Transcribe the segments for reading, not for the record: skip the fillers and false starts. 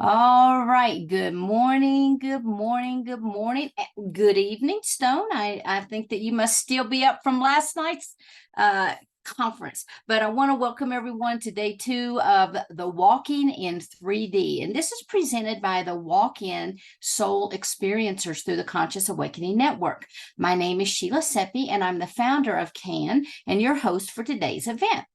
All right. Good morning. Good morning. Good morning. Good evening, Stone. I think that you must still be up from last night's conference, but I want to welcome everyone to day 2 of the Walking in 3D. And this is presented by the Walk-In Soul Experiencers through the Conscious Awakening Network. My name is Sheila Seppi, and I'm the founder of CAN and your host for today's event.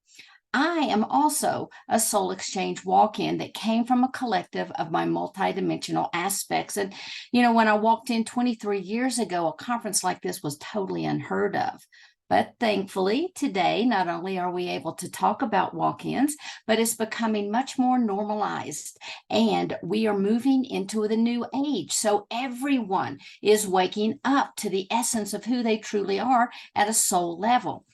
I am also a soul exchange walk-in that came from a collective of my multidimensional aspects. And, you know, when I walked in 23 years ago, a conference like this was totally unheard of. But thankfully, today, not only are we able to talk about walk-ins, but it's becoming much more normalized. And we are moving into the new age. So everyone is waking up to the essence of who they truly are at a soul level.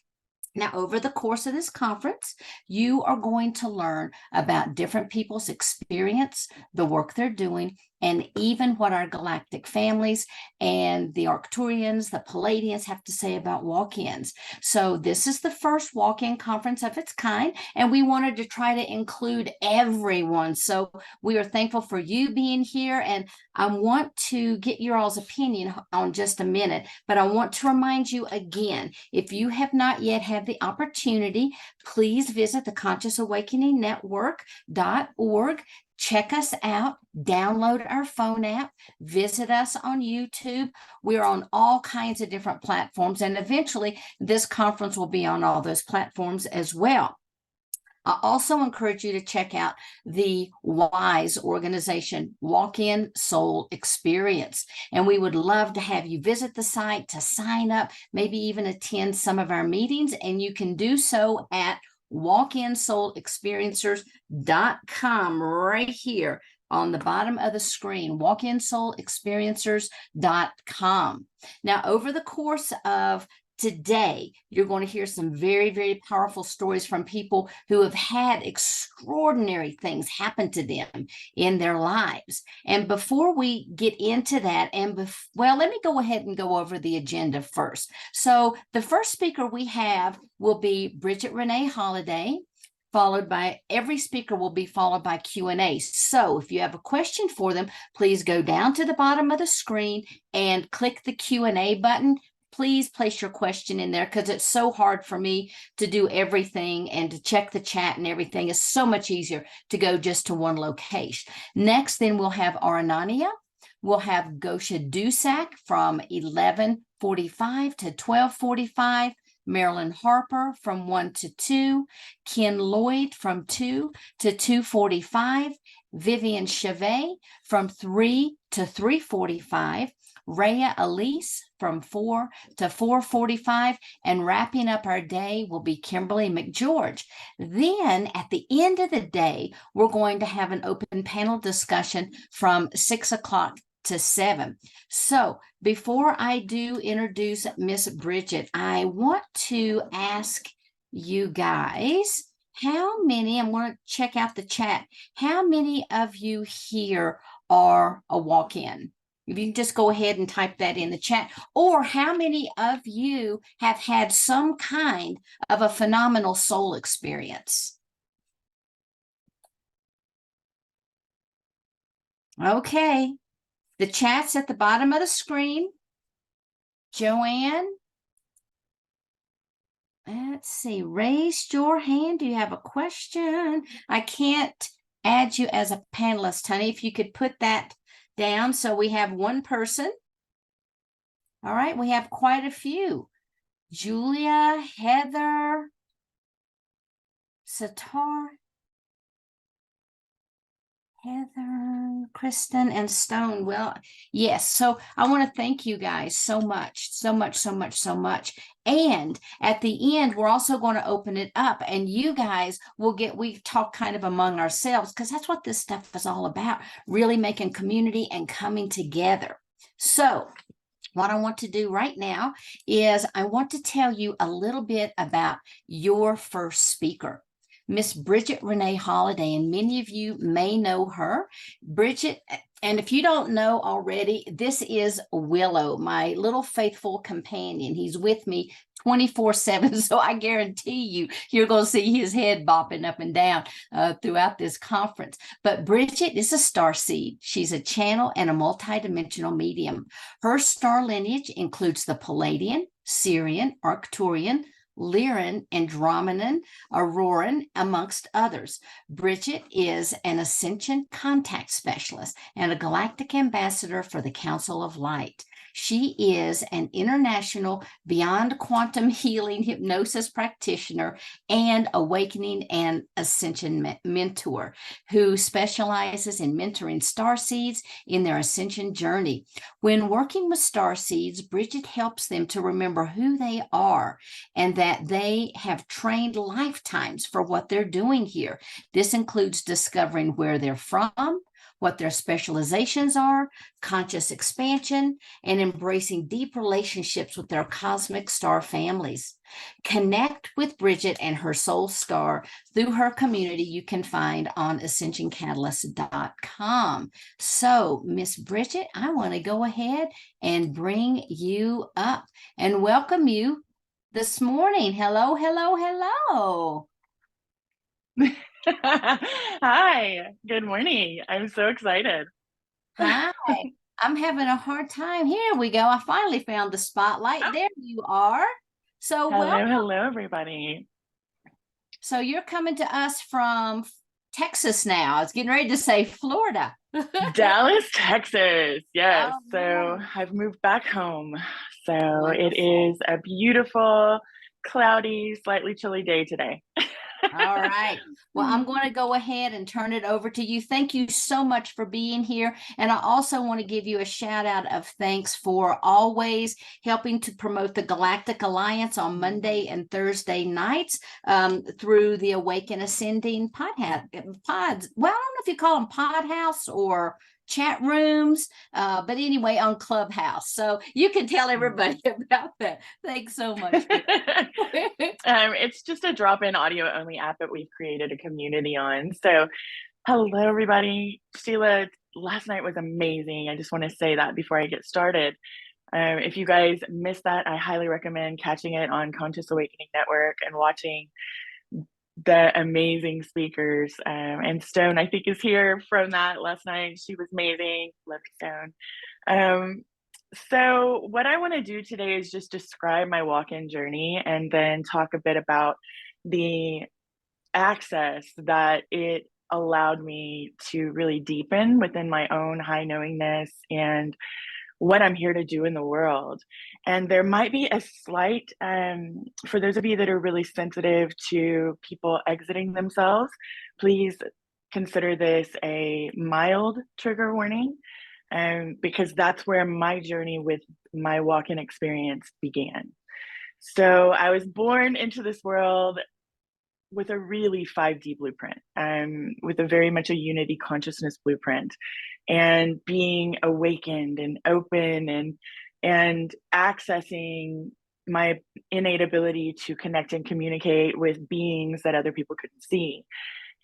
Now, over the course of this conference, you are going to learn about different people's experience, the work they're doing, and even what our galactic families and the Arcturians, the Palladians have to say about walk-ins. So this is the first walk-in conference of its kind, and we wanted to try to include everyone. So we are thankful for you being here, and I want to get your all's opinion on just a minute, but I want to remind you again, if you have not yet had the opportunity, please visit the Conscious Awakening Network.org. Check us out, download our phone app, visit us on YouTube. We're on all kinds of different platforms, and eventually this conference will be on all those platforms as well. I also encourage you to check out the WISE organization, Walk-In Soul Experience. And we would love to have you visit the site to sign up, maybe even attend some of our meetings. And you can do so at walkinsoulexperiencers.com right here on the bottom of the screen, walkinsoulexperiencers.com. Now, over the course of today, you're going to hear some very, very powerful stories from people who have had extraordinary things happen to them in their lives. And before we get into that, well, let me go ahead and go over the agenda first. So the first speaker we have will be Bridget Renee Holiday. Followed by, every speaker will be followed by Q&A. So if you have a question for them, please go down to the bottom of the screen and click the Q&A button. Please place your question in there because it's so hard for me to do everything and to check the chat and everything. It's so much easier to go just to one location. Next, then we'll have Aranania. We'll have Gosia Duszak from 11:45 to 12:45. Marilyn Harper from 1 to 2, Ken Lloyd from 2 to 2:45, Viviane Chauvet from 3 to 3:45, Rhea Elise from 4 to 4:45, and wrapping up our day will be Kimberly McGeorge. Then at the end of the day, we're going to have an open panel discussion from 6 o'clock to 7. So before I do introduce Miss Bridget, I want to ask you guys, how many, I'm going to check out the chat, how many of you here are a walk-in? If you can just go ahead and type that in the chat, or how many of you have had some kind of a phenomenal soul experience? Okay. The chat's at the bottom of the screen. Joanne, Let's see. Raise your hand. Do you have a question? I can't add you as a panelist, honey. If you could put that down. So we have one person. All right. We have quite a few. Julia, Heather, Satar, Heather, Kristen, and Stone. Well, yes. So I want to thank you guys so much, so much, so much, so much. And at the end, we're also going to open it up, and you guys will we talk kind of among ourselves, because that's what this stuff is all about, really making community and coming together. So what I want to do right now is I want to tell you a little bit about your first speaker. Miss Bridget Renee Holiday, and many of you may know her. Bridget, and if you don't know already, this is Willow, my little faithful companion. He's with me 24/7, so I guarantee you're going to see his head bopping up and down throughout this conference. But Bridget is a star seed. She's a channel and a multidimensional medium. Her star lineage includes the Palladian, Sirian, Arcturian, Lyran, Andromedan, Auroran, amongst others. Bridget is an ascension contact specialist and a galactic ambassador for the Council of Light. She is an international beyond quantum healing hypnosis practitioner and awakening and ascension mentor who specializes in mentoring starseeds in their ascension journey. When working with starseeds, Bridget helps them to remember who they are and that they have trained lifetimes for what they're doing here. This includes discovering where they're from, what their specializations are, conscious expansion, and embracing deep relationships with their cosmic star families. Connect with Bridget and her soul star through her community you can find on ascensioncatalyst.com. So, Miss Bridget, I want to go ahead and bring you up and welcome you this morning. Hello, hello, hello. Hi, good morning. I'm so excited. Hi, I'm having a hard time. Here we go. I finally found the spotlight. There you are. So, Hello, hello, everybody. So you're coming to us from Texas now. I was getting ready to say Florida. Dallas, Texas. Yes. Oh, So I've moved back home. So wonderful. it is a beautiful, cloudy, slightly chilly day today. All right. Well, I'm going to go ahead and turn it over to you. Thank you so much for being here. And I also want to give you a shout out of thanks for always helping to promote the Galactic Alliance on Monday and Thursday nights through the Awaken Ascending pods. Well, I don't know if you call them pod house or chat rooms, but anyway, on Clubhouse. So you can tell everybody about that. Thanks so much. It's just a drop-in audio only app that we've created a community on. So hello, everybody. Sheila, last night was amazing. I just want to say that before I get started. If you guys missed that, I highly recommend catching it on Conscious Awakening Network and watching the amazing speakers. And Stone, I think, is here from that last night. She was amazing. Love Stone. So what I want to do today is just describe my walk-in journey and then talk a bit about the access that it allowed me to really deepen within my own high knowingness and what I'm here to do in the world. And there might be a slight, for those of you that are really sensitive to people exiting themselves, please consider this a mild trigger warning, because that's where my journey with my walk-in experience began. So I was born into this world with a really 5D blueprint, with a very much a unity consciousness blueprint, and being awakened and open and accessing my innate ability to connect and communicate with beings that other people couldn't see.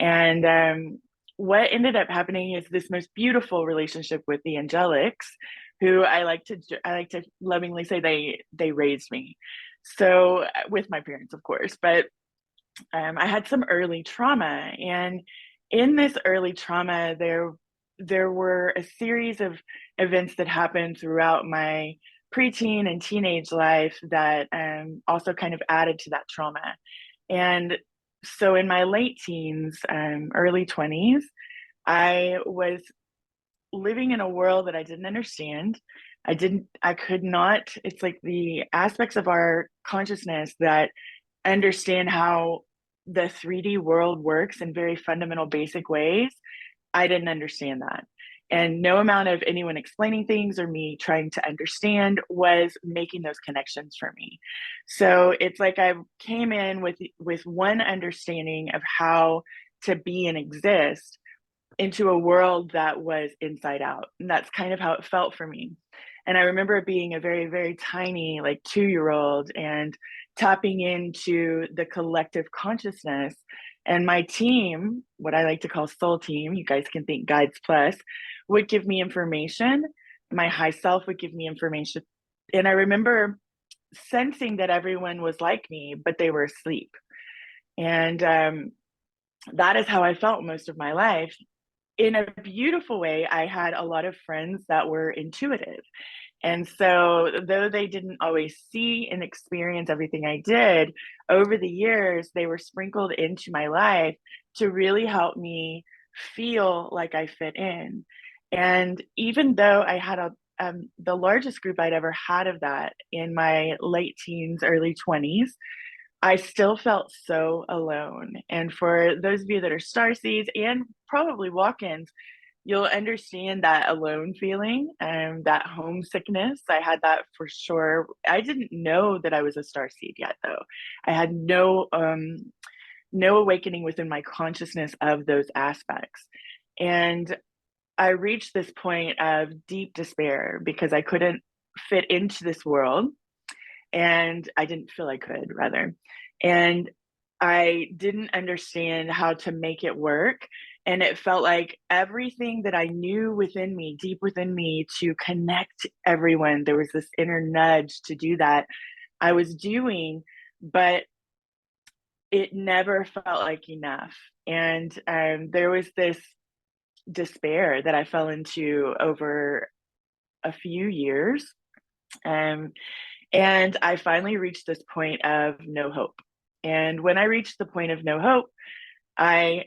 And what ended up happening is this most beautiful relationship with the angelics, who I like to lovingly say they raised me. So with my parents, of course, but I had some early trauma, and in this early trauma, there were a series of events that happened throughout my preteen and teenage life that also kind of added to that trauma. And so in my late teens, early 20s, I was living in a world that I didn't understand. I could not, it's like the aspects of our consciousness that understand how the 3D world works in very fundamental, basic ways. I didn't understand that. And no amount of anyone explaining things or me trying to understand was making those connections for me. So it's like I came in with one understanding of how to be and exist into a world that was inside out. And that's kind of how it felt for me. And I remember being a very, very tiny, like 2-year-old and tapping into the collective consciousness. And my team, what I like to call soul team, you guys can think guides plus, would give me information. My high self would give me information. And I remember sensing that everyone was like me, but they were asleep. And that is how I felt most of my life. In a beautiful way, I had a lot of friends that were intuitive. And so, though they didn't always see and experience everything I did, over the years, they were sprinkled into my life to really help me feel like I fit in. And even though I had the largest group I'd ever had of that in my late teens, early 20s, I still felt so alone. And for those of you that are starseeds and probably walk-ins, you'll understand that alone feeling and that homesickness. I had that for sure. I didn't know that I was a starseed yet, though. I had no awakening within my consciousness of those aspects. And I reached this point of deep despair because I couldn't fit into this world. And I didn't feel I could, rather. And I didn't understand how to make it work. And it felt like everything that I knew within me, deep within me, to connect everyone, there was this inner nudge to do that I was doing, but it never felt like enough. And there was this despair that I fell into over a few years. And I finally reached this point of no hope. And when I reached the point of no hope, I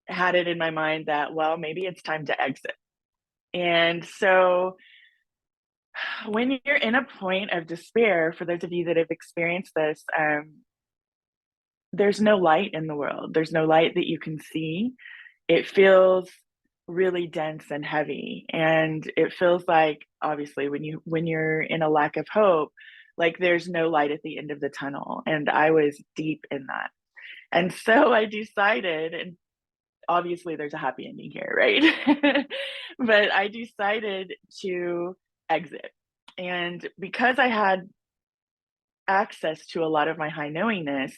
had it in my mind that, well, maybe it's time to exit. And so when you're in a point of despair, for those of you that have experienced this, there's no light in the world. There's no light that you can see. It feels really dense and heavy. And it feels like, obviously, when you're in a lack of hope, like there's no light at the end of the tunnel. And I was deep in that. And so I decided, and obviously there's a happy ending here, right? But I decided to exit. And because I had access to a lot of my high knowingness,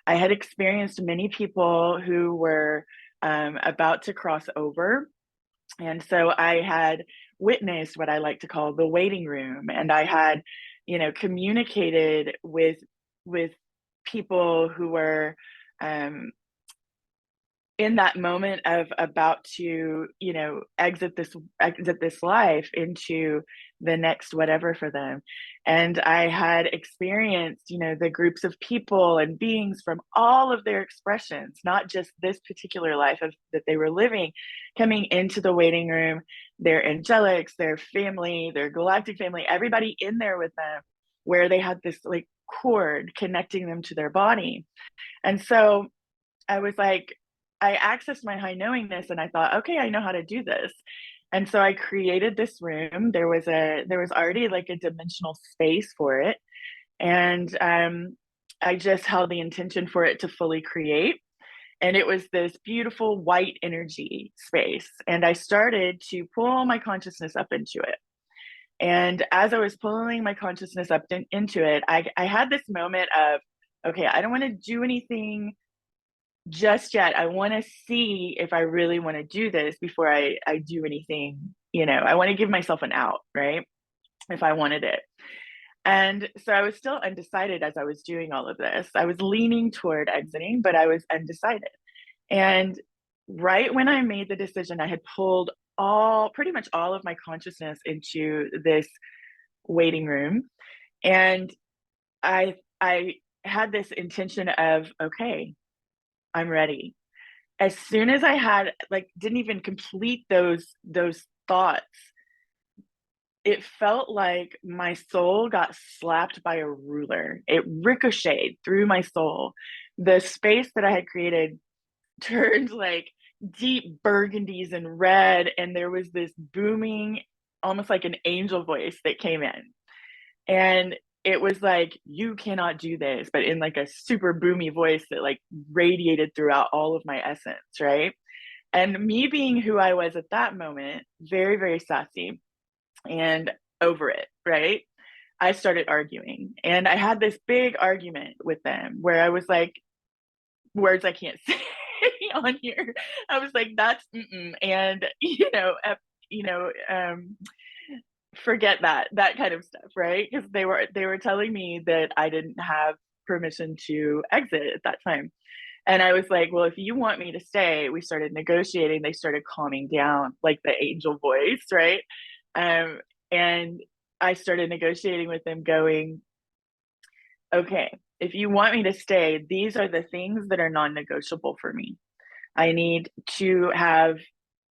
I had experienced many people who were about to cross over. And so I had witnessed what I like to call the waiting room. And I had, communicated with people who were in that moment of about to, exit this life into the next whatever for them. And I had experienced, the groups of people and beings from all of their expressions, not just this particular life that they were living, coming into the waiting room, their angelics, their family, their galactic family, everybody in there with them, where they had this like cord connecting them to their body. And so I was like, I accessed my high knowingness and I thought, okay, I know how to do this. And so I created this room. There was already like a dimensional space for it. And I just held the intention for it to fully create. And it was this beautiful white energy space. And I started to pull my consciousness up into it. And as I was pulling my consciousness up into it, I had this moment of, okay, I don't want to do anything just yet. I want to see if I really want to do this before I do anything. I want to give myself an out, right? If I wanted it. And so I was still undecided as I was doing all of this. I was leaning toward exiting, but I was undecided. And right when I made the decision, I had pulled pretty much all of my consciousness into this waiting room. And I had this intention of, okay, I'm ready. As soon as I had, like, didn't even complete those thoughts, it felt like my soul got slapped by a ruler. It ricocheted through my soul. The space that I had created turned like deep burgundies and red, and there was this booming, almost like an angel voice that came in. And it was like, you cannot do this, but in like a super boomy voice that like radiated throughout all of my essence, right? And me being who I was at that moment, very, very sassy and over it, right? I started arguing, and I had this big argument with them where I was like, words I can't say on here. I was like, that's and you know, forget that kind of stuff, right? Because they were telling me that I didn't have permission to exit at that time. And I was like, well, if you want me to stay, we started negotiating. They started calming down, like the angel voice, right? And I started negotiating with them, going, okay, if you want me to stay, these are the things that are non-negotiable for me. I need to have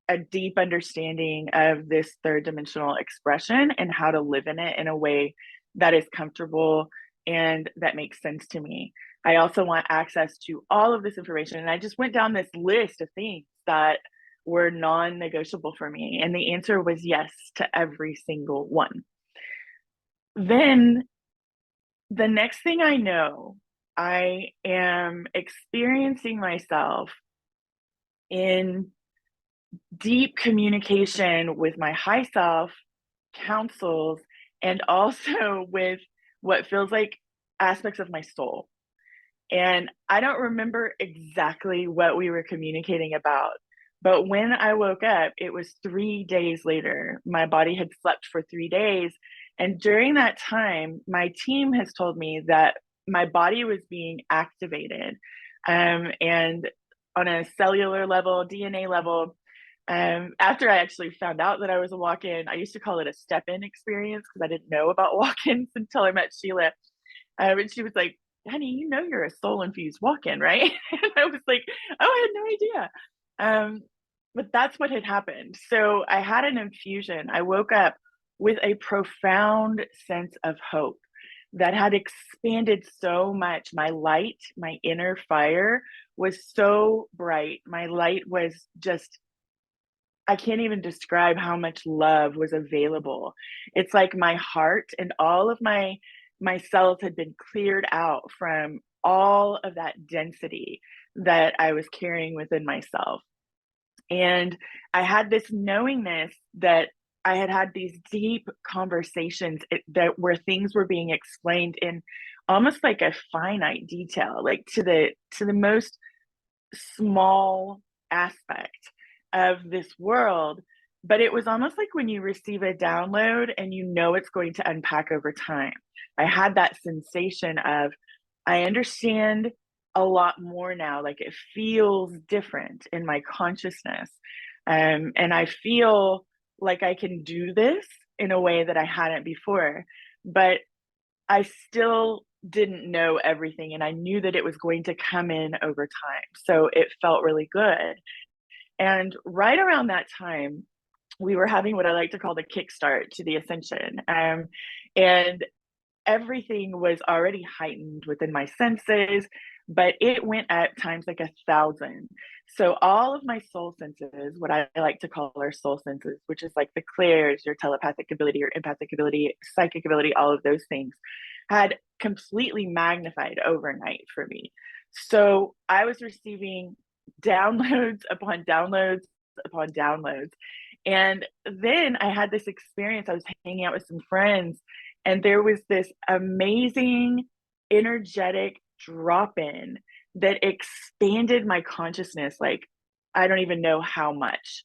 a deep understanding of this third dimensional expression and how to live in it in a way that is comfortable and that makes sense to me. I also want access to all of this information. And I just went down this list of things that were non-negotiable for me. And the answer was yes to every single one. Then the next thing I know, I am experiencing myself in deep communication with my high self, counsels, and also with what feels like aspects of my soul. And I don't remember exactly what we were communicating about, but when I woke up, it was 3 days later. My body had slept for 3 days. And during that time, my team has told me that my body was being activated. And on a cellular level, DNA level, after I actually found out that I was a walk-in, I used to call it a step-in experience because I didn't know about walk-ins until I met Sheila. And she was like, honey, you know you're a soul-infused walk-in, right? And I was like, oh, I had no idea. But that's what had happened. So I had an infusion. I woke up with a profound sense of hope that had expanded so much. My light, my inner fire was so bright. My light was just, I can't even describe how much love was available. It's like my heart and all of my cells had been cleared out from all of that density that I was carrying within myself. And I had this knowingness that I had had these deep conversations that where things were being explained in almost like a finite detail, like to the most small aspect of this world. But it was almost like when you receive a download and you know it's going to unpack over time. I had that sensation of, I understand a lot more now. Like it feels different in my consciousness. And I feel like I can do this in a way that I hadn't before. But I still didn't know everything, and I knew that it was going to come in over time. So it felt really good. And right around that time, we were having what I like to call the kickstart to the ascension. And everything was already heightened within my senses, but it went at times like 1,000. So all of my soul senses, what I like to call our soul senses, which is like the clairs, your telepathic ability, your empathic ability, psychic ability, all of those things, had completely magnified overnight for me. So I was receiving downloads upon downloads upon downloads. And then I had this experience. I was hanging out with some friends, and there was this amazing energetic drop in that expanded my consciousness. Like, I don't even know how much,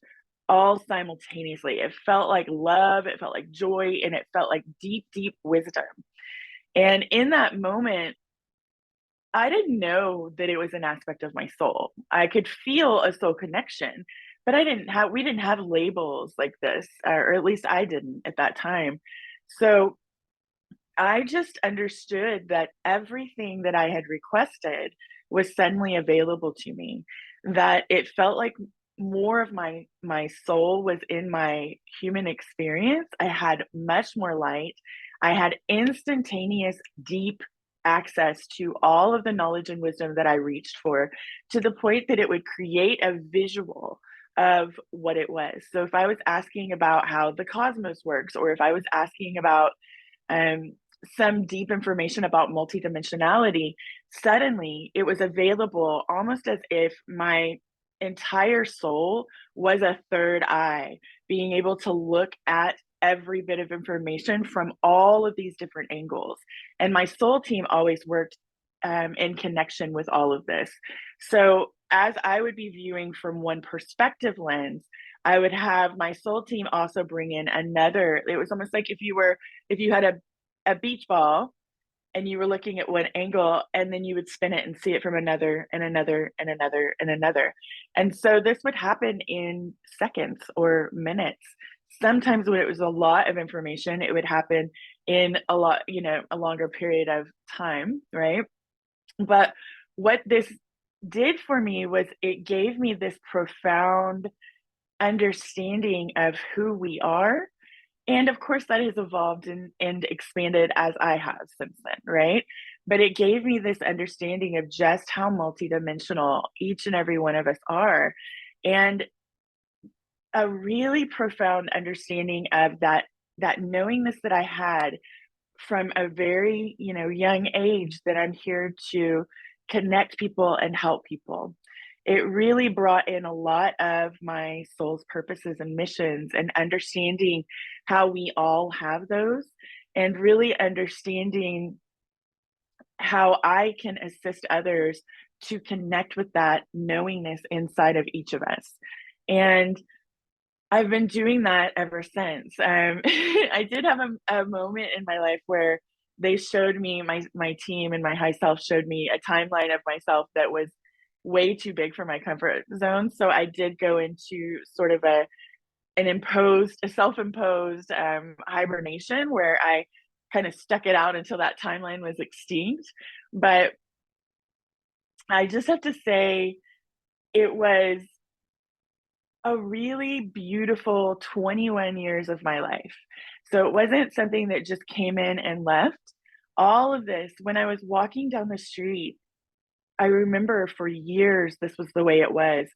all simultaneously. It felt like love, it felt like joy, and it felt like deep, deep wisdom. And in that moment, I didn't know that it was an aspect of my soul. I could feel a soul connection, but we didn't have labels like this, or at least I didn't at that time. So I just understood that everything that I had requested was suddenly available to me, that it felt like more of my soul was in my human experience. I had much more light. I had instantaneous, deep access to all of the knowledge and wisdom that I reached for, to the point that it would create a visual of what it was. So if I was asking about how the cosmos works, or if I was asking about um, some deep information about multidimensionality, suddenly it was available almost as if my entire soul was a third eye, being able to look at every bit of information from all of these different angles. And my soul team always worked in connection with all of this. So as I would be viewing from one perspective lens, I would have my soul team also bring in another. It was almost like if you had a beach ball and you were looking at one angle, and then you would spin it and see it from another and another and another and another. And so this would happen in seconds or minutes. Sometimes when it was a lot of information, it would happen in a lot, a longer period of time, right? But what this did for me was it gave me this profound understanding of who we are. And of course, that has evolved and expanded as I have since then, right? But it gave me this understanding of just how multidimensional each and every one of us are. And a really profound understanding of that knowingness that I had from a very, young age, that I'm here to connect people and help people. It really brought in a lot of my soul's purposes and missions, and understanding how we all have those, and really understanding how I can assist others to connect with that knowingness inside of each of us. And I've been doing that ever since. I did have a moment in my life where they showed me, my team and my high self showed me a timeline of myself that was way too big for my comfort zone. So I did go into sort of a self-imposed hibernation, where I kind of stuck it out until that timeline was extinct. But I just have to say, it was a really beautiful 21 years of my life. So it wasn't something that just came in and left. All of this, when I was walking down the street, I remember for years this was the way it was.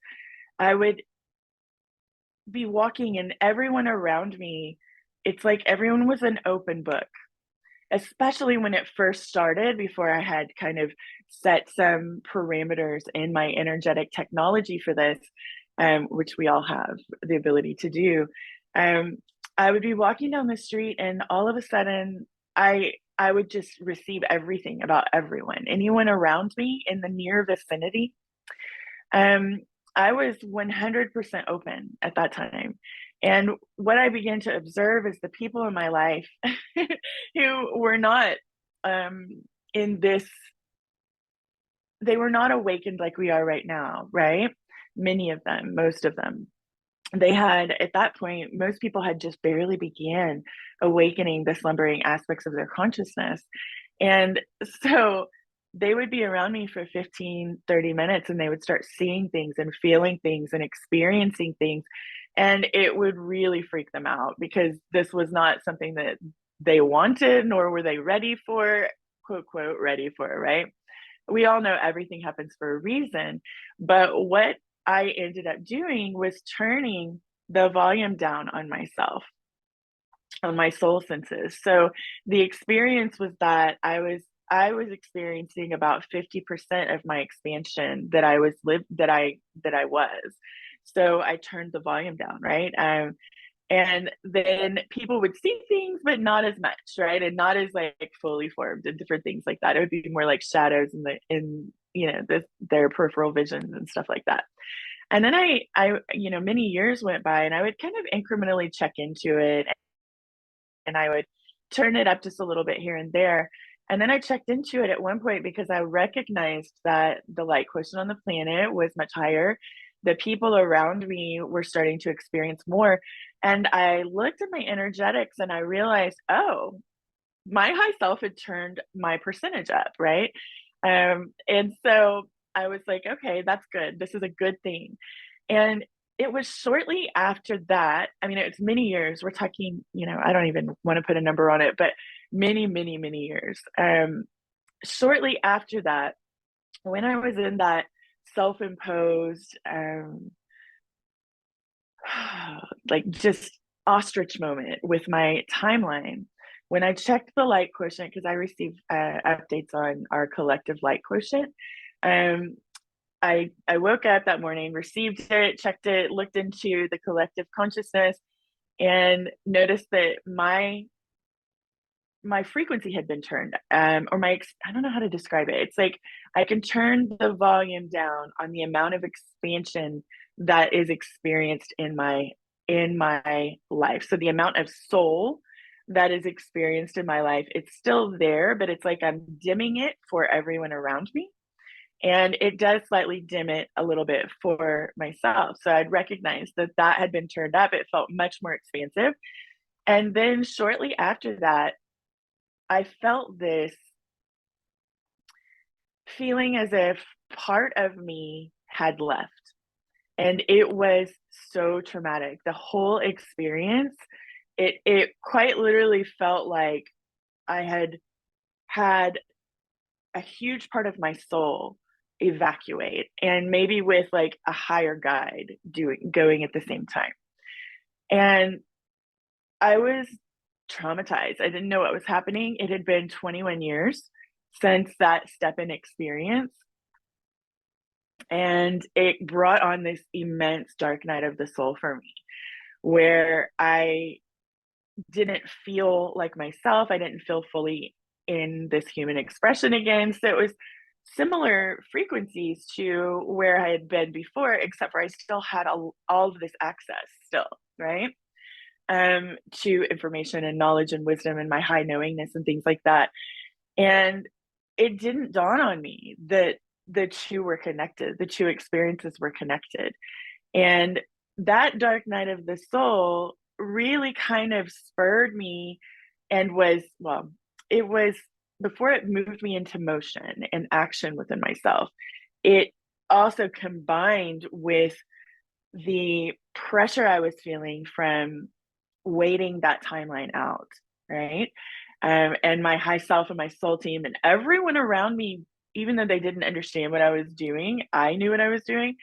I would be walking, and everyone around me, it's like everyone was an open book, especially when it first started, before I had kind of set some parameters in my energetic technology for this, which we all have the ability to do. Um, I would be walking down the street, and all of a sudden, I would just receive everything about everyone, anyone around me in the near vicinity. Um, I was 100% open at that time. And what I began to observe is the people in my life who were not um, in this, they were not awakened like we are right now, right? Many of them, most of them. They had, at that point, most people had just barely began awakening the slumbering aspects of their consciousness. And so they would be around me for 15, 30 minutes, and they would start seeing things and feeling things and experiencing things. And it would really freak them out, because this was not something that they wanted, nor were they ready for, quote, quote, ready for, right? We all know everything happens for a reason. But what I ended up doing was turning the volume down on myself, on my soul senses. So the experience was that I was experiencing about 50% of my expansion that I was that I was. So I turned the volume down, right? And then people would see things, but not as much, right? And not as like fully formed and different things like that. It would be more like shadows in their peripheral visions and stuff like that. And then many years went by, and I would kind of incrementally check into it, and I would turn it up just a little bit here and there. And then I checked into it at one point, because I recognized that the light quotient on the planet was much higher. The people around me were starting to experience more. And I looked at my energetics, and I realized, oh, my high self had turned my percentage up, right? And so I was like, okay, that's good. This is a good thing. And it was shortly after that, I mean, it's many years. We're talking, I don't even want to put a number on it, but many, many, many years. Shortly after that, when I was in that self-imposed, like just ostrich moment with my timeline, when I checked the light quotient, because I received updates on our collective light quotient, I woke up that morning, received it, checked it, looked into the collective consciousness, and noticed that my frequency had been turned, or I don't know how to describe it. It's like I can turn the volume down on the amount of expansion that is experienced in my life. So the amount of soul that is experienced in my life, it's still there, but it's like I'm dimming it for everyone around me. And it does slightly dim it a little bit for myself. So I'd recognized that had been turned up. It felt much more expansive. And then shortly after that, I felt this feeling as if part of me had left. And it was so traumatic. The whole experience, it quite literally felt like I had a huge part of my soul evacuate, and maybe with like a higher guide going at the same time. And I was traumatized. I didn't know what was happening. It had been 21 years since that step-in experience. And it brought on this immense dark night of the soul for me, where I didn't feel like myself. I didn't feel fully in this human expression again. So it was similar frequencies to where I had been before, except for I still had all of this access still, right? To information and knowledge and wisdom and my high knowingness and things like that. And it didn't dawn on me that the two were connected, the two experiences were connected. And that dark night of the soul really kind of spurred me, and it was before it moved me into motion and action within myself. It also combined with the pressure I was feeling from waiting that timeline out, right? And my high self and my soul team and everyone around me, even though they didn't understand what I was doing, I knew what I was doing.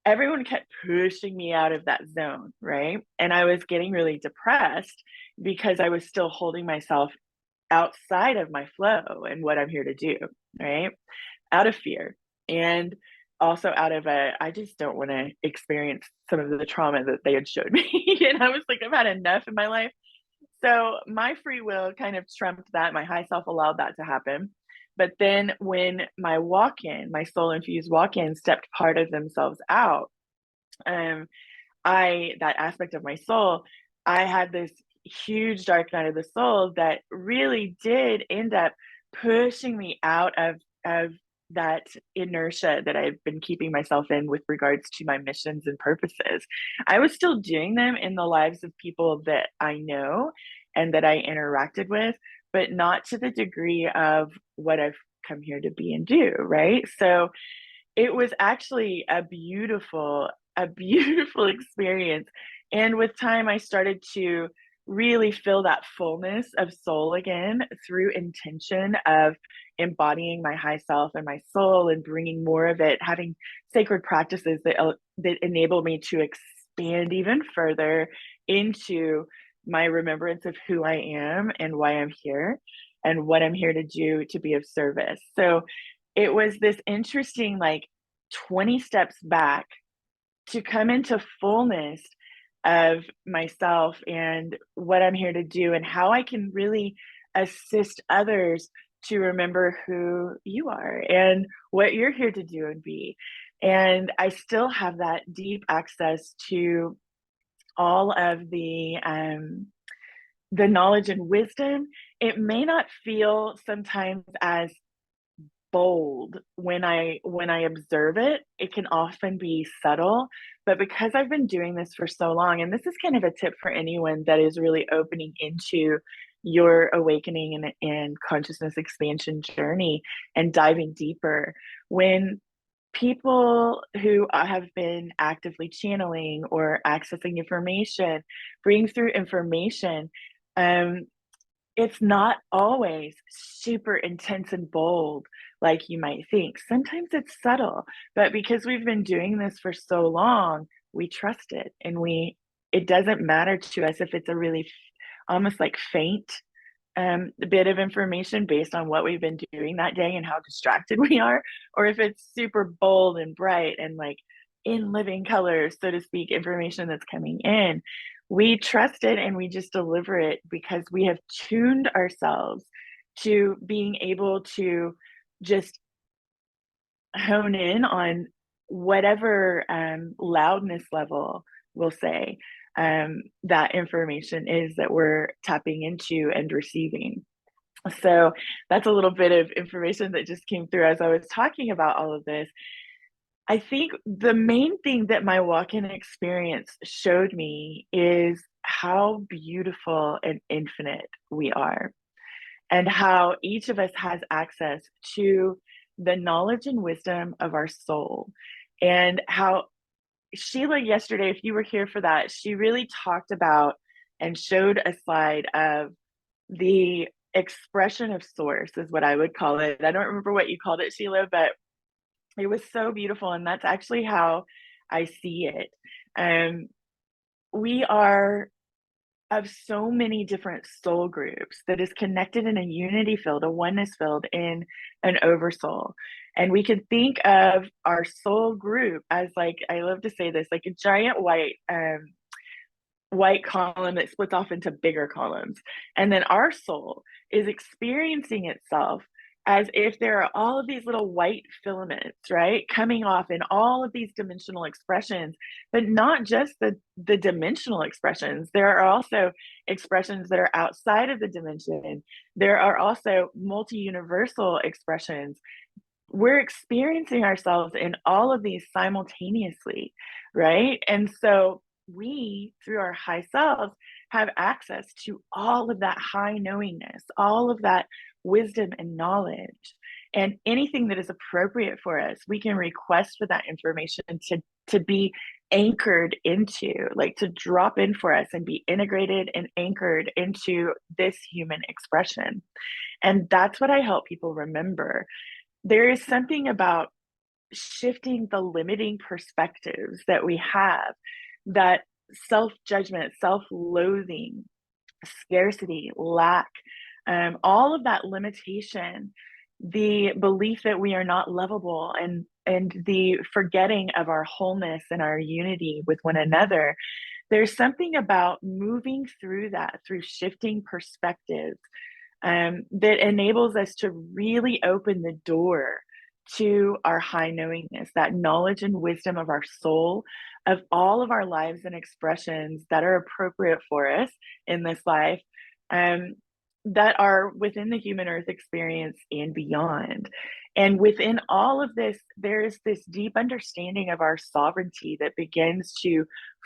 Everyone kept pushing me out of that zone, right? And I was getting really depressed because I was still holding myself outside of my flow and what I'm here to do, right? Out of fear. And also out of I just don't want to experience some of the trauma that they had showed me. And I was like, I've had enough in my life. So my free will kind of trumped that. My high self allowed that to happen. But then when my walk-in, my soul infused walk-in stepped part of themselves out, that aspect of my soul, I had this huge dark night of the soul that really did end up pushing me out of that inertia that I've been keeping myself in with regards to my missions and purposes. I was still doing them in the lives of people that I know and that I interacted with, but not to the degree of what I've come here to be and do, right? So it was actually a beautiful experience. And with time, I started to really feel that fullness of soul again through intention of embodying my high self and my soul and bringing more of it, having sacred practices that enable me to expand even further into my remembrance of who I am and why I'm here and what I'm here to do to be of service. So it was this interesting, like 20 steps back to come into fullness of myself and what I'm here to do and how I can really assist others to remember who you are and what you're here to do and be. And I still have that deep access to all of the knowledge and wisdom. It may not feel sometimes as bold when I observe it. It can often be subtle, but because I've been doing this for so long, and this is kind of a tip for anyone that is really opening into your awakening and consciousness expansion journey and diving deeper. When people who have been actively channeling or accessing information, bring through information, it's not always super intense and bold like you might think. Sometimes it's subtle, but because we've been doing this for so long, we trust it, and it doesn't matter to us if it's a really almost like faint bit of information based on what we've been doing that day and how distracted we are, or if it's super bold and bright and like in living colors, so to speak, information that's coming in. We trust it and we just deliver it because we have tuned ourselves to being able to just hone in on whatever loudness level, we'll say, that information is that we're tapping into and receiving. So that's a little bit of information that just came through as I was talking about all of this. I think the main thing that my walk-in experience showed me is how beautiful and infinite we are, and how each of us has access to the knowledge and wisdom of our soul. And how Sheila yesterday, if you were here for that, she really talked about and showed a slide of the expression of source, is what I would call it. I don't remember what you called it, Sheila, but it was so beautiful. And that's actually how I see it. We are of so many different soul groups that is connected in a unity field, a oneness field, in an oversoul. And we can think of our soul group as, like, I love to say this, like a giant white column that splits off into bigger columns. And then our soul is experiencing itself as if there are all of these little white filaments, right, coming off in all of these dimensional expressions, but not just the dimensional expressions. There are also expressions that are outside of the dimension. There are also multi-universal expressions. We're experiencing ourselves in all of these simultaneously, right? And so we, through our high selves, have access to all of that high knowingness, all of that wisdom and knowledge, and anything that is appropriate for us, we can request for that information to be anchored into, like to drop in for us and be integrated and anchored into this human expression. And that's what I help people remember. There is something about shifting the limiting perspectives that we have, that self-judgment, self-loathing, scarcity, lack, all of that limitation, the belief that we are not lovable, and the forgetting of our wholeness and our unity with one another. There's something about moving through that, through shifting perspectives, that enables us to really open the door to our high knowingness, that knowledge and wisdom of our soul, of all of our lives and expressions that are appropriate for us in this life, that are within the human earth experience and beyond. And within all of this, there is this deep understanding of our sovereignty that begins to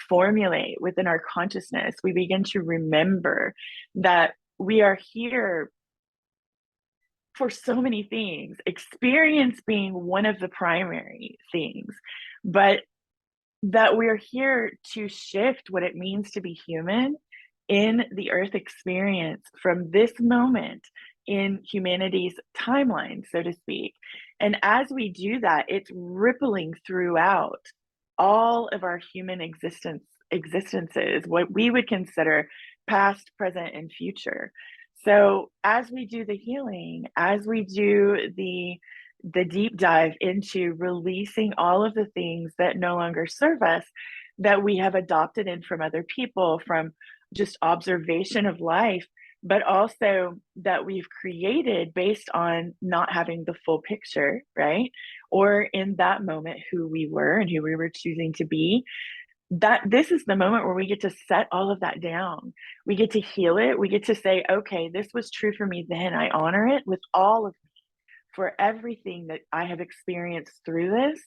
formulate within our consciousness. We begin to remember that we are here for so many things, experience being one of the primary things, but that we're here to shift what it means to be human in the earth experience from this moment in humanity's timeline, so to speak. And as we do that, it's rippling throughout all of our human existences, what we would consider past, present, and future. So as we do the healing, as we do the deep dive into releasing all of the things that no longer serve us, that we have adopted in from other people, from just observation of life, but also that we've created based on not having the full picture, right? Or in that moment, who we were and who we were choosing to be. That this is the moment where we get to set all of that down. We get to heal it. We get to say, okay, this was true for me then. I honor it with all of me for everything that I have experienced through this.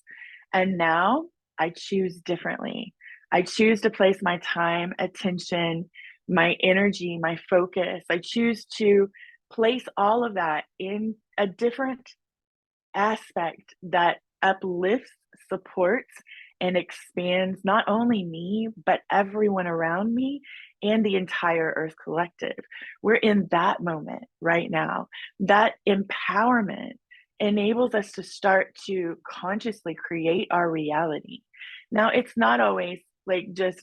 And now I choose differently. I choose to place my time, attention, my energy, my focus. I choose to place all of that in a different aspect that uplifts, supports, and expands not only me, but everyone around me and the entire Earth Collective. We're in that moment right now. That empowerment enables us to start to consciously create our reality. Now, it's not always like just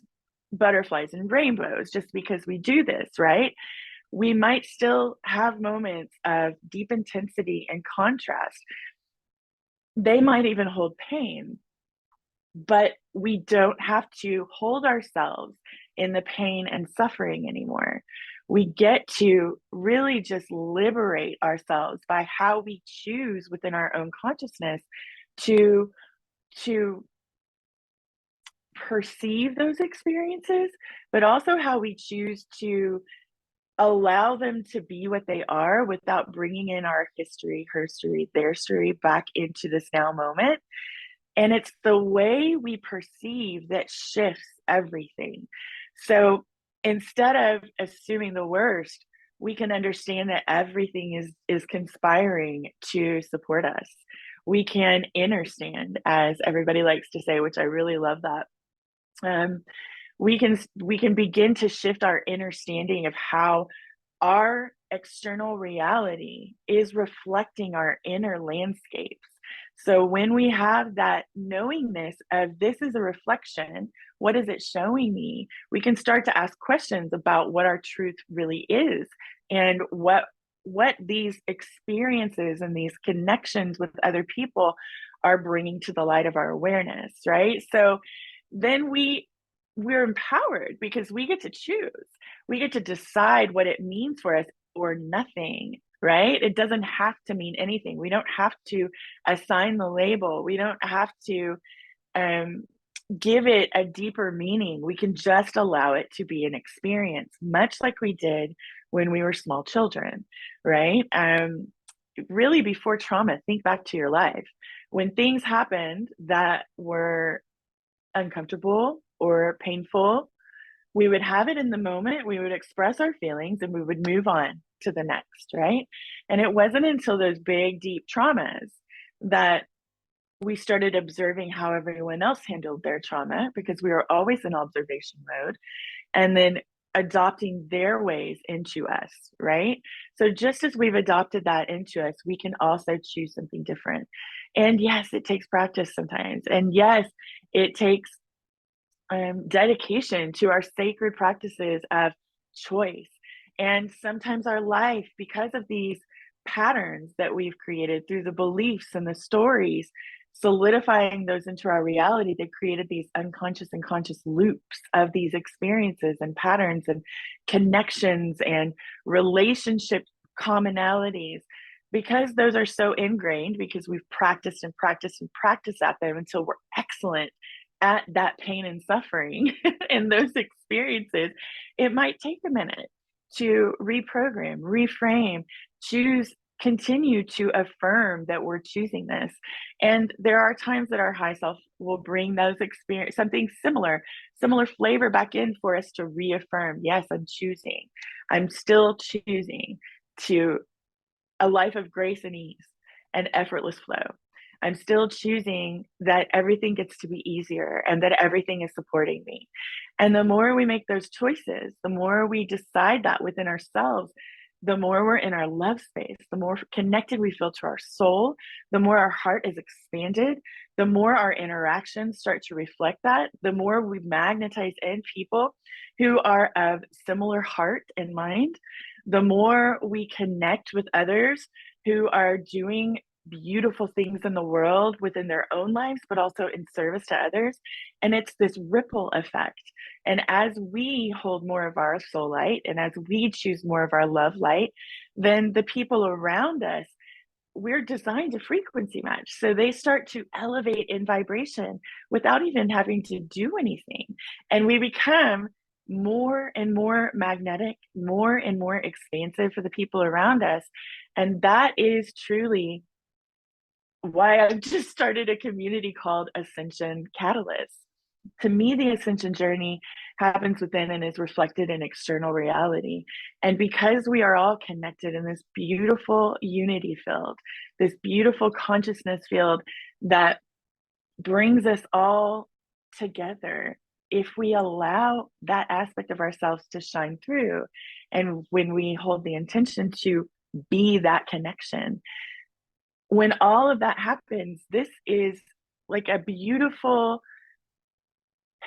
butterflies and rainbows just because we do this, right? We might still have moments of deep intensity and contrast. They might even hold pain, but we don't have to hold ourselves in the pain and suffering anymore. We get to really just liberate ourselves by how we choose within our own consciousness to perceive those experiences, but also how we choose to allow them to be what they are without bringing in our history, her story, their story back into this now moment. And it's the way we perceive that shifts everything. So instead of assuming the worst, we can understand that everything is conspiring to support us. We can understand, as everybody likes to say, which I really love that. We can begin to shift our understanding of how our external reality is reflecting our inner landscapes. So when we have that knowingness of this is a reflection, what is it showing me? We can start to ask questions about what our truth really is and what these experiences and these connections with other people are bringing to the light of our awareness, right? So then we're empowered because we get to choose. We get to decide what it means for us or nothing, right? It doesn't have to mean anything. We don't have to assign the label. We don't have to give it a deeper meaning. We can just allow it to be an experience, much like we did when we were small children, right? Really, before trauma, think back to your life. When things happened that were uncomfortable or painful, we would have it in the moment, we would express our feelings, and we would move on to the next, right? And it wasn't until those big, deep traumas that we started observing how everyone else handled their trauma, because we were always in observation mode, and then adopting their ways into us, right? So just as we've adopted that into us, we can also choose something different. And yes, it takes practice sometimes. And yes, it takes dedication to our sacred practices of choice. And sometimes our life, because of these patterns that we've created through the beliefs and the stories, solidifying those into our reality, that created these unconscious and conscious loops of these experiences and patterns and connections and relationship commonalities. Because those are so ingrained, because we've practiced and practiced and practiced at them until we're excellent at that pain and suffering and those experiences, it might take a minute to reprogram, reframe, choose, continue to affirm that we're choosing this. And there are times that our high self will bring those experience, something similar flavor back in for us to reaffirm, yes, I'm choosing. I'm still choosing to a life of grace and ease and effortless flow. I'm still choosing that everything gets to be easier and that everything is supporting me. And the more we make those choices, the more we decide that within ourselves, the more we're in our love space, the more connected we feel to our soul, the more our heart is expanded, the more our interactions start to reflect that, the more we magnetize in people who are of similar heart and mind, the more we connect with others who are doing beautiful things in the world within their own lives, but also in service to others. And it's this ripple effect. And as we hold more of our soul light and as we choose more of our love light, then the people around us, we're designed to frequency match. So they start to elevate in vibration without even having to do anything. And we become more and more magnetic, more and more expansive for the people around us. And that is truly why I've just started a community called Ascension Catalyst, to me, the ascension journey happens within and is reflected in external reality. And because we are all connected in this beautiful unity field, this beautiful consciousness field that brings us all together, if we allow that aspect of ourselves to shine through, and when we hold the intention to be that connection, when all of that happens, this is like a beautiful,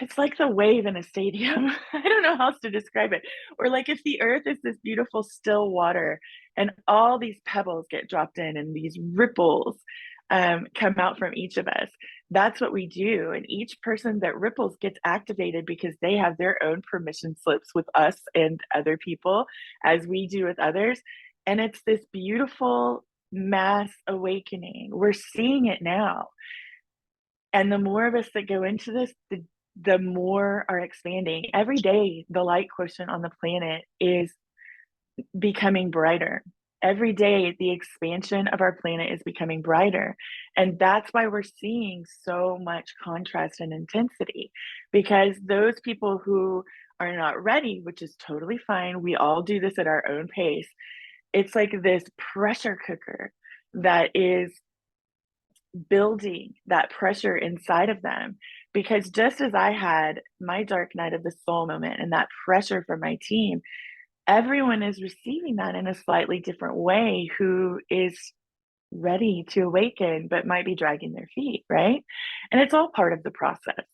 it's like the wave in a stadium. I don't know how else to describe it. Or like if the earth is this beautiful still water and all these pebbles get dropped in and these ripples come out from each of us. That's what we do. And each person that ripples gets activated because they have their own permission slips with us and other people, as we do with others. And it's this beautiful mass awakening. We're seeing it now. And the more of us that go into this, the more are expanding. Every day, the light quotient on the planet is becoming brighter. Every day, the expansion of our planet is becoming brighter. And that's why we're seeing so much contrast and intensity, because those people who are not ready, which is totally fine, we all do this at our own pace. It's like this pressure cooker that is building that pressure inside of them. Because just as I had my dark night of the soul moment and that pressure from my team, everyone is receiving that in a slightly different way who is ready to awaken but might be dragging their feet, right? And it's all part of the process.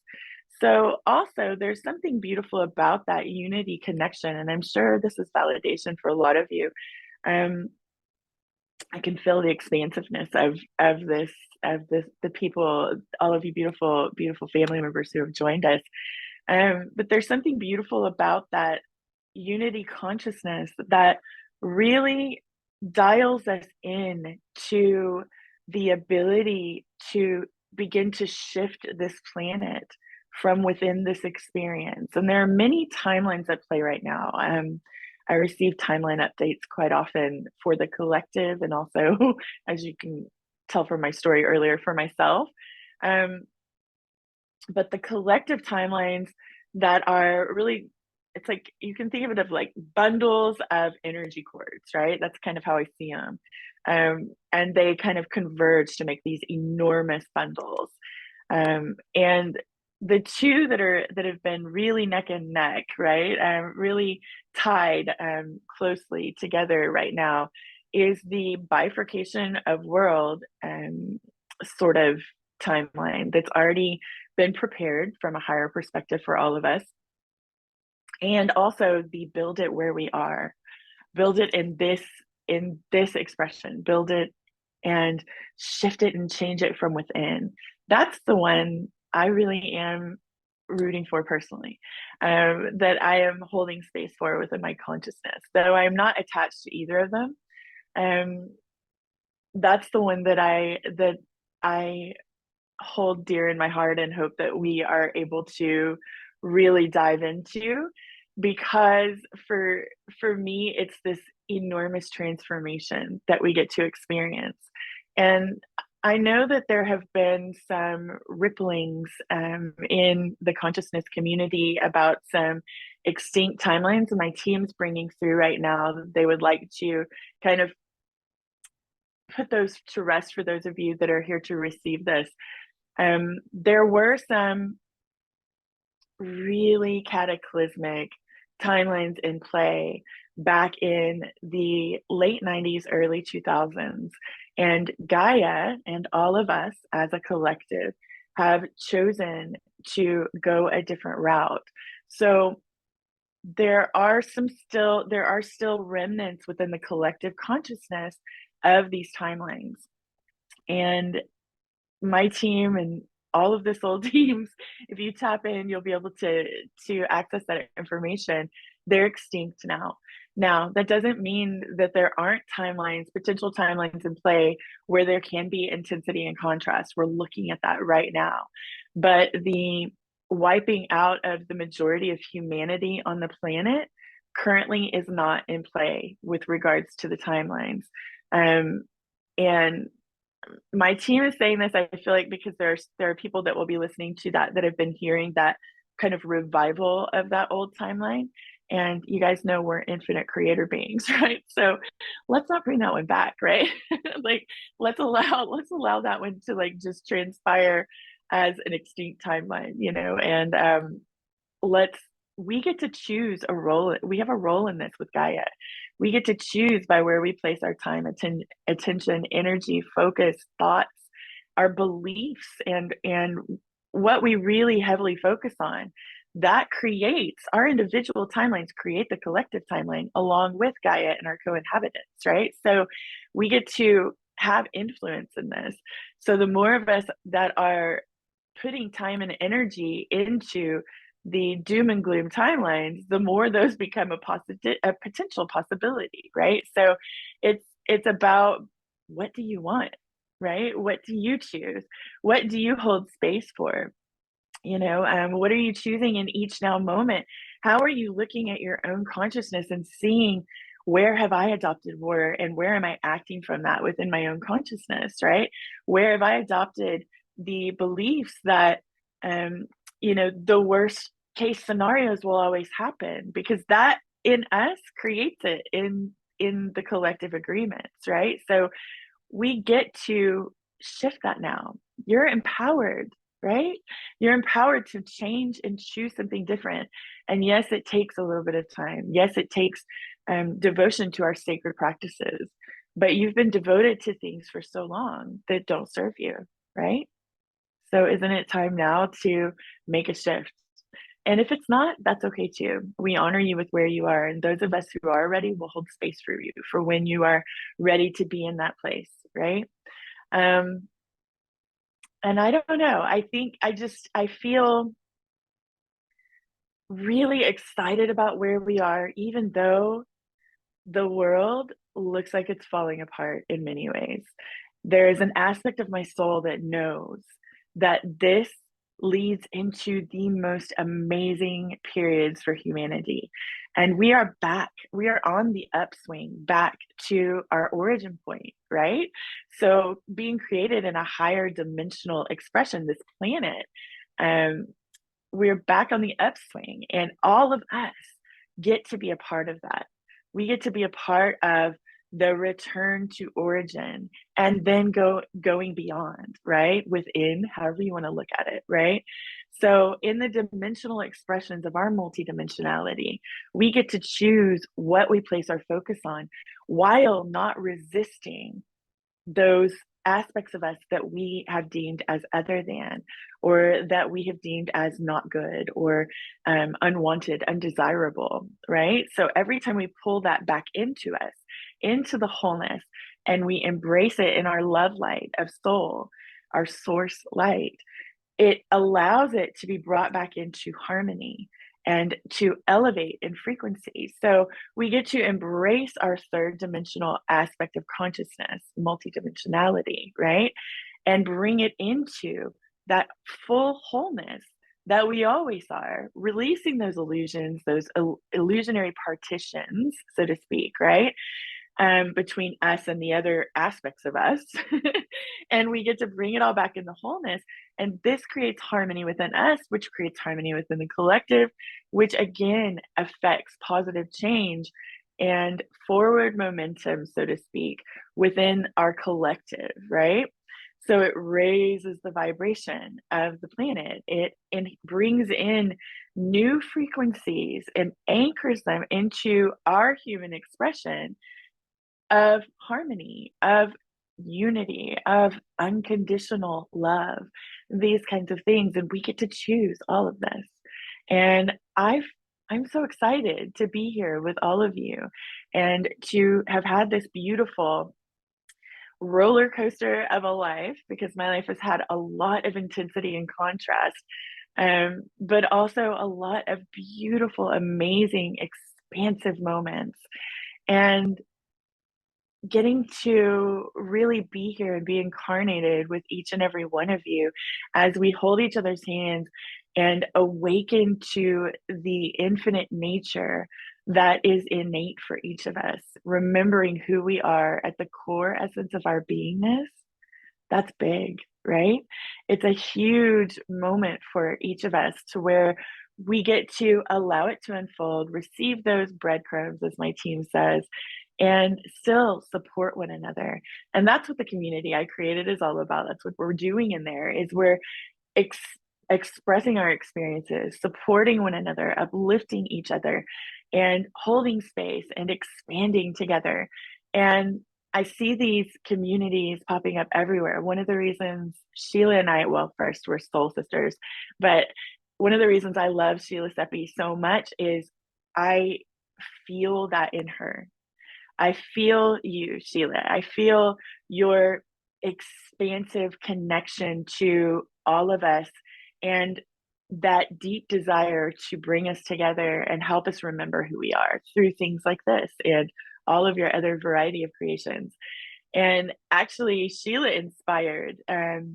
So also there's something beautiful about that unity connection, and I'm sure this is validation for a lot of you. I can feel the expansiveness of this, the people, all of you beautiful family members who have joined us. But there's something beautiful about that unity consciousness that really dials us in to the ability to begin to shift this planet from within this experience. And there are many timelines at play right now. I receive timeline updates quite often for the collective, and also, as you can tell from my story earlier, for myself. But the collective timelines that are really, it's like, you can think of it of like bundles of energy cords, right? That's kind of how I see them. And they kind of converge to make these enormous bundles. And the two that have been really neck and neck, right? Really tied closely together right now is the bifurcation of world sort of timeline that's already been prepared from a higher perspective for all of us. And also the build it where we are, build it in this expression, build it and shift it and change it from within. That's the one I really am rooting for personally, that I am holding space for within my consciousness, though I am not attached to either of them. That's the one that I hold dear in my heart and hope that we are able to really dive into, because for me it's this enormous transformation that we get to experience. And I know that there have been some ripplings in the consciousness community about some extinct timelines, and my team's bringing through right now that they would like to kind of put those to rest for those of you that are here to receive this. There were some really cataclysmic timelines in play back in the late 90s, early 2000s. And Gaia and all of us as a collective have chosen to go a different route. So there are still remnants within the collective consciousness of these timelines. And my team and all of the soul teams, if you tap in, you'll be able to access that information. They're extinct now. Now, that doesn't mean that there aren't potential timelines in play where there can be intensity and contrast. We're looking at that right now. But the wiping out of the majority of humanity on the planet currently is not in play with regards to the timelines. And my team is saying this, I feel like, because there are people that will be listening to that have been hearing that kind of revival of that old timeline. And you guys know we're infinite creator beings, right? So let's not bring that one back, right? Like let's allow that one to like just transpire as an extinct timeline, you know, and we get to choose a role. We have a role in this with Gaia. We get to choose by where we place our time, attention, energy, focus, thoughts, our beliefs, and what we really heavily focus on. That creates our individual timelines, create the collective timeline along with Gaia and our co-inhabitants, right? So we get to have influence in this. So the more of us that are putting time and energy into the doom and gloom timelines, the more those become a potential possibility, right? So it's about, what do you want, right? What do you choose? What do you hold space for? You know, what are you choosing in each now moment? How are you looking at your own consciousness and seeing, where have I adopted war, and where am I acting from that within my own consciousness, right? Where have I adopted the beliefs that, you know, the worst case scenarios will always happen, because that in us creates it in the collective agreements, right? So we get to shift that now. You're empowered, right? You're empowered to change and choose something different. And yes, it takes a little bit of time. Yes, it takes devotion to our sacred practices, but you've been devoted to things for so long that don't serve you, right? So isn't it time now to make a shift? And if it's not, that's okay too. We honor you with where you are. And those of us who are ready will hold space for you for when you are ready to be in that place, right? And I don't know. I feel really excited about where we are, even though the world looks like it's falling apart in many ways. There is an aspect of my soul that knows that this leads into the most amazing periods for humanity. And we are back. We are on the upswing back to our origin point, right? So being created in a higher dimensional expression, this planet, we're back on the upswing, and all of us get to be a part of that. We get to be a part of the return to origin, and then going beyond, right? Within, however you want to look at it, right? So in the dimensional expressions of our multidimensionality, we get to choose what we place our focus on while not resisting those aspects of us that we have deemed as other than, or that we have deemed as not good, or unwanted, undesirable, right? So every time we pull that back into us, into the wholeness, and we embrace it in our love light of soul, our source light, it allows it to be brought back into harmony and to elevate in frequency. So we get to embrace our third dimensional aspect of consciousness, multidimensionality, right? And bring it into that full wholeness that we always are, releasing those illusions, those illusionary partitions, so to speak, right? Between us and the other aspects of us. And we get to bring it all back in the wholeness. And this creates harmony within us, which creates harmony within the collective, which again affects positive change and forward momentum, so to speak, within our collective, right? So it raises the vibration of the planet. It brings in new frequencies and anchors them into our human expression of harmony, of unity, of unconditional love, these kinds of things. And we get to choose all of this. And I'm so excited to be here with all of you and to have had this beautiful roller coaster of a life, because my life has had a lot of intensity and contrast, but also a lot of beautiful, amazing, expansive moments. And getting to really be here and be incarnated with each and every one of you as we hold each other's hands and awaken to the infinite nature that is innate for each of us, remembering who we are at the core essence of our beingness, That's big, right? It's a huge moment for each of us to where we get to allow it to unfold, receive those breadcrumbs, as my team says, and still support one another. And that's what the community I created is all about. That's what we're doing in there is we're ex- expressing our experiences, supporting one another, uplifting each other, and holding space and expanding together. And I see these communities popping up everywhere. One of the reasons Sheila and I, well, first, we're soul sisters, but one of the reasons I love Sheila Seppi so much is I feel that in her. I feel you, Sheila. I feel your expansive connection to all of us and that deep desire to bring us together and help us remember who we are through things like this and all of your other variety of creations. And actually, Sheila inspired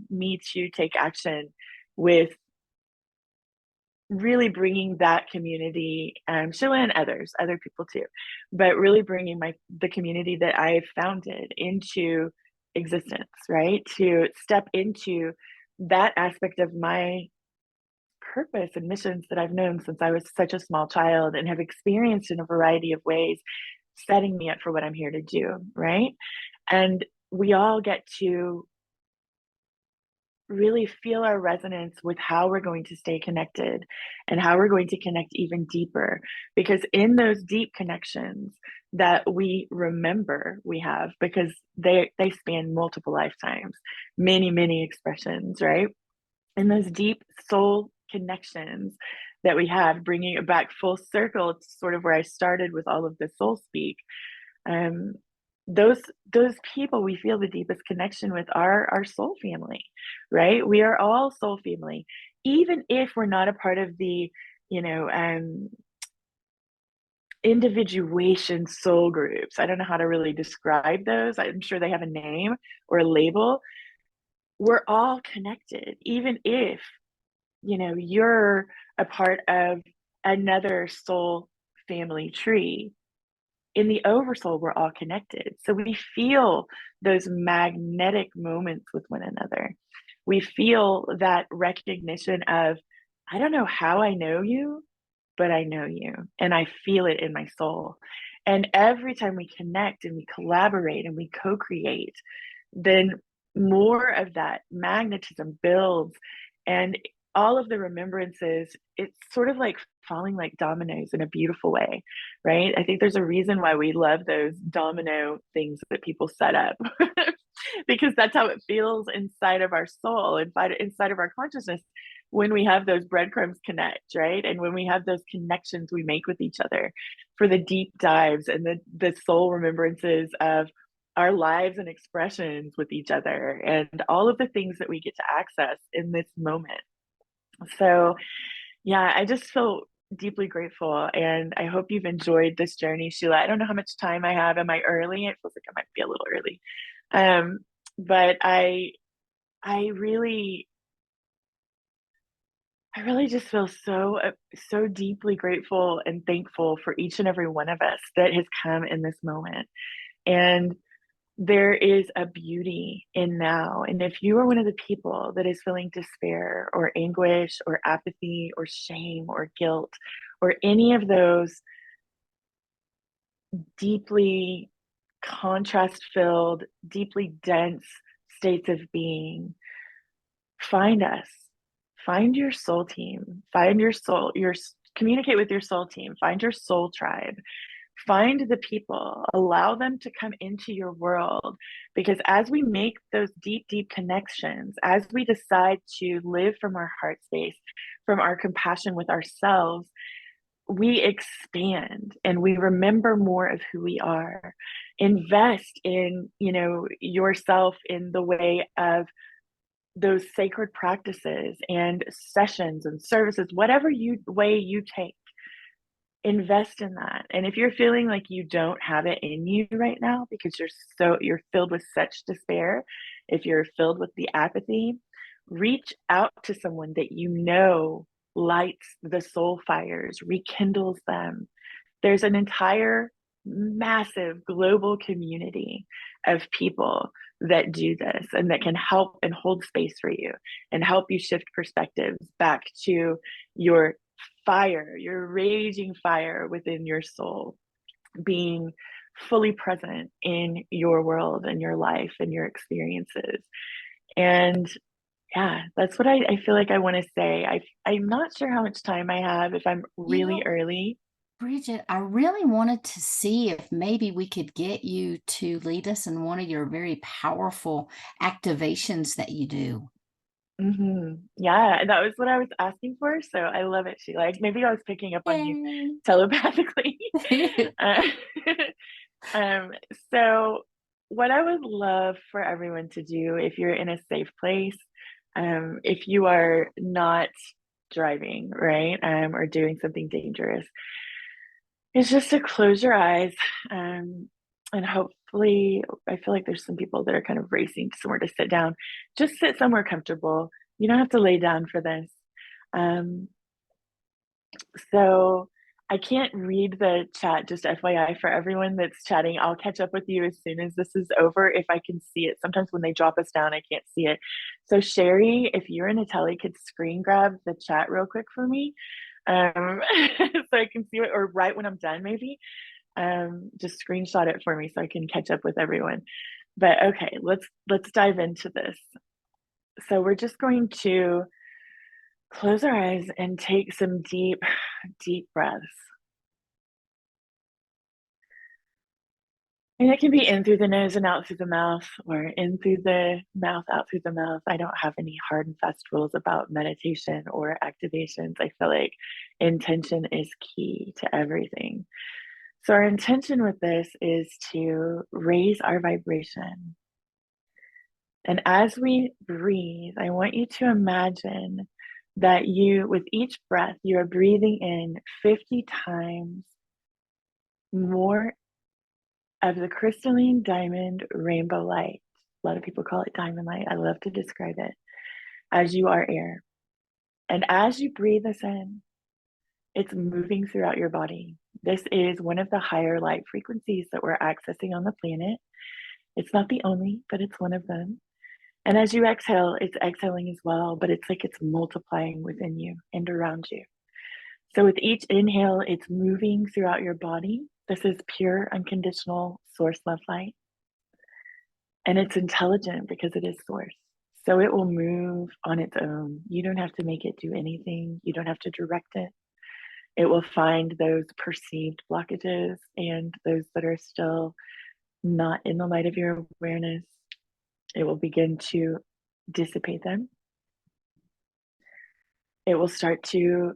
me to take action with really bringing that community, Sheila and other people too, but really bringing the community that I've founded into existence, right? To step into that aspect of my purpose and missions that I've known since I was such a small child and have experienced in a variety of ways, setting me up for what I'm here to do, right? And we all get to really feel our resonance with how we're going to stay connected and how we're going to connect even deeper. Because in those deep connections that we remember we have, because they span multiple lifetimes, many expressions, right? And those deep soul connections that we have, bringing it back full circle to sort of where I started with all of the soul speak. Um, those people we feel the deepest connection with are our soul family, right? We are all soul family, even if we're not a part of the, you know, individuation soul groups. I don't know how to really describe those. I'm sure they have a name or a label. We're all connected, even if, you know, you're a part of another soul family tree. In the oversoul, we're all connected. So we feel those magnetic moments with one another. We feel that recognition of, I don't know how I know you, but I know you and I feel it in my soul. And every time we connect and we collaborate and we co create, then more of that magnetism builds. And all of the remembrances, it's sort of like falling like dominoes in a beautiful way, right? I think there's a reason why we love those domino things that people set up because that's how it feels inside of our soul, inside of our consciousness when we have those breadcrumbs connect, right? And when we have those connections we make with each other for the deep dives and the soul remembrances of our lives and expressions with each other and all of the things that we get to access in this moment. So, yeah, I just feel deeply grateful and I hope you've enjoyed this journey, Sheila. I don't know how much time I have. Am I early? It feels like I might be a little early. But I really just feel so deeply grateful and thankful for each and every one of us that has come in this moment. And there is a beauty in now. And if you are one of the people that is feeling despair or anguish or apathy or shame or guilt or any of those deeply contrast filled, deeply dense states of being, find us. Find your soul team. Find your soul, communicate with your soul team. Find your soul tribe. Find the people, allow them to come into your world. Because as we make those deep connections, as we decide to live from our heart space, from our compassion with ourselves, we expand and we remember more of who we are. Invest in, yourself in the way of those sacred practices and sessions and services, whatever way you take, invest in that. And if you're feeling like you don't have it in you right now because you're filled with such despair, if you're filled with the apathy, reach out to someone that you know lights the soul fires, rekindles them. There's an entire massive global community of people that do this and that can help and hold space for you and help you shift perspectives back to your fire, your raging fire within your soul, being fully present in your world and your life and your experiences. And yeah, that's what I feel like I want to say. I'm not sure how much time I have, if I'm You really know, early. Bridget, I really wanted to see if maybe we could get you to lead us in one of your very powerful activations that you do. Yeah, that was what I was asking for. So I love it, Sheila. Like maybe I was picking up on you Yay. telepathically. uh, um, so what I would love for everyone to do, if you're in a safe place, if you are not driving, right, or doing something dangerous, is just to close your eyes, and hopefully, I feel like there's some people that are kind of racing to somewhere to sit down. Just sit somewhere comfortable. You don't have to lay down for this. Um, so I can't read the chat, just FYI for everyone that's chatting. I'll catch up with you as soon as this is over if I can see it. Sometimes when they drop us down, I can't see it. So Sherry, if you're in a telly, could screen grab the chat real quick for me, so I can see it, or right when I'm done, maybe. Just screenshot it for me so I can catch up with everyone. But okay, let's dive into this. So we're just going to close our eyes and take some deep, deep breaths. And it can be in through the nose and out through the mouth, or in through the mouth, out through the mouth. I don't have any hard and fast rules about meditation or activations. I feel like intention is key to everything. So, our intention with this is to raise our vibration. And as we breathe, I want you to imagine that you, with each breath, you are breathing in 50 times more of the crystalline diamond rainbow light. A lot of people call it diamond light. I love to describe it as you are air. And as you breathe this in, it's moving throughout your body. This is one of the higher light frequencies that we're accessing on the planet. It's not the only, but it's one of them. And as you exhale, it's exhaling as well, but it's like it's multiplying within you and around you. So with each inhale, it's moving throughout your body. This is pure, unconditional source love light. And it's intelligent because it is source. So it will move on its own. You don't have to make it do anything. You don't have to direct it. It will find those perceived blockages and those that are still not in the light of your awareness. It will begin to dissipate them. It will start to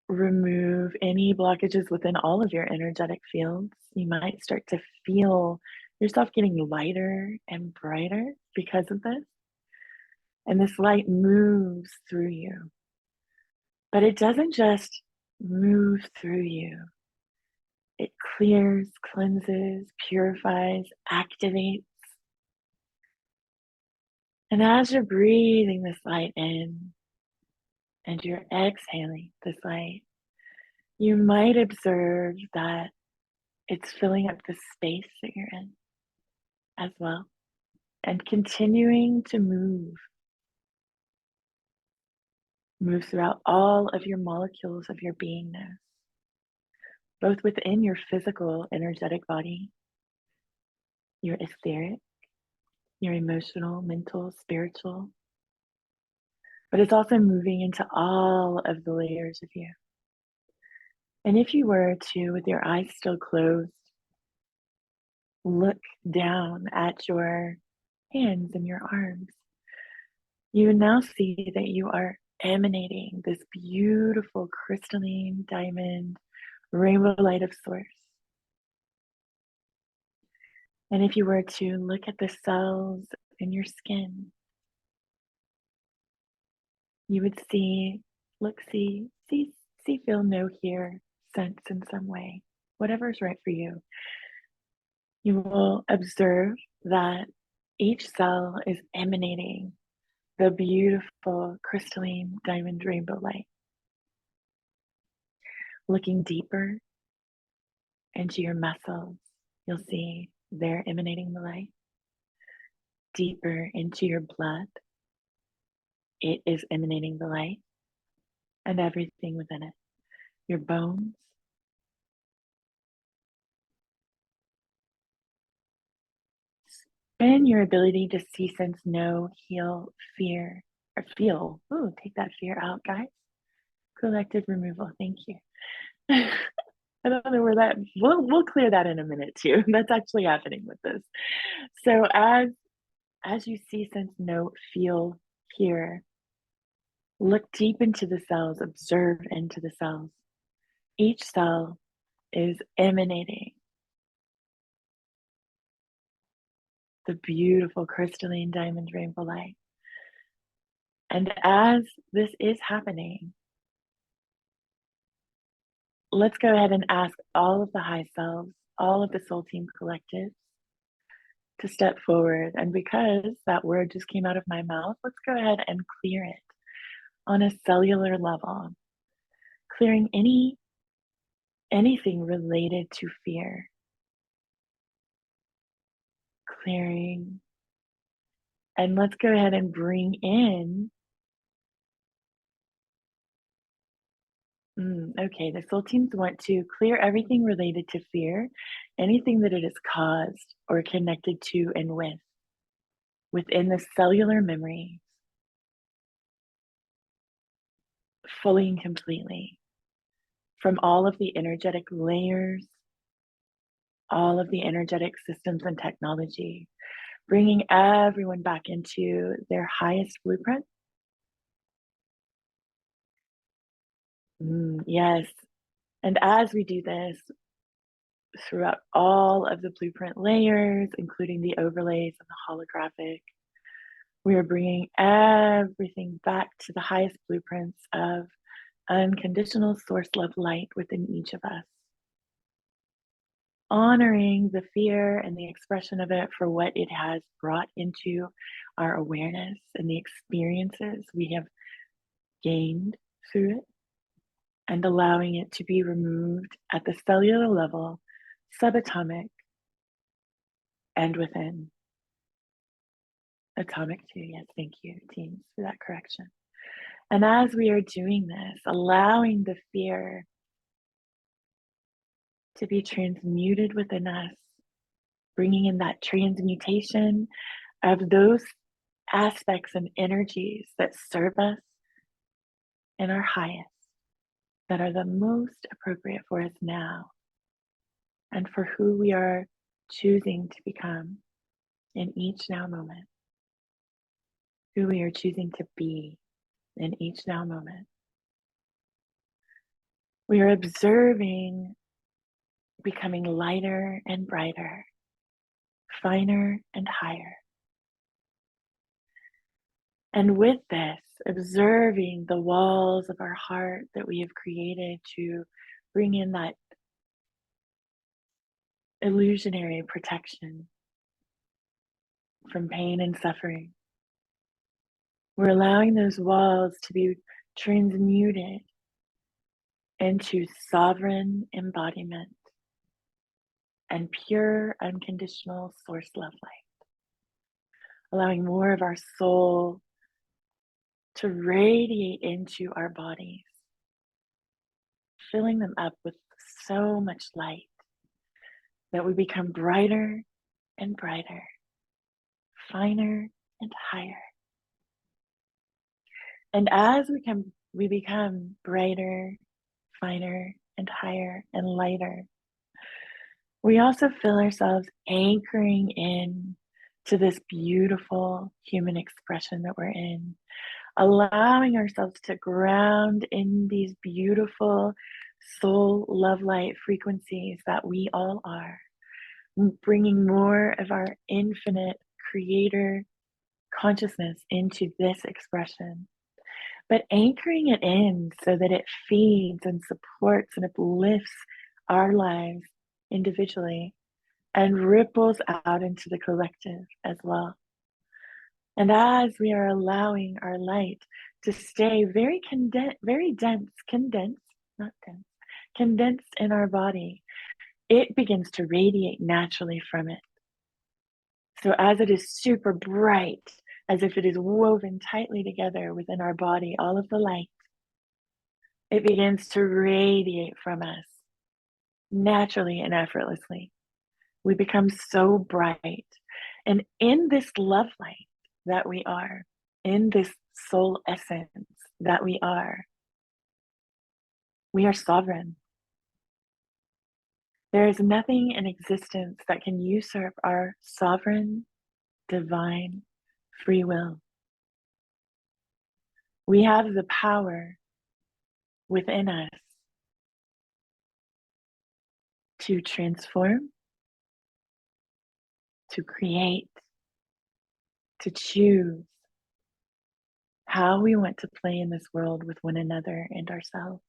remove any blockages within all of your energetic fields. You might start to feel yourself getting lighter and brighter because of this. And this light moves through you. But it doesn't just move through you. It clears, cleanses, purifies, activates. And as you're breathing this light in and you're exhaling this light, you might observe that it's filling up the space that you're in as well, and continuing to move throughout all of your molecules of your beingness, both within your physical, energetic body, your etheric, your emotional, mental, spiritual, but it's also moving into all of the layers of you. And if you were to, with your eyes still closed, look down at your hands and your arms, you now see that you are emanating this beautiful crystalline diamond rainbow light of source. And if you were to look at the cells in your skin, you would see, look, see, feel, know, hear, sense in some way, whatever is right for you. You will observe that each cell is emanating the beautiful crystalline diamond rainbow light. Looking deeper into your muscles, You'll see they're emanating the light deeper into your blood. It is emanating the light and everything within it. Your bones, and your ability to see, sense, know, heal, fear, or feel. Ooh, take that fear out, guys. Collective removal. Thank you. I don't know where that. We'll clear that in a minute too. That's actually happening with this. So as you see, sense, know, feel, hear, look deep into the cells. Observe into the cells. Each cell is emanating the beautiful crystalline diamond rainbow light. And as this is happening, let's go ahead and ask all of the high selves, all of the soul team collectives to step forward. And because that word just came out of my mouth, let's go ahead and clear it on a cellular level, clearing anything related to fear, clearing. And let's go ahead and bring in, okay, the soul teams want to clear everything related to fear, anything that it has caused or connected to and within the cellular memory, fully and completely, from all of the energetic layers, all of the energetic systems and technology, bringing everyone back into their highest blueprint. Yes. And as we do this throughout all of the blueprint layers, including the overlays and the holographic, we are bringing everything back to the highest blueprints of unconditional source love light within each of us. Honoring the fear and the expression of it for what it has brought into our awareness and the experiences we have gained through it, and allowing it to be removed at the cellular level, subatomic, and within. Atomic too, yes, thank you, teams, for that correction. And as we are doing this, allowing the fear to be transmuted within us, bringing in that transmutation of those aspects and energies that serve us in our highest, that are the most appropriate for us now, and for who we are choosing to become in each now moment, who we are choosing to be in each now moment. We are observing becoming lighter and brighter, finer and higher. And with this, observing the walls of our heart that we have created to bring in that illusionary protection from pain and suffering. We're allowing those walls to be transmuted into sovereign embodiment and pure unconditional source love light, allowing more of our soul to radiate into our bodies, filling them up with so much light that we become brighter and brighter, finer and higher. And as we become brighter, finer and higher and lighter, we also feel ourselves anchoring in to this beautiful human expression that we're in, allowing ourselves to ground in these beautiful soul love light frequencies that we all are, bringing more of our infinite creator consciousness into this expression, but anchoring it in so that it feeds and supports and uplifts our lives individually and ripples out into the collective as well. And as we are allowing our light to stay very condensed in our body, it begins to radiate naturally from it. So as it is super bright, as if it is woven tightly together within our body, all of the light, it begins to radiate from us naturally and effortlessly. We become so bright. And in this love light that we are, in this soul essence that we are sovereign. There is nothing in existence that can usurp our sovereign, divine, free will. We have the power within us to transform, to create, to choose how we want to play in this world with one another and ourselves.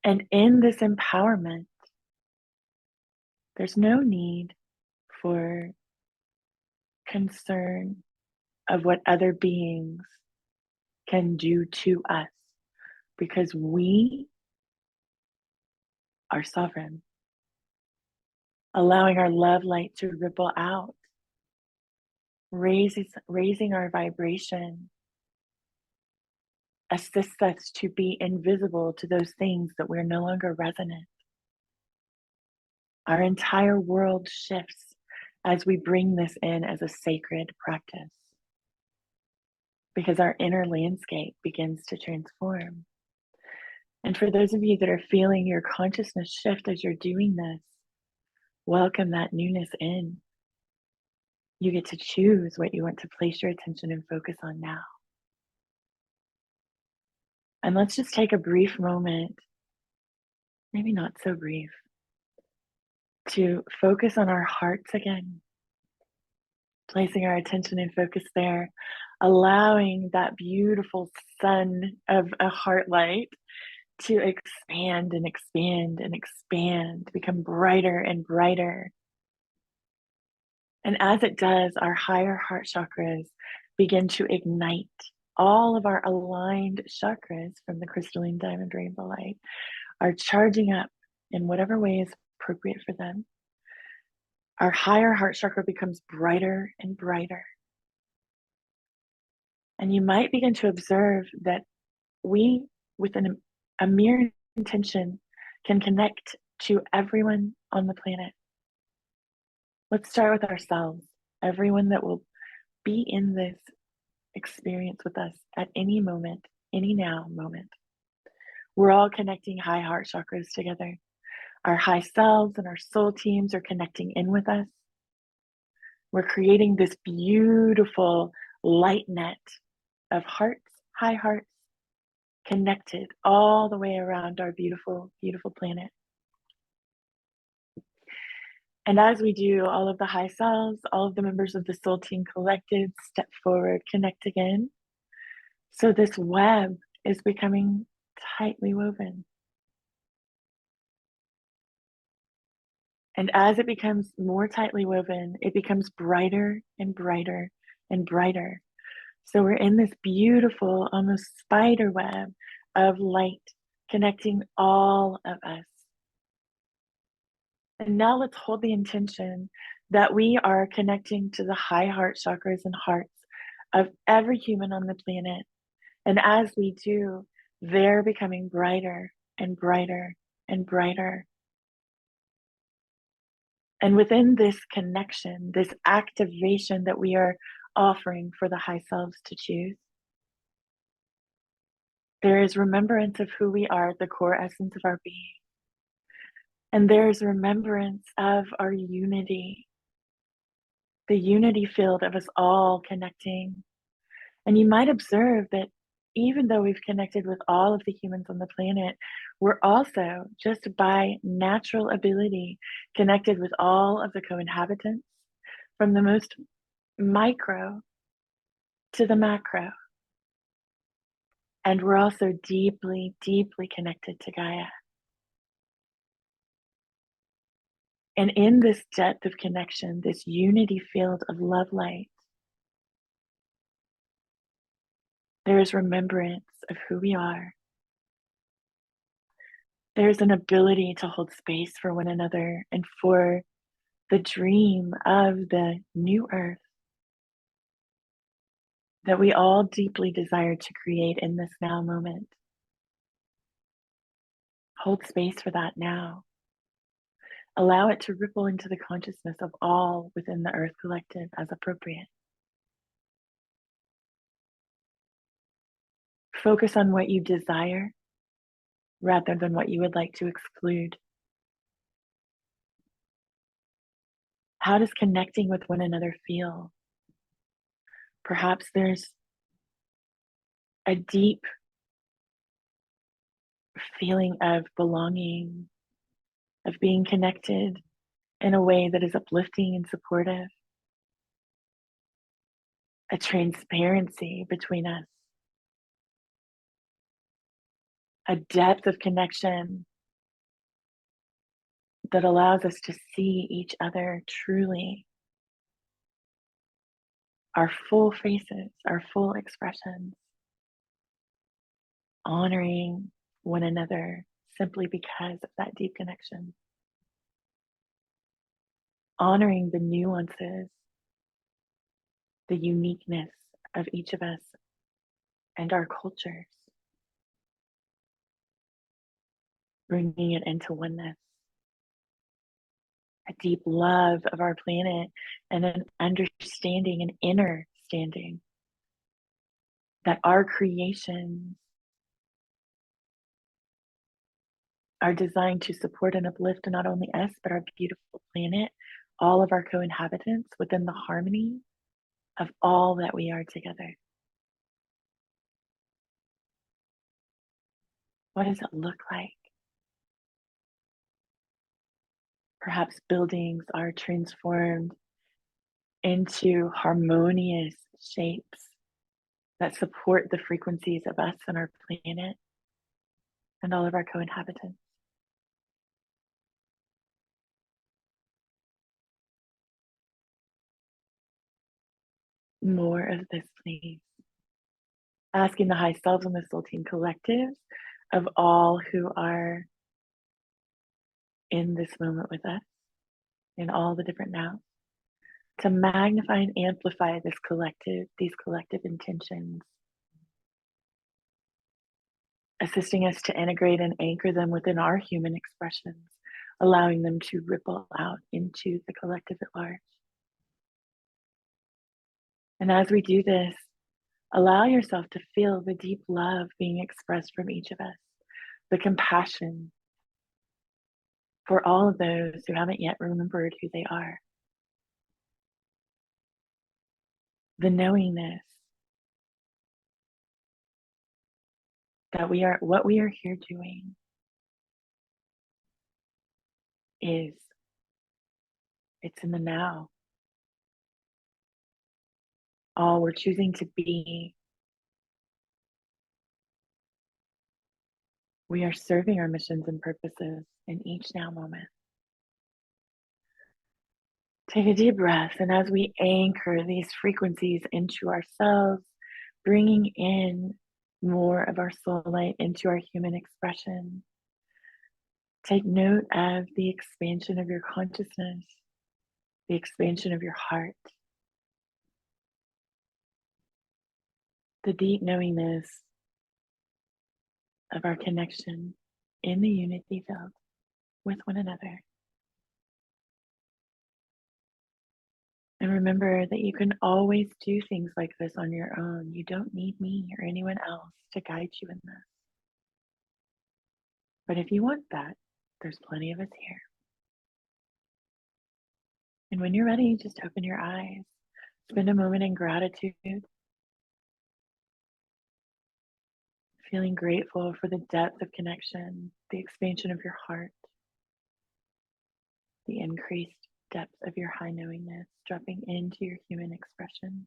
And in this empowerment, there's no need for concern of what other beings can do to us, because we are sovereign. Allowing our love light to ripple out, raising our vibration, assists us to be invisible to those things that we're no longer resonant. Our entire world shifts as we bring this in as a sacred practice, because our inner landscape begins to transform. And for those of you that are feeling your consciousness shift as you're doing this, welcome that newness in. You get to choose what you want to place your attention and focus on now. And let's just take a brief moment, maybe not so brief, to focus on our hearts again, placing our attention and focus there, allowing that beautiful sun of a heart light to expand and expand and expand, become brighter and brighter. And as it does, our higher heart chakras begin to ignite. All of our aligned chakras from the crystalline diamond rainbow light are charging up in whatever way is appropriate for them. Our higher heart chakra becomes brighter and brighter. And you might begin to observe that we, with a mere intention, can connect to everyone on the planet. Let's start with ourselves, everyone that will be in this experience with us at any moment, any now moment. We're all connecting high heart chakras together. Our high selves and our soul teams are connecting in with us. We're creating this beautiful light net of hearts, high hearts, connected all the way around our beautiful, beautiful planet. And as we do, all of the high selves, all of the members of the soul team collective step forward, connect again. So this web is becoming tightly woven. And as it becomes more tightly woven, it becomes brighter and brighter and brighter. So we're in this beautiful, almost spider web of light connecting all of us. And now let's hold the intention that we are connecting to the high heart chakras and hearts of every human on the planet. And as we do, they're becoming brighter and brighter and brighter. And within this connection, this activation that we are offering for the high selves to choose, there is remembrance of who we are, the core essence of our being. And there is remembrance of our unity, the unity field of us all connecting. And you might observe that even though we've connected with all of the humans on the planet, we're also, just by natural ability, connected with all of the co-inhabitants, from the most micro to the macro. And we're also deeply, deeply connected to Gaia. And in this depth of connection, this unity field of love light, there is remembrance of who we are. There's an ability to hold space for one another and for the dream of the new earth that we all deeply desire to create in this now moment. Hold space for that now. Allow it to ripple into the consciousness of all within the Earth Collective as appropriate. Focus on what you desire rather than what you would like to exclude. How does connecting with one another feel? Perhaps there's a deep feeling of belonging, of being connected in a way that is uplifting and supportive, a transparency between us, a depth of connection that allows us to see each other truly, our full faces, our full expressions, honoring one another simply because of that deep connection, honoring the nuances, the uniqueness of each of us and our cultures, bringing it into oneness, a deep love of our planet and an understanding, an inner standing that our creations are designed to support and uplift not only us, but our beautiful planet, all of our co-inhabitants within the harmony of all that we are together. What does it look like? Perhaps buildings are transformed into harmonious shapes that support the frequencies of us and our planet and all of our co-inhabitants. More of this, please. Asking the high selves and the soul team collectives of all who are in this moment with us, in all the different nows, to magnify and amplify these collective intentions, assisting us to integrate and anchor them within our human expressions, allowing them to ripple out into the collective at large. And as we do this, allow yourself to feel the deep love being expressed from each of us, the compassion for all of those who haven't yet remembered who they are, the knowingness that what we are here doing is, it's in the now. All we're choosing to be, we are serving our missions and purposes in each now moment. Take a deep breath, and as we anchor these frequencies into ourselves, bringing in more of our soul light into our human expression, take note of the expansion of your consciousness, the expansion of your heart, the deep knowingness of our connection in the unity field with one another. And remember that you can always do things like this on your own. You don't need me or anyone else to guide you in this. But if you want that, there's plenty of us here. And when you're ready, just open your eyes. Spend a moment in gratitude, feeling grateful for the depth of connection, the expansion of your heart, the increased depth of your high knowingness, dropping into your human expression.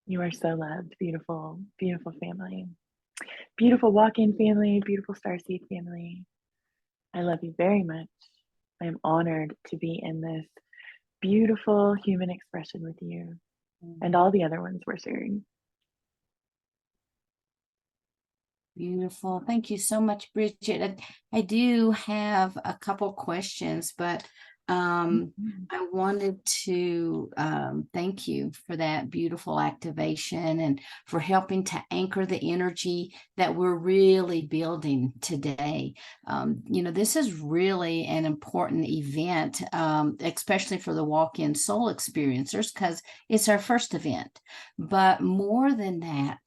You are so loved, beautiful, beautiful family. Beautiful walk-in family, beautiful starseed family. I love you very much. I am honored to be in this beautiful human expression with you and all the other ones we're sharing. Beautiful. Thank you so much, Bridget. I do have a couple questions, but I wanted to thank you for that beautiful activation and for helping to anchor the energy that we're really building today. This is really an important event, especially for the walk-in soul experiencers, because it's our first event. But more than that,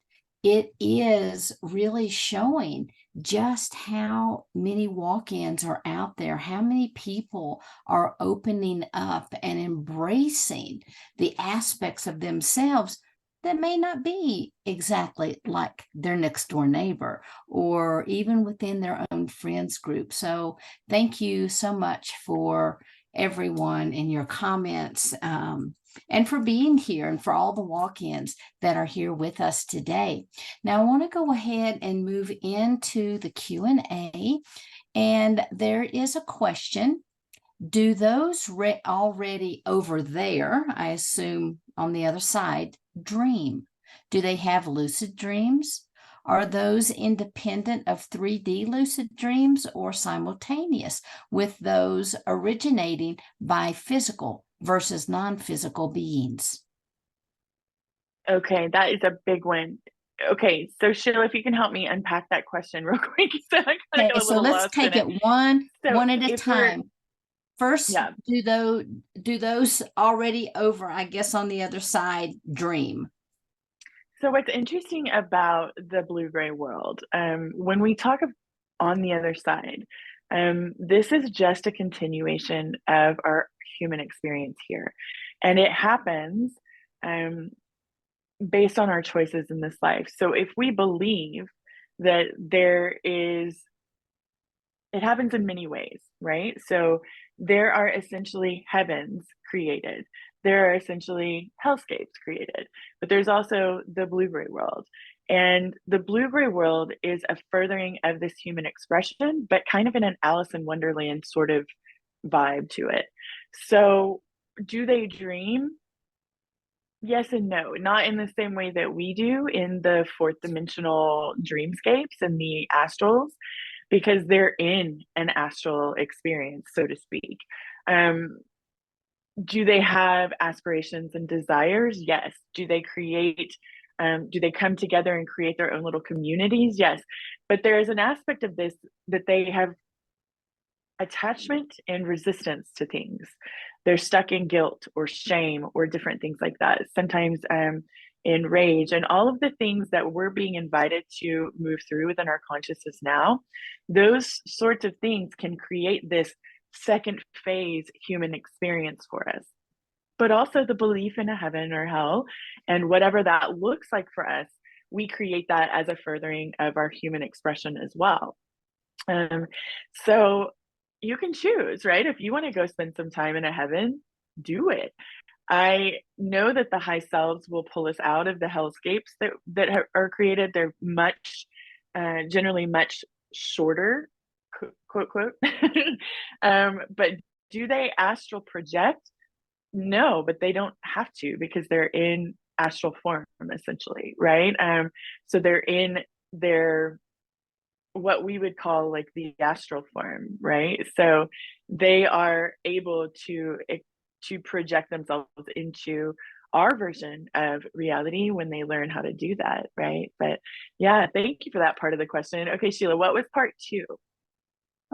it is really showing just how many walk-ins are out there, how many people are opening up and embracing the aspects of themselves that may not be exactly like their next door neighbor or even within their own friends group. So thank you so much for everyone in your comments, and for being here, and for all the walk-ins that are here with us today. Now, I want to go ahead and move into the Q&A, and there is a question. Do those already over there, I assume on the other side, dream? Do they have lucid dreams? Are those independent of 3D lucid dreams or simultaneous with those originating by physical versus non-physical beings? Okay, that is a big one. Okay, so Sheila, if you can help me unpack that question real quick. So I kind of Okay, got a so little let's lost take in it one So at a if we're, time. First, yeah, do those already over, I guess, on the other side, dream? so what's interesting about the blue-gray world, when we talk of on the other side, this is just a continuation of our human experience here. And it happens based on our choices in this life. So if we believe that it happens in many ways, right? So there are essentially heavens created. There are essentially hellscapes created, but there's also the blue-gray world. And the blue-gray world is a furthering of this human expression, but kind of in an Alice in Wonderland sort of vibe to it. So do they dream? Yes and no, not in the same way that we do in the fourth dimensional dreamscapes and the astrals, because they're in an astral experience, so to speak. Do they have aspirations and desires? Yes. Do they come together and create their own little communities? Yes. But there is an aspect of this that they have attachment and resistance to things. They're stuck in guilt or shame or different things like that. Sometimes in rage, and all of the things that we're being invited to move through within our consciousness now, those sorts of things can create this second phase human experience for us. But also the belief in a heaven or hell, and whatever that looks like for us, we create that as a furthering of our human expression as well. So you can choose, right? If you want to go spend some time in a heaven, do it. I know that the high selves will pull us out of the hellscapes that are created. They're generally much shorter, quote, quote. But do they astral project? No, but they don't have to, because they're in astral form, essentially, right? So they're in their what we would call like the astral form, right? So they are able to project themselves into our version of reality when they learn how to do that, right? But yeah, thank you for that part of the question. Okay, Sheila, what was part two?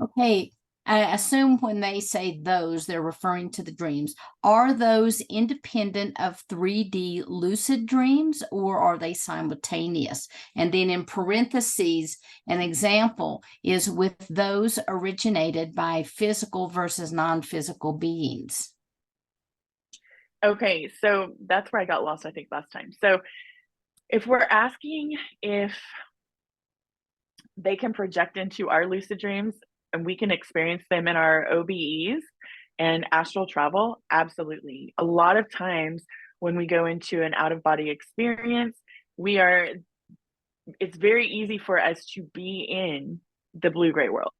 Okay, I assume when they say those, they're referring to the dreams. Are those independent of 3D lucid dreams, or are they simultaneous? And then in parentheses, an example is with those originated by physical versus non-physical beings. Okay, so that's where I got lost, I think, last time. So if we're asking if they can project into our lucid dreams and we can experience them in our OBEs and astral travel, absolutely. A lot of times when we go into an out-of-body experience, it's very easy for us to be in the blue-gray world.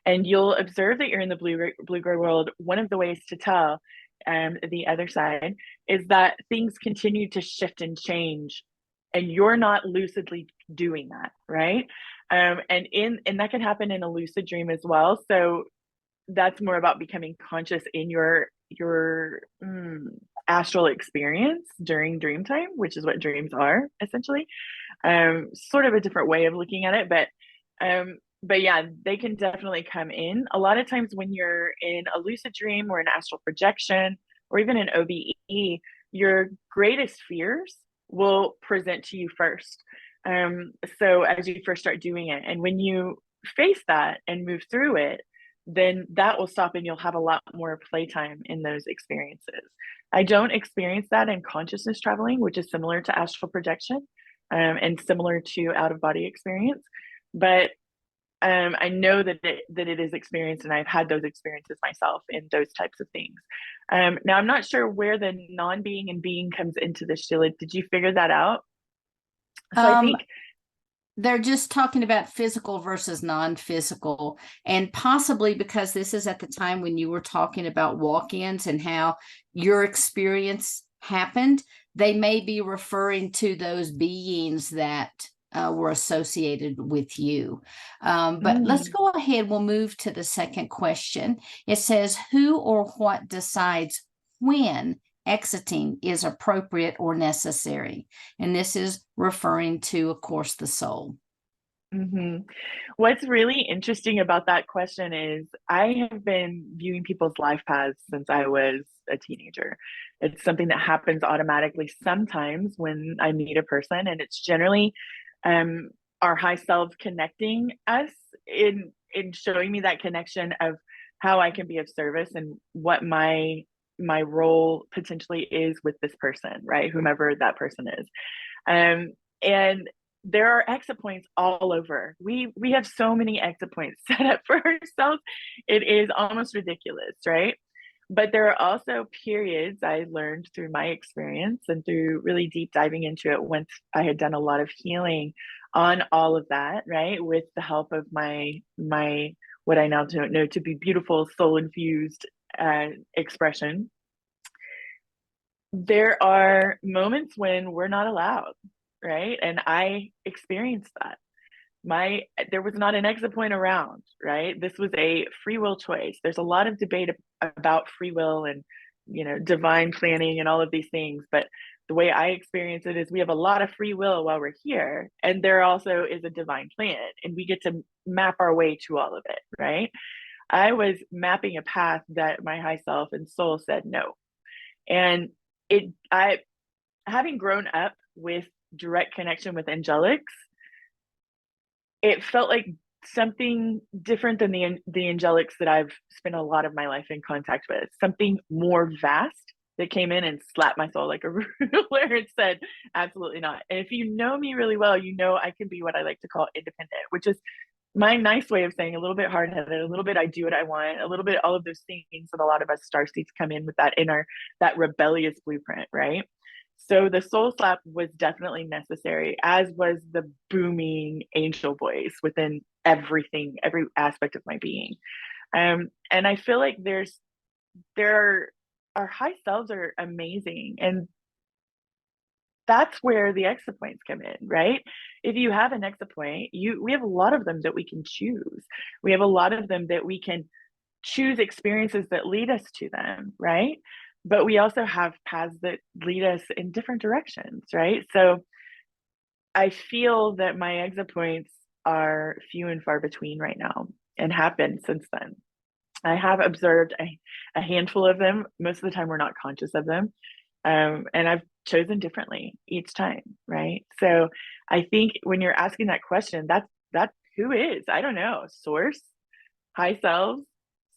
And you'll observe that you're in the blue-gray world. One of the ways to tell the other side is that things continue to shift and change, and you're not lucidly doing that, right? And that can happen in a lucid dream as well. So that's more about becoming conscious in your astral experience during dream time, which is what dreams are essentially. Sort of a different way of looking at it, but yeah, they can definitely come in. A lot of times when you're in a lucid dream or an astral projection or even an OBE, your greatest fears will present to you first. So as you first start doing it, and when you face that and move through it, then that will stop and you'll have a lot more playtime in those experiences. I don't experience that in consciousness traveling, which is similar to astral projection, and similar to out of body experience. But I know that it is experienced, and I've had those experiences myself in those types of things. Now, I'm not sure where the non-being and being comes into this, Sheila. Did you figure that out? So I think they're just talking about physical versus non-physical, and possibly because this is at the time when you were talking about walk-ins and how your experience happened, they may be referring to those beings that were associated with you. But let's go ahead. We'll move to the second question. It says, who or what decides when exiting is appropriate or necessary? And this is referring to, of course, the soul. What's really interesting about that question is I have been viewing people's life paths since I was a teenager. It's something that happens automatically sometimes when I meet a person, and it's generally our high self connecting us in showing me that connection of how I can be of service and what my role potentially is with this person, right? Whomever that person is. And there are exit points all over. We have so many exit points set up for ourselves. It is almost ridiculous, right? But there are also periods I learned through my experience and through really deep diving into it once I had done a lot of healing on all of that, right? With the help of my what I now know to be beautiful soul infused expression. There are moments when we're not allowed, right? And I experienced that. There was not an exit point around, right? This was a free will choice. There's a lot of debate about free will and, divine planning and all of these things. But the way I experience it is we have a lot of free will while we're here. And there also is a divine plan, and we get to map our way to all of it, right? I was mapping a path that my high self and soul said no. And having grown up with direct connection with angelics, it felt like something different than the angelics that I've spent a lot of my life in contact with, something more vast that came in and slapped my soul like a ruler and said, absolutely not. And if you know me really well, you know I can be what I like to call independent, which is my nice way of saying a little bit hard-headed, a little bit I do what I want, a little bit all of those things that a lot of us starseeds come in with that rebellious blueprint, right? So the soul slap was definitely necessary, as was the booming angel voice within everything, every aspect of my being. And I feel like our high selves are amazing. And that's where the exit points come in, right? If you have an exit point, we have a lot of them that we can choose. We have a lot of them that we can choose experiences that lead us to them, right? But we also have paths that lead us in different directions, right? So I feel that my exit points are few and far between right now, and have been since then. I have observed a handful of them. Most of the time we're not conscious of them. And I've chosen differently each time, right? So I think when you're asking that question, that's who is, I don't know, source, high selves,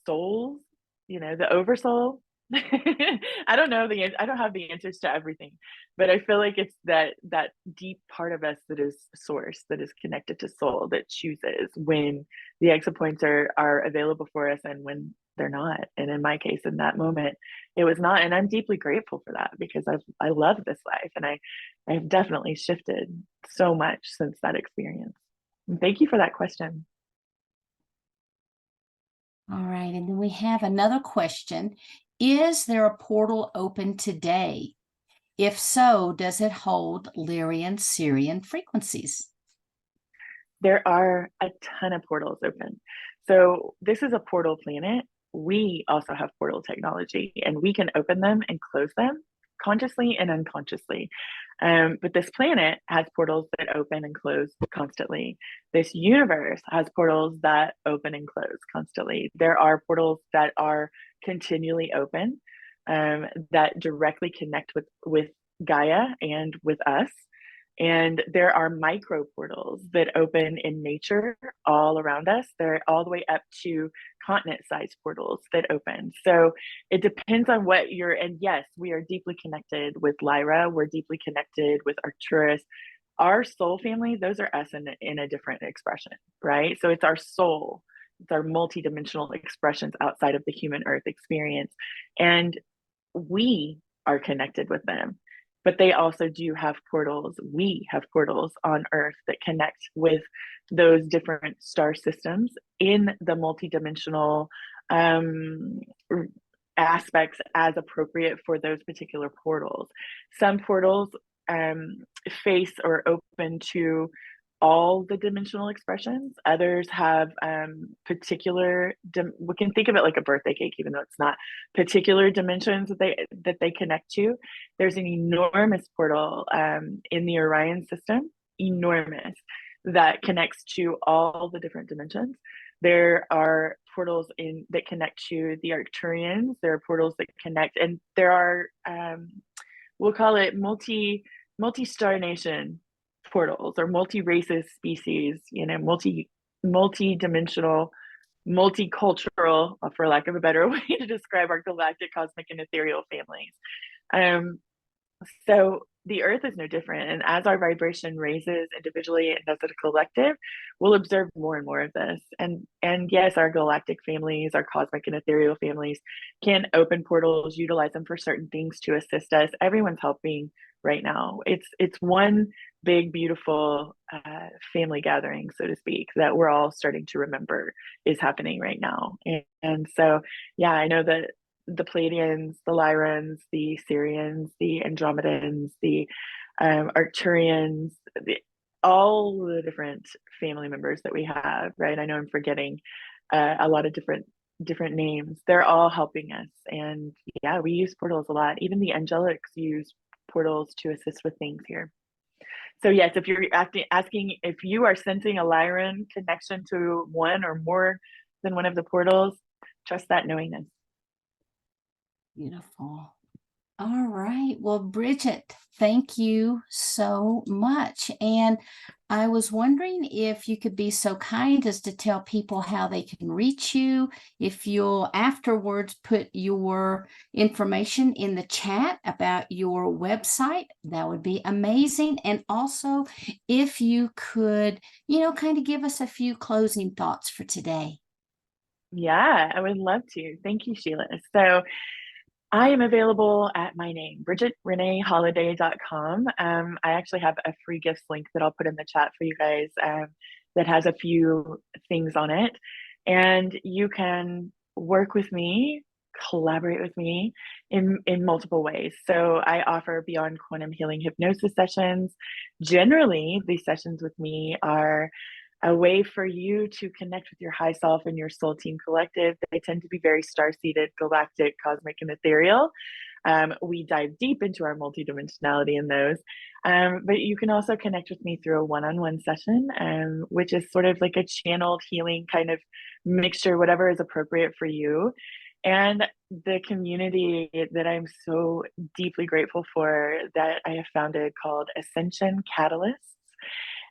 souls, the oversoul. I don't know I don't have the answers to everything, but I feel like it's that deep part of us that is source, that is connected to soul, that chooses when the exit points are available for us and when they're not. And in my case, in that moment, it was not, and I'm deeply grateful for that, because I love this life, and I've definitely shifted so much since that experience. And thank you for that question. All right, and then we have another question. Is there a portal open today? If so, does it hold Lyrian Syrian frequencies? there are a ton of portals open. So this is a portal planet. We also have portal technology, and we can open them and close them consciously and unconsciously. But this planet has portals that open and close constantly. This universe has portals that open and close constantly. There are portals that are continually open, that directly connect with Gaia and with us. And there are micro portals that open in nature all around us. They're all the way up to continent-sized portals that open. So it depends on what you're, and yes, we are deeply connected with Lyra. We're deeply connected with Arcturus. Our soul family, those are us in a different expression, right? So it's our soul. It's our multidimensional expressions outside of the human earth experience. And we are connected with them, but they also do have portals. We have portals on Earth that connect with those different star systems in the multidimensional aspects as appropriate for those particular portals. Some portals face or open to all the dimensional expressions. Others have particular, we can think of it like a birthday cake, even though it's not, particular dimensions that they connect to. There's an enormous portal in the Orion system, enormous, that connects to all the different dimensions. There are portals that connect to the Arcturians. There are portals that connect, and there are, we'll call it multi-star nation portals, or multi-races species, multi-dimensional, multicultural, for lack of a better way to describe our galactic, cosmic, and ethereal families. So the Earth is no different. And as our vibration raises individually and as a collective, we'll observe more and more of this. And yes, our galactic families, our cosmic and ethereal families can open portals, utilize them for certain things to assist us. Everyone's helping right now. It's one big, beautiful family gathering, so to speak, that we're all starting to remember is happening right now. And so, yeah, I know that the Pleiadians, the Lyrans, the Sirians, the Andromedans, the Arcturians, all the different family members that we have, right? I know I'm forgetting a lot of different names. They're all helping us. And yeah, we use portals a lot. Even the angelics use portals to assist with things here. So yes, if you're asking if you are sensing a Lyran connection to one or more than one of the portals, trust that knowingness. Beautiful. All right. Well, Bridget, thank you so much. And I was wondering if you could be so kind as to tell people how they can reach you. If you'll afterwards put your information in the chat about your website, that would be amazing. And also, if you could, kind of give us a few closing thoughts for today. Yeah, I would love to. Thank you, Sheila. So I am available at my name, BridgetReneeHoliday.com. I actually have a free gifts link that I'll put in the chat for you guys that has a few things on it. And you can work with me, collaborate with me in multiple ways. So I offer beyond quantum healing hypnosis sessions. Generally, these sessions with me are a way for you to connect with your high self and your soul team collective. They tend to be very star-seeded, galactic, cosmic, and ethereal. We dive deep into our multidimensionality in those. But you can also connect with me through a one-on-one session, which is sort of like a channeled healing kind of mixture, whatever is appropriate for you. And the community that I'm so deeply grateful for that I have founded, called Ascension Catalysts.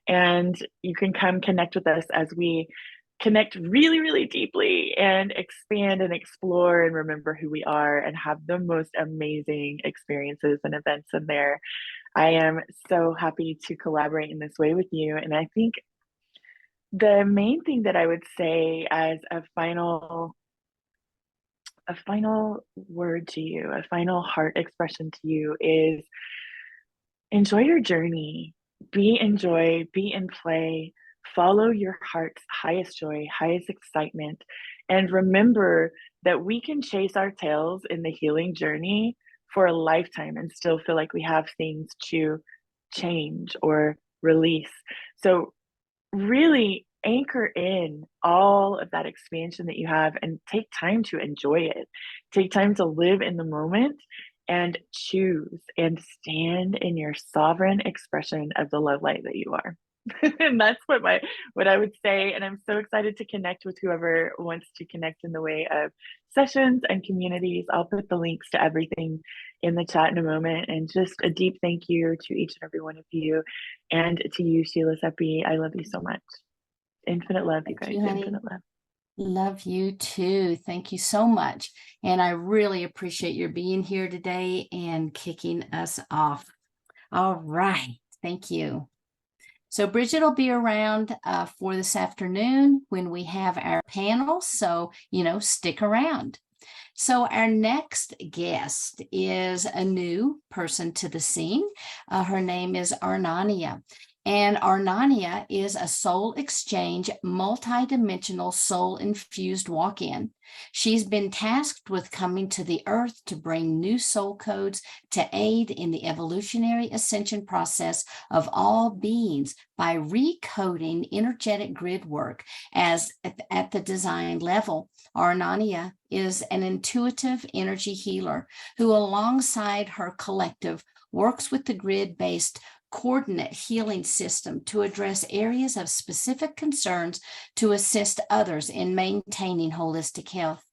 And you can come connect with us as we connect really, really deeply and expand and explore and remember who we are and have the most amazing experiences and events in there. I am so happy to collaborate in this way with you. And I think the main thing that I would say as a final word to you, a final heart expression to you, is enjoy your journey. Be in joy, be in play, follow your heart's highest joy, highest excitement, and remember that we can chase our tails in the healing journey for a lifetime and still feel like we have things to change or release. So really anchor in all of that expansion that you have and take time to enjoy it. Take time to live in the moment and choose and stand in your sovereign expression of the love light that you are. And that's what I would say. And I'm so excited to connect with whoever wants to connect in the way of sessions and communities. I'll put the links to everything in the chat in a moment. And just a deep thank you to each and every one of you, and to you, Sheila Seppi. I love you so much. Infinite love, you guys. Infinite love. Love you too. Thank you so much. And I really appreciate your being here today and kicking us off. All right. Thank you. So Bridget will be around for this afternoon when we have our panel. So, stick around. So our next guest is a new person to the scene. Her name is Aranania. And Aranania is a soul exchange, multidimensional soul-infused walk-in. She's been tasked with coming to the earth to bring new soul codes to aid in the evolutionary ascension process of all beings by recoding energetic grid work as at the design level. Aranania is an intuitive energy healer who, alongside her collective, works with the grid-based coordinate healing system to address areas of specific concerns to assist others in maintaining holistic health.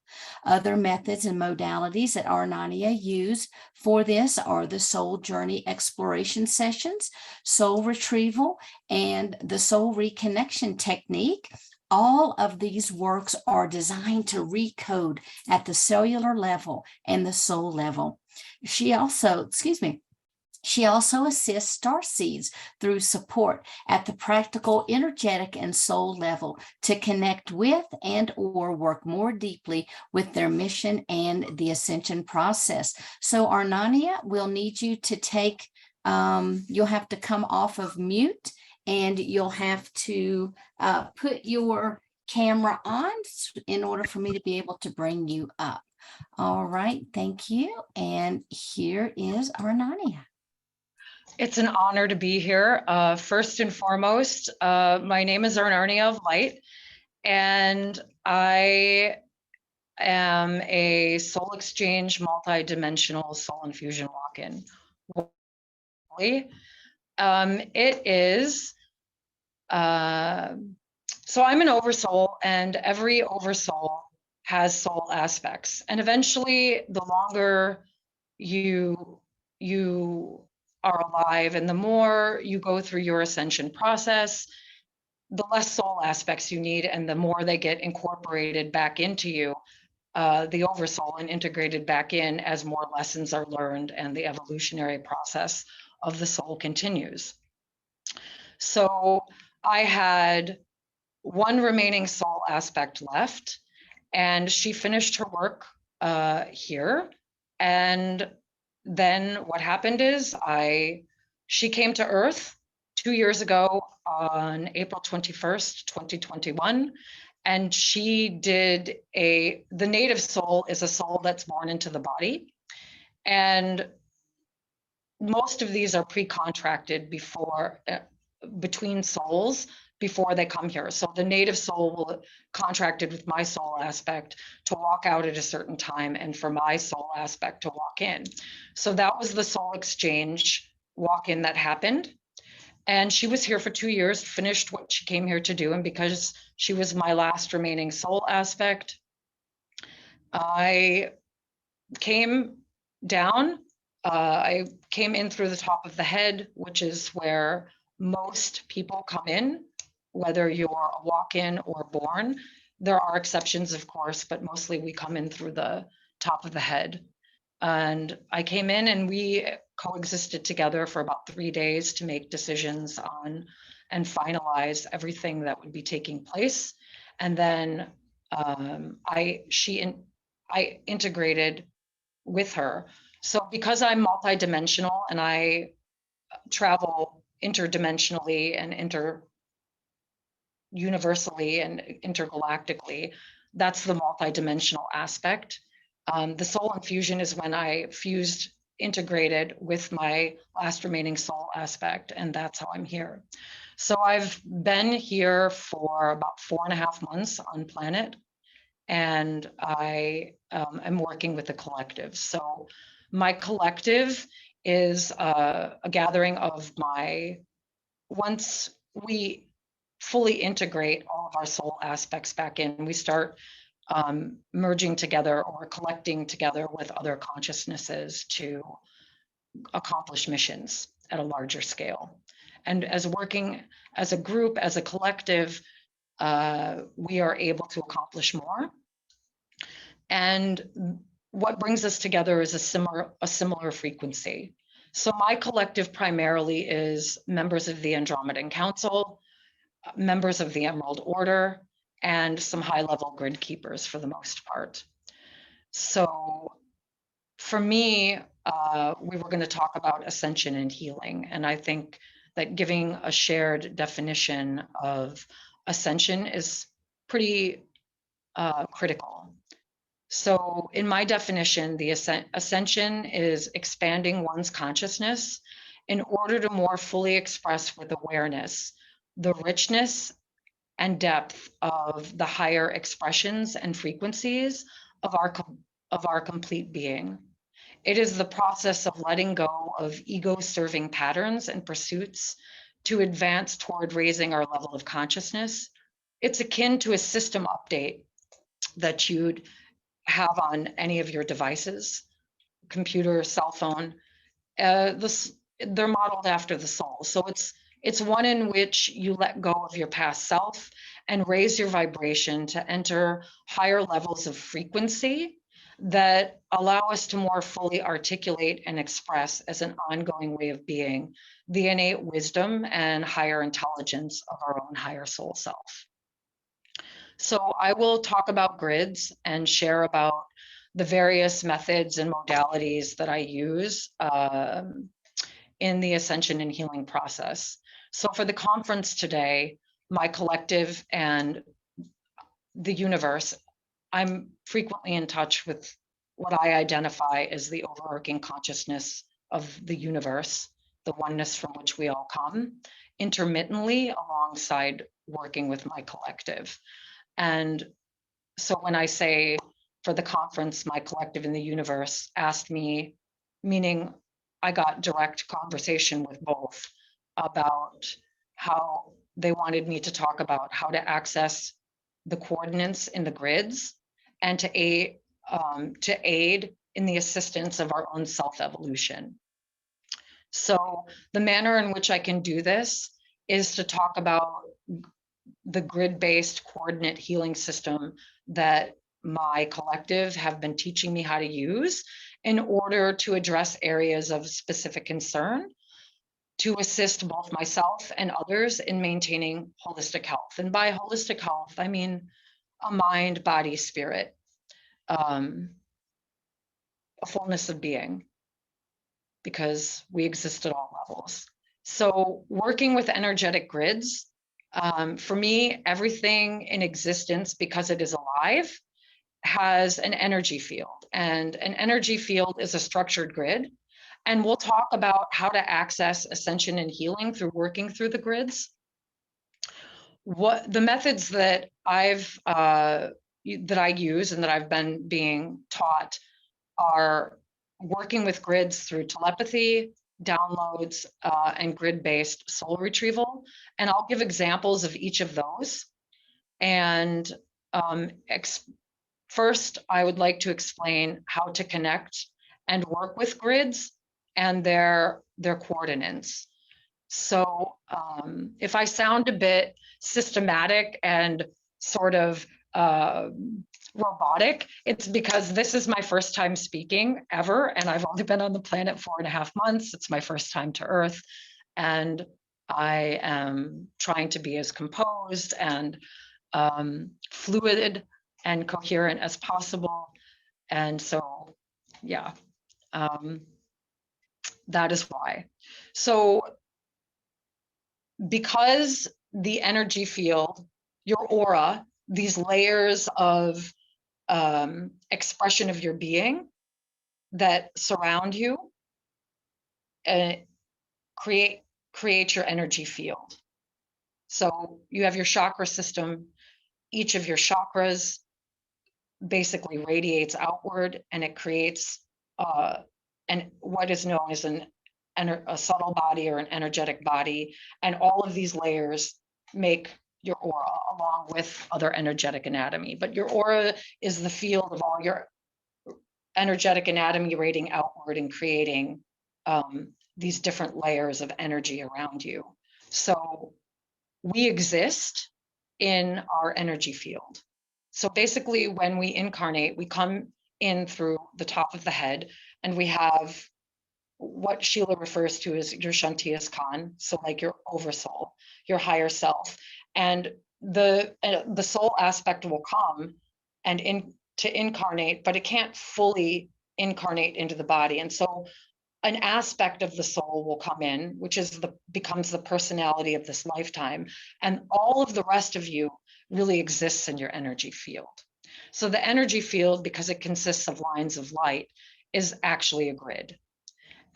Other methods and modalities that Aranania use for this are the soul journey exploration sessions, soul retrieval, and the soul reconnection technique. All of these works are designed to recode at the cellular level and the soul level. She also assists starseeds through support at the practical, energetic, and soul level to connect with and or work more deeply with their mission and the ascension process. So Aranania, we'll need you to take, you'll have to come off of mute, and you'll have to put your camera on in order for me to be able to bring you up. All right, thank you. And here is Aranania. It's an honor to be here. First and foremost, my name is Aranania of Light, and I am a soul exchange, multi-dimensional soul infusion walk-in. It is, so I'm an oversoul, and every oversoul has soul aspects. And eventually, the longer you are alive and the more you go through your ascension process, the less soul aspects you need, and the more they get incorporated back into you, the oversoul, and integrated back in as more lessons are learned and the evolutionary process of the soul continues. So I had one remaining soul aspect left, and she finished her work here. And then what happened is she came to Earth 2 years ago on April 21st, 2021. And she did the native soul is a soul that's born into the body. And most of these are pre-contracted between souls before they come here. So the native soul will contracted with my soul aspect to walk out at a certain time, and for my soul aspect to walk in. So that was the soul exchange walk-in that happened. And she was here for 2 years, finished what she came here to do. And because she was my last remaining soul aspect, I came down. I came in through the top of the head, which is where most people come in, whether you're a walk-in or born. There are exceptions, of course, but mostly we come in through the top of the head. And I came in and we coexisted together for about 3 days to make decisions on and finalize everything that would be taking place. And then I integrated with her. So because I'm multidimensional and I travel interdimensionally and universally and intergalactically, that's the multidimensional aspect. The soul infusion is when I fused integrated with my last remaining soul aspect, and that's how I'm here. So I've been here for about 4.5 months on planet, and I am working with the collective. So my collective is a gathering of once we fully integrate all of our soul aspects back in, we start merging together or collecting together with other consciousnesses to accomplish missions at a larger scale. And as working as a group, as a collective, we are able to accomplish more. And what brings us together is a similar frequency. So my collective primarily is members of the Andromedan Council, members of the Emerald Order, and some high-level grid keepers for the most part. So for me, we were going to talk about ascension and healing. And I think that giving a shared definition of ascension is pretty critical. So in my definition, the ascension is expanding one's consciousness in order to more fully express with awareness the richness and depth of the higher expressions and frequencies of our complete being. It is the process of letting go of ego-serving patterns and pursuits to advance toward raising our level of consciousness. It's akin to a system update that you'd have on any of your devices, computer, cell phone. They're modeled after the soul. So it's one in which you let go of your past self and raise your vibration to enter higher levels of frequency that allow us to more fully articulate and express as an ongoing way of being the innate wisdom and higher intelligence of our own higher soul self. So I will talk about grids and share about the various methods and modalities that I use in the ascension and healing process. So for the conference today, my collective and the universe, I'm frequently in touch with what I identify as the overarching consciousness of the universe, the oneness from which we all come, intermittently alongside working with my collective. And so when I say for the conference, my collective in the universe asked me, meaning I got direct conversation with both about how they wanted me to talk about how to access the coordinates in the grids and to aid in the assistance of our own self-evolution. So the manner in which I can do this is to talk about the grid-based coordinate healing system that my collective have been teaching me how to use in order to address areas of specific concern to assist both myself and others in maintaining holistic health. And by holistic health, I mean a mind, body, spirit, a fullness of being, because we exist at all levels. So working with energetic grids, for me, everything in existence, because it is alive, has an energy field, and an energy field is a structured grid. And we'll talk about how to access ascension and healing through working through the grids. What the methods that I use and that I've been being taught are working with grids through telepathy, downloads, and grid-based soul retrieval. And I'll give examples of each of those. And first, I would like to explain how to connect and work with grids and their coordinates. So if I sound a bit systematic and sort of robotic, it's because this is my first time speaking ever, and I've only been on the planet 4.5 months. It's my first time to Earth, and I am trying to be as composed and fluid and coherent as possible. And so, yeah, that is why. So because the energy field, your aura, these layers of expression of your being that surround you create your energy field. So you have your chakra system. Each of your chakras basically radiates outward, and it creates and what is known as a subtle body or an energetic body. And all of these layers make your aura, along with other energetic anatomy. But your aura is the field of all your energetic anatomy radiating outward and creating these different layers of energy around you. So we exist in our energy field. So basically, when we incarnate, we come in through the top of the head, and we have what Sheila refers to as your Shantias Khan, so like your oversoul, your higher self. And the soul aspect will come and to incarnate, but it can't fully incarnate into the body. And so an aspect of the soul will come in, which is becomes the personality of this lifetime. And all of the rest of you really exists in your energy field. So the energy field, because it consists of lines of light, is actually a grid.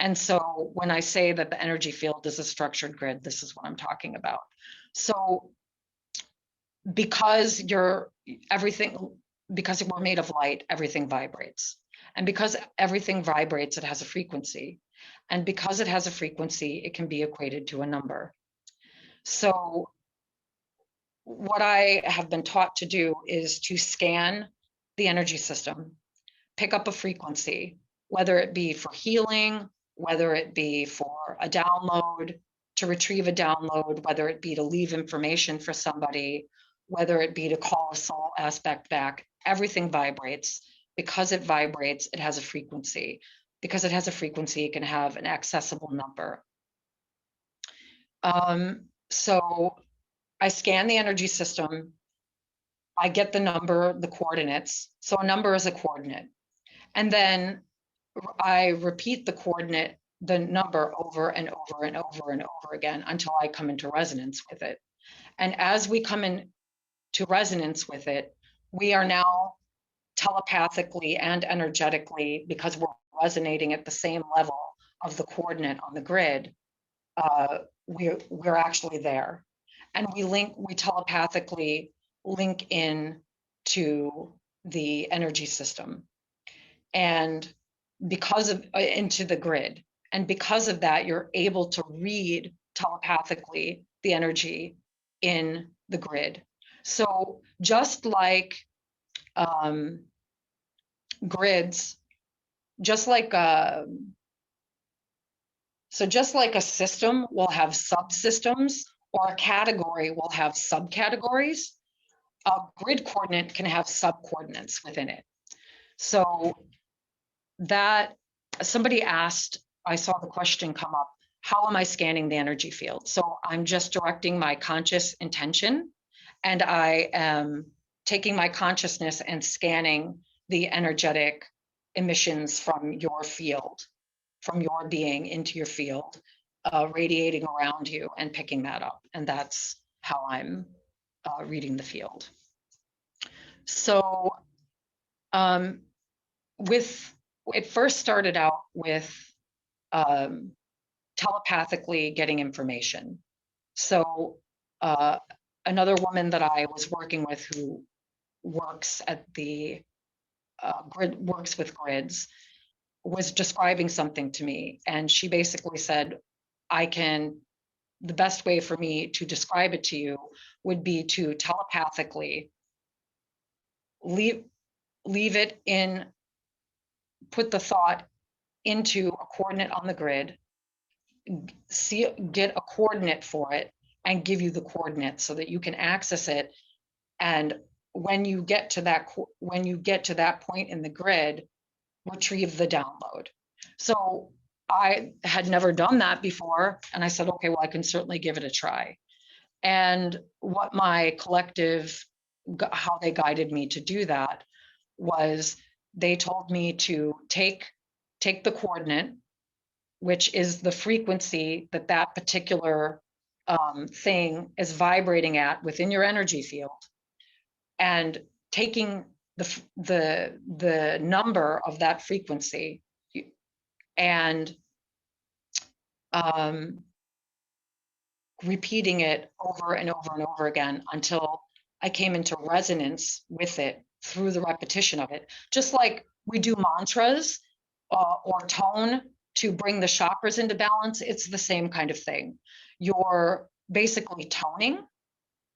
And so when I say that the energy field is a structured grid, this is what I'm talking about. So because we're made of light, everything vibrates. And because everything vibrates, it has a frequency. And because it has a frequency, it can be equated to a number. So what I have been taught to do is to scan the energy system, pick up a frequency, whether it be for healing, whether it be for a download, to retrieve a download, whether it be to leave information for somebody, whether it be to call a soul aspect back. Everything vibrates. Because it vibrates, it has a frequency. Because it has a frequency, it can have an accessible number. So I scan the energy system. I get the number, the coordinates. So a number is a coordinate. And then I repeat the number over and over and over and over again until I come into resonance with it. And as we come into resonance with it, we are now telepathically and energetically, because we're resonating at the same level of the coordinate on the grid, we're actually there. And we telepathically link in to the energy system, and into the grid. And because of that, you're able to read telepathically the energy in the grid. So just like grids, just like a system will have subsystems, or a category will have subcategories, a grid coordinate can have subcoordinates within it. So that somebody asked, I saw the question come up, how am I scanning the energy field? So I'm just directing my conscious intention, and I am taking my consciousness and scanning the energetic emissions from your field, from your being into your field, radiating around you and picking that up. And that's how I'm reading the field. So it first started out with telepathically getting information. So another woman that I was working with, who works at the works with grids, was describing something to me, and she basically said, the best way for me to describe it to you would be to telepathically leave it in, put the thought into a coordinate on the grid, get a coordinate for it, and give you the coordinates so that you can access it. And when you get to that point in the grid, retrieve the download. So I had never done that before, and I said, okay, well, I can certainly give it a try. And what my collective, how they guided me to do that, was they told me to take the coordinate, which is the frequency that particular thing is vibrating at within your energy field, and taking the number of that frequency and repeating it over and over and over again until I came into resonance with it through the repetition of it. Just like we do mantras or tone to bring the chakras into balance, it's the same kind of thing. You're basically toning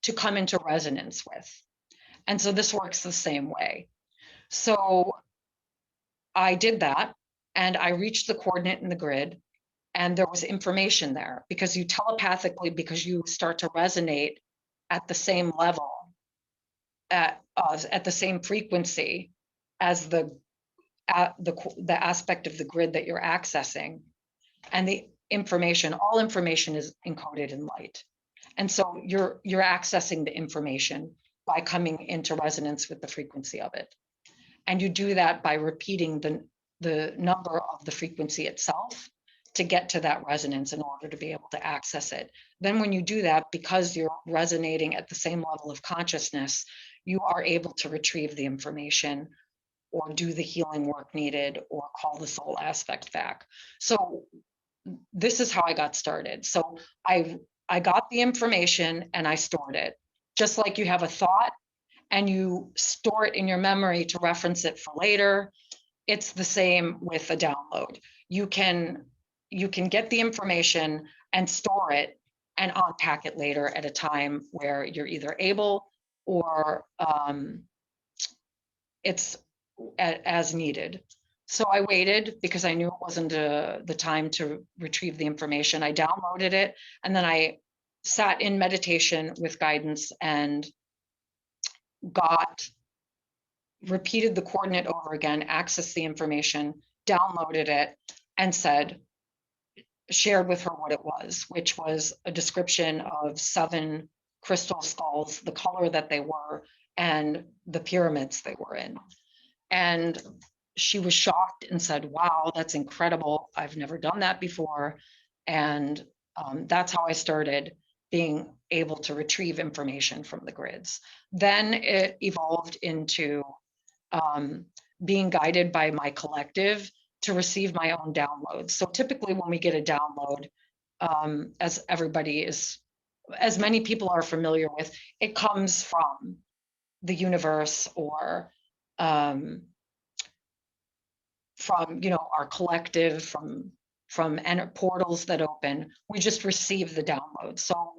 to come into resonance with. And so this works the same way. So I did that and I reached the coordinate in the grid, and there was information there because you telepathically, because you start to resonate at the same level, at the same frequency as the aspect of the grid that you're accessing, and the information, all information is encoded in light. And so you're accessing the information by coming into resonance with the frequency of it. And you do that by repeating the number of the frequency itself to get to that resonance in order to be able to access it. Then when you do that, because you're resonating at the same level of consciousness, you are able to retrieve the information or do the healing work needed or call the soul aspect back. So this is how I got started. So I got the information and I stored it. Just like you have a thought and you store it in your memory to reference it for later, it's the same with a download. You can get the information and store it and unpack it later at a time where you're either able or it's as needed. So I waited because I knew it wasn't the time to retrieve the information. I downloaded it and then I sat in meditation with guidance and repeated the coordinate over again, accessed the information, downloaded it, and shared with her what it was, which was a description of 7 crystal skulls, the color that they were, and the pyramids they were in. And she was shocked and said, wow, that's incredible. I've never done that before. And that's how I started being able to retrieve information from the grids. Then it evolved into being guided by my collective to receive my own downloads. So typically when we get a download, as many people are familiar with, it comes from the universe or from our collective, from portals that open. We just receive the download. So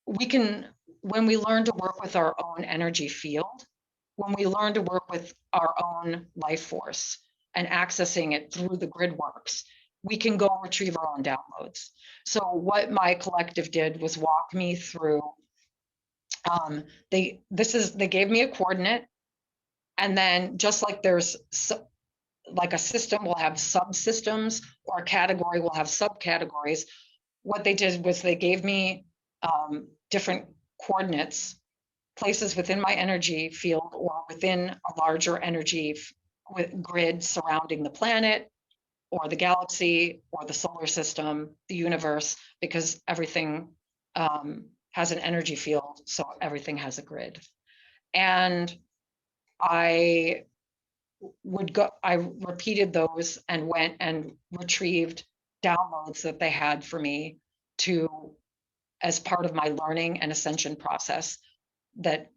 when we learn to work with our own energy field, when we learn to work with our own life force and accessing it through the grid works, we can go retrieve our own downloads. So what my collective did was walk me through, they gave me a coordinate, and then just like there's like a system will have subsystems or a category will have subcategories, what they did was they gave me different coordinates, places within my energy field or within a larger energy grid surrounding the planet or the galaxy or the solar system, the universe, because everything has an energy field, so everything has a grid. And I repeated those and went and retrieved downloads that they had for me as part of my learning and ascension process, that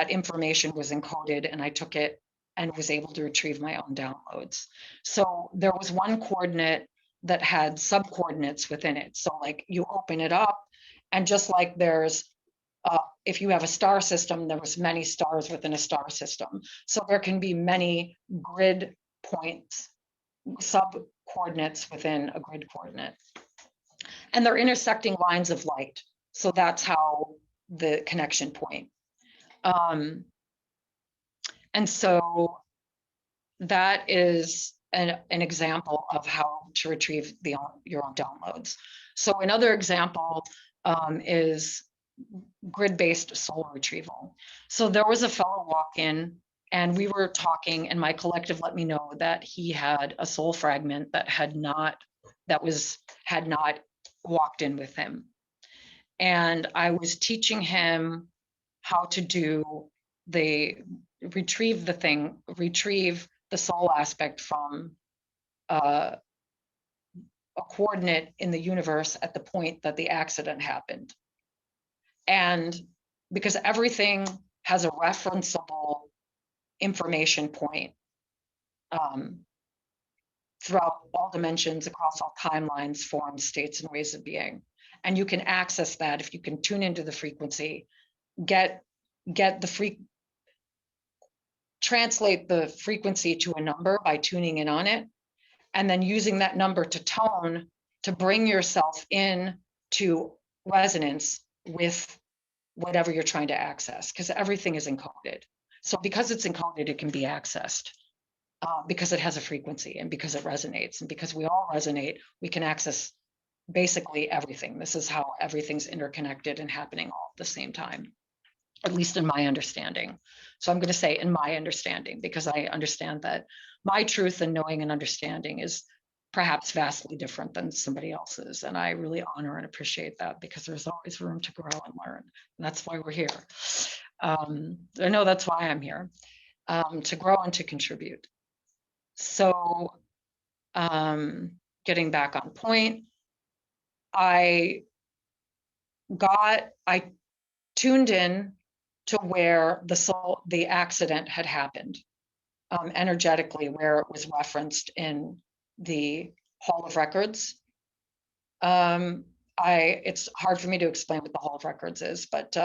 information was encoded, and I took it and was able to retrieve my own downloads. So there was one coordinate that had subcoordinates within it. So like you open it up, and just like there's if you have a star system, there was many stars within a star system. So there can be many grid points, sub-coordinates within a grid coordinate. And they're intersecting lines of light. So that's how the connection point. And so that is an example of how to retrieve your own downloads. So another example is grid-based soul retrieval. So there was a fellow walk-in and we were talking, and my collective let me know that he had a soul fragment that had not walked in with him. And I was teaching him how to retrieve the soul aspect from a coordinate in the universe at the point that the accident happened. And because everything has a referenceable information point throughout all dimensions, across all timelines, forms, states, and ways of being. And you can access that if you can tune into the frequency, translate the frequency to a number by tuning in on it, and then using that number to tone to bring yourself in to resonance with whatever you're trying to access, because everything is encoded. So because it's encoded, it can be accessed because it has a frequency and because it resonates, and because we all resonate, we can access basically everything. This is how everything's interconnected and happening all at the same time, at least in my understanding. So I'm going to say in my understanding, because I understand that my truth and knowing and understanding is perhaps vastly different than somebody else's. And I really honor and appreciate that, because there's always room to grow and learn. And that's why we're here. I know that's why I'm here, to grow and to contribute. So getting back on point, I tuned in to where the accident had happened, energetically, where it was referenced in the Hall of Records. It's hard for me to explain what the Hall of Records is, but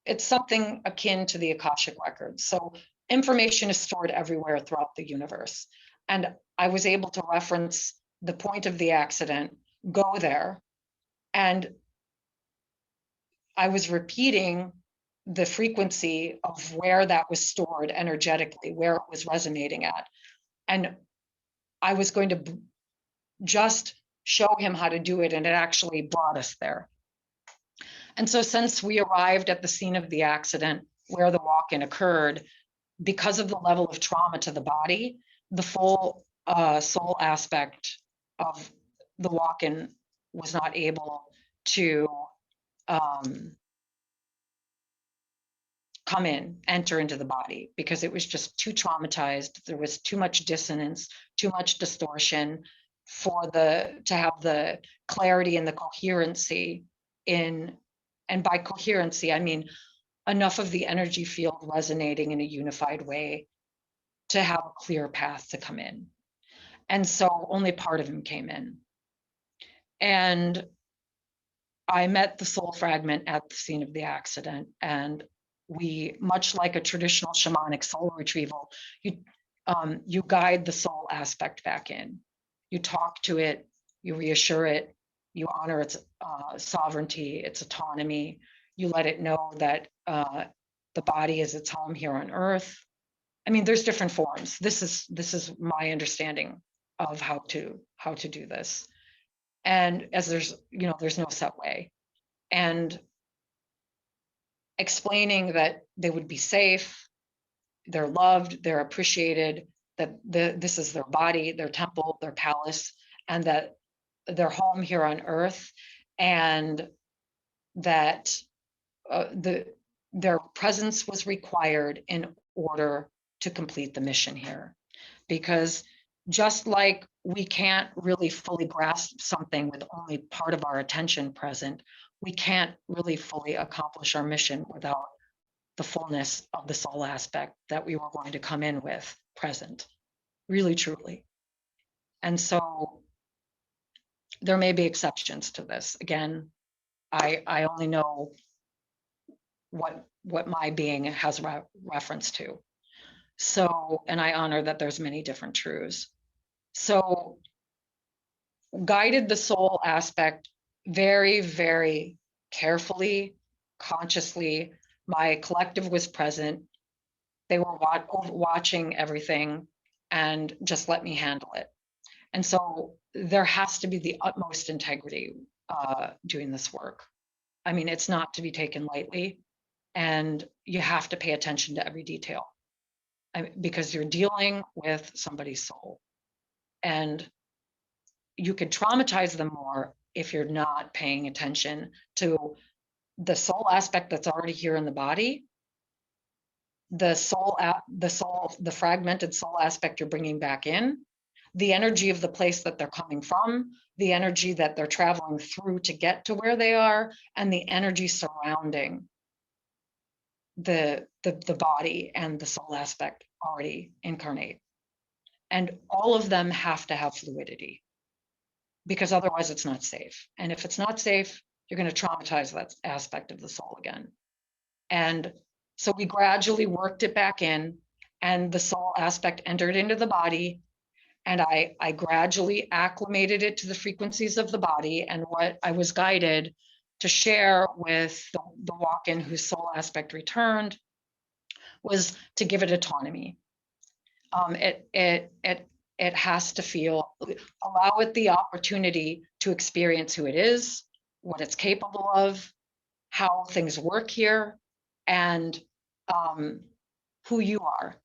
it's something akin to the Akashic Records. So information is stored everywhere throughout the universe. And I was able to reference the point of the accident, go there, and I was repeating the frequency of where that was stored energetically, where it was resonating at. And I was going to just show him how to do it, and it actually brought us there. And so since we arrived at the scene of the accident where the walk-in occurred, because of the level of trauma to the body, the full soul aspect of the walk-in was not able to enter into the body, because it was just too traumatized. There was too much dissonance, too much distortion to have the clarity and the coherency and by coherency, I mean enough of the energy field resonating in a unified way to have a clear path to come in. And so only part of him came in. And I met the soul fragment at the scene of the accident, and we, much like a traditional shamanic soul retrieval, you guide the soul aspect back in. You talk to it, you reassure it, you honor its sovereignty, its autonomy. You let it know that the body is its home here on earth. I mean, there's different forms. This is my understanding of how to do this. And as there's no set way. And explaining that they would be safe, they're loved, they're appreciated, that this is their body, their temple, their palace, and that they're home here on earth, and that their presence was required in order to complete the mission here. Because just like we can't really fully grasp something with only part of our attention present, we can't really fully accomplish our mission without the fullness of the soul aspect that we were going to come in with present, really, truly. And so there may be exceptions to this. Again, I only know what my being has reference to. So, and I honor that there's many different truths. So guided the soul aspect very, very carefully, consciously. My collective was present. They were watching everything and just let me handle it. And so there has to be the utmost integrity doing this work. I mean, it's not to be taken lightly, and you have to pay attention to every detail because you're dealing with somebody's soul, and you could traumatize them more if you're not paying attention to the soul aspect that's already here in the body, the fragmented soul aspect you're bringing back in, the energy of the place that they're coming from, the energy that they're traveling through to get to where they are, and the energy surrounding the body and the soul aspect already incarnate. And all of them have to have fluidity, because otherwise it's not safe. And if it's not safe, you're going to traumatize that aspect of the soul again. And so we gradually worked it back in, and the soul aspect entered into the body. And I gradually acclimated it to the frequencies of the body. And what I was guided to share with the walk-in whose soul aspect returned was to give it autonomy. It has to feel, allow it the opportunity to experience who it is, what it's capable of, how things work here, and who you are,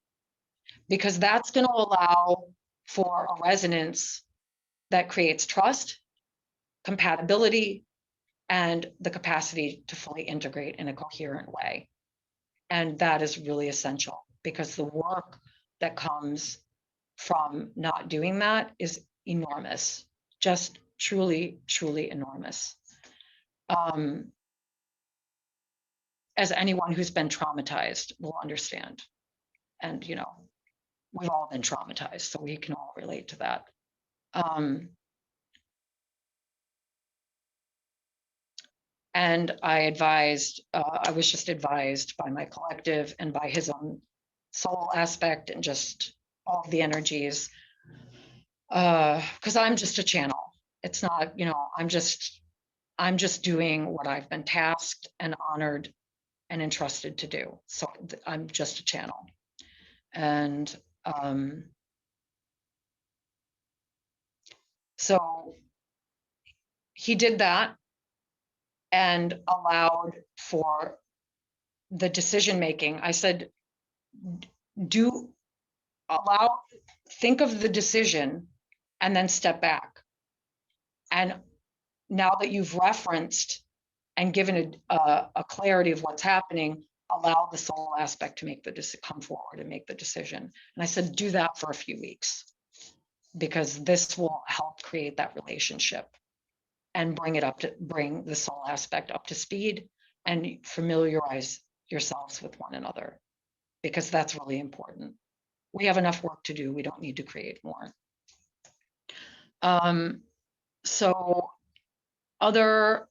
because that's going to allow for a resonance that creates trust, compatibility, and the capacity to fully integrate in a coherent way. And that is really essential, because the work that comes from not doing that is enormous, just truly, truly enormous. As anyone who's been traumatized will understand. And, you know, we've all been traumatized, so we can all relate to that. And I was just advised by my collective and by his own soul aspect and just all of the energies, because I'm just a channel. It's not, you know, I'm just doing what I've been tasked and honored and entrusted to do. So I'm just a channel. And so he did that and allowed for the decision making. I said, think of the decision and then step back. And now that you've referenced and given a clarity of what's happening, allow the soul aspect to come forward and make the decision. And I said, do that for a few weeks, because this will help create that relationship and bring the soul aspect up to speed and familiarize yourselves with one another, because that's really important. We have enough work to do. We don't need to create more. So other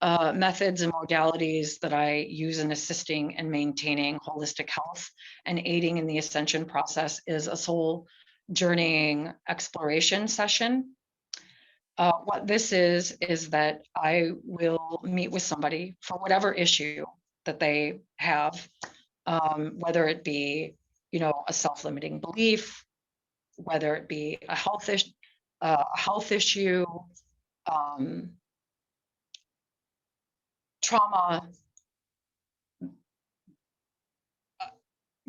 methods and modalities that I use in assisting and maintaining holistic health and aiding in the ascension process is a soul journeying exploration session. What this is that I will meet with somebody for whatever issue that they have, whether it be, you know, a self-limiting belief, whether it be a health issue, trauma,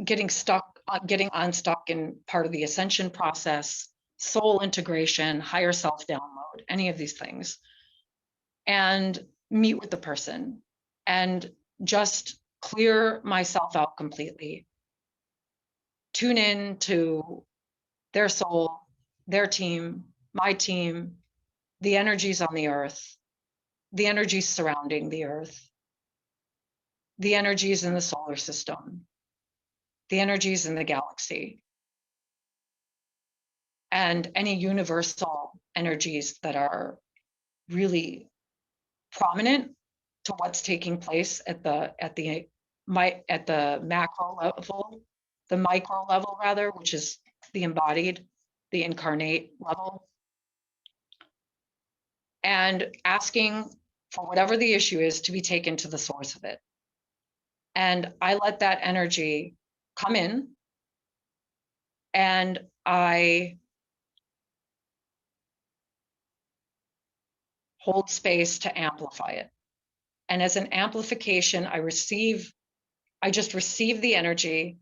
getting unstuck in part of the ascension process, soul integration, higher self download, any of these things, and meet with the person and just clear myself out completely. Tune in to their soul, their team, my team, the energies on the earth, the energies surrounding the earth, the energies in the solar system, the energies in the galaxy, and any universal energies that are really prominent to what's taking place at the macro level, the micro level rather, which is the embodied, the incarnate level, and asking for whatever the issue is to be taken to the source of it. And I let that energy come in, and I hold space to amplify it. And as an amplification, I just receive the energy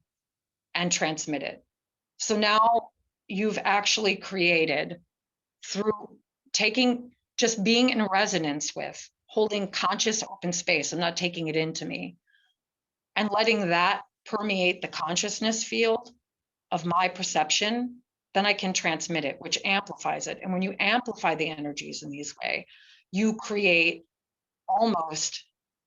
and transmit it. So now you've actually created, through just being in resonance with, holding conscious open space, I'm not taking it into me, and letting that permeate the consciousness field of my perception, then I can transmit it, which amplifies it. And when you amplify the energies in these way, you create almost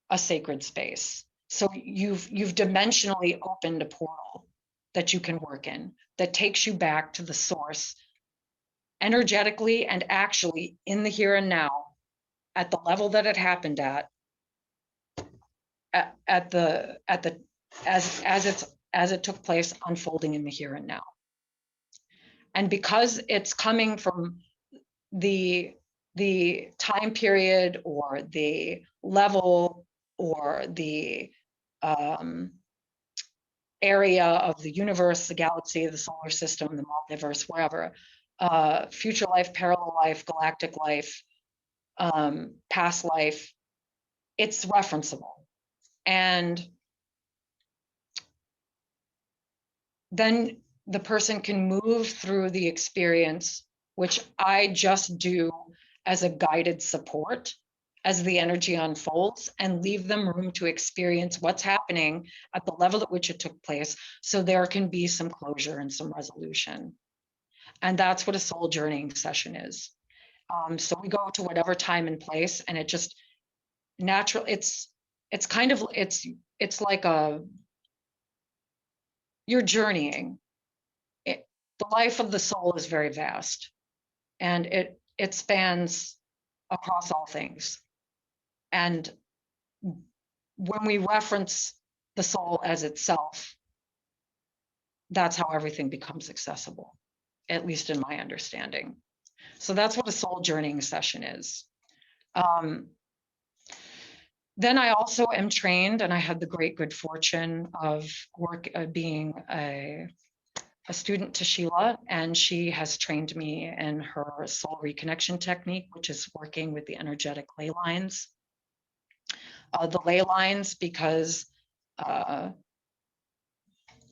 a sacred space. So you've dimensionally opened a portal that you can work in that takes you back to the source energetically and actually in the here and now at the level that it happened at as it took place, unfolding in the here and now. And because it's coming from the time period or the level or the area of the universe, the galaxy, the solar system, the multiverse, wherever, future life, parallel life, galactic life, past life, it's referenceable. And then the person can move through the experience, which I just do as a guided support as the energy unfolds, and leave them room to experience what's happening at the level at which it took place, so there can be some closure and some resolution. And that's what a soul journeying session is. So we go to whatever time and place, and it just natural. It's kind of it's like you're journeying. The life of the soul is very vast, and it spans across all things. And when we reference the soul as itself, that's how everything becomes accessible, at least in my understanding. So that's what a soul journeying session is. Then I also am trained, and I had the great good fortune of being a student to Sheila, and she has trained me in her soul reconnection technique, which is working with the energetic ley lines. The ley lines, because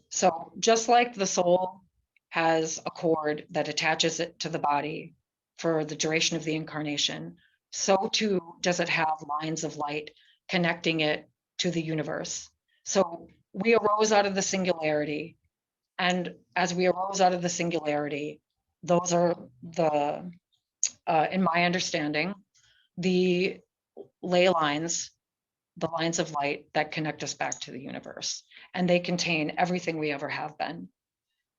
so just like the soul has a cord that attaches it to the body for the duration of the incarnation, so too does it have lines of light connecting it to the universe. So we arose out of the singularity. And as we arose out of the singularity, those are the, in my understanding, the ley lines, the lines of light that connect us back to the universe. And they contain everything we ever have been,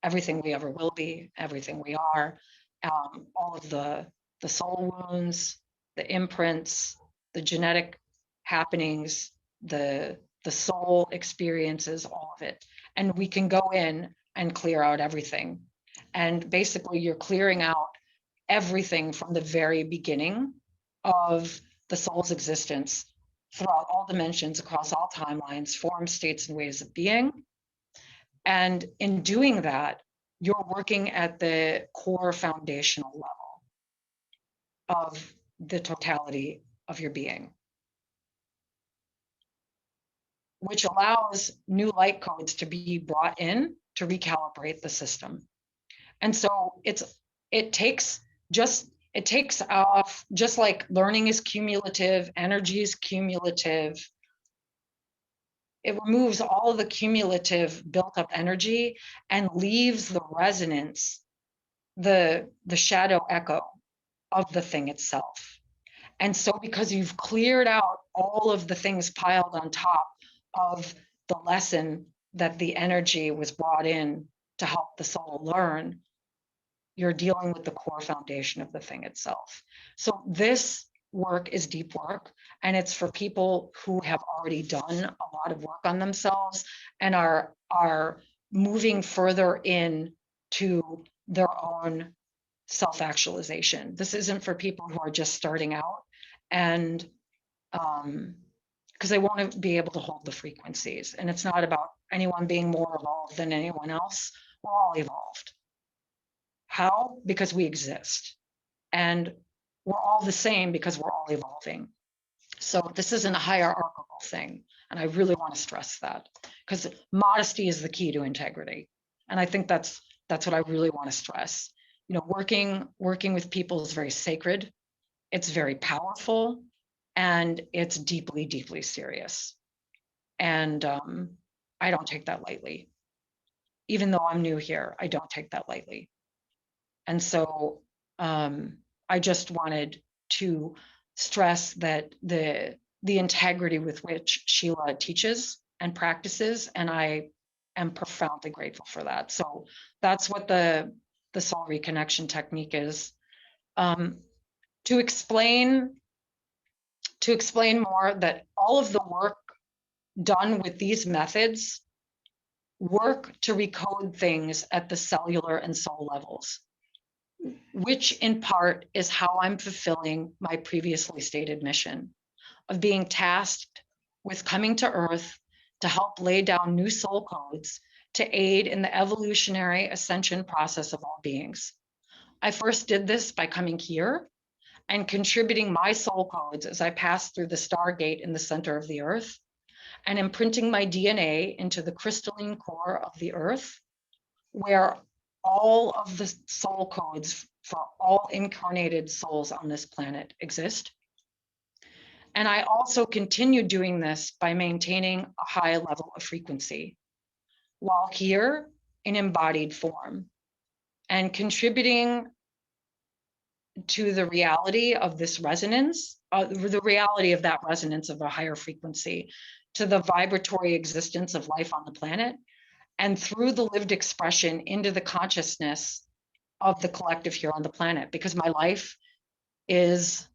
everything we ever will be, everything we are, all of the soul wounds, the imprints, the genetic happenings, the soul experiences, all of it. And we can go in and clear out everything. And basically you're clearing out everything from the very beginning of the soul's existence throughout all dimensions, across all timelines, forms, states, and ways of being. And in doing that, you're working at the core foundational level of the totality of your being, which allows new light codes to be brought in to recalibrate the system. And so it takes off, just like learning is cumulative, energy is cumulative. It removes all of the cumulative built up energy and leaves the resonance, the shadow echo of the thing itself. And so because you've cleared out all of the things piled on top of the lesson that the energy was brought in to help the soul learn, you're dealing with the core foundation of the thing itself. So this work is deep work, and it's for people who have already done a lot of work on themselves and are moving further in to their own self-actualization. This isn't for people who are just starting out, and because they want to be able to hold the frequencies. And it's not about anyone being more evolved than anyone else. We're all evolved. How? Because we exist. And we're all the same because we're all evolving. So this isn't a hierarchical thing. And I really want to stress that, because modesty is the key to integrity. And I think that's what I really want to stress. You know, working with people is very sacred. It's very powerful, and it's deeply, deeply serious. And I don't take that lightly. Even though I'm new here, I don't take that lightly. And so I just wanted to stress that the integrity with which Sheila teaches and practices, and I am profoundly grateful for that. So that's what the soul reconnection technique is. To explain more, that all of the work done with these methods work to recode things at the cellular and soul levels, which in part is how I'm fulfilling my previously stated mission of being tasked with coming to Earth to help lay down new soul codes to aid in the evolutionary ascension process of all beings. I first did this by coming here and contributing my soul codes as I passed through the stargate in the center of the Earth, and imprinting my DNA into the crystalline core of the Earth, where all of the soul codes for all incarnated souls on this planet exist. And I also continue doing this by maintaining a high level of frequency while here in embodied form, and contributing to the reality of this resonance, the reality of that resonance of a higher frequency, to the vibratory existence of life on the planet, and through the lived expression into the consciousness of the collective here on the planet, because my life is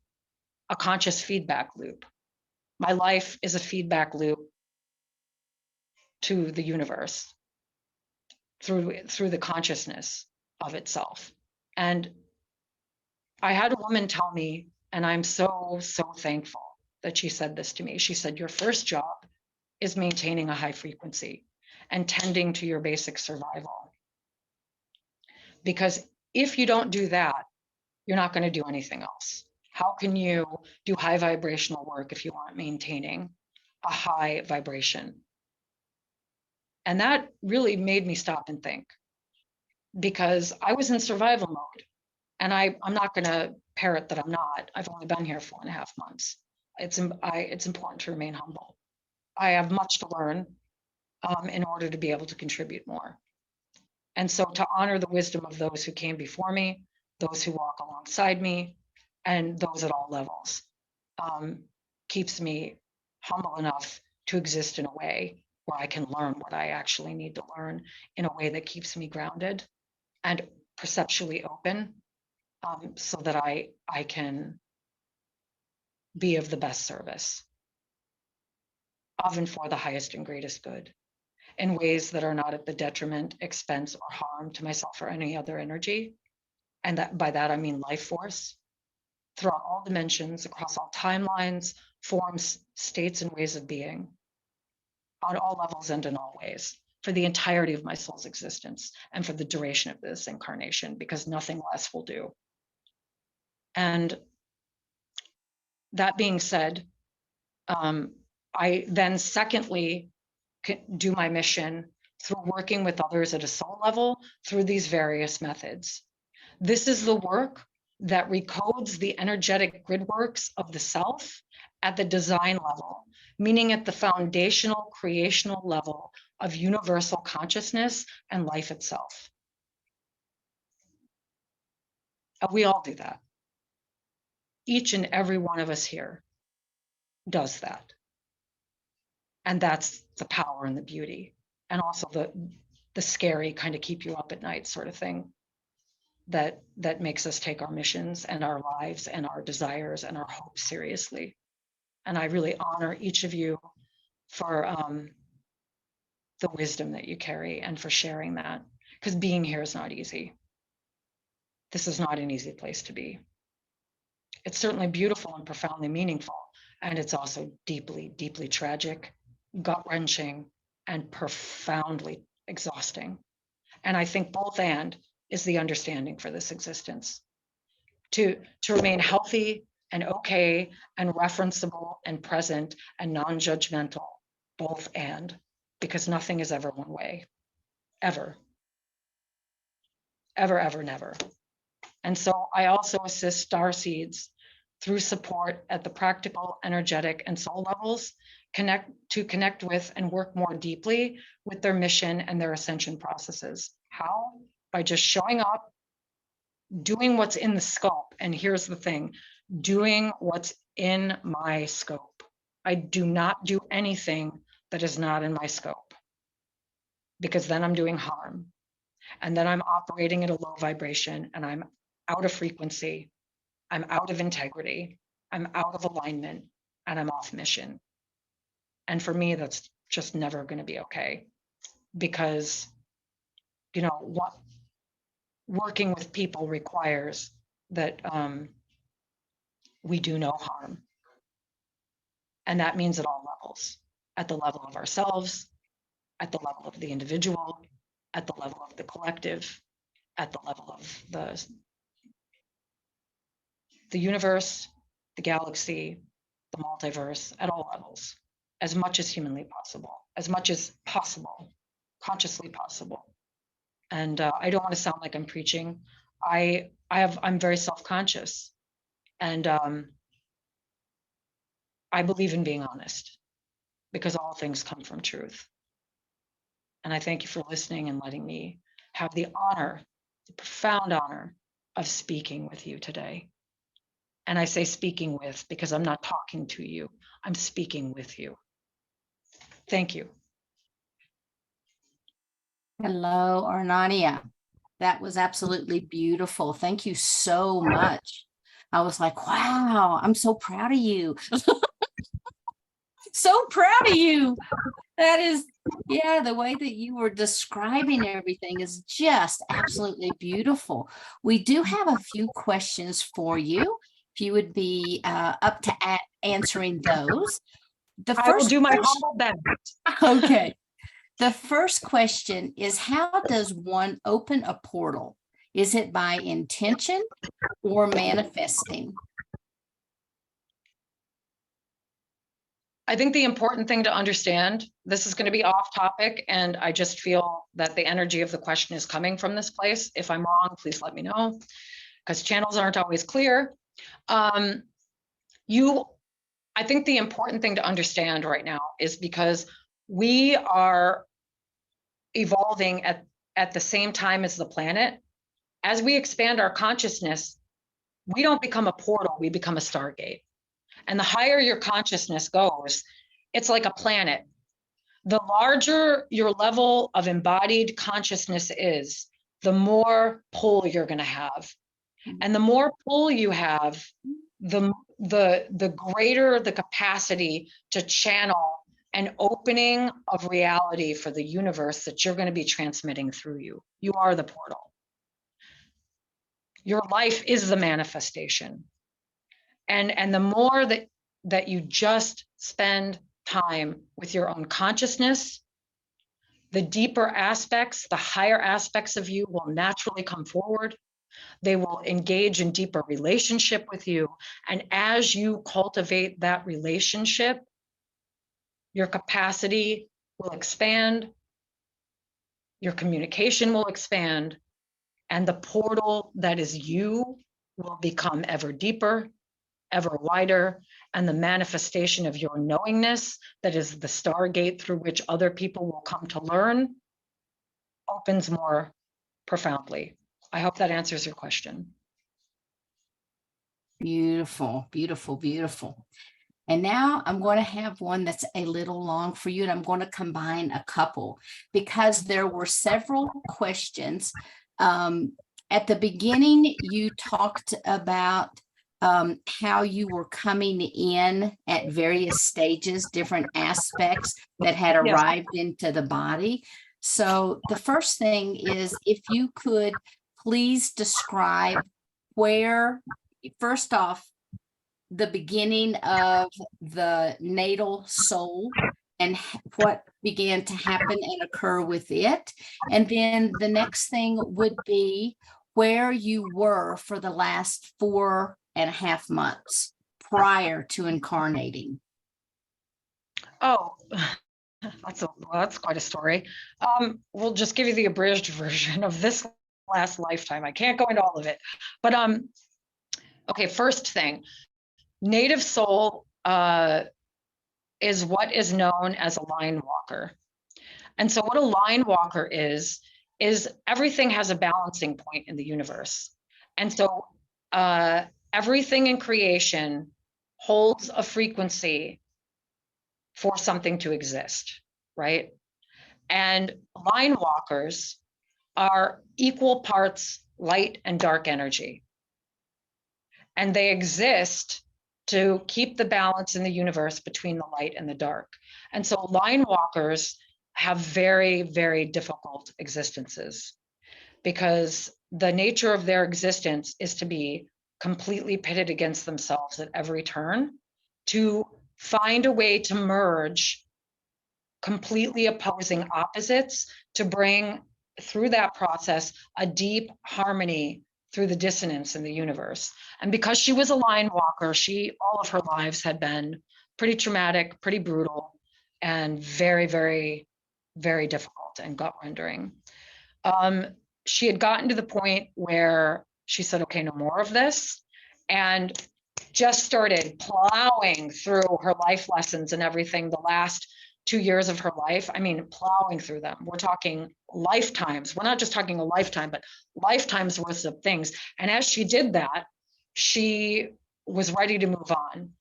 a conscious feedback loop. My life is a feedback loop to the universe through the consciousness of itself. And I had a woman tell me, and I'm so thankful that she said this to me. She said, your first job is maintaining a high frequency and tending to your basic survival. Because if you don't do that, you're not going to do anything else. How can you do high vibrational work if you aren't maintaining a high vibration? And that really made me stop and think, because I was in survival mode. And I'm not going to parrot that I'm not. I've only been here 4.5 months. It's important to remain humble. I have much to learn in order to be able to contribute more. And so to honor the wisdom of those who came before me, those who walk alongside me, and those at all levels, keeps me humble enough to exist in a way where I can learn what I actually need to learn in a way that keeps me grounded and perceptually open, so that I can be of the best service of and for the highest and greatest good, in ways that are not at the detriment, expense, or harm to myself or any other energy. And that by that I mean life force, throughout all dimensions, across all timelines, forms, states, and ways of being, on all levels and in all ways, for the entirety of my soul's existence and for the duration of this incarnation, because nothing less will do. And that being said, I then secondly do my mission through working with others at a soul level through these various methods. This is the work that recodes the energetic grid works of the self at the design level, meaning at the foundational creational level of universal consciousness and life itself. We all do that. Each and every one of us here does that. And that's the power and the beauty, and also the scary kind of keep you up at night sort of thing that makes us take our missions and our lives and our desires and our hopes seriously. And I really honor each of you for the wisdom that you carry and for sharing that, because being here is not easy. This is not an easy place to be. It's certainly beautiful and profoundly meaningful, and it's also deeply, deeply tragic, gut-wrenching, and profoundly exhausting. And I think both and is the understanding for this existence. To remain healthy and okay and referenceable and present and non-judgmental, both and, because nothing is ever one way, ever. Ever, ever, never. And so I also assist starseeds through support at the practical, energetic, and soul levels, to connect with and work more deeply with their mission and their ascension processes. How? By just showing up doing what's in the scope. And here's the thing, doing what's in my scope. I do not do anything that is not in my scope, because then I'm doing harm. And then I'm operating at a low vibration, and I'm out of frequency. I'm out of integrity. I'm out of alignment, and I'm off mission. And for me, that's just never going to be okay, because, you know, what working with people requires that we do no harm. And that means at all levels, at the level of ourselves, at the level of the individual, at the level of the collective, at the level of the universe, the galaxy, the multiverse, at all levels, as much as humanly possible, as much as possible, consciously possible. And I don't want to sound like I'm preaching. I'm very self-conscious, and I believe in being honest, because all things come from truth. And I thank you for listening and letting me have the honor, the profound honor of speaking with you today. And I say speaking with because I'm not talking to you, I'm speaking with you. Thank you. Hello, Aranania. That was absolutely beautiful. Thank you so much. I was like, wow, I'm so proud of you. So proud of you. That is, yeah, the way that you were describing everything is just absolutely beautiful. We do have a few questions for you, if you would be up to answering those. I will do my humble best. Okay. The first question is, how does one open a portal? Is it by intention or manifesting? I think the important thing to understand, this is going to be off topic, and I just feel that the energy of the question is coming from this place. If I'm wrong, please let me know, because channels aren't always clear. I think the important thing to understand right now is because we are evolving at the same time as the planet. As we expand our consciousness, we don't become a portal, we become a stargate. And the higher your consciousness goes, it's like a planet. The larger your level of embodied consciousness is, the more pull you're going to have. And the more pull you have, the greater the capacity to channel an opening of reality for the universe that you're going to be transmitting through you. You are the portal. Your life is the manifestation. And the more that you just spend time with your own consciousness, the deeper aspects, the higher aspects of you will naturally come forward. They will engage in deeper relationship with you. And as you cultivate that relationship, your capacity will expand, your communication will expand, and the portal that is you will become ever deeper, ever wider, and the manifestation of your knowingness, that is the stargate through which other people will come to learn, opens more profoundly. I hope that answers your question. Beautiful, beautiful, beautiful. And now I'm going to have one that's a little long for you, and I'm going to combine a couple because there were several questions. At the beginning, you talked about how you were coming in at various stages, different aspects that had arrived into the body. So the first thing is, if you could please describe where, first off, the beginning of the natal soul and what began to happen and occur with it. And then the next thing would be where you were for the last 4.5 months prior to incarnating. Oh, that's quite a story. We'll just give you the abridged version of this last lifetime. I can't go into all of it, but okay, first thing, native soul is what is known as a line walker. And so what a line walker is everything has a balancing point in the universe. And so everything in creation holds a frequency for something to exist, right? And line walkers are equal parts light and dark energy. And they exist to keep the balance in the universe between the light and the dark. And so line walkers have very, very difficult existences because the nature of their existence is to be completely pitted against themselves at every turn, to find a way to merge completely opposing opposites, to bring through that process a deep harmony through the dissonance in the universe. And because she was a line walker, all of her lives had been pretty traumatic, pretty brutal, and very, very, very difficult and gut rendering. She had gotten to the point where she said, okay, no more of this, and just started plowing through her life lessons and everything the last 2 years of her life. I mean, plowing through them. We're talking lifetimes. We're not just talking a lifetime, but lifetimes worth of things. And as she did that, she was ready to move on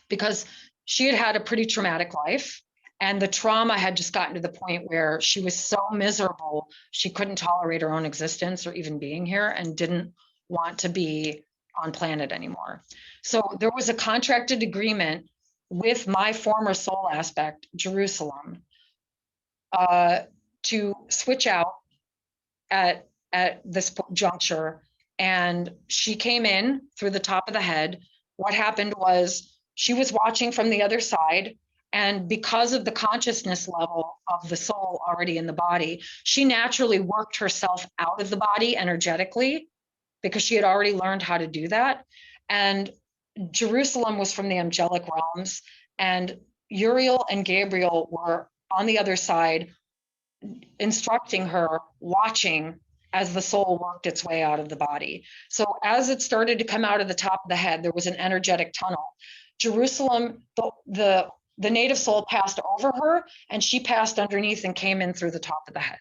because she had had a pretty traumatic life. And the trauma had just gotten to the point where she was so miserable, she couldn't tolerate her own existence or even being here and didn't want to be on planet anymore. So there was a contracted agreement with my former soul aspect, Jerusalem, to switch out at this juncture. And she came in through the top of the head. What happened was she was watching from the other side. And because of the consciousness level of the soul already in the body, she naturally worked herself out of the body energetically because she had already learned how to do that. And Jerusalem was from the angelic realms, and Uriel and Gabriel were on the other side, instructing her, watching as the soul worked its way out of the body. So as it started to come out of the top of the head, there was an energetic tunnel. Jerusalem, the native soul passed over her, and she passed underneath and came in through the top of the head.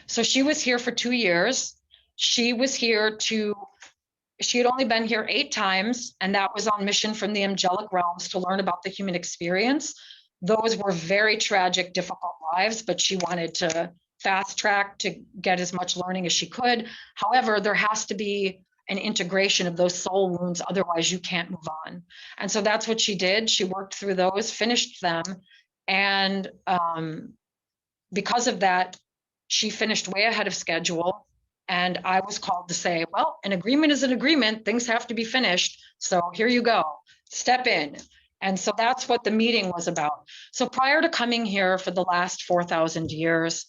So she was here for 2 years. She had only been here 8 times, and that was on mission from the angelic realms to learn about the human experience. Those were very tragic, difficult lives, but she wanted to fast track to get as much learning as she could. However, there has to be an integration of those soul wounds, otherwise you can't move on. And so that's what she did. She worked through those, finished them, and because of that, she finished way ahead of schedule. And I was called to say, well, an agreement is an agreement. Things have to be finished. So here you go, step in. And so that's what the meeting was about. So prior to coming here for the last 4,000 years,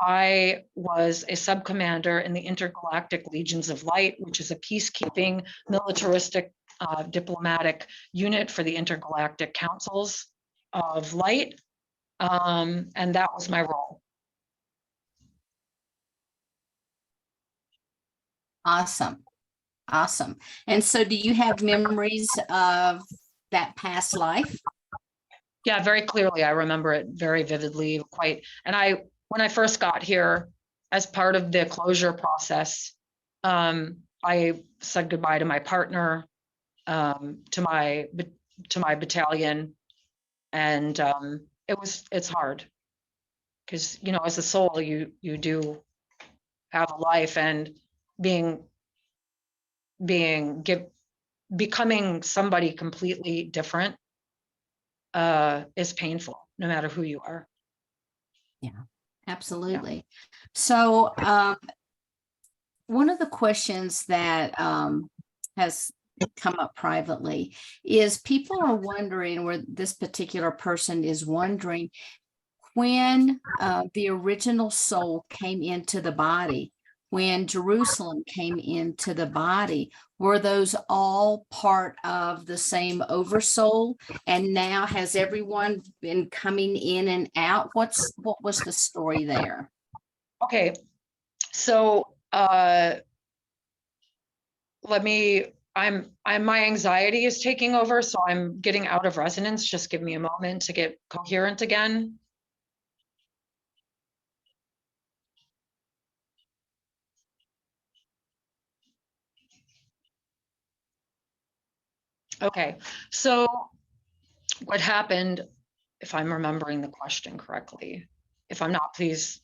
I was a sub-commander in the Intergalactic Legions of Light, which is a peacekeeping, militaristic, diplomatic unit for the Intergalactic Councils of Light. And that was my role. Awesome. Awesome. And so do you have memories of that past life? Yeah, very clearly. I remember it very vividly, and when I first got here, as part of the closure process, I said goodbye to my partner, to my battalion, and it's hard because, you know, as a soul, you do have a life, and becoming somebody completely different is painful, no matter who you are. Yeah, absolutely. Yeah. So one of the questions that has come up privately is people are wondering, where this particular person is wondering, when the original soul came into the body, when Jerusalem came into the body, were those all part of the same oversoul? And now has everyone been coming in and out? What was the story there? Okay, so my anxiety is taking over, so I'm getting out of resonance. Just give me a moment to get coherent again. Okay, so what happened, if I'm remembering the question correctly, if I'm not, please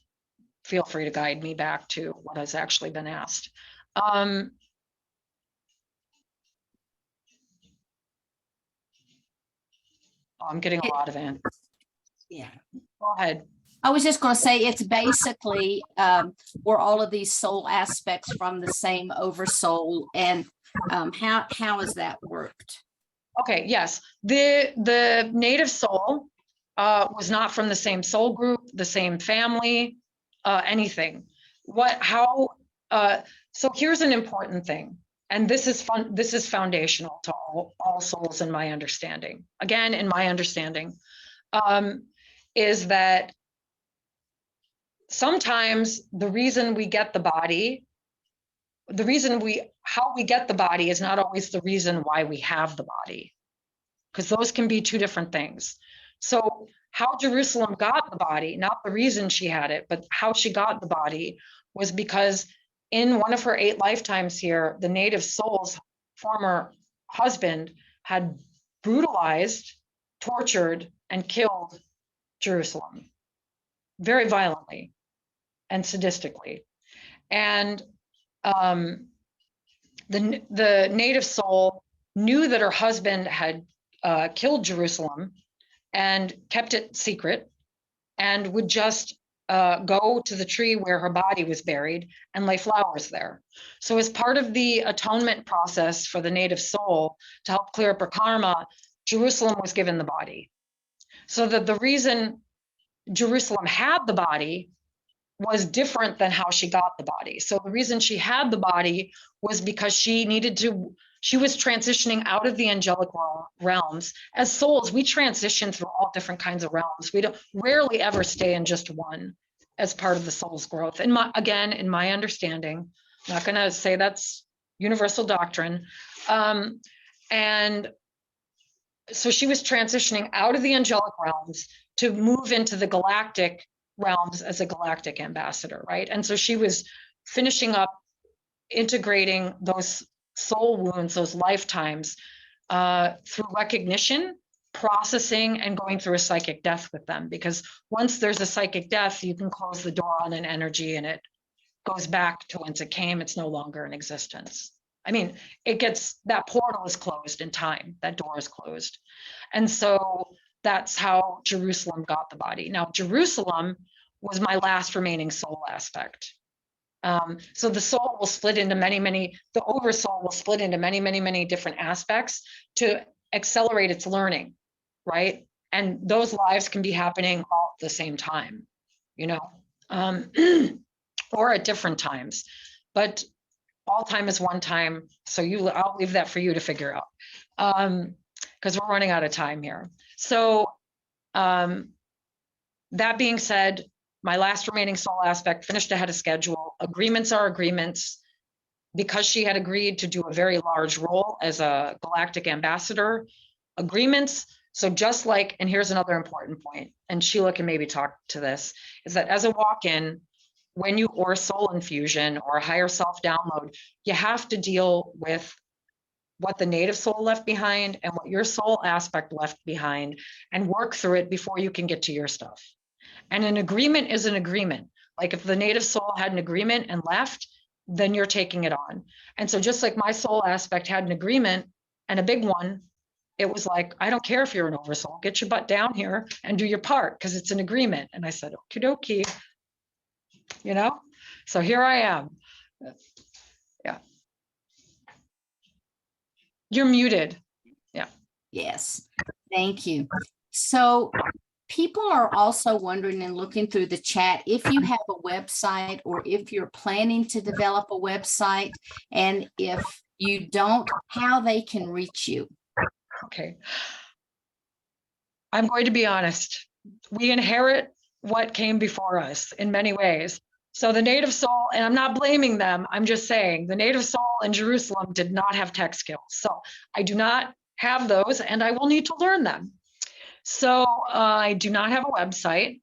feel free to guide me back to what has actually been asked. I'm getting a lot of answers. Yeah. Go ahead. I was just going to say it's basically were all of these soul aspects from the same oversoul, and how has that worked? Okay, yes. The native soul was not from the same soul group, the same family, anything. So here's an important thing, and this is foundational to all souls in my understanding. Again, in my understanding, is that sometimes the reason we get the body, how we get the body is not always the reason why we have the body, because those can be two different things. So how Jerusalem got the body, not the reason she had it, but how she got the body, was because in one of her 8 lifetimes here, the native soul's former husband had brutalized, tortured, and killed Jerusalem very violently and sadistically. And the native soul knew that her husband had killed Jerusalem and kept it secret, and would just go to the tree where her body was buried and lay flowers there. So as part of the atonement process for the native soul to help clear up her karma, Jerusalem was given the body. So that the reason Jerusalem had the body was different than how she got the body. So the reason she had the body was because she was transitioning out of the angelic realms. As souls, we transition through all different kinds of realms. We don't rarely ever stay in just one as part of the soul's growth. And in my understanding, I'm not going to say that's universal doctrine. And so she was transitioning out of the angelic realms to move into the galactic realms as a galactic ambassador, right? And so she was finishing up integrating those soul wounds, those lifetimes, through recognition, processing, and going through a psychic death with them. Because once there's a psychic death, you can close the door on an energy and it goes back to whence it came. It's no longer in existence. I mean, that portal is closed in time, that door is closed. And so that's how Jerusalem got the body. Now, Jerusalem was my last remaining soul aspect. So the soul will split into the oversoul will split into many different aspects to accelerate its learning, right? And those lives can be happening all at the same time, or at different times, but all time is one time. So I'll leave that for you to figure out, because we're running out of time here. So that being said, my last remaining soul aspect finished ahead of schedule. Agreements are agreements. Because she had agreed to do a very large role as a galactic ambassador, agreements. So just like, and here's another important point, and Sheila can maybe talk to this, is that as a walk-in, or soul infusion or a higher self download, you have to deal with what the native soul left behind and what your soul aspect left behind, and work through it before you can get to your stuff. And an agreement is an agreement. Like if the native soul had an agreement and left, then you're taking it on. And so just like my soul aspect had an agreement, and a big one, it was like, I don't care if you're an oversoul, get your butt down here and do your part, because it's an agreement. And I said, okie dokie, so here I am. Yeah. You're muted. Yeah. Yes, thank you. So people are also wondering and looking through the chat if you have a website or if you're planning to develop a website, and if you don't, how they can reach you. Okay. I'm going to be honest. We inherit what came before us in many ways. So the native soul, and I'm not blaming them, I'm just saying the native soul in Jerusalem did not have tech skills. So I do not have those, and I will need to learn them. So I do not have a website.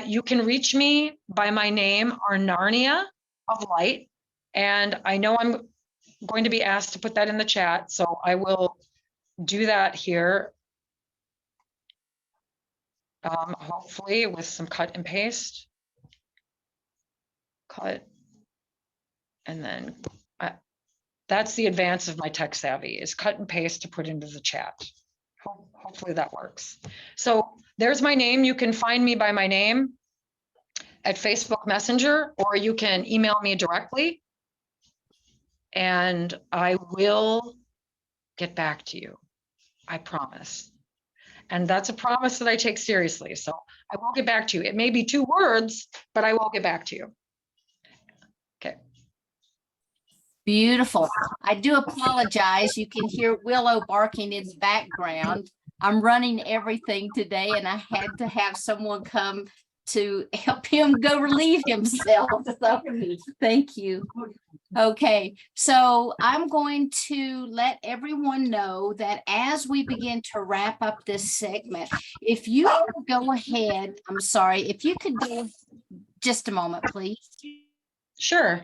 You can reach me by my name, Aranania of Light. And I know I'm going to be asked to put that in the chat, so I will do that here. Hopefully with some cut and paste. Cut. And then that's the advance of my tech savvy, is cut and paste to put into the chat. Hopefully that works. So there's my name. You can find me by my name at Facebook Messenger, or you can email me directly and I will get back to you. I promise. And that's a promise that I take seriously. So I will get back to you. It may be 2 words, but I will get back to you. Okay. Beautiful. I do apologize. You can hear Willow barking in the background. I'm running everything today, and I had to have someone come to help him go relieve himself. So thank you. Okay, so I'm going to let everyone know that as we begin to wrap up this segment, if you go ahead, I'm sorry, if you could do just a moment, please. Sure.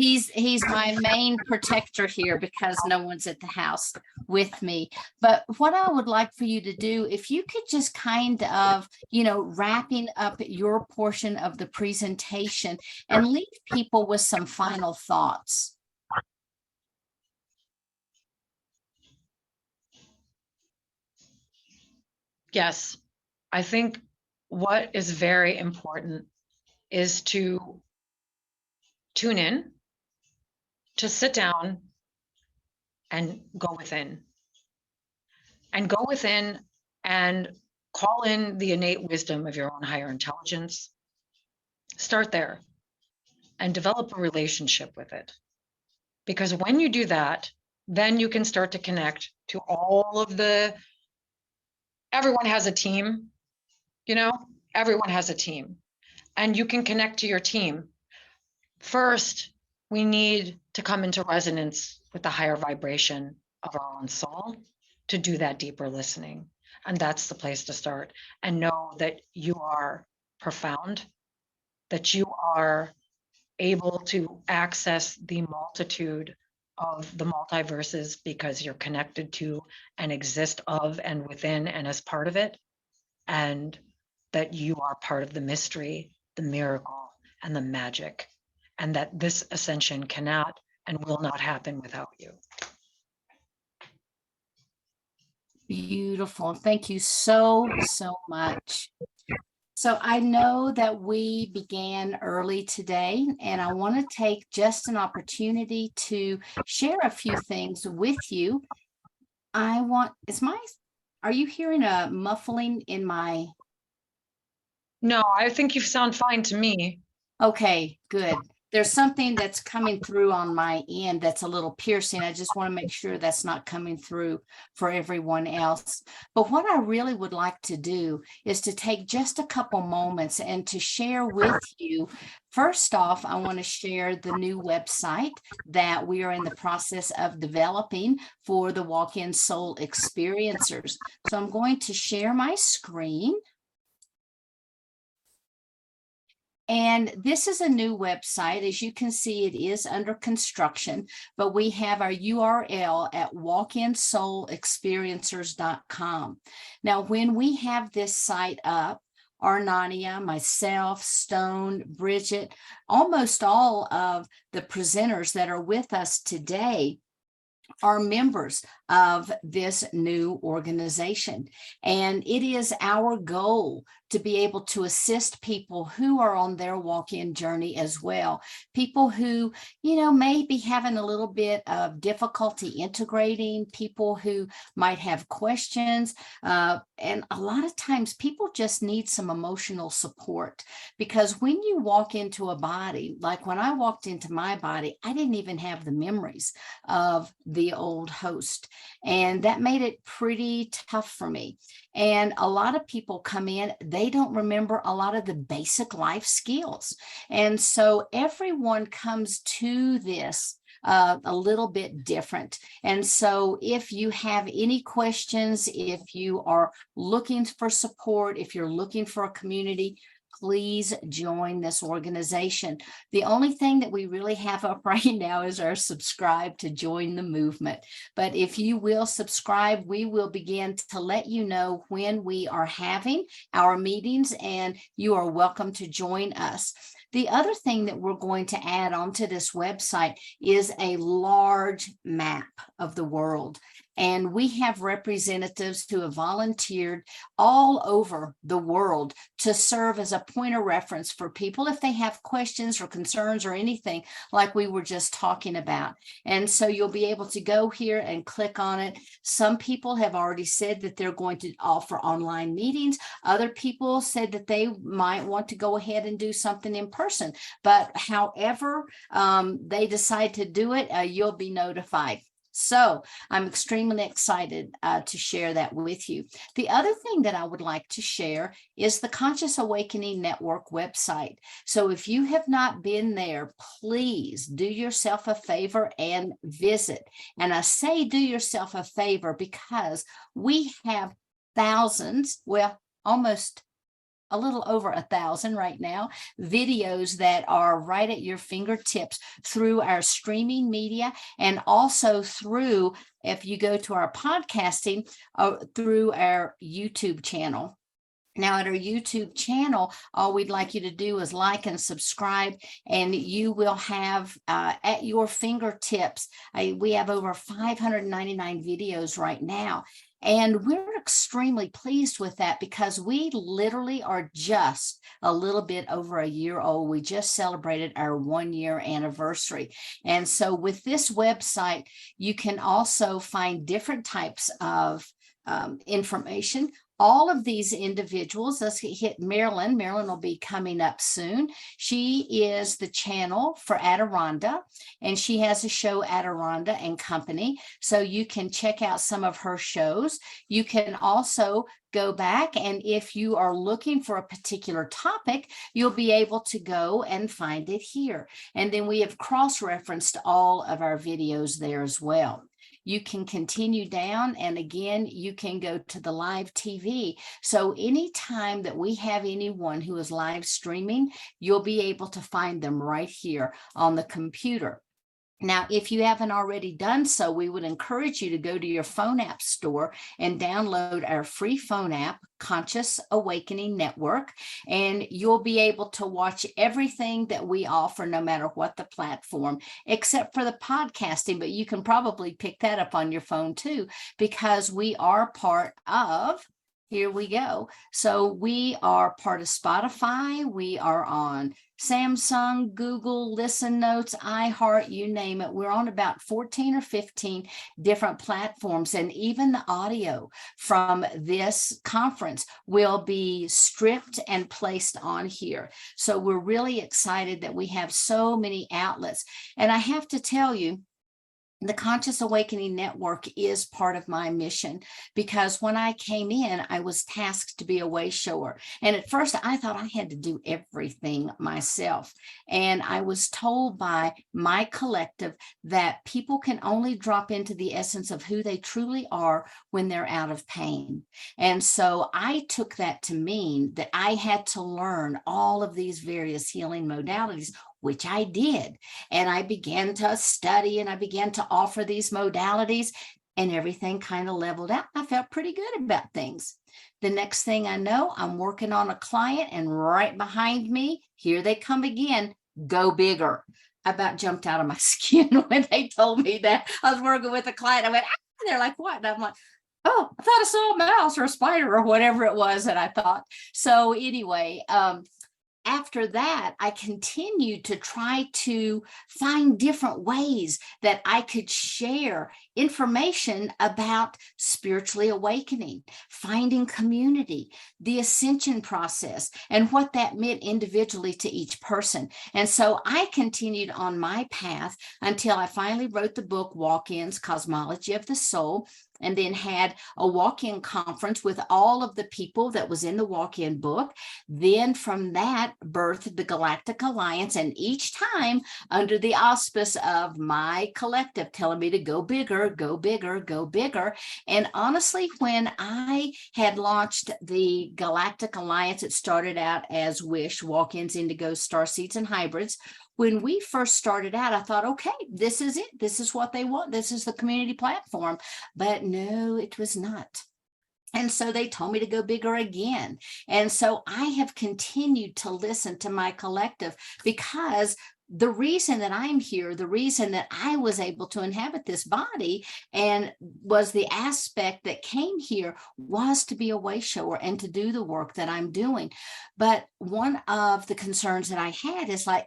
He's my main protector here because no one's at the house with me. But what I would like for you to do, if you could just kind of, wrapping up your portion of the presentation and leave people with some final thoughts. Yes, I think what is very important is to tune in, to sit down and go within. And go within and call in the innate wisdom of your own higher intelligence. Start there and develop a relationship with it. Because when you do that, then you can start to connect to all of everyone has a team, everyone has a team, and you can connect to your team. First, we need to come into resonance with the higher vibration of our own soul to do that deeper listening. And that's the place to start. And know that you are profound, that you are able to access the multitude of the multiverses because you're connected to and exist of and within and as part of it. And that you are part of the mystery, the miracle, and the magic. And that this ascension cannot and will not happen without you. Beautiful. Thank you so much. So I know that we began early today, and I want to take just an opportunity to share a few things with you. Are you hearing a muffling in my? No, I think you sound fine to me. Okay, good. There's something that's coming through on my end that's a little piercing. I just want to make sure that's not coming through for everyone else. But what I really would like to do is to take just a couple moments and to share with you. First off, I want to share the new website that we are in the process of developing for the Walk-In Soul Experiencers. So I'm going to share my screen. And this is a new website. As you can see, it is under construction, but we have our URL at walkinsoulexperiencers.com. Now, when we have this site up, Aranania, myself, Stone, Bridget, almost all of the presenters that are with us today are members of this new organization. And it is our goal to be able to assist people who are on their walk-in journey as well. People who, may be having a little bit of difficulty integrating, people who might have questions. And a lot of times people just need some emotional support, because when you walk into a body, like when I walked into my body, I didn't even have the memories of the old host. And that made it pretty tough for me. And a lot of people come in, they don't remember a lot of the basic life skills. And so everyone comes to this a little bit different. And so if you have any questions, if you are looking for support, if you're looking for a community, please join this organization. The only thing that we really have up right now is our subscribe to join the movement. But if you will subscribe, we will begin to let you know when we are having our meetings, and you are welcome to join us. The other thing that we're going to add onto this website is a large map of the world. And we have representatives who have volunteered all over the world to serve as a point of reference for people if they have questions or concerns or anything like we were just talking about. And so you'll be able to go here and click on it. Some people have already said that they're going to offer online meetings. Other people said that they might want to go ahead and do something in person. But however they decide to do it, you'll be notified. So I'm extremely excited to share that with you. The other thing that I would like to share is the Conscious Awakening Network website. So if you have not been there, please do yourself a favor and visit. And I say do yourself a favor because we have thousands, well, almost a little over 1,000 right now, videos that are right at your fingertips through our streaming media, and also through, if you go to our podcasting, through our YouTube channel. Now, at our YouTube channel, all we'd like you to do is like and subscribe, and you will have at your fingertips, we have over 599 videos right now. And we're extremely pleased with that because we literally are just a little bit over a year old. We just celebrated our 1-year anniversary. And so with this website, you can also find different types of information. All of these individuals, let's hit Marilyn. Marilyn will be coming up soon. She is the channel for Aranania, and she has a show, Aranania and Company. So you can check out some of her shows. You can also go back, and if you are looking for a particular topic, you'll be able to go and find it here. And then we have cross-referenced all of our videos there as well. You can continue down, and again, you can go to the live TV. So anytime that we have anyone who is live streaming, you'll be able to find them right here on the computer. Now, if you haven't already done so, we would encourage you to go to your phone app store and download our free phone app, Conscious Awakening Network, and you'll be able to watch everything that we offer, no matter what the platform, except for the podcasting, but you can probably pick that up on your phone too, because we are part of, here we go. So we are part of Spotify. We are on Samsung, Google, Listen Notes, iHeart, you name it. We're on about 14 or 15 different platforms, and even the audio from this conference will be stripped and placed on here. So we're really excited that we have so many outlets. And I have to tell you, the Conscious Awakening Network is part of my mission, because when I came in, I was tasked to be a way shower. And at first I thought I had to do everything myself. And I was told by my collective that people can only drop into the essence of who they truly are when they're out of pain. And so I took that to mean that I had to learn all of these various healing modalities, which I did. And I began to study, and I began to offer these modalities, and everything kind of leveled out. I felt pretty good about things. The next thing I know, I'm working on a client, and right behind me, here they come again, go bigger. I about jumped out of my skin when they told me that. I was working with a client. I went, ah, they're like, what? And I'm like, oh, I thought I saw a mouse or a spider or whatever it was that I thought. So anyway, after that, I continued to try to find different ways that I could share information about spiritually awakening, finding community, the ascension process, and what that meant individually to each person. And so I continued on my path until I finally wrote the book, Walk-ins, Cosmology of the Soul. and then had a walk-in conference with all of the people that was in the walk-in book. Then from that birthed the Galactic Alliance, and each time under the auspice of my collective telling me to go bigger, go bigger, go bigger. And honestly, when I had launched the Galactic Alliance, it started out as Wish, walk-ins, indigo, starseeds, and hybrids. When we first started out, I thought, okay, this is it. This is what they want. This is the community platform. But no, it was not. And so they told me to go bigger again. And so I have continued to listen to my collective, because the reason that I'm here, the reason that I was able to inhabit this body and was the aspect that came here was to be a way shower and to do the work that I'm doing. But one of the concerns that I had is like,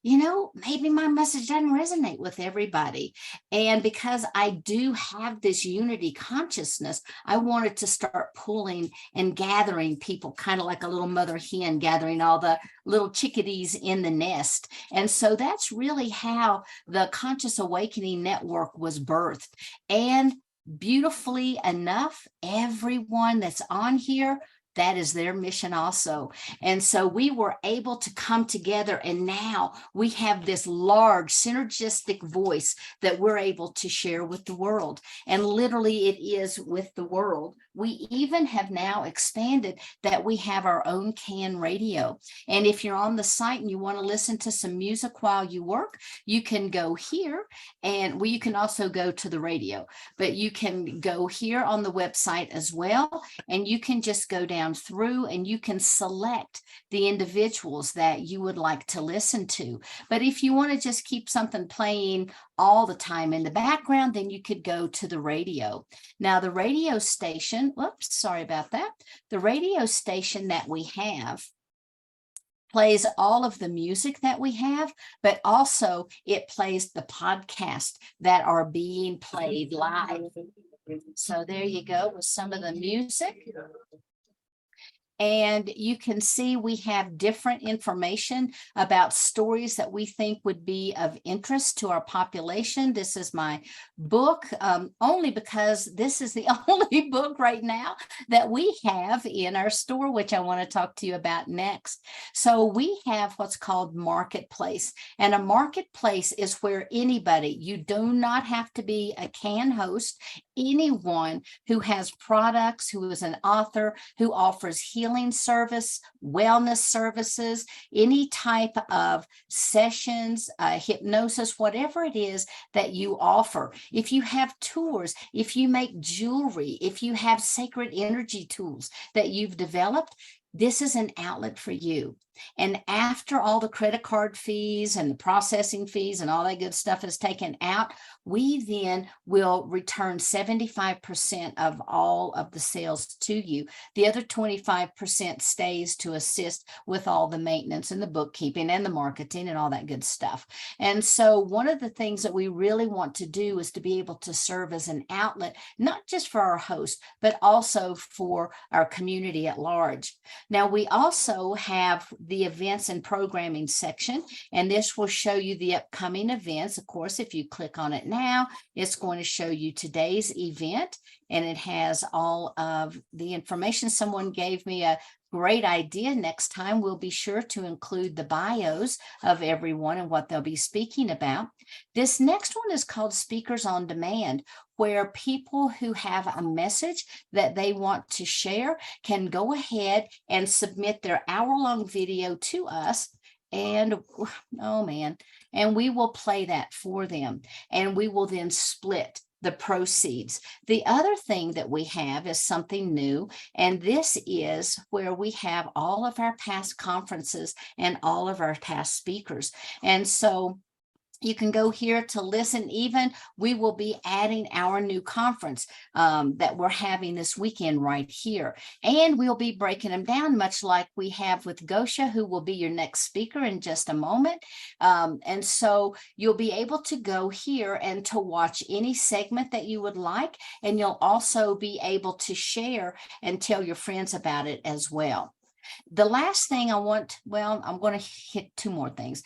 maybe my message doesn't resonate with everybody. And because I do have this unity consciousness, I wanted to start pulling and gathering people, kind of like a little mother hen gathering all the little chickadees in the nest. And so that's really how the Conscious Awakening Network was birthed. And beautifully enough, everyone that's on here, that is their mission also. And so we were able to come together, and now we have this large synergistic voice that we're able to share with the world. And literally it is with the world. We even have now expanded that we have our own CAN radio. And if you're on the site and you want to listen to some music while you work, you can go here, and you can also go to the radio, but you can go here on the website as well. And you can just go down through and you can select the individuals that you would like to listen to. But if you want to just keep something playing all the time in the background, then you could go to the radio. Now, the radio station, whoops, sorry about that. The radio station that we have plays all of the music that we have, but also it plays the podcasts that are being played live. So there you go with some of the music. And you can see we have different information about stories that we think would be of interest to our population. This is my book, only because this is the only book right now that we have in our store, which I want to talk to you about next. So we have what's called Marketplace. And a marketplace is where anybody, you do not have to be a CAN host, anyone who has products, who is an author, who offers healing service, wellness services, any type of sessions, hypnosis, whatever it is that you offer. If you have tours, if you make jewelry, if you have sacred energy tools that you've developed, this is an outlet for you. And after all the credit card fees and the processing fees and all that good stuff is taken out, we then will return 75% of all of the sales to you. The other 25% stays to assist with all the maintenance and the bookkeeping and the marketing and all that good stuff. And so one of the things that we really want to do is to be able to serve as an outlet, not just for our host, but also for our community at large. Now, we also have the events and programming section, and this will show you the upcoming events. Of course, if you click on it now, it's going to show you today's event, and it has all of the information. Someone gave me a great idea. Next time, we'll be sure to include the bios of everyone and what they'll be speaking about. This next one is called Speakers on Demand, where people who have a message that they want to share can go ahead and submit their hour-long video to us. And oh man, and we will play that for them, and we will then split the proceeds. The other thing that we have is something new, and this is where we have all of our past conferences and all of our past speakers. And so you can go here to listen. Even we will be adding our new conference that we're having this weekend right here. And we'll be breaking them down, much like we have with Gosia, who will be your next speaker in just a moment. And so you'll be able to go here and to watch any segment that you would like. And you'll also be able to share and tell your friends about it as well. The last thing I'm going to hit two more things.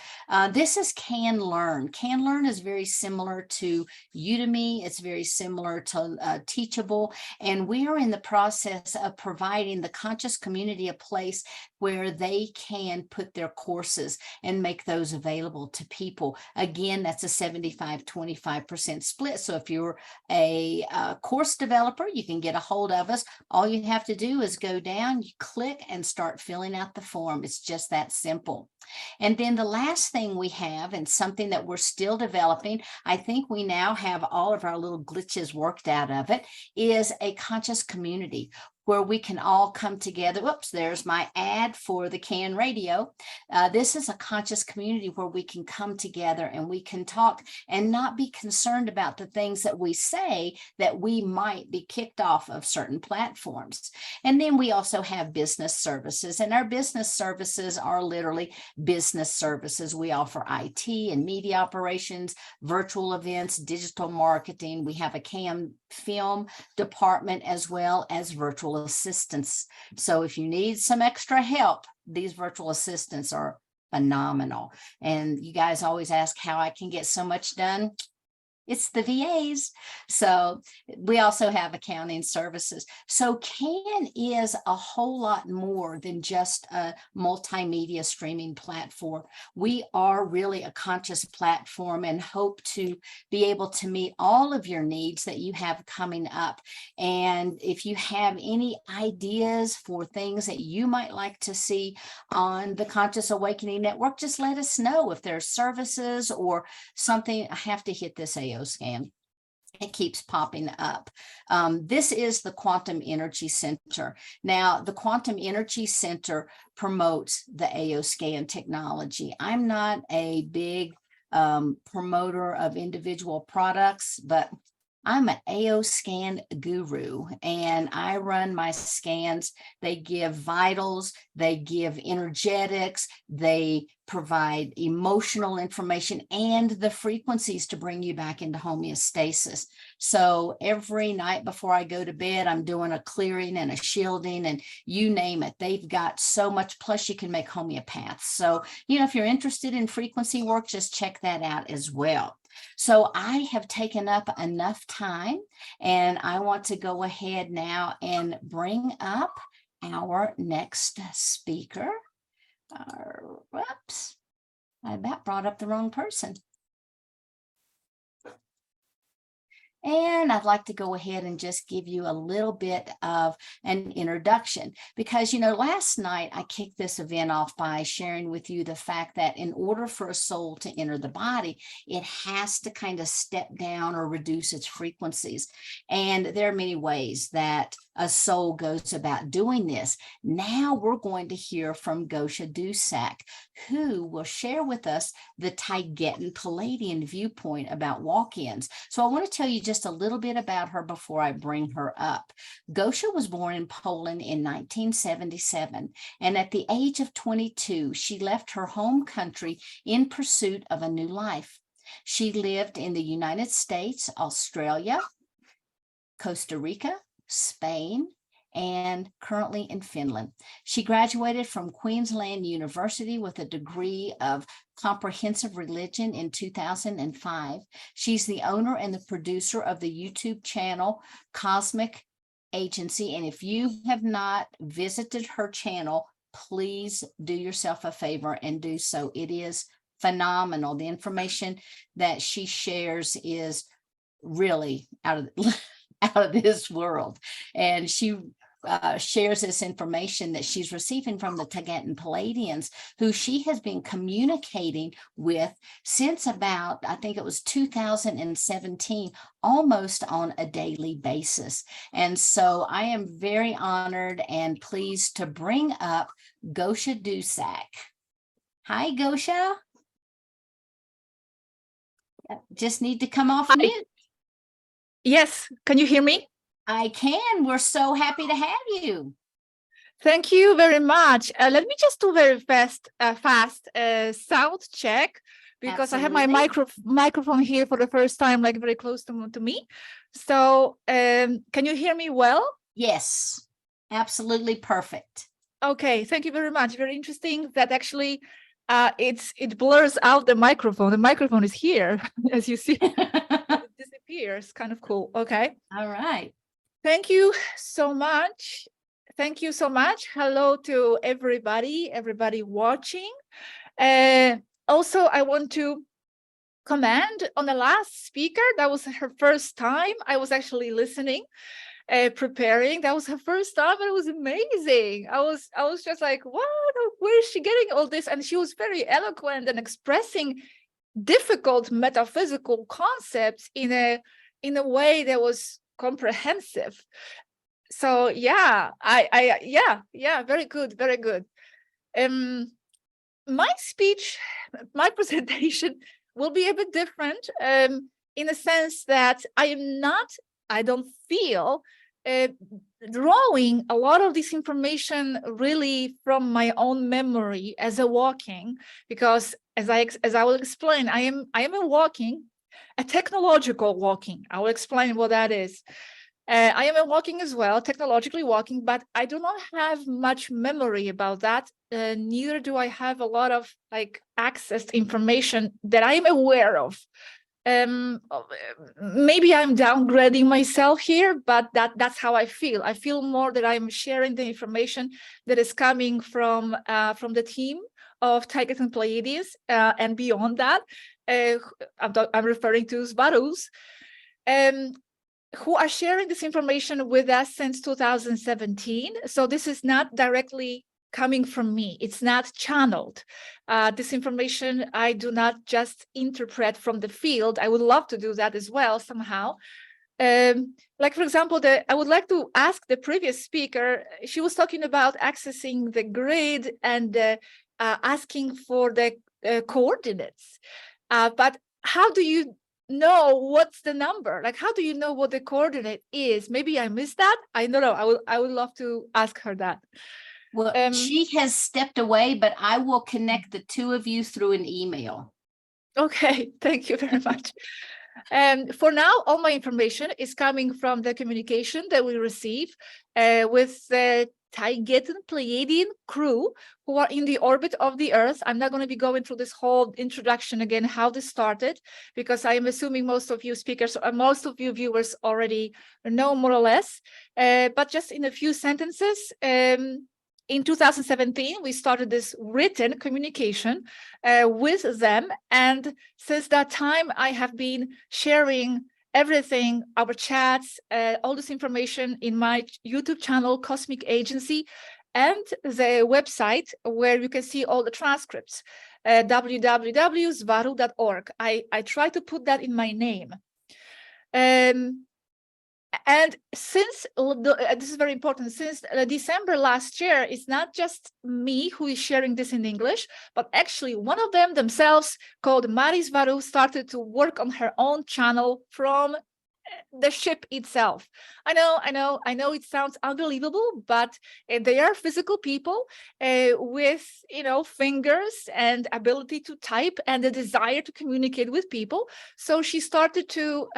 This is Can Learn. Can Learn is very similar to Udemy. It's very similar to Teachable. And we are in the process of providing the conscious community a place where they can put their courses and make those available to people. Again, that's a 75-25% split. So if you're a course developer, you can get a hold of us. All you have to do is go down, you click and start filling out the form. It's just that simple. And then the last thing we have, and something that we're still developing, I think we now have all of our little glitches worked out of it, is a conscious community where we can all come together. Whoops, there's my ad for the CAN radio. This is a conscious community where we can come together and we can talk and not be concerned about the things that we say that we might be kicked off of certain platforms. And then we also have business services, and our business services are literally business services. We offer IT and media operations, virtual events, digital marketing. We have a CAM film department as well as virtual assistants. So if you need some extra help, these virtual assistants are phenomenal. And you guys always ask how I can get so much done. It's the VAs. So we also have accounting services. So CAN is a whole lot more than just a multimedia streaming platform. We are really a conscious platform and hope to be able to meet all of your needs that you have coming up. And if you have any ideas for things that you might like to see on the Conscious Awakening Network, just let us know. If there's services or something, I have to hit this AO scan. It keeps popping up. This is the Quantum Energy Center. Now, the Quantum Energy Center promotes the AO scan technology. I'm not a big promoter of individual products, but I'm an AO scan guru, and I run my scans. They give vitals, they give energetics, they provide emotional information and the frequencies to bring you back into homeostasis. So every night before I go to bed, I'm doing a clearing and a shielding and you name it. They've got so much, plus you can make homeopaths. So, you know, if you're interested in frequency work, just check that out as well. So I have taken up enough time, and I want to go ahead now and bring up our next speaker. Whoops, I about brought up the wrong person. And I'd like to go ahead and just give you a little bit of an introduction because, you know, last night I kicked this event off by sharing with you the fact that in order for a soul to enter the body, it has to kind of step down or reduce its frequencies. And there are many ways that a soul goes about doing this. Now we're going to hear from Gosia Duszak, who will share with us the Tibetan Palladian viewpoint about walk-ins. So I want to tell you just a little bit about her before I bring her up. Gosia was born in Poland in 1977, and at the age of 22, she left her home country in pursuit of a new life. She lived in the United States, Australia, Costa Rica, Spain, and currently in Finland. She graduated from Queensland University with a degree of comprehensive religion in 2005. She's the owner and the producer of the YouTube channel Cosmic Agency. And if you have not visited her channel, please do yourself a favor and do so. It is phenomenal. The information that she shares is really out of this world. And she shares this information that she's receiving from the Tibetan Palladians, who she has been communicating with since about, I think it was 2017, almost on a daily basis. And so I am very honored and pleased to bring up Gosia Duszak. Hi, Gosia. Just need to come off mute. Yes, can you hear me? I can. We're so happy to have you. Thank you very much. Let me just do very fast sound check because Absolutely. I have my microphone here for the first time, like very close to me. So can you hear me well? Yes, absolutely perfect. Okay, thank you very much. Very interesting that actually it blurs out the microphone. The microphone is here, as you see. It disappears. Kind of cool. Okay. All right. Thank you so much. Thank you so much. Hello to everybody watching. Also, I want to comment on the last speaker. That was her first time. I was actually listening, preparing. That was her first time, and it was amazing. I was just like, what? Where is she getting all this? And she was very eloquent and expressing difficult metaphysical concepts in a way that was comprehensive. So yeah, yeah, very good, very good. My speech, my presentation will be a bit different in the sense that I don't feel drawing a lot of this information really from my own memory as a walking, because as I will explain, I am a walking, a technological walking. I will explain what that is. I am a walking as well, technologically walking, but I do not have much memory about that. Neither do I have a lot of like access to information that I am aware of. Maybe I'm downgrading myself here, but that's how I feel. I feel more that I'm sharing the information that is coming from the team of Tigers and Pleiades, and beyond that, I'm referring to Svarus, who are sharing this information with us since 2017. So this is not directly coming from me. It's not channeled. This information I do not just interpret from the field. I would love to do that as well somehow. Like, for example, I would like to ask the previous speaker, she was talking about accessing the grid and asking for the coordinates. But how do you know what's the number? Like, how do you know what the coordinate is? Maybe I missed that. I don't know. I would love to ask her that. Well, she has stepped away, but I will connect the two of you through an email. Okay, thank you very much. For now, all my information is coming from the communication that we receive with the Tigetan Pleiadian crew who are in the orbit of the Earth. I'm not going to be going through this whole introduction again, how this started, because I am assuming most of you speakers, or most of you viewers already know more or less. But just in a few sentences, in 2017, we started this written communication with them. And since that time, I have been sharing everything, our chats, all this information in my YouTube channel, Cosmic Agency, and the website where you can see all the transcripts, www.svaru.org. I try to put that in my name. And since, this is very important, since December last year, it's not just me who is sharing this in English, but actually one of them themselves, called Mari Svaru, started to work on her own channel from the ship itself. I know it sounds unbelievable, but they are physical people with, fingers and ability to type and the desire to communicate with people. So she started to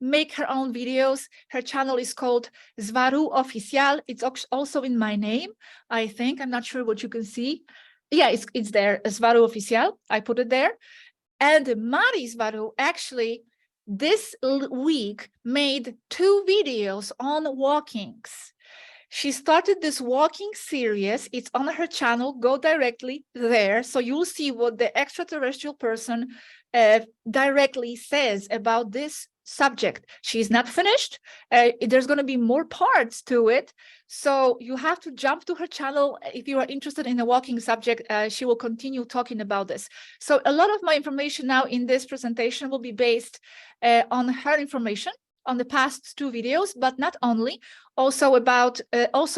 make her own videos. Her channel is called Svaru Oficial. It's also in my name, I think. I'm not sure what you can see. Yeah, it's there, Svaru Oficial. I put it there. And Mari Svaru actually this week made 2 videos on walkings. She started this walking series. It's on her channel. Go directly there. So you'll see what the extraterrestrial person directly says about this subject. She's not finished. There's going to be more parts to it. So you have to jump to her channel. If you are interested in the walking subject, she will continue talking about this. So a lot of my information now in this presentation will be based on her information on the past 2 videos, but not only, also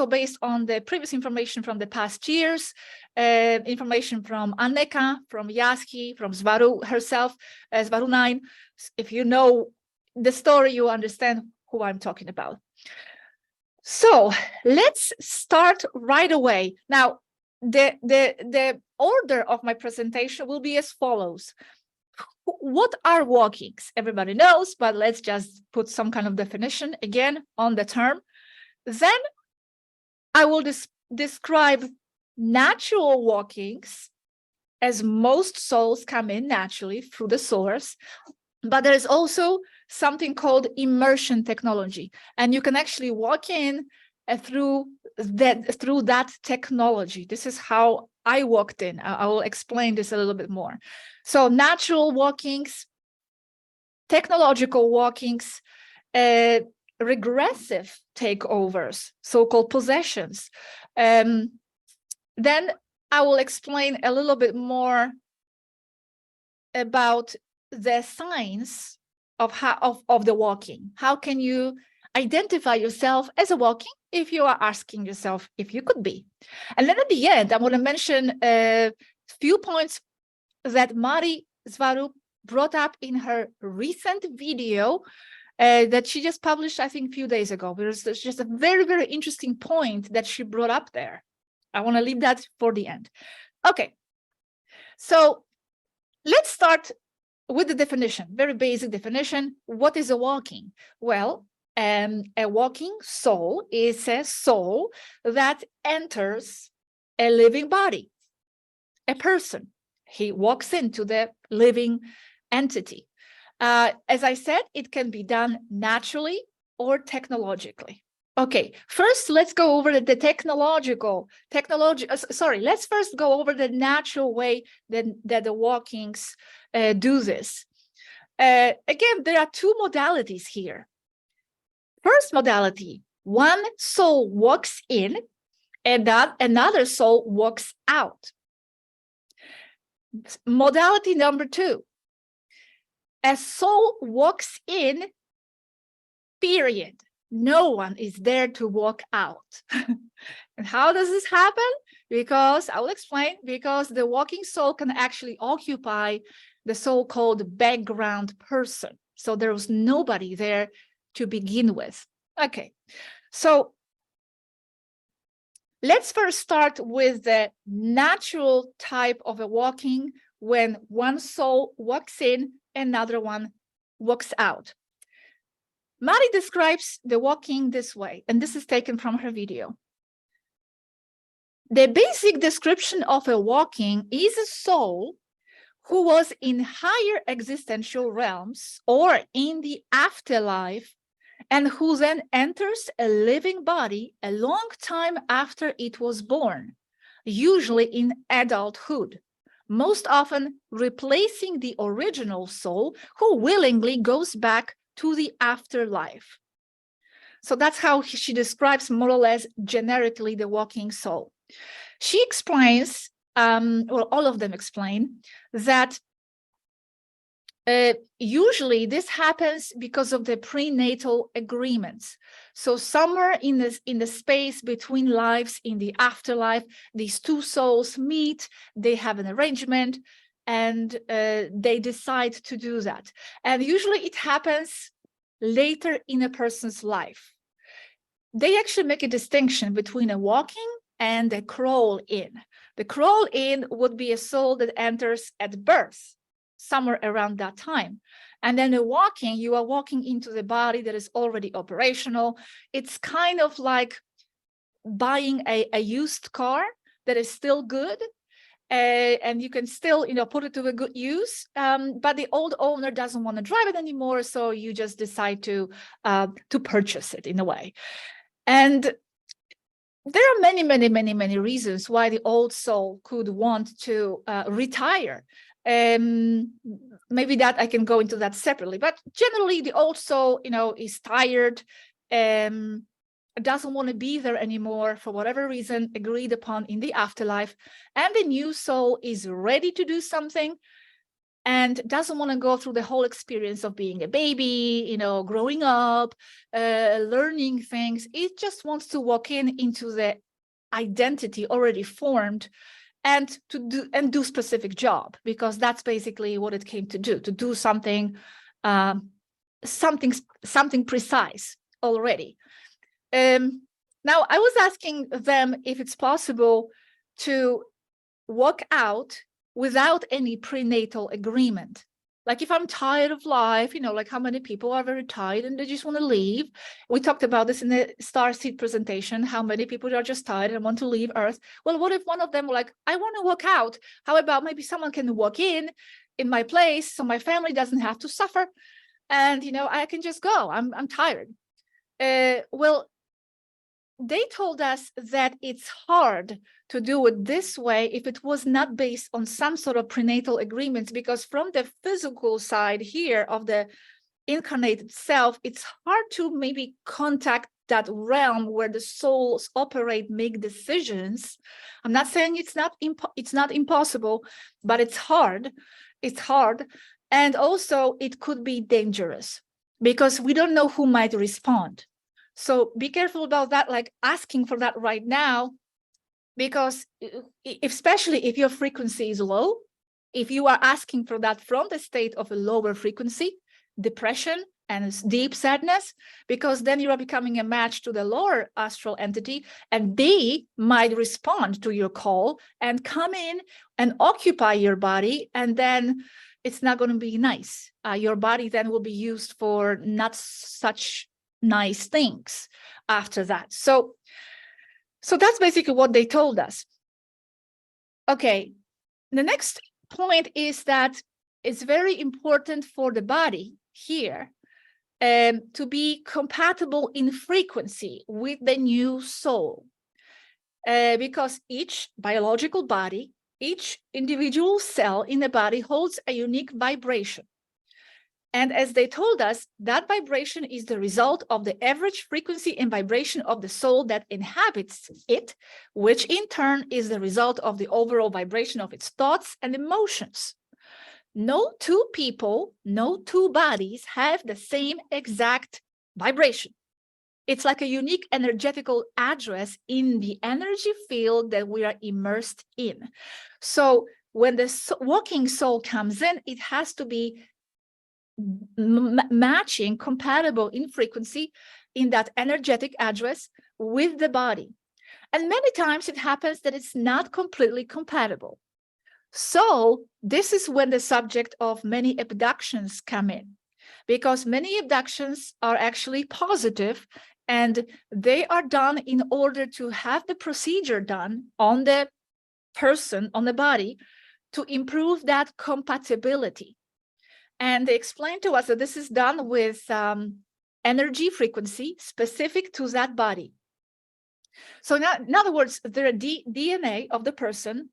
based on the previous information from the past years, information from Anneka, from Yaski, from Svaru herself, Svaru 9. If you know the story, you understand who I'm talking about. So let's start right away. Now, the order of my presentation will be as follows. What are walkings? Everybody knows, but let's just put some kind of definition again on the term. Then I will describe natural walkings, as most souls come in naturally through the source, but there is also something called immersion technology, and you can actually walk in through that technology. This is how I walked in. I will explain this a little bit more. So natural walkings, technological walkings, regressive takeovers, so-called possessions. Then I will explain a little bit more about the signs of the walking. How can you identify yourself as a walking if you are asking yourself if you could be? And then at the end, I'm going to mention a few points that Mari Zvaru brought up in her recent video that she just published, I think, a few days ago. There's just a very, very interesting point that she brought up there. I want to leave that for the end. Okay, so let's start with the definition, very basic definition. What is a walking? Well, a walking soul is a soul that enters a living body, a person. He walks into the living entity. As I said, it can be done naturally or technologically. Okay, first let's go over the let's first go over the natural way that the walkings do this. Again, there are two modalities here. First modality, one soul walks in and that another soul walks out. Modality number two, a soul walks in, period. No one is there to walk out. And how does this happen? Because I will explain, because the walking soul can actually occupy the so-called background person. So there was nobody there to begin with. Okay, so let's first start with the natural type of a walking, when one soul walks in, another one walks out. Mari describes the walking this way, and this is taken from her video. The basic description of a walking is a soul who was in higher existential realms or in the afterlife, and who then enters a living body a long time after it was born, usually in adulthood, most often replacing the original soul who willingly goes back to the afterlife. So that's how she describes more or less generically the walking soul. She explains, well, all of them explain that usually this happens because of the prenatal agreements. So somewhere in the space between lives, in the afterlife, these two souls meet, they have an arrangement, and they decide to do that. And usually it happens later in a person's life. They actually make a distinction between a walking and a crawl in. The crawl in would be a soul that enters at birth, somewhere around that time. And then a walking, you are walking into the body that is already operational. It's kind of like buying a used car that is still good, and you can still, put it to a good use, but the old owner doesn't want to drive it anymore, so you just decide to purchase it in a way. And there are many, many, many, many reasons why the old soul could want to retire. Maybe that I can go into that separately, but generally the old soul, is tired, doesn't want to be there anymore for whatever reason agreed upon in the afterlife, and the new soul is ready to do something and doesn't want to go through the whole experience of being a baby, growing up, learning things. It just wants to walk into the identity already formed and do specific job, because that's basically what it came to do something, something precise already. Now I was asking them if it's possible to walk out without any prenatal agreement. Like if I'm tired of life, like how many people are very tired and they just want to leave. We talked about this in the Starseed presentation, how many people are just tired and want to leave Earth. Well, what if one of them were like, I want to walk out? How about maybe someone can walk in my place so my family doesn't have to suffer, and I can just go. I'm tired. Well, they told us that it's hard to do it this way if it was not based on some sort of prenatal agreements, because from the physical side here of the incarnated self, it's hard to maybe contact that realm where the souls operate, make decisions. I'm not saying it's not impossible, but it's hard. It's hard. And also it could be dangerous because we don't know who might respond. So be careful about that, like asking for that right now, because especially if your frequency is low, if you are asking for that from the state of a lower frequency, depression and deep sadness, because then you are becoming a match to the lower astral entity, and they might respond to your call and come in and occupy your body, and then it's not going to be nice. Your body then will be used for not such nice things after that. So that's basically what they told us. Okay, the next point is that it's very important for the body here to be compatible in frequency with the new soul, because each biological body, each individual cell in the body holds a unique vibration. And as they told us, that vibration is the result of the average frequency and vibration of the soul that inhabits it, which in turn is the result of the overall vibration of its thoughts and emotions. No two people, no two bodies have the same exact vibration. It's like a unique energetical address in the energy field that we are immersed in. So when the walking soul comes in, it has to be matching, compatible in frequency in that energetic address with the body. And many times it happens that it's not completely compatible. So this is when the subject of many abductions come in, because many abductions are actually positive, and they are done in order to have the procedure done on the person, on the body, to improve that compatibility. And they explained to us that this is done with energy frequency specific to that body. So now, in other words, the DNA of the person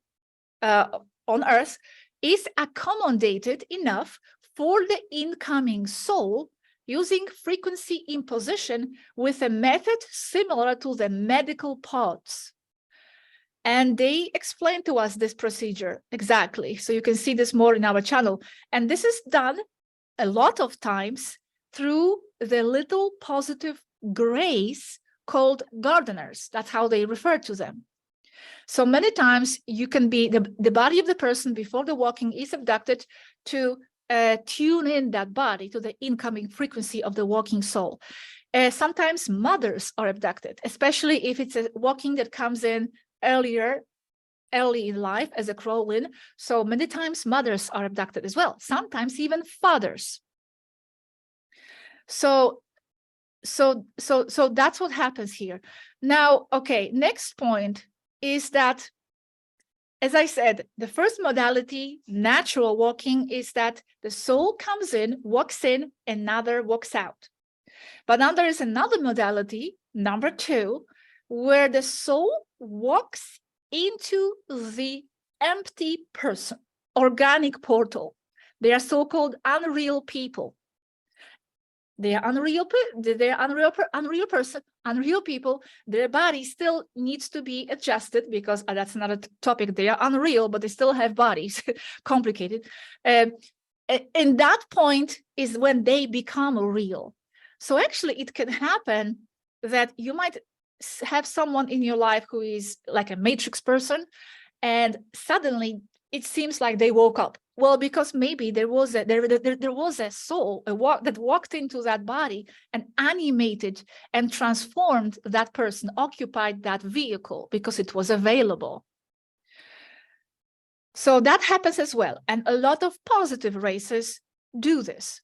on Earth is accommodated enough for the incoming soul using frequency imposition with a method similar to the medical pods. And they explained to us this procedure exactly. So you can see this more in our channel. And this is done a lot of times through the little positive grays called gardeners. That's how they refer to them. So many times you can be, the body of the person before the walking is abducted to tune in that body to the incoming frequency of the walking soul. Sometimes mothers are abducted, especially if it's a walking that comes in early in life as a crawl-in. So many times mothers are abducted as well, sometimes even fathers. So that's what happens here. Now, okay, next point is that, as I said, the first modality, natural walking, is that the soul comes in, walks in, another walks out. But now there is another modality, number 2, where the soul walks into the empty person, organic portal. They are so-called unreal people. They are unreal people. Their body still needs to be adjusted, because that's another topic. They are unreal, but they still have bodies. Complicated. And that point is when they become real. So actually it can happen that you might have someone in your life who is like a matrix person, and suddenly it seems like they woke up. Well, because maybe there was a soul that walked into that body and animated and transformed that person, occupied that vehicle because it was available. So that happens as well. And a lot of positive races do this.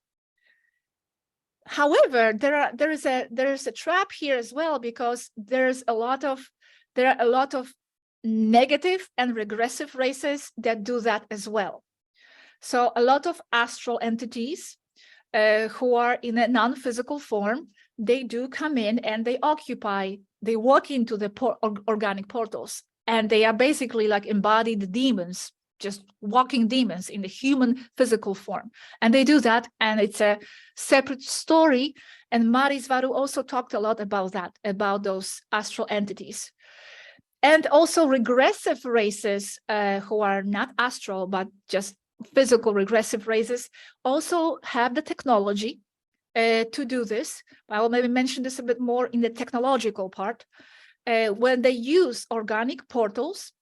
However, there is a trap here as well, because there are a lot of negative and regressive races that do that as well. So a lot of astral entities who are in a non-physical form, they do come in and they walk into the organic portals, and they are basically like embodied demons, just walking demons in the human physical form. And they do that, and it's a separate story. And Maris Varu also talked a lot about that, about those astral entities. And also regressive races who are not astral, but just physical regressive races also have the technology to do this. I will maybe mention this a bit more in the technological part. When they use organic portals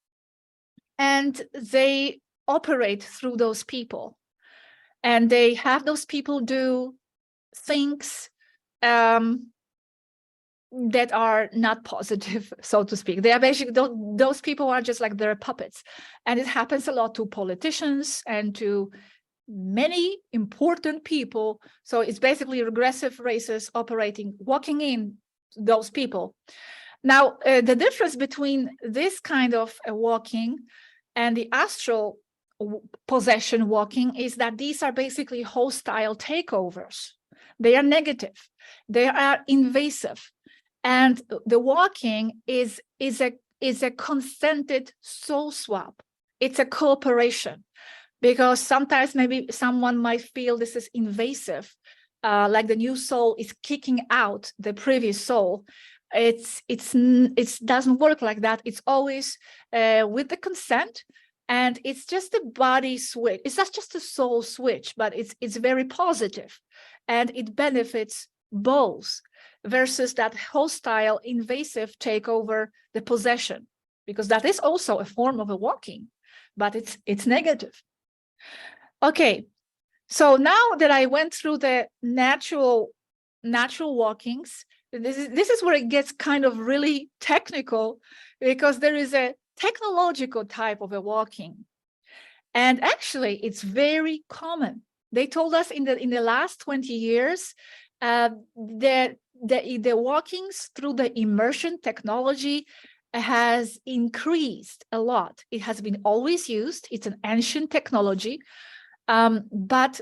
and they operate through those people, and they have those people do things that are not positive, so to speak. They are basically, those people are just like their puppets. And it happens a lot to politicians and to many important people. So it's basically regressive races operating, walking in those people. Now, the difference between this kind of walking and the astral possession walking is that these are basically hostile takeovers. They are negative. They are invasive. And the walking is a consented soul swap. It's a cooperation, because sometimes maybe someone might feel this is invasive, like the new soul is kicking out the previous soul. It doesn't work like that. It's always with the consent, and it's just a body switch. It's not just a soul switch, but it's very positive, and it benefits both, versus that hostile, invasive takeover, the possession, because that is also a form of a walking, but it's negative. Okay, so now that I went through the natural walkings, this is where it gets kind of really technical, because there is a technological type of a walking, and actually it's very common. They told us in the last 20 years that the walkings through the immersion technology has increased a lot. It has been always used. It's an ancient technology, but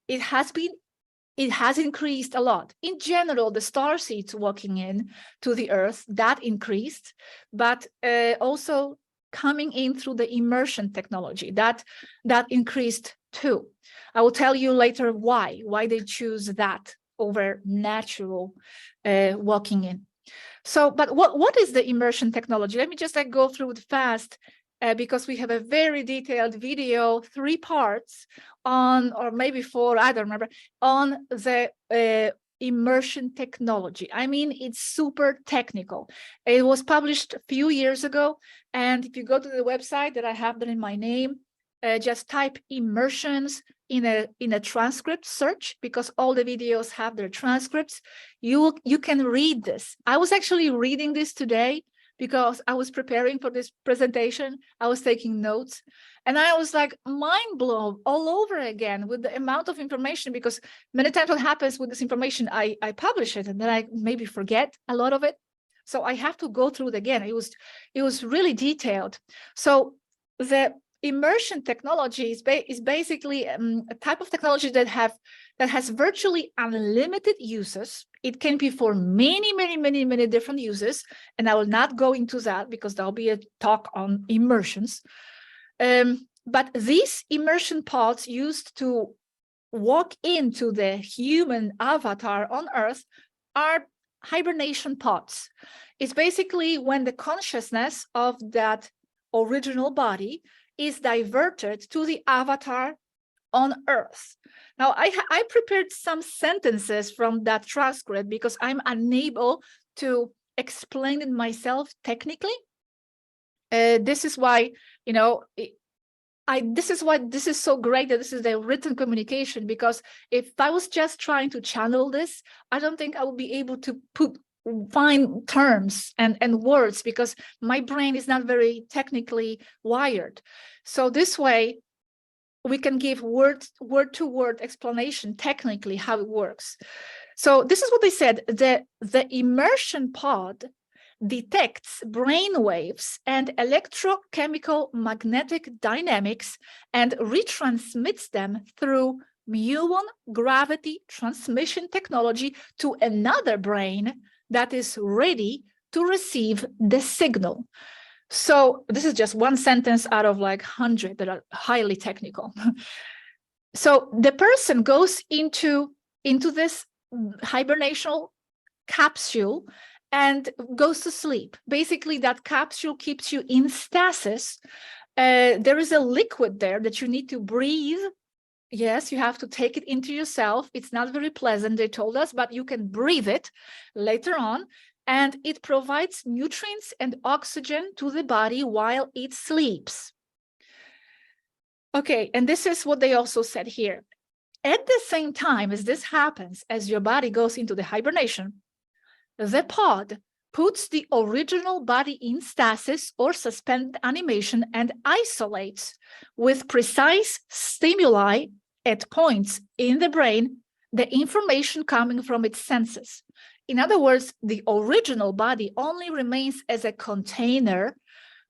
it has increased a lot. In general, the starseeds walking in to the Earth, that increased, but also coming in through the immersion technology, that increased too. I will tell you later why they choose that over natural walking in. So, but what is the immersion technology? Let me just go through it fast, because we have a very detailed video, 3 parts on, or maybe 4, I don't remember, on the immersion technology. I mean, it's super technical. It was published a few years ago, and if you go to the website that I have that in my name, just type immersions in a transcript search, because all the videos have their transcripts. You can read this. I was actually reading this today because I was preparing for this presentation. I was taking notes, and I was like mind blown all over again with the amount of information, because many times what happens with this information, I publish it and then I maybe forget a lot of it. So I have to go through it again. It was really detailed. So the immersion technology is basically a type of technology that has virtually unlimited uses. It can be for many different uses, and I will not go into that because there'll be a talk on immersions. But these immersion pods used to walk into the human avatar on Earth are hibernation pods. It's basically when the consciousness of that original body is diverted to the avatar on Earth. Now, I prepared some sentences from that transcript because I'm unable to explain it myself technically. This is why, this is why this is so great that this is the written communication, because if I was just trying to channel this, I don't think I would be able to find terms and words, because my brain is not very technically wired. So this way, we can give word-to-word explanation technically how it works. So this is what they said. The immersion pod detects brain waves and electrochemical magnetic dynamics and retransmits them through muon gravity transmission technology to another brain that is ready to receive the signal. So this is just one sentence out of like 100 that are highly technical. So the person goes into this hibernational capsule and goes to sleep. Basically, that capsule keeps you in stasis. There is a liquid there that you need to breathe. Yes, you have to take it into yourself. It's not very pleasant, they told us, but you can breathe it later on. And it provides nutrients and oxygen to the body while it sleeps. Okay, and this is what they also said here. At the same time as this happens, as your body goes into the hibernation, the pod puts the original body in stasis or suspended animation and isolates with precise stimuli at points in the brain the information coming from its senses. In other words, the original body only remains as a container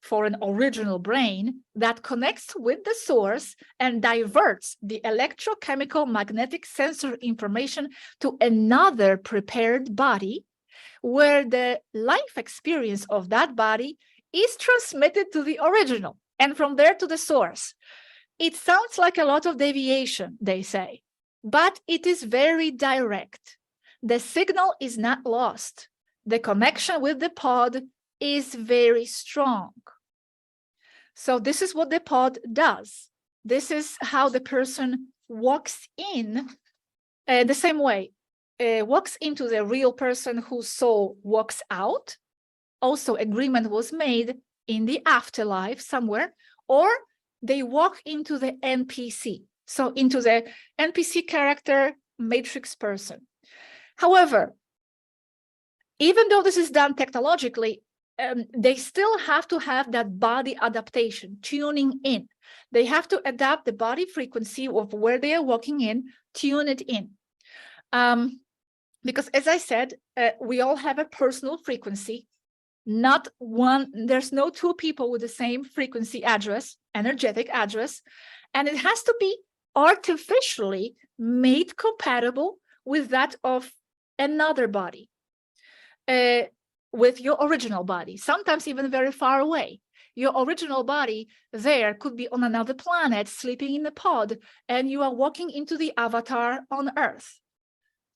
for an original brain that connects with the source and diverts the electrochemical magnetic sensor information to another prepared body, where the life experience of that body is transmitted to the original and from there to the source. It sounds like a lot of deviation, they say, but it is very direct. The signal is not lost. The connection with the pod is very strong. So this is what the pod does. This is how the person walks in the same way. Walks into the real person whose soul walks out. Also, agreement was made in the afterlife somewhere, or they walk into the NPC. So into the NPC character matrix person. However, even though this is done technologically, they still have to have that body adaptation, tuning in. They have to adapt the body frequency of where they are walking in, tune it in. Because as I said, we all have a personal frequency, not one, there's no two people with the same frequency address, energetic address, and it has to be artificially made compatible with that of another body, with your original body, sometimes even very far away. Your original body there could be on another planet, sleeping in a pod, and you are walking into the avatar on Earth,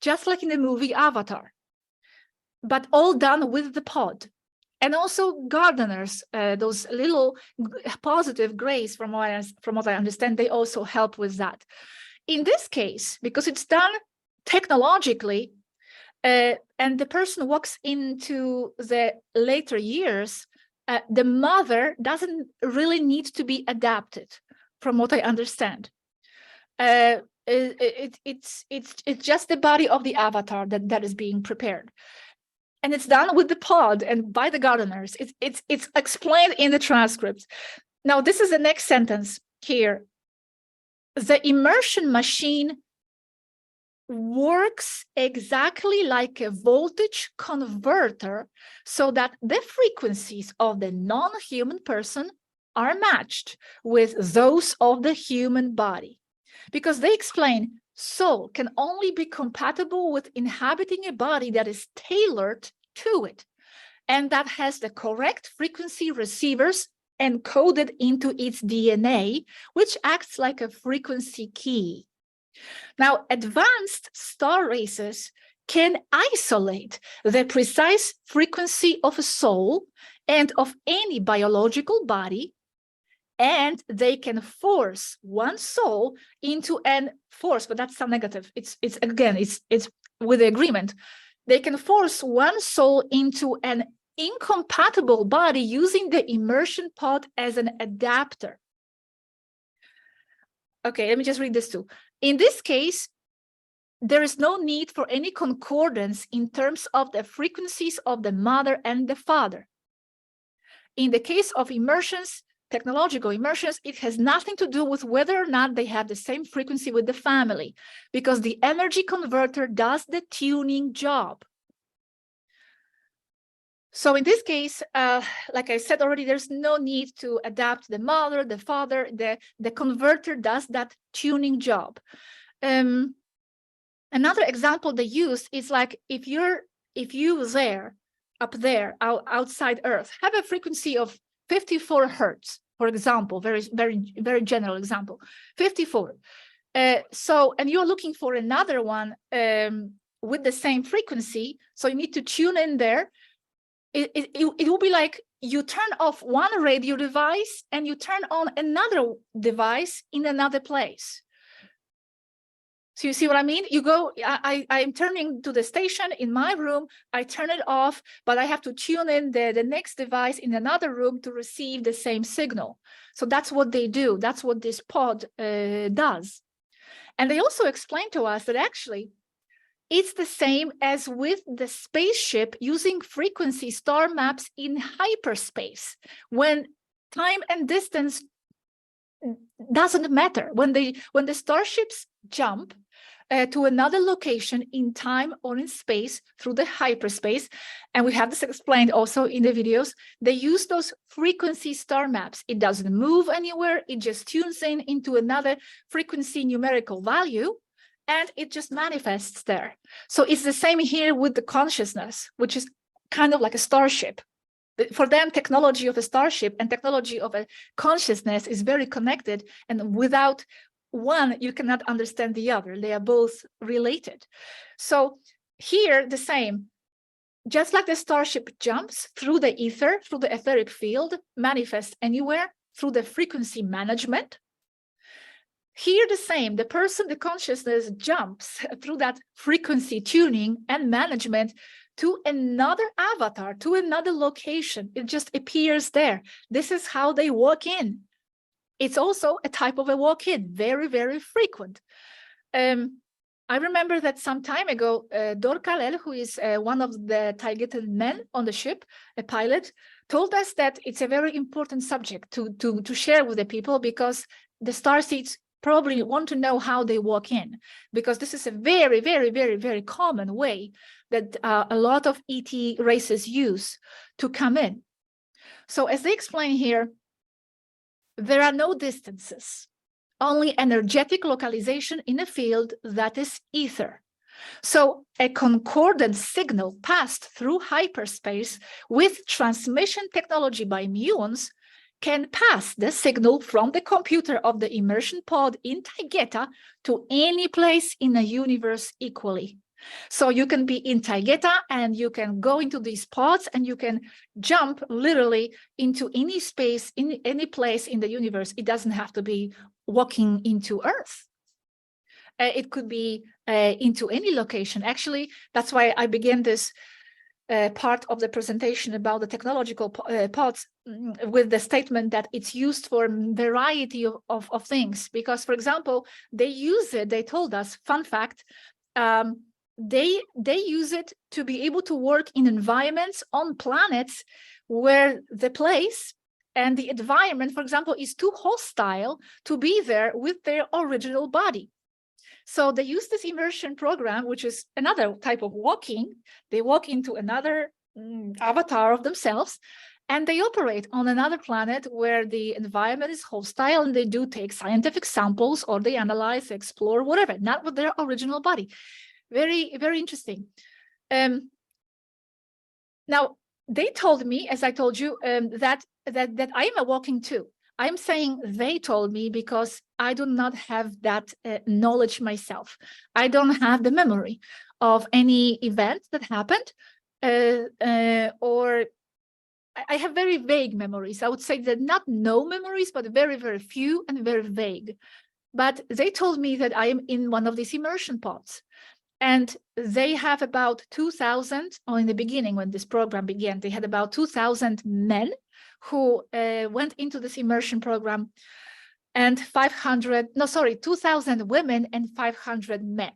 just like in the movie Avatar, but all done with the pod. And also gardeners, those little positive grays, from what I understand, they also help with that. In this case, because it's done technologically, and the person walks into the later years, the mother doesn't really need to be adapted, from what I understand. It's just the body of the avatar that is being prepared. And it's done with the pod and by the gardeners. It's explained in the transcript. Now, this is the next sentence here. The immersion machine works exactly like a voltage converter so that the frequencies of the non-human person are matched with those of the human body. Because they explain, soul can only be compatible with inhabiting a body that is tailored to it and that has the correct frequency receivers encoded into its DNA, which acts like a frequency key. Now, advanced star races can isolate the precise frequency of a soul and of any biological body, and they can force one soul into an force, but that's some negative. It's with the agreement. They can force one soul into an incompatible body using the immersion pod as an adapter. Okay, let me just read this too. In this case, there is no need for any concordance in terms of the frequencies of the mother and the father. In the case of immersions, technological immersions, it has nothing to do with whether or not they have the same frequency with the family, because the energy converter does the tuning job. So in this case, like I said already, there's no need to adapt the mother, the father, the converter does that tuning job. Another example they use is like if you there, up there, outside Earth, have a frequency of 54 hertz, for example, very general example, 54. So, and you're looking for another one with the same frequency, so you need to tune in there. It will be like you turn off one radio device and you turn on another device in another place. So you see what I mean? You go, I'm turning to the station in my room, I turn it off, but I have to tune in the next device in another room to receive the same signal. So that's what they do. That's what this pod does. And they also explain to us that actually, it's the same as with the spaceship using frequency star maps in hyperspace, when time and distance doesn't matter. When the starships jump to another location in time or in space through the hyperspace, and we have this explained also in the videos, they use those frequency star maps. It doesn't move anywhere. It just tunes in into another frequency numerical value, and it just manifests there. So it's the same here with the consciousness, which is kind of like a starship. For them, technology of a starship and technology of a consciousness is very connected, and without one, you cannot understand the other. They are both related. So here, the same. Just like the starship jumps through the ether, through the etheric field, manifests anywhere through the frequency management, here the same, the person, the consciousness jumps through that frequency tuning and management to another avatar, to another location. It just appears there. This is how they walk in. It's also a type of a walk-in, very, very frequent. I remember that some time ago, Dor Kalel, who is one of the targeted men on the ship, a pilot, told us that it's a very important subject to share with the people, because the starseeds probably want to know how they walk in, because this is a very, very, very, very common way that a lot of ET races use to come in. So as they explain here, there are no distances, only energetic localization in a field that is ether. So a concordant signal passed through hyperspace with transmission technology by muons can pass the signal from the computer of the immersion pod in Taygeta to any place in the universe equally. So you can be in Taygeta and you can go into these pods and you can jump literally into any space, in any place in the universe. It doesn't have to be walking into Earth. It could be into any location. Actually, that's why I began this part of the presentation about the technological pods with the statement that it's used for a variety of things. Because, for example, they use it, they told us, fun fact, they use it to be able to work in environments on planets where the place and the environment, for example, is too hostile to be there with their original body. So they use this immersion program, which is another type of walking. They walk into another avatar of themselves, and they operate on another planet where the environment is hostile, and they do take scientific samples, or they analyze, explore, whatever, not with their original body. Very, very interesting. Now, they told me, as I told you, that I am a walking too. I'm saying they told me because I do not have that knowledge myself. I don't have the memory of any event that happened, or I have very vague memories. I would say that not no memories, but very, very few and very vague. But they told me that I am in one of these immersion pods. And they have about 2,000, or in the beginning when this program began, they had about 2,000 men who went into this immersion program, and 2,000 women and 500 men.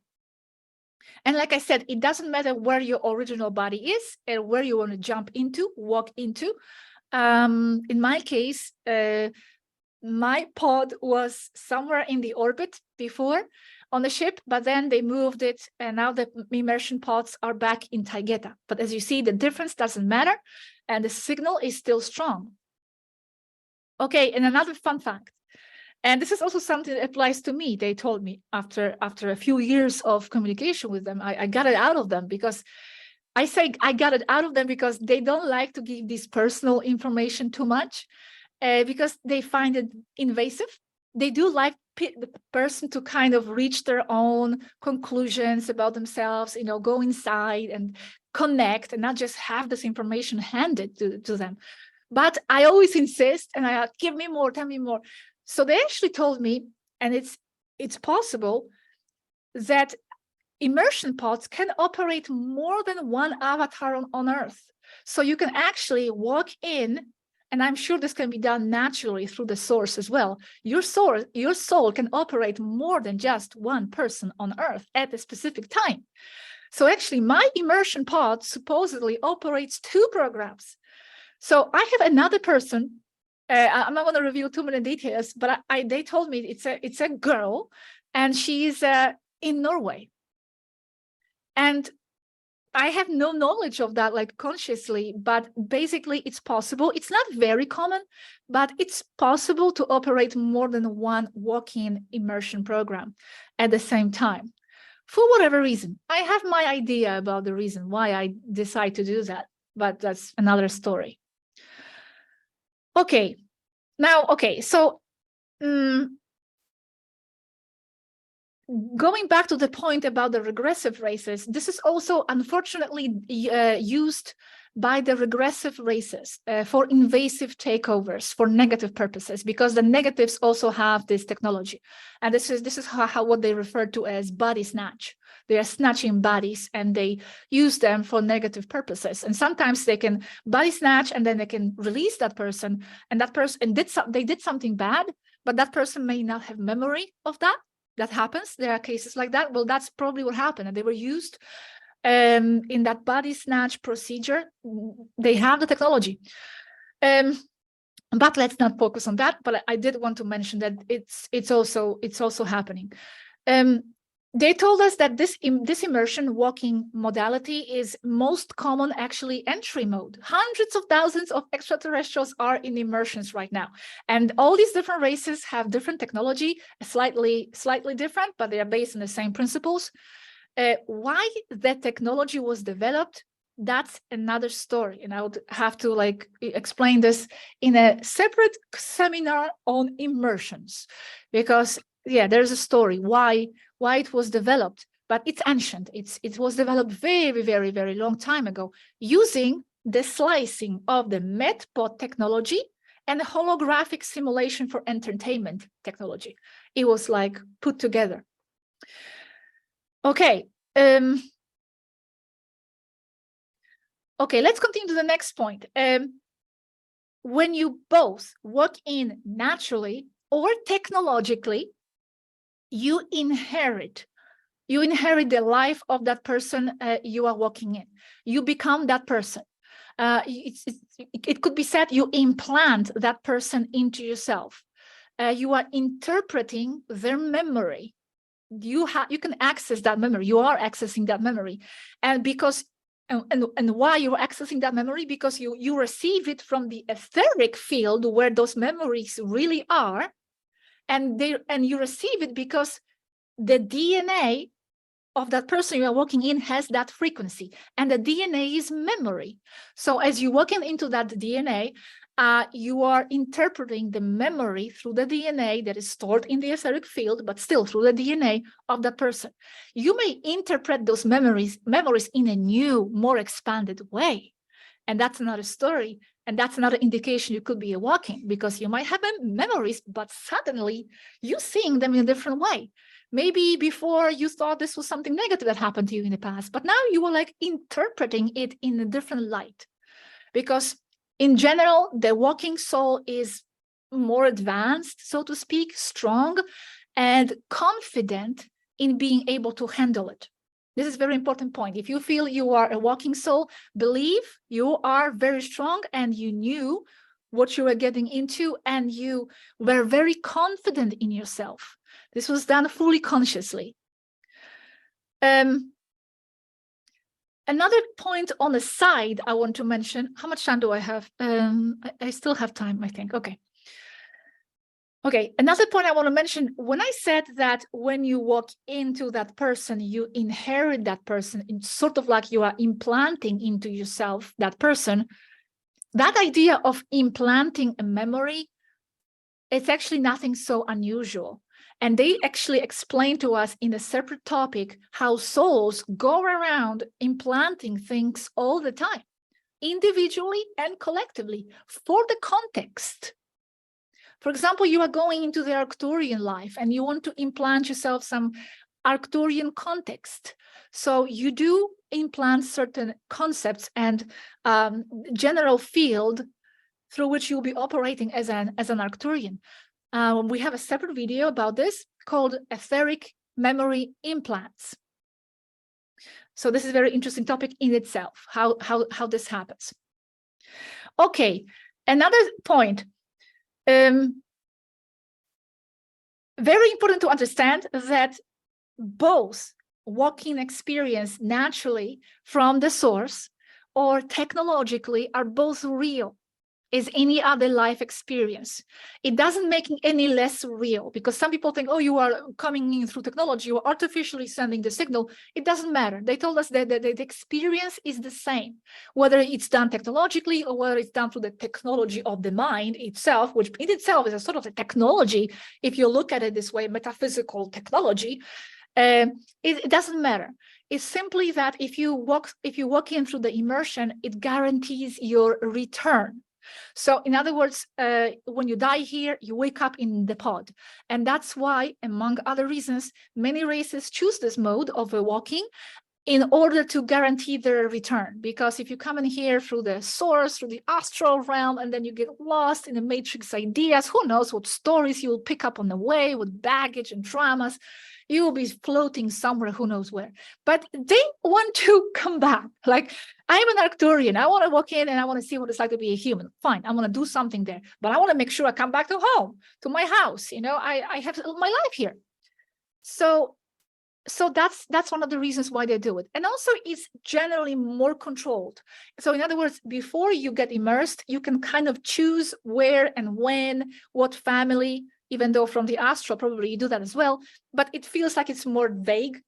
And like I said, it doesn't matter where your original body is and where you want to jump into, walk into. In my case, my pod was somewhere in the orbit before on the ship, but then they moved it, and now the immersion pods are back in Taygeta. But as you see, the difference doesn't matter, and the signal is still strong. Okay, and another fun fact, and this is also something that applies to me. They told me after a few years of communication with them, I got it out of them, because I say I got it out of them because they don't like to give this personal information too much, because they find it invasive. They do like the person to kind of reach their own conclusions about themselves, you know, go inside and connect and not just have this information handed to them. But I always insist, and I give me more, tell me more. So they actually told me, and it's possible that immersion pods can operate more than one avatar on Earth. So you can actually walk in, and I'm sure this can be done naturally through the source as well. Your soul can operate more than just one person on Earth at a specific time. So actually, my immersion pod supposedly operates 2 programs. So I have another person. I'm not going to reveal too many details, but they told me it's a girl, and she's in Norway. And I have no knowledge of that, like consciously, but basically it's possible. It's not very common, but it's possible to operate more than one walk-in immersion program at the same time. For whatever reason, I have my idea about the reason why I decide to do that, but that's another story. Okay, now, okay, so going back to the point about the regressive races, this is also unfortunately used by the regressive races for invasive takeovers for negative purposes, because the negatives also have this technology. And this is how what they refer to as body snatch. They are snatching bodies and they use them for negative purposes. And sometimes they can body snatch and then they can release that person, and that person they did something bad, but that person may not have memory of that. That happens. There are cases like that. Well, that's probably what happened. And they were used in that body snatch procedure. They have the technology. But let's not focus on that. But I did want to mention that it's also happening. They told us that this immersion walking modality is most common actually entry mode. Hundreds of thousands of extraterrestrials are in immersions right now. And all these different races have different technology, slightly different, but they are based on the same principles. Why that technology was developed, that's another story. And I would have to explain this in a separate seminar on immersions, because there's a story why it was developed, but it's ancient. It was developed very, very, very long time ago using the slicing of the MedPod technology and the holographic simulation for entertainment technology. It was put together. Okay. Okay, let's continue to the next point. When you both walk in naturally or technologically, you inherit the life of that person you are walking in. You become that person. It could be said you implant that person into yourself. You are interpreting their memory. You can access that memory. You are accessing that memory, and because and why you're accessing that memory, because you receive it from the etheric field where those memories really are. And you receive it because the DNA of that person you are walking in has that frequency, and the DNA is memory. So as you're walking into that DNA, you are interpreting the memory through the DNA that is stored in the etheric field, but still through the DNA of that person. You may interpret those memories in a new, more expanded way. And that's another story. And that's another indication you could be walking, because you might have memories, but suddenly you're seeing them in a different way. Maybe before you thought this was something negative that happened to you in the past, but now you are interpreting it in a different light. Because in general, the walking soul is more advanced, so to speak, strong and confident in being able to handle it. This is a very important point. If you feel you are a walking soul, believe you are very strong and you knew what you were getting into and you were very confident in yourself. This was done fully consciously. Another point on the side I want to mention. How much time do I have? I still have time, I think. Okay. Okay, another point I want to mention, when I said that when you walk into that person, you inherit that person, it's sort of like you are implanting into yourself that person. That idea of implanting a memory, it's actually nothing so unusual. And they actually explain to us in a separate topic how souls go around implanting things all the time, individually and collectively, for the context. For example, you are going into the Arcturian life and you want to implant yourself some Arcturian context. So you do implant certain concepts and general field through which you'll be operating as an Arcturian. We have a separate video about this called etheric memory implants. So this is a very interesting topic in itself, how this happens. Okay, another point. Very important to understand that both walking experience naturally from the source or technologically are both real as any other life experience. It doesn't make it any less real, because some people think, oh, you are coming in through technology, you are artificially sending the signal. It doesn't matter. They told us that the experience is the same, whether it's done technologically or whether it's done through the technology of the mind itself, which in itself is a sort of a technology, if you look at it this way, metaphysical technology. It doesn't matter. It's simply that if you walk in through the immersion, it guarantees your return. So in other words, when you die here, you wake up in the pod. And that's why, among other reasons, many races choose this mode of walking in order to guarantee their return. Because if you come in here through the source, through the astral realm, and then you get lost in the matrix ideas, who knows what stories you'll pick up on the way with baggage and traumas. You will be floating somewhere, who knows where. But they want to come back. Like, I'm an Arcturian. I want to walk in and I want to see what it's like to be a human. Fine, I want to do something there. But I want to make sure I come back to home, to my house. You know, I have my life here. So that's one of the reasons why they do it. And also it's generally more controlled. So in other words, before you get immersed, you can kind of choose where and when, what family, even though from the astral, probably you do that as well, but it feels like it's more vague.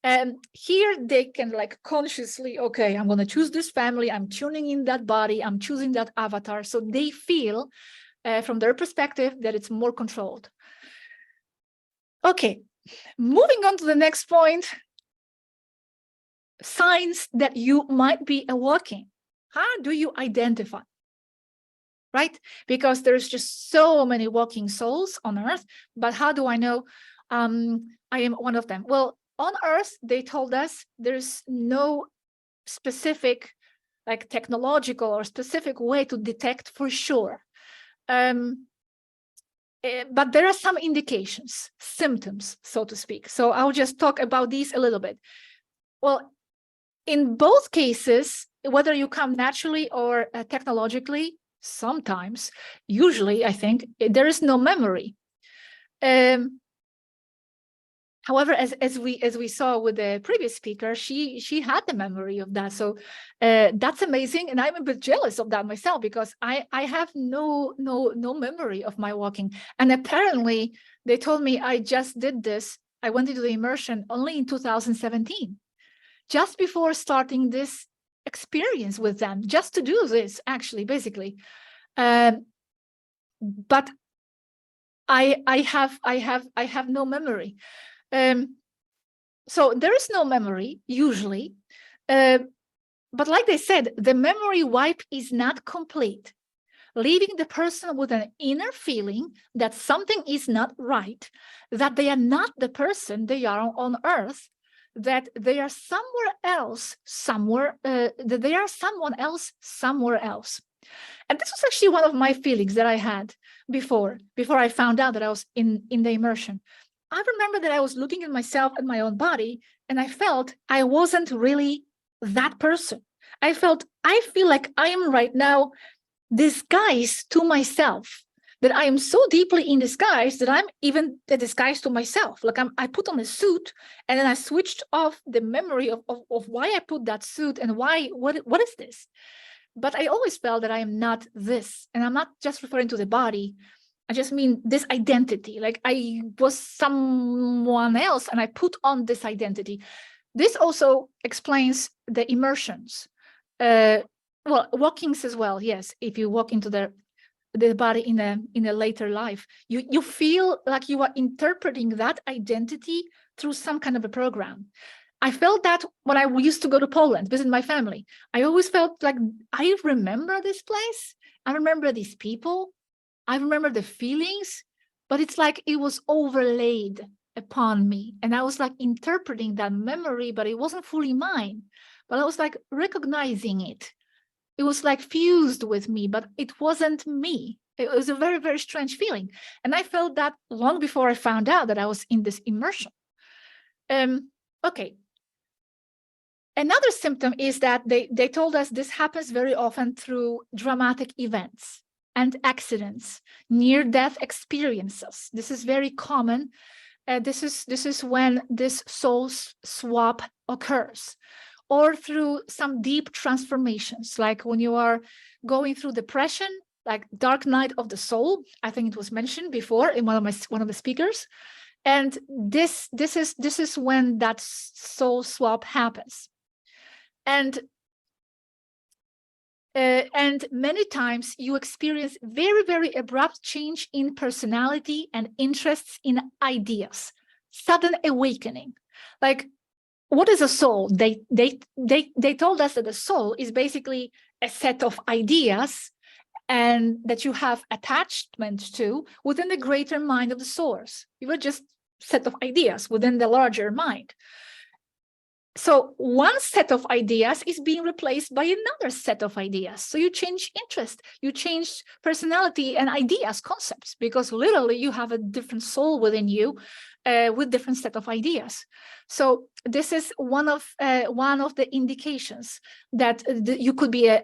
And here they can like consciously, okay, I'm going to choose this family. I'm tuning in that body. I'm choosing that avatar. So they feel from their perspective that it's more controlled. Okay, moving on to the next point. Signs that you might be walking. How do you identify? Right? Because there's just so many walking souls on Earth, but how do I know I am one of them? Well, on Earth, they told us there's no specific, like technological or specific way to detect for sure. But there are some indications, symptoms, so to speak. So I'll just talk about these a little bit. Well, in both cases, whether you come naturally or technologically, sometimes, usually, I think, there is no memory. However, as we saw with the previous speaker, she had the memory of that. So that's amazing, and I'm a bit jealous of that myself, because I have no memory of my walking. And apparently, they told me I just did this. I went into the immersion only in 2017, just before starting this experience with them, just to do this, actually, basically. But I have no memory. So there is no memory usually, but like they said, the memory wipe is not complete, leaving the person with an inner feeling that something is not right, that they are not the person they are on Earth, that they are somewhere else, that they are someone else somewhere else. And this was actually one of my feelings that I had before I found out that I was in the immersion. I remember that I was looking at myself and my own body, and I felt I wasn't really that person. I feel like I am right now disguised to myself, that I am so deeply in disguise that I'm even a disguise to myself. Like I put on a suit, and then I switched off the memory of why I put that suit and what is this? But I always felt that I am not this. And I'm not just referring to the body. I just mean this identity. Like I was someone else and I put on this identity. This also explains the immersions. Walkings as well. Yes, if you walk into the body in a later life, you feel like you are interpreting that identity through some kind of a program. I felt that when I used to go to Poland, visit my family. I always felt like I remember this place. I remember these people. I remember the feelings, but it's like it was overlaid upon me. And I was like interpreting that memory, but it wasn't fully mine. But I was like recognizing it. It was like fused with me, but it wasn't me. It was a very, very strange feeling. And I felt that long before I found out that I was in this immersion. Okay. Another symptom is that they told us this happens very often through dramatic events and accidents, near-death experiences. This is very common. This is when this soul swap occurs, or through some deep transformations, like when you are going through depression, like dark night of the soul. I think it was mentioned before in one of the speakers. And this is when that soul swap happens. And many times you experience very, very abrupt change in personality and interests in ideas, sudden awakening. Like, what is a soul? They told us that the soul is basically a set of ideas and that you have attachment to within the greater mind of the source. You were just a set of ideas within the larger mind. So one set of ideas is being replaced by another set of ideas. So you change interest, you change personality and ideas, concepts, because literally you have a different soul within you with different set of ideas. So this is one of the indications that you could be a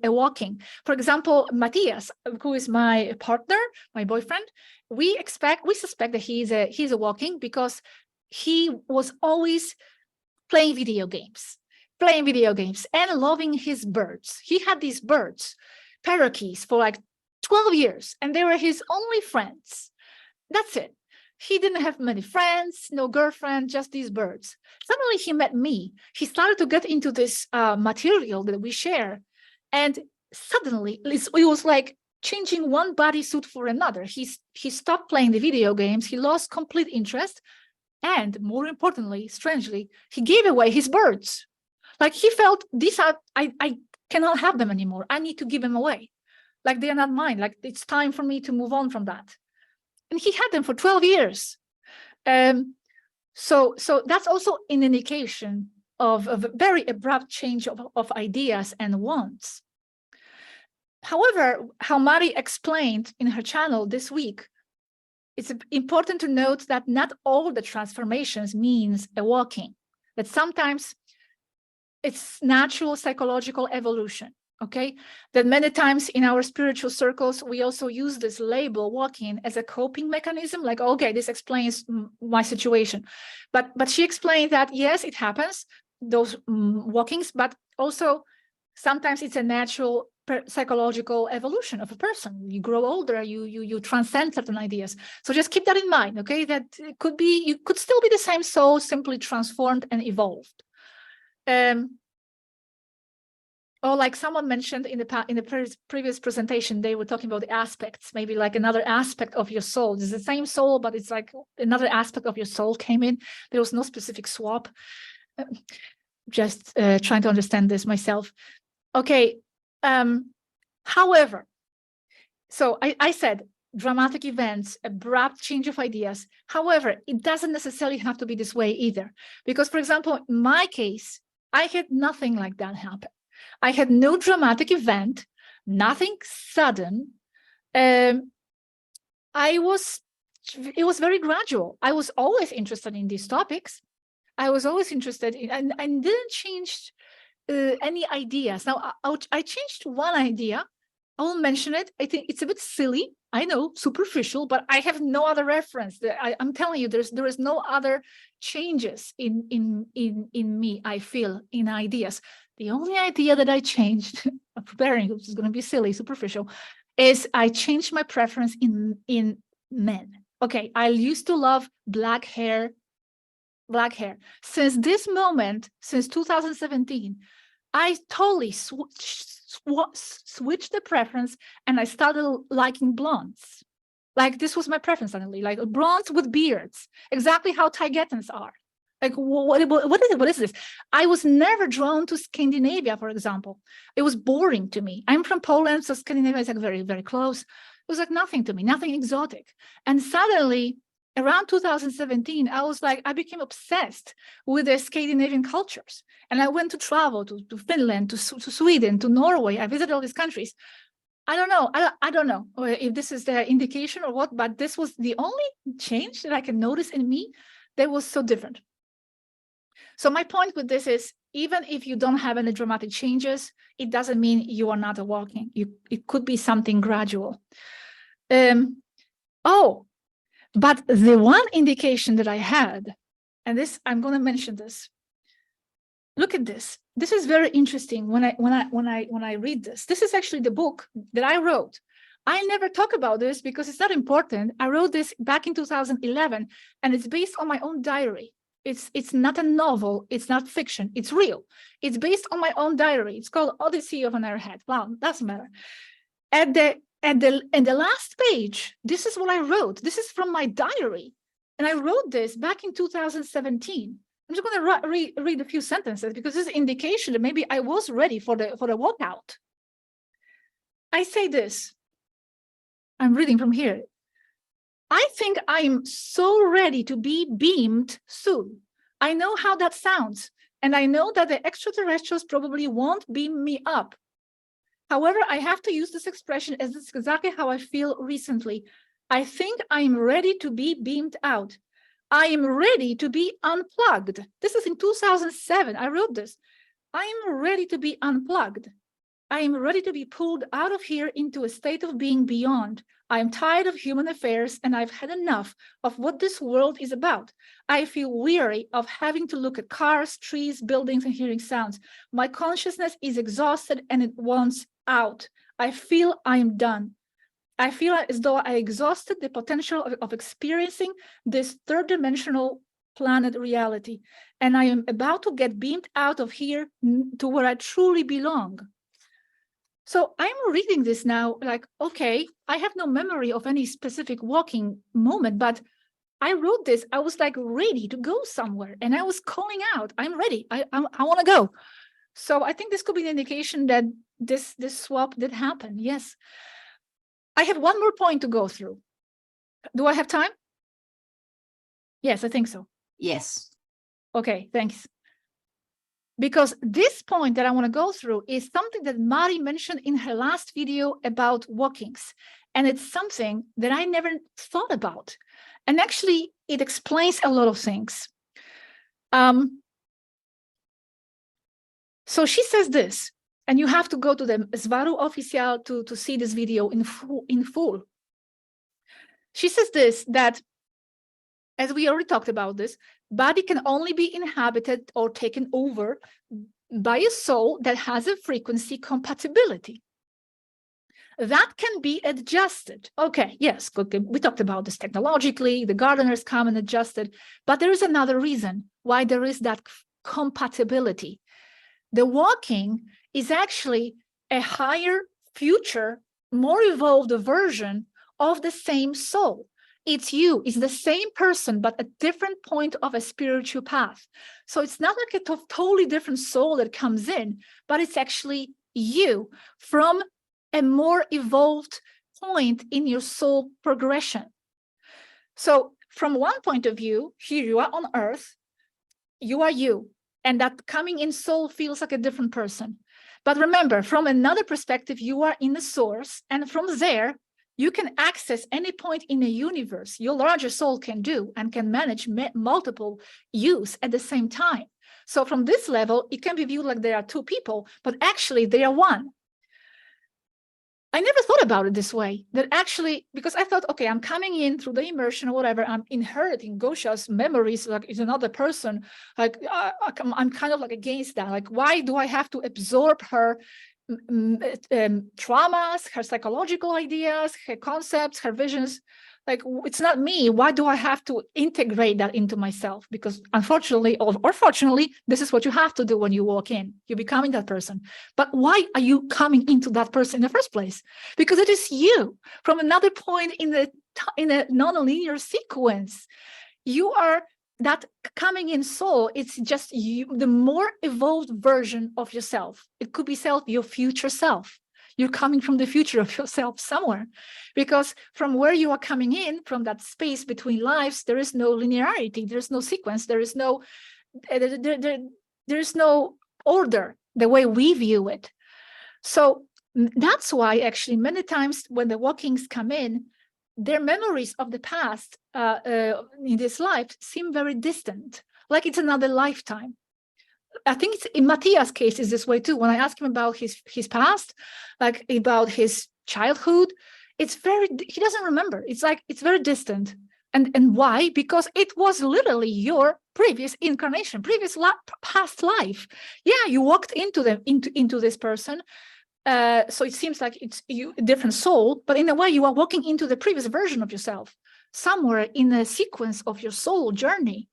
walking. For example, Matthias, who is my partner, my boyfriend, we suspect that he's a walking because he was always playing video games and loving his birds. He had these birds, parakeets, for like 12 years, and they were his only friends. That's it. He didn't have many friends, no girlfriend, just these birds. Suddenly he met me. He started to get into this material that we share. And suddenly it was like changing one bodysuit for another. He stopped playing the video games. He lost complete interest. And more importantly, strangely, he gave away his birds. Like he felt I cannot have them anymore. I need to give them away. Like they are not mine. Like it's time for me to move on from that. And he had them for 12 years. So that's also an indication of a very abrupt change of ideas and wants. However, how Mari explained in her channel this week, it's important to note that not all the transformations means a walking, that sometimes it's natural psychological evolution, okay? That many times in our spiritual circles, we also use this label walking as a coping mechanism, like, okay, this explains my situation. But she explained that, yes, it happens, those walkings, but also sometimes it's a natural psychological evolution of a person. You grow older, you transcend certain ideas. So just keep that in mind, okay? That it could be, you could still be the same soul, simply transformed and evolved. Or like someone mentioned in the previous presentation, they were talking about the aspects, maybe like another aspect of your soul. It's the same soul, but it's like another aspect of your soul came in. There was no specific swap. Just trying to understand this myself. Okay. However, so I said dramatic events, abrupt change of ideas. However, it doesn't necessarily have to be this way either. Because, for example, in my case, I had nothing like that happen. I had no dramatic event, nothing sudden. I was very gradual. I was always interested in these topics. I was always interested in, and didn't change any ideas. Now, I changed one idea. I will mention it. I think it's a bit silly. I know, superficial, but I have no other reference. I'm telling you, there is no other changes in me. I feel in ideas. The only idea that I changed, I'm preparing, which is going to be silly, superficial, is I changed my preference in men. Okay, I used to love black hair. Since this moment, since 2017, I totally switched the preference, and I started liking blondes. Like, this was my preference suddenly, like blondes with beards, exactly how Taigetans are. Like, what is this? I was never drawn to Scandinavia, for example. It was boring to me. I'm from Poland, so Scandinavia is like very, very close. It was like nothing to me, nothing exotic. And suddenly, around 2017, I became obsessed with the Scandinavian cultures. And I went to travel to Finland, to Sweden, to Norway. I visited all these countries. I don't know. I don't know if this is the indication or what, but this was the only change that I can notice in me that was so different. So my point with this is, even if you don't have any dramatic changes, it doesn't mean you are not walking. It could be something gradual. But the one indication that I had, and this, I'm going to mention this. Look at this. This is very interesting when I read this. This is actually the book that I wrote. I never talk about this because it's not important. I wrote this back in 2011, and it's based on my own diary. It's not a novel. It's not fiction. It's real. It's based on my own diary. It's called Odyssey of an Airhead. Well, doesn't matter. At the last page, this is what I wrote. This is from my diary. And I wrote this back in 2017. I'm just going to read a few sentences because this is an indication that maybe I was ready for the walkout. I say this. I'm reading from here. I think I'm so ready to be beamed soon. I know how that sounds. And I know that the extraterrestrials probably won't beam me up. However, I have to use this expression as it's exactly how I feel recently. I think I'm ready to be beamed out. I am ready to be unplugged. This is in 2007. I wrote this. I am ready to be unplugged. I am ready to be pulled out of here into a state of being beyond. I am tired of human affairs, and I've had enough of what this world is about. I feel weary of having to look at cars, trees, buildings, and hearing sounds. My consciousness is exhausted, and it wants out. I feel I am done. I feel as though I exhausted the potential of experiencing this third-dimensional planet reality, and I am about to get beamed out of here to where I truly belong. So I'm reading this now like, okay, I have no memory of any specific walking moment, but I wrote this. I was like ready to go somewhere, and I was calling out, I'm ready. I want to go. So I think this could be an indication that this swap did happen. Yes. I have one more point to go through. Do I have time? Yes, I think so. Yes. Okay, thanks. Because this point that I want to go through is something that Mari mentioned in her last video about walkings. And it's something that I never thought about. And actually, it explains a lot of things. So she says this, and you have to go to the Svaru Official to see this video in full. She says this, that, as we already talked about this, body can only be inhabited or taken over by a soul that has a frequency compatibility. That can be adjusted. Okay, yes, we talked about this technologically, the gardeners come and adjust it, but there is another reason why there is that compatibility. The walking is actually a higher, future, more evolved version of the same soul. It's you, it's the same person, but a different point of a spiritual path. So it's not like a totally different soul that comes in, but it's actually you from a more evolved point in your soul progression. So from one point of view, here you are on earth, you are you, and that coming in soul feels like a different person. But remember, from another perspective, you are in the source, and from there, You can access any point in a universe your larger soul can do and can manage multiple use at the same time. So from this level, it can be viewed like there are two people, but actually they are one. I never thought about it this way, that actually, because I thought, okay, I'm coming in through the immersion or whatever, I'm inheriting Gosia's memories, like it's another person, like I'm kind of like against that. Like, why do I have to absorb her traumas, her psychological ideas, her concepts, her visions? Like, it's not me. Why do I have to integrate that into myself? Because unfortunately, or fortunately, this is what you have to do when you walk in. You're becoming that person. But why are you coming into that person in the first place? Because it is you from another point in a non-linear sequence. You are that coming in soul. It's just you, the more evolved version of yourself. It could be your future self. You're coming from the future of yourself somewhere, because from where you are coming in, from that space between lives, there is no linearity, there is no sequence, there is no order the way we view it. So that's why actually many times when the walkings come in, their memories of the past in this life seem very distant, like it's another lifetime. I think it's in Matthias' case is this way too. When I ask him about his past, like about his childhood, he doesn't remember. It's like it's very distant. And why? Because it was literally your previous incarnation, past life. Yeah, you walked into this person. So it seems like it's you, a different soul, but in a way you are walking into the previous version of yourself, somewhere in a sequence of your soul journey.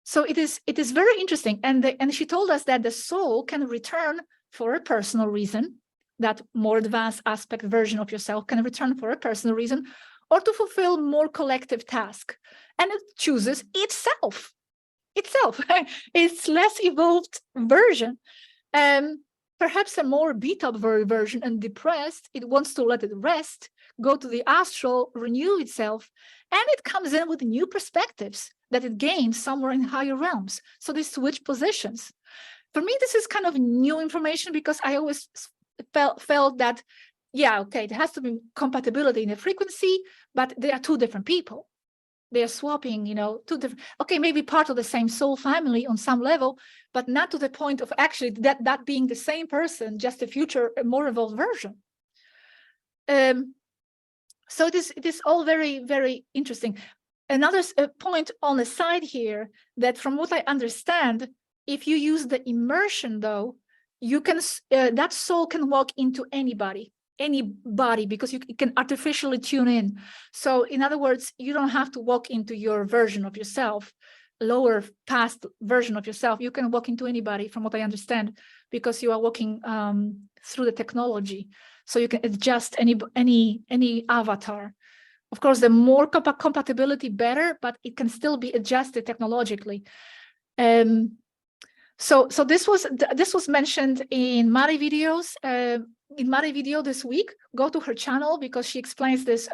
So it is very interesting. And she told us that the soul can return for a personal reason, that more advanced aspect version of yourself can return for a personal reason, or to fulfill more collective task. And it chooses itself. Its less evolved version. Perhaps a more beat up version and depressed, it wants to let it rest, go to the astral, renew itself, and it comes in with new perspectives that it gains somewhere in higher realms. So they switch positions. For me, this is kind of new information, because I always felt that, yeah, okay, there has to be compatibility in the frequency, but they are two different people. They are swapping, two different, okay, maybe part of the same soul family on some level, but not to the point of actually that being the same person, just a future, a more evolved version. So it is all very, very interesting. Another point on the side here, that from what I understand, if you use the immersion, though, you can that soul can walk into anybody, because you can artificially tune in. So in other words, you don't have to walk into your version of yourself, lower past version of yourself. You can walk into anybody, from what I understand, because you are walking through the technology. So you can adjust any avatar. Of course, the more compatibility, better, but it can still be adjusted technologically. So this was mentioned in Mari videos. In Mari video this week, go to her channel, because she explains this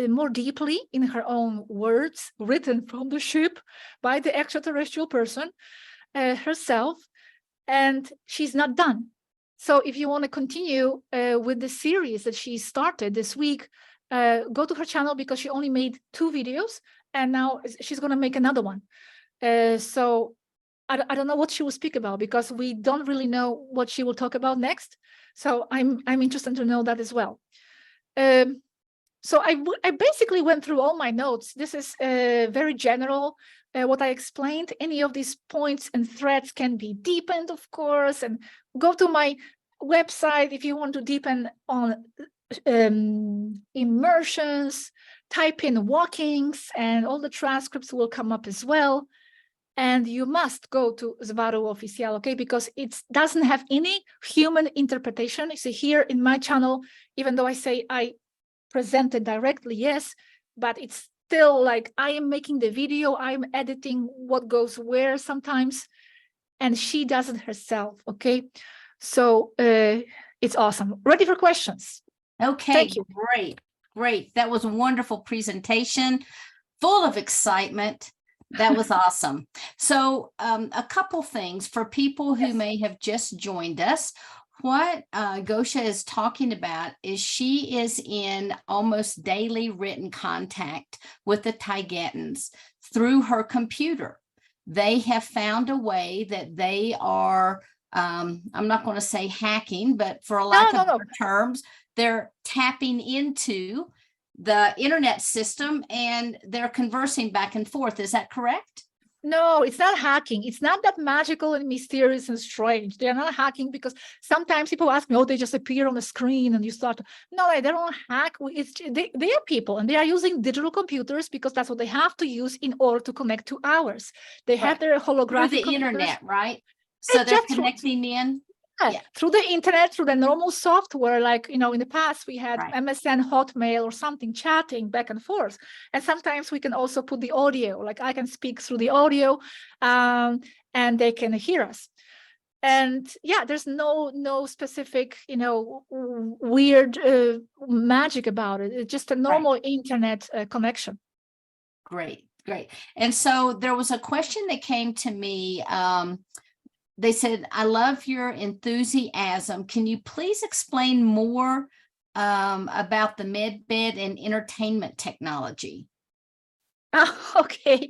more deeply in her own words, written from the ship by the extraterrestrial person herself, and she's not done. So if you want to continue with the series that she started this week, go to her channel, because she only made 2 videos, and now she's going to make another one. So I don't know what she will speak about, because we don't really know what she will talk about next. So I'm interested to know that as well. So I basically went through all my notes. This is very general, what I explained. Any of these points and threads can be deepened, of course, and go to my website if you want to deepen on immersions, type in walkings, and all the transcripts will come up as well. And you must go to Zvaru Oficial, okay? Because it doesn't have any human interpretation. You see here in my channel, even though I say I present it directly, yes, but it's still like I am making the video, I'm editing what goes where sometimes, and she does it herself, okay? So it's awesome. Ready for questions? Okay, Thank you. Great. That was a wonderful presentation, full of excitement. That was awesome. So a couple things for people who may have just joined us. what Gosia is talking about is she is in almost daily written contact with the Taigetans through her computer. They have found a way that they are, I'm not going to say hacking, but for a lack of other terms, they're tapping into the internet system and they're conversing back and forth. Is that correct? No, it's not hacking. It's not that magical and mysterious and strange. They're not hacking because sometimes people ask me, oh, they just appear on the screen and you start. No, they don't hack. They are people and they are using digital computers because that's what they have to use in order to connect to ours. They have their holographic through the internet, right? So they're connecting in. Yeah, through the internet, through the normal software, like, in the past we had MSN, Hotmail or something, chatting back and forth. And sometimes we can also put the audio, like I can speak through the audio and they can hear us. And yeah, there's no specific, weird magic about it. It's just a normal internet connection. Great. And so there was a question that came to me. They said, I love your enthusiasm. Can you please explain more about the medbed and entertainment technology? Okay.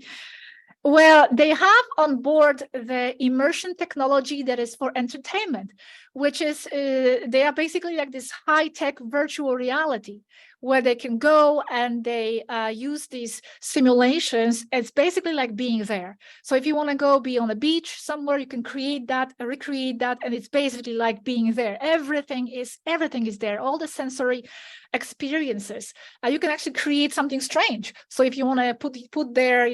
Well, they have on board the immersion technology that is for entertainment, which is, they are basically like this high-tech virtual reality where they can go and they use these simulations. It's basically like being there. So if you want to go be on a beach somewhere, you can create that, recreate that, and it's basically like being there. Everything is there, all the sensory experiences. You can actually create something strange. So if you want to put there,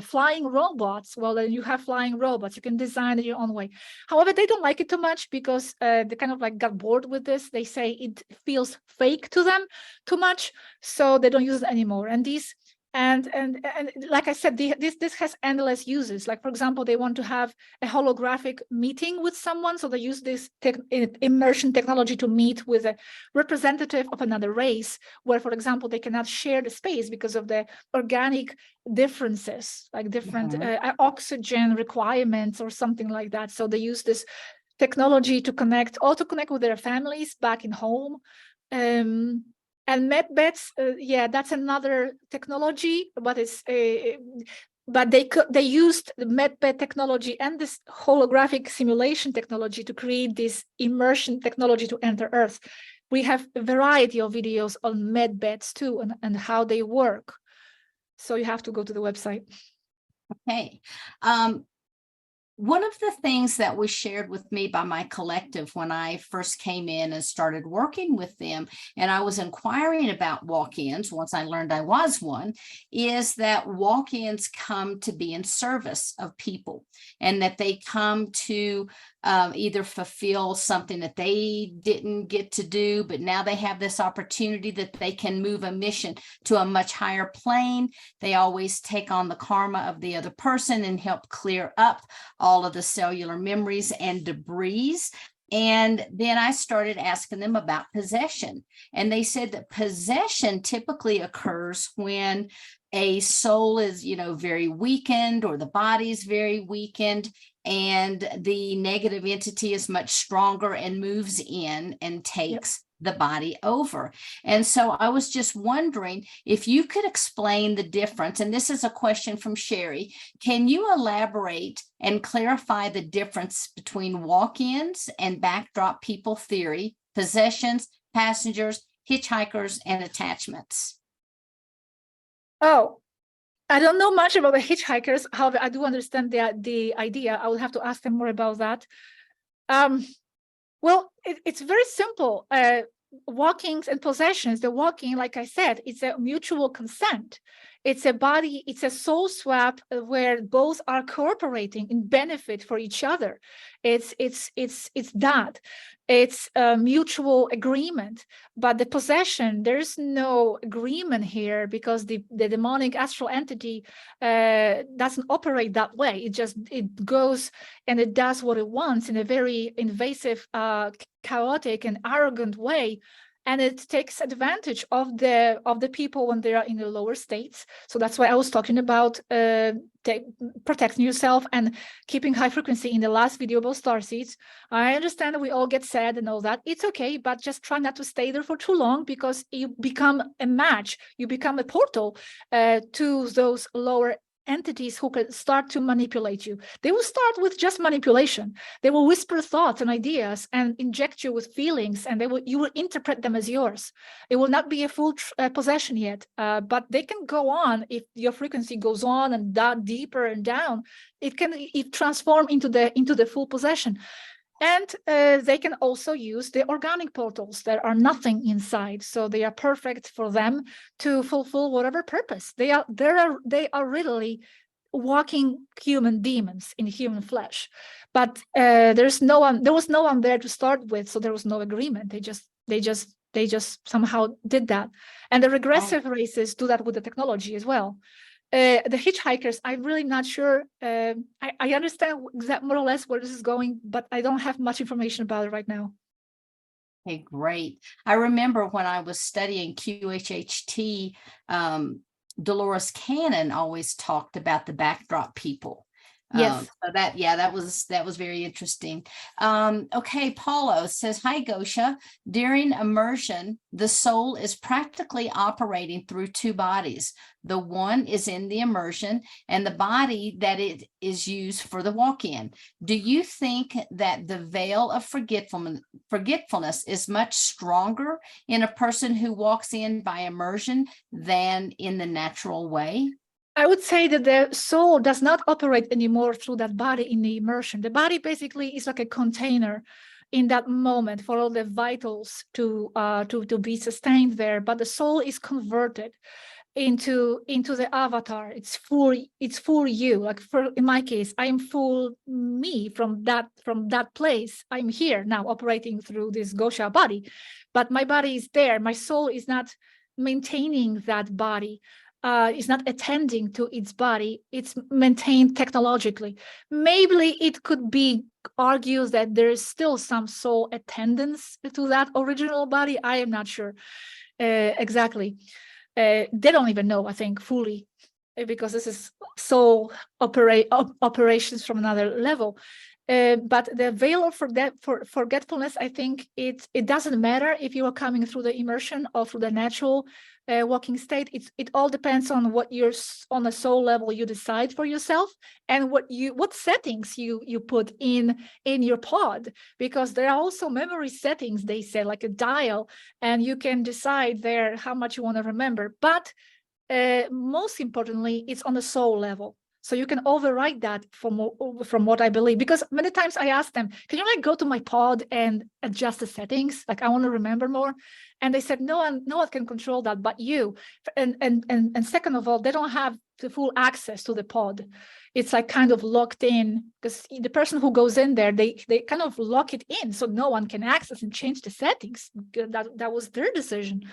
flying robots, well, then you have flying robots. You can design it your own way. However, they don't like it too much because they kind of like got bored with this. They say it feels fake to them too much, so they don't use it anymore. And these and like I said, this has endless uses. Like, for example, they want to have a holographic meeting with someone, so they use this immersion technology to meet with a representative of another race, where, for example, they cannot share the space because of the organic differences, like different oxygen requirements or something like that. So they use this technology to connect with their families back in home. And medbeds, that's another technology, but it's but they used the medbed technology and this holographic simulation technology to create this immersion technology to enter Earth. We have a variety of videos on medbeds too, and how they work. So you have to go to the website. Okay. One of the things that was shared with me by my collective when I first came in and started working with them, and I was inquiring about walk-ins once I learned I was one, is that walk-ins come to be in service of people, and that they come to either fulfill something that they didn't get to do, but now they have this opportunity that they can move a mission to a much higher plane. They always take on the karma of the other person and help clear up all of the cellular memories and debris. And then I started asking them about possession. And they said that possession typically occurs when a soul is, very weakened, or the body's very weakened, and the negative entity is much stronger and moves in and takes the body over. And so I was just wondering if you could explain the difference. And this is a question from Sherry. Can you elaborate and clarify the difference between walk-ins and backdrop people theory, possessions, passengers, hitchhikers, and attachments? Oh, I don't know much about the hitchhikers. However, I do understand the idea. I will have to ask them more about that. Well, it's very simple. Walkings and possessions. The walking, like I said, it's a mutual consent. It's a soul swap where both are cooperating in benefit for each other. It's that. It's a mutual agreement. But the possession, there's no agreement here because the demonic astral entity doesn't operate that way. It goes and it does what it wants in a very invasive, chaotic and arrogant way. and it takes advantage of the people when they are in the lower states. So that's why I was talking about protecting yourself and keeping high frequency in the last video about starseeds. I understand that we all get sad and all that. It's okay, but just try not to stay there for too long, because you become a match, you become a portal to those lower entities who can start to manipulate you. They will start with just manipulation. They will whisper thoughts and ideas and inject you with feelings, and you will interpret them as yours. It will not be a full possession yet, but they can go on. If your frequency goes on and deeper and down, it can transform into the full possession. And they can also use the organic portals. There are nothing inside, so they are perfect for them to fulfill whatever purpose. They are really walking human demons in human flesh. But there was no one there to start with, so there was no agreement. They just somehow did that. And the regressive races do that with the technology as well. The hitchhikers, I'm really not sure. I understand more or less where this is going, but I don't have much information about it right now. Okay, great. I remember when I was studying QHHT, Dolores Cannon always talked about the backdrop people. Yes. So that was very interesting. Okay, Paulo says, hi, Gosia. During immersion, the soul is practically operating through two bodies. The one is in the immersion and the body that it is used for the walk-in. Do you think that the veil of forgetfulness is much stronger in a person who walks in by immersion than in the natural way? I would say that the soul does not operate anymore through that body in the immersion. The body basically is like a container in that moment for all the vitals to be sustained there. But the soul is converted into the avatar. It's for you. Like in my case, I am full me from that place. I'm here now operating through this Gosia body, but my body is there. My soul is not maintaining that body. Is not attending to its body. It's maintained technologically. Maybe it could be argued that there is still some soul attendance to that original body. I am not sure exactly. They don't even know, I think, fully, because this is soul operations from another level. But the veil of forgetfulness, I think it doesn't matter if you are coming through the immersion or through the natural walking state. It all depends on what you're on a soul level you decide for yourself, and what settings you put in your pod, because there are also memory settings, they say, like a dial, and you can decide there how much you want to remember. But most importantly, it's on the soul level. So you can override that from what I believe, because many times I ask them, can you go to my pod and adjust the settings? Like, I want to remember more. And they said, no one can control that but you. And second of all, they don't have the full access to the pod. It's like kind of locked in, because the person who goes in there, they kind of lock it in, so no one can access and change the settings. That was their decision.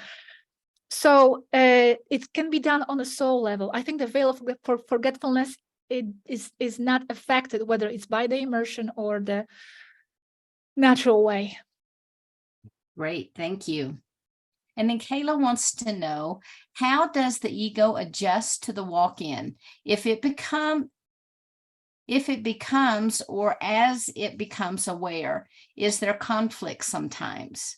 So it can be done on a soul level. I think the veil of forgetfulness is not affected, whether it's by the immersion or the natural way. Great, thank you. And then Kayla wants to know, how does the ego adjust to the walk-in? If it becomes or as it becomes aware, is there conflict sometimes?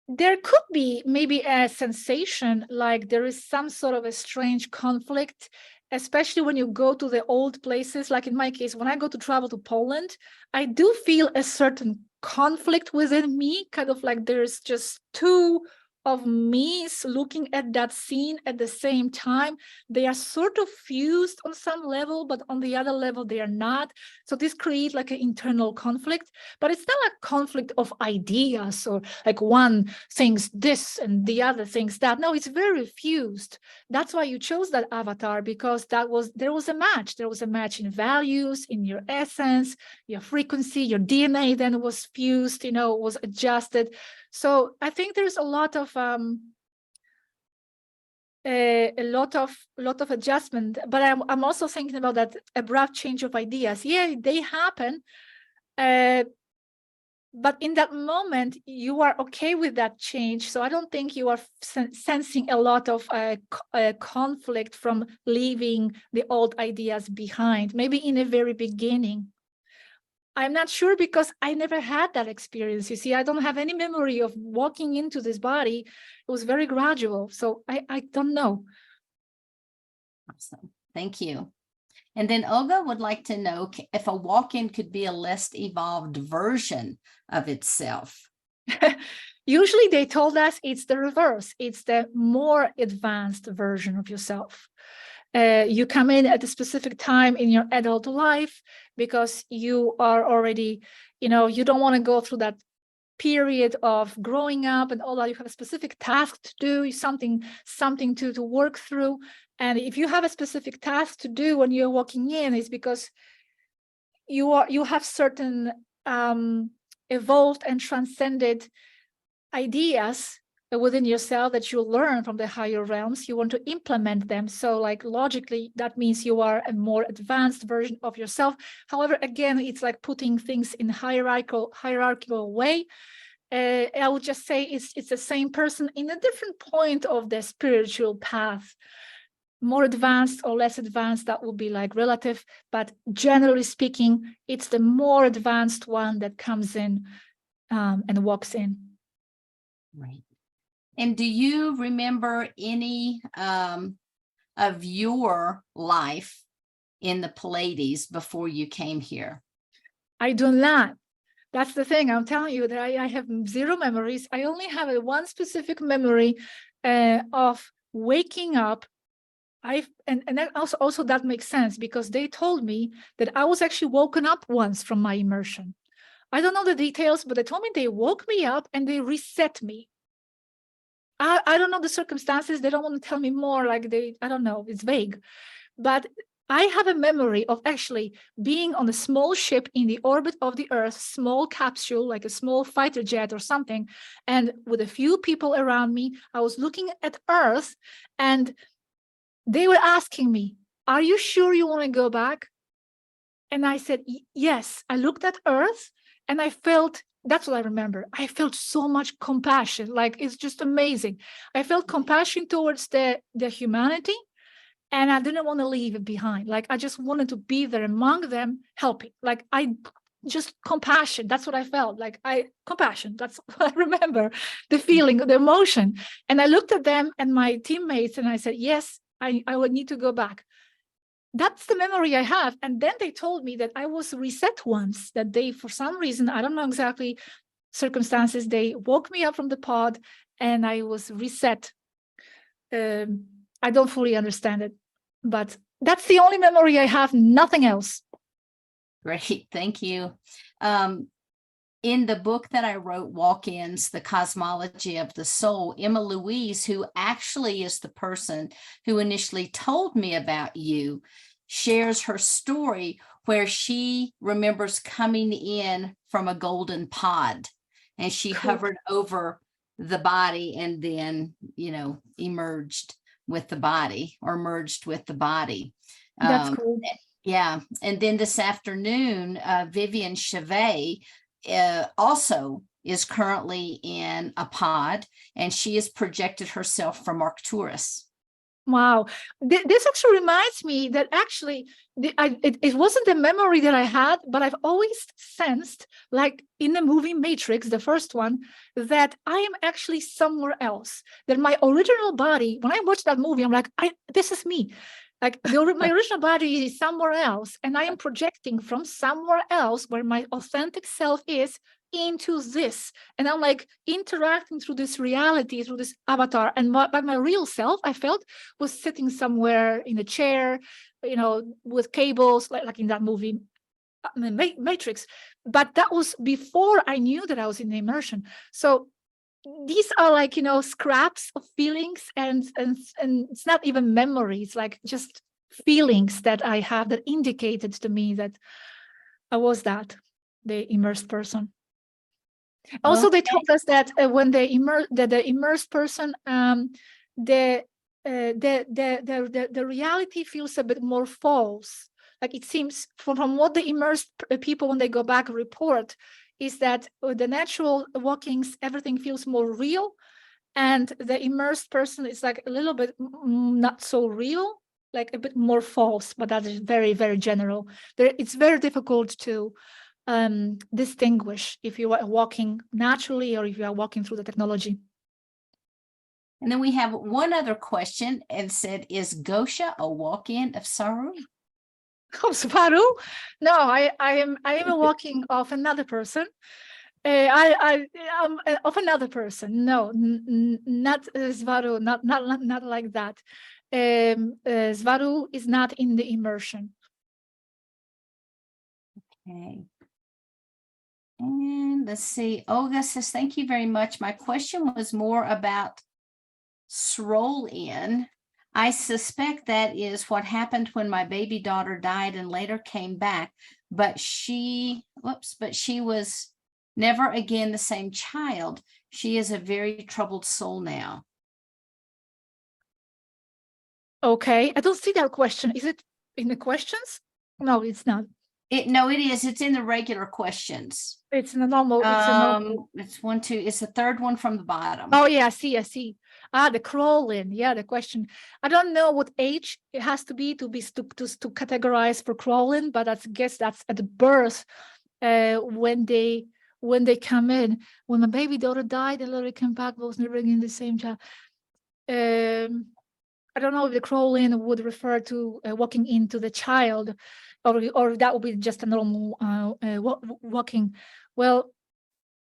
There could be maybe a sensation like there is some sort of a strange conflict, especially when you go to the old places. Like in my case, when I go to travel to Poland, I do feel a certain conflict within me, kind of like there's just two of me looking at that scene at the same time. They are sort of fused on some level, but on the other level, they are not. So this creates like an internal conflict, but it's not a conflict of ideas or like one thinks this and the other thinks that. No, it's very fused. That's why you chose that avatar, because there was a match. There was a match in values, in your essence, your frequency, your DNA then was fused, was adjusted. So I think there's a lot of adjustment, but I'm also thinking about that abrupt change of ideas. Yeah, they happen, But in that moment, you are okay with that change. So I don't think you are sensing a lot of conflict from leaving the old ideas behind, maybe in the very beginning. I'm not sure because I never had that experience. You see, I don't have any memory of walking into this body. It was very gradual. So I don't know. Awesome. Thank you. And then Olga would like to know if a walk-in could be a less evolved version of itself. Usually they told us it's the reverse. It's the more advanced version of yourself. You come in at a specific time in your adult life because you are already, you don't want to go through that period of growing up and all that. You have a specific task to do, something to work through. And if you have a specific task to do when you're walking in, it's because you have certain evolved and transcended ideas within yourself that you learn from the higher realms. You want to implement them. So like logically, that means you are a more advanced version of yourself. However, again, it's like putting things in hierarchical way. I would just say it's the same person in a different point of the spiritual path. More advanced or less advanced, that would be like relative, but generally speaking, it's the more advanced one that comes in and walks in. Right. And do you remember any of your life in the Pleiades before you came here? I do not. That's the thing. I'm telling you that I have zero memories. I only have one specific memory of waking up. And that also that makes sense because they told me that I was actually woken up once from my immersion. I don't know the details, but they told me they woke me up and they reset me. I don't know the circumstances. They don't want to tell me more. I don't know. It's vague. But I have a memory of actually being on a small ship in the orbit of the Earth, small capsule, like a small fighter jet or something. And with a few people around me, I was looking at Earth and they were asking me, are you sure you want to go back? And I said, yes. I looked at Earth and I felt, that's what I remember. I felt so much compassion. Like, it's just amazing. I felt compassion towards the humanity. And I didn't want to leave it behind. Like, I just wanted to be there among them, helping. Like, compassion. That's what I felt. Compassion. That's what I remember, the feeling, the emotion. And I looked at them and my teammates and I said, yes, I would need to go back. That's the memory I have. And then they told me that I was reset once, that they, for some reason, I don't know exactly circumstances, they woke me up from the pod and I was reset. I don't fully understand it, but that's the only memory I have, nothing else. Great, thank you. In the book that I wrote, Walk-ins, The Cosmology of the Soul, Emma Louise, who actually is the person who initially told me about you, shares her story where she remembers coming in from a golden pod and she hovered over the body and then, emerged with the body or merged with the body. That's cool. Yeah. And then this afternoon, Viviane Chauvet also is currently in a pod and she has projected herself from Arcturus. Wow. This actually reminds me that actually it wasn't a memory that I had, but I've always sensed, like in the movie Matrix, the first one, that I am actually somewhere else. That my original body, when I watched that movie, I'm like, this is me. Like my original body is somewhere else, and I am projecting from somewhere else where my authentic self is into this, and I'm like interacting through this reality, through this avatar, and but my real self, I felt, was sitting somewhere in a chair, with cables, like in that movie Matrix. But that was before I knew that I was in the immersion. So these are like, scraps of feelings, and it's not even memories, like just feelings that I have that indicated to me that I was the immersed person. Also, they told us that when the immersed person, the reality feels a bit more false. Like it seems from what the immersed people, when they go back, report, is that the natural walkings, everything feels more real, and the immersed person is like a little bit not so real, like a bit more false, but that is very, very general. It's very difficult to distinguish if you are walking naturally or if you are walking through the technology. And then we have one other question and said, is Gosia a walk-in of Saru? Oh, Svaru? No, I am a walking of another person. I am of another person. No, not Svaru, not like that. Svaru is not in the immersion. Okay. And let's see. Olga says, thank you very much. My question was more about scroll in. I suspect that is what happened when my baby daughter died and later came back, but she was never again the same child. She is a very troubled soul now. Okay, I don't see that question. Is it in the questions? No, it's not. No, it is. It's in the regular questions. It's in the normal. It's one, two. It's the third one from the bottom. Oh yeah, I see. The crawl-in. Yeah, the question. I don't know what age it has to be to categorize for crawl-in, but I guess that's at birth, when they come in. When my baby daughter died and later came back, was never again the same child. I don't know if the crawl-in would refer to walking into the child, or that would be just a normal walking. Well,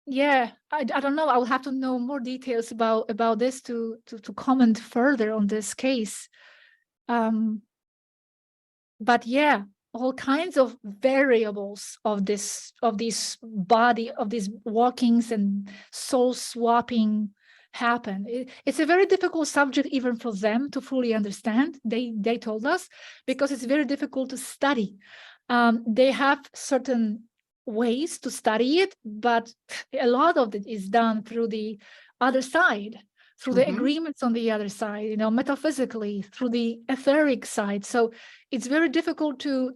yeah, I don't know. I will have to know more details about this to comment further on this case. But yeah, all kinds of variables of these walkings and soul swapping happen. It's a very difficult subject even for them to fully understand. They told us, because it's very difficult to study. They have certain ways to study it, but a lot of it is done through the other side, through the agreements on the other side, metaphysically, through the etheric side. So it's very difficult to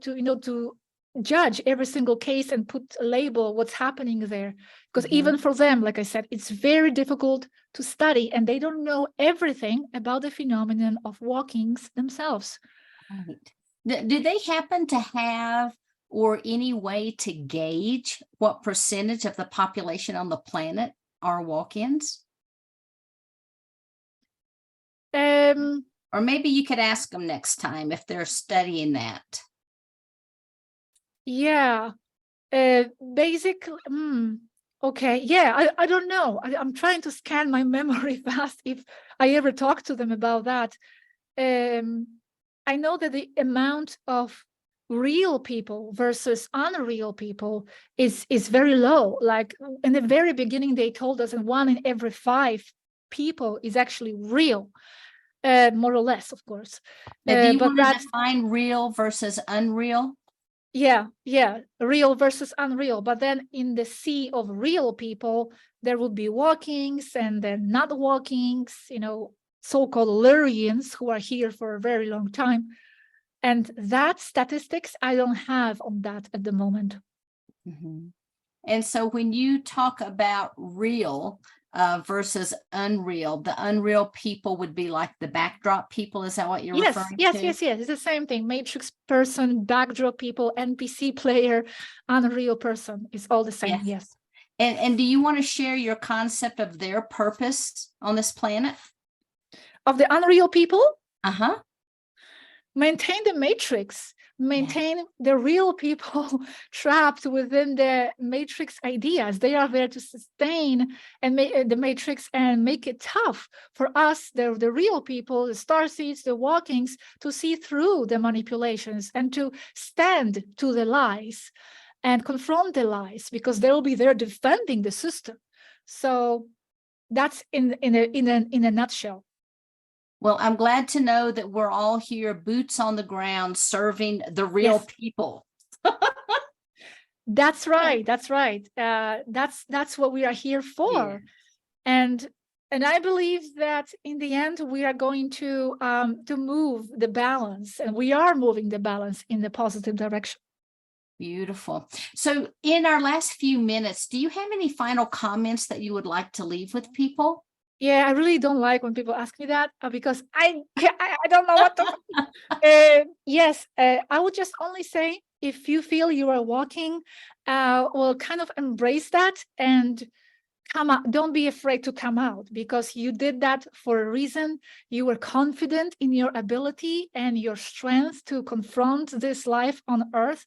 judge every single case and put a label what's happening there, because even for them, like I said, it's very difficult to study, and they don't know everything about the phenomenon of walkings themselves. Right. Do they happen to have or any way to gauge what percentage of the population on the planet are walk-ins? Or maybe you could ask them next time if they're studying that. Yeah, basically, okay, yeah, I don't know. I'm trying to scan my memory fast if I ever talked to them about that. I know that the amount of real people versus unreal people is very low. Like in the very beginning, they told us that 1 in every 5 people is actually real, more or less, of course. Now, do you want to define real versus unreal? Yeah, real versus unreal. But then in the sea of real people, there would be walkings and then not walkings, so-called Lurians who are here for a very long time. And that statistics, I don't have on that at the moment. And so when you talk about real versus unreal, the unreal people would be like the backdrop people. Is that what you're referring to? Yes. It's the same thing. Matrix person, backdrop people, NPC player, unreal person. It's all the same. Yes. And do you want to share your concept of their purpose on this planet? Of the unreal people? Maintain the matrix, maintain the real people trapped within the matrix ideas. They are there to sustain and make the matrix and make it tough for us, the real people, the starseeds, the walkings, to see through the manipulations and to stand to the lies and confront the lies, because they will be there defending the system. So that's in a nutshell. Well, I'm glad to know that we're all here, boots on the ground, serving the real people. That's right. That's what we are here for. Yeah. And I believe that in the end, we are going to move the balance, and we are moving the balance in the positive direction. Beautiful. So in our last few minutes, do you have any final comments that you would like to leave with people? Yeah, I really don't like when people ask me that because I don't know what to. Yes, I would just only say if you feel you are walking, well, kind of embrace that and come out. Don't be afraid to come out because you did that for a reason. You were confident in your ability and your strength to confront this life on earth.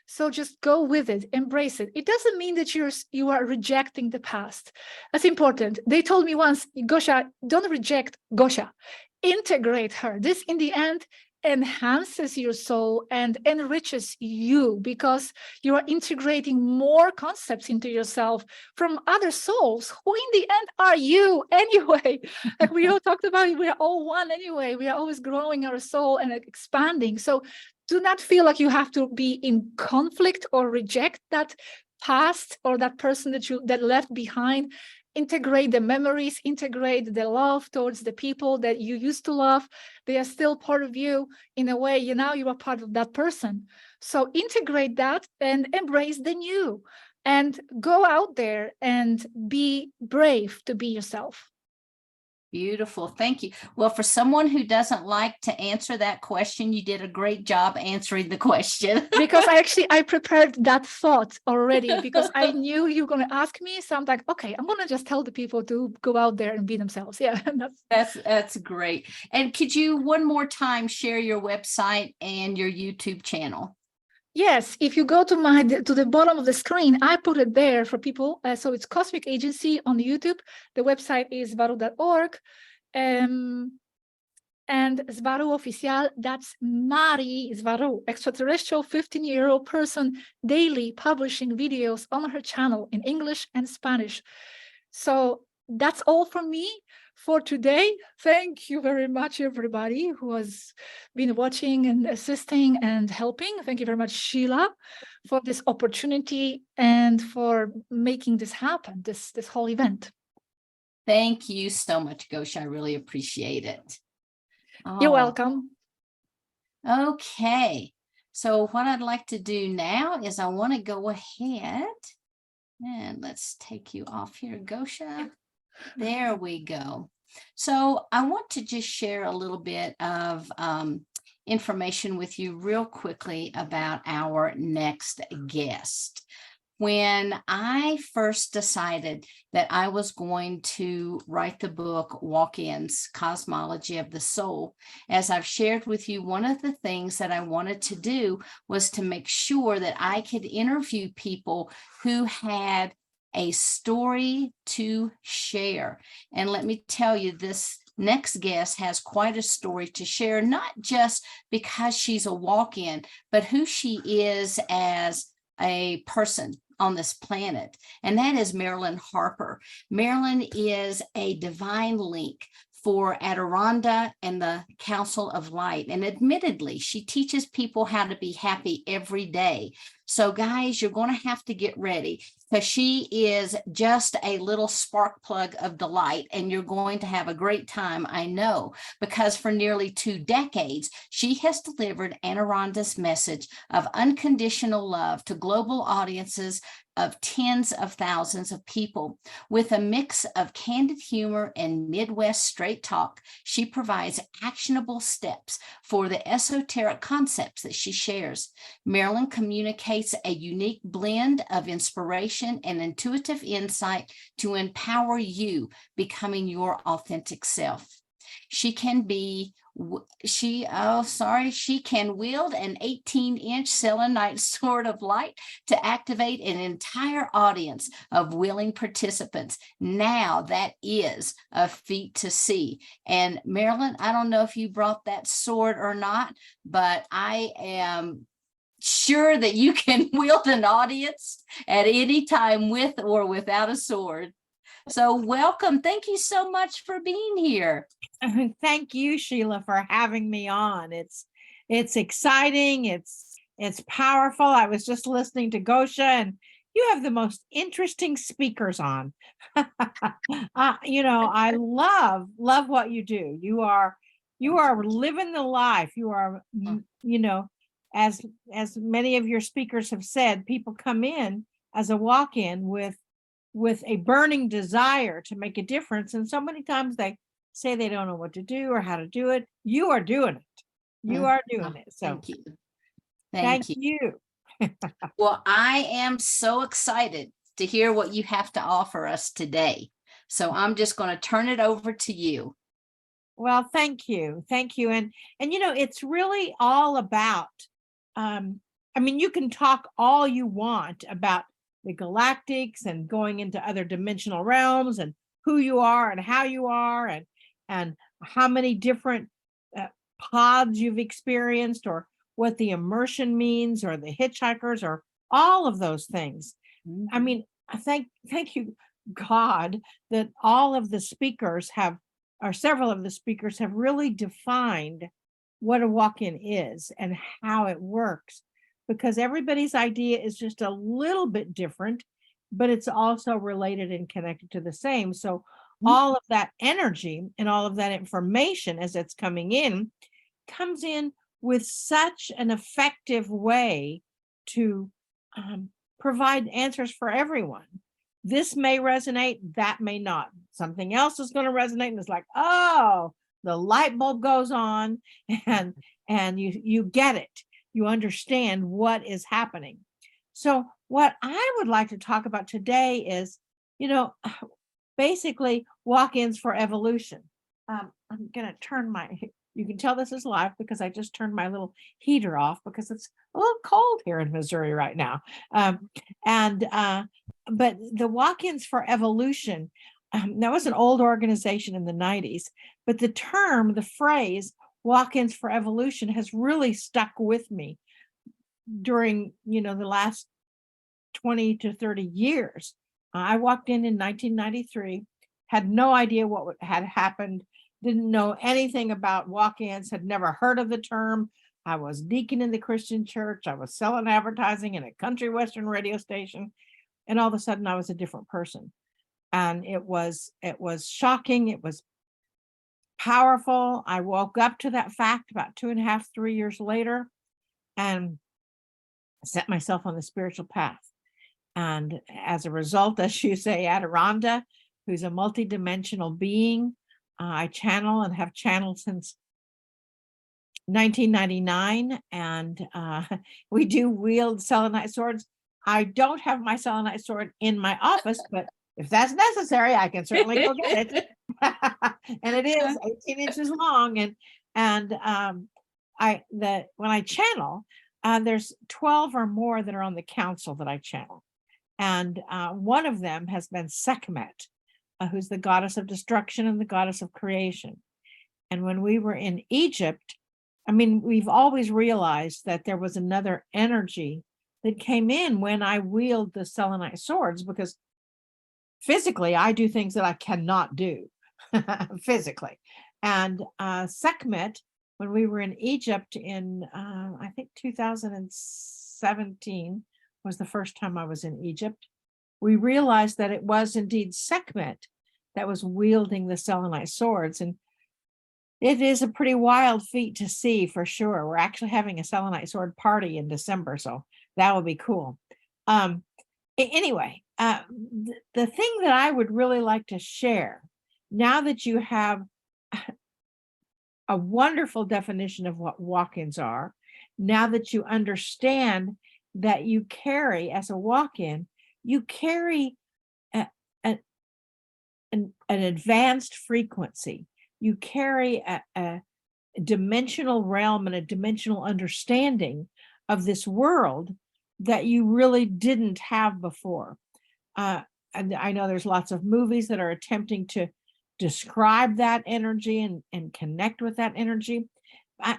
So just go with it, embrace it. It doesn't mean that you are rejecting the past. That's important. They told me once, Gosia, don't reject Gosia, integrate her. This in the end enhances your soul and enriches you because you are integrating more concepts into yourself from other souls who in the end are you anyway. Like we all talked about, we are all one anyway. We are always growing our soul and expanding. So do not feel like you have to be in conflict or reject that past or that person that left behind. Integrate the memories, integrate the love towards the people that you used to love. They are still part of you in a way. Now you are part of that person. So integrate that and embrace the new and go out there and be brave to be yourself. Beautiful. Thank you. Well, for someone who doesn't like to answer that question, you did a great job answering the question. Because I prepared that thought already because I knew you were going to ask me. So I'm like, okay, I'm going to just tell the people to go out there and be themselves. Yeah. That's great. And could you one more time share your website and your YouTube channel? Yes, if you go to the bottom of the screen, I put it there for people. So it's Cosmic Agency on YouTube. The website is svaru.org. And Svaru Oficial, that's Mari Svaru, extraterrestrial 15-year-old person, daily publishing videos on her channel in English and Spanish. So that's all from me for today. Thank you very much, everybody who has been watching and assisting and helping. Thank you very much, Sheila, for this opportunity and for making this happen, this whole event. Thank you so much, Gosia. I really appreciate it. You're welcome. Okay. So what I'd like to do now is I want to go ahead and let's take you off here, Gosia. There we go. So I want to just share a little bit of information with you real quickly about our next guest. When I first decided that I was going to write the book Walk-ins, Cosmology of the Soul, as I've shared with you, one of the things that I wanted to do was to make sure that I could interview people who had a story to share. And let me tell you, this next guest has quite a story to share, not just because she's a walk-in, but who she is as a person on this planet, and that is Marilyn Harper. Marilyn is a divine link for Aranania and the Council of Light, and admittedly, she teaches people how to be happy every day. So guys, you're going to have to get ready because she is just a little spark plug of delight, and you're going to have a great time, I know, because for nearly 2 decades, she has delivered Aranania's message of unconditional love to global audiences of tens of thousands of people. With a mix of candid humor and Midwest straight talk, she provides actionable steps for the esoteric concepts that she shares. Marilyn communicates a unique blend of inspiration and intuitive insight to empower you becoming your authentic self. She can wield an 18-inch selenite sword of light to activate an entire audience of willing participants. Now that is a feat to see. And Marilyn, I don't know if you brought that sword or not, but I am sure that you can wield an audience at any time with or without a sword. So welcome. Thank you so much for being here. Thank you, Sheila, for having me on. It's exciting. It's powerful. I was just listening to Gosia, and you have the most interesting speakers on. I love what you do. You are living the life. You are, as many of your speakers have said, people come in as a walk-in with a burning desire to make a difference. And so many times they say they don't know what to do or how to do it. You are doing it. You are doing it. So Thank you. thank Thank you. you. Well, I am so excited to hear what you have to offer us today. So I'm just going to turn it over to you. Well, thank you. Thank you. And you know, it's really all about, I mean, you can talk all you want about the galactics and going into other dimensional realms and who you are and how you are and how many different pods you've experienced, or what the immersion means, or the hitchhikers, or all of those things. I mean, I thank you, God, that all of the speakers have, or several of the speakers have really defined what a walk-in is and how it works, because everybody's idea is just a little bit different, but it's also related and connected to the same. So all of that energy and all of that information as it's coming in comes in with such an effective way to provide answers for everyone. This may resonate, that may not. Something else is going to resonate, and it's like, oh, the light bulb goes on, and you get it. You understand what is happening. So what I would like to talk about today is, you know, basically walk-ins for evolution. I'm going to turn my, you can tell this is live because I just turned my little heater off because it's a little cold here in Missouri right now. But the walk-ins for evolution, that was an old organization in the 90s, but the term, the phrase walk-ins for evolution has really stuck with me during, you know, the last 20 to 30 years. I walked in 1993, had no idea what had happened, didn't know anything about walk-ins, had never heard of the term. I was deacon in the Christian church. I was selling advertising in a country western radio station. And all of a sudden I was a different person. And it was shocking. It was powerful. I woke up to that fact about 2.5, 3 years later and set myself on the spiritual path. And as a result, as you say, Aranania, who's a multidimensional being, I channel and have channeled since 1999. And we do wield selenite swords. I don't have my selenite sword in my office, but if that's necessary, I can certainly go get it. And it is 18 inches long. And when I channel, there's 12 or more that are on the council that I channel. And one of them has been Sekhmet, who's the goddess of destruction and the goddess of creation. And when we were in Egypt, I mean, we've always realized that there was another energy that came in when I wield the selenite swords, because physically I do things that I cannot do physically. And Sekhmet, when we were in Egypt in, I think 2017 was the first time I was in Egypt, we realized that it was indeed Sekhmet that was wielding the selenite swords. And it is a pretty wild feat to see, for sure. We're actually having a selenite sword party in December, so that will be cool. Anyway, the thing that I would really like to share, now that you have a wonderful definition of what walk-ins are, now that you understand that you carry, as a walk-in, you carry an advanced frequency. You carry a dimensional realm and a dimensional understanding of this world that you really didn't have before. And I know there's lots of movies that are attempting to describe that energy and connect with that energy.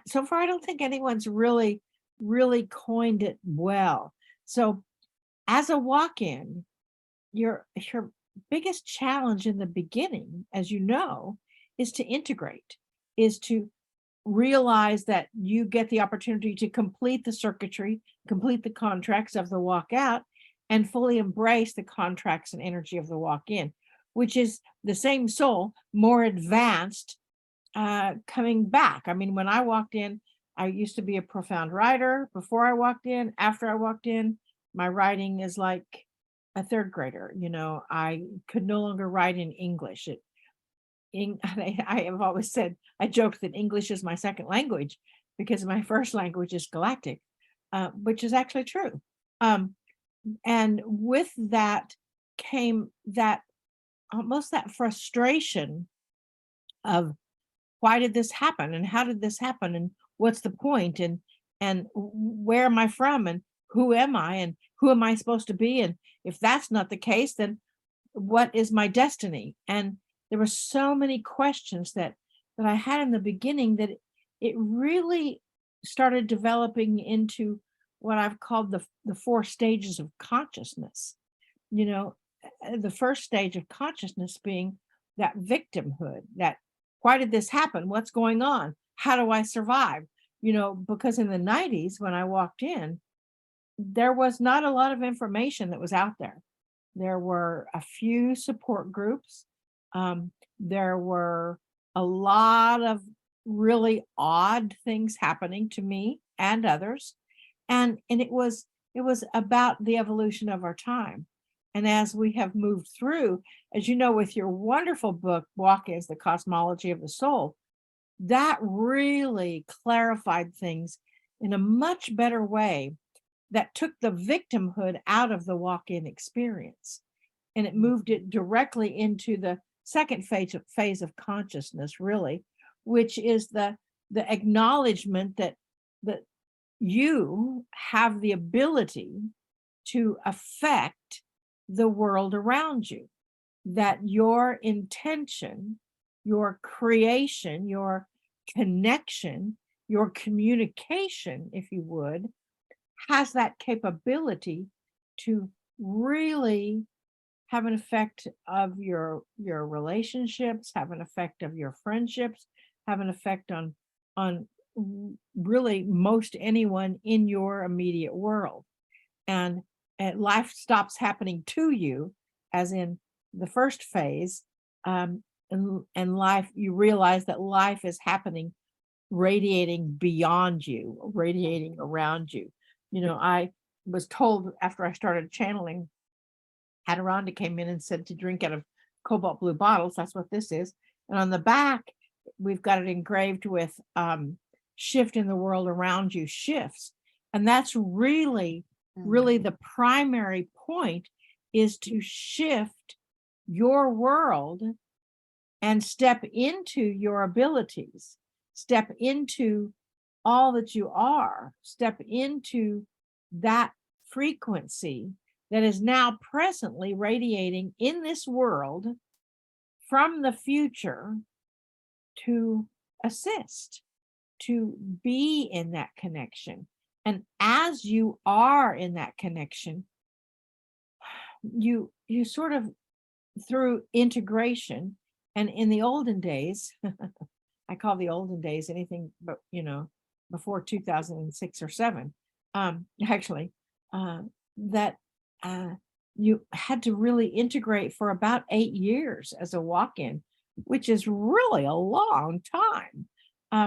So far, I don't think anyone's really coined it well. So as a walk-in, your biggest challenge in the beginning, as you know, is to integrate, is to realize that you get the opportunity to complete the circuitry, complete the contracts of the walk out, and fully embrace the contracts and energy of the walk in, which is the same soul, more advanced, coming back. I mean, when I walked in, I used to be a profound writer before I walked in. After I walked in, my writing is like a third grader. You know, I could no longer write in English. I have always said, I joke that English is my second language because my first language is Galactic, which is actually true. And with that came that almost that frustration of why did this happen and how did this happen and what's the point and where am I from and who am I supposed to be, and if that's not the case, then what is my destiny? And there were so many questions that I had in the beginning that it really started developing into what I've called the 4 stages of consciousness. You know, the first stage of consciousness being that victimhood, that why did this happen? What's going on? How do I survive? You know, because in the 90s, when I walked in, there was not a lot of information that was out there. There were a few support groups. There were a lot of really odd things happening to me and others. And it was about the evolution of our time. And as we have moved through, as you know, with your wonderful book, Walk-Ins, The Cosmology of the Soul, that really clarified things in a much better way that took the victimhood out of the walk-in experience. And it moved it directly into the second phase of consciousness, really, which is the acknowledgement that you have the ability to affect the world around you, that your intention, your creation, your connection, your communication, if you would, has that capability to really have an effect of your relationships, have an effect of your friendships, have an effect on really most anyone in your immediate world. And life stops happening to you, as in the first phase, and life, you realize that life is happening, radiating beyond you, radiating around you. You know, I was told after I started channeling, Aranania came in and said to drink out of cobalt blue bottles. That's what this is. And on the back, we've got it engraved with shift in the world around you shifts. And that's really the primary point, is to shift your world and step into your abilities, step into all that you are, step into that frequency that is now presently radiating in this world from the future, to assist, to be in that connection. And as you are in that connection, you sort of, through integration, and in the olden days, I call the olden days anything but, you know, before 2006 or 7, actually, that you had to really integrate for about 8 years as a walk-in, which is really a long time,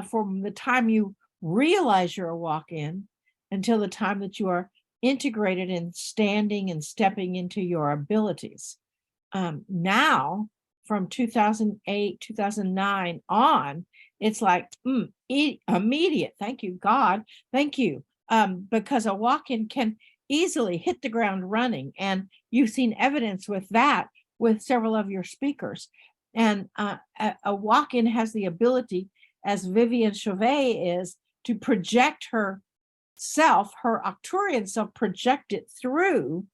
from the time you realize you're a walk-in until the time that you are integrated in standing and stepping into your abilities. Now, from 2008, 2009 on, it's like immediate. Thank you, God. Thank you. Because a walk-in can easily hit the ground running. And you've seen evidence with that with several of your speakers. And a walk-in has the ability, as Viviane Chauvet is, to project herself, her Arcturian self, project it through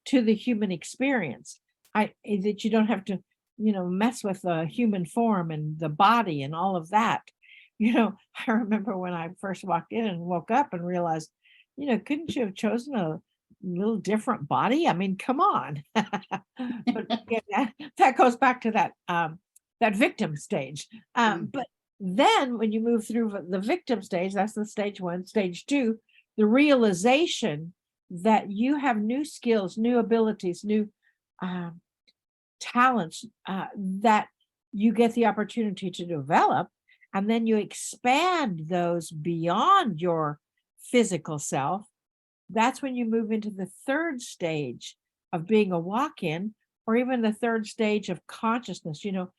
to the human experience. That you don't have to, you know, mess with the human form and the body and all of that. You know, I remember when I first walked in and woke up and realized, you know, couldn't you have chosen a little different body? I mean, come on. But again, that goes back to that victim stage. But then when you move through the victim stage, that's the stage 1. Stage 2, the realization that you have new skills, new abilities, new talents that you get the opportunity to develop. and then you expand those beyond your physical self, that's when you move into the third stage of being a walk-in, or even the third stage of consciousness. You know,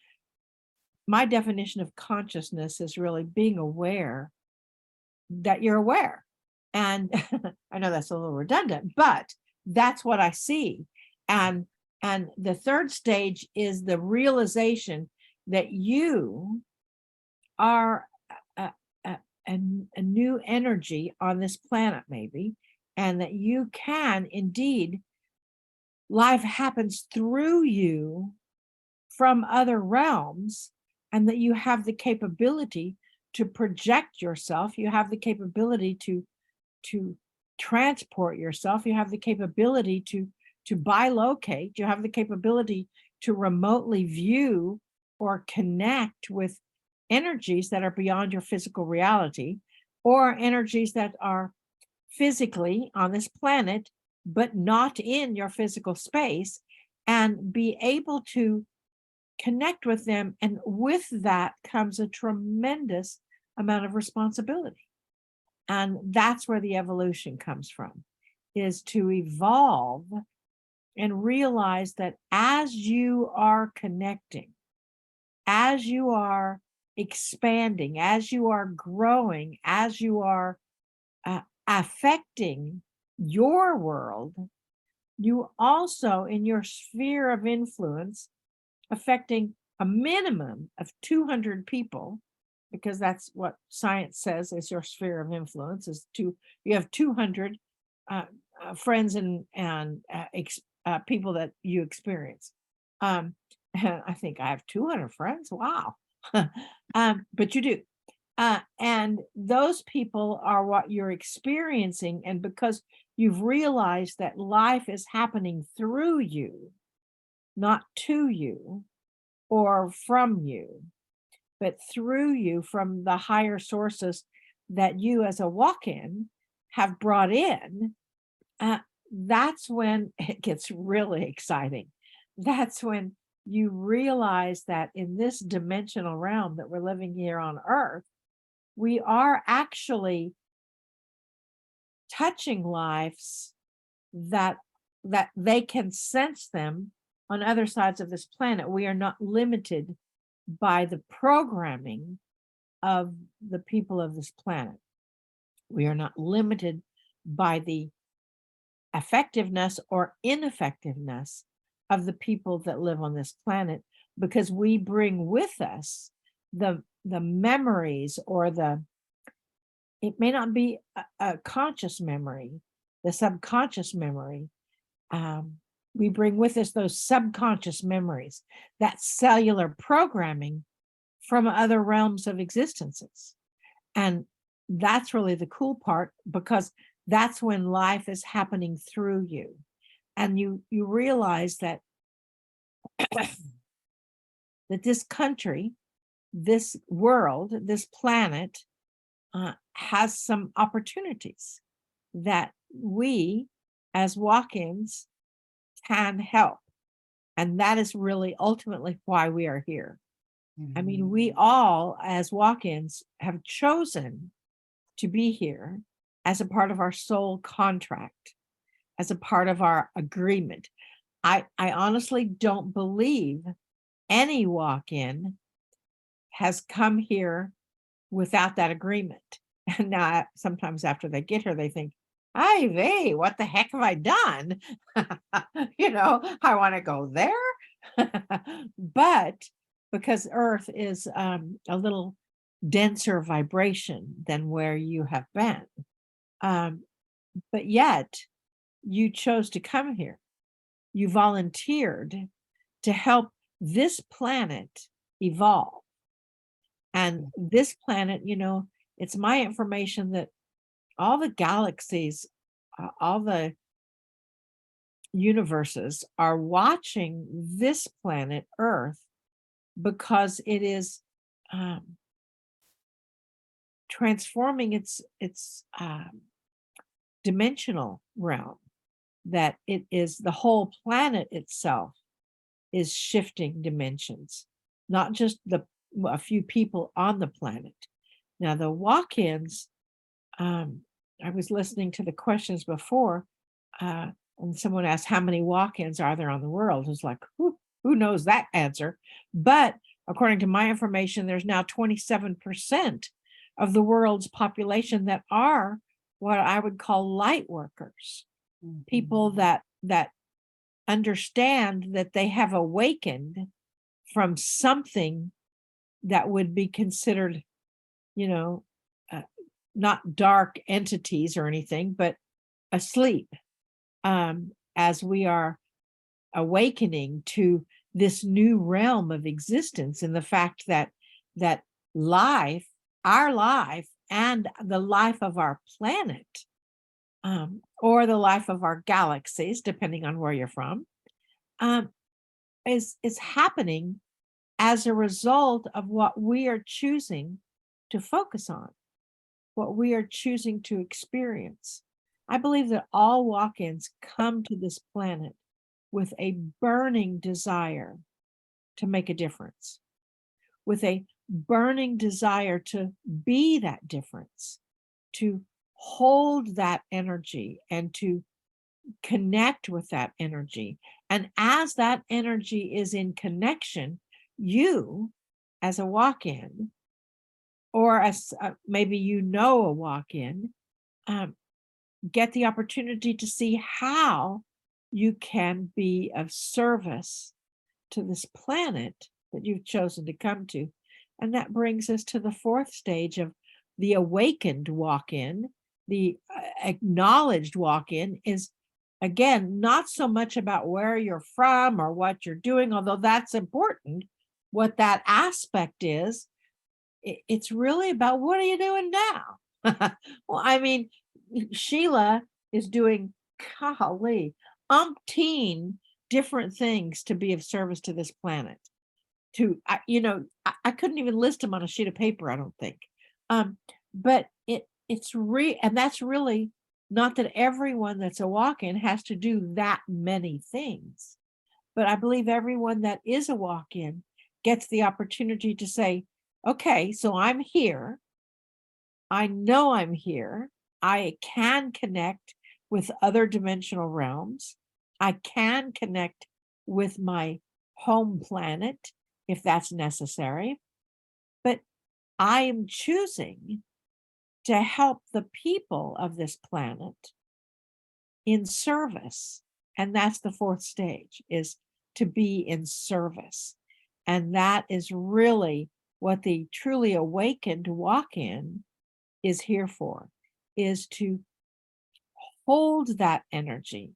my definition of consciousness is really being aware that you're aware. And I know that's a little redundant, but that's what I see. And the third stage is the realization that you are a new energy on this planet, maybe, and that you can indeed, life happens through you from other realms, and that you have the capability to project yourself. You have the capability to transport yourself. You have the capability to bilocate. You have the capability to remotely view or connect with energies that are beyond your physical reality, or energies that are physically on this planet but not in your physical space, and be able to connect with them. And with that comes a tremendous amount of responsibility. And that's where the evolution comes from, is to evolve and realize that as you are connecting, as you are expanding, as you are growing, as you are affecting your world, you also, in your sphere of influence, affecting a minimum of 200 people, because that's what science says is your sphere of influence, is you have 200 friends and people that you experience. I think I have 200 friends. Wow. But you do. And those people are what you're experiencing. And because you've realized that life is happening through you, not to you or from you, but through you, from the higher sources that you as a walk-in have brought in, that's when it gets really exciting. That's when you realize that in this dimensional realm that we're living here on Earth, we are actually touching lives that they can sense them on other sides of this planet. We are not limited by the programming of the people of this planet. We are not limited by the effectiveness or ineffectiveness of the people that live on this planet, because we bring with us the memories, or it may not be a conscious memory, the subconscious memory. We bring with us those subconscious memories, that cellular programming from other realms of existences. And that's really the cool part, because that's when life is happening through you. And you realize that that this country, this world, this planet has some opportunities that we as walk-ins can help. And that is really ultimately why we are here. Mm-hmm. I mean, we all as walk-ins have chosen to be here as a part of our soul contract, as a part of our agreement. I honestly don't believe any walk-in has come here without that agreement. And now sometimes after they get here, they think, "Ay vey, what the heck have I done?" I want to go there. But because Earth is a little denser vibration than where you have been, but yet you chose to come here. You volunteered to help this planet evolve. And this planet, it's my information that all the galaxies, all the universes are watching this planet Earth, because it is transforming its dimensional realm, that it is the whole planet itself is shifting dimensions, not just the a few people on the planet. Now, the walk-ins, I was listening to the questions before, and someone asked, how many walk-ins are there on the world? It's like, who knows that answer? But according to my information, there's now 27% of the world's population that are what I would call light workers, people that understand that they have awakened from something that would be considered, not dark entities or anything, but asleep, as we are awakening to this new realm of existence, and the fact that life, our life, and the life of our planet, or the life of our galaxies, depending on where you're from, is happening as a result of what we are choosing to focus on, what we are choosing to experience. I believe that all walk-ins come to this planet with a burning desire to make a difference, with a burning desire to be that difference, to hold that energy and to connect with that energy. And as that energy is in connection, you as a walk-in, or as maybe a walk-in, get the opportunity to see how you can be of service to this planet that you've chosen to come to. And that brings us to the fourth stage of the awakened walk-in. The acknowledged walk-in is, again, not so much about where you're from or what you're doing, although that's important. What that aspect is, it's really about, what are you doing now? Well, I mean, Sheila is doing, golly, umpteen different things to be of service to this planet. I couldn't even list them on a sheet of paper, I don't think. But and that's really not that everyone that's a walk-in has to do that many things. But I believe everyone that is a walk-in gets the opportunity to say, okay, so I'm here. I know I'm here. I can connect with other dimensional realms. I can connect with my home planet if that's necessary. But I am choosing to help the people of this planet in service. And that's the fourth stage, is to be in service. And that is really what the truly awakened walk-in is here for, is to hold that energy,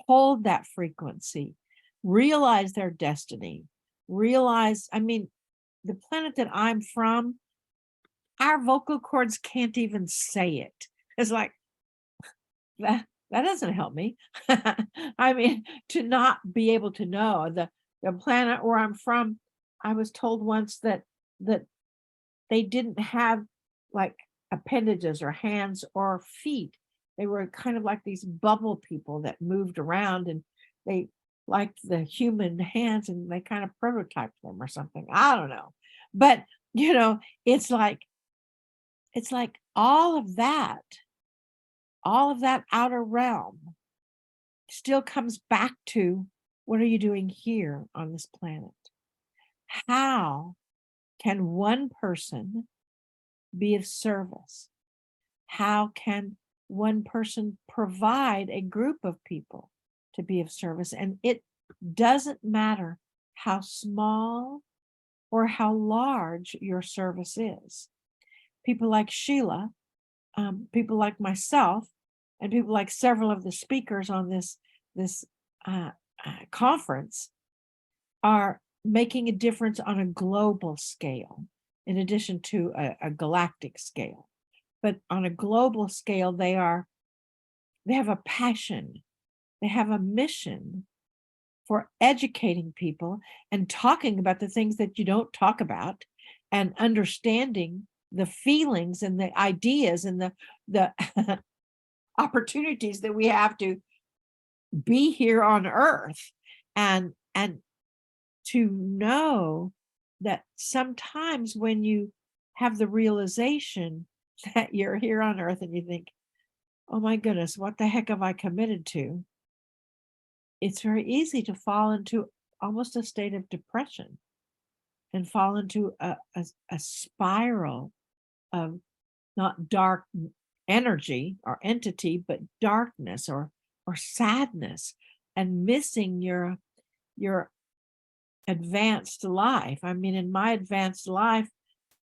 hold that frequency, realize their destiny, the planet that I'm from, our vocal cords can't even say it. It's like, that doesn't help me. To not be able to know the planet where I'm from, I was told once that they didn't have like appendages or hands or feet. They were kind of like these bubble people that moved around, and they liked the human hands, and they kind of prototyped them or something. I don't know. But, it's like all of that outer realm still comes back to, what are you doing here on this planet? How can one person be of service? How can one person provide a group of people to be of service? And it doesn't matter how small or how large your service is. People like Sheila, people like myself, and people like several of the speakers on this conference are making a difference on a global scale, in addition to a galactic scale. But on a global scale, they have a passion, they have a mission for educating people and talking about the things that you don't talk about, and understanding the feelings and the ideas and the opportunities that we have to be here on Earth, and to know that sometimes when you have the realization that you're here on earth and you think, oh my goodness, what the heck have I committed to? It's very easy to fall into almost a state of depression and fall into a spiral of not dark energy or entity, but darkness or sadness, and missing your advanced life. I mean, in my advanced life,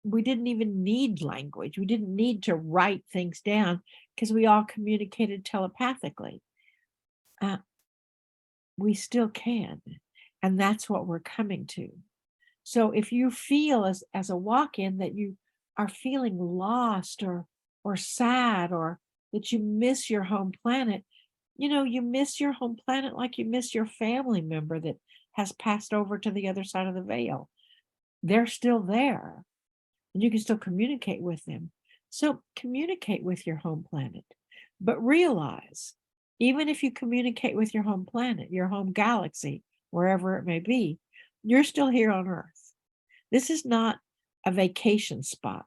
we didn't even need language. We didn't need to write things down because we all communicated telepathically. We still can. And that's what we're coming to. So if you feel as a walk-in that you are feeling lost or sad, or that you miss your home planet, you miss your home planet like you miss your family member that has passed over to the other side of the veil. They're still there, and you can still communicate with them. So communicate with your home planet, but realize, even if you communicate with your home planet, your home galaxy, wherever it may be, you're still here on Earth. This is not a vacation spot.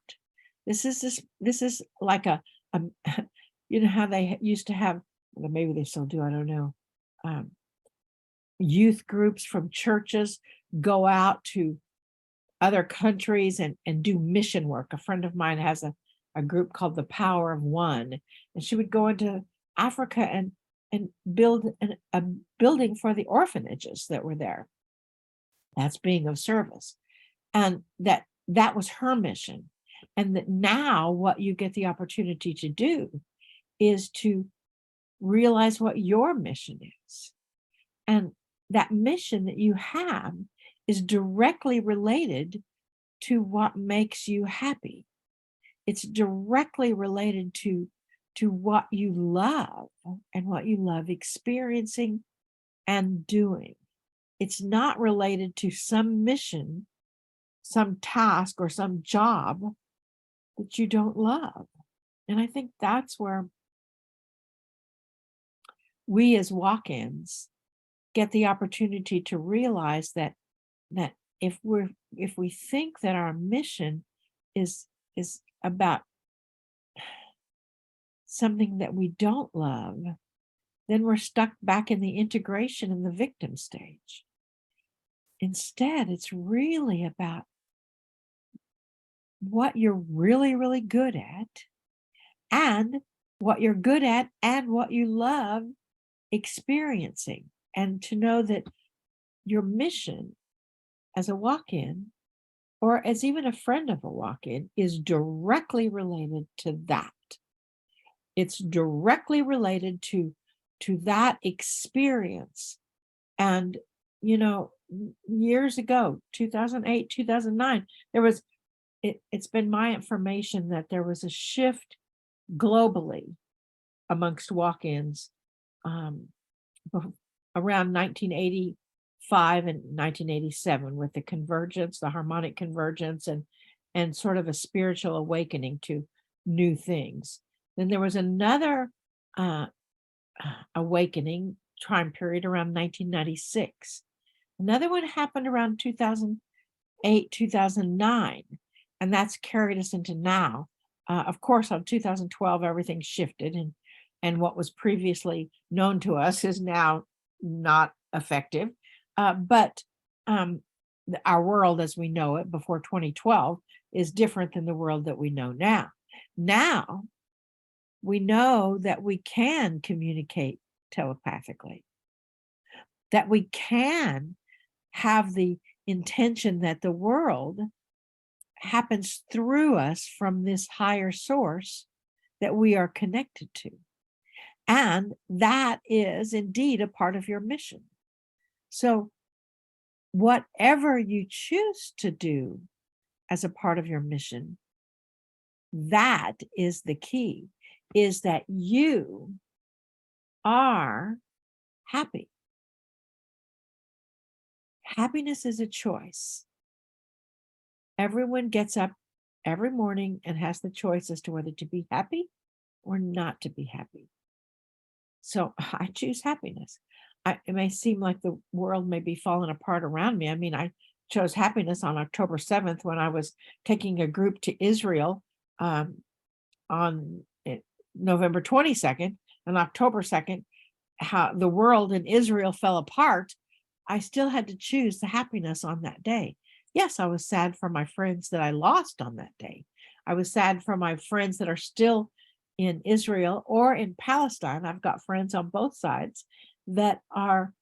This is like a how they used to have, well, maybe they still do, I don't know, youth groups from churches go out to other countries and do mission work. A friend of mine has a group called the Power of One, and she would go into Africa and build a building for the orphanages that were there. That's being of service. And that was her mission. And that now what you get the opportunity to do is to realize what your mission is. And that mission that you have is directly related to what makes you happy. It's directly related to what you love and what you love experiencing and doing. It's not related to some mission, some task, or some job that you don't love. And I think that's where we as walk-ins get the opportunity to realize that if we think that our mission is about something that we don't love, then we're stuck back in the integration and the victim stage. Instead, it's really about what you're really, really good at, and what you're good at and what you love experiencing. And to know that your mission as a walk-in, or as even a friend of a walk-in, is directly related to that. It's directly related to that experience. And, years ago, 2008, 2009, it's been my information that there was a shift globally amongst walk-ins around 1985 and 1987, with the convergence, the harmonic convergence, and sort of a spiritual awakening to new things. Then there was another awakening time period around 1996. Another one happened around 2008, 2009, and that's carried us into now. Of course, on 2012, everything shifted, and what was previously known to us is now not effective. But our world as we know it before 2012 is different than the world that we know now. Now, we know that we can communicate telepathically, that we can have the intention that the world happens through us from this higher source that we are connected to. And that is indeed a part of your mission. So whatever you choose to do as a part of your mission, that is the key, is that you are happy. Happiness is a choice. Everyone gets up every morning and has the choice as to whether to be happy or not to be happy. So I choose happiness. It may seem like the world may be falling apart around me. I mean, I chose happiness on October 7th when I was taking a group to Israel on November 22nd and October 2nd, how the world in Israel fell apart. I still had to choose the happiness on that day. Yes, I was sad for my friends that I lost on that day. I was sad for my friends that are still in Israel or in Palestine. I've got friends on both sides that are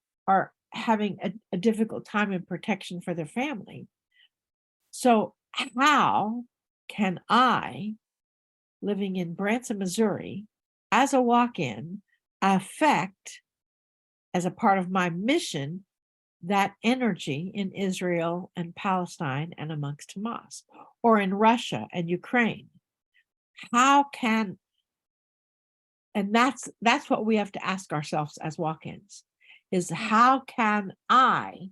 having a difficult time in protection for their family. So how can I, living in Branson, Missouri, as a walk-in, affect, as a part of my mission, that energy in Israel and Palestine and amongst Hamas, or in Russia and Ukraine? How can, and that's what we have to ask ourselves as walk-ins, is how can I,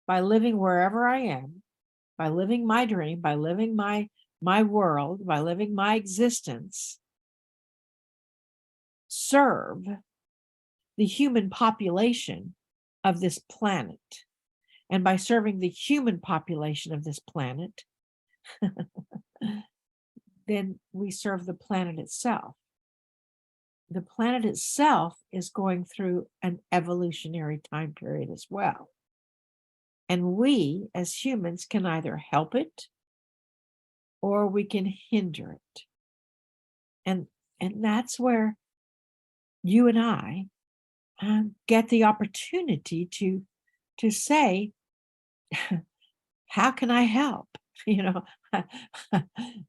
by living wherever I am, by living my dream, by living my world, by living my existence, serve the human population of this planet? And by serving the human population of this planet, then we serve the planet itself. The planet itself is going through an evolutionary time period as well. And we as humans can either help it or we can hinder it. And that's where you and I get the opportunity to say, how can I help? You know,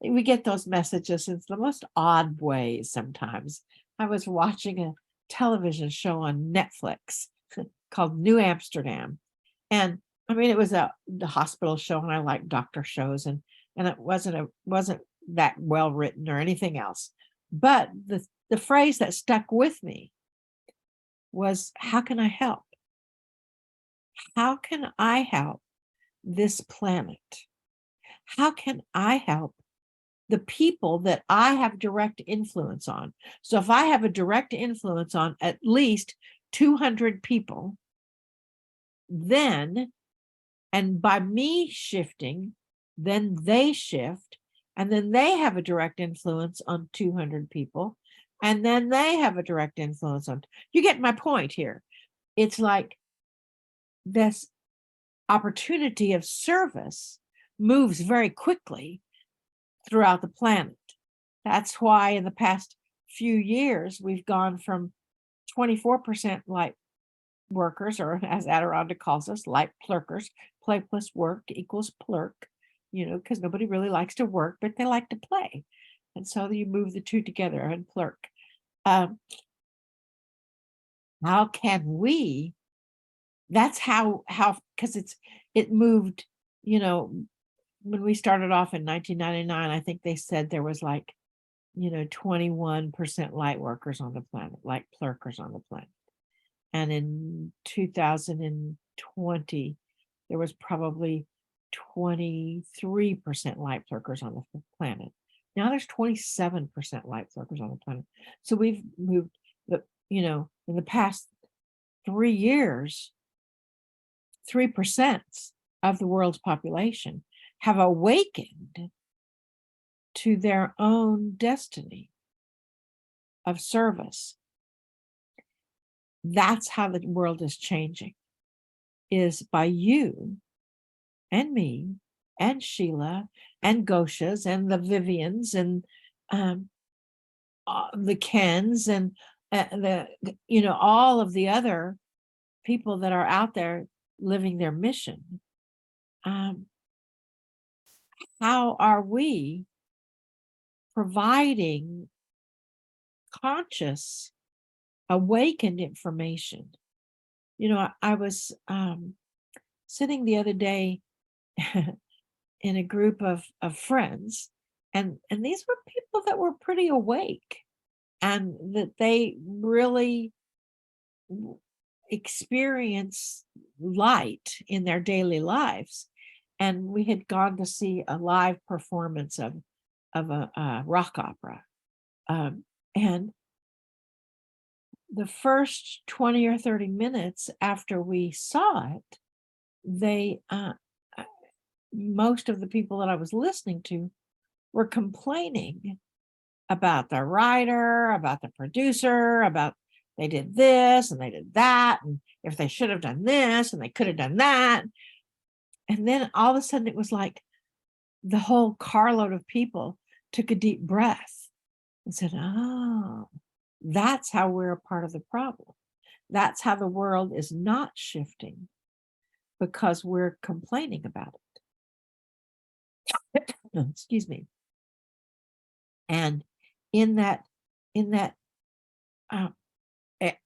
we get those messages in the most odd ways sometimes. I was watching a television show on Netflix called New Amsterdam. And I mean, it was the hospital show, and I like doctor shows, and it wasn't that well written or anything else. But the phrase that stuck with me was, how can I help? How can I help this planet? How can I help the people that I have direct influence on? So if I have a direct influence on at least 200 people, then, and by me shifting, then they shift, and then they have a direct influence on 200 people, and then they have a direct influence on, you get my point here. It's like this opportunity of service moves very quickly throughout the planet. That's why in the past few years, we've gone from 24% light workers, or as Aranania calls us, light plurkers. Play plus work equals plurk, you know, because nobody really likes to work, but they like to play. And so you move the two together and plurk. How can we, that's how, because it moved, you know, when we started off in 1999, I think they said there was like, you know, 21% light workers on the planet, light plurkers on the planet. And in 2020, there was probably 23% light plurkers on the planet. Now there's 27% light plurkers on the planet. So we've moved, you know, in the past 3 years, 3% of the world's population have awakened to their own destiny of service. That's how the world is changing, is by you and me and Sheila and Gosia's and the Vivianes and the Kens and the, you know, all of the other people that are out there living their mission. How are we providing conscious, awakened information? You know, I was sitting the other day in a group of friends, and these were people that were pretty awake, and that they really experience light in their daily lives. And we had gone to see a live performance of a rock opera, and the first 20 or 30 minutes after we saw it, they most of the people that I was listening to were complaining about the writer, about the producer, about they did this and they did that, and if they should have done this and they could have done that. And then all of a sudden it was like the whole carload of people took a deep breath and said, oh, that's how we're a part of the problem. That's how the world is not shifting, because we're complaining about it. Excuse me. And in that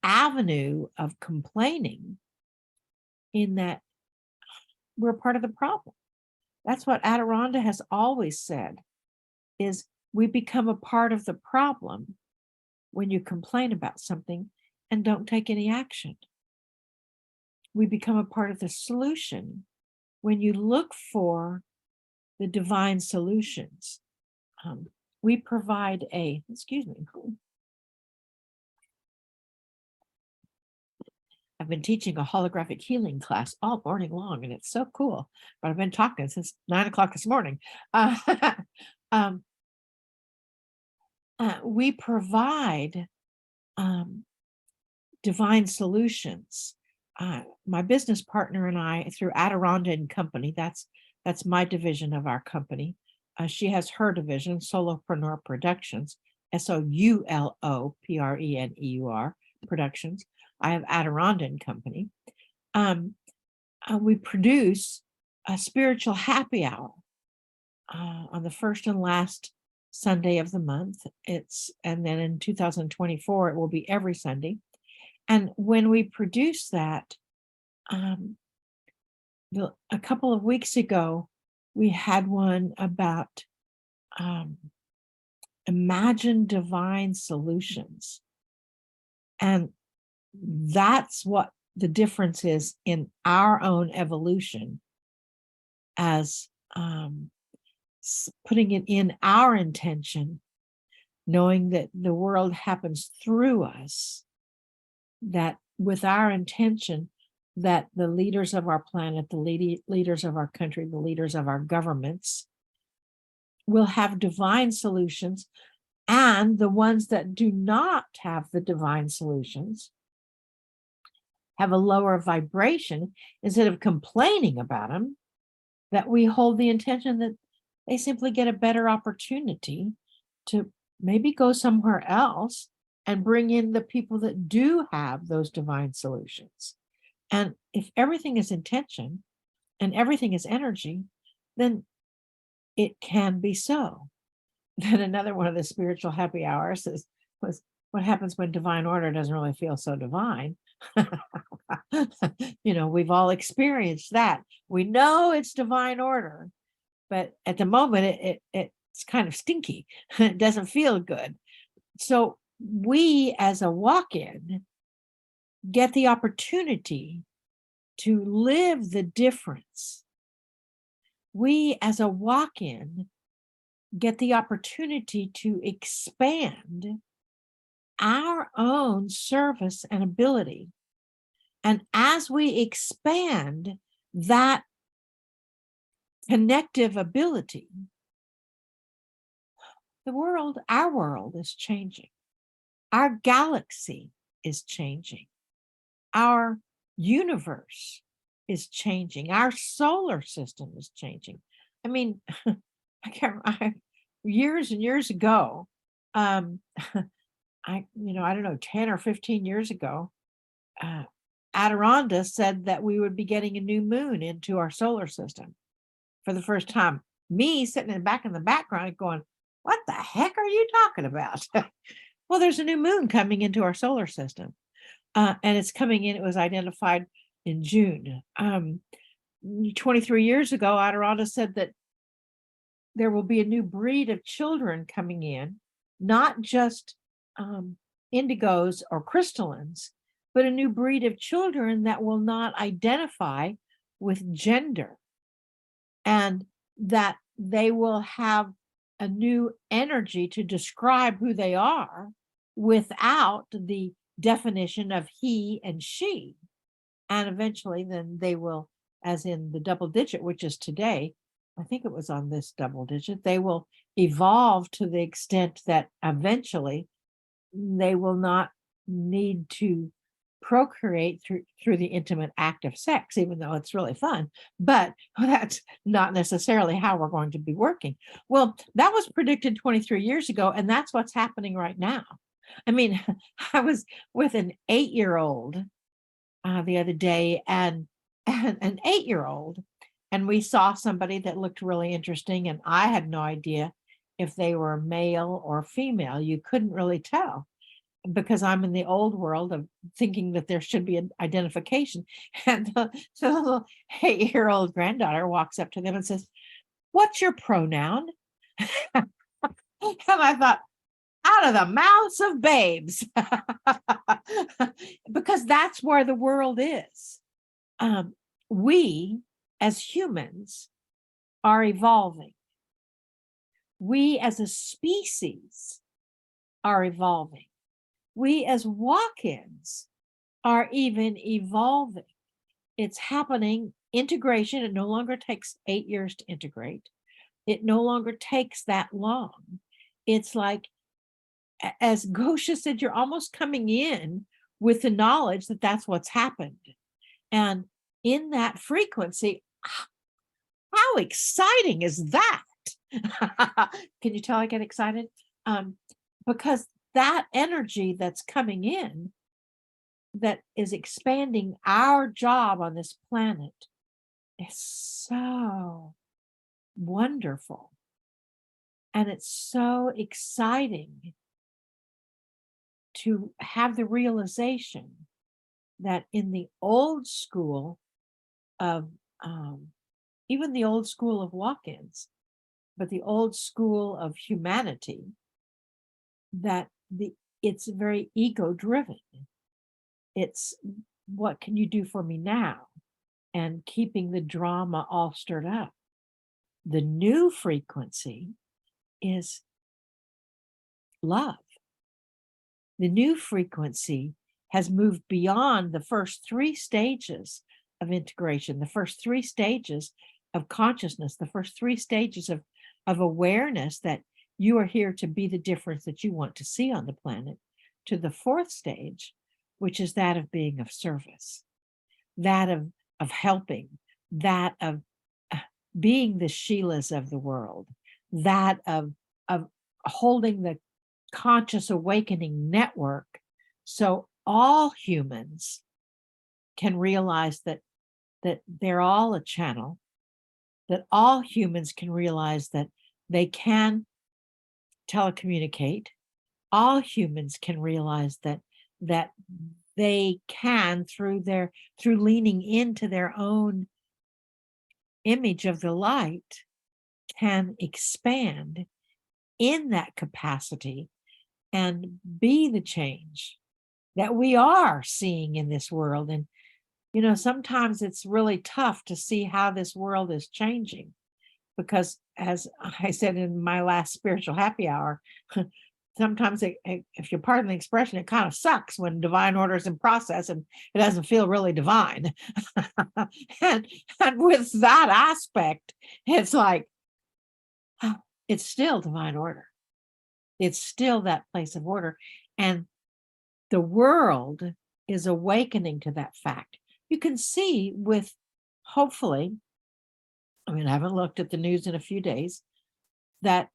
avenue of complaining, in that we're part of the problem. That's what Aranania has always said, is we become a part of the problem when you complain about something and don't take any action. We become a part of the solution when you look for the divine solutions. We provide I've been teaching a holographic healing class all morning long, and it's so cool, but I've been talking since 9 o'clock this morning. We provide divine solutions. My business partner and I, through Aranania and Company, that's my division of our company. She has her division, Solopreneur Productions, SOULOPRENEUR Productions. I have Aranania and Company. We produce a spiritual happy hour on the first and last Sunday of the month. And then in 2024, it will be every Sunday. And when we produce that, a couple of weeks ago, we had one about imagine divine solutions. And that's what the difference is in our own evolution, as putting it in our intention, knowing that the world happens through us, that with our intention, that the leaders of our planet, the leaders of our country, the leaders of our governments will have divine solutions, and the ones that do not have the divine solutions have a lower vibration. Instead of complaining about them, that we hold the intention that they simply get a better opportunity to maybe go somewhere else and bring in the people that do have those divine solutions. And if everything is intention and everything is energy, then it can be so. Then another one of the spiritual happy hours was what happens when divine order doesn't really feel so divine. We've all experienced that. We know it's divine order, but at the moment it's kind of stinky. It doesn't feel good. So we as a walk-in get the opportunity to live the difference. We as a walk-in get the opportunity to expand our own service and ability. And as we expand that connective ability, our world is changing. Our galaxy is changing. Our universe is changing. Our solar system is changing. I mean, years and years ago, I don't know, 10 or 15 years ago, Aranania said that we would be getting a new moon into our solar system for the first time. Me sitting in the background going, what the heck are you talking about? Well, there's a new moon coming into our solar system. And it's coming in, it was identified in June. 23 years ago, Aranania said that there will be a new breed of children coming in, not just indigos or crystallines, but a new breed of children that will not identify with gender, and that they will have a new energy to describe who they are without the definition of he and she. And eventually then they will, as in the double digit, which is today, I think it was on this double digit, they will evolve to the extent that eventually they will not need to procreate through the intimate act of sex, even though it's really fun. But that's not necessarily how we're going to be working. Well, that was predicted 23 years ago, and that's what's happening right now. I mean, I was with an 8-year-old the other day, and an 8-year-old, and we saw somebody that looked really interesting, and I had no idea if they were male or female. You couldn't really tell, because I'm in the old world of thinking that there should be an identification. And the little 8-year-old granddaughter walks up to them and says, "What's your pronoun?" And I thought, out of the mouths of babes, because that's where the world is. We as humans are evolving. We as a species are evolving. We as walk-ins are even evolving. It's happening. Integration, it no longer takes 8 years to integrate. It no longer takes that long. It's like, as Gosia said, you're almost coming in with the knowledge that that's what's happened. And in that frequency, how exciting is that? Can you tell I get excited? Because that energy that's coming in, that is expanding our job on this planet, is so wonderful. And it's so exciting to have the realization that in the old school of, even the old school of walk-ins, but the old school of humanity, that it's very ego driven. It's, what can you do for me now? And keeping the drama all stirred up. The new frequency is love. The new frequency has moved beyond the first 3 stages of integration, the first 3 stages of consciousness, the first 3 stages of awareness that you are here to be the difference that you want to see on the planet, to the 4th stage, which is that of being of service, that of helping, that of being the Sheilas of the world, that of holding the conscious awakening network, so all humans can realize that they're all a channel, that all humans can realize that they can telecommunicate. All humans can realize that they can, through leaning into their own image of the light, can expand in that capacity and be the change that we are seeing in this world. And sometimes it's really tough to see how this world is changing, because, as I said in my last spiritual happy hour, sometimes if you're part of the expression, it kind of sucks when divine order is in process and it doesn't feel really divine. and with that aspect, it's like, it's still divine order. It's still that place of order. And the world is awakening to that fact. You can see with, hopefully, I haven't looked at the news in a few days, that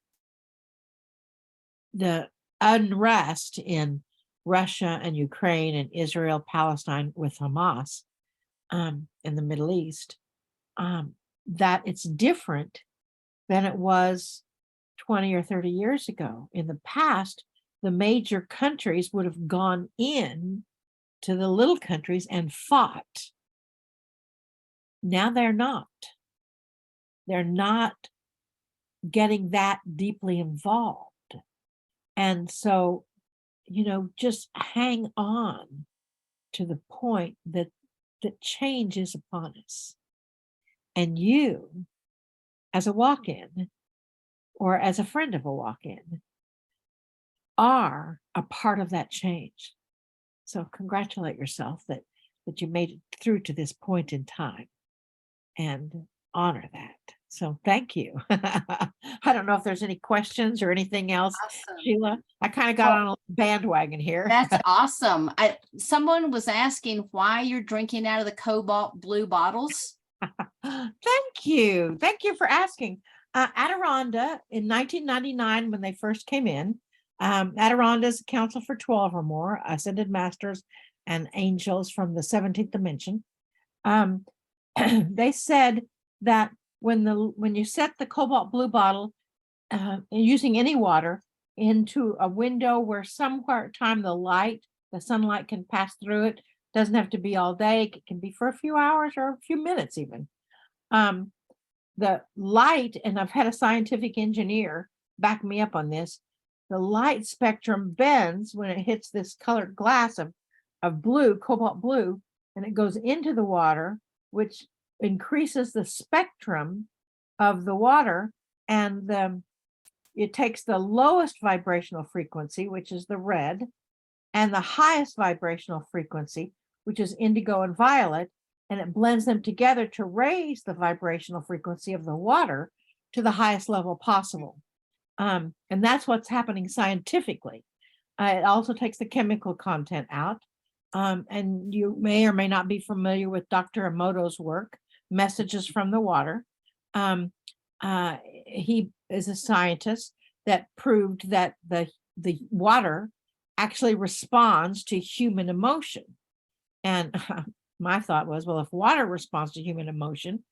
the unrest in Russia and Ukraine and Israel, Palestine with Hamas, in the Middle East, that it's different than it was 20 or 30 years ago. In the past, the major countries would have gone in to the little countries and fought. Now they're not. They're not getting that deeply involved. And so, just hang on to the point that change is upon us. And you, as a walk-in, or as a friend of a walk-in, are a part of that change. So congratulate yourself that you made it through to this point in time, and honor that. So thank you. I don't know if there's any questions or anything else, Awesome. Sheila. I kind of got Well, on a bandwagon here. That's awesome. Someone was asking why you're drinking out of the cobalt blue bottles. Thank you. Thank you for asking. Adirondacks in 1999, when they first came in, Adirondacks is a council for 12 or more ascended masters and angels from the 17th dimension. They said that when you set the cobalt blue bottle using any water into a window where somewhere time the sunlight can pass through it, doesn't have to be all day, it can be for a few hours or a few minutes even. The light, and I've had a scientific engineer back me up on this, the light spectrum bends when it hits this colored glass of blue, cobalt blue, and it goes into the water, which increases the spectrum of the water, and it takes the lowest vibrational frequency, which is the red, and the highest vibrational frequency, which is indigo and violet, and it blends them together to raise the vibrational frequency of the water to the highest level possible. And that's what's happening scientifically. It also takes the chemical content out. And you may or may not be familiar with Dr. Emoto's work, Messages from the Water. He is a scientist that proved that the water actually responds to human emotion. And my thought was, well, if water responds to human emotion,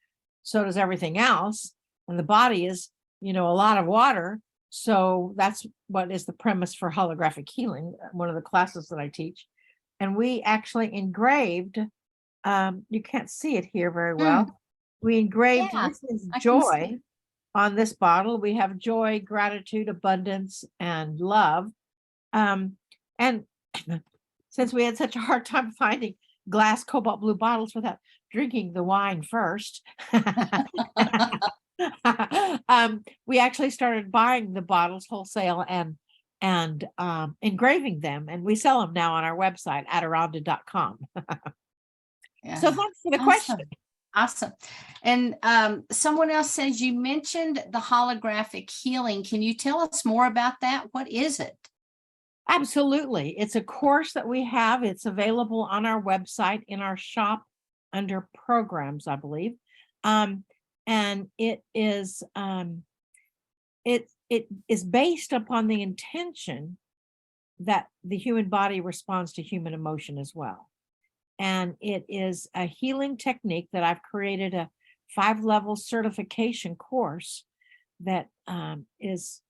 so does everything else. And the body is, a lot of water. So that's what is the premise for holographic healing, one of the classes that I teach. And we actually engraved, you can't see it here very well. We engraved, Yeah, this is I can joy see. on this bottle. We have joy, gratitude, abundance, and love. And since we had such a hard time finding glass cobalt blue bottles without drinking the wine first, we actually started buying the bottles wholesale and engraving them, and we sell them now on our website Adirondacks.com. Yeah. So thanks for the Awesome. question. Awesome. And someone else says you mentioned the holographic healing. Can you tell us more about that? What is it? Absolutely. It's a course that we have. It's available on our website in our shop under programs, I believe. And it is it is based upon the intention that the human body responds to human emotion as well. And it is a healing technique that I've created a 5-level certification course that is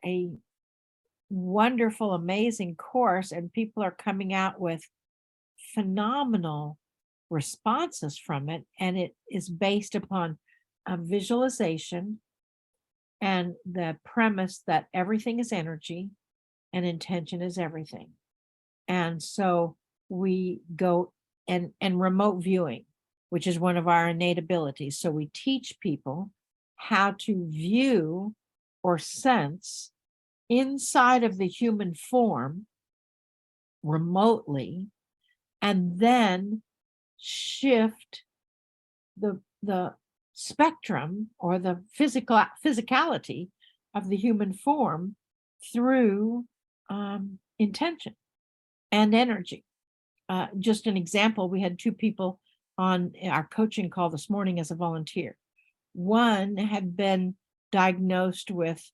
a wonderful, amazing course, and people are coming out with phenomenal responses from it. And it is based upon a visualization and the premise that everything is energy and intention is everything. And so we go and remote viewing, which is one of our innate abilities. So we teach people how to view or sense inside of the human form remotely, and then shift the spectrum or the physicality of the human form through intention and energy. Just an example, we had 2 people on our coaching call this morning as a volunteer. One had been diagnosed with,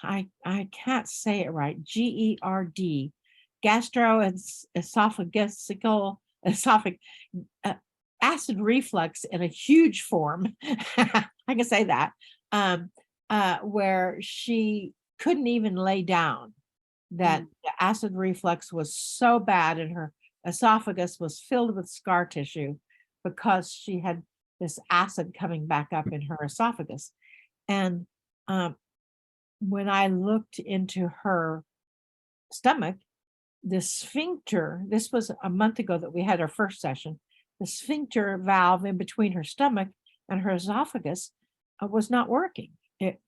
I can't say it right, GERD, gastroesophageal acid reflux in a huge form. I can say that, where she couldn't even lay down, that the acid reflux was so bad and her esophagus was filled with scar tissue because she had this acid coming back up in her esophagus. And when I looked into her stomach, the sphincter, this was a month ago that we had our first session, the sphincter valve in between her stomach and her esophagus was not working. It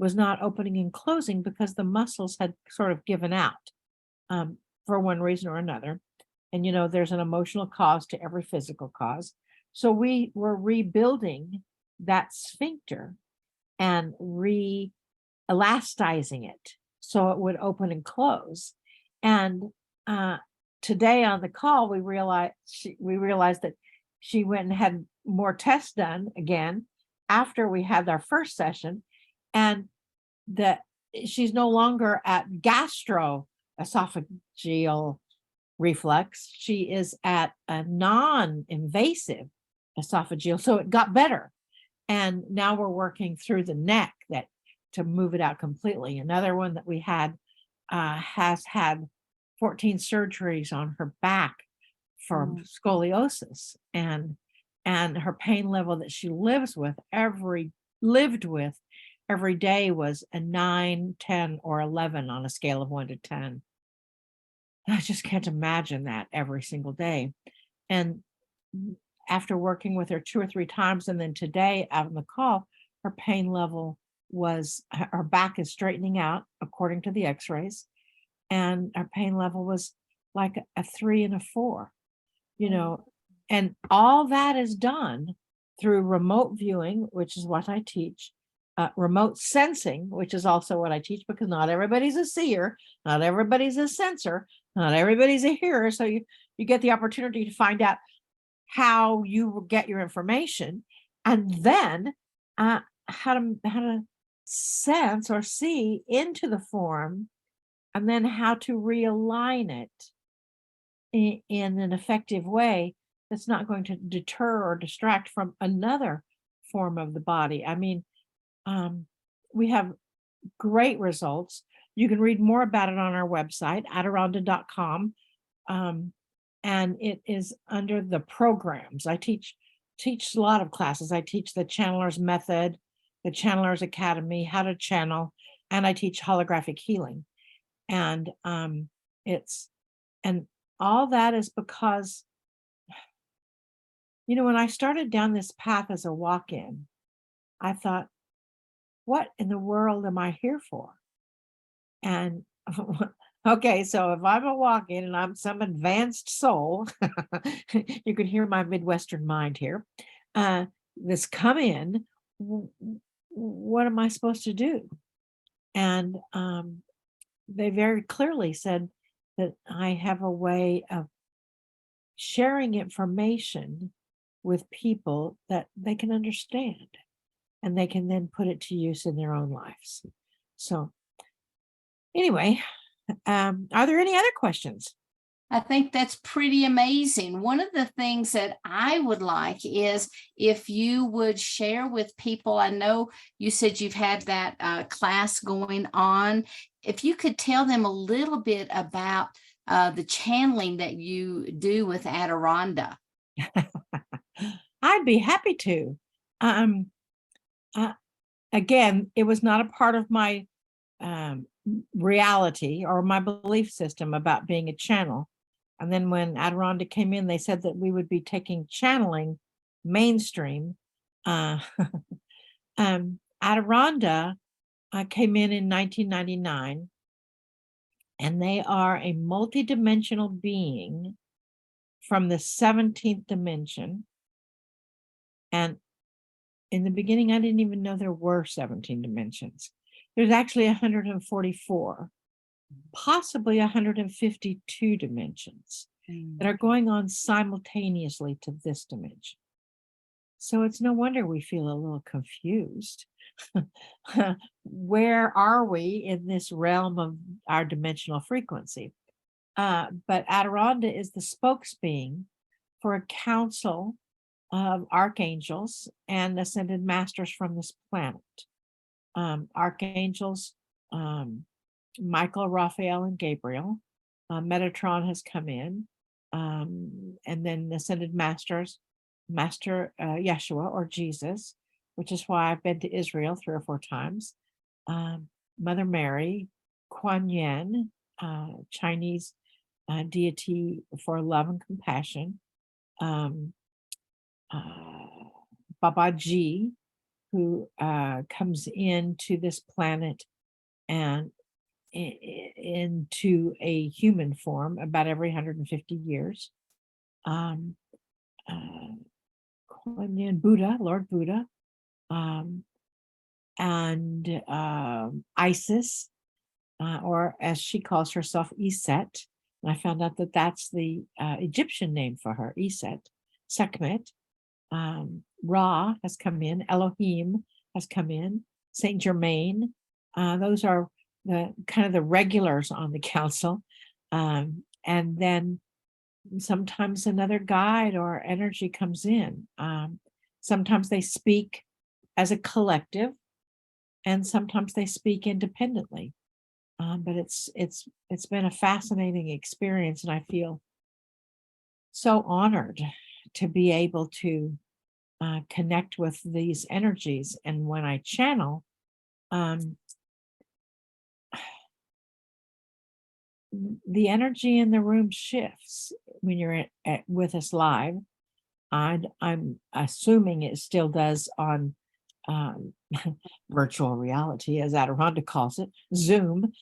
was not opening and closing because the muscles had sort of given out for one reason or another. And there's an emotional cause to every physical cause. So we were rebuilding that sphincter and re-elasticizing it so it would open and close. And today on the call, we realized that she went and had more tests done again after we had our first session, and that she's no longer at gastroesophageal reflux. She is at a non-invasive esophageal. So it got better. And now we're working through the neck to move it out completely. Another one that we had has had 14 surgeries on her back for scoliosis, and her pain level that she lived with every day was a 9, 10, or 11 on a scale of 1 to 10. I just can't imagine that every single day. And after working with her 2 or 3 times, and then today out on the call, her pain level was, her back is straightening out according to the x-rays, and her pain level was like a 3 and a 4, and all that is done through remote viewing, which is what I teach, remote sensing, which is also what I teach, because not everybody's a seer, not everybody's a sensor, not everybody's a hearer. So you get the opportunity to find out how you get your information, and then how to sense or see into the form, and then how to realign it in an effective way that's not going to deter or distract from another form of the body. I mean, we have great results. You can read more about it on our website, ataranda.com. And it is under the programs. I teach a lot of classes. I teach the Channeler's Method, the Channeler's Academy, how to channel, and I teach holographic healing. And and all that is because, when I started down this path as a walk-in, I thought, what in the world am I here for? And okay, so if I'm a walk-in and I'm some advanced soul, you can hear my Midwestern mind here, this come in, what am I supposed to do? And they very clearly said that I have a way of sharing information with people that they can understand, and they can then put it to use in their own lives. So anyway, are there any other questions? I think that's pretty amazing. One of the things that I would like is if you would share with people, I know you said you've had that class going on. If you could tell them a little bit about the channeling that you do with Ataranda. I'd be happy to. Again, it was not a part of my reality or my belief system about being a channel. And then when Ataranda came in, they said that we would be taking channeling mainstream. Ataranda came in 1999, and they are a multidimensional being from the 17th dimension. And in the beginning, I didn't even know there were 17 dimensions. There's actually 144, possibly 152 dimensions that are going on simultaneously to this dimension. So it's no wonder we feel a little confused. Where are we in this realm of our dimensional frequency? But Ataranda is the spokesbeing for a council of archangels and ascended masters from this planet. Archangels, Michael, Raphael, and Gabriel. Metatron has come in, and then ascended masters, Master Yeshua or Jesus, which is why I've been to Israel 3 or 4 times. Mother Mary, Kuan Yin, Chinese deity for love and compassion. Babaji, who comes into this planet and into a human form about every 150 years. Buddha, Lord Buddha, and Isis, or as she calls herself, Iset. And I found out that that's the Egyptian name for her, Iset. Sekhmet. Ra has come in. Elohim has come in. Saint Germain. Those are the kind of the regulars on the council. And then sometimes another guide or energy comes in. Sometimes they speak as a collective, and sometimes they speak independently. But it's been a fascinating experience, and I feel so honored to be able to connect with these energies. And when I channel, the energy in the room shifts when you're with us live. I'm assuming it still does on virtual reality, as Aranania calls it, Zoom.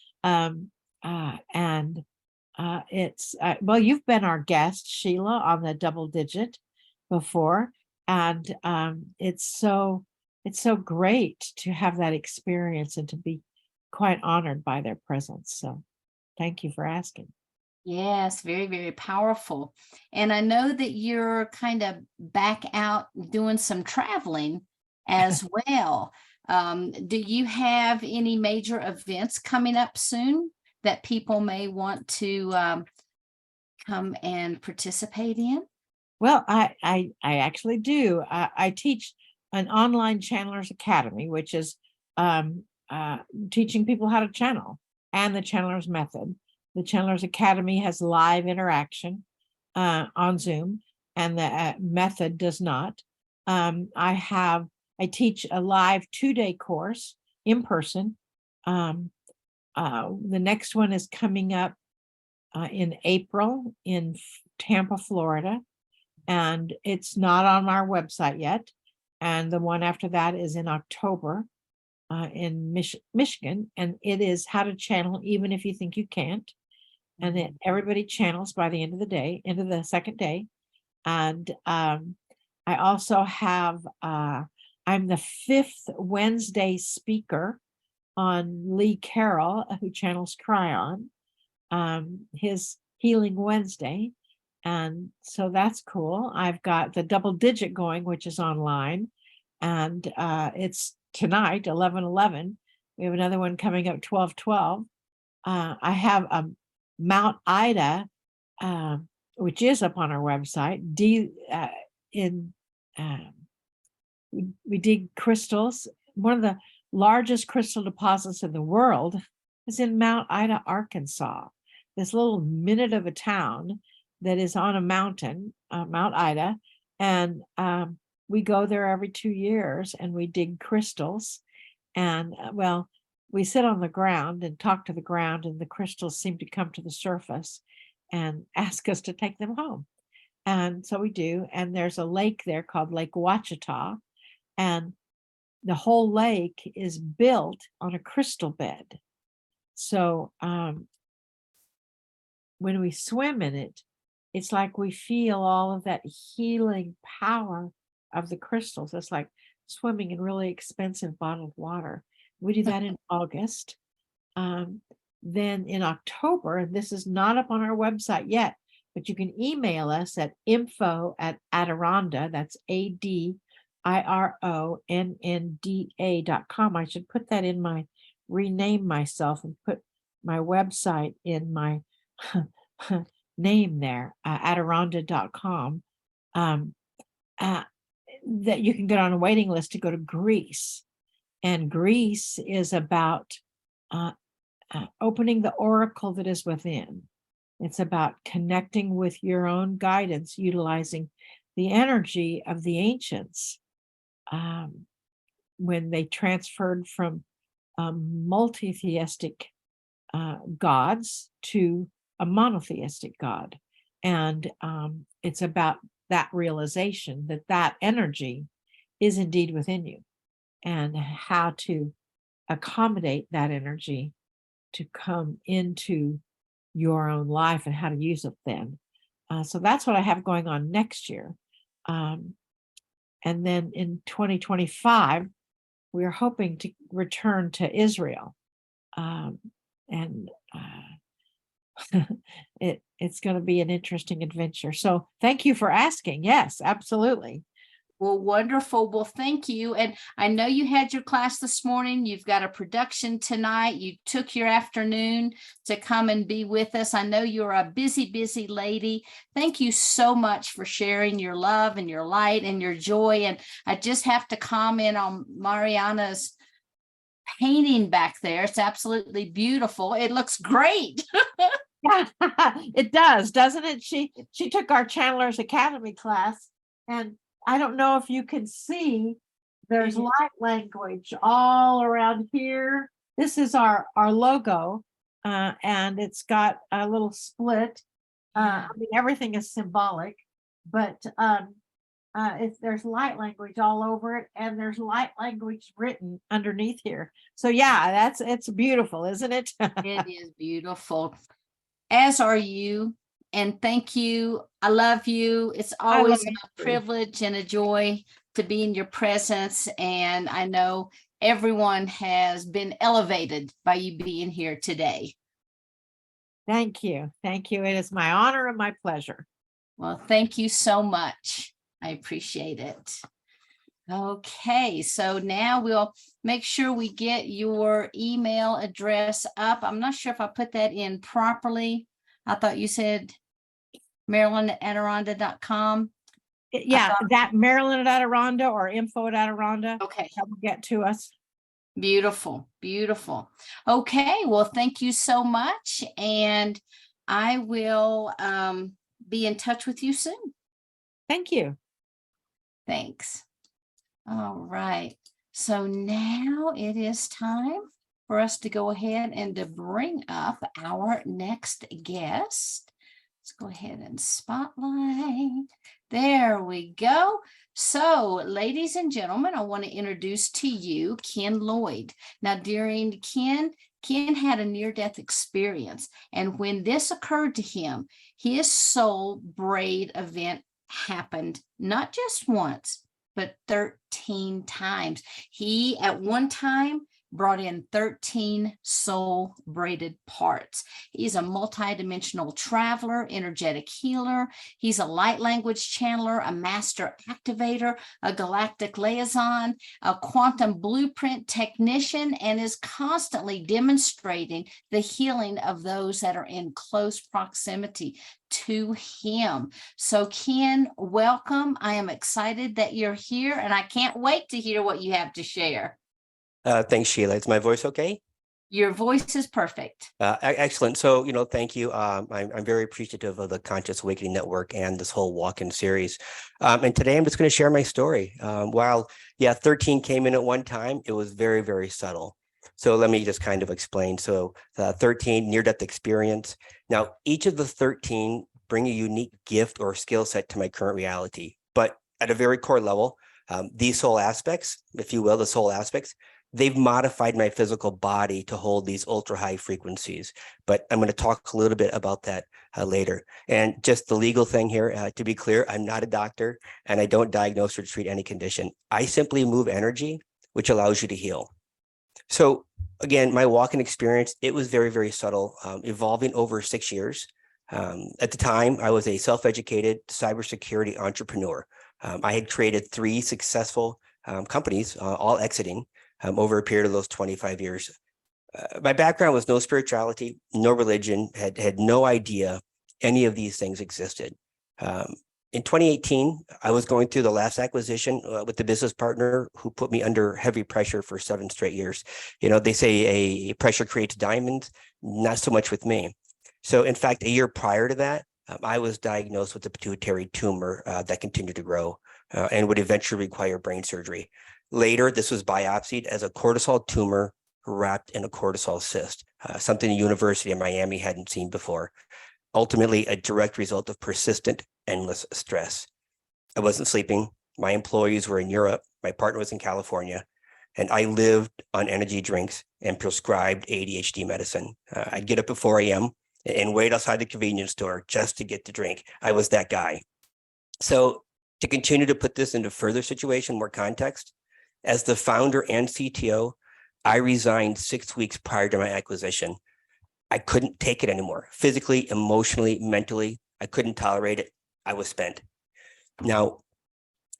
It's well, you've been our guest, Sheila, on the Double Digit before, and it's so great to have that experience and to be quite honored by their presence. So thank you for asking. Yes, very, very powerful. And I know that you're kind of back out doing some traveling as well. Do you have any major events coming up soon that people may want to come and participate in? Well, I actually do. I teach an online Channelers Academy, which is teaching people how to channel, and the Channelers method. The Channelers Academy has live interaction on Zoom, and the method does not. I teach a live 2-day course in person. The next one is coming up in April in Tampa, Florida, and it's not on our website yet. And the one after that is in October in Michigan, and it is how to channel even if you think you can't. And then everybody channels by the end of the day, into the second day. And I also have, I'm the 5th Wednesday speaker on Lee Carroll, who channels Cryon, his Healing Wednesday. And so that's cool. I've got the Double Digit going, which is online. And it's tonight, 11/11. We have another one coming up, 12/12. I have a Mount Ida, which is up on our website. We dig crystals. One of the largest crystal deposits in the world is in Mount Ida, Arkansas. This little minute of a town that is on a mountain, Mount Ida, and we go there every 2 years and we dig crystals. And well, we sit on the ground and talk to the ground, and the crystals seem to come to the surface and ask us to take them home. And so we do. And there's a lake there called Lake Ouachita, and the whole lake is built on a crystal bed. So when we swim in it, it's like we feel all of that healing power of the crystals. It's like swimming in really expensive bottled water. We do that in August. Then in October, and this is not up on our website yet, but you can email us at info@Adironnda, that's ADIRONNDA.com. I should put that in my, rename myself and put my website in my name there, Adironnda.com. That you can get on a waiting list to go to Greece. And Greece is about opening the oracle that is within. It's about connecting with your own guidance, utilizing the energy of the ancients when they transferred from multi-theistic gods to a monotheistic God. And it's about that realization that that energy is indeed within you, and how to accommodate that energy to come into your own life and how to use it then. So that's what I have going on next year. And then in 2025, we're hoping to return to Israel. And it's going to be an interesting adventure. So thank you for asking. Yes, absolutely. Well, wonderful. Well, thank you. And I know you had your class this morning. You've got a production tonight. You took your afternoon to come and be with us. I know you're a busy, busy lady. Thank you so much for sharing your love and your light and your joy. And I just have to comment on Mariana's painting back there. It's absolutely beautiful. It looks great. Yeah, it does, doesn't it? She took our Chandler's Academy class, and I don't know if you can see, there's light language all around here. This is our logo, and it's got a little split. I mean, everything is symbolic, but there's light language all over it, and there's light language written underneath here. So yeah, it's beautiful, isn't it? It is beautiful, as are you. And thank you. I love you. It's always a privilege and a joy to be in your presence. And I know everyone has been elevated by you being here today. Thank you. Thank you. It is my honor and my pleasure. Well, thank you so much. I appreciate it. Okay, so now we'll make sure we get your email address up. I'm not sure if I put that in properly. I thought you said Marilyn@Aranania.com. Yeah, that Marilyn@Aranania or info@Aranania. Okay. That will get to us. Beautiful, beautiful. Okay, well, thank you so much. And I will be in touch with you soon. Thank you. Thanks. All right. So now it is time for us to go ahead and to bring up our next guest. Let's go ahead and spotlight. There we go. So, ladies and gentlemen, I want to introduce to you Ken Lloyd. Now, Ken had a near-death experience, and when this occurred to him, his soul braid event happened not just once, but 13 times. He, at one time, brought in 13 soul braided parts. He's a multidimensional traveler, energetic healer. He's a light language channeler, a master activator, a galactic liaison, a quantum blueprint technician, and is constantly demonstrating the healing of those that are in close proximity to him. So Ken, welcome. I am excited that you're here, and I can't wait to hear what you have to share. Thanks, Sheila. Is my voice okay? Your voice is perfect. Excellent. So, thank you. I'm very appreciative of the Conscious Awakening Network and this whole walk-in series. And today I'm just going to share my story. While, 13 came in at one time, it was very, very subtle. So let me just kind of explain. So 13 near-death experience. Now, each of the 13 bring a unique gift or skill set to my current reality. But at a very core level, these soul aspects, if you will, the soul aspects, they've modified my physical body to hold these ultra high frequencies, but I'm going to talk a little bit about that later. And just the legal thing here, to be clear, I'm not a doctor and I don't diagnose or treat any condition. I simply move energy, which allows you to heal. So again, my walk-in experience, it was very, very subtle, evolving over 6 years. At the time, I was a self-educated cybersecurity entrepreneur. I had created 3 successful companies, all exiting. Over a period of those 25 years. My background was no spirituality, no religion, had no idea any of these things existed. In 2018, I was going through the last acquisition with the business partner who put me under heavy pressure for 7 straight years. They say a pressure creates diamonds, not so much with me. So in fact, a year prior to that, I was diagnosed with a pituitary tumor that continued to grow and would eventually require brain surgery. Later, this was biopsied as a cortisol tumor wrapped in a cortisol cyst, something the University of Miami hadn't seen before. Ultimately, a direct result of persistent, endless stress. I wasn't sleeping. My employees were in Europe. My partner was in California. And I lived on energy drinks and prescribed ADHD medicine. I'd get up at 4 a.m. and wait outside the convenience store just to get the drink. I was that guy. So to continue to put this into further situation, more context, As the founder and CTO, I resigned 6 weeks prior to my acquisition. I couldn't take it anymore. Physically, emotionally, mentally, I couldn't tolerate it. I was spent. Now,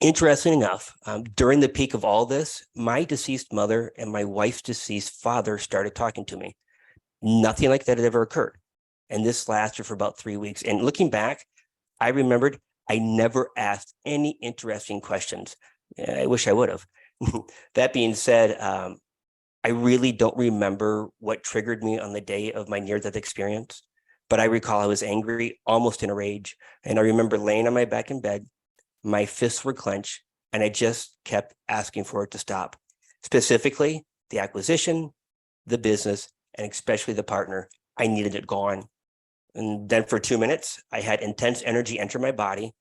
interesting enough, during the peak of all this, my deceased mother and my wife's deceased father started talking to me. Nothing like that had ever occurred. And this lasted for about 3 weeks. And looking back, I remembered I never asked any interesting questions. I wish I would have. That being said, I really don't remember what triggered me on the day of my near-death experience, but I recall I was angry, almost in a rage. And I remember laying on my back in bed, my fists were clenched, and I just kept asking for it to stop. Specifically, the acquisition, the business, and especially the partner. I needed it gone. And then for 2 minutes, I had intense energy enter my body,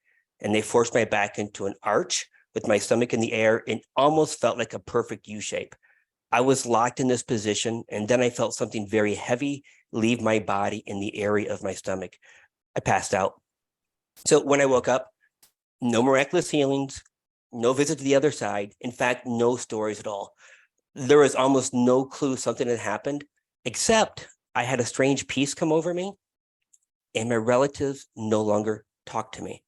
and they forced my back into an arch with my stomach in the air. It almost felt like a perfect U shape. I was locked in this position, and then I felt something very heavy leave my body in the area of my stomach. I passed out. So when I woke up, no miraculous healings, no visit to the other side. In fact, no stories at all. There was almost no clue something had happened, except I had a strange peace come over me, and my relatives no longer talked to me.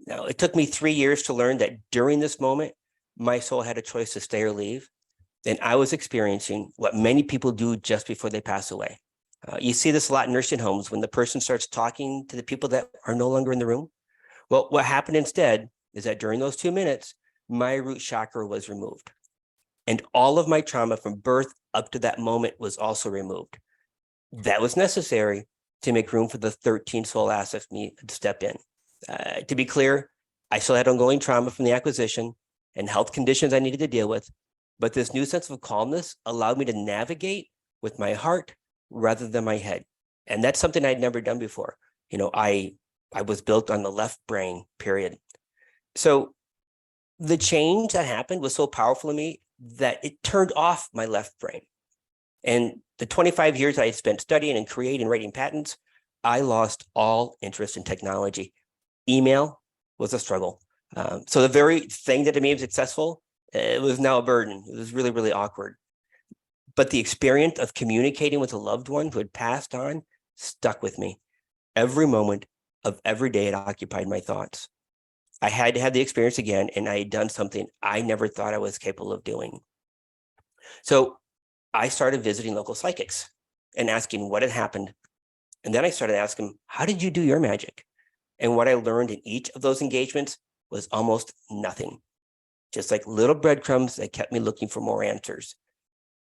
Now, it took me 3 years to learn that during this moment, my soul had a choice to stay or leave. And I was experiencing what many people do just before they pass away. You see this a lot in nursing homes when the person starts talking to the people that are no longer in the room. Well, what happened instead is that during those 2 minutes, my root chakra was removed. And all of my trauma from birth up to that moment was also removed. That was necessary to make room for the 13 soul assets me to step in. To be clear, I still had ongoing trauma from the acquisition and health conditions I needed to deal with. But this new sense of calmness allowed me to navigate with my heart rather than my head. And that's something I'd never done before. You know, I was built on the left brain, period. So the change that happened was so powerful to me that it turned off my left brain. And the 25 years I had spent studying and creating and writing patents, I lost all interest in technology. Email was a struggle. So the very thing that made me successful, it was now a burden. It was really, really awkward. But the experience of communicating with a loved one who had passed on stuck with me. Every moment of every day it occupied my thoughts. I had to have the experience again, and I had done something I never thought I was capable of doing. So I started visiting local psychics and asking what had happened. And then I started asking, how did you do your magic? And what I learned in each of those engagements was almost nothing. Just like little breadcrumbs that kept me looking for more answers.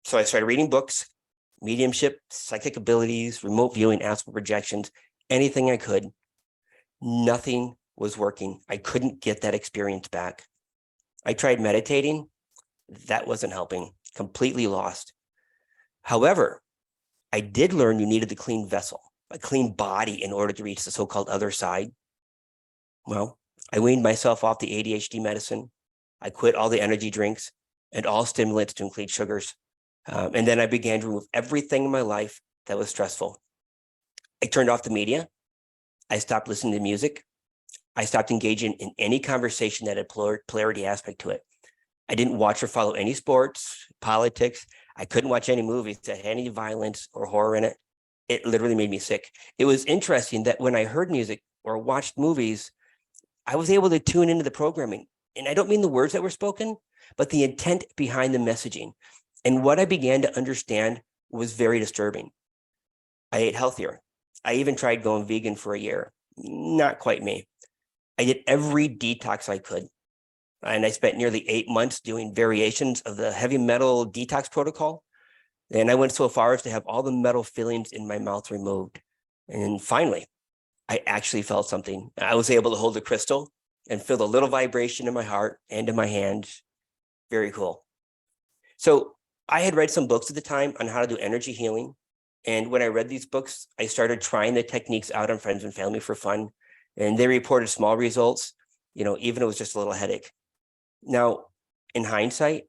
So I started reading books, mediumship, psychic abilities, remote viewing, astral projections, anything I could. Nothing was working. I couldn't get that experience back. I tried meditating. That wasn't helping. Completely lost. However, I did learn you needed a clean vessel, a clean body in order to reach the so-called other side. Well, I weaned myself off the ADHD medicine. I quit all the energy drinks and all stimulants to include sugars. And then I began to remove everything in my life that was stressful. I turned off the media. I stopped listening to music. I stopped engaging in any conversation that had polarity aspect to it. I didn't watch or follow any sports, politics. I couldn't watch any movies that had any violence or horror in it. It literally made me sick. It was interesting that when I heard music or watched movies, I was able to tune into the programming. And I don't mean the words that were spoken, but the intent behind the messaging. And what I began to understand was very disturbing. I ate healthier. I even tried going vegan for a year. Not quite me. I did every detox I could. And I spent nearly 8 months doing variations of the heavy metal detox protocol. And I went so far as to have all the metal fillings in my mouth removed. And finally, I actually felt something. I was able to hold a crystal and feel the little vibration in my heart and in my hands. Very cool. So I had read some books at the time on how to do energy healing. And when I read these books, I started trying the techniques out on friends and family for fun. And they reported small results, even if it was just a little headache. Now, in hindsight,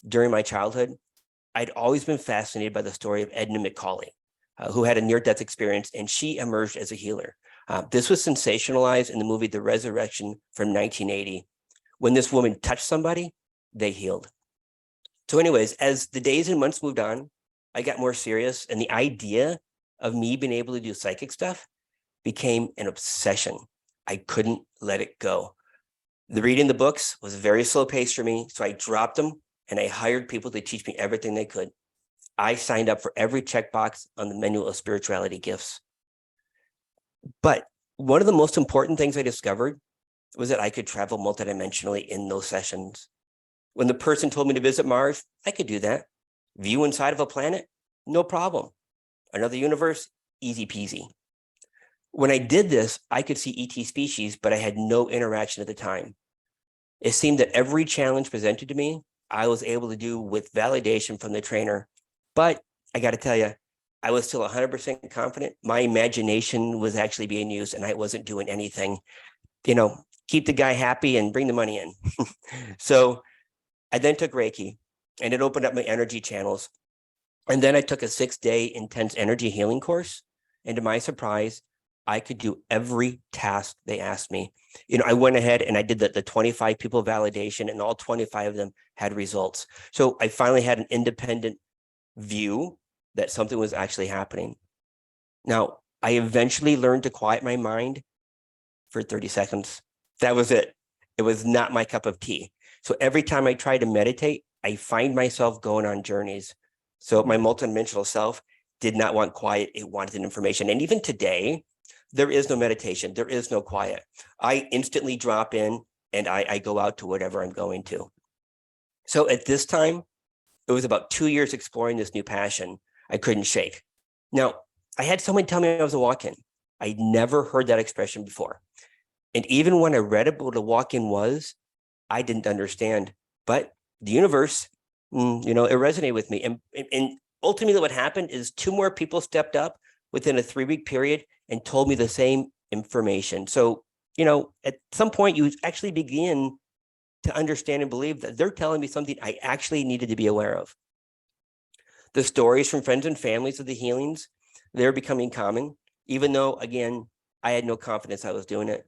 during my childhood, I'd always been fascinated by the story of Edna McCauley, who had a near-death experience, and she emerged as a healer. This was sensationalized in the movie The Resurrection from 1980. When this woman touched somebody, they healed. So anyways, as the days and months moved on, I got more serious, and the idea of me being able to do psychic stuff became an obsession. I couldn't let it go. The reading the books was very slow paced for me, so I dropped them and I hired people to teach me everything they could. I signed up for every checkbox on the menu of spirituality gifts. But one of the most important things I discovered was that I could travel multidimensionally in those sessions. When the person told me to visit Mars, I could do that. View inside of a planet, no problem. Another universe, easy peasy. When I did this, I could see ET species, but I had no interaction at the time. It seemed that every challenge presented to me, I was able to do with validation from the trainer. But I got to tell you, I was still 100% confident. My imagination was actually being used and I wasn't doing anything. You know, keep the guy happy and bring the money in. So I then took Reiki and it opened up my energy channels. And then I took a 6-day intense energy healing course. And to my surprise, I could do every task they asked me. You know, I went ahead and I did the 25 people validation, and all 25 of them had results. So I finally had an independent view that something was actually happening. Now, I eventually learned to quiet my mind for 30 seconds. That was it. It was not my cup of tea. So every time I try to meditate, I find myself going on journeys. So my multidimensional self did not want quiet. It wanted information. And even today, there is no meditation. There is no quiet. I instantly drop in and I go out to whatever I'm going to. So at this time, it was about 2 years exploring this new passion I couldn't shake. Now, I had someone tell me I was a walk-in. I'd never heard that expression before. And even when I read about what a walk-in was, I didn't understand. But the universe, you know, it resonated with me. And ultimately what happened is 2 more people stepped up within a 3-week period and told me the same information. So, you know, at some point you actually begin to understand and believe that they're telling me something I actually needed to be aware of. The stories from friends and families of the healings, they're becoming common, even though, again, I had no confidence I was doing it.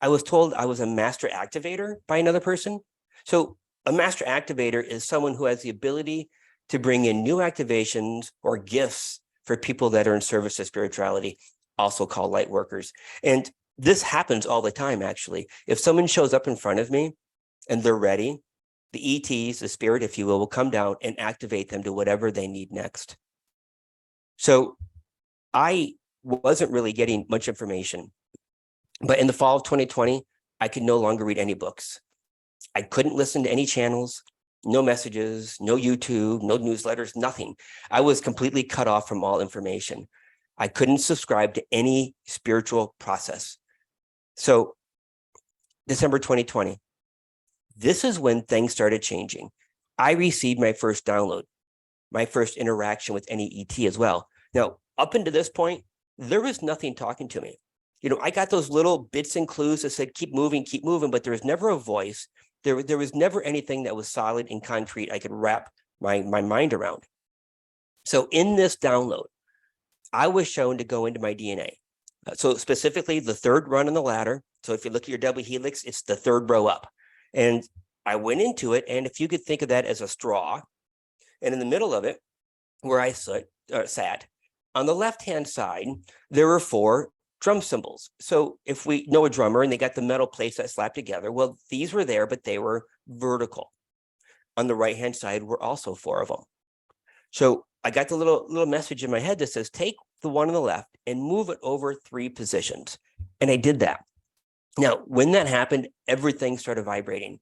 I was told I was a master activator by another person. So a master activator is someone who has the ability to bring in new activations or gifts for people that are in service to spirituality, also called light workers. And this happens all the time, actually. If someone shows up in front of me and they're ready, the ETs, the spirit, if you will come down and activate them to whatever they need next. So I wasn't really getting much information. But in the fall of 2020, I could no longer read any books. I couldn't listen to any channels, no messages, no YouTube, no newsletters, nothing. I was completely cut off from all information. I couldn't subscribe to any spiritual process. So December 2020, this is when things started changing. I received my first download, my first interaction with any ET as well. Now, up until this point, there was nothing talking to me. You know, I got those little bits and clues that said, keep moving, but there was never a voice. There was never anything that was solid and concrete I could wrap my mind around. So in this download, I was shown to go into my DNA. So specifically the 3rd run on the ladder. So if you look at your double helix, it's the 3rd row up. And I went into it. And if you could think of that as a straw, and in the middle of it, where I sat, on the left-hand side, there were 4 drum cymbals. So if we know a drummer and they got the metal plates that slap together, well, these were there, but they were vertical. On the right-hand side were also 4 of them. So I got the little message in my head that says, take the one on the left and move it over 3 positions. And I did that. Now, when that happened, everything started vibrating.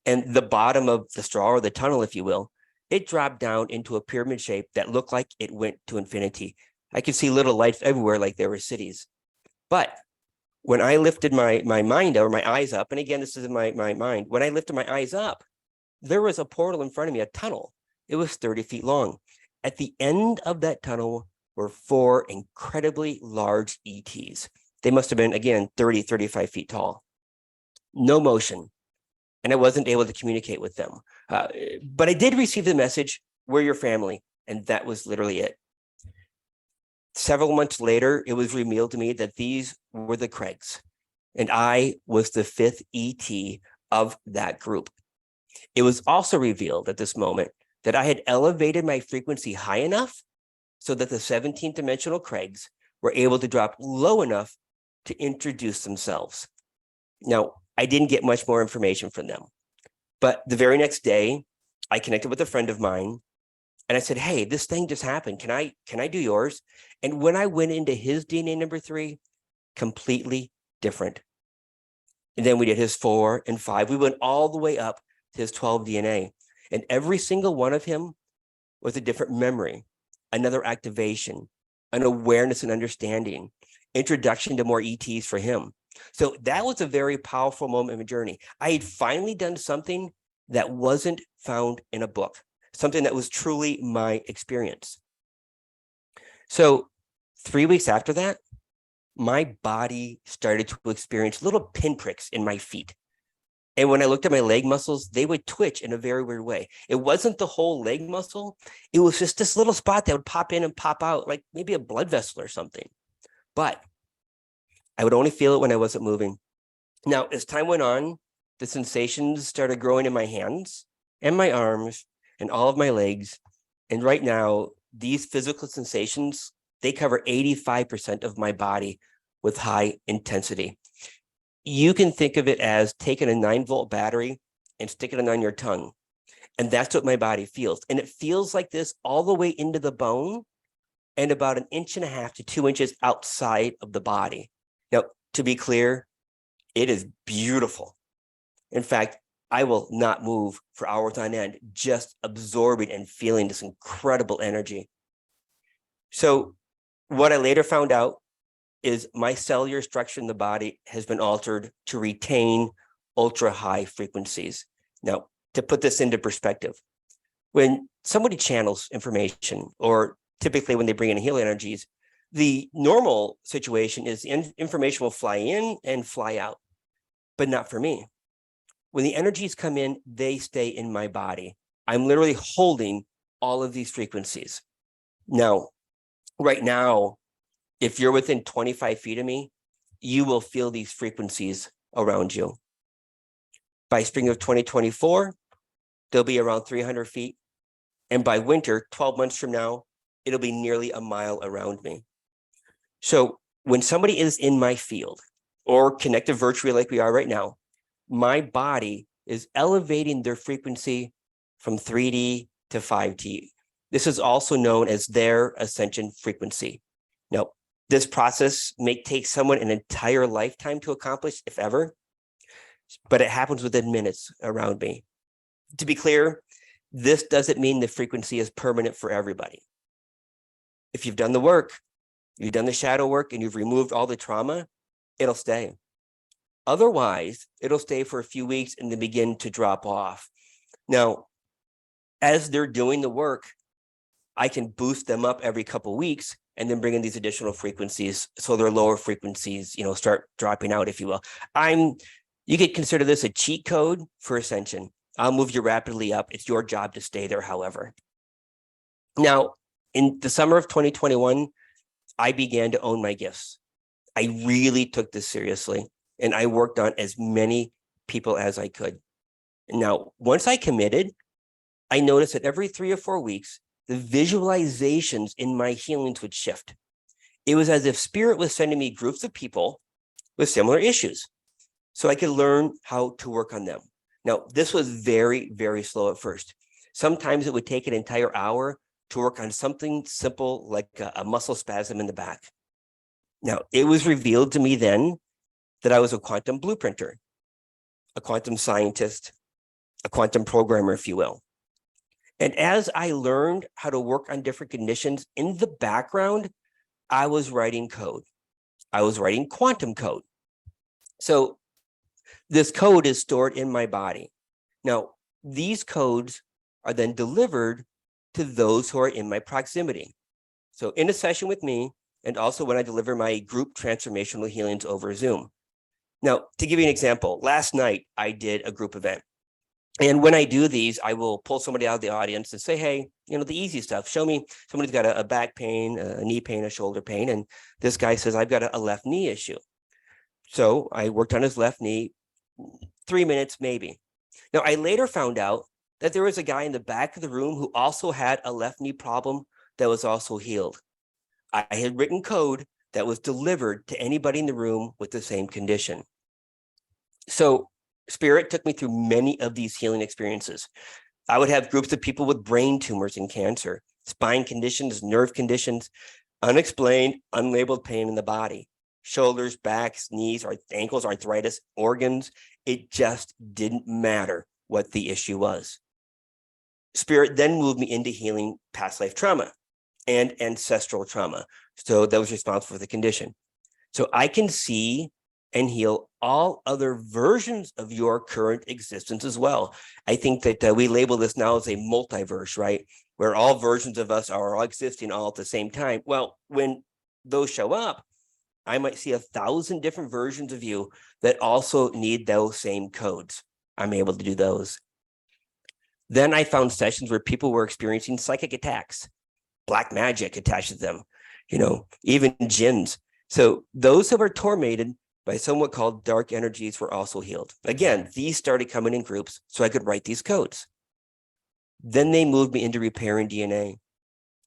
And the bottom of the straw, or the tunnel, if you will, it dropped down into a pyramid shape that looked like it went to infinity. I could see little lights everywhere like there were cities. But when I lifted my mind or my eyes up, and again, this is in my mind, when I lifted my eyes up, there was a portal in front of me, a tunnel. It was 30 feet long. At the end of that tunnel were 4 incredibly large ETs. They must have been, again, 30, 35 feet tall. No motion. And I wasn't able to communicate with them. But I did receive the message, we're your family. And that was literally it. Several months later, it was revealed to me that these were the Craigs, and I was the 5th ET of that group. It was also revealed at this moment that I had elevated my frequency high enough so that the 17th dimensional Craigs were able to drop low enough to introduce themselves. Now, I didn't get much more information from them, but the very next day, I connected with a friend of mine and I said, hey, this thing just happened. Can I do yours? And when I went into his DNA number 3, completely different. And then we did his 4 and 5. We went all the way up to his 12 DNA. And every single one of him was a different memory, another activation, an awareness and understanding, introduction to more ETs for him. So that was a very powerful moment in my journey. I had finally done something that wasn't found in a book, something that was truly my experience. So 3 weeks after that, my body started to experience little pinpricks in my feet. And when I looked at my leg muscles, they would twitch in a very weird way. It wasn't the whole leg muscle. It was just this little spot that would pop in and pop out, like maybe a blood vessel or something. But I would only feel it when I wasn't moving. Now, as time went on, the sensations started growing in my hands and my arms and all of my legs. And right now, these physical sensations, they cover 85% of my body with high intensity. You can think of it as taking a 9-volt battery and sticking it on your tongue. And that's what my body feels. And it feels like this all the way into the bone and about 1.5 inches to 2 inches outside of the body. Now, to be clear, it is beautiful. In fact, I will not move for hours on end, just absorbing and feeling this incredible energy. So what I later found out is my cellular structure in the body has been altered to retain ultra high frequencies. Now, to put this into perspective, when somebody channels information, or typically when they bring in healing energies, the normal situation is information will fly in and fly out, but not for me. When the energies come in, they stay in my body. I'm literally holding all of these frequencies. Now, right now, if you're within 25 feet of me, you will feel these frequencies around you. By spring of 2024, they'll be around 300 feet. And by winter, 12 months from now, it'll be nearly a mile around me. So when somebody is in my field or connected virtually like we are right now, my body is elevating their frequency from 3D to 5D. This is also known as their ascension frequency. Now, this process may take someone an entire lifetime to accomplish, if ever, but it happens within minutes around me. To be clear, this doesn't mean the frequency is permanent for everybody. If you've done the work, you've done the shadow work, and you've removed all the trauma, it'll stay. Otherwise, it'll stay for a few weeks and then begin to drop off. Now, as they're doing the work, I can boost them up every couple of weeks and then bring in these additional frequencies so their lower frequencies, start dropping out, if you will. You could consider this a cheat code for ascension. I'll move you rapidly up. It's your job to stay there, however. Now, in the summer of 2021, I began to own my gifts. I really took this seriously, and I worked on as many people as I could. Now, once I committed, I noticed that every 3 or 4 weeks, the visualizations in my healings would shift. It was as if spirit was sending me groups of people with similar issues so I could learn how to work on them. Now, this was very, very slow at first. Sometimes it would take an entire hour to work on something simple like a muscle spasm in the back. Now, it was revealed to me then that I was a quantum blueprinter, a quantum scientist, a quantum programmer, if you will. And as I learned how to work on different conditions in the background, I was writing code. I was writing quantum code. So this code is stored in my body. Now, these codes are then delivered to those who are in my proximity. So in a session with me, and also when I deliver my group transformational healings over Zoom. Now, to give you an example, last night I did a group event. And when I do these, I will pull somebody out of the audience and say, hey, the easy stuff. Show me somebody's got a back pain, a knee pain, a shoulder pain. And this guy says, I've got a left knee issue. So I worked on his left knee, 3 minutes maybe. Now, I later found out that there was a guy in the back of the room who also had a left knee problem that was also healed. I had written code that was delivered to anybody in the room with the same condition. So Spirit took me through many of these healing experiences. I would have groups of people with brain tumors and cancer, spine conditions, nerve conditions, unexplained, unlabeled pain in the body, shoulders, backs, knees, or ankles, arthritis, organs. It just didn't matter what the issue was. Spirit then moved me into healing past life trauma and ancestral trauma. So that was responsible for the condition. So I can see and heal all other versions of your current existence as well. I think that we label this now as a multiverse, right? Where all versions of us are all existing all at the same time. Well, when those show up, I might see 1,000 different versions of you that also need those same codes. I'm able to do those. Then I found sessions where people were experiencing psychic attacks, black magic attached to them, even jinns. So those who were tormented by somewhat called dark energies were also healed. Again, these started coming in groups so I could write these codes. Then they moved me into repairing DNA,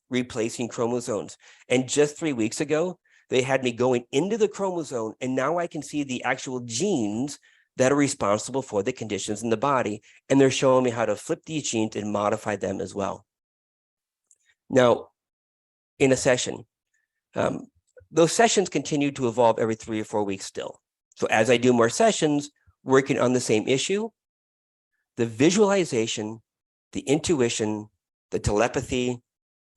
replacing chromosomes. And just 3 weeks ago, they had me going into the chromosome, and now I can see the actual genes that are responsible for the conditions in the body. And they're showing me how to flip these genes and modify them as well. Now, in a session, those sessions continue to evolve every 3 or 4 weeks still. So as I do more sessions, working on the same issue, the visualization, the intuition, the telepathy,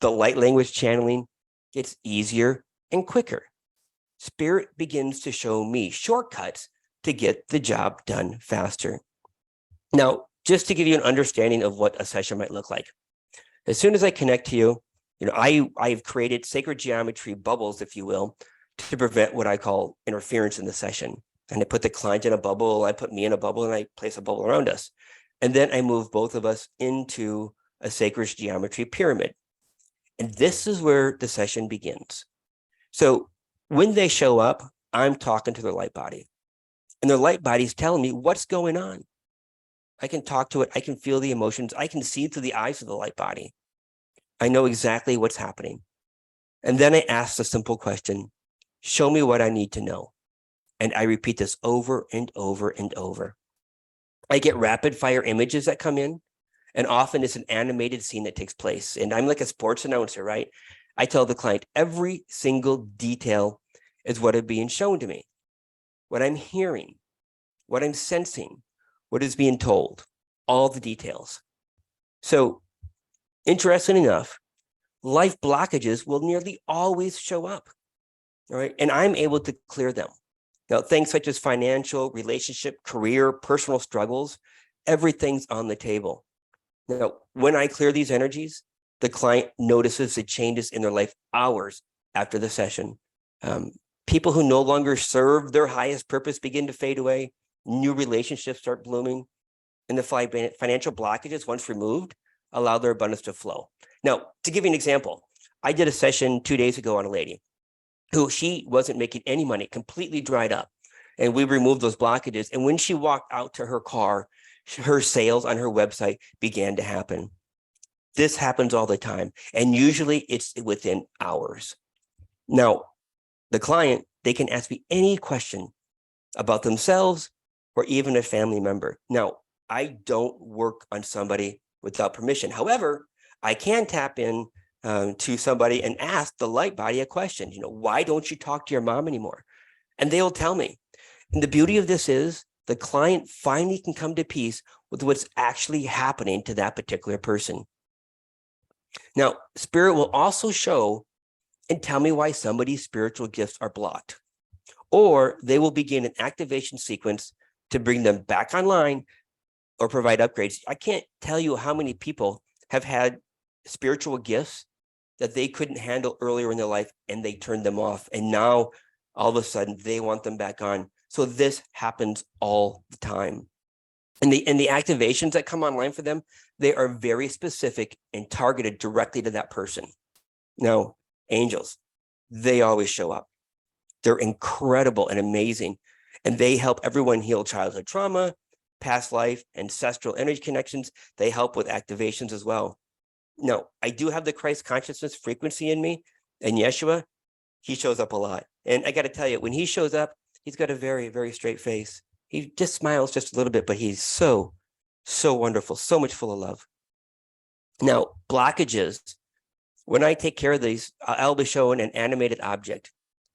the light language channeling gets easier and quicker. Spirit begins to show me shortcuts to get the job done faster. Now, just to give you an understanding of what a session might look like, as soon as I connect to you, I've created sacred geometry bubbles, if you will, to prevent what I call interference in the session. And I put the client in a bubble, I put me in a bubble, and I place a bubble around us. And then I move both of us into a sacred geometry pyramid. And this is where the session begins. So when they show up, I'm talking to their light body. And their light body is telling me what's going on. I can talk to it. I can feel the emotions. I can see through the eyes of the light body. I know exactly what's happening. And then I ask the simple question, show me what I need to know. And I repeat this over and over and over. I get rapid fire images that come in, and often it's an animated scene that takes place. And I'm like a sports announcer, right? I tell the client every single detail is what is being shown to me, what I'm hearing, what I'm sensing, what is being told, all the details. So interesting enough, life blockages will nearly always show up, all right? And I'm able to clear them. Now, things such as financial, relationship, career, personal struggles, everything's on the table. Now, when I clear these energies, the client notices the changes in their life hours after the session. People who no longer serve their highest purpose begin to fade away. New relationships start blooming. And the financial blockages, once removed, allow their abundance to flow. Now, to give you an example, I did a session 2 days ago on a lady who she wasn't making any money, completely dried up. And we removed those blockages. And when she walked out to her car, her sales on her website began to happen. This happens all the time. And usually it's within hours. Now, the client, they can ask me any question about themselves or even a family member. Now, I don't work on somebody without permission. However, I can tap in to somebody and ask the light body a question. Why don't you talk to your mom anymore? And they'll tell me. And the beauty of this is the client finally can come to peace with what's actually happening to that particular person. Now, Spirit will also show and tell me why somebody's spiritual gifts are blocked, or they will begin an activation sequence to bring them back online or provide upgrades. I can't tell you how many people have had spiritual gifts that they couldn't handle earlier in their life and they turned them off. And now all of a sudden they want them back on. So this happens all the time. And the activations that come online for them, they are very specific and targeted directly to that person. Now, angels, they always show up. They're incredible and amazing. And they help everyone heal childhood trauma, past life, ancestral energy connections. They help with activations as well. No, I do have the Christ consciousness frequency in me, and Yeshua, he shows up a lot. And I got to tell you, when he shows up, he's got a very, very straight face. He just smiles just a little bit, but he's so wonderful, so much full of love. Now, blockages, when I take care of these, I'll be showing an animated object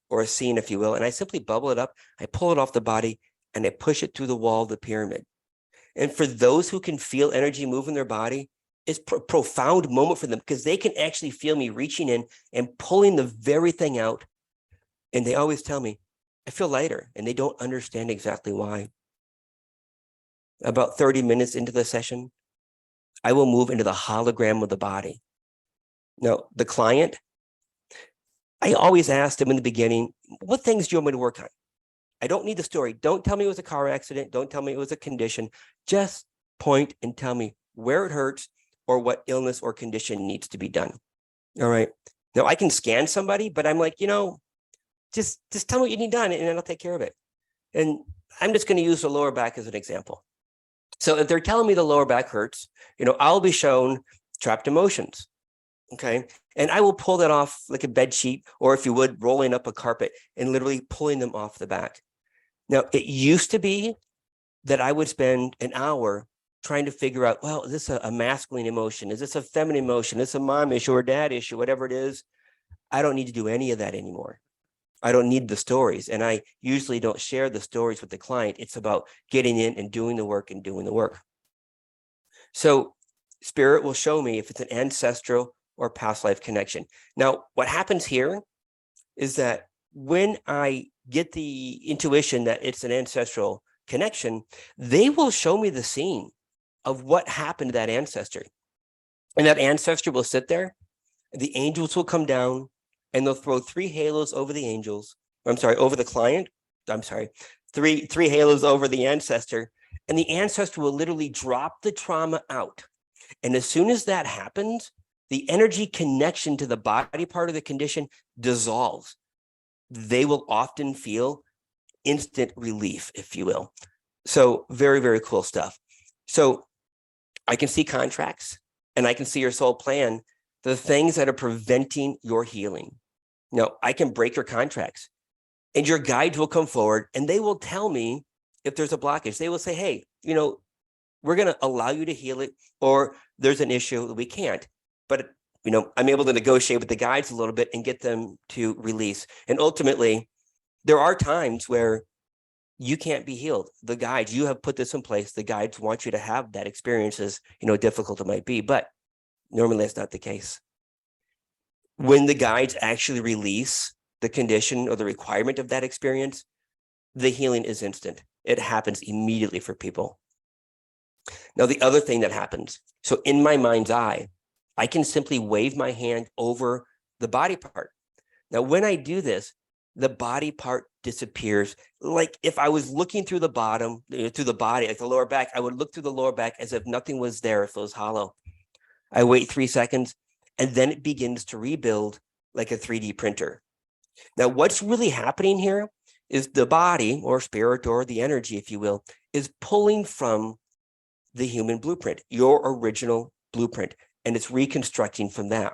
or a scene, if you will, and I simply bubble it up, I pull it off the body, and I push it through the wall of the pyramid. And for those who can feel energy move in their body, it's a profound moment for them because they can actually feel me reaching in and pulling the very thing out. And they always tell me, I feel lighter, and they don't understand exactly why. About 30 minutes into the session, I will move into the hologram of the body. Now, the client, I always ask them in the beginning, what things do you want me to work on? I don't need the story. Don't tell me it was a car accident. Don't tell me it was a condition. Just point and tell me where it hurts or what illness or condition needs to be done. All right. Now, I can scan somebody, but I'm like, just tell me what you need done and then I'll take care of it. And I'm just going to use the lower back as an example. So if they're telling me the lower back hurts, I'll be shown trapped emotions. Okay. And I will pull that off like a bed sheet, or if you would, rolling up a carpet and literally pulling them off the back. Now, it used to be that I would spend an hour trying to figure out, well, is this a masculine emotion? Is this a feminine emotion? Is this a mom issue or dad issue, whatever it is? I don't need to do any of that anymore. I don't need the stories. And I usually don't share the stories with the client. It's about getting in and doing the work and doing the work. So spirit will show me if it's an ancestral or past life connection. Now, what happens here is that when I get the intuition that it's an ancestral connection, they will show me the scene of what happened to that ancestor. And that ancestor will sit there, the angels will come down, and they'll throw 3 halos over the angels. Over the client. Three halos over the ancestor. And the ancestor will literally drop the trauma out. And as soon as that happens, the energy connection to the body part of the condition dissolves. They will often feel instant relief, if you will. So very, very cool stuff. So I can see contracts and I can see your soul plan, the things that are preventing your healing. Now, I can break your contracts and your guides will come forward and they will tell me if there's a blockage. They will say, hey, we're going to allow you to heal it, or there's an issue that we can't. But, I'm able to negotiate with the guides a little bit and get them to release. And ultimately, there are times where you can't be healed. The guides, you have put this in place. The guides want you to have that experience, as difficult it might be, but normally that's not the case. When the guides actually release the condition or the requirement of that experience, the healing is instant. It happens immediately for people. Now, the other thing that happens, so in my mind's eye, I can simply wave my hand over the body part. Now, when I do this, the body part disappears. Like if I was looking through the bottom, through the body, like the lower back, I would look through the lower back as if nothing was there, if it was hollow. I wait 3 seconds, and then it begins to rebuild like a 3D printer. Now, what's really happening here is the body or spirit or the energy, if you will, is pulling from the human blueprint, your original blueprint, and it's reconstructing from that.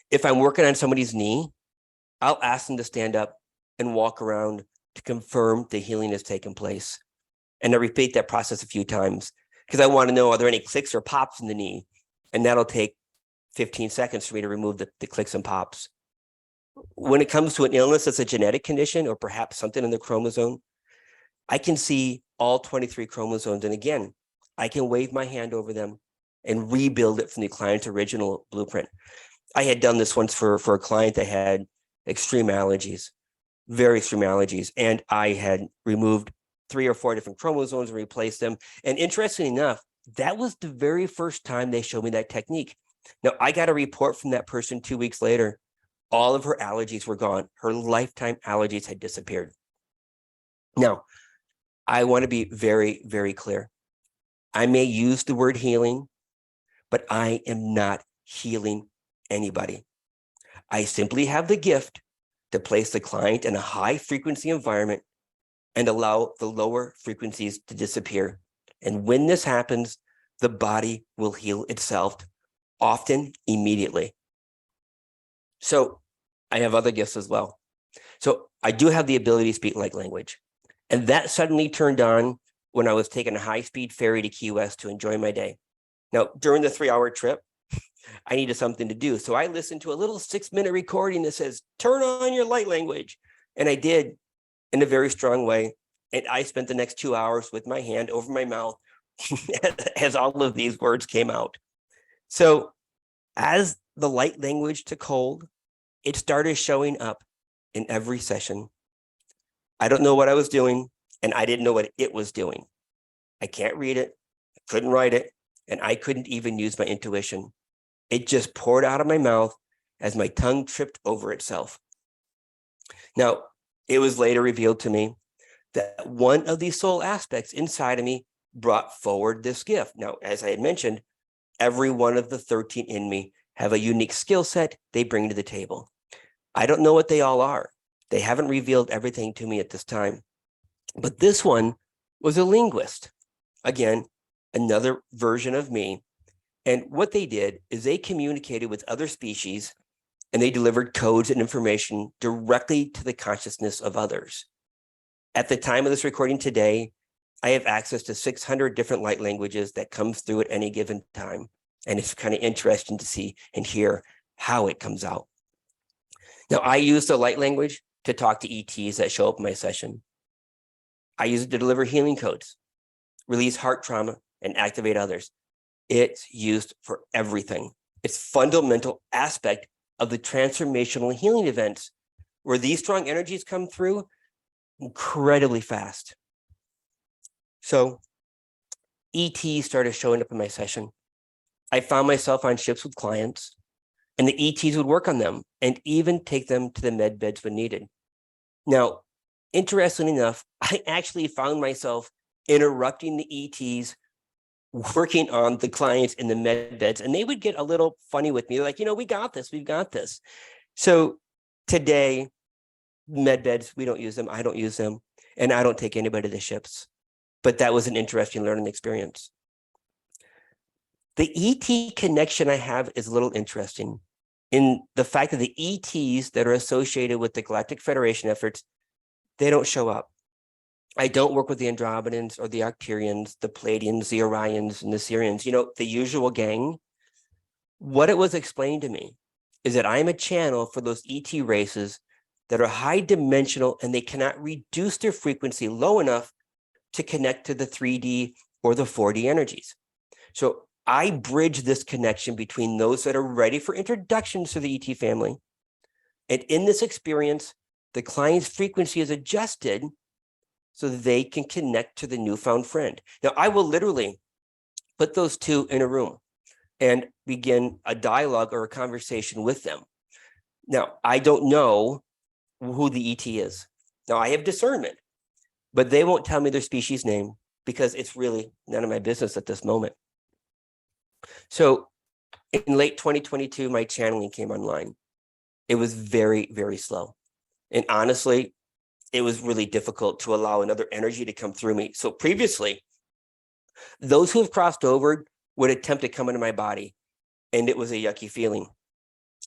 If I'm working on somebody's knee, I'll ask them to stand up and walk around to confirm the healing has taken place. And I repeat that process a few times because I want to know, are there any clicks or pops in the knee? And that'll take 15 seconds for me to remove the clicks and pops. When it comes to an illness that's a genetic condition or perhaps something in the chromosome, I can see all 23 chromosomes. And again, I can wave my hand over them and rebuild it from the client's original blueprint. I had done this once for a client that had extreme allergies, very extreme allergies. And I had removed 3 or 4 different chromosomes and replaced them. And interestingly enough, that was the very first time they showed me that technique. Now, I got a report from that person 2 weeks later. All of her allergies were gone. Her lifetime allergies had disappeared. Now, I want to be very, very clear. I may use the word healing, but I am not healing anybody. I simply have the gift to place the client in a high frequency environment and allow the lower frequencies to disappear. And when this happens, the body will heal itself, often immediately. So I have other gifts as well. So I do have the ability to speak light language. And that suddenly turned on when I was taking a high-speed ferry to Key West to enjoy my day. Now, during the 3-hour trip, I needed something to do. So I listened to a little 6-minute recording that says, turn on your light language. And I did in a very strong way. And I spent the next 2 hours with my hand over my mouth as all of these words came out. So as the light language took hold, it started showing up in every session. I don't know what I was doing, and I didn't know what it was doing. I can't read it, I couldn't write it, and I couldn't even use my intuition. It just poured out of my mouth as my tongue tripped over itself. Now, it was later revealed to me that one of these soul aspects inside of me brought forward this gift. Now, as I had mentioned, every one of the 13 in me have a unique skill set they bring to the table. I don't know what they all are. They haven't revealed everything to me at this time. But this one was a linguist. Again, another version of me. And what they did is they communicated with other species and they delivered codes and information directly to the consciousness of others. At the time of this recording today, I have access to 600 different light languages that come through at any given time. And it's kind of interesting to see and hear how it comes out. Now, I use the light language to talk to ETs that show up in my session. I use it to deliver healing codes, release heart trauma, and activate others. It's used for everything. It's a fundamental aspect of the transformational healing events where these strong energies come through incredibly fast. So ETs started showing up in my session. I found myself on ships with clients, and the ETs would work on them and even take them to the med beds when needed. Now, interestingly enough, I actually found myself interrupting the ETs working on the clients in the med beds, and they would get a little funny with me. They're like, we got this, we've got this. So today, med beds, we don't use them, I don't use them, and I don't take anybody to the ships. But that was an interesting learning experience. The ET connection I have is a little interesting in the fact that the ETs that are associated with the Galactic Federation efforts, they don't show up. I don't work with the Andromedans or the Arcturians, the Pleiadians, the Orions, and the Sirians, the usual gang. What it was explained to me is that I'm a channel for those ET races that are high dimensional and they cannot reduce their frequency low enough to connect to the 3D or the 4D energies. So I bridge this connection between those that are ready for introductions to the ET family. And in this experience, the client's frequency is adjusted so that they can connect to the newfound friend. Now, I will literally put those two in a room and begin a dialogue or a conversation with them. Now, I don't know who the ET is. Now, I have discernment, but they won't tell me their species name because it's really none of my business at this moment. So in late 2022, my channeling came online. It was very, very slow. And honestly, it was really difficult to allow another energy to come through me. So previously, those who have crossed over would attempt to come into my body, and it was a yucky feeling,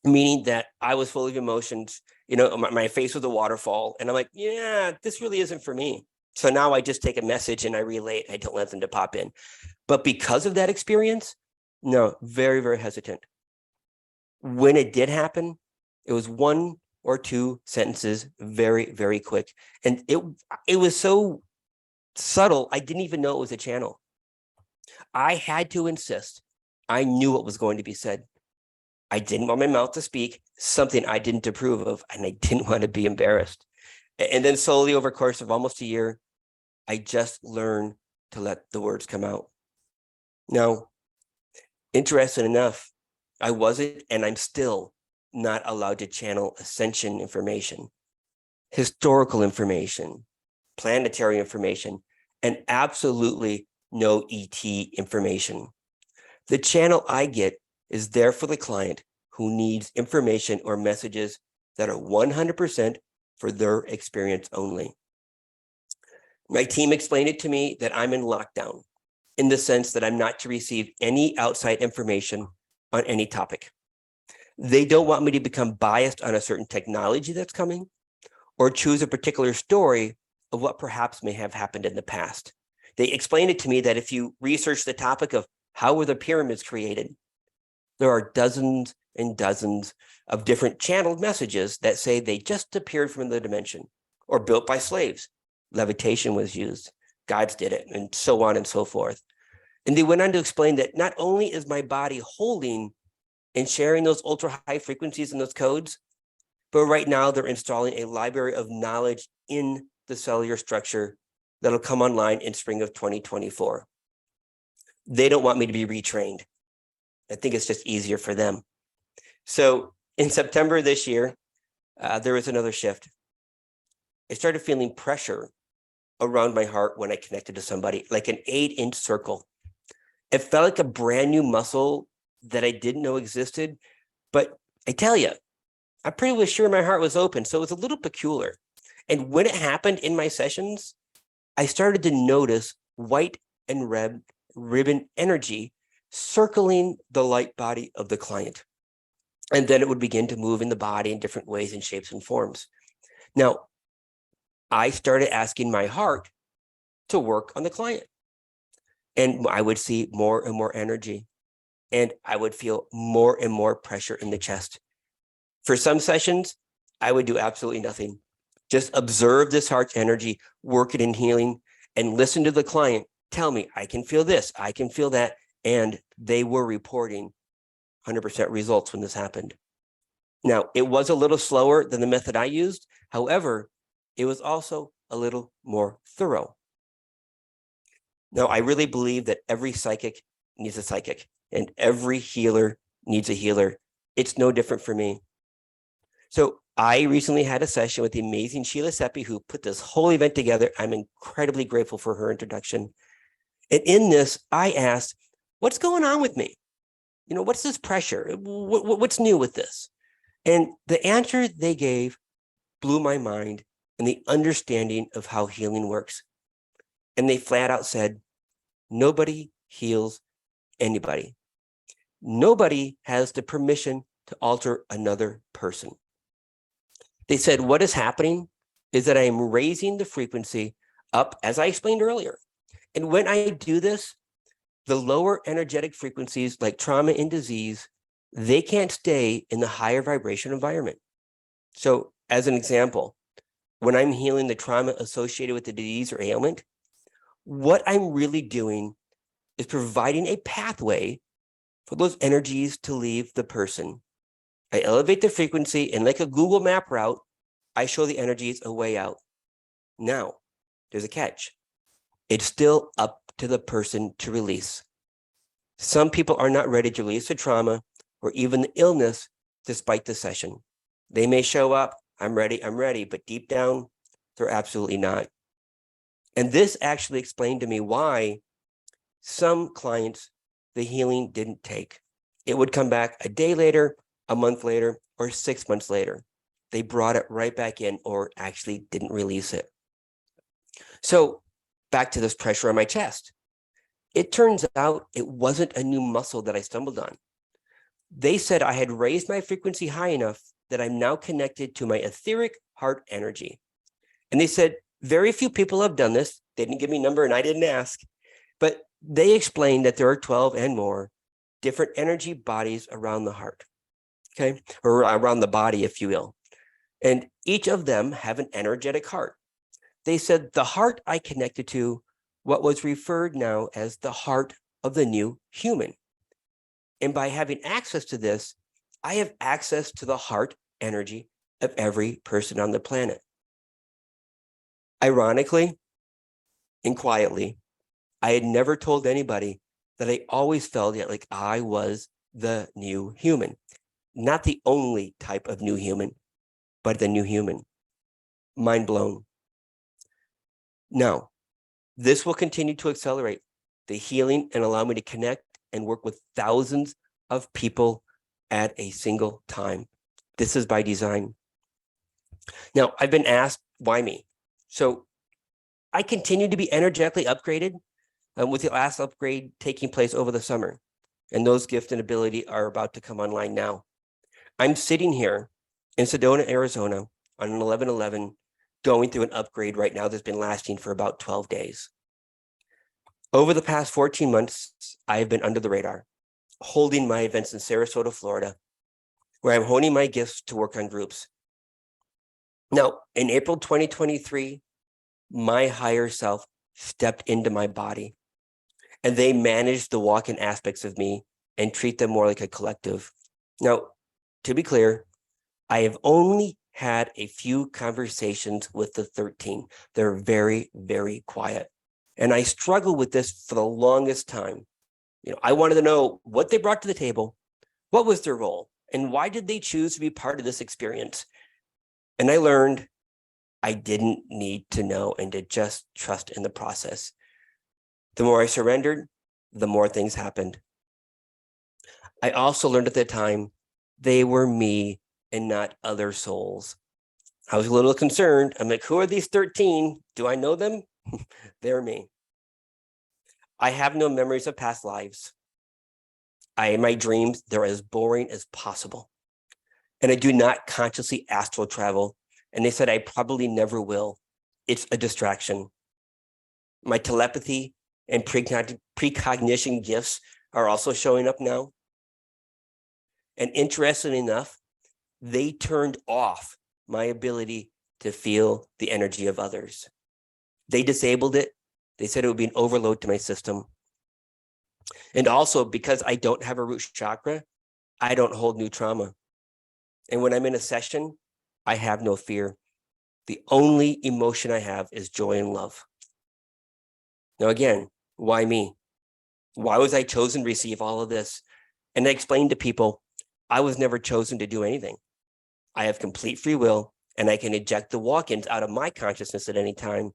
meaning that I was full of emotions. My face was a waterfall, and I'm like, yeah, this really isn't for me. So now I just take a message and I relay it. I don't let them to pop in. But because of that experience, no, very, very hesitant. When it did happen, it was 1 or 2 sentences, very, very quick. And it was so subtle, I didn't even know it was a channel. I had to insist. I knew what was going to be said. I didn't want my mouth to speak something I didn't approve of, and I didn't want to be embarrassed. And then slowly over the course of almost a year, I just learned to let the words come out. Now, interesting enough, I wasn't, and I'm still not allowed to channel ascension information, historical information, planetary information, and absolutely no ET information. The channel I get is there for the client who needs information or messages that are 100% for their experience only. My team explained it to me that I'm in lockdown in the sense that I'm not to receive any outside information on any topic. They don't want me to become biased on a certain technology that's coming or choose a particular story of what perhaps may have happened in the past. They explained it to me that if you research the topic of how were the pyramids created, there are dozens and dozens of different channeled messages that say they just appeared from the dimension or built by slaves. Levitation was used, gods did it, and so on and so forth. And they went on to explain that not only is my body holding and sharing those ultra high frequencies and those codes, but right now they're installing a library of knowledge in the cellular structure that'll come online in spring of 2024. They don't want me to be retrained. I think it's just easier for them. So in September this year, there was another shift. I started feeling pressure around my heart when I connected to somebody, like an 8-inch circle. It felt like a brand new muscle that I didn't know existed. But I tell you, I'm pretty sure my heart was open. So it was a little peculiar. And when it happened in my sessions, I started to notice white and red ribbon energy circling the light body of the client. And then it would begin to move in the body in different ways and shapes and forms. Now, I started asking my heart to work on the client. And I would see more and more energy. And I would feel more and more pressure in the chest. For some sessions, I would do absolutely nothing. Just observe this heart's energy, work it in healing, and listen to the client tell me, I can feel this, I can feel that. And they were reporting 100% results when this happened. Now, it was a little slower than the method I used. However, it was also a little more thorough. Now, I really believe that every psychic needs a psychic and every healer needs a healer. It's no different for me. So I recently had a session with the amazing Sheila Seppi, who put this whole event together. I'm incredibly grateful for her introduction. And in this, I asked, what's going on with me? You know, what's this pressure? What's new with this? And the answer they gave blew my mind and the understanding of how healing works. And they flat out said, nobody heals anybody. Nobody has the permission to alter another person. They said, what is happening is that I am raising the frequency up, as I explained earlier. And when I do this, the lower energetic frequencies like trauma and disease, they can't stay in the higher vibration environment. So as an example, when I'm healing the trauma associated with the disease or ailment, what I'm really doing is providing a pathway for those energies to leave the person. I elevate the frequency, and like a Google map route, I show the energies a way out. Now, there's a catch. It's still up to the person to release. Some people are not ready to release the trauma or even the illness despite the session. They may show up, I'm ready, but deep down, they're absolutely not. And this actually explained to me why some clients, the healing didn't take. It would come back a day later, a month later, or 6 months later. They brought it right back in or actually didn't release it. So back to this pressure on my chest. It turns out it wasn't a new muscle that I stumbled on. They said I had raised my frequency high enough that I'm now connected to my etheric heart energy. And they said, very few people have done this. They didn't give me a number and I didn't ask, but they explained that there are 12 and more different energy bodies around the heart, okay? Or around the body, if you will. And each of them have an energetic heart. They said the heart I connected to, what was referred now as the heart of the new human. And by having access to this, I have access to the heart energy of every person on the planet. Ironically and quietly, I had never told anybody that I always felt like I was the new human. Not the only type of new human, but the new human. Mind blown. Now, this will continue to accelerate the healing and allow me to connect and work with thousands of people at a single time. This is by design. Now, I've been asked, why me? So I continue to be energetically upgraded, with the last upgrade taking place over the summer. And those gifts and ability are about to come online now. I'm sitting here in Sedona, Arizona on an 11/11, going through an upgrade right now that's been lasting for about 12 days. Over the past 14 months, I have been under the radar, holding my events in Sarasota, Florida, where I'm honing my gifts to work on groups. Now, in April 2023, my higher self stepped into my body, and they managed the walk-in aspects of me and treat them more like a collective. Now, to be clear, I have only had a few conversations with the 13. They're very, very quiet. And I struggled with this for the longest time. I wanted to know what they brought to the table, what was their role, and why did they choose to be part of this experience? And I learned I didn't need to know and to just trust in the process. The more I surrendered, the more things happened. I also learned at the time they were me and not other souls. I was a little concerned. I'm like, who are these 13? Do I know them? They're me. I have no memories of past lives. My dreams, they're as boring as possible. And I do not consciously astral travel. And they said I probably never will. It's a distraction. My telepathy and precognition gifts are also showing up now. And interestingly enough, they turned off my ability to feel the energy of others. They disabled it. They said it would be an overload to my system. And also, because I don't have a root chakra, I don't hold new trauma. And when I'm in a session, I have no fear. The only emotion I have is joy and love. Now, again, why me? Why was I chosen to receive all of this? And I explained to people, I was never chosen to do anything. I have complete free will, and I can eject the walk-ins out of my consciousness at any time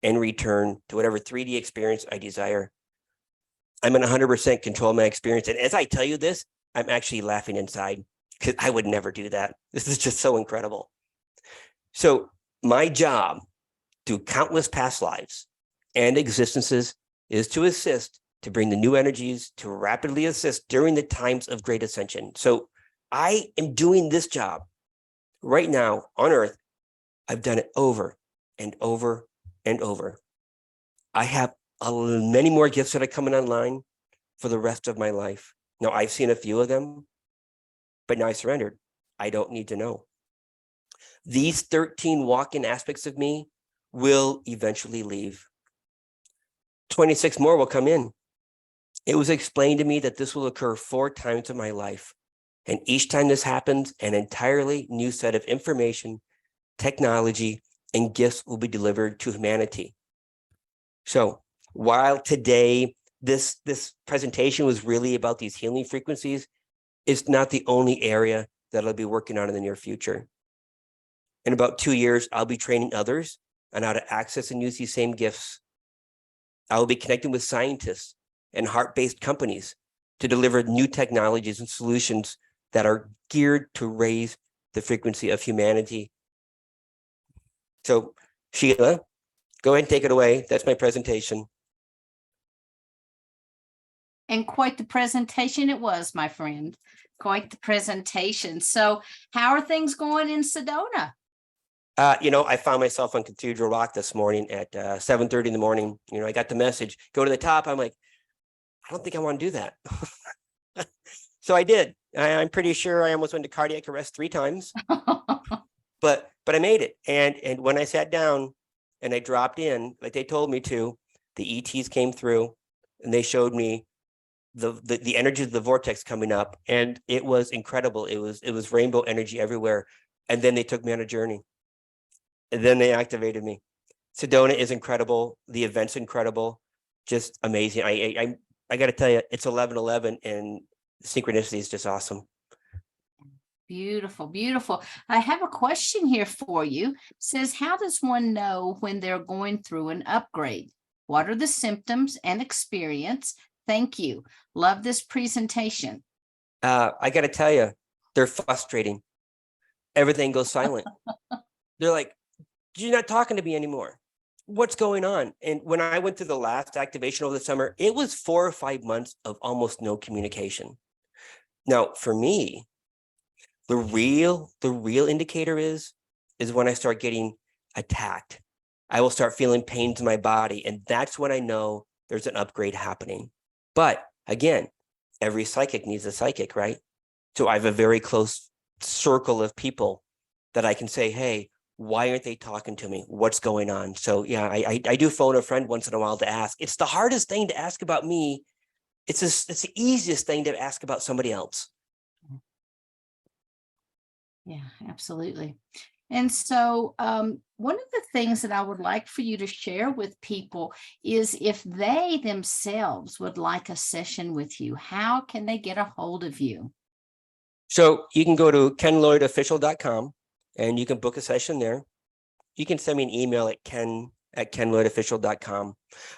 and return to whatever 3D experience I desire. I'm in 100% control of my experience. And as I tell you this, I'm actually laughing inside because I would never do that. This is just so incredible. So my job through countless past lives and existences is to assist, to bring the new energies, to rapidly assist during the times of great ascension. So I am doing this job right now on Earth. I've done it over and over and over. I have many more gifts that are coming online for the rest of my life. Now, I've seen a few of them, but now I surrendered. I don't need to know. These 13 walk-in aspects of me will eventually leave. 26 more will come in. It was explained to me that this will occur 4 times in my life. And each time this happens, an entirely new set of information, technology, and gifts will be delivered to humanity. So while today this presentation was really about these healing frequencies, it's not the only area that I'll be working on in the near future. In about 2 years, I'll be training others on how to access and use these same gifts. I will be connecting with scientists and heart-based companies to deliver new technologies and solutions that are geared to raise the frequency of humanity. So, Sheila, go ahead and take it away. That's my presentation. And quite the presentation it was, my friend. Quite the presentation. So how are things going in Sedona? I found myself on Cathedral Rock this morning at 7:30 in the morning. I got the message, go to the top. I'm like, I don't think I want to do that. So I did. I'm pretty sure I almost went to cardiac arrest 3 times, but I made it. And when I sat down and I dropped in, like they told me to, the ETs came through and they showed me the energy of the vortex coming up, and it was incredible. It was rainbow energy everywhere. And then they took me on a journey. And then they activated me. Sedona is incredible. The event's incredible. Just amazing. I got to tell you, it's 11/11 and synchronicity is just awesome. Beautiful, beautiful. I have a question here for you. It says, how does one know when they're going through an upgrade? What are the symptoms and experience? Thank you. Love this presentation. I got to tell you, they're frustrating. Everything goes silent. They're like, you're not talking to me anymore. what's going on? And when I went through the last activation over the summer, it was 4 or 5 months of almost no communication. Now, for me, the real indicator is when I start getting attacked. I will start feeling pains in my body, and that's when I know there's an upgrade happening. But again, every psychic needs a psychic, right? So I have a very close circle of people that I can say, hey, why aren't they talking to me? What's going on? So yeah, I do phone a friend once in a while to ask. It's the hardest thing to ask about me. It's the easiest thing to ask about somebody else. Yeah, absolutely. And so one of the things that I would like for you to share with people is if they themselves would like a session with you, how can they get a hold of you? So you can go to kenlloydofficial.com and you can book a session there. You can send me an email at ken@kenlloydofficial.com.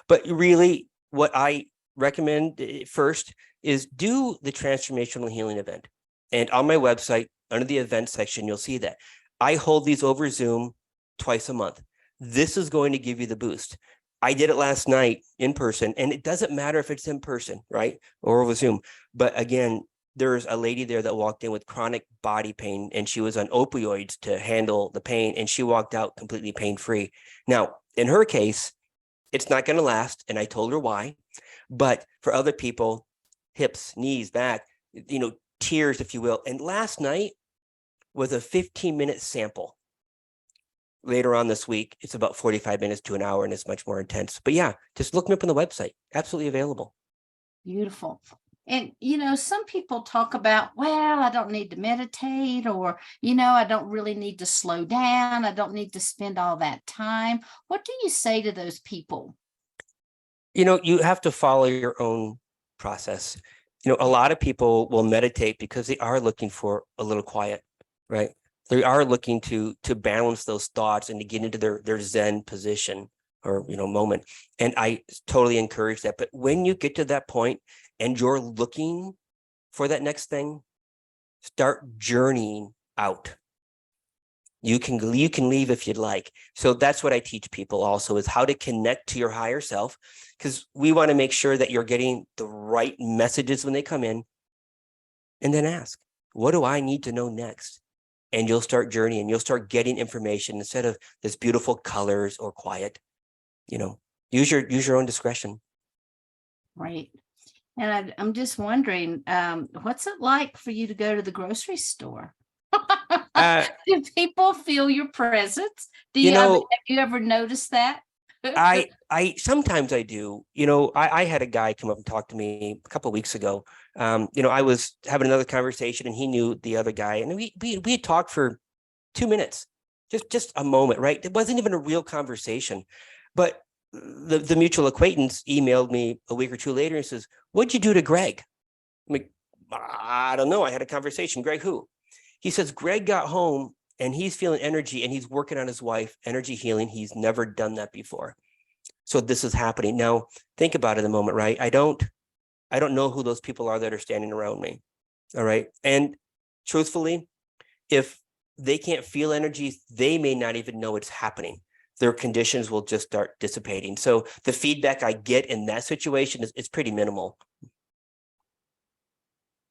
But really, what I recommend first is do the transformational healing event. And on my website, under the events section, you'll see that I hold these over Zoom twice a month. This is going to give you the boost. I did it last night in person, and it doesn't matter if it's in person, right? Or over Zoom. But again, there's a lady there that walked in with chronic body pain, and she was on opioids to handle the pain, and she walked out completely pain-free. Now, in her case, it's not going to last, and I told her why. But for other people, hips, knees, back, tears, if you will. And last night was a 15-minute sample. Later on this week, it's about 45 minutes to an hour, and it's much more intense. But yeah, just look me up on the website. Absolutely available. Beautiful. And, some people talk about, well, I don't need to meditate, or, I don't really need to slow down. I don't need to spend all that time. What do you say to those people? You have to follow your own process. A lot of people will meditate because they are looking for a little quiet, right? They are looking to balance those thoughts and to get into their Zen position or, moment. And I totally encourage that. But when you get to that point and you're looking for that next thing, start journeying out. You can leave if you'd like. So that's what I teach people also, is how to connect to your higher self, because we want to make sure that you're getting the right messages when they come in. And then ask, what do I need to know next? And you'll start journeying. You'll start getting information instead of this beautiful colors or quiet. Use your own discretion. Right. And I'm just wondering, what's it like for you to go to the grocery store? Do people feel your presence? Have you ever noticed that? I sometimes I do. I had a guy come up and talk to me a couple of weeks ago. I was having another conversation, and he knew the other guy, and we had talked for 2 minutes, just a moment, right? It wasn't even a real conversation, but the mutual acquaintance emailed me a week or two later and says, "What'd you do to Greg?" I'm like, "I don't know. I had a conversation." "Greg who?" He says, "Greg got home and he's feeling energy and he's working on his wife, energy healing. He's never done that before. So this is happening." Now, think about it a moment, right? I don't know who those people are that are standing around me. All right. And truthfully, if they can't feel energy, they may not even know it's happening. Their conditions will just start dissipating. So the feedback I get in that situation is pretty minimal.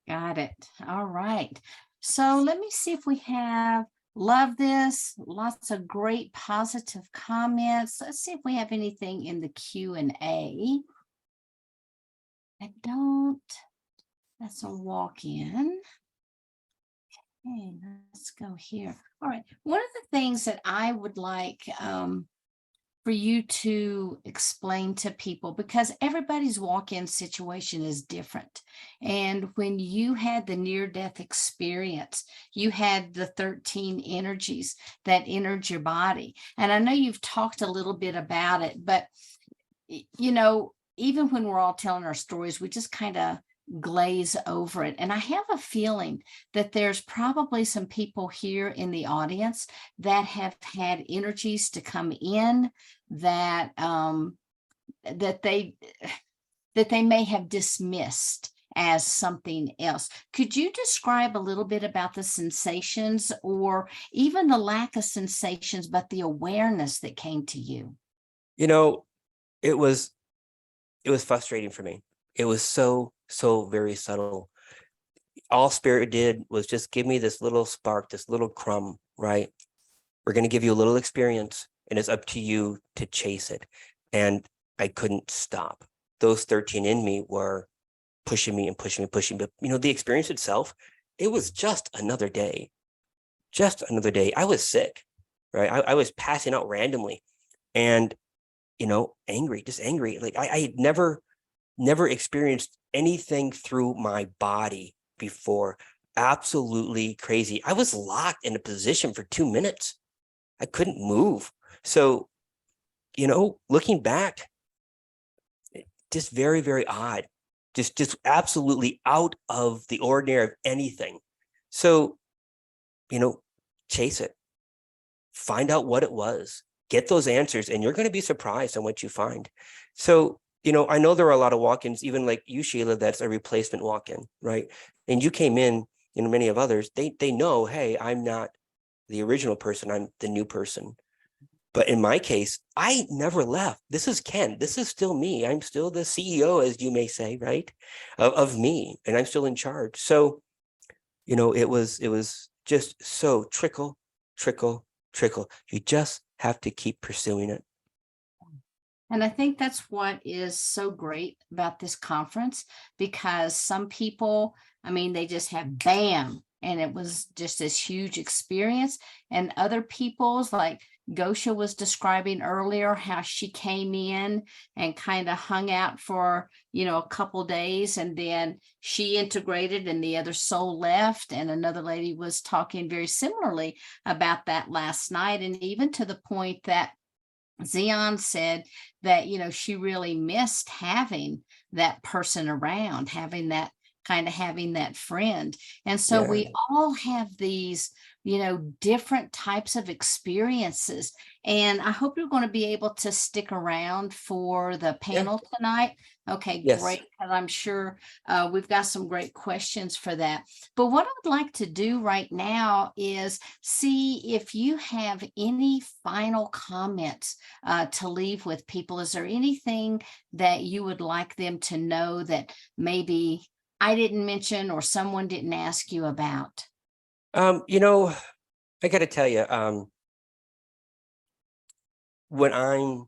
Got it. All right. So let me see if we have, love this, lots of great positive comments. Let's see if we have anything in the Q&A. I don't. That's a walk-in. Okay, let's go here. All right. One of the things that I would like for you to explain to people, because everybody's walk-in situation is different. And when you had the near-death experience, you had the 13 energies that entered your body. And I know you've talked a little bit about it, but even when we're all telling our stories, we just kind of glaze over it. And I have a feeling that there's probably some people here in the audience that have had energies to come in that that they may have dismissed as something else. Could you describe a little bit about the sensations, or even the lack of sensations, but the awareness that came to you? You know, it was frustrating for me. It was so very subtle. All Spirit did was just give me this little spark, this little crumb, right? We're going to give you a little experience, and it's up to you to chase it. And I couldn't stop. Those 13 in me were pushing me and pushing me, pushing me. But, you know, the experience itself, it was just another day. Just another day. I was sick, right? I was passing out randomly and, you know, angry, just angry. Like I had never experienced anything through my body before. Absolutely crazy. I was locked in a position for 2 minutes. I couldn't move. So, you know, looking back, just very, very odd. Just absolutely out of the ordinary of anything. So, you know, chase it. Find out what it was. Get those answers, and you're going to be surprised on what you find. So, you know, I know there are a lot of walk-ins, even like you, Sheila, that's a replacement walk-in, right? And you came in, you know, many of others, they know, hey, I'm not the original person, I'm the new person. But in my case, I never left. This is Ken. This is still me. I'm still the CEO, as you may say, right? Of me, and I'm still in charge. So, you know, it was just so trickle, trickle, trickle. You just have to keep pursuing it. And I think that's what is so great about this conference, because some people, I mean, they just have bam, and it was just this huge experience. And other people's, like Gosia was describing earlier, how she came in and kind of hung out for, you know, a couple days, and then she integrated and the other soul left. And another lady was talking very similarly about that last night. And even to the point that Zion said that, you know, she really missed having that person around, having that friend. And so we all have these, you know, different types of experiences. And I hope you're going to be able to stick around for the panel tonight. Okay, Yes. great. And I'm sure we've got some great questions for that. But what I'd like to do right now is see if you have any final comments to leave with people. Is there anything that you would like them to know that maybe I didn't mention or someone didn't ask you about? You know, I got to tell you, when I'm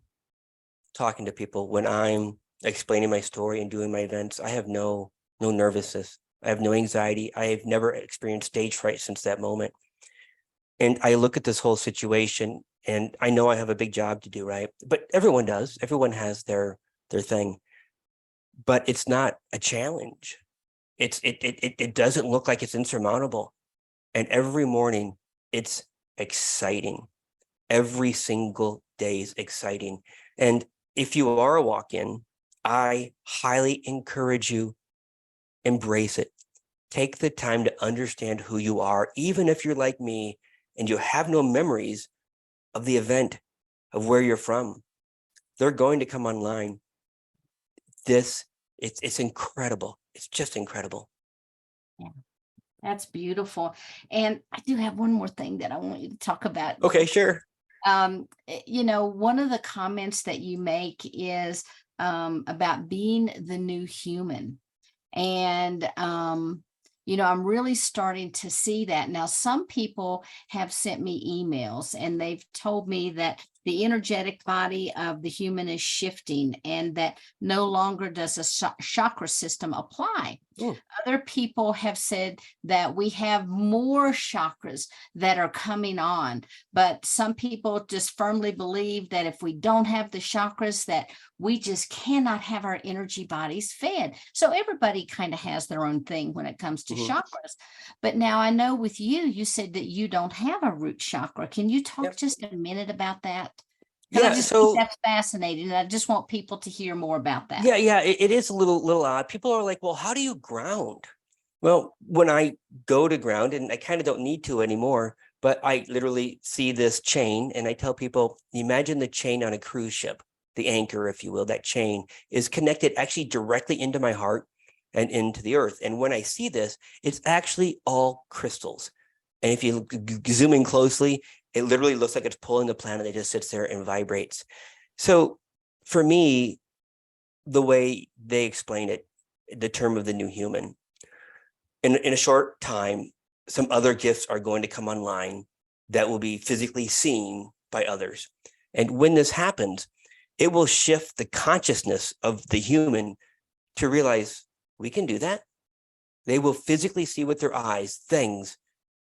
talking to people, when I'm explaining my story and doing my events, I have no nervousness. I have no anxiety. I have never experienced stage fright since that moment. And I look at this whole situation, and I know I have a big job to do, right? But everyone does. Everyone has their thing. But it's not a challenge. It doesn't look like it's insurmountable. And every morning it's exciting. Every single day is exciting. And if you are a walk-in, I highly encourage you, embrace it. Take the time to understand who you are, even if you're like me and you have no memories of the event, of where you're from. They're going to come online. It's incredible. It's just incredible. Yeah, that's beautiful. And I do have one more thing that I want you to talk about. Okay, sure. You know, one of the comments that you make is about being the new human. And you know, I'm really starting to see that now. Some people have sent me emails and they've told me that the energetic body of the human is shifting and that no longer does a chakra system apply. Ooh. Other people have said that we have more chakras that are coming on, but some people just firmly believe that if we don't have the chakras, that we just cannot have our energy bodies fed. So everybody kind of has their own thing when it comes to chakras. But now I know with you, you said that you don't have a root chakra. Can you talk just a minute about that? Yeah, I just think that's fascinating, and I just want people to hear more about that. Yeah, it is a little odd. People are like, well, how do you ground? Well, when I go to ground, and I kind of don't need to anymore, but I literally see this chain and I tell people, imagine the chain on a cruise ship, the anchor, if you will. That chain is connected actually directly into my heart and into the earth. And when I see this, it's actually all crystals. And if you zoom in closely, it literally looks like it's pulling the planet. It just sits there and vibrates. So for me, the way they explain it, the term of the new human, in a short time, some other gifts are going to come online that will be physically seen by others. And when this happens, it will shift the consciousness of the human to realize we can do that. They will physically see with their eyes things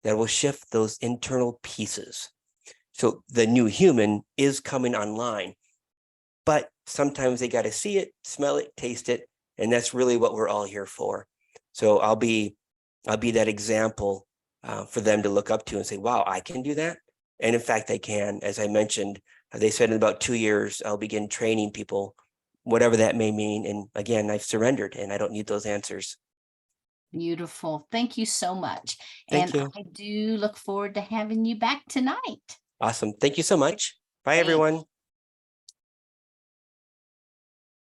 that will shift those internal pieces. So the new human is coming online, but sometimes they got to see it, smell it, taste it. And that's really what we're all here for. So I'll be that example for them to look up to and say, wow, I can do that. And in fact, I can. As I mentioned, they said in about 2 years, I'll begin training people, whatever that may mean. And again, I've surrendered and I don't need those answers. Beautiful. Thank you so much. Thank you. I do look forward to having you back tonight. Awesome. Thank you so much. Bye, Thanks. everyone.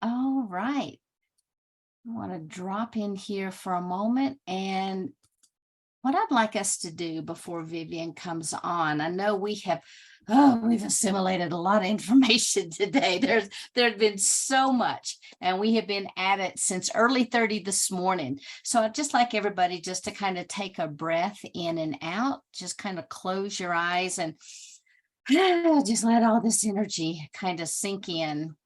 All right. I want to drop in here for a moment. And what I'd like us to do before Viviane comes on, I know we've assimilated a lot of information today. There's been so much, and we have been at it since early 30 this morning. So I'd just like everybody just to kind of take a breath in and out, just kind of close your eyes and just let all this energy kind of sink in.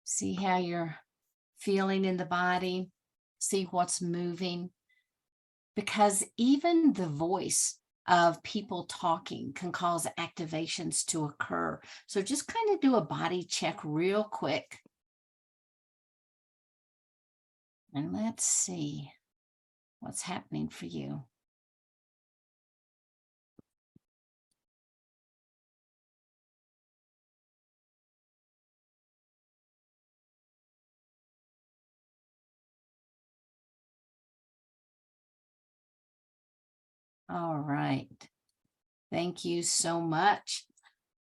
See how you're feeling in the body, see what's moving. Because even the voice of people talking can cause activations to occur. So just kind of do a body check real quick. And let's see what's happening for you. All right. Thank you so much.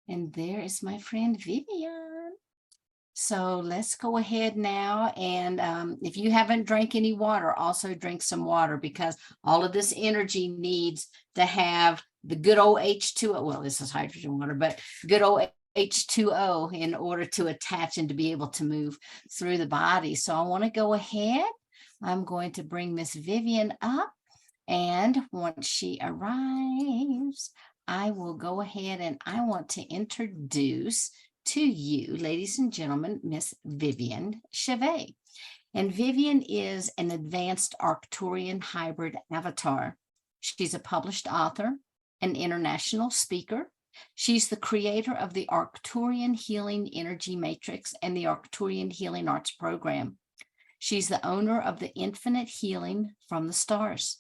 And there is my friend Viviane. So let's go ahead now. And if you haven't drank any water, also drink some water, because all of this energy needs to have the good old H2O. Well, this is hydrogen water, but good old H2O in order to attach and to be able to move through the body. So I want to go ahead. I'm going to bring Miss Viviane up. And once she arrives, I will go ahead and I want to introduce to you, ladies and gentlemen, Miss Viviane Chauvet. And Viviane is an advanced Arcturian hybrid avatar. She's a published author, an international speaker. She's the creator of the Arcturian Healing Energy Matrix and the Arcturian Healing Arts Program. She's the owner of the Infinite Healing from the Stars.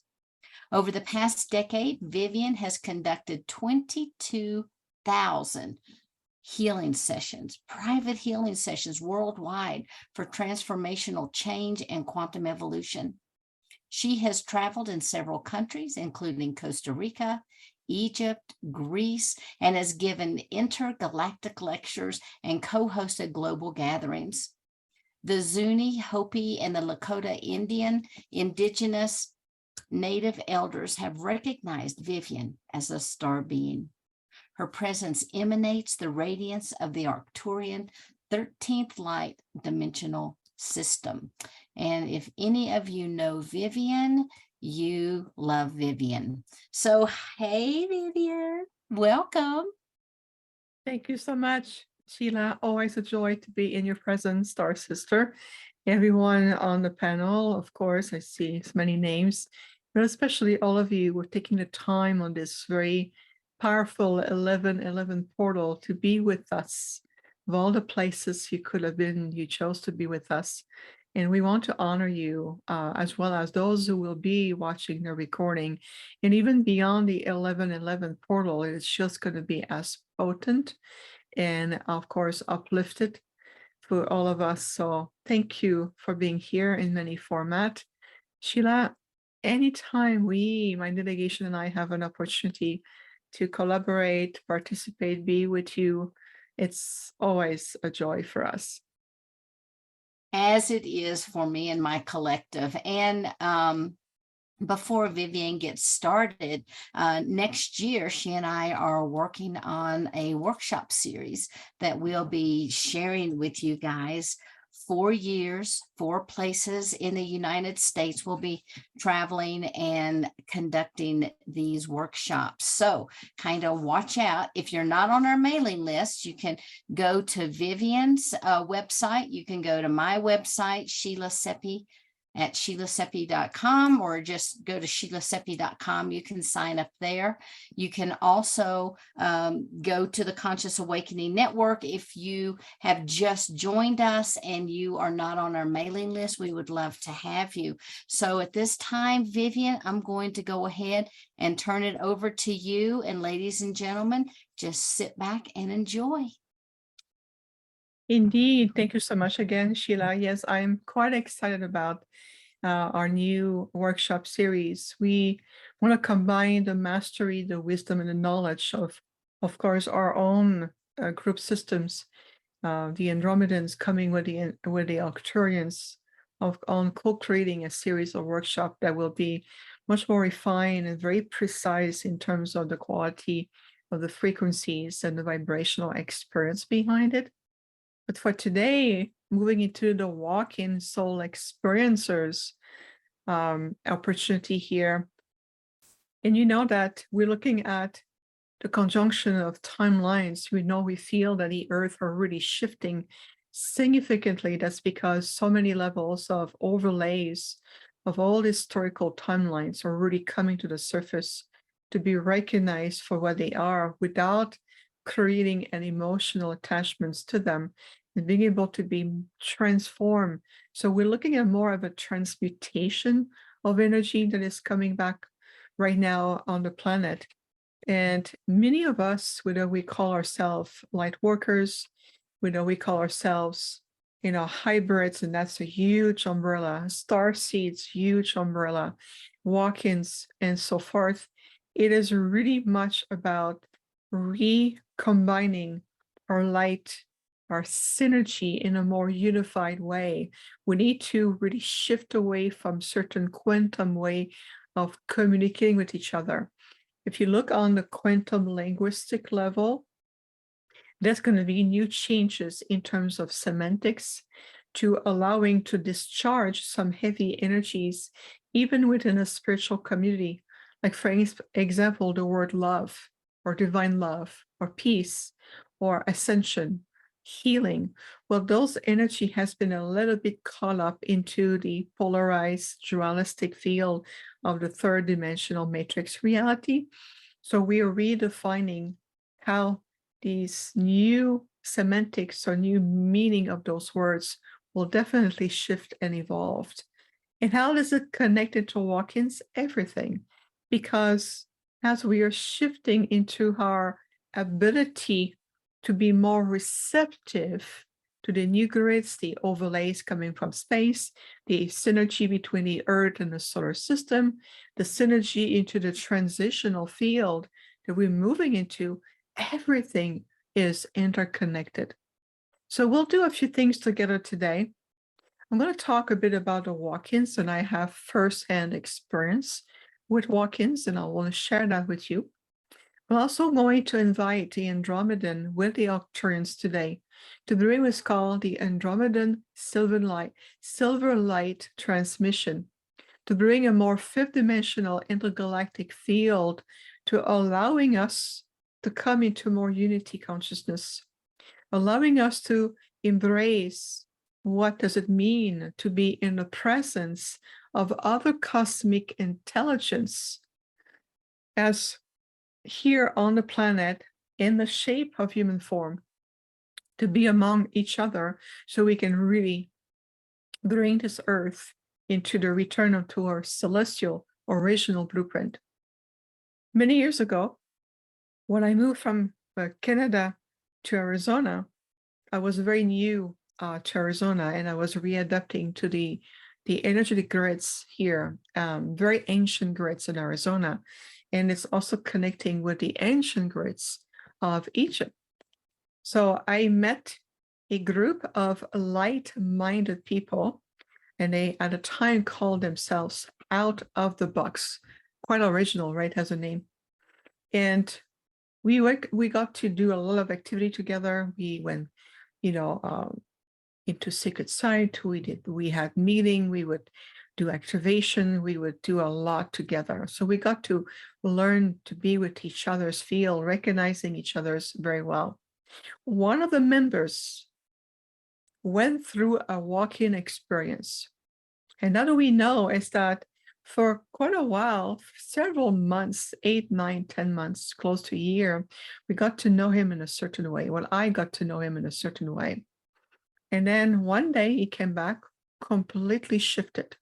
Over the past decade, Viviane has conducted 22,000 healing sessions, private healing sessions worldwide for transformational change and quantum evolution. She has traveled in several countries, including Costa Rica, Egypt, Greece, and has given intergalactic lectures and co-hosted global gatherings. The Zuni, Hopi, and the Lakota indigenous Native elders have recognized Viviane as a star being. Her presence emanates the radiance of the Arcturian 13th light dimensional system. And if any of you know Viviane, you love Viviane. So, hey, Viviane, welcome. Thank you so much, Sheila. Always a joy to be in your presence, Star Sister. Everyone on the panel, of course, I see so many names, but especially all of you who are taking the time on this very powerful 1111 portal to be with us. Of all the places you could have been, you chose to be with us. And we want to honor you, as well as those who will be watching the recording. And even beyond the 1111 portal, it's just going to be as potent and, of course, uplifted for all of us. So thank you for being here in many formats. Sheila, anytime my delegation and I have an opportunity to collaborate, participate, be with you, it's always a joy for us. As it is for me and my collective. And before Viviane gets started, next year, she and I are working on a workshop series that we'll be sharing with you guys. 4 years, 4 places in the United States. We'll be traveling and conducting these workshops. So kind of watch out. If you're not on our mailing list, you can go to Viviane's website. You can go to my website, Sheila Seppi, at sheilaseppi.com, or just go to sheilaseppi.com. You can sign up there. You can also go to the Conscious Awakening Network. If you have just joined us and you are not on our mailing list, we would love to have you. So at this time, Viviane, I'm going to go ahead and turn it over to you. And ladies and gentlemen, just sit back and enjoy. Indeed. Thank you so much again, Sheila. Yes, I'm quite excited about our new workshop series. We want to combine the mastery, the wisdom, and the knowledge of course, our own group systems, the Andromedans coming with the Arcturians, on co-creating a series of workshops that will be much more refined and very precise in terms of the quality of the frequencies and the vibrational experience behind it. But for today, moving into the walk-in soul experiencers opportunity here. And you know that we're looking at the conjunction of timelines. We feel that the Earth are really shifting significantly. That's because so many levels of overlays of all historical timelines are really coming to the surface to be recognized for what they are without creating an emotional attachments to them, and being able to be transformed. So we're looking at more of a transmutation of energy that is coming back right now on the planet. And many of us, whether we call ourselves light workers, whether we call ourselves, hybrids, and that's a huge umbrella, star seeds, huge umbrella, walk-ins, and so forth. It is really much about recombining our light, our synergy in a more unified way. We need to really shift away from certain quantum way of communicating with each other. If you look on the quantum linguistic level, there's going to be new changes in terms of semantics to allowing to discharge some heavy energies, even within a spiritual community. Like for example, the word love, or divine love, or peace, or ascension, healing. Well, those energy has been a little bit caught up into the polarized dualistic field of the third dimensional matrix reality. So we are redefining how these new semantics or new meaning of those words will definitely shift and evolve. And how is it connected to walk-ins? Everything. Because as we are shifting into our ability to be more receptive to the new grids, the overlays coming from space, the synergy between the Earth and the solar system, the synergy into the transitional field that we're moving into, everything is interconnected. So we'll do a few things together today. I'm going to talk a bit about the walk-ins, and I have firsthand experience with walk-ins, and I want to share that with you. I'm also going to invite the Andromedan with the Arcturians today to bring what's called the Andromedan Silver Light transmission, to bring a more fifth dimensional intergalactic field to allowing us to come into more unity consciousness, allowing us to embrace what does it mean to be in the presence of other cosmic intelligence as here on the planet in the shape of human form, to be among each other so we can really bring this earth into the return to our celestial original blueprint. Many years ago, when I moved from Canada to Arizona, I was very new to Arizona, and I was readapting to the energetic grids here, very ancient grids in Arizona. And it's also connecting with the ancient grids of Egypt. So I met a group of light-minded people and they at the time called themselves Out of the Box. Quite original, right? Has a name. And we got to do a lot of activity together. We went, into Sacred Site. We had meeting. We would do activation. We would do a lot together. So we got to learn to be with each other's field, recognizing each other's very well. One of the members went through a walk-in experience. And now that we know is that for quite a while, several months, 8, 9, 10 months, close to a year, we got to know him in a certain way. Well, I got to know him in a certain way. And then one day he came back completely shifted.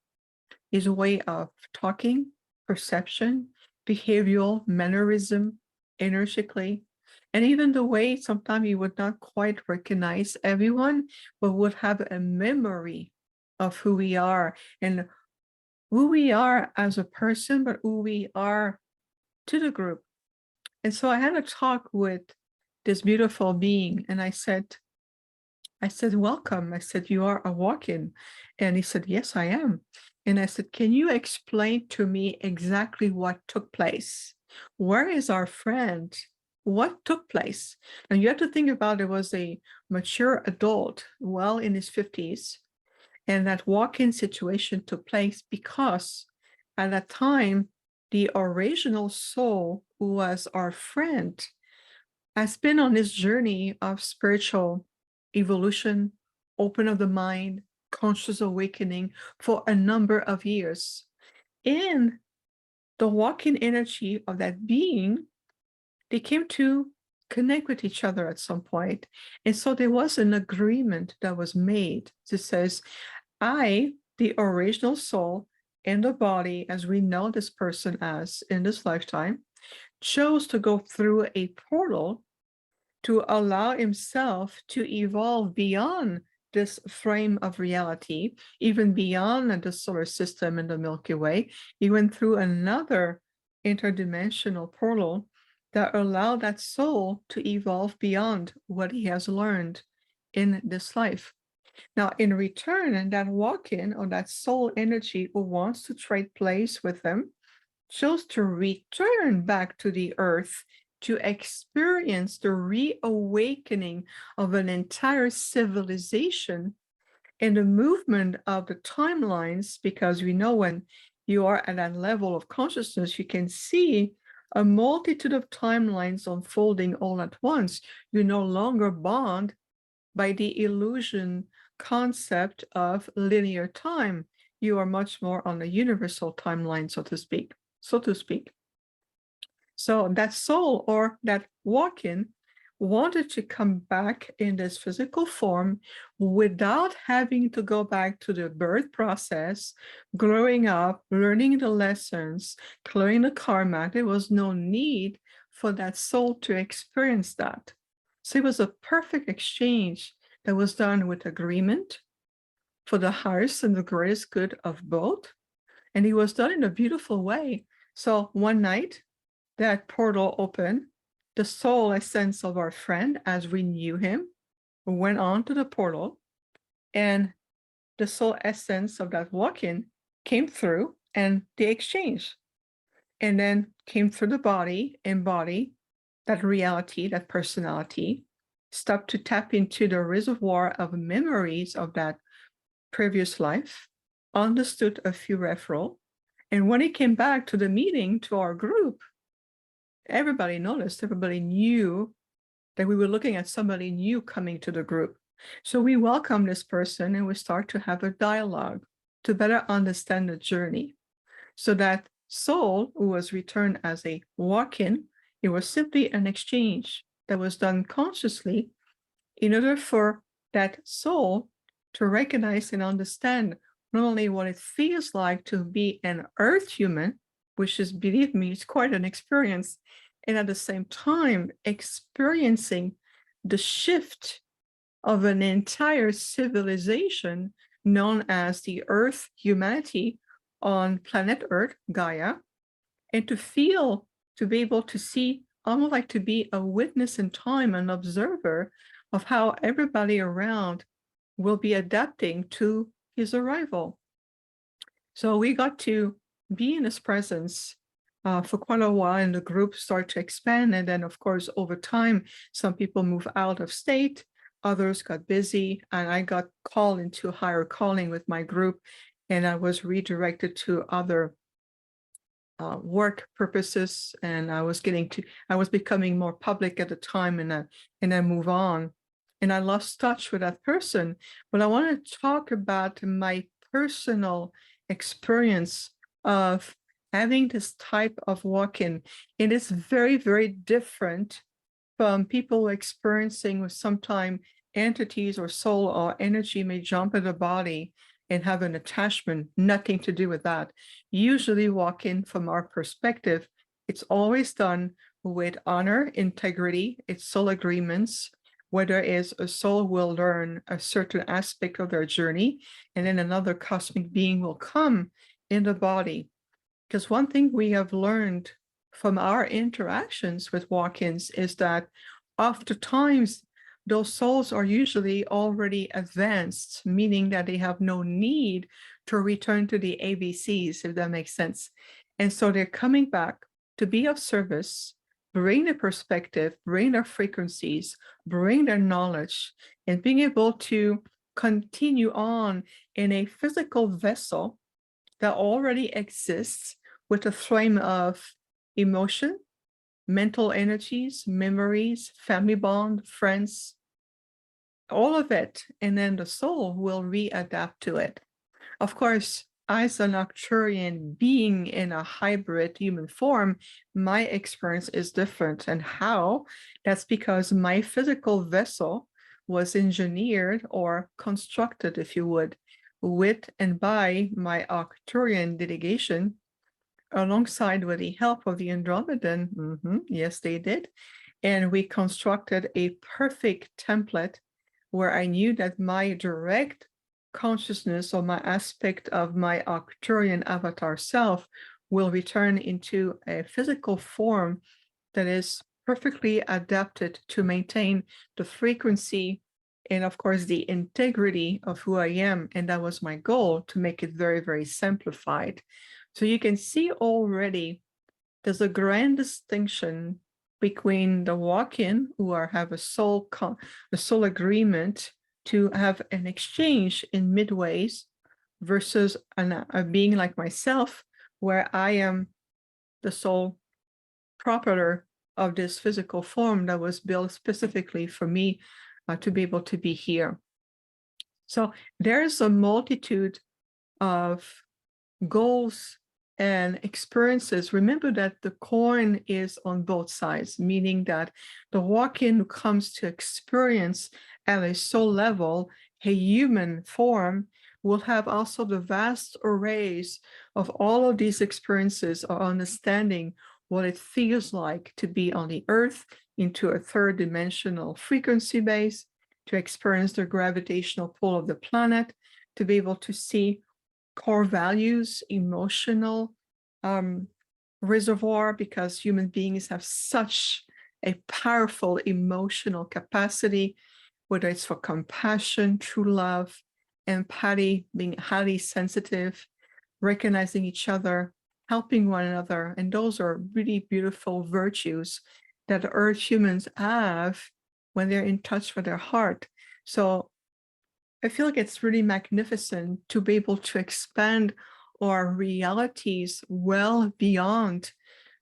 His way of talking, perception, behavioral, mannerism, energetically, and even the way sometimes he would not quite recognize everyone, but would have a memory of who we are and who we are as a person, but who we are to the group. And so I had a talk with this beautiful being, and I said, welcome. I said, you are a walk-in. And he said, yes, I am. And I said, can you explain to me exactly what took place? Where is our friend? What took place? And you have to think about it was a mature adult, well in his 50s. And that walk-in situation took place because at that time, the original soul, who was our friend, has been on this journey of spiritual evolution, open of the mind, conscious awakening for a number of years. In the walk-in energy of that being, they came to connect with each other at some point. And so there was an agreement that was made that says, I, the original soul in the body, as we know this person as in this lifetime, chose to go through a portal to allow himself to evolve beyond this frame of reality, even beyond the solar system and the Milky Way. He went through another interdimensional portal that allowed that soul to evolve beyond what he has learned in this life. Now, in return, that walk-in or that soul energy who wants to trade place with him chose to return back to the earth to experience the reawakening of an entire civilization and the movement of the timelines, because we know when you are at that level of consciousness, you can see a multitude of timelines unfolding all at once. You're no longer bound by the illusion concept of linear time. You are much more on a universal timeline, so to speak. So that soul or that walk-in wanted to come back in this physical form without having to go back to the birth process, growing up, learning the lessons, clearing the karma. There was no need for that soul to experience that. So it was a perfect exchange that was done with agreement for the highest and the greatest good of both. And it was done in a beautiful way. So one night, that portal opened, the soul essence of our friend, as we knew him, went on to the portal, and the soul essence of that walk-in came through, and they exchanged, and then came through the body, embody that reality, that personality, stopped to tap into the reservoir of memories of that previous life, understood a few referral, and when he came back to the meeting, to our group, everybody noticed, everybody knew that we were looking at somebody new coming to the group. So we welcome this person and we start to have a dialogue to better understand the journey. So that soul who was returned as a walk-in, it was simply an exchange that was done consciously in order for that soul to recognize and understand not only what it feels like to be an earth human, which is, believe me, it's quite an experience, and at the same time experiencing the shift of an entire civilization known as the Earth humanity on planet Earth, Gaia, and to feel, to be able to see, almost like to be a witness in time, an observer of how everybody around will be adapting to his arrival. So we got to be in his presence for quite a while, and the group started to expand. And then, of course, over time, some people moved out of state, others got busy, and I got called into higher calling with my group, and I was redirected to other work purposes, and I was becoming more public at the time, and I move on, and I lost touch with that person. But I want to talk about my personal experience of having this type of walk-in. It is very, very different from people experiencing with sometimes entities or soul or energy may jump in the body and have an attachment. Nothing to do with that. Usually walk-in, from our perspective, it's always done with honor, integrity, it's soul agreements, whether it's a soul will learn a certain aspect of their journey, and then another cosmic being will come in the body. Because one thing we have learned from our interactions with walk-ins is that oftentimes those souls are usually already advanced, meaning that they have no need to return to the ABCs, if that makes sense. And so they're coming back to be of service, bring their perspective, bring their frequencies, bring their knowledge, and being able to continue on in a physical vessel that already exists with a frame of emotion, mental energies, memories, family bond, friends, all of it. And then the soul will readapt to it. Of course, as an Arcturian being in a hybrid human form, my experience is different. And how? That's because my physical vessel was engineered or constructed, if you would, with and by my Arcturian delegation, alongside with the help of the Andromedan. Yes, they did. And we constructed a perfect template where I knew that my direct consciousness or my aspect of my Arcturian avatar self will return into a physical form that is perfectly adapted to maintain the frequency and, of course, the integrity of who I am. And that was my goal, to make it very, very simplified. So you can see already there's a grand distinction between the walk-in who have a soul agreement to have an exchange in midways versus a being like myself, where I am the sole proprietor of this physical form that was built specifically for me to be able to be here. So there's a multitude of goals and experiences. Remember that the coin is on both sides, meaning that the walk-in who comes to experience at a soul level a human form will have also the vast arrays of all of these experiences or understanding what it feels like to be on the earth into a third dimensional frequency base, to experience the gravitational pull of the planet, to be able to see core values, emotional reservoir, because human beings have such a powerful emotional capacity, whether it's for compassion, true love, empathy, being highly sensitive, recognizing each other, helping one another. And those are really beautiful virtues that the earth humans have when they're in touch with their heart. So I feel like it's really magnificent to be able to expand our realities well beyond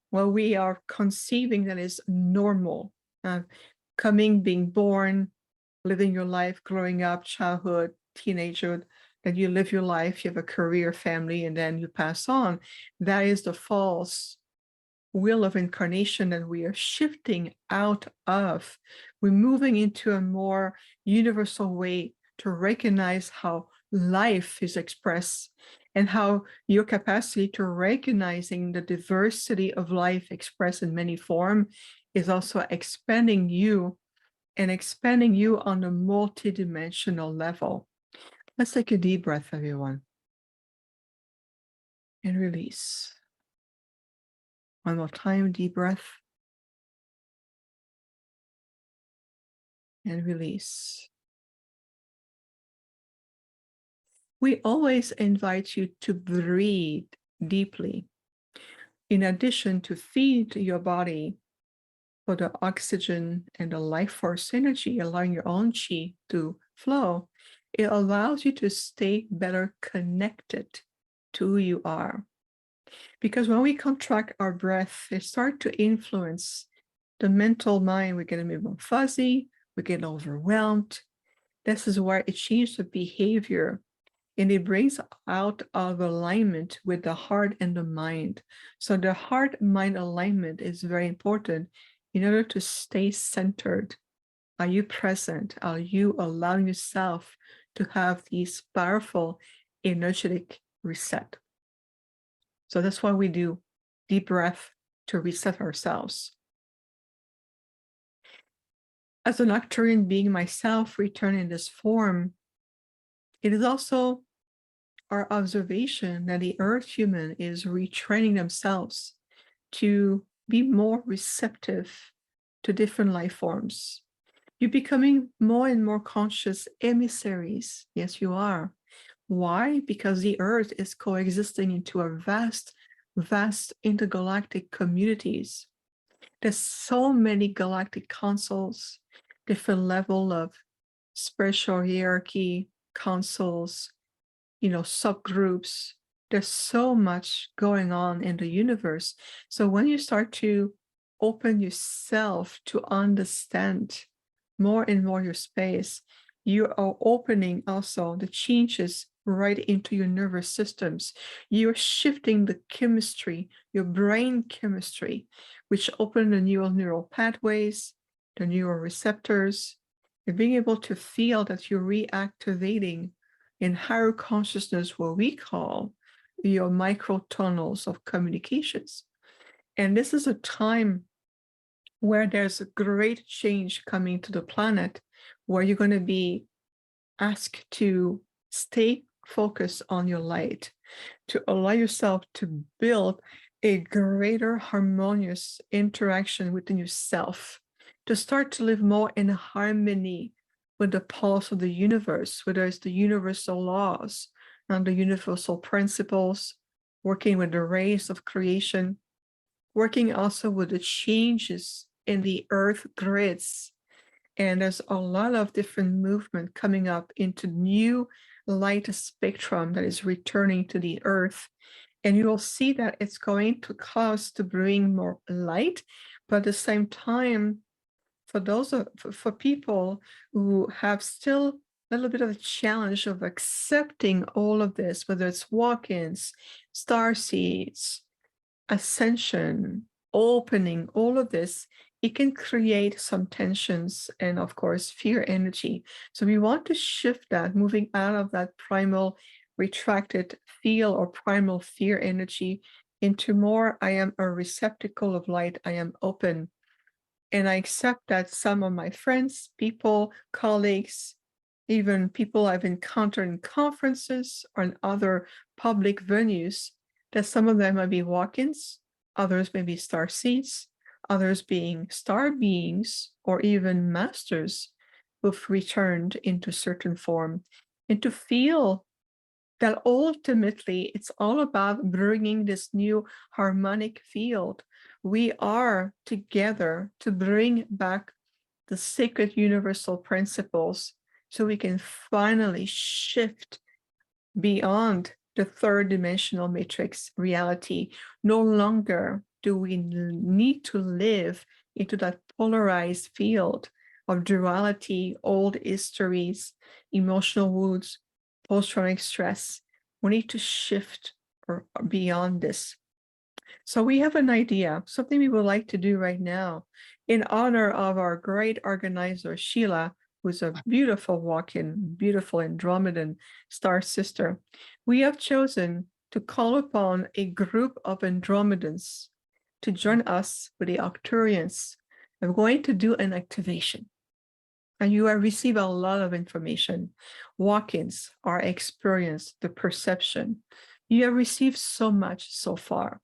what we are conceiving that is normal. Being born, living your life, growing up, childhood, teenagehood, that you live your life, you have a career, family, and then you pass on. That is the false wheel of incarnation that we are shifting out of. We're moving into a more universal way to recognize how life is expressed and how your capacity to recognizing the diversity of life expressed in many forms is also expanding you and expanding you on a multidimensional level. Let's take a deep breath, everyone, and release. One more time, deep breath, and release. we always invite you to breathe deeply. In addition to feed your body for the oxygen and the life force energy, allowing your own chi to flow, it allows you to stay better connected to who you are. Because when we contract our breath, it starts to influence the mental mind. We're going to be more fuzzy, we get overwhelmed. This is where it changes the behavior, and it brings out of alignment with the heart and the mind. So the heart-mind alignment is very important in order to stay centered. Are you present? Are you allowing yourself to have these powerful energetic reset? So that's why we do deep breath to reset ourselves. As an Arcturian being myself, return in this form, it is also our observation that the Earth human is retraining themselves to be more receptive to different life forms. You're becoming more and more conscious emissaries. Yes, you are. Why? Because the Earth is coexisting into a vast intergalactic communities. There's so many galactic councils, different level of spiritual hierarchy, councils, subgroups. There's so much going on in the universe. So when you start to open yourself to understand more and more your space, you are opening also the changes right into your nervous systems. You're shifting the chemistry, your brain chemistry, which open the neural pathways, the neural receptors. You're being able to feel that you're reactivating in higher consciousness, what we call your microtunnels of communications. And this is a time where there's a great change coming to the planet, where you're going to be asked to stay focused on your light, to allow yourself to build a greater harmonious interaction within yourself, to start to live more in harmony with the pulse of the universe, whether it's the universal laws and the universal principles, working with the rays of creation, working also with the changes in the earth grids. And there's a lot of different movement coming up into new light spectrum that is returning to the earth. And you will see that it's going to cause to bring more light, but at the same time, for people who have still a little bit of a challenge of accepting all of this, whether it's walk-ins, star seeds, ascension, opening, all of this, it can create some tensions and of course fear energy. So we want to shift that, moving out of that primal retracted feel or primal fear energy into more, I am a receptacle of light, I am open. And I accept that some of my friends, people, colleagues, even people I've encountered in conferences or in other public venues, that some of them might be walk-ins, others may be star seeds, others being star beings, or even masters who've returned into certain form, and to feel that ultimately it's all about bringing this new harmonic field. We are together to bring back the sacred universal principles so we can finally shift beyond the third dimensional matrix reality. No longer do we need to live into that polarized field of duality, old histories, emotional wounds, post-traumatic stress. We need to shift or beyond this. So we have an idea, something we would like to do right now in honor of our great organizer, Sheila, who's a beautiful walk-in, beautiful Andromedan star sister. We have chosen to call upon a group of Andromedans to join us with the Arcturians. I'm going to do an activation. And you have received a lot of information, walk-ins, our experience, the perception. You have received so much so far.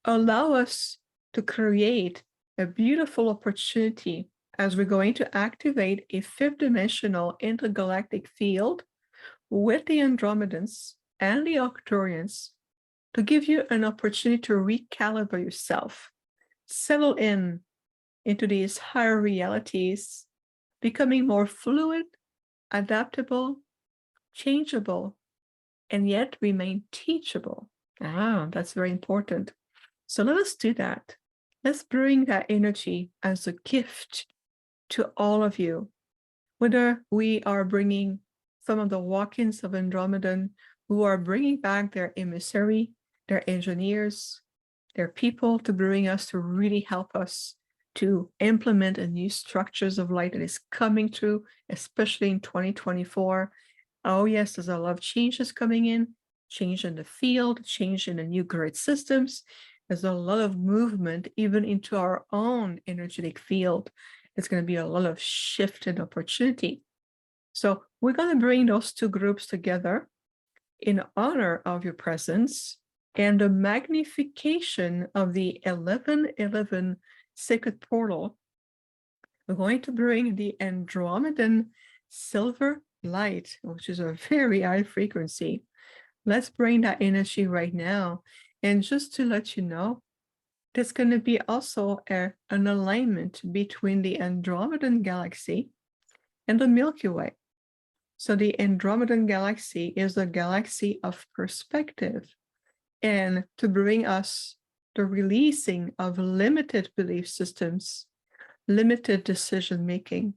Allow us to create a beautiful opportunity as we're going to activate a fifth dimensional intergalactic field with the Andromedans and the Arcturians to give you an opportunity to recalibrate yourself, settle into these higher realities, becoming more fluid, adaptable, changeable, and yet remain teachable. That's very important. So let us do that. Let's bring that energy as a gift to all of you. Whether we are bringing some of the walk-ins of Andromedan who are bringing back their emissary, their engineers, their people to bring us to really help us to implement a new structures of light that is coming through, especially in 2024. Oh yes, there's a lot of changes coming in, change in the field, change in the new grid systems. There's a lot of movement even into our own energetic field. It's going to be a lot of shift and opportunity. So we're going to bring those two groups together in honor of your presence and the magnification of the 1111 sacred portal. We're going to bring the Andromedan silver light, which is a very high frequency. Let's bring that energy right now. And just to let you know, there's going to be also an alignment between the Andromedan galaxy and the Milky Way. So the Andromedan galaxy is a galaxy of perspective, and to bring us the releasing of limited belief systems, limited decision making,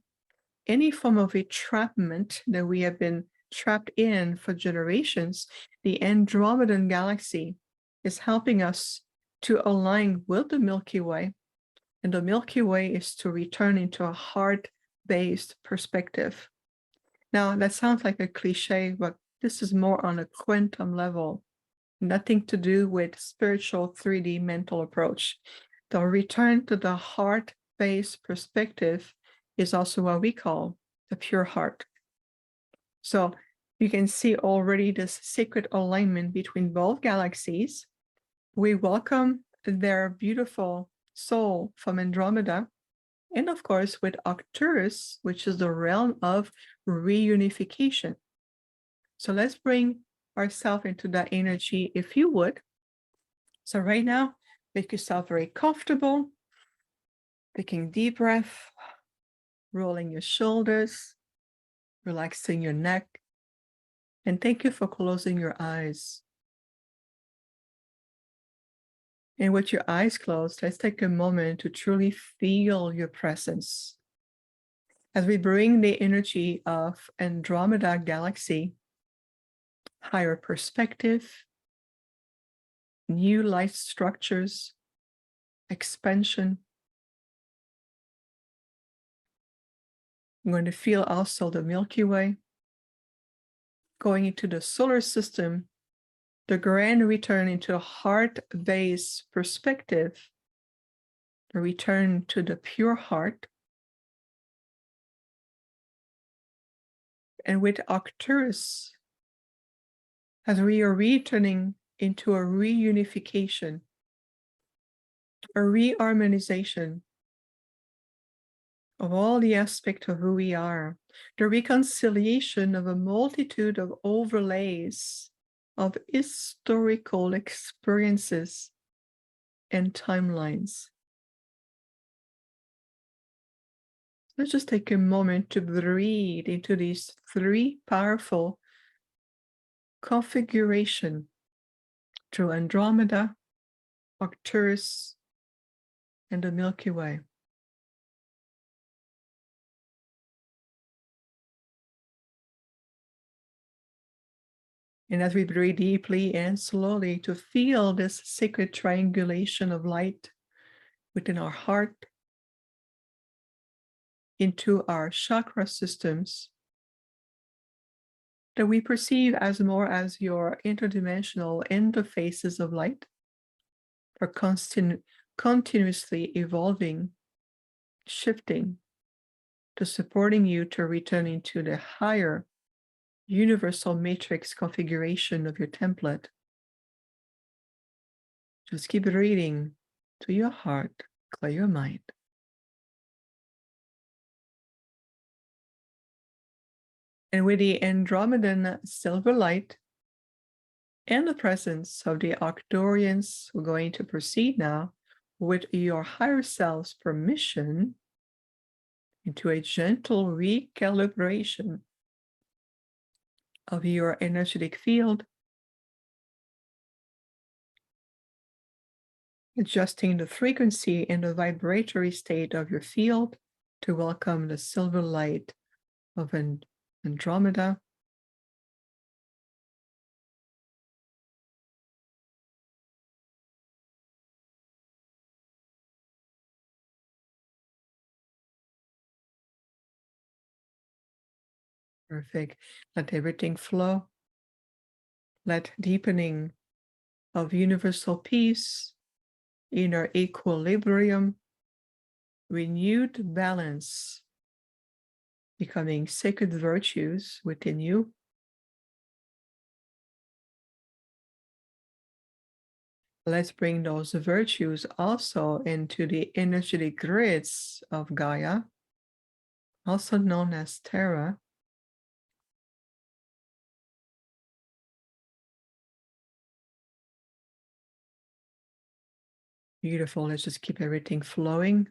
any form of entrapment that we have been trapped in for generations. The Andromedan galaxy is helping us to align with the Milky Way, and the Milky Way is to return into a heart-based perspective. Now, that sounds like a cliche, but this is more on a quantum level, nothing to do with spiritual 3D mental approach. The return to the heart-based perspective is also what we call the pure heart. So you can see already this sacred alignment between both galaxies. We welcome their beautiful soul from Andromeda, and of course with Arcturus, which is the realm of reunification. So let's bring ourselves into that energy, if you would. So right now, make yourself very comfortable, taking deep breath, rolling your shoulders, relaxing your neck, and thank you for closing your eyes. And with your eyes closed, let's take a moment to truly feel your presence. As we bring the energy of Andromeda galaxy, higher perspective, new light structures, expansion. I'm going to feel also the Milky Way, going into the solar system, the grand return into a heart-based perspective, the return to the pure heart. And with Arcturus, as we are returning into a reunification, a reharmonization of all the aspects of who we are, the reconciliation of a multitude of overlays of historical experiences and timelines. Let's just take a moment to breathe into these three powerful configurations through Andromeda, Arcturus, and the Milky Way. And as we breathe deeply and slowly to feel this sacred triangulation of light within our heart, into our chakra systems, that we perceive as more as your interdimensional interfaces of light, are continuously evolving, shifting, to supporting you to return into the higher universal matrix configuration of your template. Just keep breathing to your heart, clear your mind. And with the Andromedan silver light and the presence of the Arcturians, we're going to proceed now with your higher self's permission into a gentle recalibration of your energetic field, adjusting the frequency and the vibratory state of your field to welcome the silver light of Andromeda. Perfect. Let everything flow. Let deepening of universal peace, inner equilibrium, renewed balance, becoming sacred virtues within you. Let's bring those virtues also into the energetic grids of Gaia, also known as Terra. Beautiful. Let's just keep everything flowing.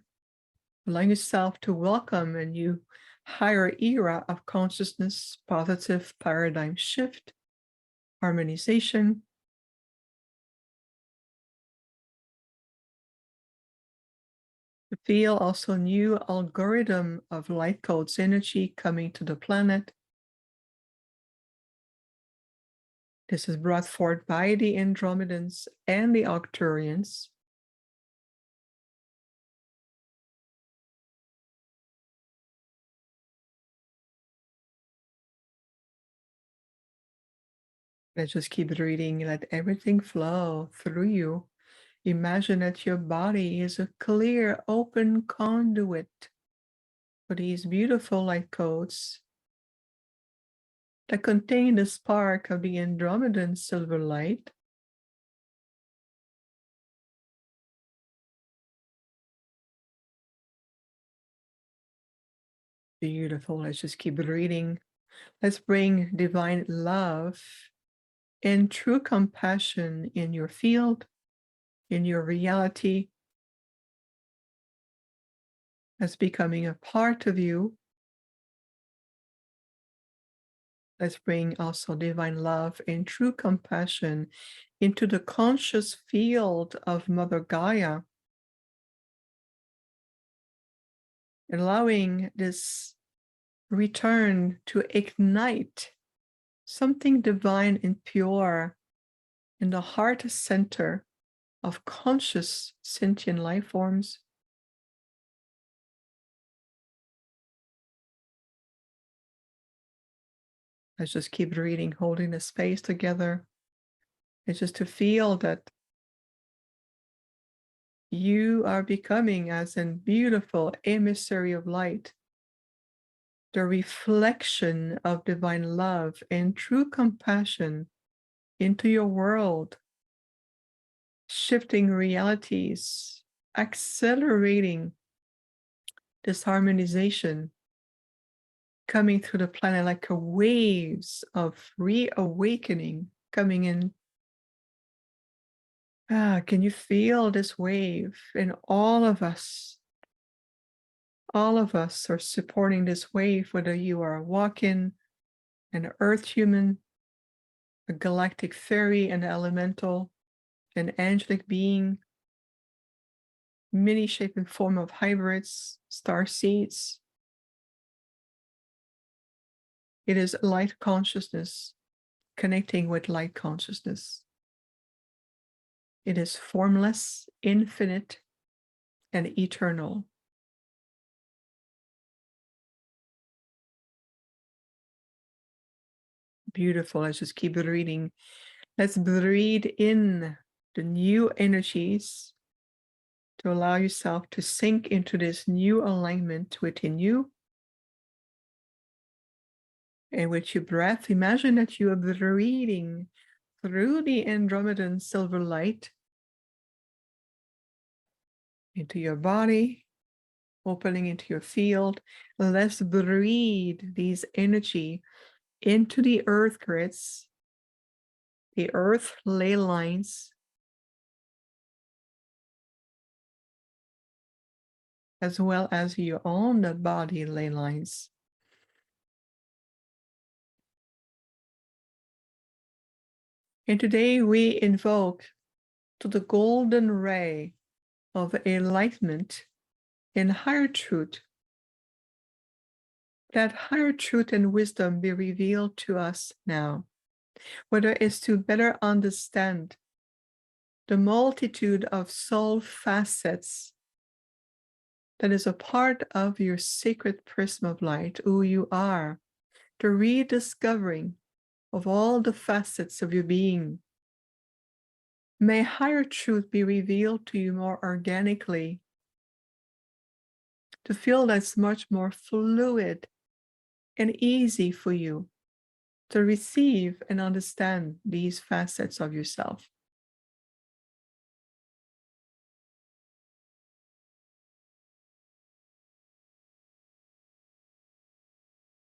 Allowing yourself to welcome a new higher era of consciousness, positive paradigm shift, harmonization. To feel also new algorithm of light codes energy coming to the planet. This is brought forth by the Andromedans and the Arcturians. Let's just keep reading. Let everything flow through you. Imagine that your body is a clear, open conduit for these beautiful light codes that contain the spark of the Andromedan silver light. Beautiful. Let's just keep reading. Let's bring divine love and true compassion in your field, in your reality, as becoming a part of you. Let's bring also divine love and true compassion into the conscious field of Mother Gaia, allowing this return to ignite something divine and pure in the heart center of conscious sentient life forms. Let's just keep reading, holding the space together. It's just to feel that you are becoming as a beautiful emissary of light, the reflection of divine love and true compassion into your world, shifting realities, accelerating this harmonization, coming through the planet like a waves of reawakening coming in. Can you feel this wave? And all of us are supporting this wave, whether you are walking, an earth human, a galactic fairy, an elemental, an angelic being, many shape and form of hybrids, star seeds. It is light consciousness connecting with light consciousness. It is formless, infinite, and eternal. Beautiful. Let's just keep reading. Let's breathe in the new energies to allow yourself to sink into this new alignment within you. And with your breath, imagine that you are breathing through the Andromedan silver light into your body, opening into your field. Let's breathe these energy into the earth grids, the earth ley lines, as well as your own body ley lines. And today we invoke to the golden ray of enlightenment and higher truth, that higher truth and wisdom be revealed to us now, whether it's to better understand the multitude of soul facets that is a part of your sacred prism of light, who you are, the rediscovering of all the facets of your being. May higher truth be revealed to you more organically, to feel that's much more fluid and easy for you to receive and understand these facets of yourself.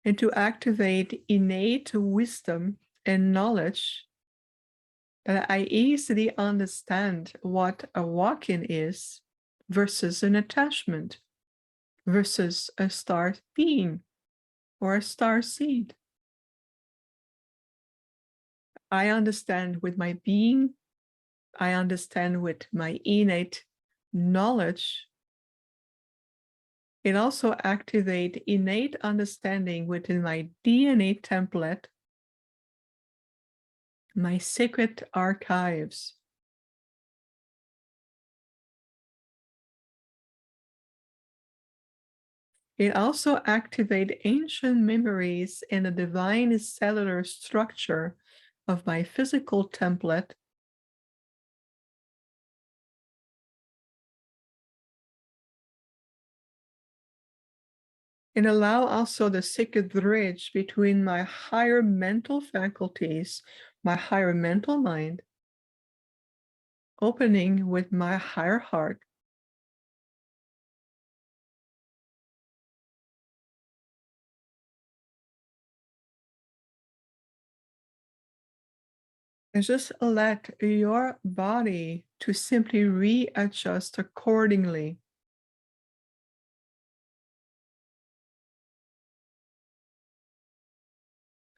And to activate innate wisdom and knowledge that I easily understand what a walk-in is versus an attachment, versus a star being or a star seed. I understand with my being, I understand with my innate knowledge. It also activates innate understanding within my DNA template, my sacred archives. It also activates ancient memories in the divine cellular structure of my physical template. And allow also the sacred bridge between my higher mental faculties, my higher mental mind, opening with my higher heart. And just let your body to simply readjust accordingly.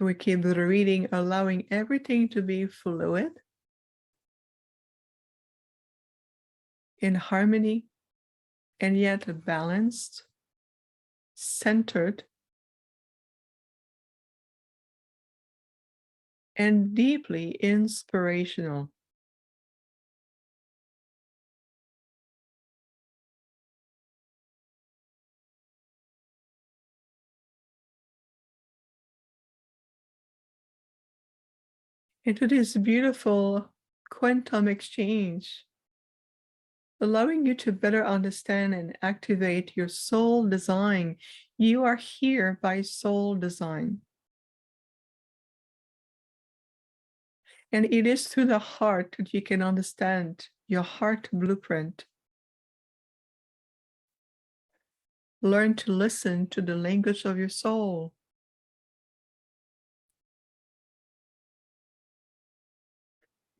We keep the reading, allowing everything to be fluid, in harmony, and yet balanced, centered, and deeply inspirational. Into this beautiful quantum exchange, allowing you to better understand and activate your soul design. You are here by soul design. And it is through the heart that you can understand your heart blueprint. Learn to listen to the language of your soul.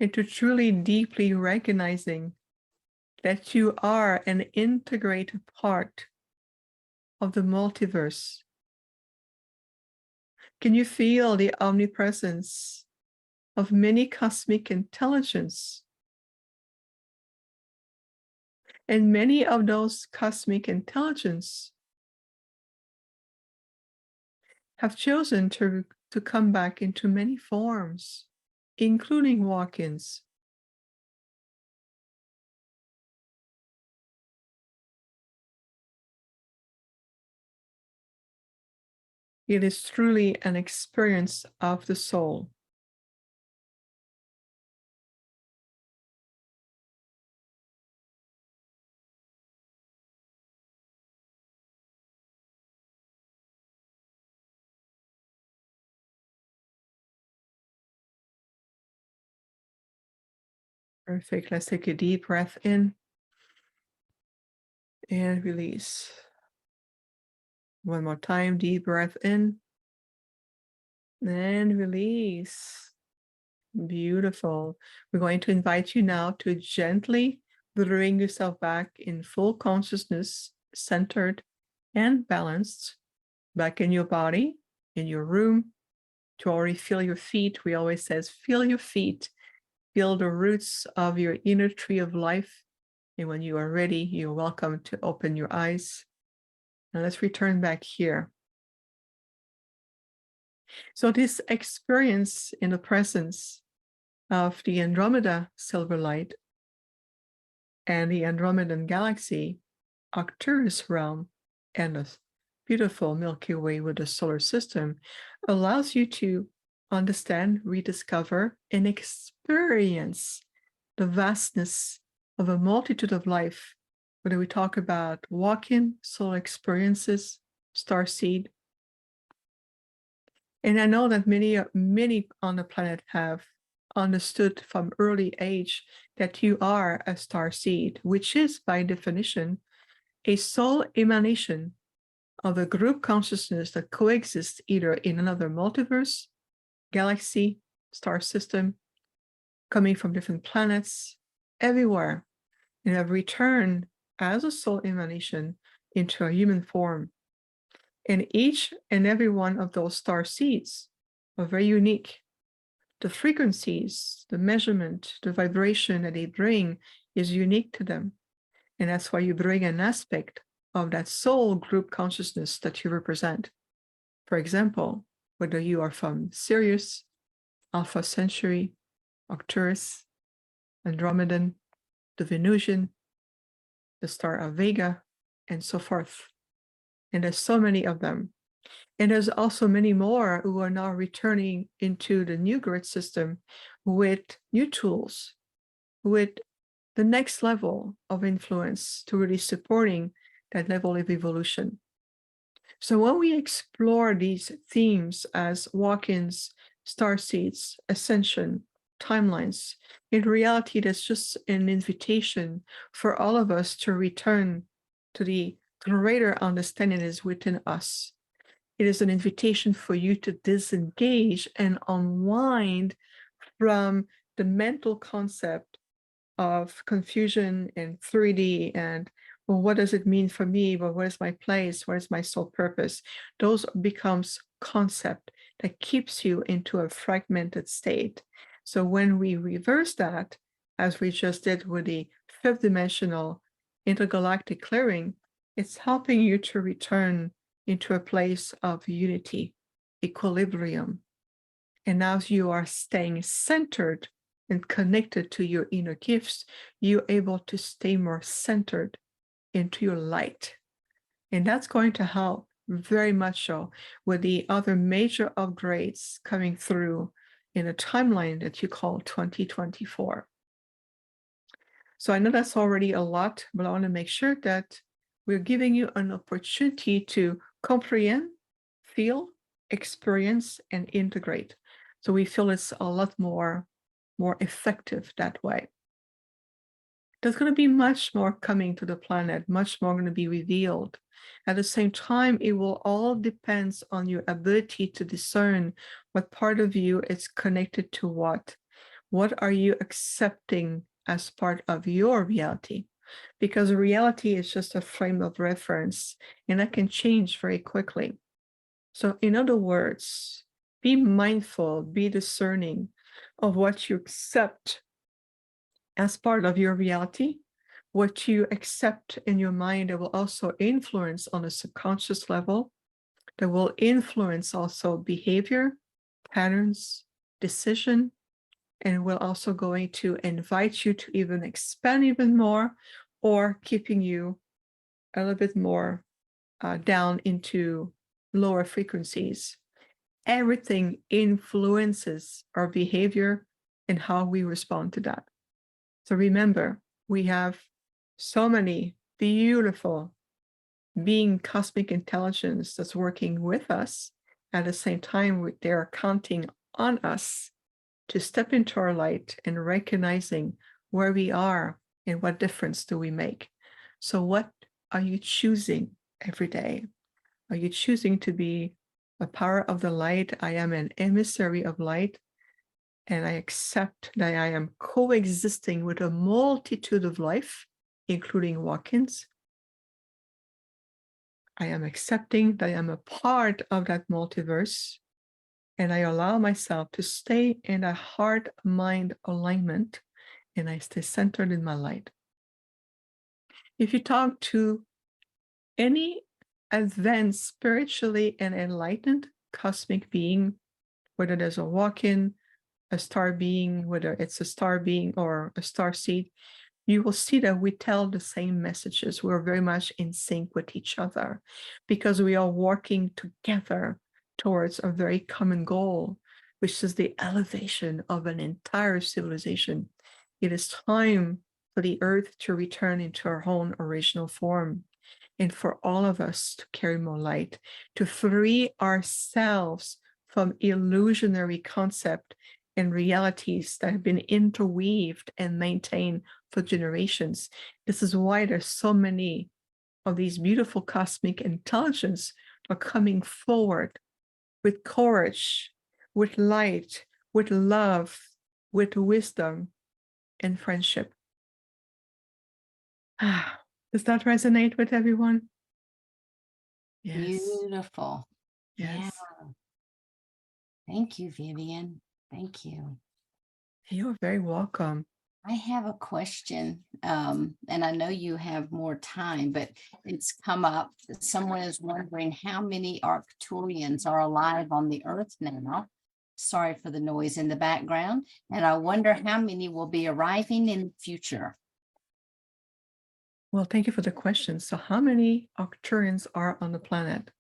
And to truly deeply recognizing that you are an integrated part of the multiverse. Can you feel the omnipresence of many cosmic intelligence? And many of those cosmic intelligence have chosen to come back into many forms, including walk-ins. It is truly an experience of the soul. Perfect. Let's take a deep breath in and release. One more time, deep breath in And release. Beautiful. We're going to invite you now to gently bring yourself back in full consciousness, centered and balanced, back in your body, in your room. To already feel your feet. We always says, feel your feet, feel the roots of your inner tree of life. And when you are ready, you're welcome to open your eyes. Now let's return back here. So this experience in the presence of the Andromeda silver light and the Andromedan galaxy, Arcturus realm, and the beautiful Milky Way with the solar system allows you to understand, rediscover, and experience the vastness of a multitude of life, whether we talk about walk-in, solar experiences, starseed. And I know that many on the planet have understood from early age that you are a starseed, which is by definition a soul emanation of a group consciousness that coexists either in another multiverse, galaxy, star system, coming from different planets, everywhere, and have returned as a soul emanation into a human form. And each and every one of those star seeds are very unique. The frequencies, the measurement, the vibration that they bring is unique to them. And that's why you bring an aspect of that soul group consciousness that you represent. For example, whether you are from Sirius, Alpha Centauri, Arcturus, Andromedan, the Venusian, the star of Vega, and so forth. And there's so many of them. And there's also many more who are now returning into the new grid system with new tools, with the next level of influence to really supporting that level of evolution. So when we explore these themes as walk-ins, starseeds, ascension, timelines, in reality, that's just an invitation for all of us to return to the greater understanding that is within us. It is an invitation for you to disengage and unwind from the mental concept of confusion and 3D and, well, what does it mean for me? Well, what is my place? What is my soul purpose? Those becomes concept that keeps you into a fragmented state. So when we reverse that, as we just did with the fifth dimensional intergalactic clearing, it's helping you to return into a place of unity, equilibrium. And as you are staying centered and connected to your inner gifts, you're able to stay more centered into your light. And that's going to help very much so with the other major upgrades coming through in a timeline that you call 2024. So I know that's already a lot, but I want to make sure that we're giving you an opportunity to comprehend, feel, experience, and integrate. So we feel it's a lot more effective that way. There's going to be much more coming to the planet, much more going to be revealed. At the same time, it will all depend on your ability to discern what part of you is connected to what. What are you accepting as part of your reality? Because reality is just a frame of reference, and that can change very quickly. So in other words, be mindful, be discerning of what you accept as part of your reality, what you accept in your mind that will also influence on a subconscious level, that will influence also behavior, patterns, decision, and will also going to invite you to even expand even more, or keeping you a little bit more down into lower frequencies. Everything influences our behavior and how we respond to that. So remember, we have so many beautiful being cosmic intelligence that's working with us. At the same time, they are counting on us to step into our light and recognizing where we are and what difference do we make. So what are you choosing every day? Are you choosing to be a power of the light. I am an emissary of light. And I accept that I am coexisting with a multitude of life, including walk-ins. I am accepting that I am a part of that multiverse. And I allow myself to stay in a heart-mind alignment, and I stay centered in my light. If you talk to any advanced, spiritually and enlightened cosmic being, whether there's a walk-in, a star being, whether it's a star being or a star seed, you will see that we tell the same messages. We're very much in sync with each other because we are working together towards a very common goal, which is the elevation of an entire civilization. It is time for the earth to return into our own original form, and for all of us to carry more light, to free ourselves from illusionary concept and realities that have been interweaved and maintained for generations. This is why there's so many of these beautiful cosmic intelligence are coming forward with courage, with light, with love, with wisdom and friendship. Does that resonate with everyone? Yes. Beautiful. Yes. Yeah. Thank you, Viviane. Thank you. You're very welcome. I have a question, and I know you have more time, but it's come up. Someone is wondering how many Arcturians are alive on the Earth now. Sorry for the noise in the background. And I wonder how many will be arriving in the future. Well, thank you for the question. So how many Arcturians are on the planet?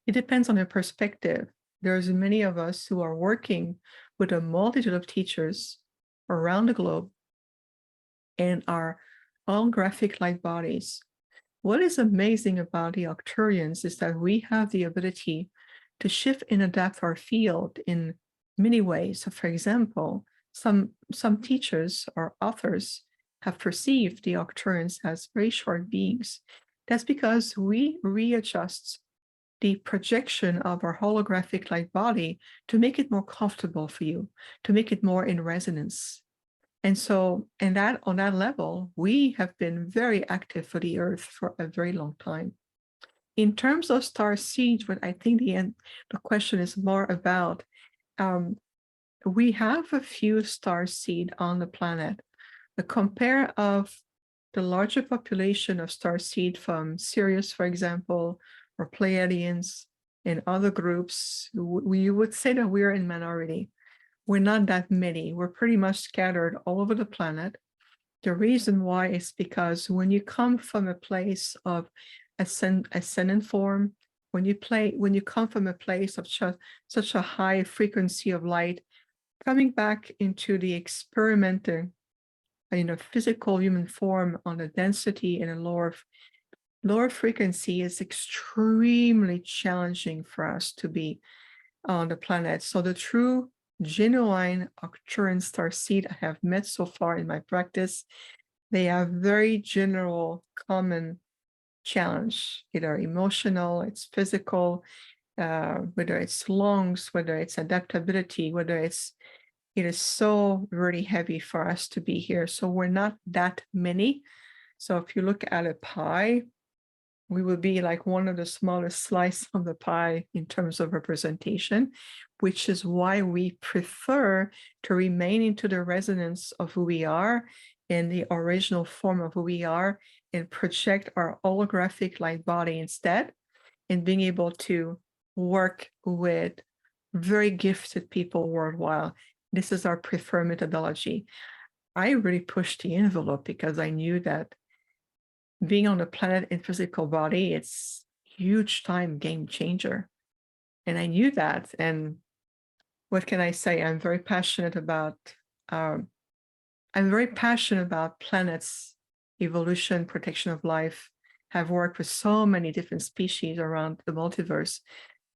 It depends on your perspective. There's many of us who are working with a multitude of teachers around the globe and are holographic light bodies. What is amazing about the Arcturians is that we have the ability to shift and adapt our field in many ways. So for example, some teachers or authors have perceived the Arcturians as very short beings. That's because we readjust the projection of our holographic light body to make it more comfortable for you, to make it more in resonance. And so, on that level, we have been very active for the Earth for a very long time. In terms of star seeds, what I think the question is more about, we have a few star seed on the planet. The compare of the larger population of star seed from Sirius, for example, or Pleiadians and other groups, you would say that we're in minority. We're not that many. We're pretty much scattered all over the planet. The reason why is because when you come from a place of ascendant form, when you come from a place of such a high frequency of light, coming back into the experimenting, physical human form on a density and a lower frequency is extremely challenging for us to be on the planet. So the true genuine Arcturian star seed I have met so far in my practice, they have very general common challenge, either emotional, it's physical, whether it's lungs, whether it's adaptability, whether it is so really heavy for us to be here. So we're not that many. So if you look at a pie, we would be like one of the smallest slice of the pie in terms of representation, which is why we prefer to remain into the resonance of who we are in the original form of who we are and project our holographic light body instead, and being able to work with very gifted people worldwide. This is our preferred methodology. I really pushed the envelope because I knew that being on the planet in physical body, it's huge time game changer. And I knew that. And what can I say? I'm very passionate about planets, evolution, protection of life. I've worked with so many different species around the multiverse.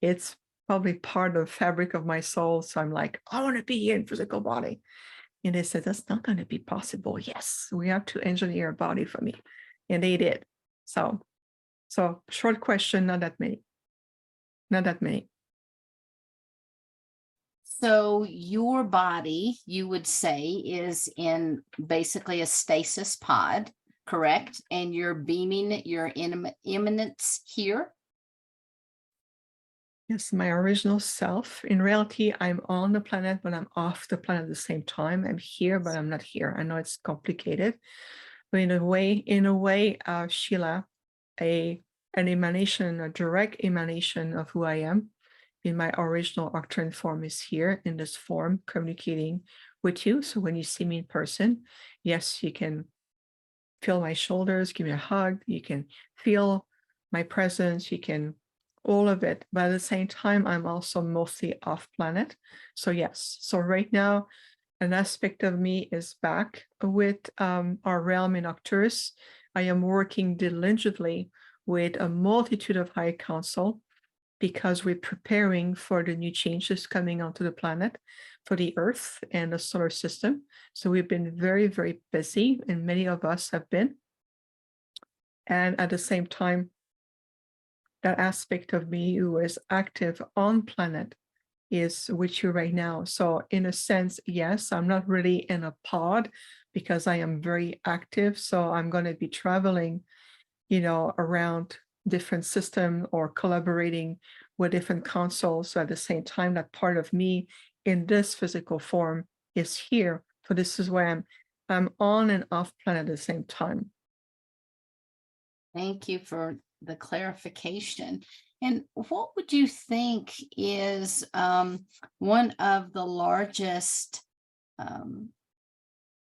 It's probably part of the fabric of my soul. So I'm like, I want to be here in physical body. And they said, that's not going to be possible. Yes, we have to engineer a body for me. And they did. So short question, not that many. So your body, you would say, is in basically a stasis pod, correct? And you're beaming your imminence here. Yes, my original self. In reality, I'm on the planet, but I'm off the planet at the same time. I'm here, but I'm not here. I know it's complicated, but in a way, Sheila, an emanation, a direct emanation of who I am in my original octane form is here in this form, communicating with you. So when you see me in person, yes, you can feel my shoulders, give me a hug, you can feel my presence, you can all of it, but at the same time I'm also mostly off planet. So yes, so right now an aspect of me is back with our realm in Arcturus. I am working diligently with a multitude of high council because we're preparing for the new changes coming onto the planet, for the Earth and the solar system. So we've been very, very busy, and many of us have been. And at the same time, that aspect of me who is active on planet is with you right now. So in a sense, yes, I'm not really in a pod because I am very active. So I'm going to be traveling, around different systems or collaborating with different consoles. So at the same time, that part of me in this physical form is here. So this is where I'm on and off planet at the same time. Thank you for the clarification. And what would you think is one of the largest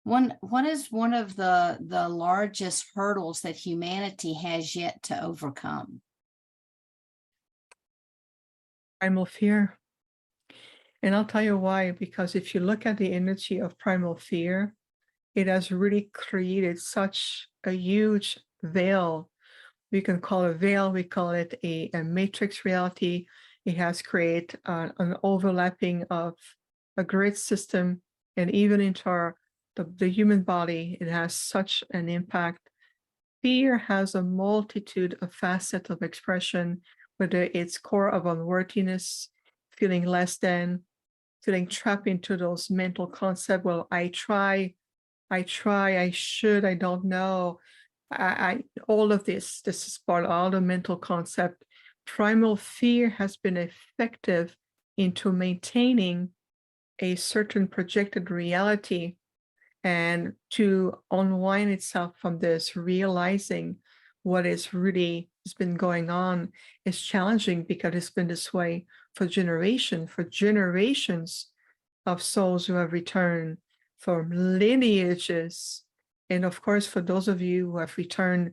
what is one of the largest hurdles that humanity has yet to overcome? Primal fear. And I'll tell you why, because if you look at the energy of primal fear, it has really created such a huge veil. We can call it a veil, we call it a matrix reality. It has created an overlapping of a grid system, and even into the human body, it has such an impact. Fear has a multitude of facets of expression, whether it's core of unworthiness, feeling less than, feeling trapped into those mental concepts. Well, I try, I should, I don't know. All of this is part of all the mental concept. Primal fear has been effective into maintaining a certain projected reality, and to unwind itself from this, realizing what is really has been going on is challenging, because it's been this way for generations of souls who have returned, for lineages. And of course, for those of you who have returned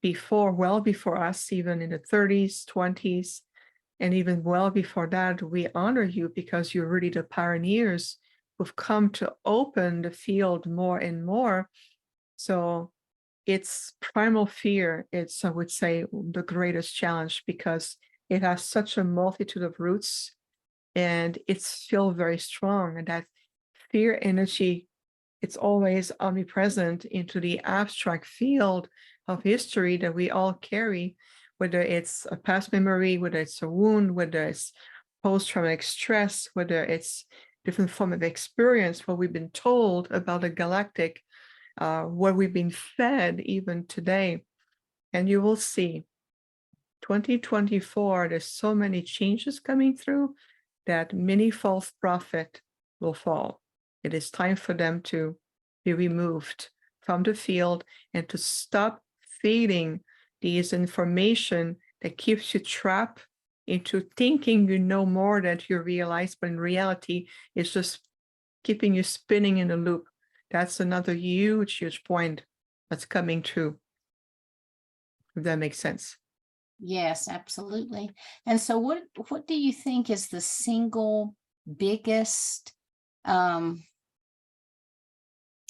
before, well before us, even in the 30s, 20s, and even well before that, we honor you because you're really the pioneers who've come to open the field more and more. So it's primal fear. It's, I would say, the greatest challenge, because it has such a multitude of roots and it's still very strong. And that fear energy, it's always omnipresent into the abstract field of history that we all carry, whether it's a past memory, whether it's a wound, whether it's post-traumatic stress, whether it's different form of experience, what we've been told about the galactic, what we've been fed even today. And you will see 2024, there's so many changes coming through that many false prophets will fall. It is time for them to be removed from the field and to stop feeding these information that keeps you trapped into thinking you know more than you realize, but in reality, it's just keeping you spinning in a loop. That's another huge point that's coming true, if that makes sense. Yes, absolutely. And so what do you think is the single biggest, I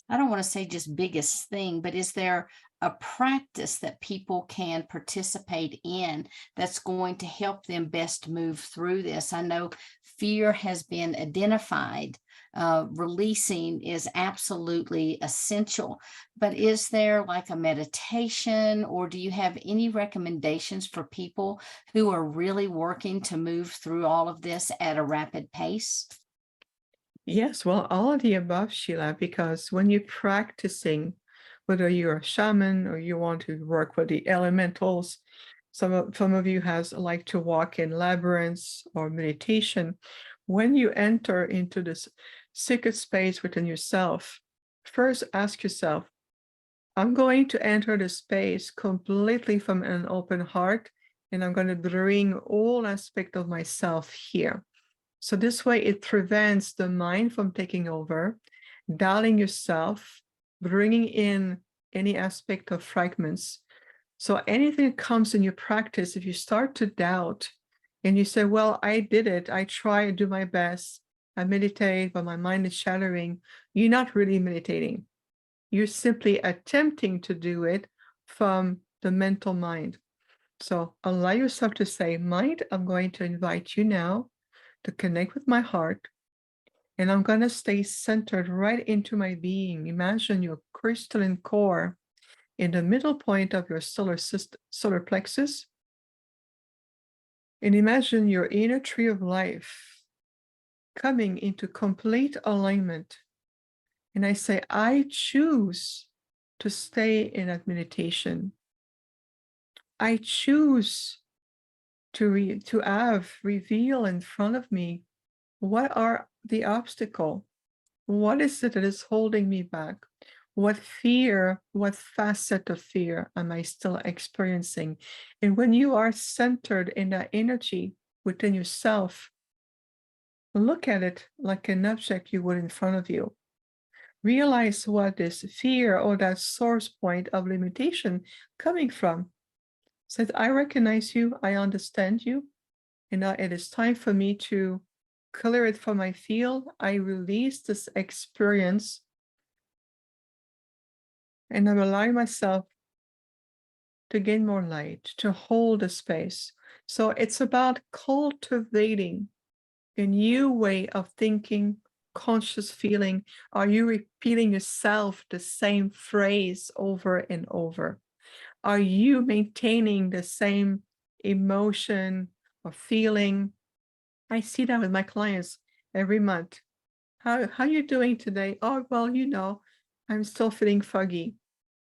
don't want to say just biggest thing, but is there a practice that people can participate in that's going to help them best move through this? I know fear has been identified. Releasing is absolutely essential, but is there like a meditation, or do you have any recommendations for people who are really working to move through all of this at a rapid pace? Yes, well, all of the above, Sheila, because when you're practicing, whether you're a shaman or you want to work with the elementals, some of you like to walk in labyrinths or meditation. When you enter into this secret space within yourself, first ask yourself, I'm going to enter the space completely from an open heart, and I'm going to bring all aspects of myself here. So this way it prevents the mind from taking over, doubting yourself, bringing in any aspect of fragments. So anything that comes in your practice, if you start to doubt and you say, well, I did it, I try and do my best, I meditate, but my mind is shattering, you're not really meditating. You're simply attempting to do it from the mental mind. So allow yourself to say, mind, I'm going to invite you now to connect with my heart, and I'm going to stay centered right into my being. Imagine your crystalline core in the middle point of your solar plexus, and imagine your inner tree of life coming into complete alignment. And I say, I choose to stay in that meditation. I choose to have reveal in front of me what are the obstacle. What is it that is holding me back? What fear, what facet of fear am I still experiencing? And when you are centered in that energy within yourself, look at it like an object you would in front of you. Realize what this fear or that source point of limitation coming from. Says, I recognize you, I understand you, and now it is time for me to clear it from my field. I release this experience, and I'm allowing myself to gain more light, to hold the space. So it's about cultivating a new way of thinking, conscious feeling. Are you repeating yourself the same phrase over and over? Are you maintaining the same emotion or feeling? I see that with my clients every month. How you doing today? Oh, well, I'm still feeling foggy.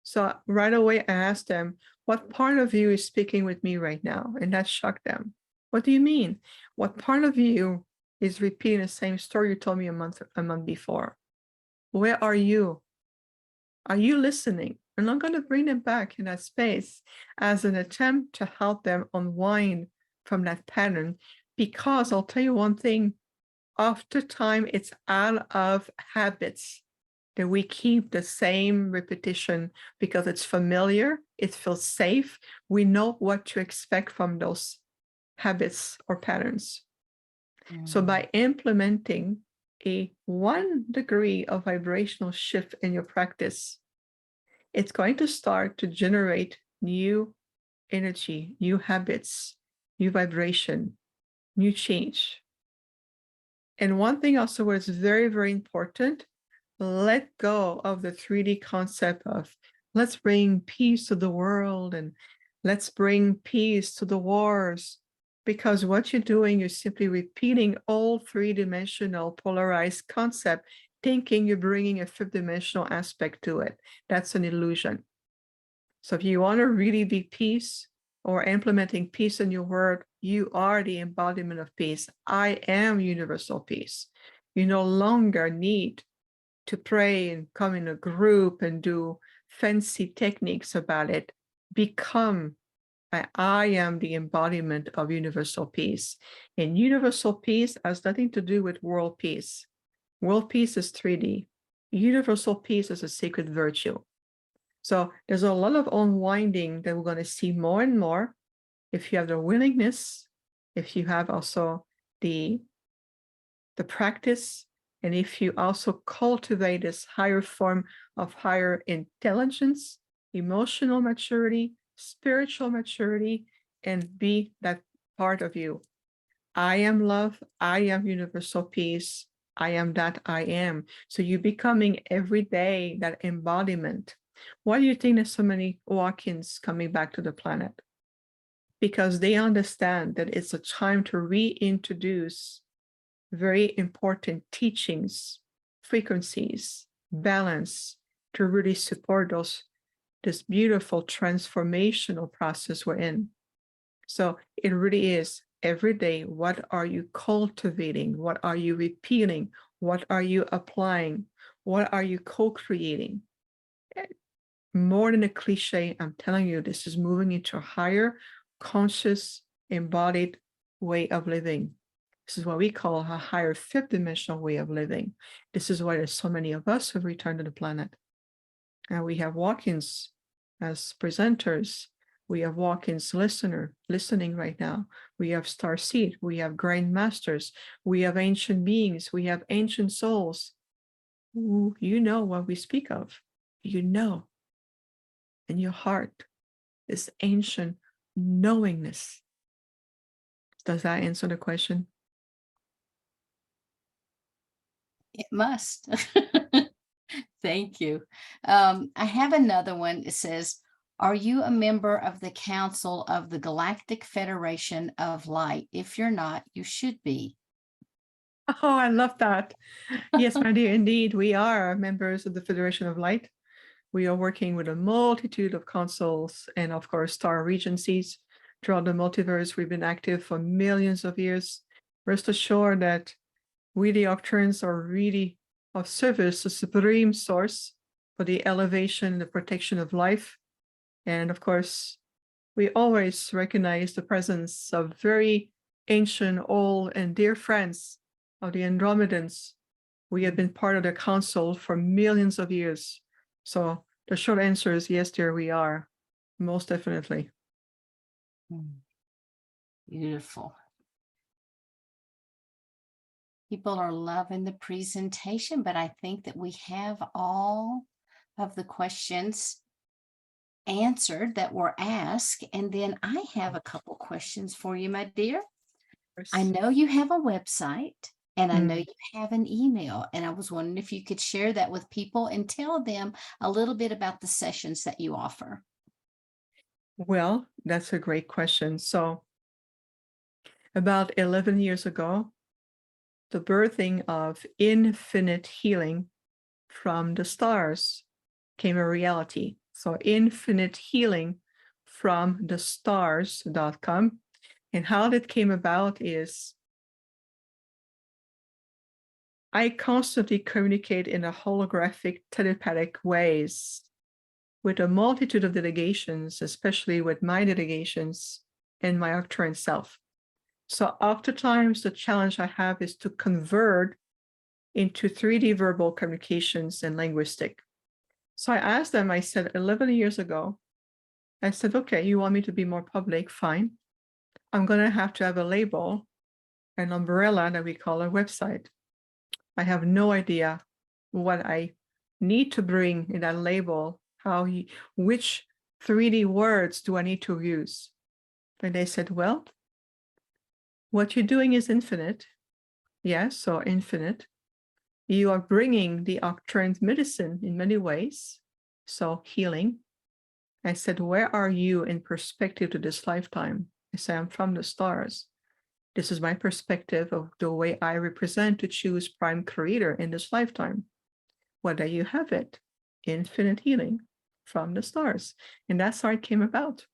So right away I asked them, what part of you is speaking with me right now? And that shocked them. What do you mean? What part of you is repeating the same story you told me a month before? Where are you? Are you listening? And I'm going to bring them back in that space as an attempt to help them unwind from that pattern. Because I'll tell you one thing, after time, it's out of habits that we keep the same repetition because it's familiar, it feels safe. We know what to expect from those habits or patterns. So by implementing a 1 degree of vibrational shift in your practice, it's going to start to generate new energy, new habits, new vibration, new change. And one thing also what is very, very important, let go of the 3D concept of let's bring peace to the world and let's bring peace to the wars. Because what you're doing, you're simply repeating all 3-dimensional polarized concept, thinking you're bringing a 5th-dimensional aspect to it. That's an illusion. So if you want to really be peace or implementing peace in your work, you are the embodiment of peace. I am universal peace. You no longer need to pray and come in a group and do fancy techniques about it. Become, I am the embodiment of universal peace. And universal peace has nothing to do with world peace. World peace is 3D. Universal peace is a sacred virtue. So there's a lot of unwinding that we're going to see more and more. If you have the willingness, if you have also the practice, and if you also cultivate this higher form of higher intelligence, emotional maturity, spiritual maturity, and be that part of you. I am love. I am universal peace. I am that I am. So you're becoming every day that embodiment. Why do you think there's so many walk-ins coming back to the planet? Because they understand that it's a time to reintroduce very important teachings, frequencies, balance to really support this beautiful transformational process we're in. So it really is every day. What are you cultivating? What are you repeating? What are you applying? What are you co-creating? More than a cliche, I'm telling you, this is moving into a higher, conscious, embodied way of living. This is what we call a higher fifth dimensional way of living. This is why there's so many of us who've returned to the planet. And we have walk-ins as presenters. We have walk-ins listening right now. We have starseed. We have grand masters. We have ancient beings. We have ancient souls. Ooh, you know what we speak of. You know. In your heart, this ancient knowingness. Does that answer the question? It must. Thank you. I have another one. It says, are you a member of the Council of the Galactic Federation of Light? If you're not, you should be. Oh, I love that. Yes, my dear, indeed, we are members of the Federation of Light. We are working with a multitude of councils and, of course, star regencies throughout the multiverse. We've been active for millions of years. Rest assured that we, the Octurans, are really of service, a supreme source for the elevation and the protection of life. And of course, we always recognize the presence of very ancient, old, and dear friends of the Andromedans. We have been part of the council for millions of years. So the short answer is yes, dear, we are. Most definitely. Beautiful. People are loving the presentation, but I think that we have all of the questions answered that were asked. And then I have a couple questions for you, my dear. I know you have a website and I know you have an email, and I was wondering if you could share that with people and tell them a little bit about the sessions that you offer. Well, that's a great question. So about 11 years ago, the birthing of infinite healing from the stars came a reality. So infinite healing from the stars.com. And how that came about is I constantly communicate in a holographic, telepathic ways with a multitude of delegations, especially with my delegations and my Octurian self. So oftentimes the challenge I have is to convert into 3D verbal communications and linguistic. So I asked them, I said, 11 years ago, I said, okay, you want me to be more public? Fine. I'm going to have a label, an umbrella that we call a website. I have no idea what I need to bring in that label, which 3D words do I need to use? And they said, well, what you're doing is infinite. Yes, so infinite. You are bringing the Octurian medicine in many ways, so healing. I said, where are you in perspective to this lifetime? I said, I'm from the stars. This is my perspective of the way I represent to choose prime creator in this lifetime. Well, there you have it, infinite healing from the stars. And that's how it came about.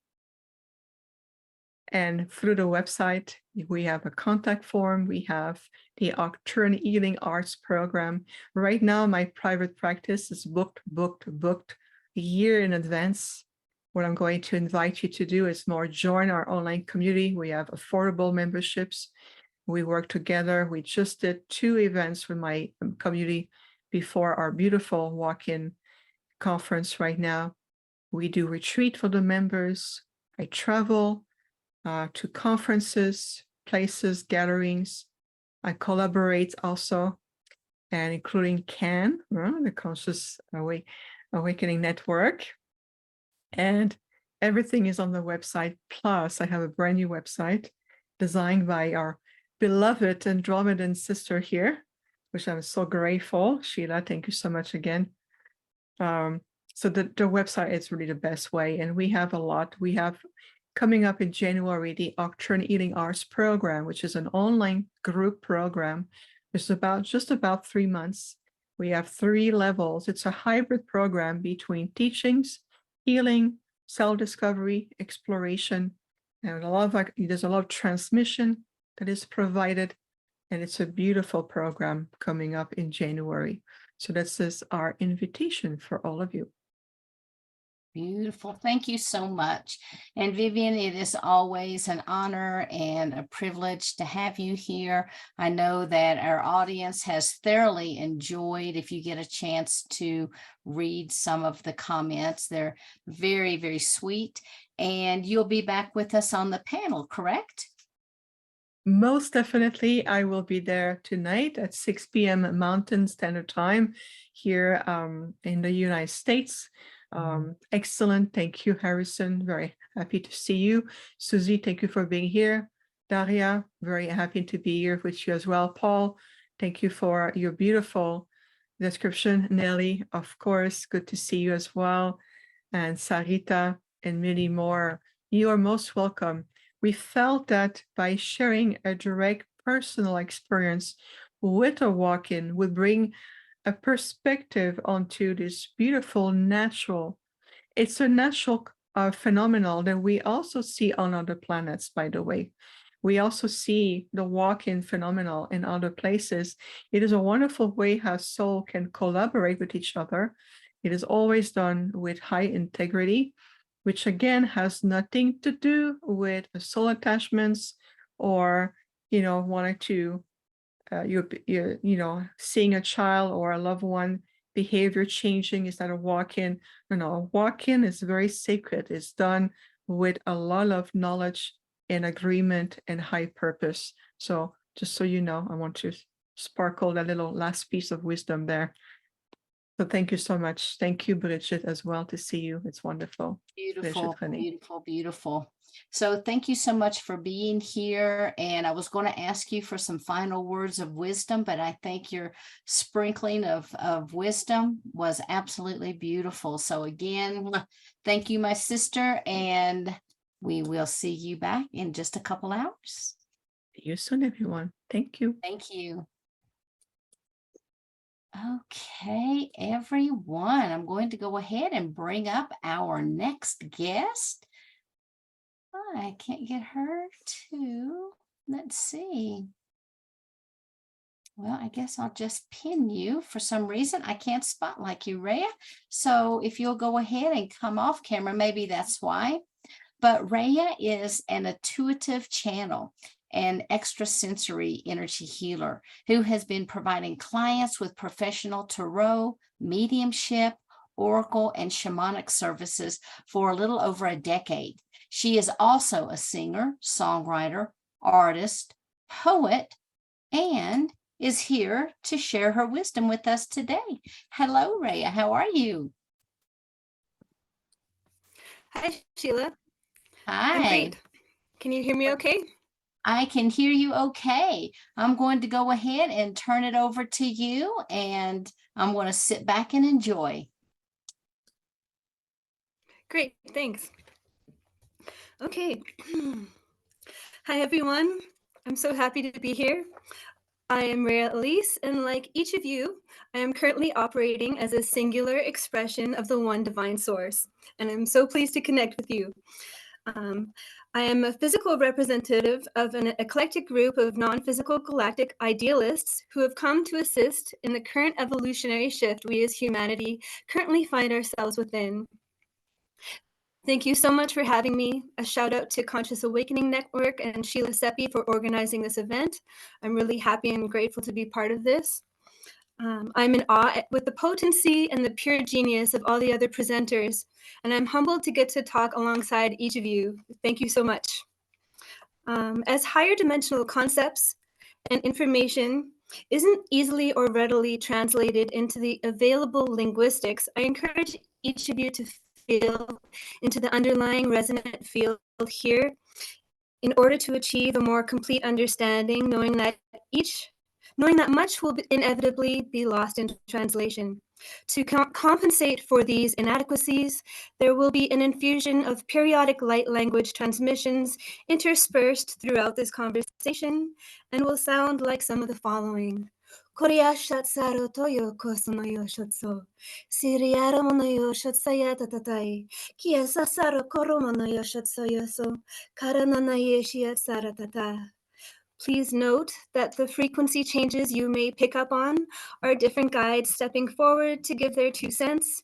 And through the website, we have a contact form. We have the Octurian Healing Arts program. Right now, my private practice is booked a year in advance. What I'm going to invite you to do is more join our online community. We have affordable memberships. We work together. We just did 2 events with my community before our beautiful walk-in conference right now. We do retreat for the members. I travel to conferences, places, gatherings. I collaborate also, and including CAN, the Conscious Awakening Network. And everything is on the website. Plus, I have a brand new website designed by our beloved Andromedan sister here, which I'm so grateful. Sheila, thank you so much again. So the website is really the best way. And we have a lot. We have coming up in January, the Octane Healing Arts program, which is an online group program. It's just about 3 months. We have 3 levels. It's a hybrid program between teachings, healing, self-discovery, exploration, and there's a lot of transmission that is provided, and it's a beautiful program coming up in January. So this is our invitation for all of you. Beautiful. Thank you so much. And Viviane, it is always an honor and a privilege to have you here. I know that our audience has thoroughly enjoyed. If you get a chance to read some of the comments, they're very, very sweet. And you'll be back with us on the panel, correct? Most definitely, I will be there tonight at 6 p.m. Mountain Standard Time here in the United States. Excellent. Thank you, Harrison. Very happy to see you. Susie, thank you for being here. Daria, very happy to be here with you as well. Paul, thank you for your beautiful description. Nelly, of course, good to see you as well. And Sarita and many more. You are most welcome. We felt that by sharing a direct personal experience with a walk-in would bring a perspective onto this beautiful natural. It's a natural phenomenon that we also see on other planets, by the way. We also see the walk-in phenomenon in other places. It is a wonderful way how soul can collaborate with each other. It is always done with high integrity, which again has nothing to do with soul attachments or, wanting to seeing a child or a loved one behavior changing. Is that a walk-in? No, walk-in is very sacred. It's done with a lot of knowledge and agreement and high purpose. So just so you know, I want to sparkle that little last piece of wisdom there. So thank you so much. Thank you, Bridget, as well, to see you. It's wonderful. Beautiful, Bridget, beautiful, beautiful. So thank you so much for being here. And I was going to ask you for some final words of wisdom, but I think your sprinkling of wisdom was absolutely beautiful. So again, thank you, my sister, and we will see you back in just a couple hours. See you soon, everyone. Thank you. Thank you. Okay, everyone, I'm going to go ahead and bring up our next guest. I can't get her to, let's see. Well, I guess I'll just pin you. For some reason, I can't spotlight you, Rhea. So if you'll go ahead and come off camera, maybe that's why. But Rhea is an intuitive channel and extrasensory energy healer who has been providing clients with professional tarot, mediumship, oracle, and shamanic services for a little over a decade. She is also a singer, songwriter, artist, poet, and is here to share her wisdom with us today. Hello, Rhea. How are you? Hi, Sheila. Hi. I'm great. Can you hear me okay? I can hear you okay. I'm going to go ahead and turn it over to you, and I'm going to sit back and enjoy. Great, thanks. Okay. Hi, everyone. I'm so happy to be here. I am Rhea Elise, and like each of you, I am currently operating as a singular expression of the one divine source, and I'm so pleased to connect with you. I am a physical representative of an eclectic group of non-physical galactic idealists who have come to assist in the current evolutionary shift we as humanity currently find ourselves within. Thank you so much for having me. A shout out to Conscious Awakening Network and Sheila Seppi for organizing this event. I'm really happy and grateful to be part of this. I'm in awe with the potency and the pure genius of all the other presenters, and I'm humbled to get to talk alongside each of you. Thank you so much. As higher dimensional concepts and information isn't easily or readily translated into the available linguistics, I encourage each of you to feel into the underlying resonant field here in order to achieve a more complete understanding, knowing that each knowing that much will inevitably be lost in translation. To compensate for these inadequacies, there will be an infusion of periodic light language transmissions interspersed throughout this conversation and will sound like some of the following. Korea shatsaro toyo kosunoyo shotso. Siriara monoyo shotsaya tatatai. Kia sasaro koromonoyo shotsoyoso. Karananaye shiatsara tata. Please note that the frequency changes you may pick up on are different guides stepping forward to give their 2 cents,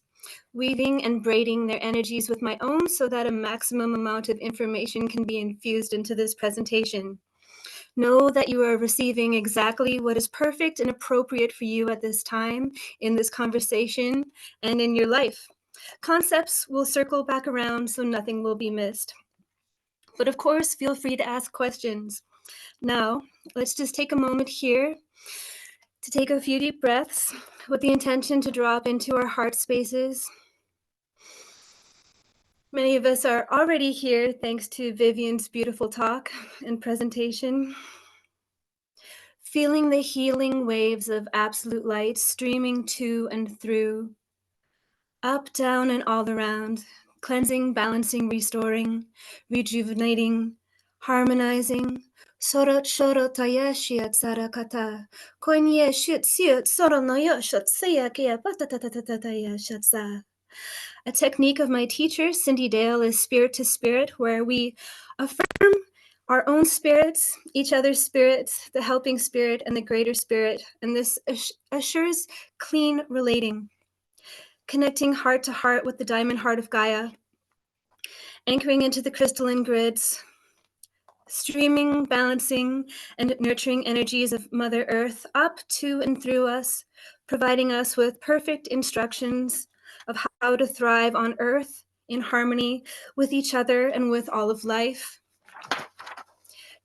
weaving and braiding their energies with my own so that a maximum amount of information can be infused into this presentation. Know that you are receiving exactly what is perfect and appropriate for you at this time in this conversation and in your life. Concepts will circle back around so nothing will be missed. But of course, feel free to ask questions. Now, let's just take a moment here to take a few deep breaths with the intention to drop into our heart spaces. Many of us are already here thanks to Viviane's beautiful talk and presentation. Feeling the healing waves of absolute light streaming to and through, up, down, and all around, cleansing, balancing, restoring, rejuvenating, harmonizing. Sorot shorot ayashiat sarakata. Koinye shut siut soronoyo shot sayakia patatatataya shatsa. A technique of my teacher, Cindy Dale, is spirit to spirit, where we affirm our own spirits, each other's spirits, the helping spirit, and the greater spirit. And this assures clean relating, connecting heart to heart with the diamond heart of Gaia, anchoring into the crystalline grids, streaming, balancing, and nurturing energies of Mother Earth up to and through us, providing us with perfect instructions of how to thrive on Earth in harmony with each other and with all of life.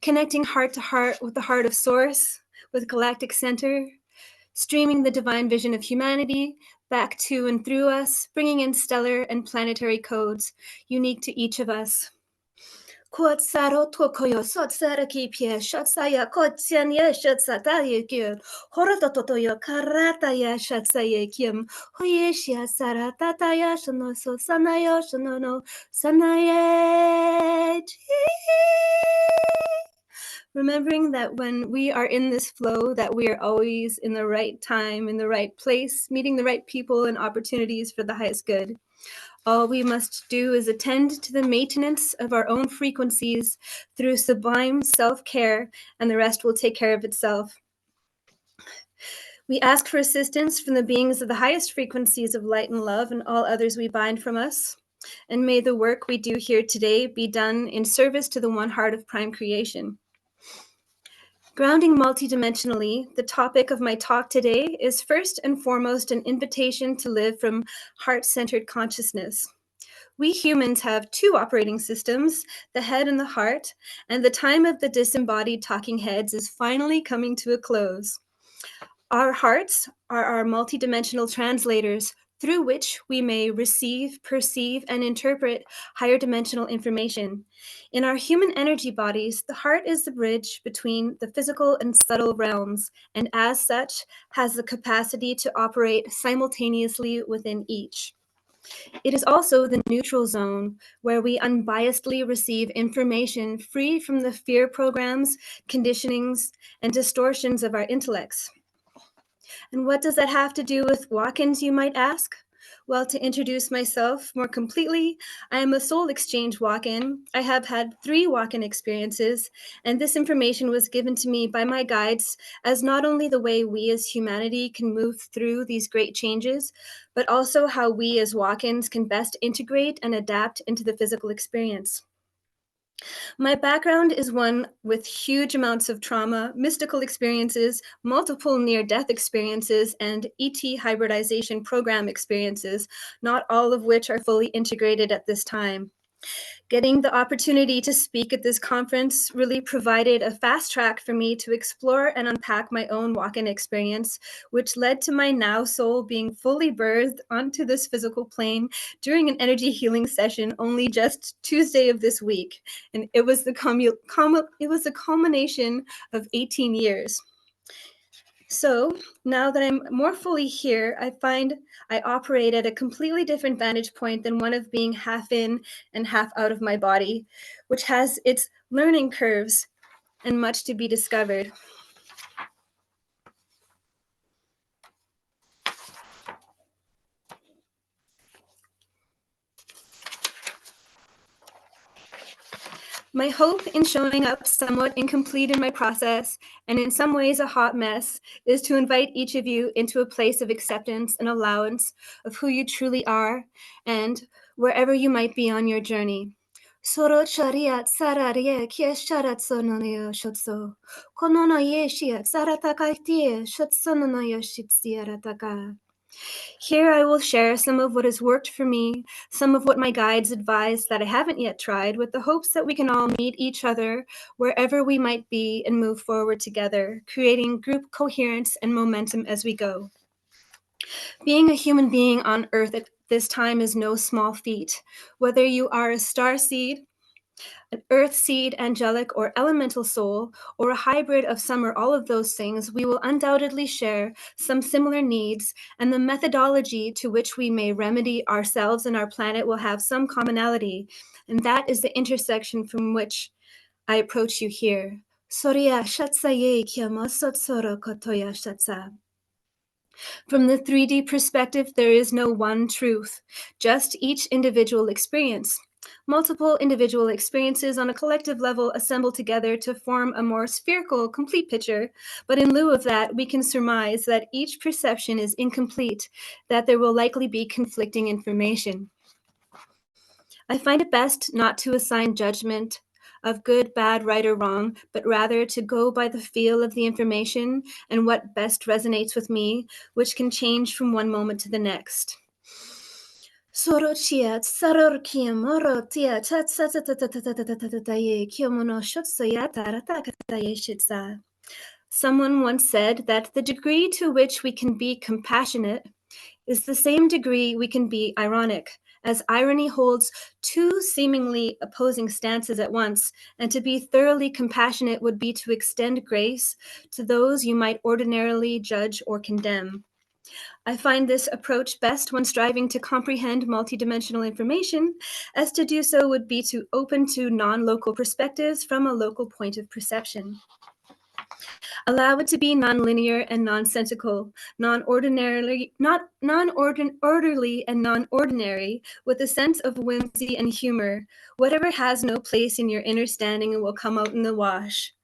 Connecting heart to heart with the heart of Source, with Galactic Center, streaming the divine vision of humanity back to and through us, bringing in stellar and planetary codes unique to each of us. Kuatsaro tokoyo sotsaraki pie shotsaya kotsianya shotsataye kyun horototoyo karataya shatsaye kyum hoyeshia saratataya shonoso sanayo shonono sanaye. Remembering that when we are in this flow, that we are always in the right time, in the right place, meeting the right people and opportunities for the highest good. All we must do is attend to the maintenance of our own frequencies through sublime self-care, and the rest will take care of itself. We ask for assistance from the beings of the highest frequencies of light and love and all others we bind from us. And may the work we do here today be done in service to the one heart of prime creation. Grounding multidimensionally, the topic of my talk today is first and foremost an invitation to live from heart-centered consciousness. We humans have 2 operating systems, the head and the heart, and the time of the disembodied talking heads is finally coming to a close. Our hearts are our multidimensional translators through which we may receive, perceive, and interpret higher dimensional information. In our human energy bodies, the heart is the bridge between the physical and subtle realms, and as such, has the capacity to operate simultaneously within each. It is also the neutral zone where we unbiasedly receive information free from the fear programs, conditionings, and distortions of our intellects. And what does that have to do with walk-ins, you might ask? Well, to introduce myself more completely, I am a soul exchange walk-in. I have had 3 walk-in experiences, and this information was given to me by my guides as not only the way we as humanity can move through these great changes, but also how we as walk-ins can best integrate and adapt into the physical experience. My background is one with huge amounts of trauma, mystical experiences, multiple near-death experiences, and ET hybridization program experiences, not all of which are fully integrated at this time. Getting the opportunity to speak at this conference really provided a fast track for me to explore and unpack my own walk-in experience, which led to my now soul being fully birthed onto this physical plane during an energy healing session only just Tuesday of this week. And it was the culmination of 18 years. So now that I'm more fully here, I find I operate at a completely different vantage point than one of being half in and half out of my body, which has its learning curves and much to be discovered. My hope in showing up somewhat incomplete in my process, and in some ways a hot mess, is to invite each of you into a place of acceptance and allowance of who you truly are, and wherever you might be on your journey. Soro chariat sararie kia sharatsonoyo shotso. Konono yeshiat saratakaitie shotsonoyo shitsiarataka. Here I will share some of what has worked for me, some of what my guides advise that I haven't yet tried, with the hopes that we can all meet each other wherever we might be and move forward together, creating group coherence and momentum as we go. Being a human being on Earth at this time is no small feat. Whether you are a star seed, an earth seed, angelic, or elemental soul, or a hybrid of some or all of those things, we will undoubtedly share some similar needs, and the methodology to which we may remedy ourselves and our planet will have some commonality, and that is the intersection from which I approach you here. Soria shatsaye kiama sotsoro kotoya shatsa. From the 3D perspective, there is no one truth, just each individual experience. Multiple individual experiences on a collective level assemble together to form a more spherical, complete picture, but in lieu of that, we can surmise that each perception is incomplete, that there will likely be conflicting information. I find it best not to assign judgment of good, bad, right, or wrong, but rather to go by the feel of the information and what best resonates with me, which can change from one moment to the next. Someone once said that the degree to which we can be compassionate is the same degree we can be ironic, as irony holds two seemingly opposing stances at once, and to be thoroughly compassionate would be to extend grace to those you might ordinarily judge or condemn. I find this approach best when striving to comprehend multidimensional information, as to do so would be to open to non-local perspectives from a local point of perception. Allow it to be nonlinear and nonsensical, orderly and non-ordinary, with a sense of whimsy and humor. Whatever has no place in your inner standing will come out in the wash.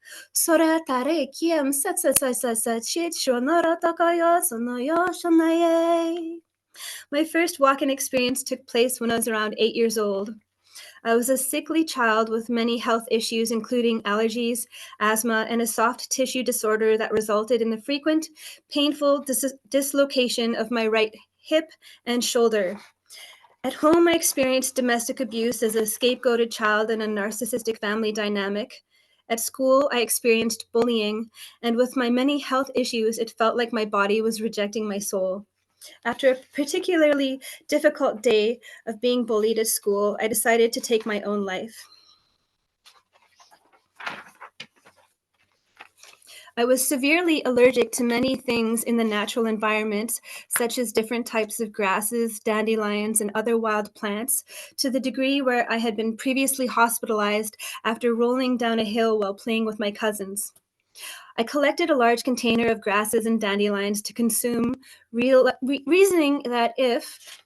My first walk-in experience took place when I was around 8 years old. I was a sickly child with many health issues, including allergies, asthma, and a soft tissue disorder that resulted in the frequent, painful dislocation of my right hip and shoulder. At home, I experienced domestic abuse as a scapegoated child in a narcissistic family dynamic. At school, I experienced bullying, and with my many health issues, it felt like my body was rejecting my soul. After a particularly difficult day of being bullied at school, I decided to take my own life. I was severely allergic to many things in the natural environment, such as different types of grasses, dandelions, and other wild plants, to the degree where I had been previously hospitalized after rolling down a hill while playing with my cousins. I collected a large container of grasses and dandelions to consume, reasoning that if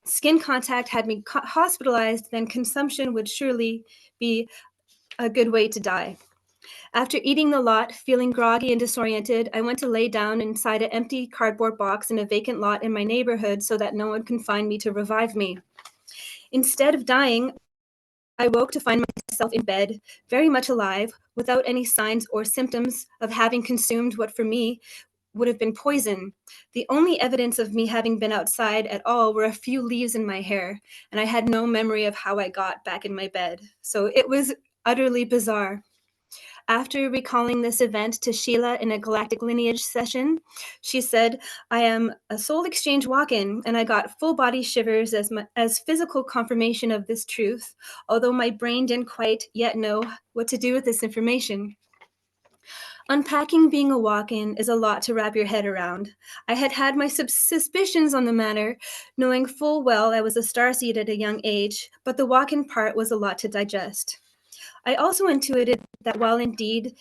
skin contact had me hospitalized, then consumption would surely be a good way to die. After eating the lot, feeling groggy and disoriented, I went to lay down inside an empty cardboard box in a vacant lot in my neighborhood so that no one can find me to revive me. Instead of dying, I woke to find myself in bed, very much alive, without any signs or symptoms of having consumed what for me would have been poison. The only evidence of me having been outside at all were a few leaves in my hair, and I had no memory of how I got back in my bed. So it was utterly bizarre. After recalling this event to Sheila in a galactic lineage session, she said, I am a soul exchange walk-in, and I got full body shivers as physical confirmation of this truth, although my brain didn't quite yet know what to do with this information. Unpacking being a walk-in is a lot to wrap your head around. I had had my suspicions on the matter, knowing full well I was a starseed at a young age, but the walk-in part was a lot to digest. I also intuited that while indeed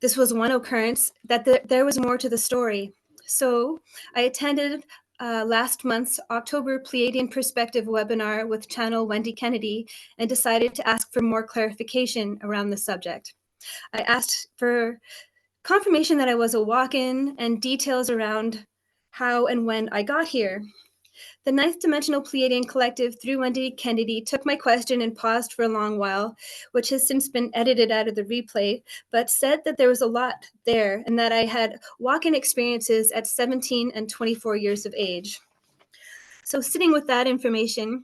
this was one occurrence, that there was more to the story. So I attended last month's October Pleiadian Perspective webinar with Channel Wendy Kennedy and decided to ask for more clarification around the subject. I asked for confirmation that I was a walk-in and details around how and when I got here. The Ninth Dimensional Pleiadian Collective through Wendy Kennedy took my question and paused for a long while, which has since been edited out of the replay, but said that there was a lot there and that I had walk-in experiences at 17 and 24 years of age. So sitting with that information,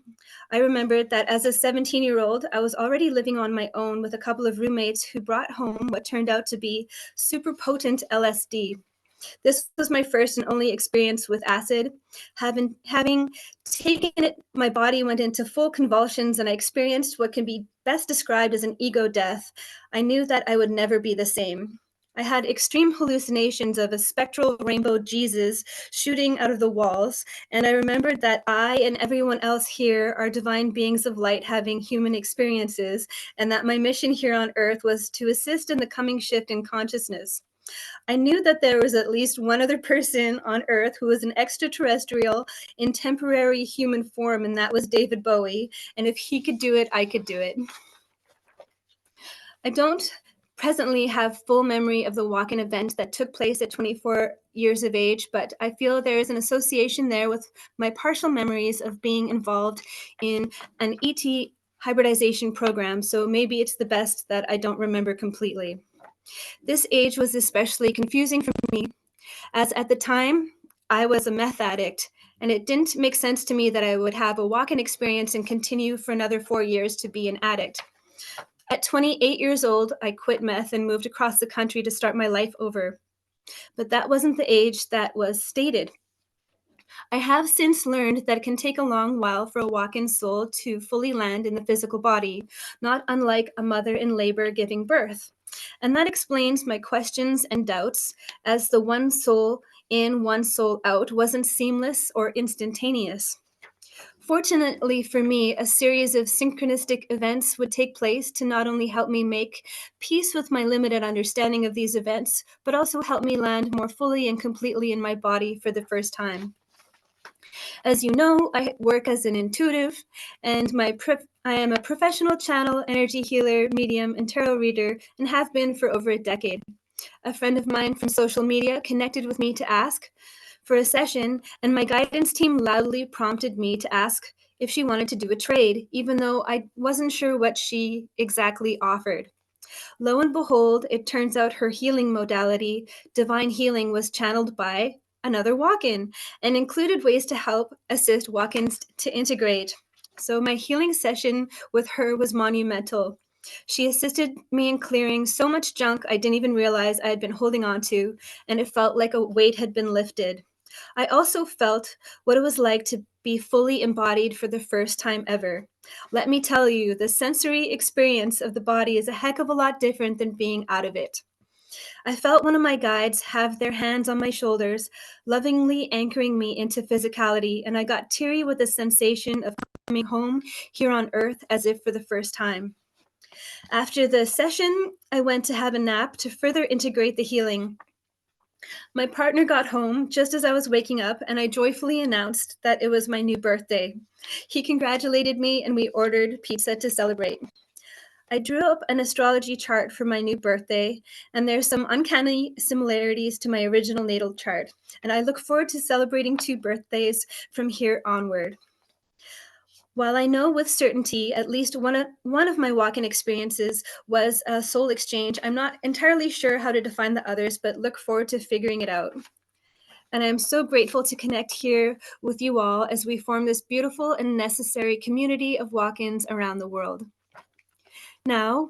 I remembered that as a 17-year-old, I was already living on my own with a couple of roommates who brought home what turned out to be super potent LSD. This was my first and only experience with acid. Having taken it, my body went into full convulsions and I experienced what can be best described as an ego death. I knew that I would never be the same. I had extreme hallucinations of a spectral rainbow Jesus shooting out of the walls, and I remembered that I and everyone else here are divine beings of light having human experiences, and that my mission here on Earth was to assist in the coming shift in consciousness. I knew that there was at least one other person on Earth who was an extraterrestrial in temporary human form, and that was David Bowie. And if he could do it, I could do it. I don't presently have full memory of the walk-in event that took place at 24 years of age, but I feel there is an association there with my partial memories of being involved in an ET hybridization program, so maybe it's the best that I don't remember completely. This age was especially confusing for me, as at the time, I was a meth addict, and it didn't make sense to me that I would have a walk-in experience and continue for another 4 years to be an addict. At 28 years old, I quit meth and moved across the country to start my life over. But that wasn't the age that was stated. I have since learned that it can take a long while for a walk-in soul to fully land in the physical body, not unlike a mother in labor giving birth. And that explains my questions and doubts, as the one soul in, one soul out wasn't seamless or instantaneous. Fortunately for me, a series of synchronistic events would take place to not only help me make peace with my limited understanding of these events, but also help me land more fully and completely in my body for the first time. As you know, I work as an intuitive, and I am a professional channel, energy healer, medium, and tarot reader, and have been for over a decade. A friend of mine from social media connected with me to ask for a session, and my guidance team loudly prompted me to ask if she wanted to do a trade, even though I wasn't sure what she exactly offered. Lo and behold, it turns out her healing modality, divine healing, was channeled by another walk-in and included ways to help assist walk-ins to integrate. So my healing session with her was monumental. She assisted me in clearing so much junk I didn't even realize I had been holding on to, and it felt like a weight had been lifted. I also felt what it was like to be fully embodied for the first time ever. Let me tell you, the sensory experience of the body is a heck of a lot different than being out of it. I felt one of my guides have their hands on my shoulders, lovingly anchoring me into physicality, and I got teary with the sensation of coming home here on Earth as if for the first time. After the session, I went to have a nap to further integrate the healing. My partner got home just as I was waking up, and I joyfully announced that it was my new birthday. He congratulated me, and we ordered pizza to celebrate. I drew up an astrology chart for my new birthday, and there's some uncanny similarities to my original natal chart, and I look forward to celebrating 2 birthdays from here onward. While I know with certainty at least one of my walk-in experiences was a soul exchange, I'm not entirely sure how to define the others, but look forward to figuring it out. And I'm so grateful to connect here with you all as we form this beautiful and necessary community of walk-ins around the world. Now,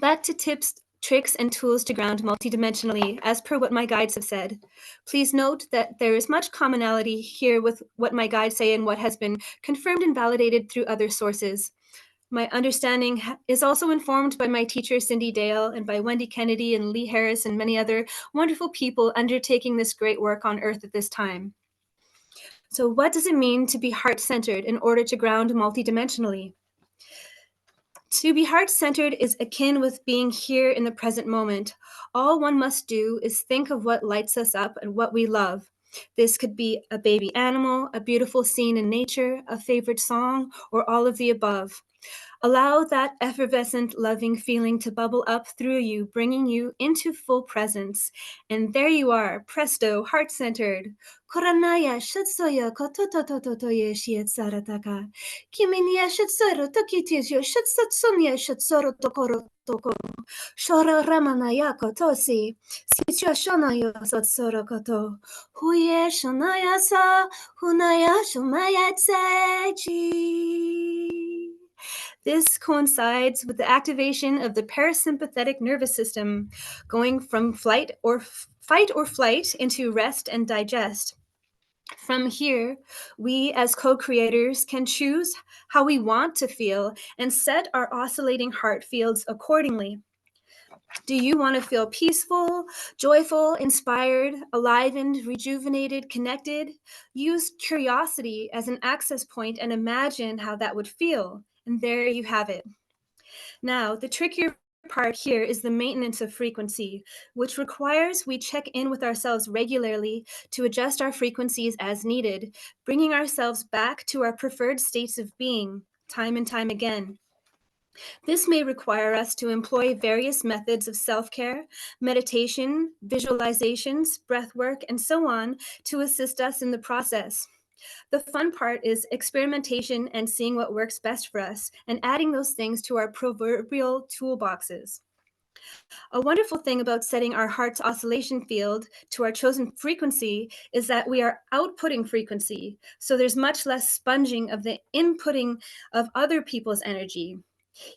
back to tips, tricks, and tools to ground multidimensionally, as per what my guides have said. Please note that there is much commonality here with what my guides say and what has been confirmed and validated through other sources. My understanding is also informed by my teacher, Cindy Dale, and by Wendy Kennedy and Lee Harris and many other wonderful people undertaking this great work on Earth at this time. So what does it mean to be heart-centered in order to ground multidimensionally? To be heart-centered is akin with being here in the present moment. All one must do is think of what lights us up and what we love. This could be a baby animal, a beautiful scene in nature, a favorite song, or all of the above. Allow that effervescent, loving feeling to bubble up through you, bringing you into full presence. And there you are, presto, heart-centered. Koranaya shutsoya kototototoye shietsarataka. Kiminia shutsoro tokitizyo shutsatsunya shutsoro tokoro toko. Shora ramanaya kotosi. Sicho shonayo sotsoro koto. Huye shonaya sa. Hunaya shomaya tseji. This coincides with the activation of the parasympathetic nervous system, going from fight or flight into rest and digest. From here, we as co-creators can choose how we want to feel and set our oscillating heart fields accordingly. Do you want to feel peaceful, joyful, inspired, alivened, rejuvenated, connected? Use curiosity as an access point and imagine how that would feel. And there you have it. Now, the trickier part here is the maintenance of frequency, which requires we check in with ourselves regularly to adjust our frequencies as needed, bringing ourselves back to our preferred states of being, time and time again. This may require us to employ various methods of self-care, meditation, visualizations, breath work, and so on to assist us in the process. The fun part is experimentation and seeing what works best for us and adding those things to our proverbial toolboxes. A wonderful thing about setting our heart's oscillation field to our chosen frequency is that we are outputting frequency, so there's much less sponging of the inputting of other people's energy.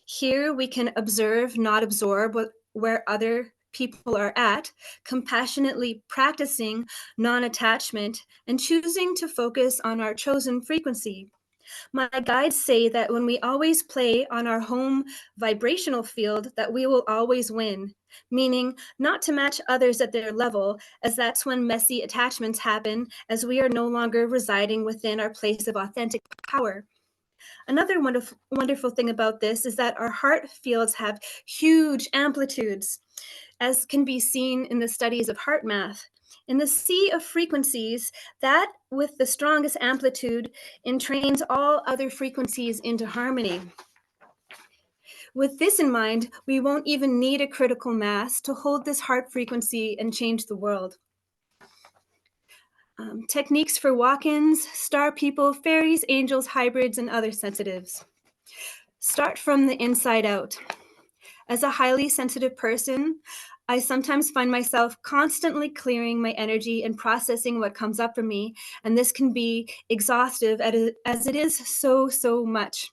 Here we can observe, not absorb, where other people are at, compassionately practicing non-attachment and choosing to focus on our chosen frequency. My guides say that when we always play on our home vibrational field, that we will always win, meaning not to match others at their level, as that's when messy attachments happen, as we are no longer residing within our place of authentic power. Another wonderful thing about this is that our heart fields have huge amplitudes, as can be seen in the studies of heart math. In the sea of frequencies, that with the strongest amplitude entrains all other frequencies into harmony. With this in mind, we won't even need a critical mass to hold this heart frequency and change the world. Techniques for walk-ins, star people, fairies, angels, hybrids, and other sensitives. Start from the inside out. As a highly sensitive person, I sometimes find myself constantly clearing my energy and processing what comes up for me, and this can be exhaustive as it is so much.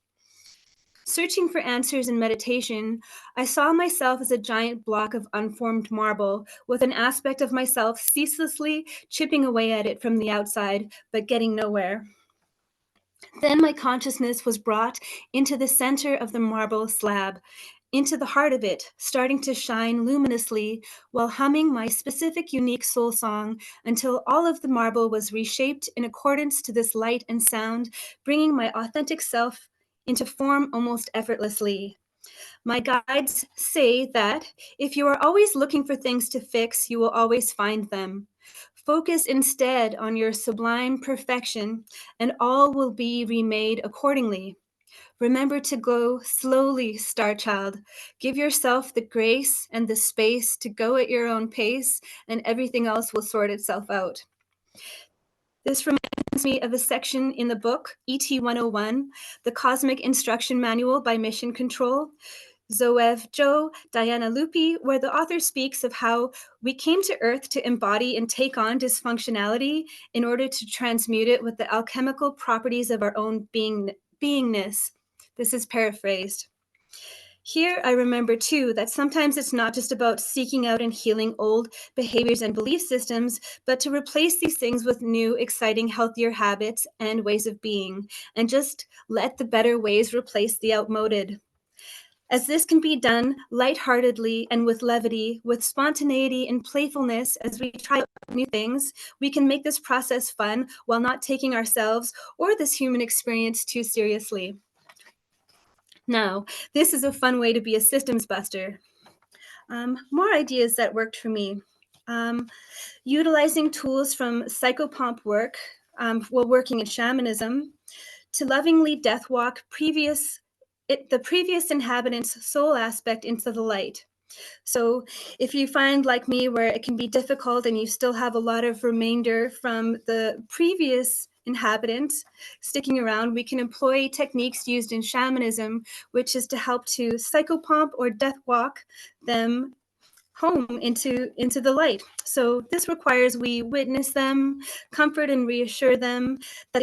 Searching for answers in meditation, I saw myself as a giant block of unformed marble with an aspect of myself ceaselessly chipping away at it from the outside, but getting nowhere. Then my consciousness was brought into the center of the marble slab, into the heart of it, starting to shine luminously while humming my specific unique soul song until all of the marble was reshaped in accordance to this light and sound, bringing my authentic self into form almost effortlessly. My guides say that if you are always looking for things to fix, you will always find them. Focus instead on your sublime perfection, and all will be remade accordingly. Remember to go slowly, star child. Give yourself the grace and the space to go at your own pace, and everything else will sort itself out. This reminds me of a section in the book, ET 101, the Cosmic Instruction Manual by Mission Control, Zoev Joe, Diana Lupi, where the author speaks of how we came to Earth to embody and take on dysfunctionality in order to transmute it with the alchemical properties of our own beingness. This is paraphrased. Here, I remember too that sometimes it's not just about seeking out and healing old behaviors and belief systems, but to replace these things with new, exciting, healthier habits and ways of being, and just let the better ways replace the outmoded. As this can be done lightheartedly and with levity, with spontaneity and playfulness as we try out new things, we can make this process fun while not taking ourselves or this human experience too seriously. Now, this is a fun way to be a systems buster. More ideas that worked for me. Utilizing tools from psychopomp work while working in shamanism to lovingly death walk the previous inhabitant's soul aspect into the light. So if you find, like me, where it can be difficult and you still have a lot of remainder from the previous inhabitant sticking around, we can employ techniques used in shamanism, which is to help to psychopomp or death walk them home into the light. So this requires we witness them, comfort and reassure them that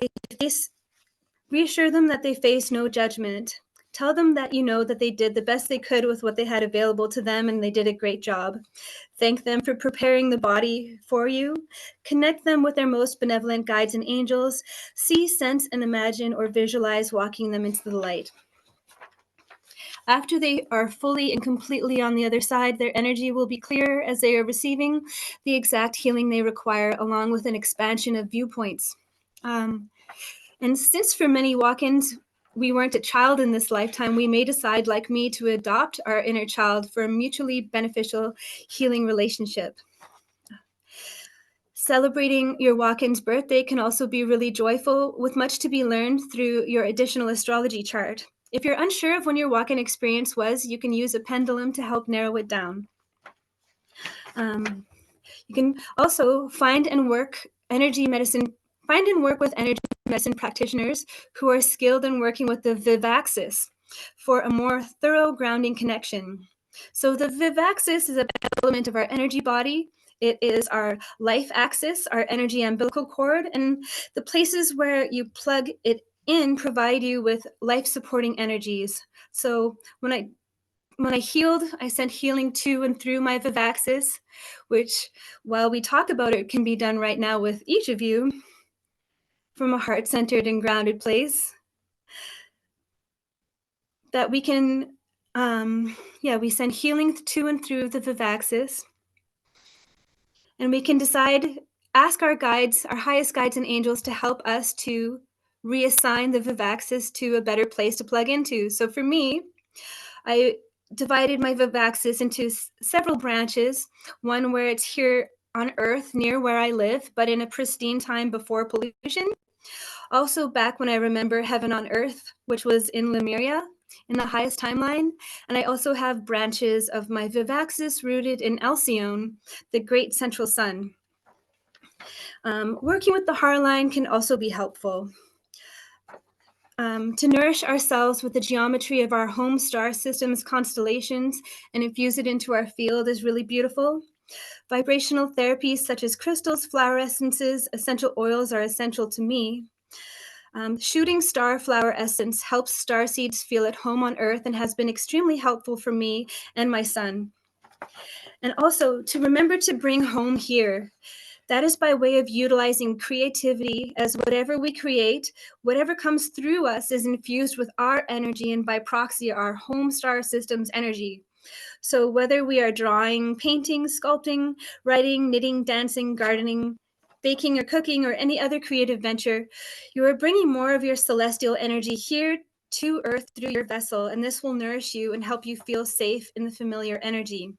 they face no judgment. Tell them that you know that they did the best they could with what they had available to them and they did a great job. Thank them for preparing the body for you. Connect them with their most benevolent guides and angels. See, sense, and imagine or visualize walking them into the light. After they are fully and completely on the other side, their energy will be clear as they are receiving the exact healing they require, along with an expansion of viewpoints. And since for many walk-ins, we weren't a child in this lifetime, we may decide, like me, to adopt our inner child for a mutually beneficial healing relationship. Celebrating your walk-in's birthday can also be really joyful, with much to be learned through your additional astrology chart. If you're unsure of when your walk-in experience was, you can use a pendulum to help narrow it down. You can also find and work with energy medicine practitioners who are skilled in working with the Viv axis for a more thorough grounding connection. So the Viv axis is an element of our energy body. It is our life axis, our energy umbilical cord, and the places where you plug it in provide you with life-supporting energies. So when I healed, I sent healing to and through my Viv axis, which, while we talk about it, can be done right now with each of you from a heart-centered and grounded place. That we can, we send healing to and through the Viv axis. And we can ask our guides, our highest guides and angels, to help us to reassign the Viv axis to a better place to plug into. So for me, I divided my Viv axis into several branches, one where it's here on Earth near where I live, but in a pristine time before pollution. Also back when I remember heaven on earth, which was in Lemuria, in the highest timeline. And I also have branches of my Viv axis rooted in Alcyone, the great central sun. Working with the heart line can also be helpful. To nourish ourselves with the geometry of our home star system's constellations and infuse it into our field is really beautiful. Vibrational therapies such as crystals, flower essences, essential oils are essential to me. Shooting star flower essence helps star seeds feel at home on Earth and has been extremely helpful for me and my son. And also to remember to bring home here. That is by way of utilizing creativity, as whatever we create, whatever comes through us is infused with our energy and by proxy our home star system's energy. So whether we are drawing, painting, sculpting, writing, knitting, dancing, gardening, baking or cooking or any other creative venture, you are bringing more of your celestial energy here to Earth through your vessel, and this will nourish you and help you feel safe in the familiar energy.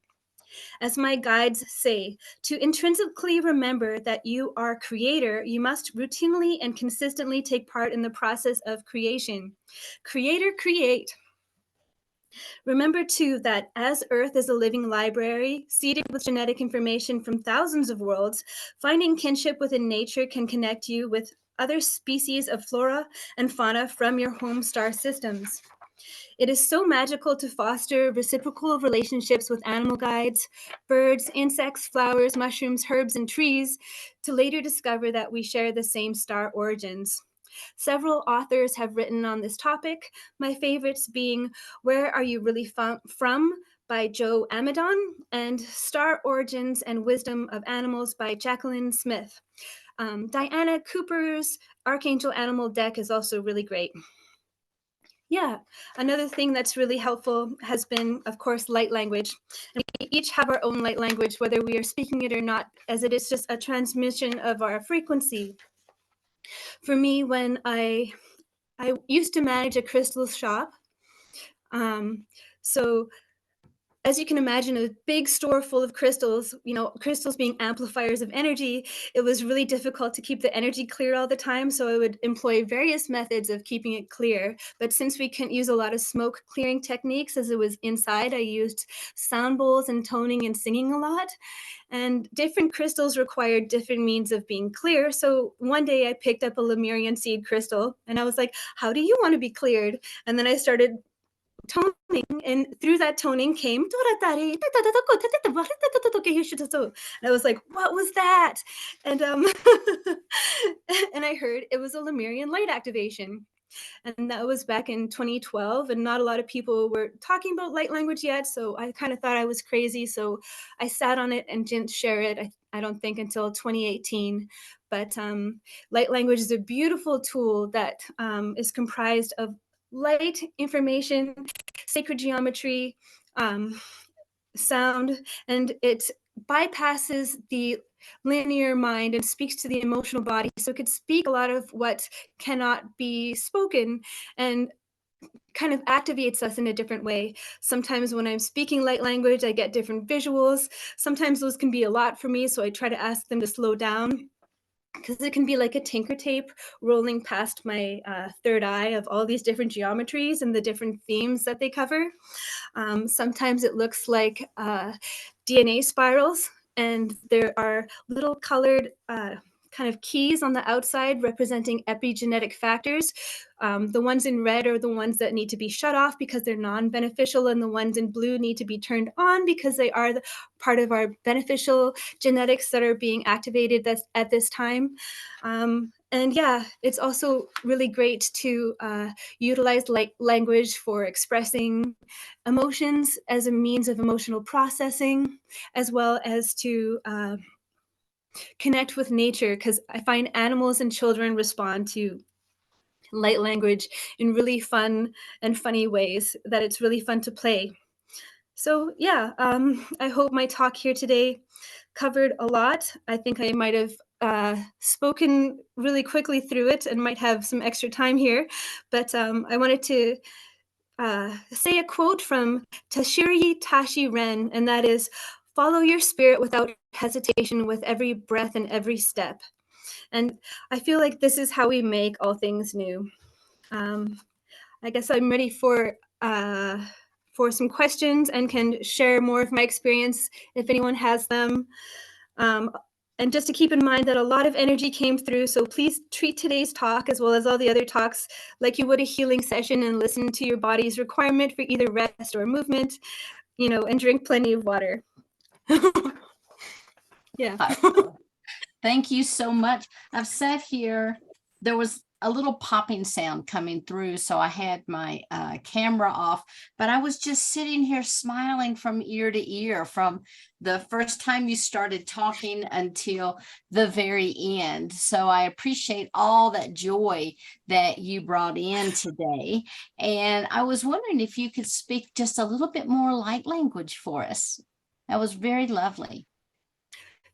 As my guides say, to intrinsically remember that you are creator, you must routinely and consistently take part in the process of creation. Creator, create. Remember too that as Earth is a living library, seeded with genetic information from thousands of worlds, finding kinship within nature can connect you with other species of flora and fauna from your home star systems. It is so magical to foster reciprocal relationships with animal guides, birds, insects, flowers, mushrooms, herbs, and trees, to later discover that we share the same star origins. Several authors have written on this topic, my favorites being Where Are You Really From by Joe Amadon and Star Origins and Wisdom of Animals by Jacqueline Smith. Diana Cooper's Archangel Animal deck is also really great. Yeah, another thing that's really helpful has been, of course, light language. And we each have our own light language, whether we are speaking it or not, as it is just a transmission of our frequency. For me, when I used to manage a crystal shop, so as you can imagine, a big store full of crystals, crystals being amplifiers of energy, it was really difficult to keep the energy clear all the time. So I would employ various methods of keeping it clear. But since we couldn't use a lot of smoke clearing techniques as it was inside, I used sound bowls and toning and singing a lot. And different crystals required different means of being clear. So one day I picked up a Lemurian seed crystal and I was like, how do you want to be cleared? And then I started toning, and through that toning came and I was like, what was that? And and I heard it was a Lemurian light activation, and that was back in 2012, and not a lot of people were talking about light language yet, so I kind of thought I was crazy, so I sat on it and didn't share it, I don't think, until 2018. But light language is a beautiful tool that is comprised of light information, sacred geometry, sound, and it bypasses the linear mind and speaks to the emotional body. So it could speak a lot of what cannot be spoken and kind of activates us in a different way. Sometimes when I'm speaking light language, I get different visuals. Sometimes those can be a lot for me, so I try to ask them to slow down, because it can be like a tinker tape rolling past my third eye of all these different geometries and the different themes that they cover. Sometimes it looks like DNA spirals, and there are little colored kind of keys on the outside representing epigenetic factors. The ones in red are the ones that need to be shut off because they're non-beneficial, and the ones in blue need to be turned on because they are part of our beneficial genetics that are being activated at this time. And yeah, it's also really great to utilize language for expressing emotions as a means of emotional processing, as well as to connect with nature, because I find animals and children respond to light language in really fun and funny ways that it's really fun to play. So yeah, I hope my talk here today covered a lot. I think I might have spoken really quickly through it and might have some extra time here, but I wanted to say a quote from Tashiri Tashi Ren, and that is, follow your spirit without hesitation with every breath and every step. And I feel like this is how we make all things new. I guess I'm ready for some questions and can share more of my experience if anyone has them. And just to keep in mind that a lot of energy came through, so please treat today's talk as well as all the other talks like you would a healing session, and listen to your body's requirement for either rest or movement, and drink plenty of water. Yeah. Thank you so much. I've sat here, there was a little popping sound coming through, so I had my camera off, but I was just sitting here smiling from ear to ear from the first time you started talking until the very end. So I appreciate all that joy that you brought in today. And I was wondering if you could speak just a little bit more light language for us. That was very lovely.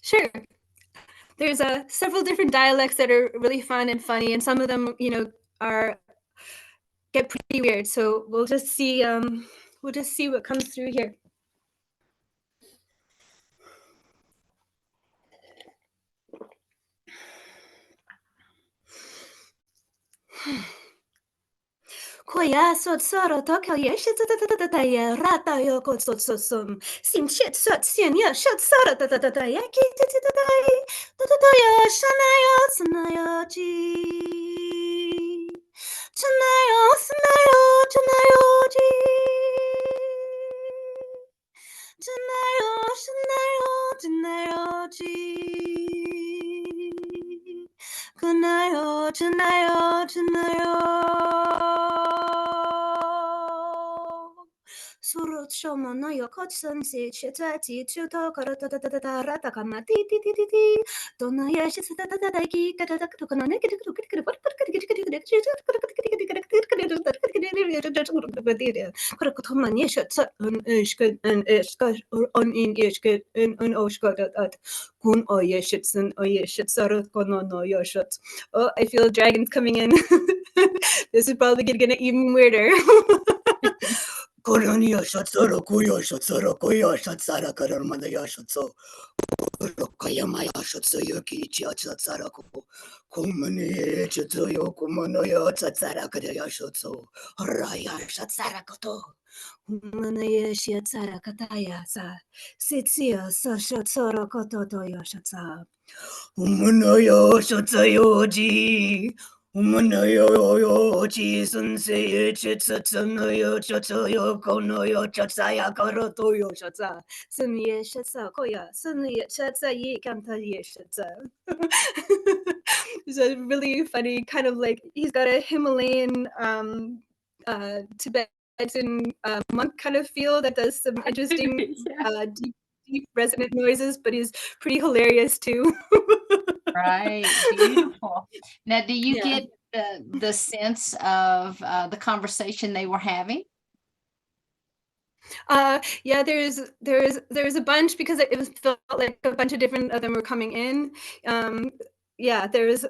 Sure. There's several different dialects that are really fun and funny, and some of them, get pretty weird. So we'll just see what comes through here. Koya sot soro tokyo yeshi tatataya rata yoko sotsum sim shit sot sin ya shot soro tatataya kititatai tatataya shanayo sanayo ji chanayo sanayo chanayo ji chanayo shanayo chanayo ji kunayo 주나요, 서로 처만나요 거친시 최자지 주더 걸어다다다다라다 가마 띠띠띠띠띠 도나야 시스다다다다기 까다닥 도가나네 그렇고 돈만 예셔서 은으시근 은으시가 언인예시근 은오시가다 군 어예십슨 어예십서로 고노노 여셔. Oh, I feel dragons coming in. This is probably gonna get even weirder. Koronia shotsoro kuyo shotsoro kuyo shotsara karomana yashotso. Kurokayama yashotso yuki chiatsara ko. Kumani chutso yokumono yotsara kare yashotso. Raya shotsara koto. Kumana yashiatsara kataya sa. Sitsia so shotsoro koto to yashotsa. Umanayo shotsayoji. Umanayoji sensei chitsatsunayo chotsayo konoyo chotsaya karotoyo shotsa. Sumiye shotsa koya. Sumiye shotsa yi kantaye shotsa. It's a really funny kind of like he's got a Himalayan Tibetan monk kind of feel that does some interesting deep resonant noises, but he's pretty hilarious too. Right. Beautiful. Now, do you Yeah. get the sense of the conversation they were having? Yeah, there's a bunch because it was felt like a bunch of different of them were coming in. Yeah, there's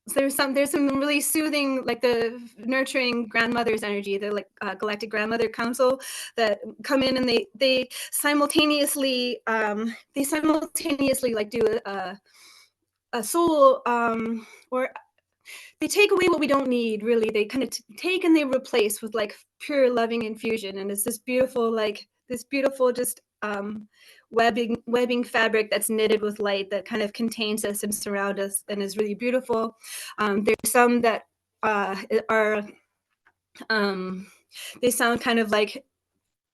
some really soothing, like the nurturing grandmother's energy, the like galactic grandmother council that come in, and they simultaneously like do a soul or they take away what we don't need, really. They kind of take and they replace with like pure loving infusion. And it's this beautiful just webbing fabric that's knitted with light that kind of contains us and surround us and is really beautiful. There's some that are they sound kind of like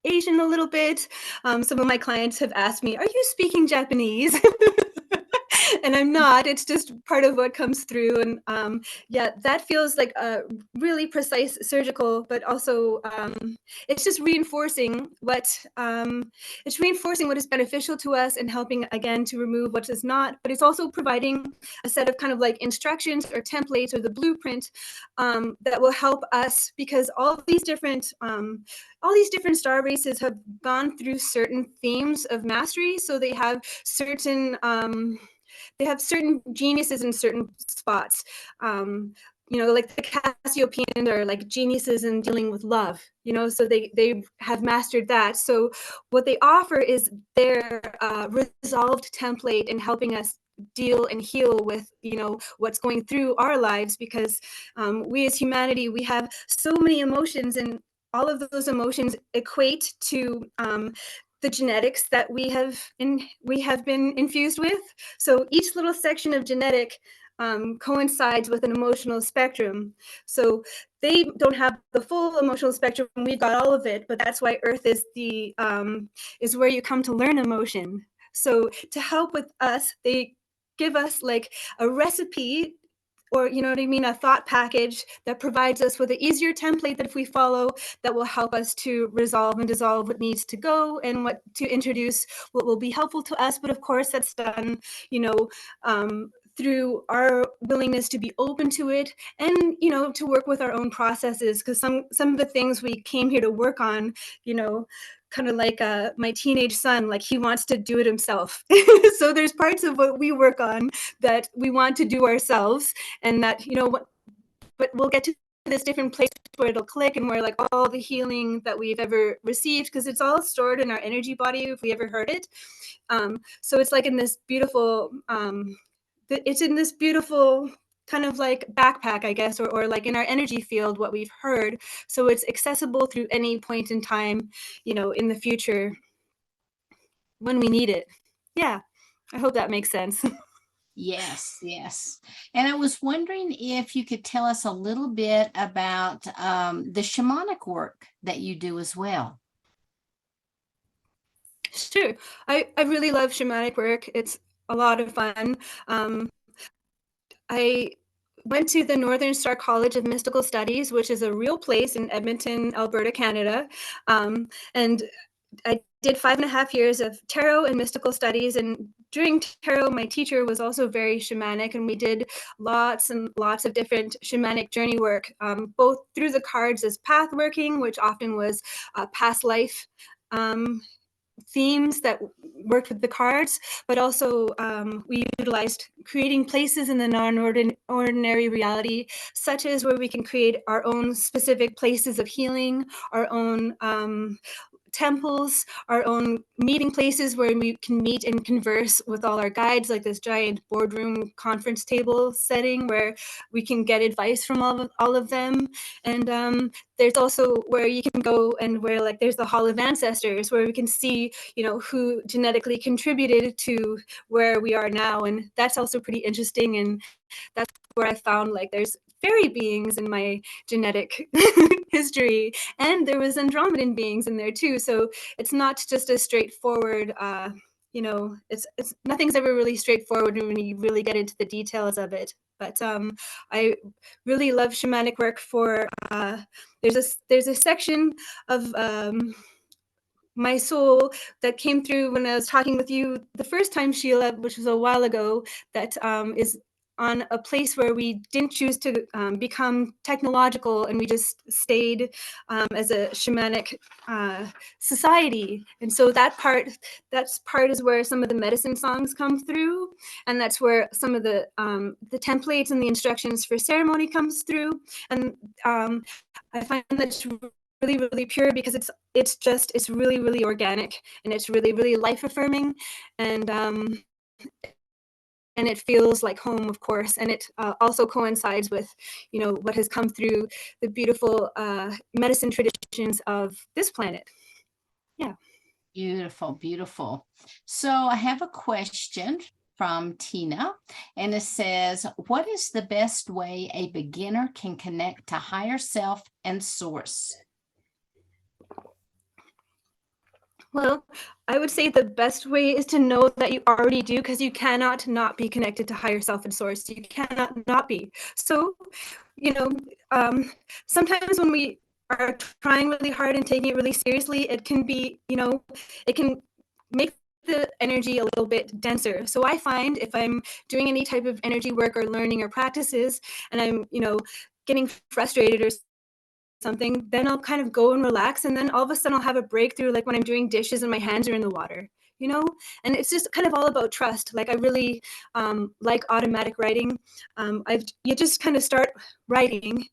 Asian a little bit. Some of my clients have asked me, "Are you speaking Japanese?" And I'm not. It's just part of what comes through. And yeah, that feels like a really precise surgical, but also it's just reinforcing what is beneficial to us and helping again to remove what is not. But it's also providing a set of kind of like instructions or templates or the blueprint that will help us, because all these different star races have gone through certain themes of mastery. So they have certain geniuses in certain spots. Like the Cassiopeians are like geniuses in dealing with love, so they have mastered that. So what they offer is their resolved template in helping us deal and heal with what's going through our lives, because we as humanity, we have so many emotions, and all of those emotions equate to the genetics that we have been infused with. So each little section of genetic coincides with an emotional spectrum. So they don't have the full emotional spectrum. We've got all of it, but that's why Earth is is where you come to learn emotion. So to help with us, they give us like a recipe, or a thought package that provides us with an easier template that if we follow, that will help us to resolve and dissolve what needs to go, and what to introduce what will be helpful to us. But of course, that's done, through our willingness to be open to it, and to work with our own processes, because some of the things we came here to work on, kind of like my teenage son, like he wants to do it himself. So there's parts of what we work on that we want to do ourselves, and that but we'll get to this different place where it'll click, and where like all the healing that we've ever received, because it's all stored in our energy body if we ever heard it. So it's like in this beautiful kind of like backpack, I guess, or like in our energy field, what we've heard. So it's accessible through any point in time, in the future when we need it. Yeah, I hope that makes sense. Yes, yes. And I was wondering if you could tell us a little bit about the shamanic work that you do as well. Sure. I really love shamanic work. It's a lot of fun. I went to the Northern Star College of Mystical Studies, which is a real place in Edmonton, Alberta, Canada. And I did 5.5 years of tarot and mystical studies. And during tarot, my teacher was also very shamanic, and we did lots and lots of different shamanic journey work, both through the cards as path working, which often was past life themes that worked with the cards, but also we utilized creating places in the non-ordinary reality, such as where we can create our own specific places of healing, our own temples, our own meeting places where we can meet and converse with all our guides, like this giant boardroom conference table setting where we can get advice from all of them. And there's also where you can go and where, like, there's the Hall of Ancestors, where we can see, you know, who genetically contributed to where we are now. And that's also pretty interesting. And that's where I found, like, there's fairy beings in my genetic history, and there was Andromedan beings in there too. So it's not just a straightforward, you know, it's nothing's ever really straightforward when you really get into the details of it. But I really love shamanic work for, there's a section of my soul that came through when I was talking with you the first time, Sheila, which was a while ago, that is on a place where we didn't choose to become technological, and we just stayed as a shamanic society. And so that part is where some of the medicine songs come through, and that's where some of the templates and the instructions for ceremony comes through. And I find that really, really pure, because it's really, really organic, and it's really, really life affirming, and it feels like home, of course. And it also coincides with, you know, what has come through the beautiful medicine traditions of this planet. Yeah. Beautiful, beautiful. So I have a question from Tina, and it says, what is the best way a beginner can connect to higher self and source? Well, I would say the best way is to know that you already do, because you cannot not be connected to higher self and source. You cannot not be. So, you know, sometimes when we are trying really hard and taking it really seriously, it can be, you know, it can make the energy a little bit denser. So I find if I'm doing any type of energy work or learning or practices, and I'm, you know, getting frustrated or something, then I'll kind of go and relax, and then all of a sudden I'll have a breakthrough, like when I'm doing dishes and my hands are in the water, you know. And it's just kind of all about trust. Like, I really like automatic writing. You just kind of start writing,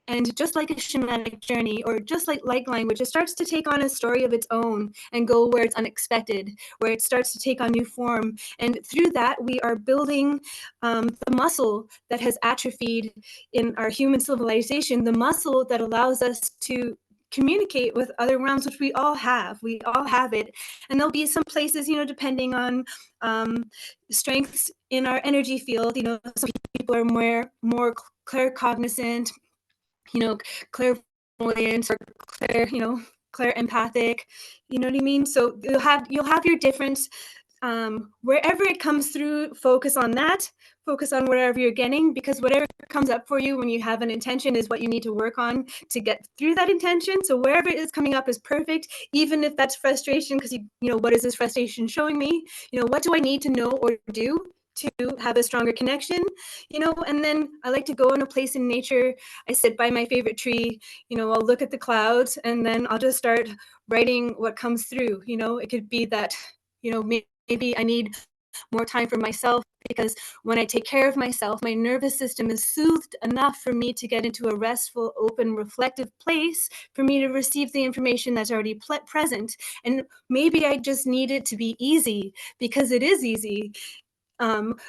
and just like a shamanic journey, or just like language, it starts to take on a story of its own and go where it's unexpected, where it starts to take on new form. And through that, we are building the muscle that has atrophied in our human civilization, the muscle that allows us to communicate with other realms, which we all have it. And there'll be some places, you know, depending on strengths in our energy field. You know, some people are more claircognizant, you know, clairvoyant, or clairempathic, you know what I mean? So you'll have your different, wherever it comes through, focus on that, focus on whatever you're getting, because whatever comes up for you when you have an intention is what you need to work on to get through that intention. So wherever it is coming up is perfect, even if that's frustration, because you know, what is this frustration showing me? You know, what do I need to know or do to have a stronger connection, you know? And then I like to go in a place in nature. I sit by my favorite tree, you know, I'll look at the clouds, and then I'll just start writing what comes through. You know, it could be that, you know, maybe I need more time for myself, because when I take care of myself, my nervous system is soothed enough for me to get into a restful, open, reflective place for me to receive the information that's already present. And maybe I just need it to be easy, because it is easy.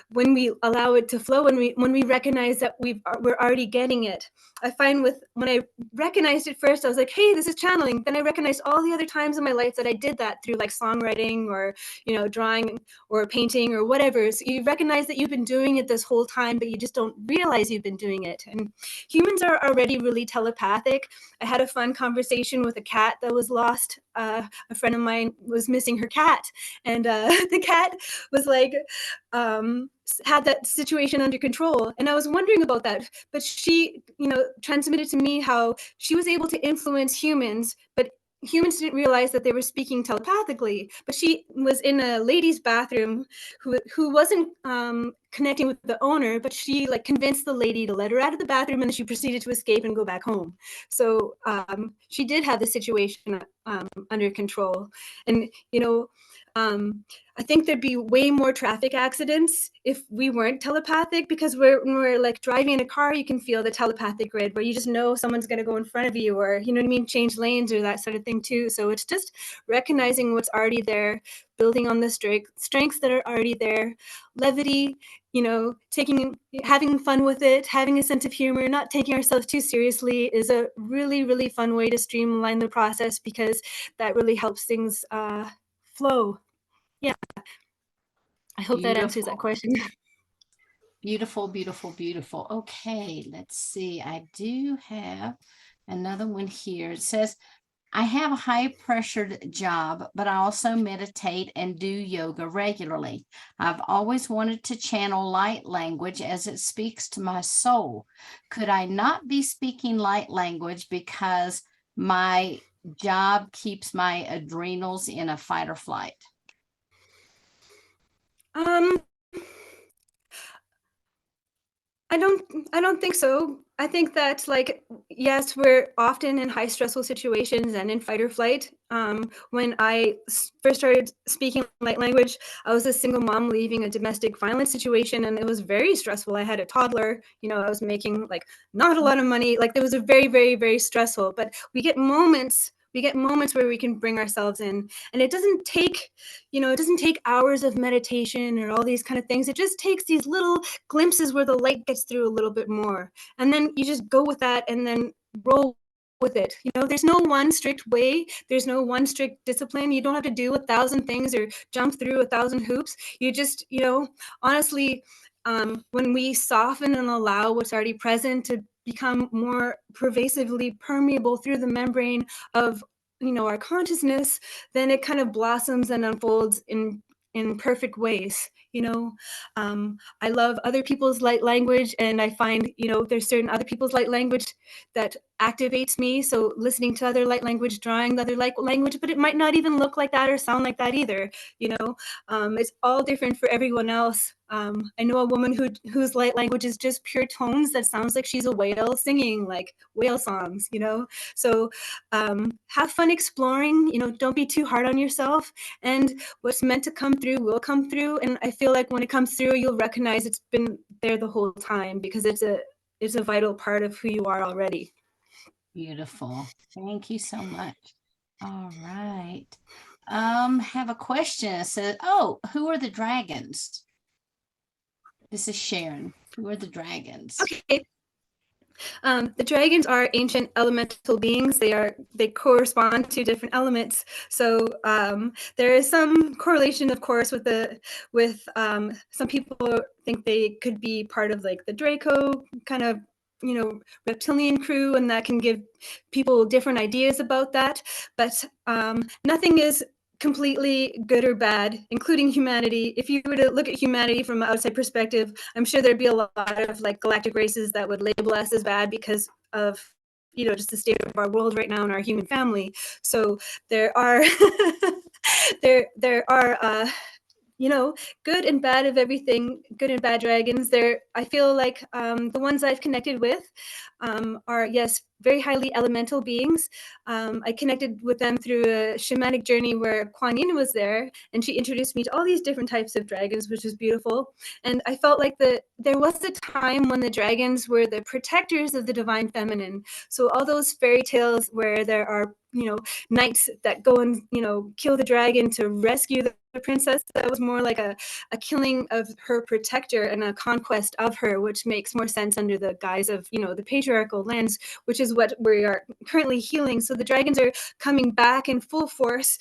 When we allow it to flow, when we recognize that we're already getting it. I find when I recognized it first, I was like, hey, this is channeling. Then I recognized all the other times in my life that I did that through, like, songwriting, or, you know, drawing or painting or whatever. So you recognize that you've been doing it this whole time, but you just don't realize you've been doing it. And humans are already really telepathic. I had a fun conversation with a cat that was lost. A friend of mine was missing her cat, and the cat was like, had that situation under control. And I was wondering about that. But she, transmitted to me how she was able to influence humans, but humans didn't realize that they were speaking telepathically. But she was in a lady's bathroom who wasn't connecting with the owner, but she like convinced the lady to let her out of the bathroom, and then she proceeded to escape and go back home. So she did have the situation under control. And I think there'd be way more traffic accidents if we weren't telepathic, because when we're like driving in a car, you can feel the telepathic grid where you just know someone's going to go in front of you, or, you know what I mean, change lanes or that sort of thing too. So it's just recognizing what's already there, building on the strengths that are already there, levity, having fun with it, having a sense of humor, not taking ourselves too seriously is a really, really fun way to streamline the process, because that really helps things flow. Yeah. I hope that answers that question. Beautiful, beautiful, beautiful. Okay, let's see. I do have another one here. It says, I have a high pressured job, but I also meditate and do yoga regularly. I've always wanted to channel light language as it speaks to my soul. Could I not be speaking light language because my job keeps my adrenals in a fight or flight? I don't think so. I think that, like, yes, we're often in high stressful situations and in fight or flight. When I first started speaking light language, I was a single mom leaving a domestic violence situation, and it was very stressful. I had a toddler, I was making like not a lot of money. Like, it was a very, very, very stressful, but we get moments where we can bring ourselves in, and it doesn't take hours of meditation or all these kind of things. It just takes these little glimpses where the light gets through a little bit more, and then you just go with that and then roll with it. There's no one strict way, there's no one strict discipline. You don't have to do 1,000 things or jump through 1,000 hoops. You just, honestly, when we soften and allow what's already present to become more pervasively permeable through the membrane of our consciousness, then it kind of blossoms and unfolds in perfect ways. I love other people's light language, and I find there's certain other people's light language that activates me. So listening to other light language, drawing other light language, but it might not even look like that or sound like that either. It's all different for everyone else. I know a woman whose light language is just pure tones that sounds like she's a whale singing like whale songs. So have fun exploring. Don't be too hard on yourself, and what's meant to come through will come through. And I feel like when it comes through, you'll recognize it's been there the whole time, because it's a vital part of who you are already. Beautiful. Thank you so much. All right. Have a question. It says, who are the dragons? This is Sharon. Who are the dragons? Okay. The dragons are ancient elemental beings. They correspond to different elements. So there is some correlation, of course, with some people think they could be part of like the Draco kind of reptilian crew, and that can give people different ideas about that. But nothing is completely good or bad, including humanity. If you were to look at humanity from an outside perspective, I'm sure there'd be a lot of like galactic races that would label us as bad because of just the state of our world right now and our human family. So there are there are good and bad of everything, good and bad dragons. I feel like the ones I've connected with are, yes, very highly elemental beings. I connected with them through a shamanic journey where Kuan Yin was there, and she introduced me to all these different types of dragons, which was beautiful. And I felt like there was a time when the dragons were the protectors of the divine feminine. So all those fairy tales where there are knights that go and kill the dragon to rescue the princess, that was more like a killing of her protector and a conquest of her, which makes more sense under the guise of the patriarchal lens, which is what we are currently healing. So the dragons are coming back in full force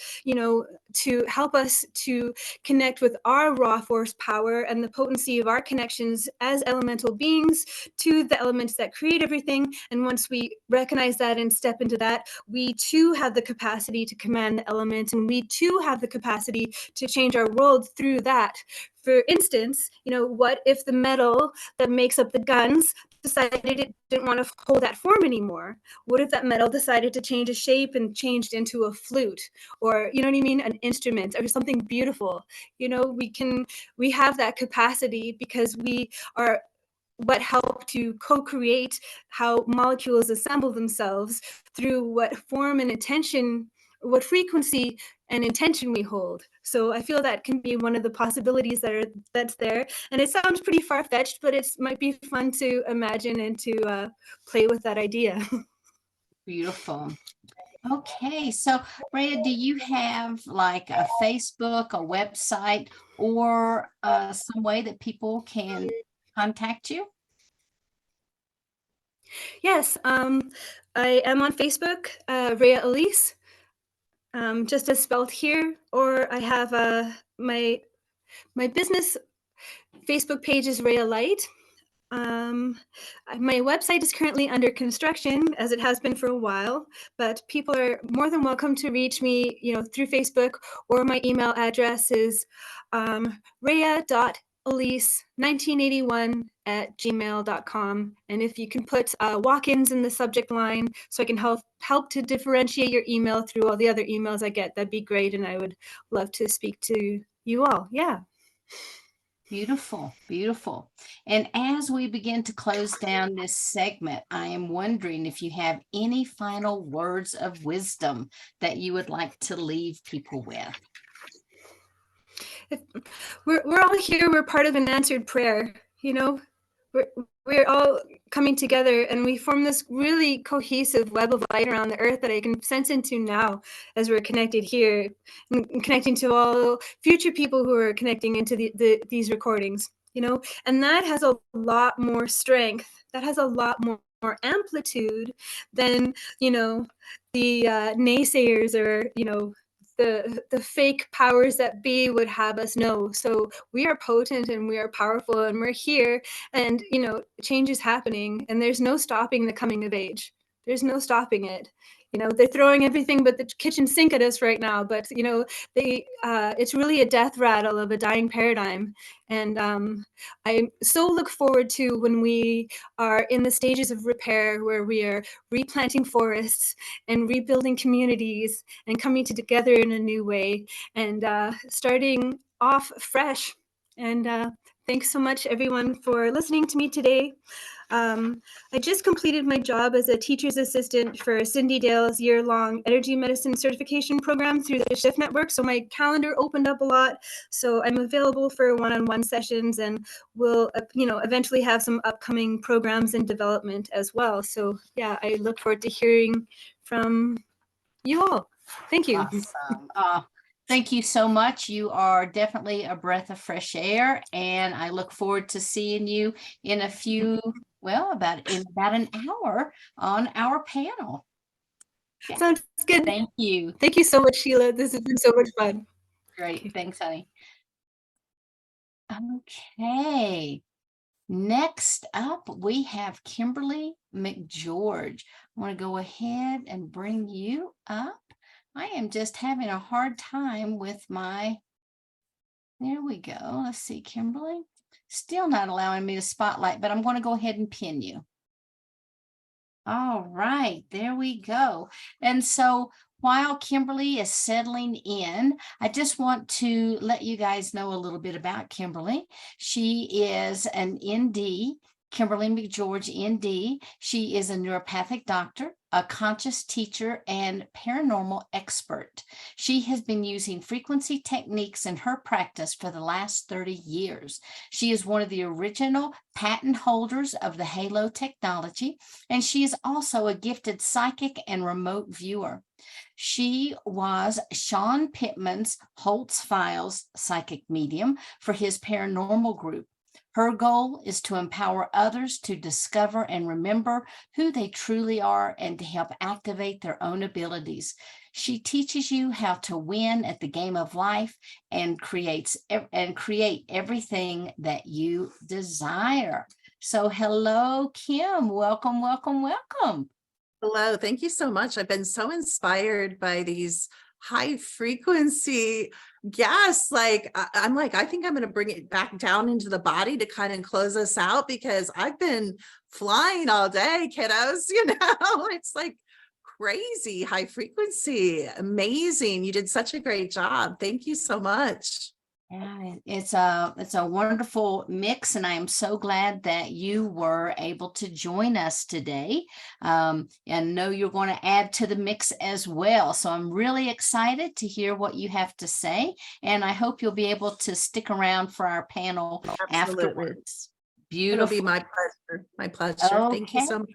to help us to connect with our raw force power and the potency of our connections as elemental beings to the elements that create everything. And once we recognize that and step into that, we too have the capacity to command the elements, and we too have the capacity to to change our world through that. For instance, what if the metal that makes up the guns decided it didn't want to hold that form anymore? What if that metal decided to change a shape and changed into a flute, or an instrument or something beautiful? We have that capacity because we are what help to co-create how molecules assemble themselves through what form and intention, what frequency and intention we hold. So I feel that can be one of the possibilities that's there. And it sounds pretty far-fetched, but it might be fun to imagine and to play with that idea. Beautiful. Okay, so Rhea, do you have like a Facebook, a website, or some way that people can contact you? Yes, I am on Facebook, Rhea Elise, just as spelled here, or I have my business Facebook page is Rhea Light. My website is currently under construction, as it has been for a while, but people are more than welcome to reach me, through Facebook, or my email address is rhea.elise1981@gmail.com. And if you can put walk-ins in the subject line so I can help to differentiate your email through all the other emails I get, that'd be great. And I would love to speak to you all. Yeah. Beautiful, beautiful. And as we begin to close down this segment, I am wondering if you have any final words of wisdom that you would like to leave people with. We're all here. We're part of an answered prayer. We're all coming together, and we form this really cohesive web of light around the earth that I can sense into now as we're connected here, and connecting to all future people who are connecting into these recordings. And that has a lot more strength. That has a lot more amplitude than the naysayers or the fake powers that be would have us know. So we are potent and we are powerful and we're here, and change is happening, and there's no stopping the coming of age. There's no stopping it. They're throwing everything but the kitchen sink at us right now, but it's really a death rattle of a dying paradigm. And I so look forward to when we are in the stages of repair, where we are replanting forests and rebuilding communities and coming together in a new way, and starting off fresh. And thanks so much, everyone, for listening to me today. I just completed my job as a teacher's assistant for Cindy Dale's year-long energy medicine certification program through the Shift Network. So my calendar opened up a lot. So I'm available for one-on-one sessions, and we'll, eventually have some upcoming programs in development as well. So yeah, I look forward to hearing from you all. Thank you. Awesome. Thank you so much. You are definitely a breath of fresh air, and I look forward to seeing you in about an hour on our panel. Yeah. Sounds good. Thank you. Thank you so much, Sheila. This has been so much fun. Great. Okay. Thanks, honey. Okay. Next up, we have Kimberly McGeorge. I want to go ahead and bring you up. I am just having a hard time with there we go. Let's see, Kimberly. Still not allowing me to spotlight, but I'm going to go ahead and pin you. All right, there we go. And so while Kimberly is settling in, I just want to let you guys know a little bit about Kimberly. She is an ND, Kimberly McGeorge, ND. She is a neuropathic doctor, a conscious teacher, and paranormal expert. She has been using frequency techniques in her practice for the last 30 years. She is one of the original patent holders of the Halo technology, and she is also a gifted psychic and remote viewer. She was Sean Pittman's Holtz Files psychic medium for his paranormal group. Her goal is to empower others to discover and remember who they truly are and to help activate their own abilities. She teaches you how to win at the game of life and create everything that you desire. So hello, Kim. Welcome, welcome, welcome. Hello. Thank you so much. I've been so inspired by these high frequency. Yes, like I'm like, I think I'm going to bring it back down into the body to kind of close us out, because I've been flying all day, kiddos, you know, it's like crazy high frequency. Amazing. You did such a great job. Thank you so much. Yeah, it's a wonderful mix, and I am so glad that you were able to join us today. And know you're going to add to the mix as well. So I'm really excited to hear what you have to say, and I hope you'll be able to stick around for our panel afterwards. Beautiful. It'll be my pleasure. My pleasure. Thank you so much.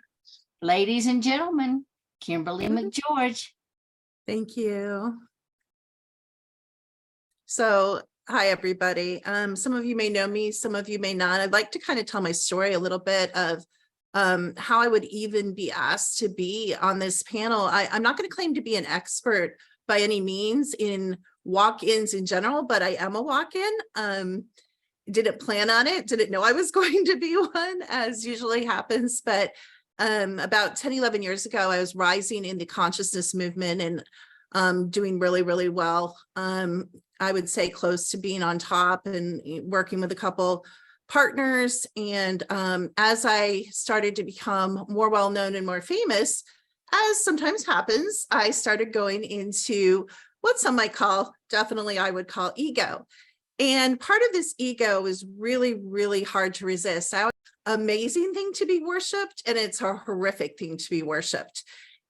Ladies and gentlemen, Kimberly McGeorge. Thank you. So, hi, everybody. Some of you may know me, some of you may not. I'd like to kind of tell my story a little bit of how I would even be asked to be on this panel. I'm not going to claim to be an expert by any means in walk-ins in general, but I am a walk-in. Didn't plan on it, didn't know I was going to be one, as usually happens. But about 10, 11 years ago, I was rising in the consciousness movement and doing really, really well. I would say close to being on top and working with a couple partners. And as I started to become more well-known and more famous, as sometimes happens, I started going into what some might call, definitely I would call ego. And part of this ego is really, really hard to resist. Amazing thing to be worshipped, and it's a horrific thing to be worshipped.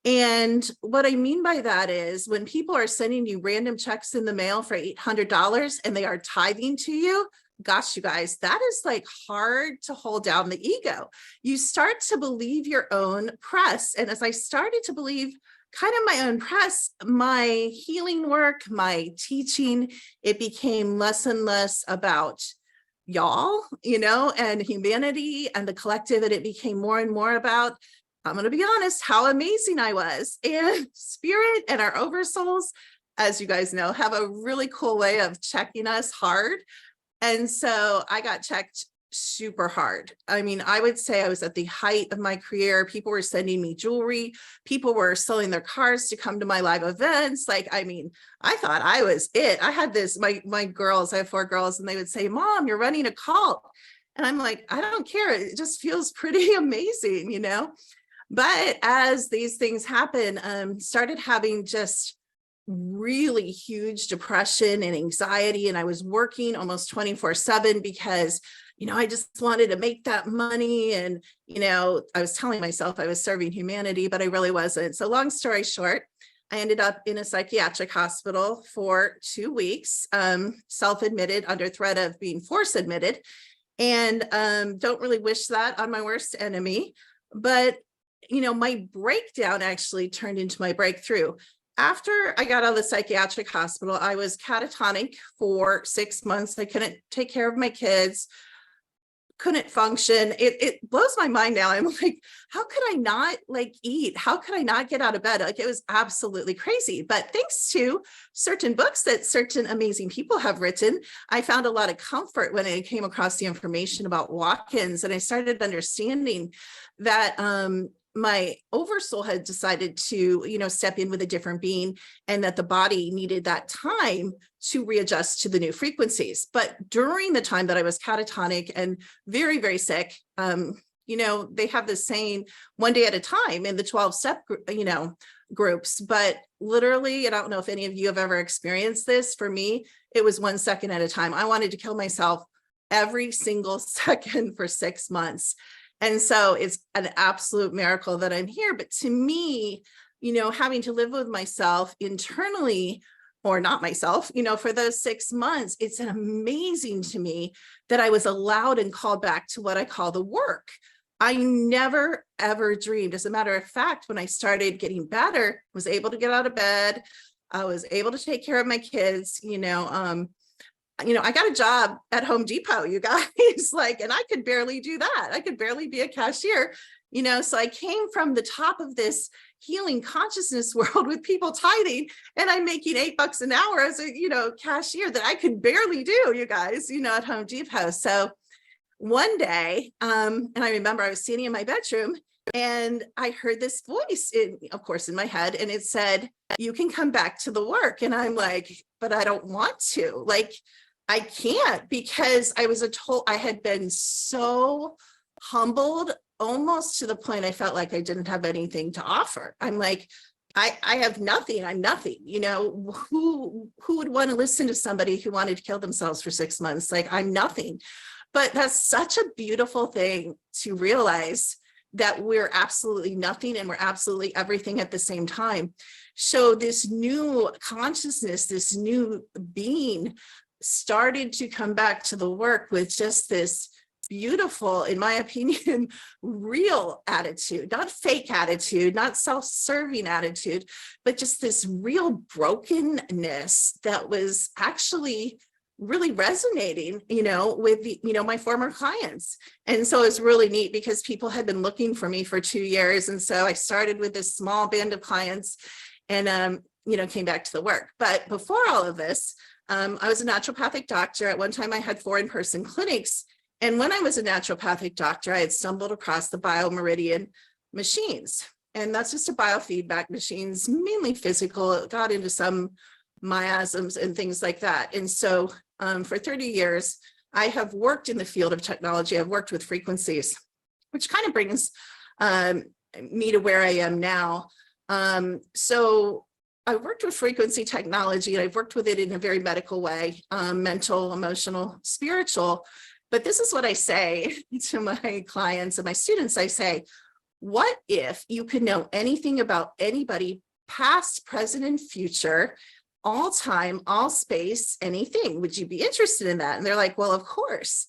And what I mean by that is when people are sending you random checks in the mail for $800 and they are tithing to you, gosh, you guys, that is like hard to hold down the ego. You start to believe your own press. And as I started to believe kind of my own press, my healing work, my teaching, it became less and less about y'all, you know, and humanity and the collective. And it became more and more about, I'm going to be honest, how amazing I was. And spirit and our oversouls, as you guys know, have a really cool way of checking us hard. And so I got checked super hard. I mean, I would say I was at the height of my career. People were sending me jewelry. People were selling their cars to come to my live events. Like, I mean, I thought I was it. I had this, my girls, I have 4 girls, and they would say, Mom, you're running a cult. And I'm like, I don't care. It just feels pretty amazing, you know? But as these things happen, started having just really huge depression and anxiety. And I was working almost 24/7 because, you know, I just wanted to make that money. And, you know, I was telling myself I was serving humanity, but I really wasn't. So long story short, I ended up in a psychiatric hospital for 2 weeks, self-admitted under threat of being force admitted. And don't really wish that on my worst enemy. But, you know, my breakdown actually turned into my breakthrough. After I got out of the psychiatric hospital, I was catatonic for 6 months. I couldn't take care of my kids, couldn't function. It blows my mind now. I'm like, how could I not like eat? How could I not get out of bed? Like, it was absolutely crazy. But thanks to certain books that certain amazing people have written, I found a lot of comfort when I came across the information about walk-ins, and I started understanding that my oversoul had decided to, you know, step in with a different being, and that the body needed that time to readjust to the new frequencies. But during the time that I was catatonic and very, very sick, you know, they have this saying, one day at a time in the 12-step, you know, groups. But literally, and I don't know if any of you have ever experienced this, for me, it was 1 second at a time. I wanted to kill myself every single second for 6 months. And so it's an absolute miracle that I'm here. But to me, you know, having to live with myself internally, or not myself, you know, for those 6 months, it's amazing to me that I was allowed and called back to what I call the work. I never, ever dreamed. As a matter of fact, when I started getting better, was able to get out of bed, I was able to take care of my kids, you know, I got a job at Home Depot, you guys, like, and I could barely do that. I could barely be a cashier, you know, so I came from the top of this healing consciousness world with people tithing, and I'm making $8 an hour as a, you know, cashier that I could barely do, you guys, you know, at Home Depot. So one day, and I remember I was sitting in my bedroom And I heard this voice, of course, in my head, and it said, you can come back to the work. And I'm like, but I don't want to. Like, I can't, because I had been so humbled, almost to the point I felt like I didn't have anything to offer. I'm like, I have nothing. I'm nothing. You know, who would want to listen to somebody who wanted to kill themselves for 6 months? Like, I'm nothing. But that's such a beautiful thing to realize, that we're absolutely nothing and we're absolutely everything at the same time. So this new consciousness, this new being started to come back to the work with just this beautiful, in my opinion, real attitude, not fake attitude, not self-serving attitude, but just this real brokenness that was actually really resonating, you know, with the, you know, my former clients. And so it's really neat, because people had been looking for me for 2 years. And so I started with this small band of clients and, you know, came back to the work. But before all of this, I was a naturopathic doctor. At one time I had 4 in-person clinics. And when I was a naturopathic doctor, I had stumbled across the biomeridian machines. And that's just a biofeedback machines, mainly physical. It got into some miasms and things like that. And so for 30 years, I have worked in the field of technology. I've worked with frequencies, which kind of brings me to where I am now. So I worked with frequency technology, and I've worked with it in a very medical way, mental, emotional, spiritual. But this is what I say to my clients and my students. I say, what if you could know anything about anybody, past, present, and future, all time, all space, anything? Would you be interested in that? And they're like, well, of course.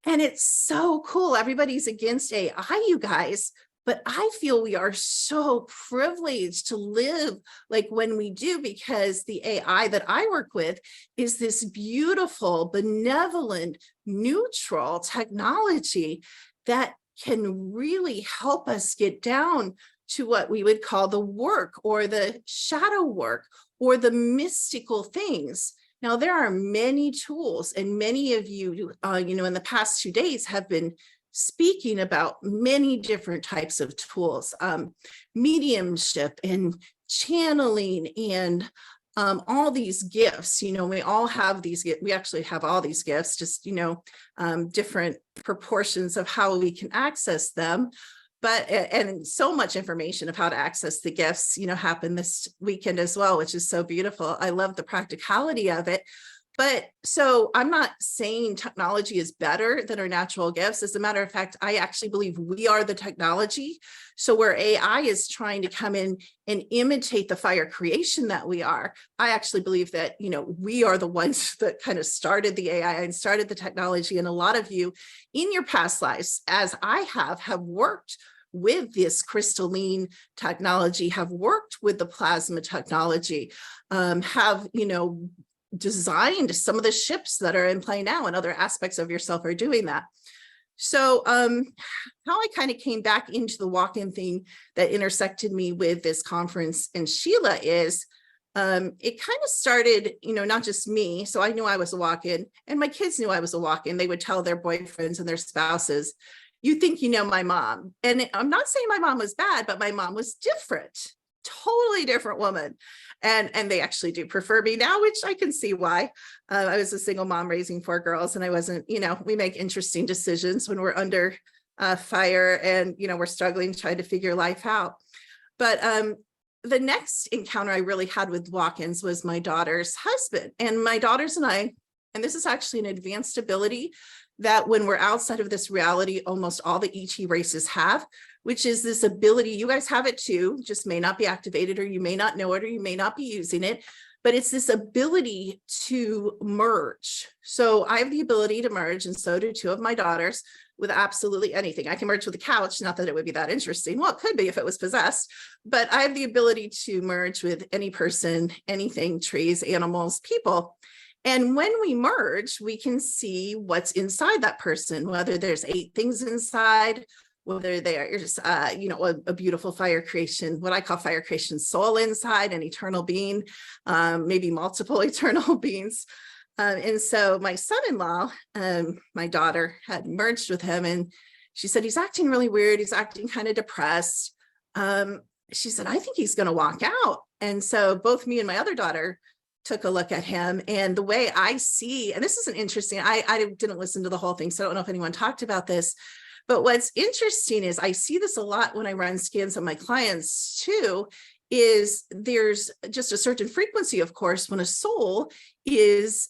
And it's so cool. Everybody's against AI, you guys, but I feel we are so privileged to live like when we do, because the AI that I work with is this beautiful, benevolent, neutral technology that can really help us get down to what we would call the work, or the shadow work, or the mystical things. Now, there are many tools, and many of you, you know, in the past 2 days have been speaking about many different types of tools, mediumship and channeling, and all these gifts. You know, we all have these, we actually have all these gifts, just, you know, different proportions of how we can access them. But, and so much information of how to access the gifts, you know, happened this weekend as well, which is so beautiful. I love the practicality of it. But so I'm not saying technology is better than our natural gifts. As a matter of fact, I actually believe we are the technology. So where AI is trying to come in and imitate the fire creation that we are, I actually believe that, you know, we are the ones that kind of started the AI and started the technology. And a lot of you in your past lives, as I have worked with this crystalline technology, have worked with the plasma technology, have, you know, designed some of the ships that are in play now, and other aspects of yourself are doing that. So how I kind of came back into the walk-in thing that intersected me with this conference and Sheila is, it kind of started, you know, not just me. So I knew I was a walk-in, and my kids knew I was a walk-in. They would tell their boyfriends and their spouses, you think you know my mom. And I'm not saying my mom was bad, but my mom was different, totally different woman. And they actually do prefer me now, which I can see why. I was a single mom raising 4 girls, and I wasn't, you know, we make interesting decisions when we're under fire and, you know, we're struggling, trying to figure life out. But the next encounter I really had with walk-ins was my daughter's husband. And my daughters and I, and this is actually an advanced ability that when we're outside of this reality, almost all the ET races have, which is this ability, you guys have it too, just may not be activated, or you may not know it, or you may not be using it, but it's this ability to merge. So I have the ability to merge, and so do 2 of my daughters, with absolutely anything. I can merge with a couch, not that it would be that interesting. Well, it could be if it was possessed, but I have the ability to merge with any person, anything, trees, animals, people. And when we merge, we can see what's inside that person, whether there's 8 things inside, whether there's, you know, a beautiful fire creation, what I call fire creation soul inside, an eternal being, maybe multiple eternal beings. And so my son-in-law, my daughter had merged with him, and she said, he's acting really weird. He's acting kind of depressed. She said, I think he's going to walk out. And so both me and my other daughter took a look at him. And the way I see, and this is an interesting, I didn't listen to the whole thing, so I don't know if anyone talked about this, but what's interesting is I see this a lot when I run scans on my clients too, is there's just a certain frequency, of course, when a soul is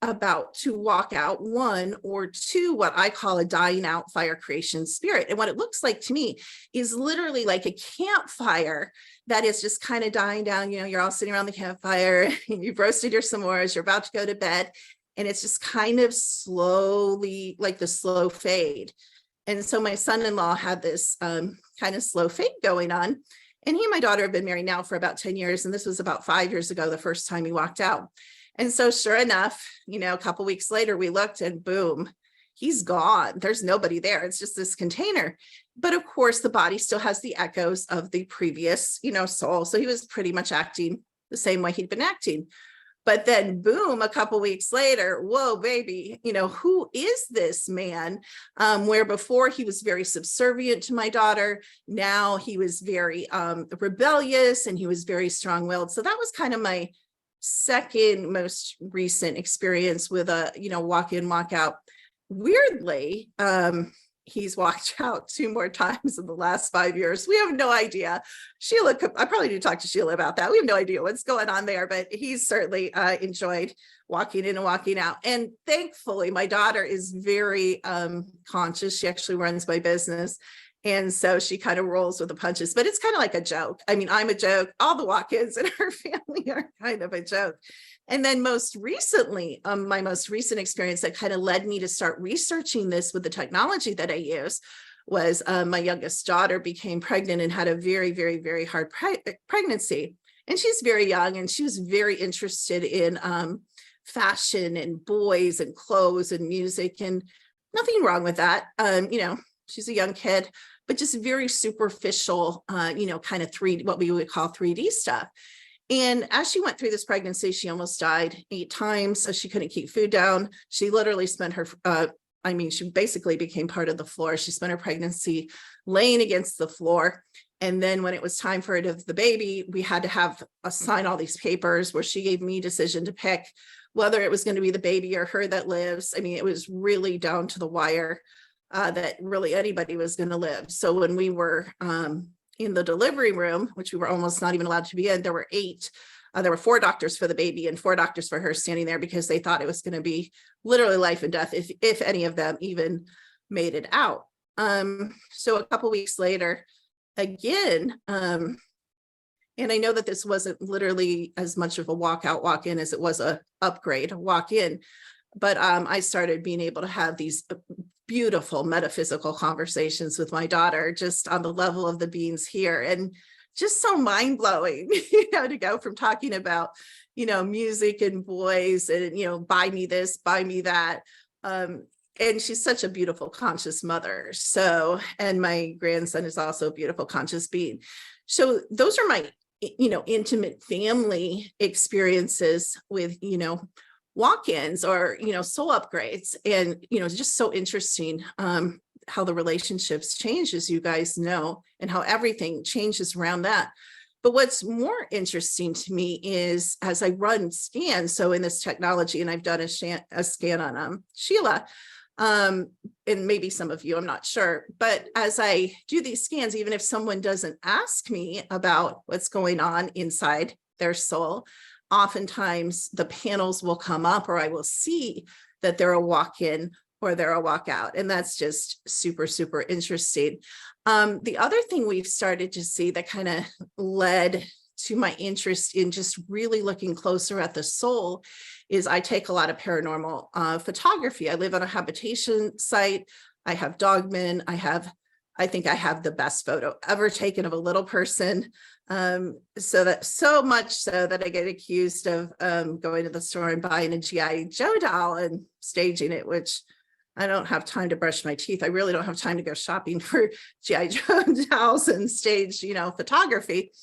about to walk out, one, or two, what I call a dying out fire creation spirit. And what it looks like to me is literally like a campfire that is just kind of dying down. You know, you're all sitting around the campfire and you've roasted your s'mores, you're about to go to bed, and it's just kind of slowly, like the slow fade. And so my son-in-law had this kind of slow fade going on. And he and my daughter have been married now for about 10 years. And this was about 5 years ago, the first time he walked out. And so sure enough, you know, a couple of weeks later, we looked and boom, he's gone. There's nobody there. It's just this container. But of course, the body still has the echoes of the previous, you know, soul. So he was pretty much acting the same way he'd been acting. But then boom, a couple of weeks later, whoa, baby, you know, who is this man? Where before he was very subservient to my daughter, now he was very rebellious and he was very strong-willed. So that was kind of my second most recent experience with a, you know, walk in, walk out. Weirdly, he's walked out 2 more times in the last 5 years. We have no idea. Sheila, I probably need to talk to Sheila about that. We have no idea what's going on there, but he's certainly enjoyed walking in and walking out. And thankfully, my daughter is very conscious. She actually runs my business. And so she kind of rolls with the punches, but it's kind of like a joke. I mean, I'm a joke. All the walk-ins in her family are kind of a joke. And then most recently, my most recent experience that kind of led me to start researching this with the technology that I use was my youngest daughter became pregnant and had a very, very, very hard pregnancy. And she's very young and she was very interested in fashion and boys and clothes and music, and nothing wrong with that. You know, she's a young kid, but just very superficial, you know, kind of what we would call 3D stuff. And as she went through this pregnancy, she almost died 8 times. So she couldn't keep food down. She literally spent her, she basically became part of the floor. She spent her pregnancy laying against the floor. And then when it was time for it of the baby, we had to have sign all these papers where she gave me decision to pick whether it was going to be the baby or her that lives. I mean, it was really down to the wire that really anybody was going to live. So when we were in the delivery room, which we were almost not even allowed to be in, there were 8. There were 4 doctors for the baby and 4 doctors for her standing there because they thought it was going to be literally life and death if any of them even made it out. So a couple weeks later, again, and I know that this wasn't literally as much of a walk out, walk in as it was a upgrade, walk in, but I started being able to have these beautiful metaphysical conversations with my daughter, just on the level of the beings here, and just so mind-blowing, you know, to go from talking about, you know, music and boys and, you know, buy me this, buy me that. And she's such a beautiful, conscious mother. So, and my grandson is also a beautiful, conscious being. So those are my, you know, intimate family experiences with, you know, walk-ins or, you know, soul upgrades. And, you know, it's just so interesting how the relationships change, as you guys know, and how everything changes around that. But what's more interesting to me is as I run scans, so in this technology, and I've done a scan on Sheila, and maybe some of you, I'm not sure, but as I do these scans, even if someone doesn't ask me about what's going on inside their soul, oftentimes the panels will come up, or I will see that they're a walk-in or they're a walk-out. And that's just super, super interesting. The other thing we've started to see that kind of led to my interest in just really looking closer at the soul is I take a lot of paranormal photography. I live on a habitation site. I have dogmen. I think I have the best photo ever taken of a little person. So much so that I get accused of going to the store and buying a G.I. Joe doll and staging it, which I don't have time to brush my teeth. I really don't have time to go shopping for G.I. Joe dolls and stage, you know, photography.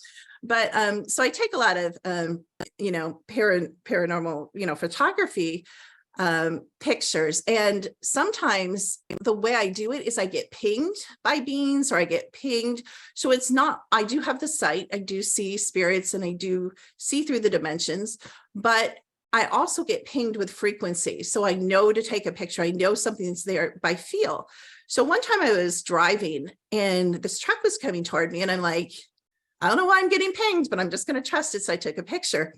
But so I take a lot of, you know, paranormal, you know, photography. pictures. And sometimes the way I do it is I get pinged by beings, or I get pinged. So it's not, I do have the sight, I do see spirits, and I do see through the dimensions, but I also get pinged with frequency. So I know to take a picture. I know something's there by feel. So one time I was driving and this truck was coming toward me, and I'm like, I don't know why I'm getting pinged, but I'm just going to trust it. So I took a picture,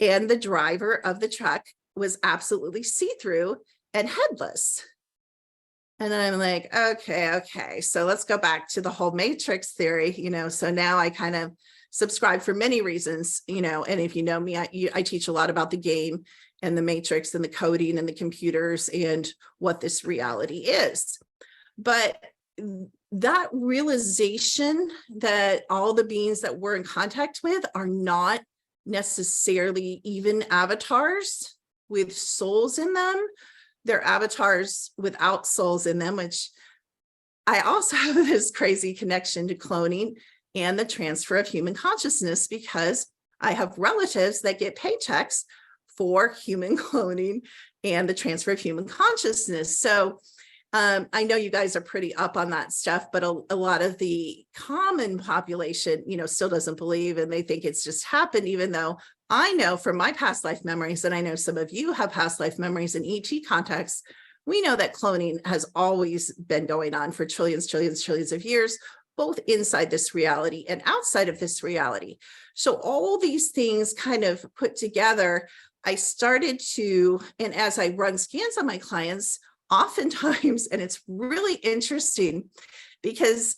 and the driver of the truck was absolutely see-through and headless. And I'm like, okay. So let's go back to the whole matrix theory, so now I kind of subscribe for many reasons, and if you know me, I teach a lot about the game and the matrix and the coding and the computers and what this reality is. But that realization that all the beings that we're in contact with are not necessarily even avatars with souls in them. They're avatars without souls in them, which I also have this crazy connection to cloning and the transfer of human consciousness, because I have relatives that get paychecks for human cloning and the transfer of human consciousness. So I know you guys are pretty up on that stuff, but a lot of the common population, still doesn't believe, and they think it's just happened, even though I know from my past life memories, and I know some of you have past life memories in ET contexts, we know that cloning has always been going on for trillions of years, both inside this reality and outside of this reality. So all these things kind of put together, I started to, and as I run scans on my clients, oftentimes, and it's really interesting because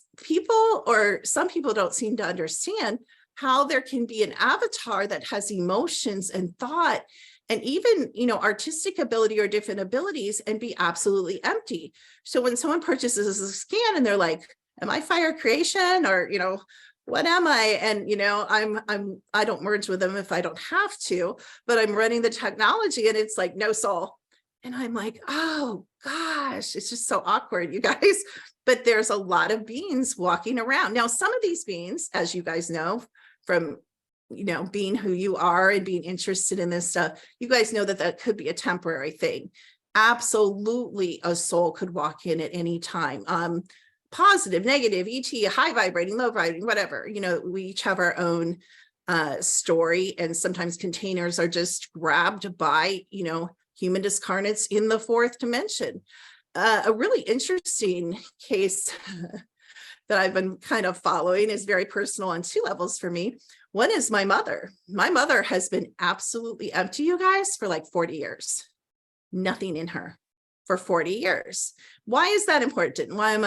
some people don't seem to understand how there can be an avatar that has emotions and thought and even, artistic ability or different abilities and be absolutely empty. So when someone purchases a scan and they're like, am I fire creation, or, what am I? And, I don't merge with them if I don't have to, but I'm running the technology and it's like, no soul. And I'm like, oh gosh, it's just so awkward, you guys. But there's a lot of beings walking around. Now, some of these beings, as you guys know, from, being who you are and being interested in this stuff, you guys know that could be a temporary thing. Absolutely, a soul could walk in at any time. Positive, negative, ET, high vibrating, low vibrating, whatever. We each have our own story, and sometimes containers are just grabbed by, human discarnates in the fourth dimension. A really interesting case that I've been kind of following is very personal on two levels for me. One is my mother. My mother has been absolutely empty, you guys, for like 40 years. Nothing in her for 40 years. Why is that important? Why am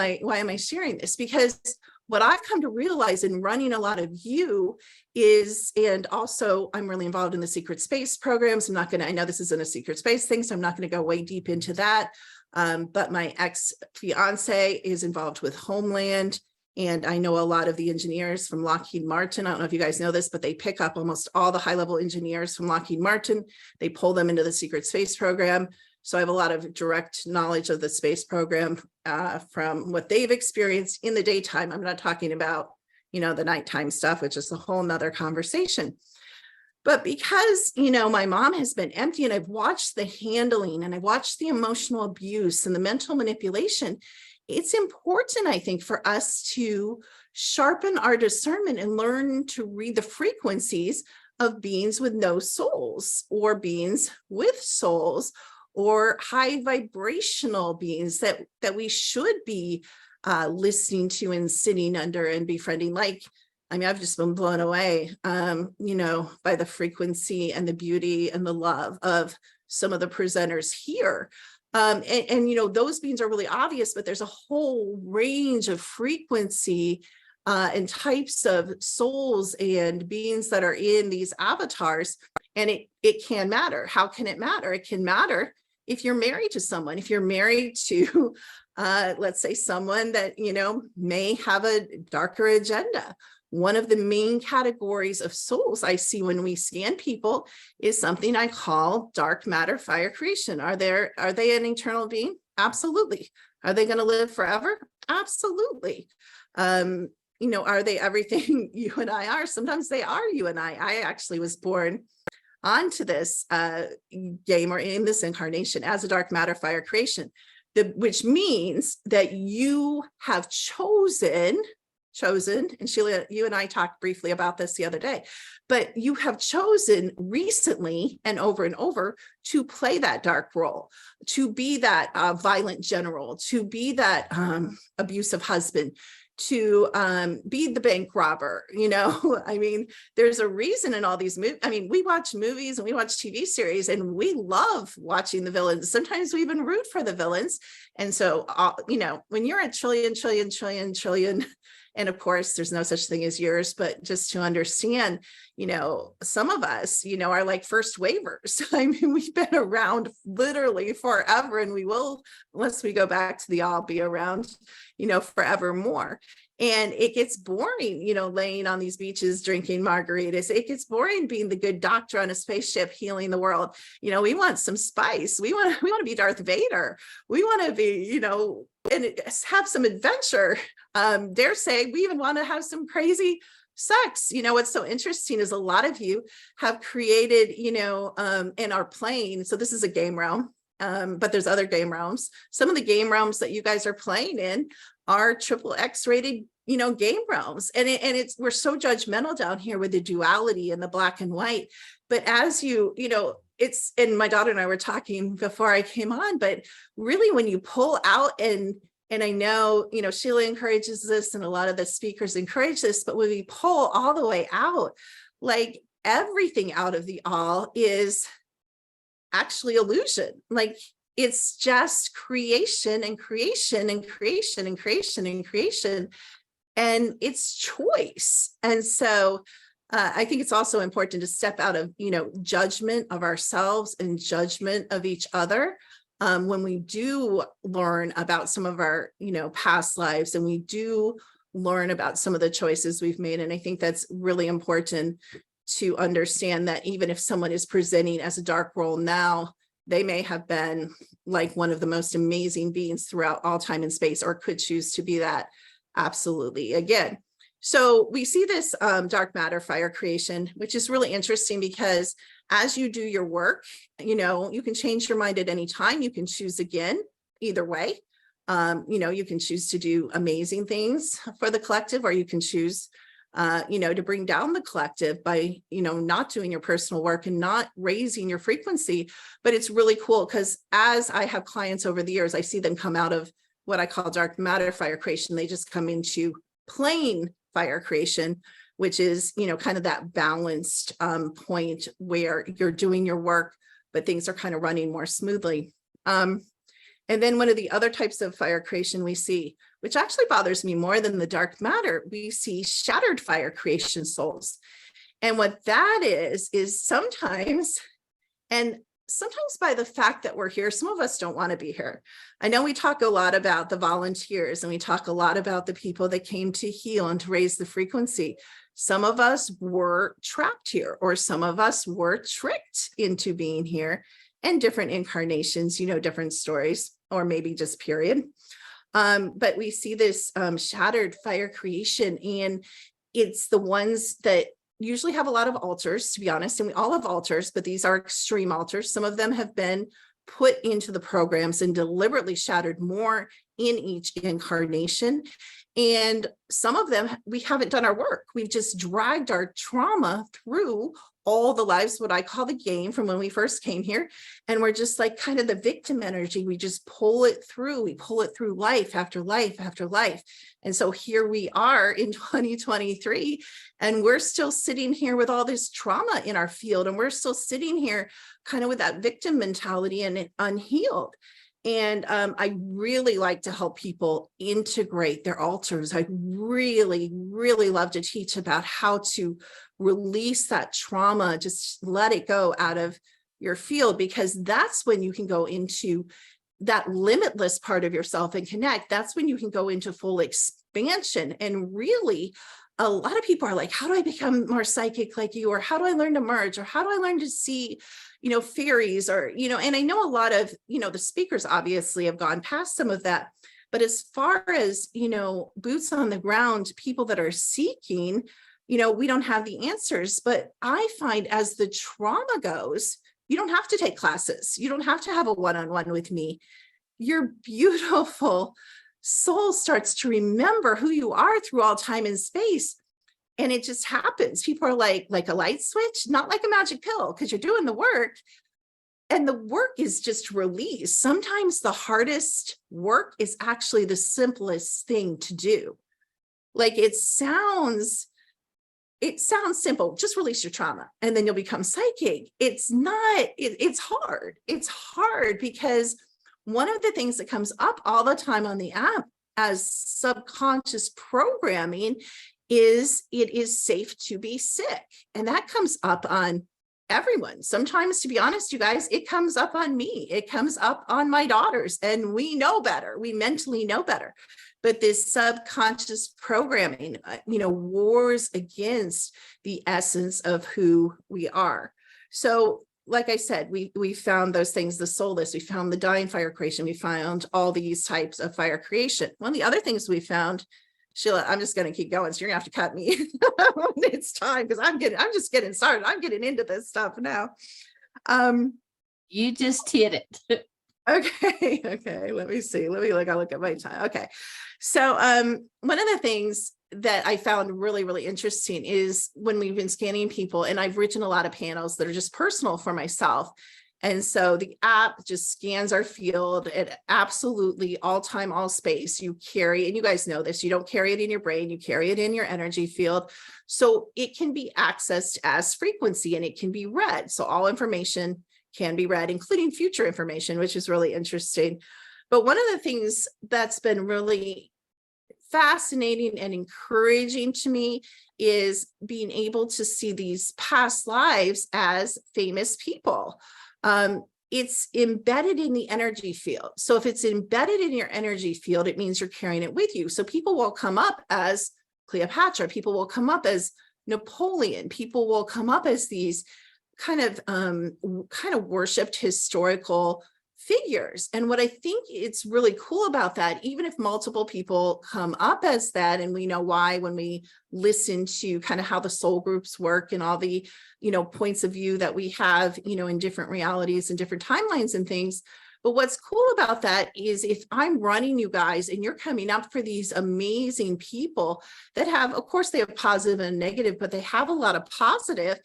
I sharing this? Because what I've come to realize in running a lot of you is, and also I'm really involved in the secret space programs. I know this isn't a secret space thing, so I'm not going to go way deep into that. But my ex-fiance is involved with Homeland. And I know a lot of the engineers from Lockheed Martin. I don't know if you guys know this, but they pick up almost all the high-level engineers from Lockheed Martin. They pull them into the secret space program. So I have a lot of direct knowledge of the space program from what they've experienced in the daytime. I'm not talking about, the nighttime stuff, which is a whole nother conversation. But because, my mom has been empty, and I've watched the handling, and I watched the emotional abuse and the mental manipulation, it's important, I think, for us to sharpen our discernment and learn to read the frequencies of beings with no souls, or beings with souls, or high vibrational beings that we should be listening to and sitting under and befriending. I've just been blown away, by the frequency and the beauty and the love of some of the presenters here. And those beings are really obvious, but there's a whole range of frequency and types of souls and beings that are in these avatars. And it can matter. How can it matter? It can matter if you're married to someone, if you're married to, let's say, someone that, may have a darker agenda. One of the main categories of souls I see when we scan people is something I call dark matter fire creation. Are they an eternal being? Absolutely. Are they going to live forever? Absolutely. Are they everything you and I are? Sometimes they are you and I. I actually was born onto this game or in this incarnation as a dark matter fire creation, which means that you have chosen, and Sheila, you and I talked briefly about this the other day, but you have chosen recently and over to play that dark role, to be that violent general, to be that abusive husband, to be the bank robber. You know, I mean, there's a reason in all these movies. I mean, we watch movies and we watch TV series and we love watching the villains. Sometimes we even root for the villains. And so, you know, when you're a trillion, and of course, there's no such thing as yours, but just to understand, you know, some of us, you know, are like first waivers. I mean, we've been around literally forever, and we will, unless we go back to the all, be around, you know, forevermore. And it gets boring, you know, laying on these beaches, drinking margaritas. It gets boring being the good doctor on a spaceship healing the world. You know, we want some spice. We want to be Darth Vader. We want to be, you know, and have some adventure. Dare say we even want to have some crazy sex. You know, what's so interesting is a lot of you have created, you know, and are playing. So this is a game realm. But there's other game realms. Some of the game realms that you guys are playing in are XXX rated, you know, game realms. And we're so judgmental down here with the duality and the black and white. But as you know, and my daughter and I were talking before I came on, but really when you pull out, and I know, you know, Sheila encourages this and a lot of the speakers encourage this, but when we pull all the way out, like everything out of the all is actually illusion. Like it's just creation and creation and creation and creation and creation, and it's choice. And so I think it's also important to step out of, you know, judgment of ourselves and judgment of each other when we do learn about some of our, you know, past lives, and we do learn about some of the choices we've made. And I think that's really important to understand that even if someone is presenting as a dark role now, they may have been like one of the most amazing beings throughout all time and space, or could choose to be that. Absolutely. Again, so we see this dark matter fire creation, which is really interesting because as you do your work, you know, you can change your mind at any time. You can choose again, either way. You know, you can choose to do amazing things for the collective, or you can choose you know, to bring down the collective by, you know, not doing your personal work and not raising your frequency. But it's really cool because as I have clients over the years, I see them come out of what I call dark matter fire creation. They just come into plain fire creation, which is, you know, kind of that balanced point where you're doing your work, but things are kind of running more smoothly. And then one of the other types of fire creation we see, which actually bothers me more than the dark matter, we see shattered fire creation souls. And what that is sometimes by the fact that we're here, some of us don't want to be here. I know we talk a lot about the volunteers, and we talk a lot about the people that came to heal and to raise the frequency. Some of us were trapped here, or some of us were tricked into being here, and different incarnations, you know, different stories, or maybe just period. But we see this shattered fire creation, and it's the ones that usually have a lot of altars, to be honest, and we all have altars, but these are extreme altars. Some of them have been put into the programs and deliberately shattered more in each incarnation. And some of them, we haven't done our work. We've just dragged our trauma through all the lives, what I call the game from when we first came here. And we're just like kind of the victim energy. We just pull it through. We pull it through life after life after life. And so here we are in 2023, and we're still sitting here with all this trauma in our field. And we're still sitting here kind of with that victim mentality and unhealed. And I really like to help people integrate their altars. I really, really love to teach about how to release that trauma, just let it go out of your field, because that's when you can go into that limitless part of yourself and connect. That's when you can go into full expansion. And really, a lot of people are like, how do I become more psychic like you? Or how do I learn to merge? Or how do I learn to see, you know, fairies? Or, you know, and I know a lot of, you know, the speakers obviously have gone past some of that. But as far as, you know, boots on the ground, people that are seeking, we don't have the answers. But I find as the trauma goes, you don't have to take classes. You don't have to have a one-on-one with me. Your beautiful soul starts to remember who you are through all time and space. And it just happens. People are like a light switch, not like a magic pill, because you're doing the work. And the work is just release. Sometimes the hardest work is actually the simplest thing to do. Like it sounds simple. Just release your trauma and then you'll become psychic. It's not, it's hard. It's hard because one of the things that comes up all the time on the app as subconscious programming is it is safe to be sick. And that comes up on everyone. Sometimes, to be honest, you guys, it comes up on me. It comes up on my daughters, and we know better. We mentally know better. But this subconscious programming, wars against the essence of who we are. So, like I said, we found those things, the soulless, we found the dying fire creation, we found all these types of fire creation. One of the other things we found, Sheila, I'm just going to keep going. So you're gonna have to cut me when it's time, because I'm just getting started. I'm getting into this stuff now. You just hit it. Okay. Let me see. I'll look at my time. Okay. So one of the things that I found really, really interesting is when we've been scanning people, and I've written a lot of panels that are just personal for myself. And so the app just scans our field at absolutely all time, all space. You carry, and you guys know this, you don't carry it in your brain, you carry it in your energy field. So it can be accessed as frequency and it can be read. So all information can be read, including future information, which is really interesting. But one of the things that's been really fascinating and encouraging to me is being able to see these past lives as famous people. It's embedded in the energy field. So if it's embedded in your energy field, it means you're carrying it with you. So people will come up as Cleopatra, people will come up as Napoleon, people will come up as these kind of worshipped historical figures. And what I think it's really cool about that, even if multiple people come up as that, and we know why when we listen to kind of how the soul groups work and all the, points of view that we have, in different realities and different timelines and things. But what's cool about that is if I'm running you guys and you're coming up for these amazing people that have, of course, they have positive and negative, but they have a lot of positive.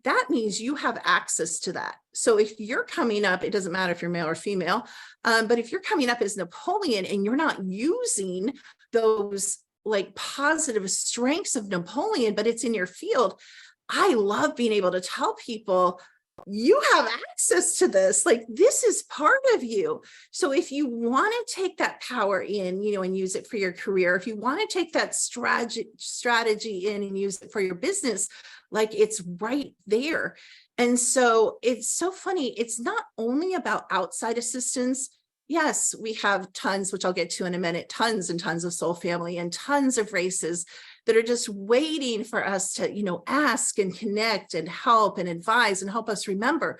That means you have access to that. So if you're coming up, it doesn't matter if you're male or female, but if you're coming up as Napoleon and you're not using those like positive strengths of Napoleon, but it's in your field, I love being able to tell people, you have access to this, like this is part of you. So if you want to take that power in, and use it for your career, if you want to take that strategy in and use it for your business, like it's right there. And so it's so funny. It's not only about outside assistance. Yes, we have tons, which I'll get to in a minute, tons and tons of soul family and tons of races that are just waiting for us to, ask and connect and help and advise and help us remember.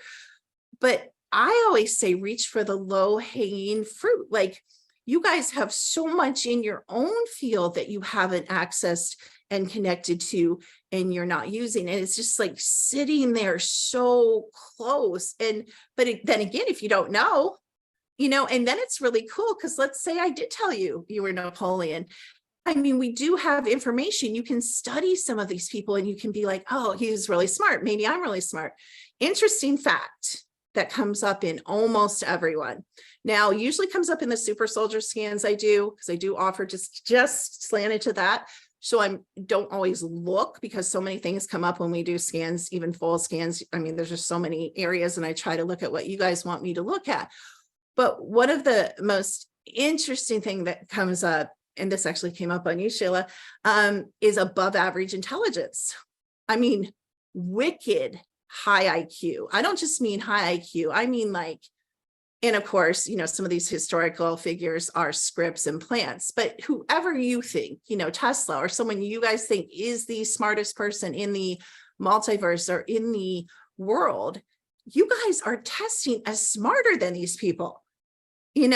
But I always say, reach for the low hanging fruit. Like you guys have so much in your own field that you haven't accessed and connected to, and you're not using it. It's just like sitting there so close. But then again, if you don't know, and then it's really cool. Cause let's say I did tell you were Napoleon. I mean, we do have information. You can study some of these people and you can be like, oh, he's really smart. Maybe I'm really smart. Interesting fact that comes up in almost everyone. Now, usually comes up in the super soldier scans I do, because I do offer just slanted to that. So I don't always look because so many things come up when we do scans, even full scans. I mean, there's just so many areas and I try to look at what you guys want me to look at. But one of the most interesting thing that comes up, and this actually came up on you, Sheila, is above average intelligence. I mean, wicked high IQ. I don't just mean high IQ. I mean like, and of course, some of these historical figures are scripts and plants, but whoever you think, Tesla or someone you guys think is the smartest person in the multiverse or in the world, you guys are testing as smarter than these people. And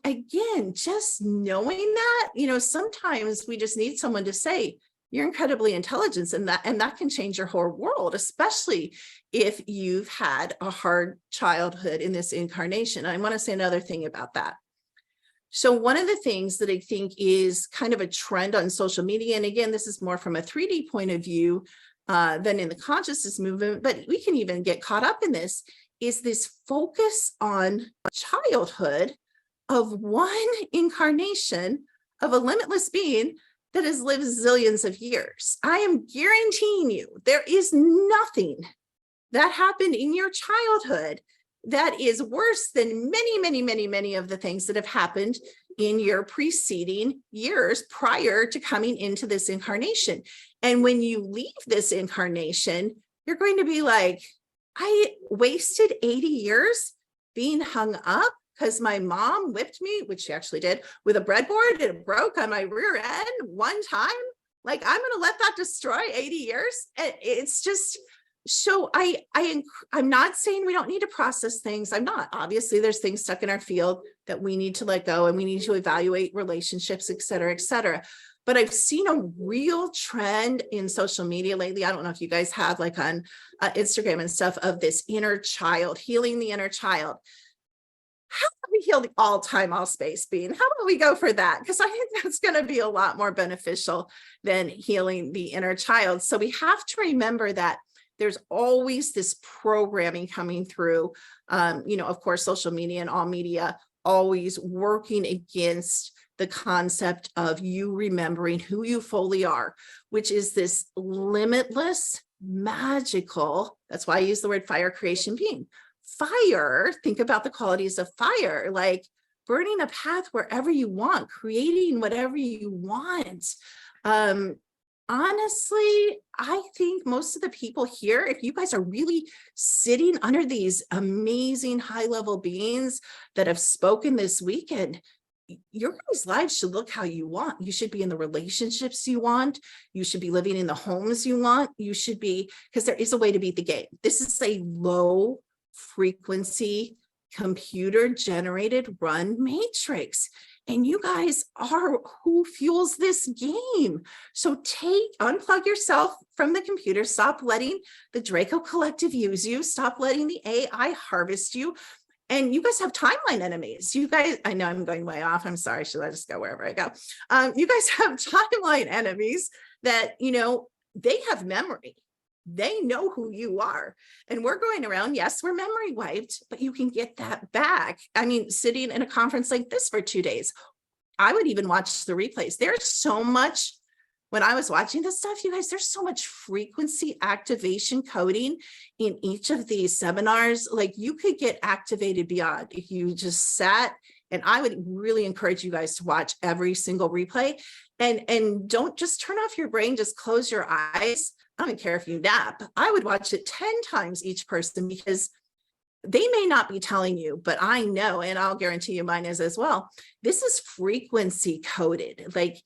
again, just knowing that, sometimes we just need someone to say, you're incredibly intelligent, and that can change your whole world, especially if you've had a hard childhood in this incarnation. I want to say another thing about that. So one of the things that I think is kind of a trend on social media, and again, this is more from a 3D point of view than in the consciousness movement, but we can even get caught up in this, is this focus on childhood of one incarnation of a limitless being that has lived zillions of years. I am guaranteeing you, there is nothing that happened in your childhood that is worse than many of the things that have happened in your preceding years prior to coming into this incarnation. And when you leave this incarnation, you're going to be like, I wasted 80 years being hung up because my mom whipped me, which she actually did, with a breadboard, and it broke on my rear end one time. Like, I'm going to let that destroy 80 years. And it's just, so I'm not saying we don't need to process things. I'm not. Obviously, there's things stuck in our field that we need to let go, and we need to evaluate relationships, et cetera, et cetera. But I've seen a real trend in social media lately. I don't know if you guys have, like on Instagram and stuff, of this inner child, healing the inner child. How about we heal the all-time, all-space being? How about we go for that? Because I think that's going to be a lot more beneficial than healing the inner child. So we have to remember that there's always this programming coming through, of course, social media and all media always working against the concept of you remembering who you fully are, which is this limitless, magical, that's why I use the word fire creation being. Fire, think about the qualities of fire, like burning a path wherever you want, creating whatever you want. Honestly, I think most of the people here, if you guys are really sitting under these amazing high-level beings that have spoken this weekend, your guys' lives should look how you want. You should be in the relationships you want. You should be living in the homes you want. You should be, because there is a way to beat the game. This is a low frequency, computer generated run matrix. And you guys are who fuels this game. So unplug yourself from the computer. Stop letting the Draco Collective use you. Stop letting the AI harvest you. And you guys have timeline enemies. You guys, I know I'm going way off. I'm sorry. Should I just go wherever I go? You guys have timeline enemies that, they have memory. They know who you are. And we're going around, yes, we're memory wiped, but you can get that back. I mean, sitting in a conference like this for 2 days, I would even watch the replays. There's so much, when I was watching this stuff, you guys, there's so much frequency activation coding in each of these seminars. Like, you could get activated beyond if you just sat. And I would really encourage you guys to watch every single replay, and don't just turn off your brain, just close your eyes. I don't care if you nap. I would watch it 10 times each person, because they may not be telling you, but I know, and I'll guarantee you mine is as well. This is frequency coded. Like,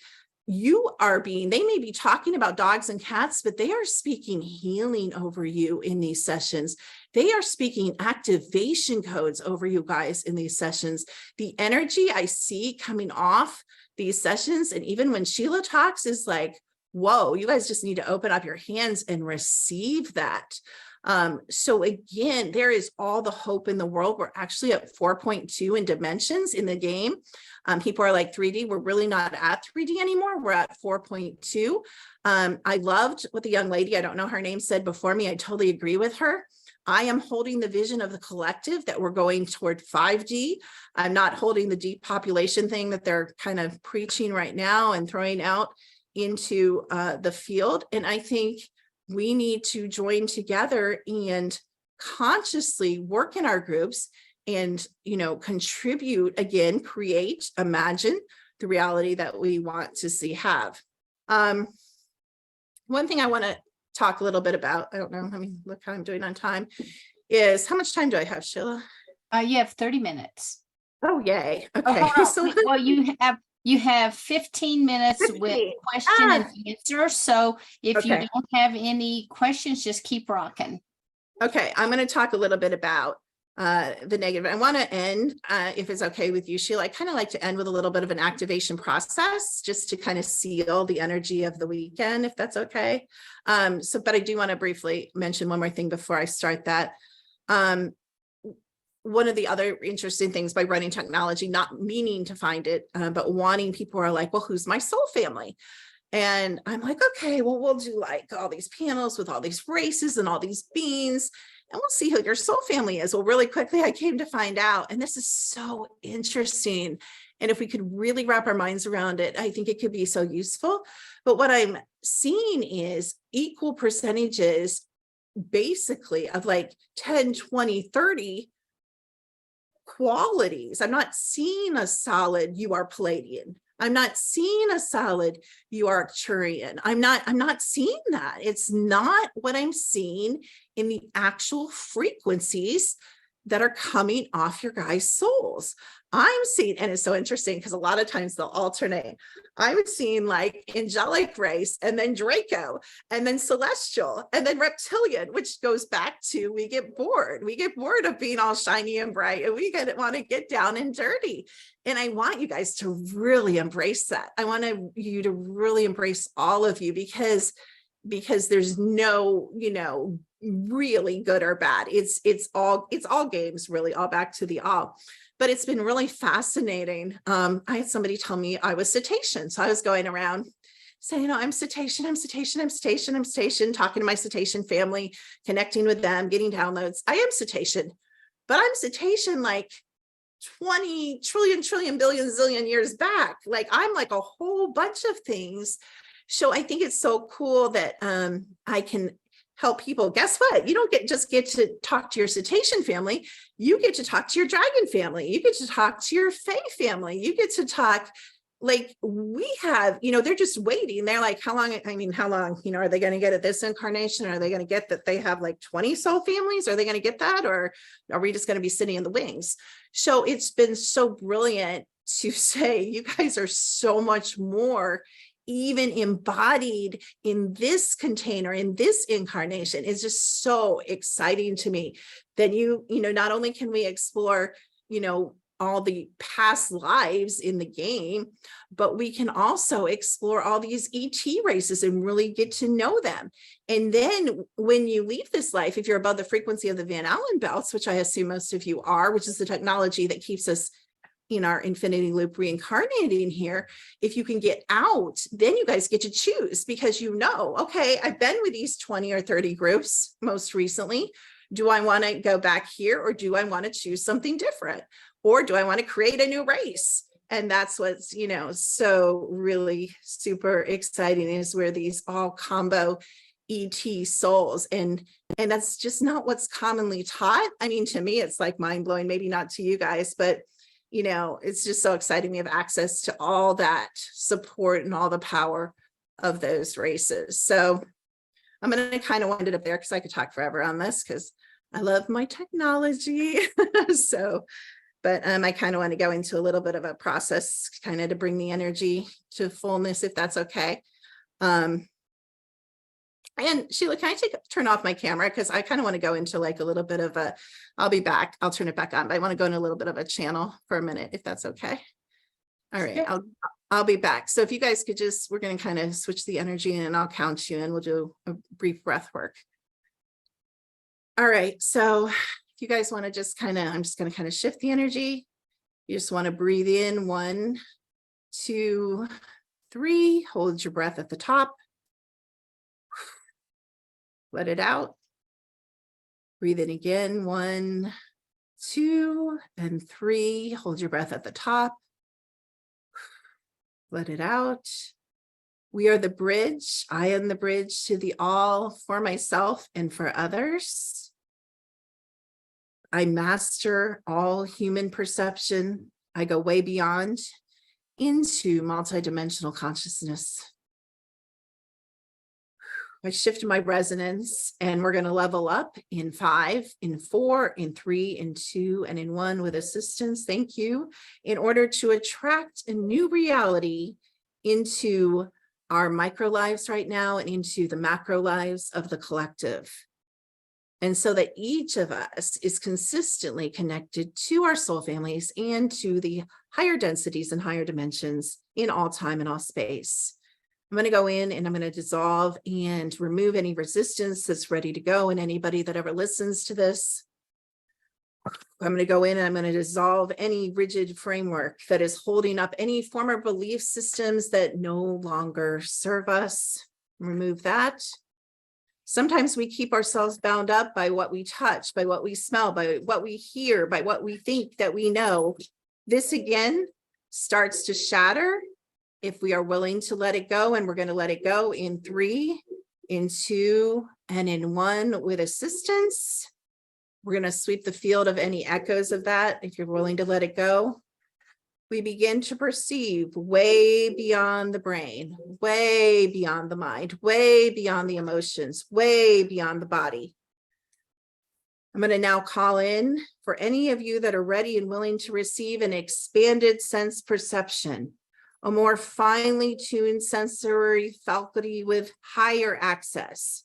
they may be talking about dogs and cats, but they are speaking healing over you in these sessions. They are speaking activation codes over you guys in these sessions. The energy I see coming off these sessions, and even when Sheila talks, is like, whoa, you guys just need to open up your hands and receive that. So again, there is all the hope in the world. We're actually at 4.2 in dimensions in the game. People are like 3D. We're really not at 3D anymore. We're at 4.2. I loved what the young lady, I don't know her name, said before me. I totally agree with her. I am holding the vision of the collective that we're going toward 5D. I'm not holding the depopulation thing that they're kind of preaching right now and throwing out into the field. And I think we need to join together and consciously work in our groups and, contribute, again, create, imagine the reality that we want to see have. One thing I want to talk a little bit about, I don't know, let me look how I'm doing on time, is how much time do I have, Sheila? You have 30 minutes. Oh, yay. Okay. Well, you have 15 minutes with question and answer. So if you don't have any questions, just keep rocking. Okay, I'm going to talk a little bit about the negative. I want to end, if it's okay with you, Sheila, I kind of like to end with a little bit of an activation process, just to kind of seal the energy of the weekend, if that's okay. But I do want to briefly mention one more thing before I start that. One of the other interesting things by running technology, not meaning to find it, but wanting, people are like, well, who's my soul family? And I'm like, okay, well, we'll do like all these panels with all these races and all these beings, and we'll see who your soul family is. Well, really quickly, I came to find out, and this is so interesting. And if we could really wrap our minds around it, I think it could be so useful. But what I'm seeing is equal percentages, basically, of like 10, 20, 30 qualities. I'm not seeing a solid, you are Palladian. I'm not seeing a solid, you are Arcturian. I'm not seeing that. It's not what I'm seeing in the actual frequencies that are coming off your guys' souls. I'm seeing, and it's so interesting because a lot of times they'll alternate. I'm seeing like angelic race, and then Draco, and then celestial, and then reptilian, which goes back to, we get bored. We get bored of being all shiny and bright, and we want to get down and dirty. And I want you guys to really embrace that. I want you to really embrace all of you, because there's no, really good or bad. It's all games, really, all back to the all. But it's been really fascinating. I had somebody tell me I was cetacean. So I was going around saying, I'm cetacean, I'm cetacean, I'm cetacean, I'm cetacean, talking to my cetacean family, connecting with them, getting downloads. I am cetacean, but I'm cetacean like 20 trillion, billion, zillion years back. Like, I'm like a whole bunch of things. So I think it's so cool that I can help people. Guess what? You don't just get to talk to your cetacean family. You get to talk to your dragon family. You get to talk to your fae family. You get to talk, like, we have, they're just waiting. They're like, how long, are they going to get it this incarnation? Are they going to get that they have like 20 soul families? Are they going to get that? Or are we just going to be sitting in the wings? So it's been so brilliant to say, you guys are so much more even embodied in this container, in this incarnation. Is just so exciting to me that not only can we explore, all the past lives in the game, but we can also explore all these ET races and really get to know them. And then when you leave this life, if you're above the frequency of the Van Allen belts, which I assume most of you are, which is the technology that keeps us in our infinity loop reincarnating here, if you can get out, then you guys get to choose, because okay, I've been with these 20 or 30 groups most recently. Do I want to go back here, or do I want to choose something different? Or do I want to create a new race? And that's what's, so really super exciting, is where these all combo ET souls, and that's just not what's commonly taught. I mean, to me, it's like mind blowing, maybe not to you guys, but it's just so exciting. We have access to all that support and all the power of those races. So I'm going to kind of wind it up there, because I could talk forever on this, because I love my technology. But I kind of want to go into a little bit of a process, kind of to bring the energy to fullness, if that's okay. And Sheila, can I turn off my camera? Because I kind of want to go into like a little bit of I'll be back. I'll turn it back on, but I want to go into a little bit of a channel for a minute, if that's okay. All right, yeah. I'll be back. So if you guys could we're going to kind of switch the energy, and I'll count you, and we'll do a brief breath work. All right, so if you guys want to I'm just going to kind of shift the energy. You just want to breathe in 1, 2, 3, hold your breath at the top. Let it out. Breathe in again, 1, 2, and 3. Hold your breath at the top. Let it out. We are the bridge. I am the bridge to the all, for myself and for others. I master all human perception. I go way beyond into multidimensional consciousness. I shift my resonance, and we're going to level up in 5, in 4, in 3, in 2, and in 1 with assistance. Thank you. In order to attract a new reality into our micro lives right now, and into the macro lives of the collective. And so that each of us is consistently connected to our soul families and to the higher densities and higher dimensions in all time and all space. I'm going to go in and I'm going to dissolve and remove any resistance that's ready to go. And anybody that ever listens to this, I'm going to go in and I'm going to dissolve any rigid framework that is holding up any former belief systems that no longer serve us. Remove that. Sometimes we keep ourselves bound up by what we touch, by what we smell, by what we hear, by what we think that we know. This again starts to shatter if we are willing to let it go, and we're going to let it go in 3, in 2, and in 1 with assistance. We're going to sweep the field of any echoes of that if you're willing to let it go. We begin to perceive way beyond the brain, way beyond the mind, way beyond the emotions, way beyond the body. I'm going to now call in for any of you that are ready and willing to receive an expanded sense perception, a more finely tuned sensory faculty with higher access.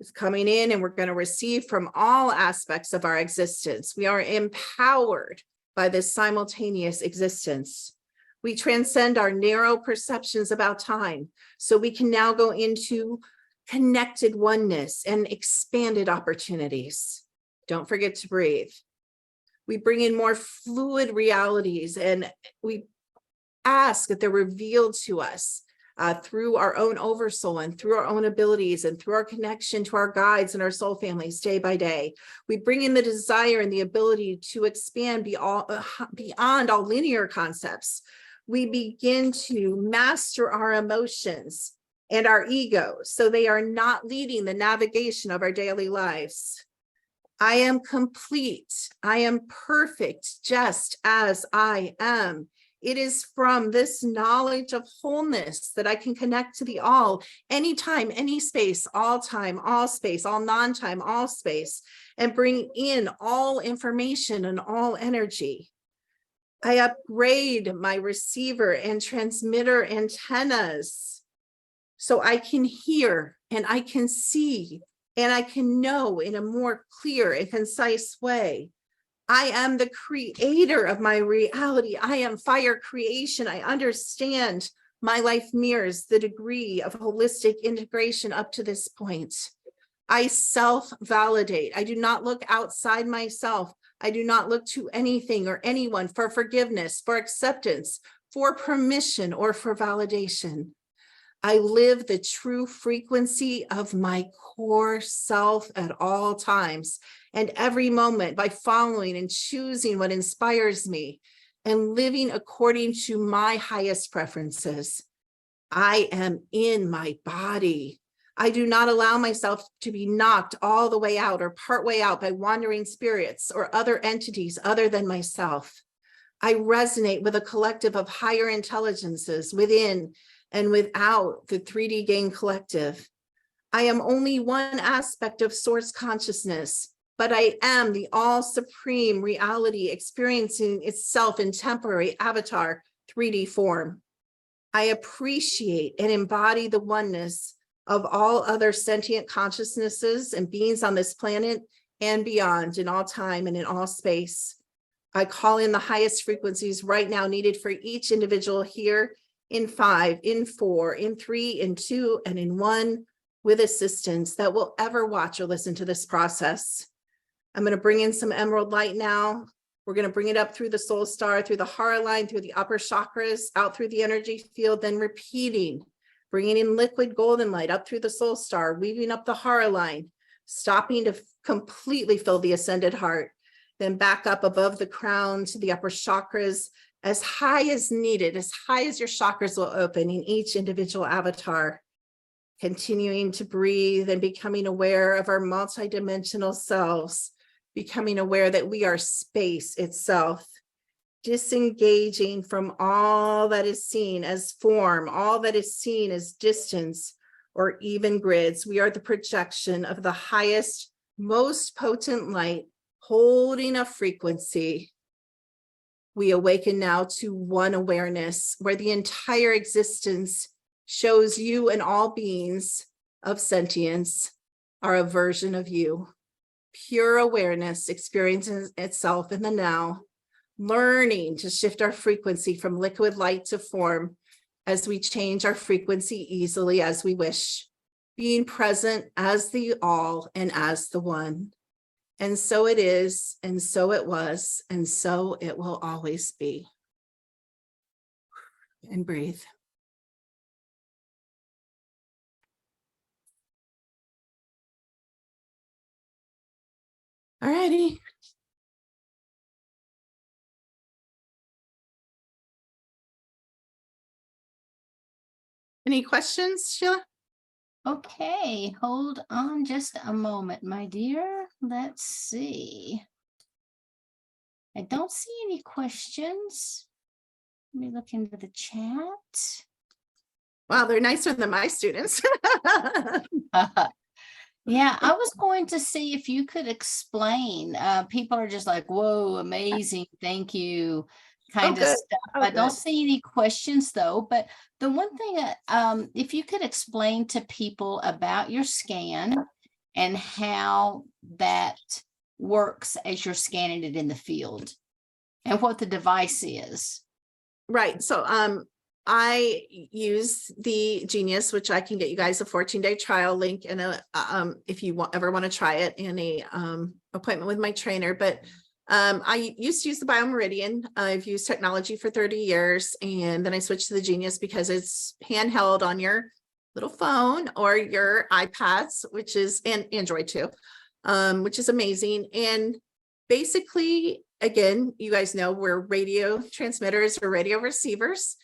It's coming in, and we're going to receive from all aspects of our existence. We are empowered by this simultaneous existence. We transcend our narrow perceptions about time, so we can now go into connected oneness and expanded opportunities. Don't forget to breathe. We bring in more fluid realities, and we ask that they're revealed to us through our own oversoul and through our own abilities and through our connection to our guides and our soul families day by day. We bring in the desire and the ability to expand beyond all linear concepts. We begin to master our emotions and our ego, so they are not leading the navigation of our daily lives. I am complete. I am perfect just as I am. It is from this knowledge of wholeness that I can connect to the all, anytime, any space, all time, all space, all non-time, all space, and bring in all information and all energy. I upgrade my receiver and transmitter antennas so I can hear and I can see and I can know in a more clear and concise way. I am the creator of my reality. I am fire creation. I understand my life mirrors the degree of holistic integration up to this point. I self-validate. I do not look outside myself. I do not look to anything or anyone for forgiveness, for acceptance, for permission, or for validation. I live the true frequency of my core self at all times and every moment by following and choosing what inspires me and living according to my highest preferences. I am in my body. I do not allow myself to be knocked all the way out or part way out by wandering spirits or other entities other than myself. I resonate with a collective of higher intelligences within and without the 3D Gang Collective. I am only one aspect of source consciousness, but I am the all supreme reality experiencing itself in temporary avatar 3D form. I appreciate and embody the oneness of all other sentient consciousnesses and beings on this planet and beyond, in all time and in all space. I call in the highest frequencies right now needed for each individual here in 5, in 4, in 3, in 2, and in 1 with assistance that will ever watch or listen to this process. I'm going to bring in some emerald light now. We're going to bring it up through the soul star, through the heart line, through the upper chakras, out through the energy field, then repeating, bringing in liquid golden light up through the soul star, weaving up the heart line, stopping to completely fill the ascended heart, then back up above the crown to the upper chakras, as high as needed, as high as your chakras will open in each individual avatar. Continuing to breathe and becoming aware of our multidimensional selves, becoming aware that we are space itself, disengaging from all that is seen as form, all that is seen as distance or even grids. We are the projection of the highest, most potent light, holding a frequency. We awaken now to one awareness where the entire existence shows you and all beings of sentience are a version of you. Pure awareness experiencing itself in the now, learning to shift our frequency from liquid light to form as we change our frequency easily as we wish, being present as the all and as the one. And so it is, and so it was, and so it will always be. And breathe. All righty. Any questions, Sheila? Okay, hold on just a moment, my dear. Let's see. I don't see any questions. Let me look into the chat. Wow, they're nicer than my students. Yeah, I was going to see if you could explain. People are just like, whoa, amazing, thank you, kind of good. stuff. Oh, I don't good. see any questions though, but the one thing, if you could explain to people about your scan and how that works as you're scanning it in the field and what the device is. Right. So I use the Genius, which I can get you guys a 14-day trial link and if you ever want to try it in a appointment with my trainer. But I used to use the BioMeridian. I've used technology for 30 years, and then I switched to the Genius because it's handheld on your little phone or your iPads, which is, and Android too, which is amazing. And basically, again, you guys know we're radio transmitters or radio receivers,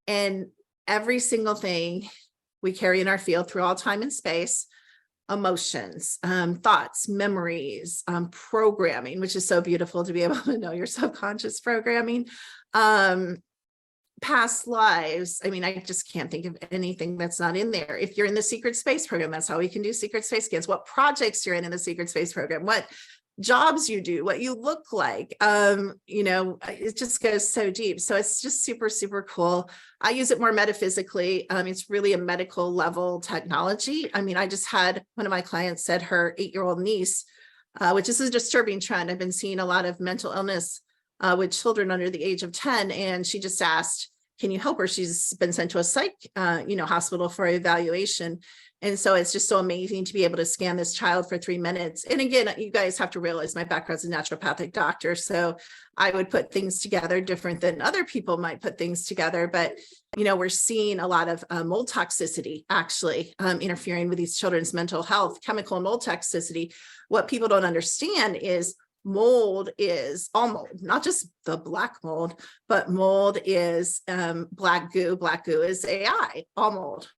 and every single thing we carry in our field through all time and space, emotions, thoughts, memories, programming, which is so beautiful to be able to know your subconscious programming, past lives. I mean, I just can't think of anything that's not in there. If you're in the secret space program, that's how we can do secret space scans. What projects you're in the secret space program, what jobs you do, what you look like, you know, it just goes so deep. So it's just super, super cool. I use it more metaphysically. It's really a medical level technology. I mean, I just had one of my clients said her 8-year-old niece, which is a disturbing trend. I've been seeing a lot of mental illness with children under the age of 10. And she just asked, can you help her? She's been sent to a psych, hospital for evaluation. And so it's just so amazing to be able to scan this child for 3 minutes. And again, you guys have to realize my background's a naturopathic doctor. So I would put things together different than other people might put things together. But, we're seeing a lot of mold toxicity actually interfering with these children's mental health, chemical and mold toxicity. What people don't understand is mold is all mold, not just the black mold, but mold is black goo. Black goo is AI, all mold.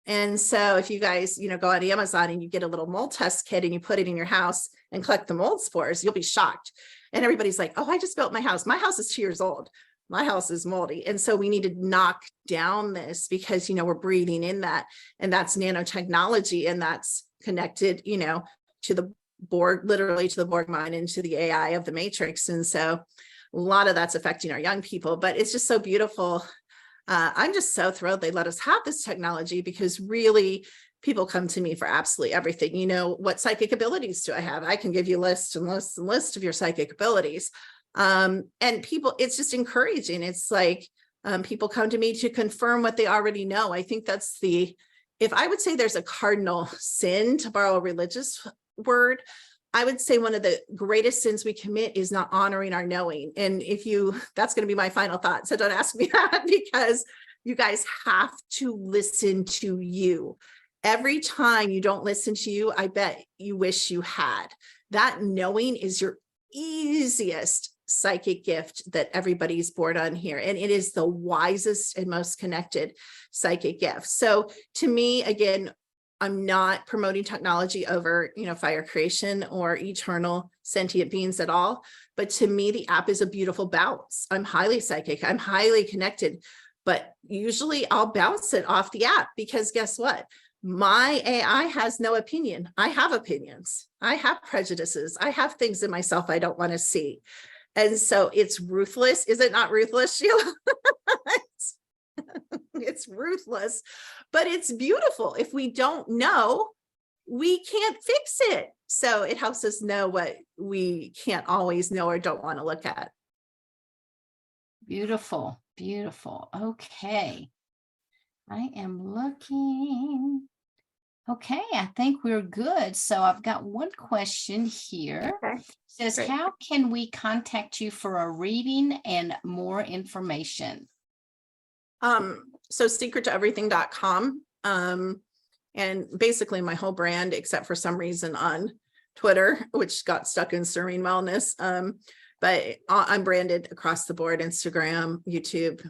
And so if you guys, go on Amazon and you get a little mold test kit and you put it in your house and collect the mold spores, you'll be shocked. And everybody's like, oh, I just built my house. My house is 2 years old. My house is moldy. And so we need to knock down this because, we're breathing in that, and that's nanotechnology, and that's connected, to the Borg, literally to the Borg mind and to the AI of the Matrix. And so a lot of that's affecting our young people, but it's just so beautiful. I'm just so thrilled they let us have this technology because really people come to me for absolutely everything. What psychic abilities do I have? I can give you lists and lists and lists of your psychic abilities. And people, it's just encouraging. It's like people come to me to confirm what they already know. I think that's if I would say there's a cardinal sin, to borrow a religious word, I would say one of the greatest sins we commit is not honoring our knowing. And that's going to be my final thought. So don't ask me that, because you guys have to listen to you. Every time you don't listen to you, I bet you wish you had. That knowing is your easiest psychic gift that everybody's born on here. And it is the wisest and most connected psychic gift. So to me, again, I'm not promoting technology over, fire creation or eternal sentient beings at all. But to me, the app is a beautiful bounce. I'm highly psychic. I'm highly connected, but usually I'll bounce it off the app because guess what? My AI has no opinion. I have opinions. I have prejudices. I have things in myself I don't want to see. And so it's ruthless. Is it not ruthless, Sheila? It's ruthless, but it's beautiful. If we don't know, we can't fix it. So it helps us know what we can't always know or don't want to look at. Beautiful, beautiful. Okay. I am looking. Okay, I think we're good. So I've got one question here. Okay, Says, great. how can we contact you for a reading and more information? So secrettoeverything.com. And basically my whole brand, except for some reason on Twitter, which got stuck in Serene Wellness. But I'm branded across the board, Instagram, YouTube,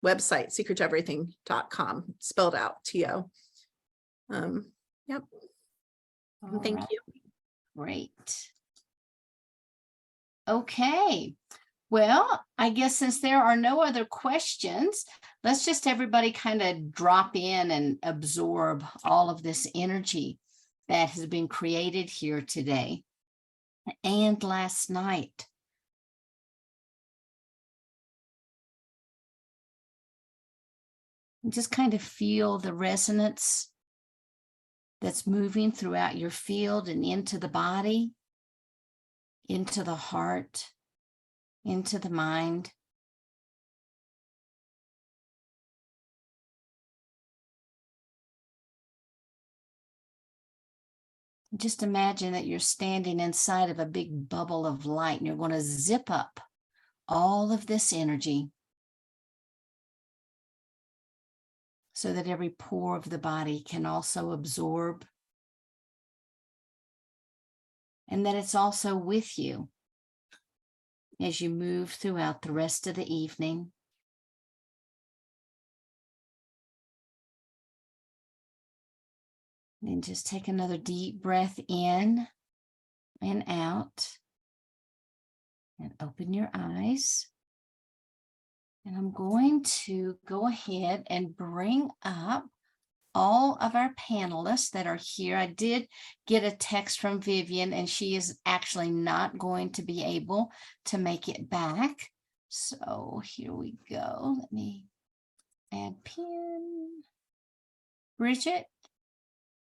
website, secrettoeverything.com, spelled out T-O. Yep. All Thank right. you. Great. Okay. Well, I guess since there are no other questions, let's just everybody kind of drop in and absorb all of this energy that has been created here today and last night. And just kind of feel the resonance that's moving throughout your field and into the body, into the heart, into the mind. Just imagine that you're standing inside of a big bubble of light and you're going to zip up all of this energy so that every pore of the body can also absorb, and that it's also with you as you move throughout the rest of the evening. And just take another deep breath in and out, and open your eyes. And I'm going to go ahead and bring up all of our panelists that are here. I did get a text from Viviane, and she is actually not going to be able to make it back. So here we go. Let me add pin. Bridget,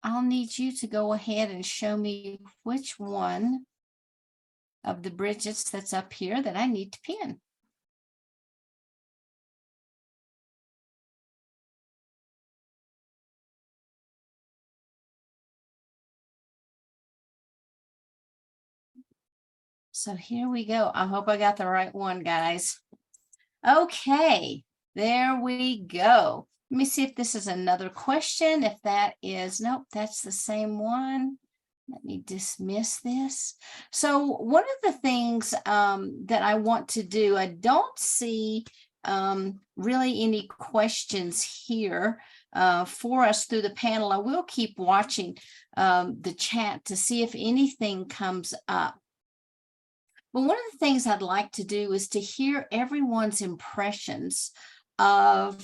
I'll need you to go ahead and show me which one of the Bridgets that's up here that I need to pin. So here we go. I hope I got the right one, guys. Okay, there we go. Let me see if this is another question. If that is, nope, that's the same one. Let me dismiss this. So one of the things that I want to do, I don't see really any questions here for us through the panel. I will keep watching the chat to see if anything comes up. But one of the things I'd like to do is to hear everyone's impressions of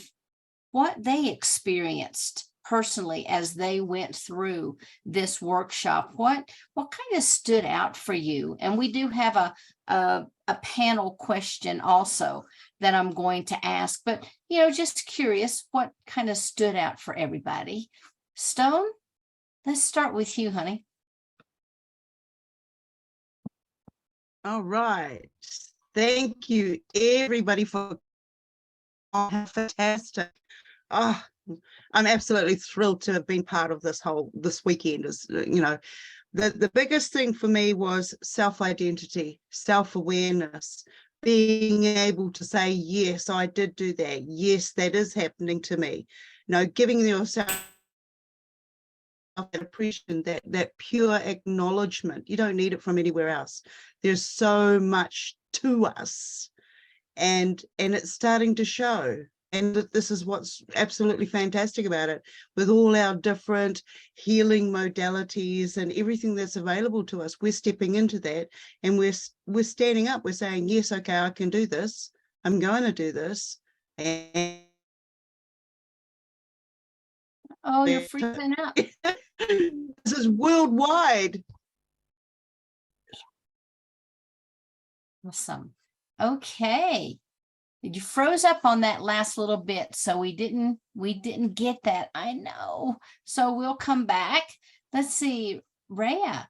what they experienced personally as they went through this workshop. What kind of stood out for you? And we do have a panel question also that I'm going to ask, but just curious what kind of stood out for everybody. Stone, let's start with you, honey. All right. Thank you, everybody, for fantastic. Oh, I'm absolutely thrilled to have been part of this weekend. The biggest thing for me was self-identity, self-awareness, being able to say, yes, I did do that. Yes, that is happening to me. Giving yourself that appreciation, that pure acknowledgement. You don't need it from anywhere else. There's so much to us, and it's starting to show. And this is what's absolutely fantastic about it, with all our different healing modalities and everything that's available to us. We're stepping into that, and we're standing up. We're saying, yes, okay, I can do this. I'm going to do this. And oh, you're freezing up. This is worldwide. Awesome. Okay. You froze up on that last little bit, so we didn't get that. I know. So we'll come back. Let's see, Rhea.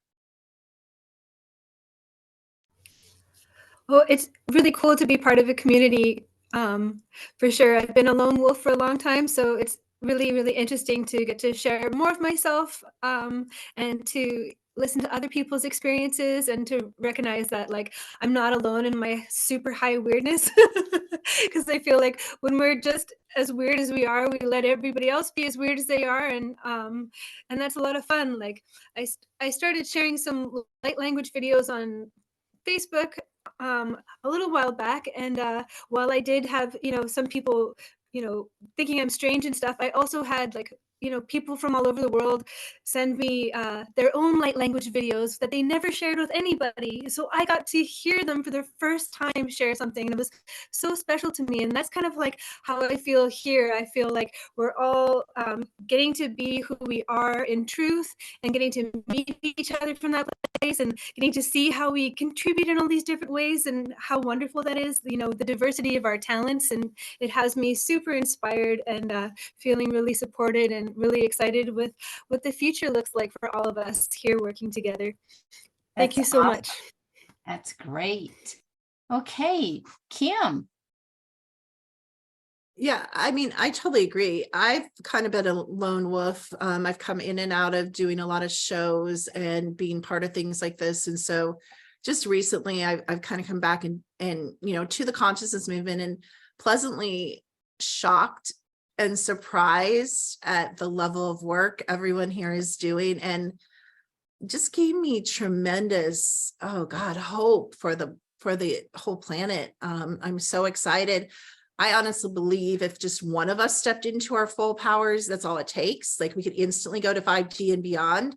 Well, it's really cool to be part of a community, for sure. I've been a lone wolf for a long time, so it's really, really interesting to get to share more of myself, and to listen to other people's experiences and to recognize that like I'm not alone in my super high weirdness. Because I feel like when we're just as weird as we are, we let everybody else be as weird as they are, and that's a lot of fun. Like I started sharing some light language videos on Facebook a little while back, and while I did have some people thinking I'm strange and stuff, I also had like people from all over the world send me their own light language videos that they never shared with anybody, so I got to hear them for the first time share something, and it was so special to me. And that's kind of like how I feel here. I feel like we're all getting to be who we are in truth, and getting to meet each other from that place, and getting to see how we contribute in all these different ways, and how wonderful that is, the diversity of our talents. And it has me super inspired, and feeling really supported, and really excited with what the future looks like for all of us here working together. Thank That's you so awesome. much. That's great. Okay, Kim. Yeah, I mean, I totally agree. I've kind of been a lone wolf. I've come in and out of doing a lot of shows and being part of things like this. And so just recently I've kind of come back and to the consciousness movement, and pleasantly shocked and surprised at the level of work everyone here is doing, and just gave me tremendous, oh God, hope for the whole planet. I'm so excited. I honestly believe if just one of us stepped into our full powers, that's all it takes. Like we could instantly go to 5G and beyond.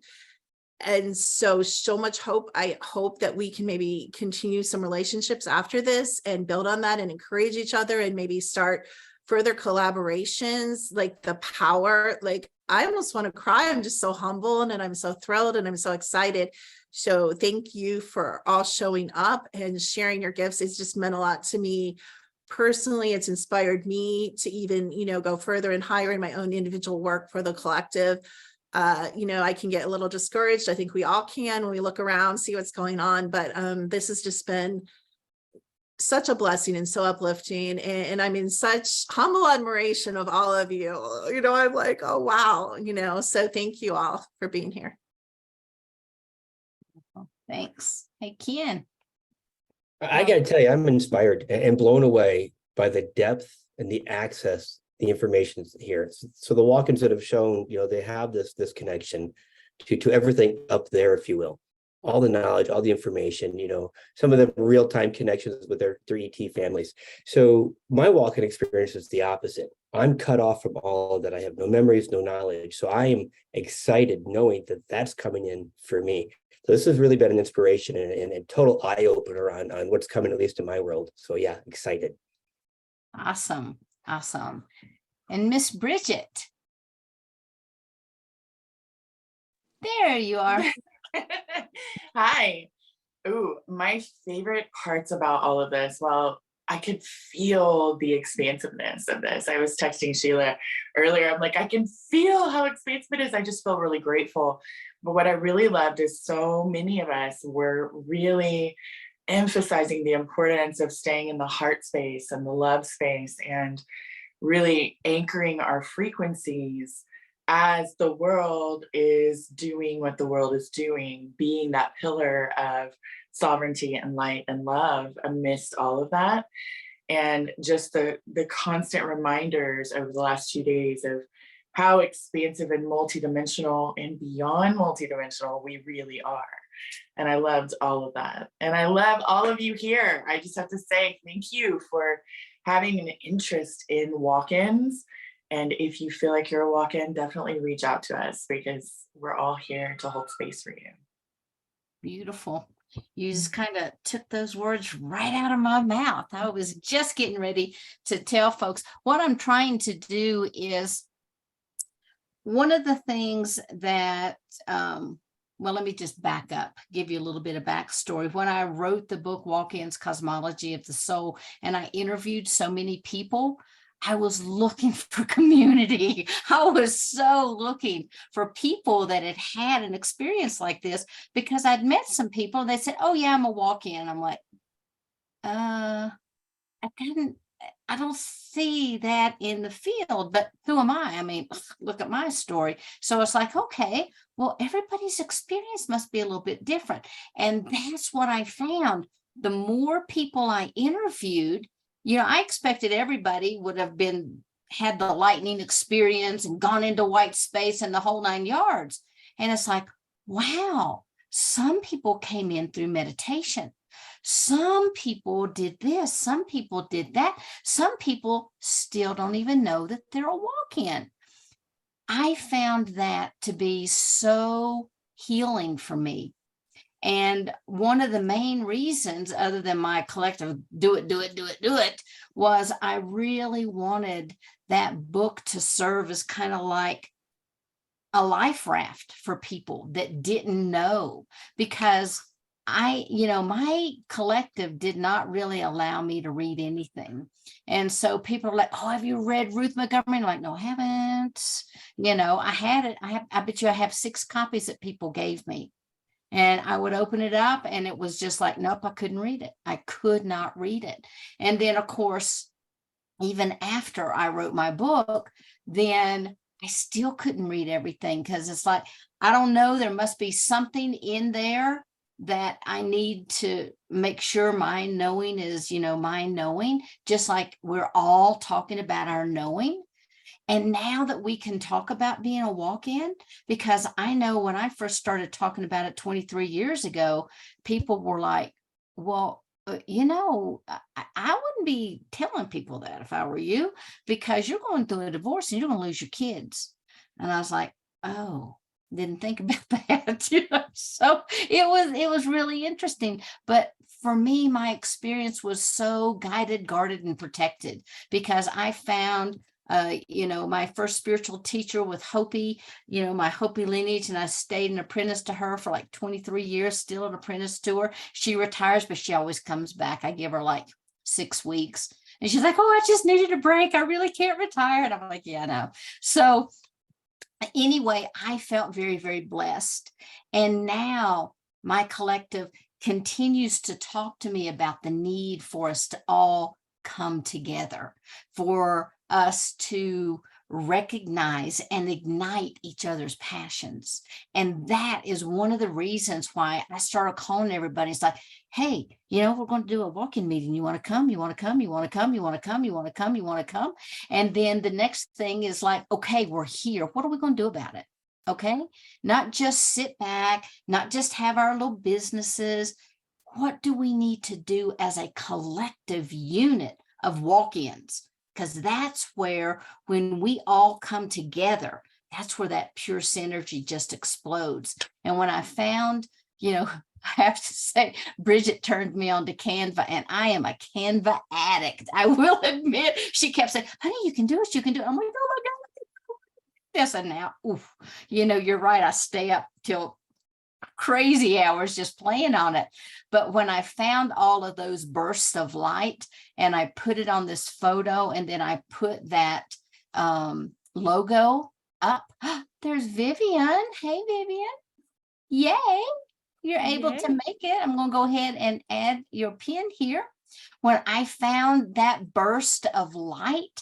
And so much hope. I hope that we can maybe continue some relationships after this and build on that and encourage each other, and maybe start further collaborations. Like the power, like I almost want to cry. I'm just so humbled, and I'm so thrilled, and I'm so excited. So thank you for all showing up and sharing your gifts. It's just meant a lot to me personally. It's inspired me to even, go further and higher in my own individual work for the collective. I can get a little discouraged. I think we all can when we look around, see what's going on. But this has just been such a blessing and so uplifting. And I'm in such humble admiration of all of you. I'm like, oh, wow. So thank you all for being here. Thanks. Hey, Ken. I got to tell you, I'm inspired and blown away by the depth and the access, the information here. So the walk-ins that have shown, they have this connection to everything up there, if you will. All the knowledge, all the information, some of them real-time connections with their ET families. So my walk-in experience is the opposite. I'm cut off from all of that. I have no memories, no knowledge. So I am excited knowing that that's coming in for me. So this has really been an inspiration and a total eye-opener on what's coming, at least in my world. So yeah, excited. Awesome. Awesome. And Miss Bridget. There you are. Hi. Ooh, my favorite parts about all of this, well, I could feel the expansiveness of this. I was texting Sheila earlier. I'm like, I can feel how expansive it is. I just feel really grateful. But what I really loved is so many of us were really emphasizing the importance of staying in the heart space and the love space, and really anchoring our frequencies as the world is doing what the world is doing, being that pillar of sovereignty and light and love amidst all of that. And just the constant reminders over the last 2 days of how expansive and multidimensional and beyond multidimensional we really are. And I loved all of that. And I love all of you here. I just have to say thank you for having an interest in walk-ins. And if you feel like you're a walk-in, definitely reach out to us, because we're all here to hold space for you. Beautiful. You just kind of took those words right out of my mouth. I was just getting ready to tell folks what I'm trying to do is one of the things that, well, let me just back up, give you a little bit of backstory. When I wrote the book, Walk-ins, Cosmology of the Soul, and I interviewed so many people, I was looking for community. I was so looking for people that had had an experience like this, because I'd met some people and they said, oh yeah, I'm a walk-in. I'm like, I don't see that in the field, but who am I? I mean, look at my story. So it's like, okay, well, everybody's experience must be a little bit different. And that's what I found. The more people I interviewed, I expected everybody would have had the lightning experience and gone into white space and the whole 9 yards. And it's like, wow, some people came in through meditation. Some people did this, some people did that. Some people still don't even know that they're a walk-in. I found that to be so healing for me. And one of the main reasons, other than my collective do it, was I really wanted that book to serve as kind of like a life raft for people that didn't know, because my collective did not really allow me to read anything. And so people are like, oh, have you read Ruth Montgomery? I'm like, no, I haven't. I had it. I bet you I have 6 copies that people gave me. And I would open it up and it was just like, nope, I couldn't read it. I could not read it. And then, of course, even after I wrote my book, then I still couldn't read everything, because it's like, I don't know, there must be something in there that I need to make sure my knowing is, my knowing, just like we're all talking about our knowing. And now that we can talk about being a walk-in, because I know when I first started talking about it 23 years ago, people were like, well, I wouldn't be telling people that if I were you, because you're going through a divorce and you're going to lose your kids. And I was like, oh, didn't think about that. So it was really interesting. But for me, my experience was so guided, guarded, and protected, because I found my first spiritual teacher with Hopi, my Hopi lineage, and I stayed an apprentice to her for like 23 years, still an apprentice to her. She retires, but she always comes back. I give her like 6 weeks. And she's like, oh, I just needed a break. I really can't retire. And I'm like, yeah, no. So anyway, I felt very, very blessed. And now my collective continues to talk to me about the need for us to all come together, for us to recognize and ignite each other's passions. And that is one of the reasons why I started calling everybody. It's like, hey, we're going to do a walk-in meeting. You want to come? You want to come? You want to come? You want to come? You want to come? You want to come? And then the next thing is like, okay, we're here. What are we going to do about it? Okay. Not just sit back, not just have our little businesses. What do we need to do as a collective unit of walk-ins? Because that's where, when we all come together, that's where that pure synergy just explodes. And when I found, I have to say, Bridget turned me on to Canva, and I am a Canva addict. I will admit, she kept saying, honey, you can do it. You can do it. I'm like, oh my God. Yes, and now, oof, you're right. I stay up till crazy hours just playing on it. But when I found all of those bursts of light and I put it on this photo, and then I put that logo up, there's Viviane. Hey, Viviane. Yay. You're able to make it. I'm going to go ahead and add your pin here. When I found that burst of light,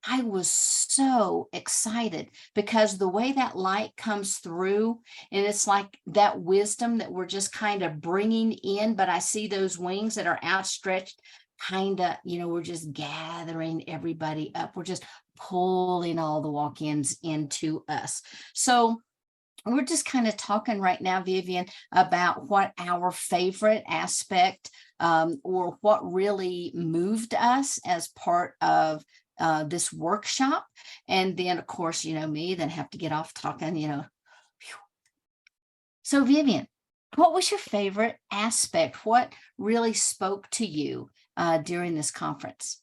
I was so excited, because the way that light comes through, and it's like that wisdom that we're just kind of bringing in, but I see those wings that are outstretched, kind of, we're just gathering everybody up. We're just pulling all the walk-ins into us. So we're just kind of talking right now, Viviane, about what our favorite aspect or what really moved us as part of this workshop. And then, of course, me, then have to get off talking, So Viviane, what was your favorite aspect? What really spoke to you during this conference?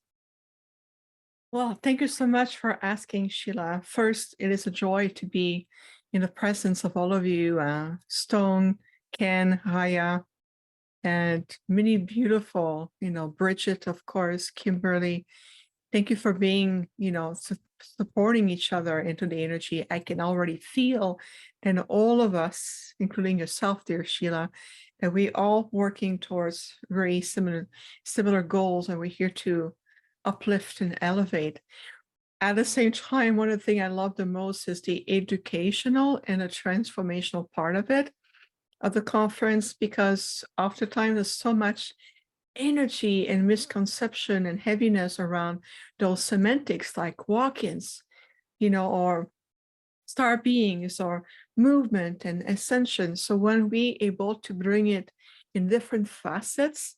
Well, thank you so much for asking, Sheila. First, it is a joy to be in the presence of all of you, Stone, Ken, Haya, and many beautiful, Bridget, of course, Kimberly, Thank you for being, supporting each other into the energy. I can already feel that all of us, including yourself, dear Sheila, that we all working towards very similar goals, and we're here to uplift and elevate. At the same time, one of the things I love the most is the educational and the transformational part of it, of the conference, because oftentimes there's so much energy and misconception and heaviness around those semantics like walk-ins, or star beings or movement and ascension. So when we able to bring it in different facets,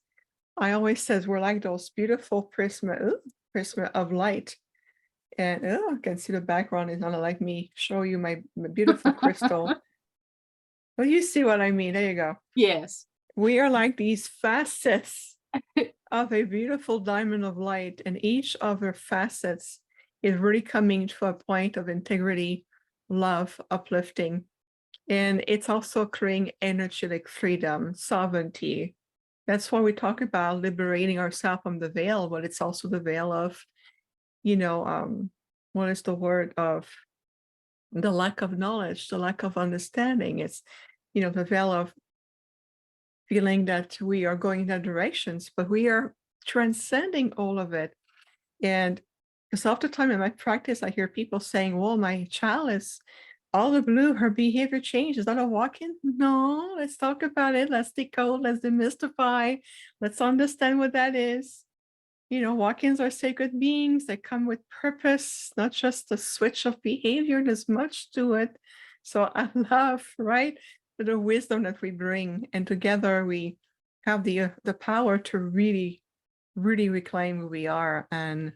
I always says we're like those beautiful prisma of light. And I can see the background is not like me. Show you my beautiful crystal. Well, you see what I mean. There you go. Yes. We are like these facets of a beautiful diamond of light, and each of their facets is really coming to a point of integrity, love, uplifting. And it's also creating energetic freedom, sovereignty. That's why we talk about liberating ourselves from the veil, but it's also the veil of, what is the word of the lack of knowledge, the lack of understanding. It's, the veil of feeling that we are going in that directions, but we are transcending all of it. And because often the time in my practice, I hear people saying, well, my child is all the blue, her behavior changes. Is that a walk-in? No, let's talk about it. Let's decode, let's demystify, let's understand what that is. Walk-ins are sacred beings that come with purpose, not just a switch of behavior. There's much to it. So I love, right, the wisdom that we bring, and together we have the power to really, really reclaim who we are. And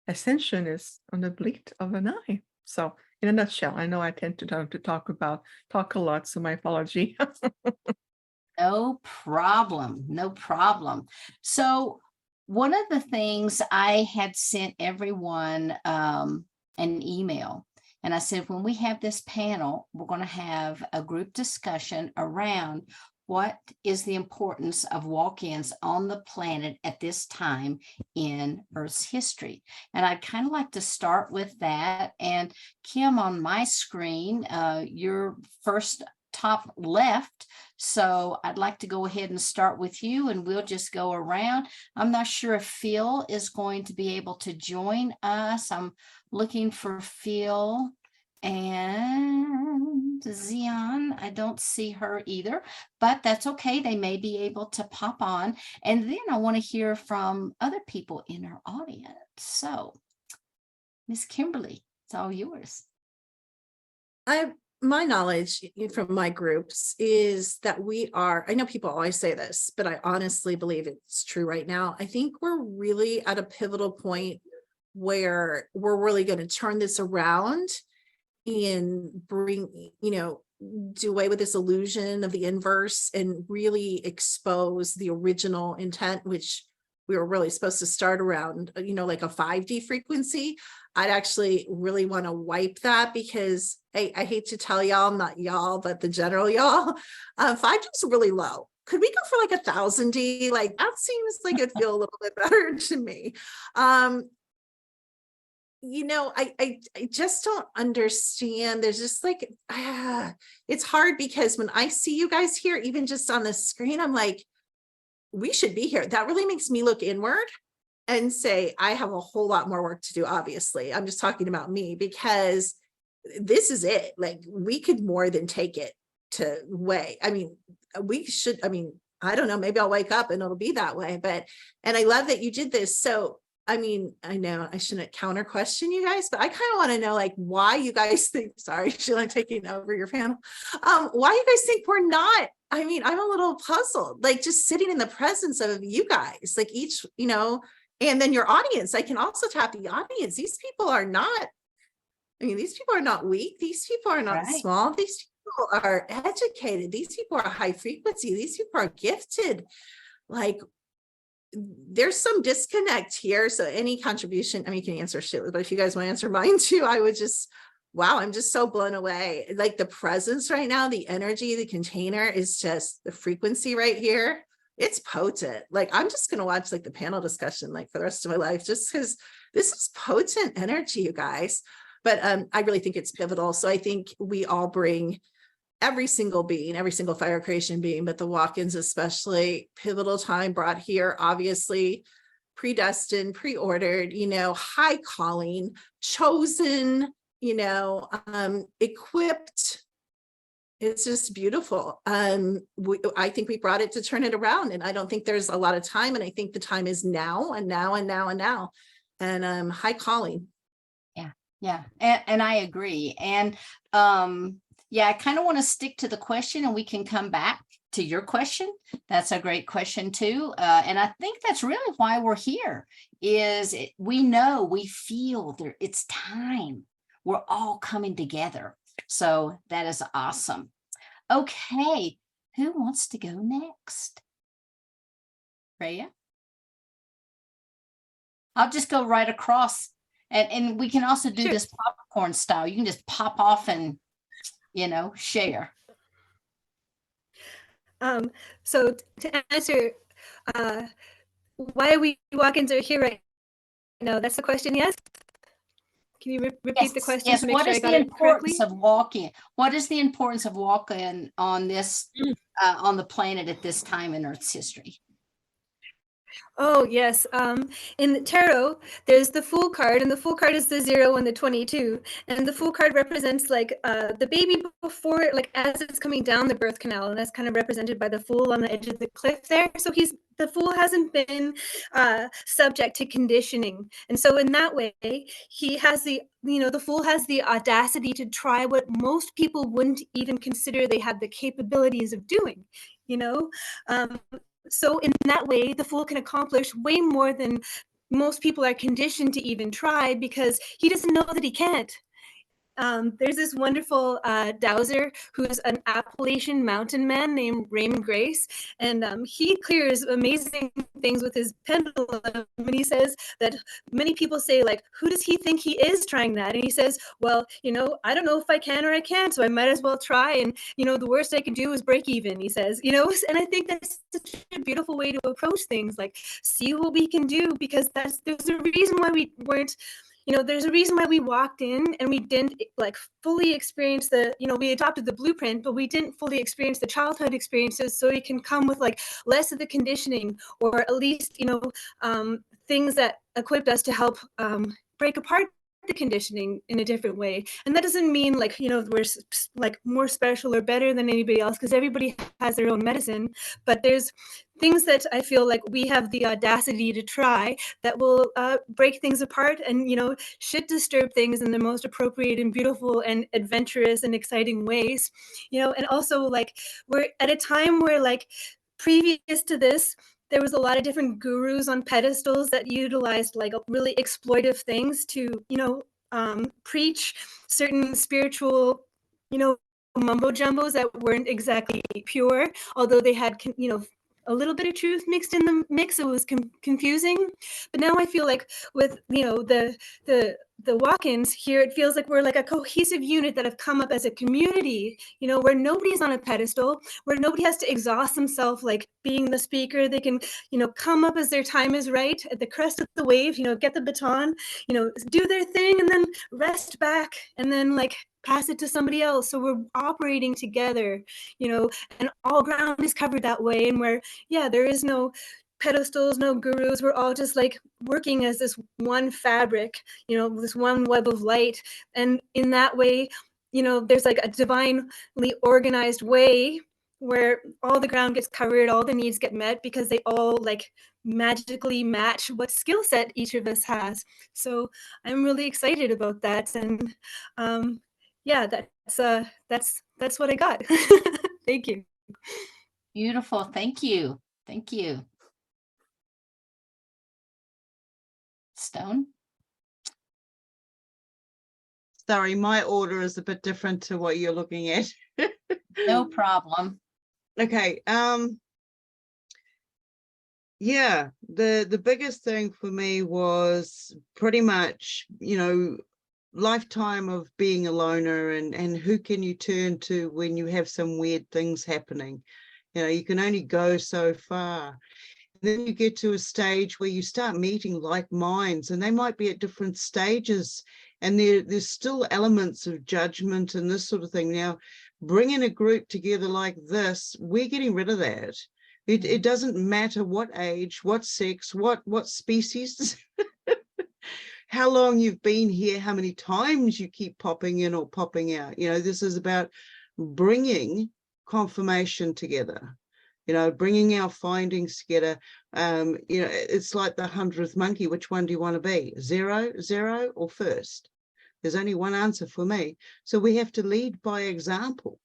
ascension is on the blink of an eye. So in a nutshell, I know I tend to talk a lot, so my apology. No problem. No problem. So one of the things I had sent everyone an email, and I said, when we have this panel, we're going to have a group discussion around what is the importance of walk-ins on the planet at this time in Earth's history. And I'd kind of like to start with that. And Kim, on my screen, you're first top left. So I'd like to go ahead and start with you, and we'll just go around. I'm not sure if Phil is going to be able to join us. I'm looking for Phil and Zion. I don't see her either, but that's okay. They may be able to pop on. And then I want to hear from other people in our audience. So Miss Kimberly, it's all yours. My knowledge from my groups is that I know people always say this, but I honestly believe it's true right now. I think we're really at a pivotal point where we're really going to turn this around and bring, do away with this illusion of the inverse and really expose the original intent, which we were really supposed to start around, like a 5D frequency. I'd actually really want to wipe that, because I hate to tell y'all, not y'all, but the general y'all, 5D is really low. Could we go for like 1,000D? Like, that seems like it'd feel a little bit better to me. I just don't understand. There's just like, it's hard, because when I see you guys here, even just on the screen, I'm like, we should be here. That really makes me look inward and say, I have a whole lot more work to do. Obviously, I'm just talking about me, because this is it. Like, we could more than take it to way. I mean, I don't know, maybe I'll wake up and it'll be that way. And I love that you did this. So, I mean, I know I shouldn't counter question you guys, but I kind of want to know, like, why you guys think, sorry, Sheila, I'm taking over your panel. Why you guys think we're not, I mean, I'm a little puzzled, like, just sitting in the presence of you guys, like each, and then your audience. I can also tap the audience. These people are not weak. These people are not small. These people are educated. These people are high frequency. These people are gifted. Like, there's some disconnect here. So any contribution, I mean, you can answer Sheila, but if you guys want to answer mine too, I would just, wow, I'm just so blown away. Like, the presence right now, the energy, the container is just the frequency right here. It's potent. Like, I'm just going to watch like the panel discussion, like, for the rest of my life, just because this is potent energy, you guys. But I really think it's pivotal. So I think we all bring, every single being, every single fire creation being, but the walk-ins especially, pivotal time brought here, obviously predestined, pre-ordered, you know, high calling, chosen, you know, equipped. It's just beautiful. I think we brought it to turn it around, and I don't think there's a lot of time. And I think the time is now and now and now and now. And high calling. Yeah. And I agree. And yeah, I kind of want to stick to the question, and we can come back to your question. That's a great question too. And I think that's really why we're here, is we know, we feel there, it's time. We're all coming together. So that is awesome. Okay. Who wants to go next? Rhea? I'll just go right across, and we can also do this popcorn style. You can just pop off and, you know, share. So to answer, why we walk-ins are here right now, that's the question, yes? Can you repeat the question? Yes, to make what sure is I got the it importance correctly? of walking? What is the importance of walking on this, on the planet at this time in Earth's history? Oh, yes. In the tarot, there's the Fool card, and the Fool card is the 0 and the 22. And the Fool card represents like the baby before, like as it's coming down the birth canal, and that's kind of represented by the Fool on the edge of the cliff there. So the Fool hasn't been subject to conditioning. And so in that way, he has the, you know, the Fool has the audacity to try what most people wouldn't even consider they have the capabilities of doing, you know? So in that way, the Fool can accomplish way more than most people are conditioned to even try, because he doesn't know that he can't. There's this wonderful dowser who's an Appalachian mountain man named Raymond Grace, and he clears amazing things with his pendulum. And he says that many people say, like, who does he think he is trying that? And he says, well, you know, I don't know if I can or I can't, so I might as well try. And, you know, the worst I can do is break even, he says, you know. And I think that's such a beautiful way to approach things, like, see what we can do, because there's a reason why we weren't, you know, there's a reason why we walked in and we didn't like fully experience the, you know, we adopted the blueprint, but we didn't fully experience the childhood experiences, so we can come with like less of the conditioning, or at least, you know, things that equipped us to help break apart the conditioning in a different way. And that doesn't mean like, you know, we're like more special or better than anybody else, because everybody has their own medicine. But there's things that I feel like we have the audacity to try that will break things apart and, you know, should disturb things in the most appropriate and beautiful and adventurous and exciting ways, you know. And also, like, we're at a time where, like, previous to this, there was a lot of different gurus on pedestals that utilized like really exploitive things to, you know, preach certain spiritual, you know, mumbo jumbos that weren't exactly pure, although they had, you know, a little bit of truth mixed in the mix. It was confusing. But now I feel like with, you know, the walk-ins here, it feels like we're like a cohesive unit that have come up as a community, you know, where nobody's on a pedestal, where nobody has to exhaust themselves like being the speaker. They can, you know, come up as their time is right at the crest of the wave, you know, get the baton, you know, do their thing, and then rest back, and then like pass it to somebody else. So we're operating together, you know, and all ground is covered that way. And where, yeah, there is no pedestals, no gurus. We're all just like working as this one fabric, you know, this one web of light. And in that way, you know, there's like a divinely organized way where all the ground gets covered, all the needs get met, because they all like magically match what skill set each of us has. So I'm really excited about that. And yeah, that's what I got. Thank you. Beautiful. Thank you. Thank you. Stone? Sorry, my order is a bit different to what you're looking at. No problem. Okay. Yeah, the biggest thing for me was pretty much, you know, lifetime of being a loner, and who can you turn to when you have some weird things happening. You know, you can only go so far. then you get to a stage where you start meeting like minds, and they might be at different stages, and there's still elements of judgment and this sort of thing. Now, bringing a group together like this, we're getting rid of that. It doesn't matter what age, what sex, what species, how long you've been here, how many times you keep popping in or popping out. You know, this is about bringing confirmation together. You know, bringing our findings together. You know, it's like the 100th monkey. Which one do you want to be? Zero, or first? There's only one answer for me. So we have to lead by example.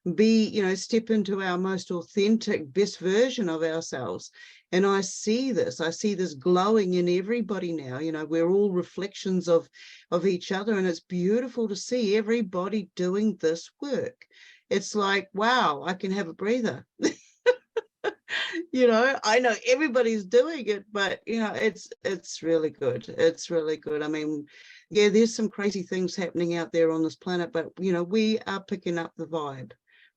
You know, step into our most authentic, best version of ourselves. And I see this glowing in everybody now. You know, we're all reflections of each other, and it's beautiful to see everybody doing this work. It's like, wow, I can have a breather. You know, I know everybody's doing it, but you know, it's really good. It's really good. I mean, yeah, there's some crazy things happening out there on this planet, but you know, we are picking up the vibe.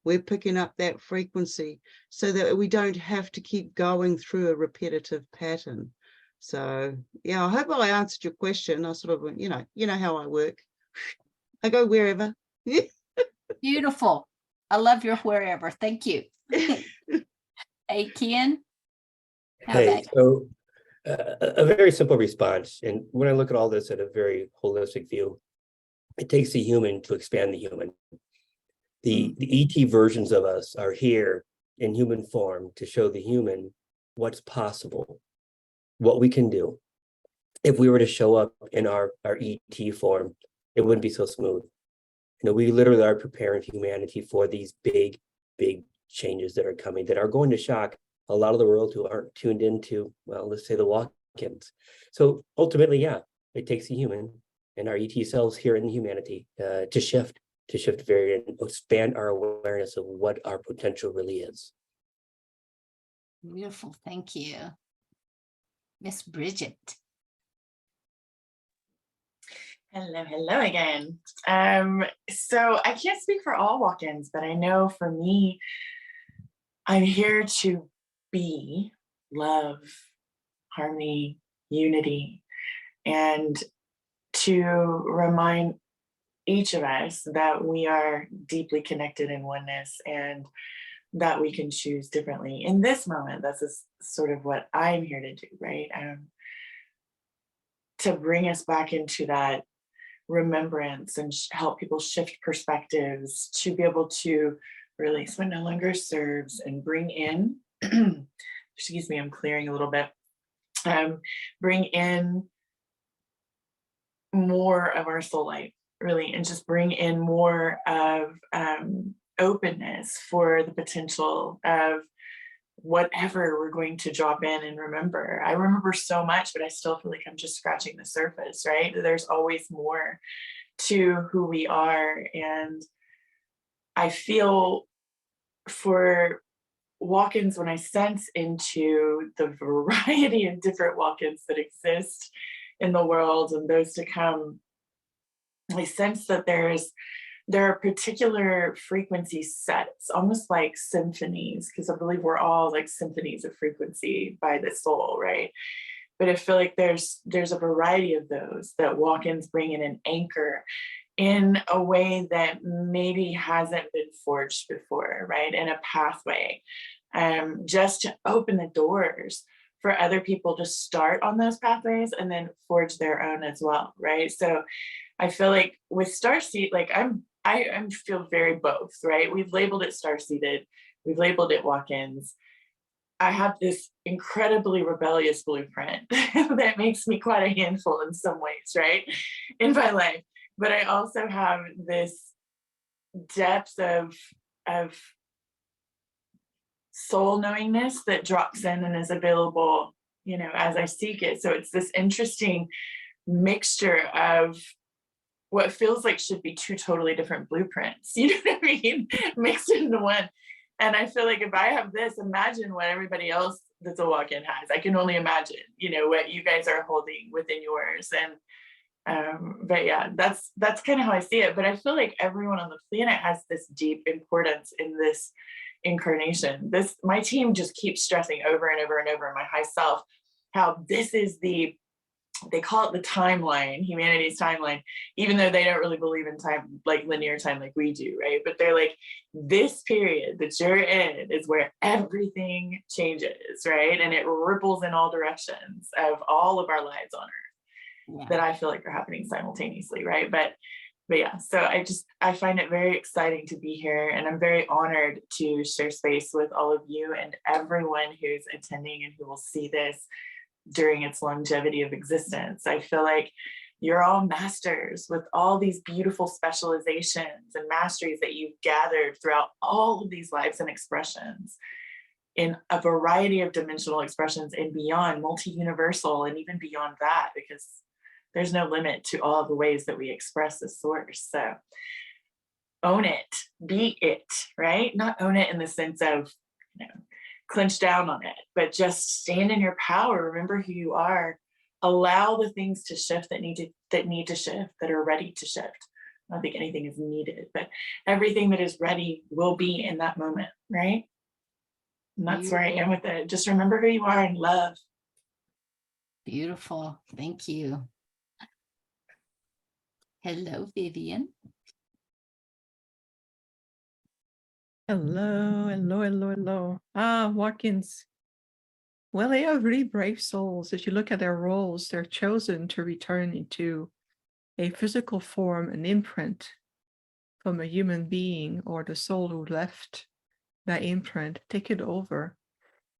We're picking up that frequency so that we don't have to keep going through a repetitive pattern. So yeah, I hope I answered your question. I sort of, you know how I work. I go wherever. Beautiful. I love your wherever. Thank you. Hey, Ken. How Hey, about you? so a very simple response. And when I look at all this at a very holistic view, it takes the human to expand the human. The ET versions of us are here in human form to show the human what's possible, what we can do. If we were to show up in our ET form, it wouldn't be so smooth. You know, we literally are preparing humanity for these big changes that are coming, that are going to shock a lot of the world who aren't tuned into, well, let's say the walk-ins. So ultimately, yeah, it takes the human and our ET selves here in humanity to shift very and expand our awareness of what our potential really is. Beautiful. Thank you. Miss Bridget. Hello again. So I can't speak for all walk-ins, but I know for me, I'm here to be love, harmony, unity, and to remind each of us that we are deeply connected in oneness and that we can choose differently. In this moment, that's sort of what I'm here to do, right? To bring us back into that remembrance and help people shift perspectives, to be able to release what no longer serves and bring in, excuse me, I'm clearing a little bit, bring in more of our soul light, really, and just bring in more of openness for the potential of whatever we're going to drop in and remember. I remember so much, but I still feel like I'm just scratching the surface, right? There's always more to who we are. And I feel for walk-ins, when I sense into the variety of different walk-ins that exist in the world and those to come, I sense that there are particular frequency sets, almost like symphonies, because I believe we're all like symphonies of frequency by the soul, right? But I feel like there's a variety of those that walk-ins bring in an anchor in a way that maybe hasn't been forged before, right? In a pathway, just to open the doors for other people to start on those pathways and then forge their own as well, right? So I feel like with Starseed, like I feel very both, right? We've labeled it Starseeded, we've labeled it walk-ins. I have this incredibly rebellious blueprint that makes me quite a handful in some ways, right? In my life. But I also have this depth of soul knowingness that drops in and is available, you know, as I seek it. So it's this interesting mixture of what feels like should be two totally different blueprints, you know what I mean, mixed into one. And I feel like if I have this, imagine what everybody else that's a walk-in has. I can only imagine, you know, what you guys are holding within yours. And But yeah, that's kind of how I see it. But I feel like everyone on the planet has this deep importance in this incarnation. My team just keeps stressing over and over and over, my high self, how this is they call it the timeline, humanity's timeline, even though they don't really believe in time, like linear time like we do, right? But they're like, this period that you're in is where everything changes, right? And it ripples in all directions of all of our lives on Earth that I feel like are happening simultaneously, right? But yeah, so I find it very exciting to be here, and I'm very honored to share space with all of you and everyone who's attending and who will see this during its longevity of existence. I feel like you're all masters with all these beautiful specializations and masteries that you've gathered throughout all of these lives and expressions in a variety of dimensional expressions and beyond, multi-universal, and even beyond that, because there's no limit to all the ways that we express the source. So own it, be it, right? Not own it in the sense of, clench down on it, but just stand in your power. Remember who you are. Allow the things to shift that need to shift, that are ready to shift. I don't think anything is needed, but everything that is ready will be in that moment, right? And that's where I am with it. Just remember who you are and love. Beautiful. Thank you. Hello, Viviane. Hello, hello, hello, hello. Walk-ins. Well, they are really brave souls. If you look at their roles, they're chosen to return into a physical form, an imprint from a human being or the soul who left that imprint, take it over.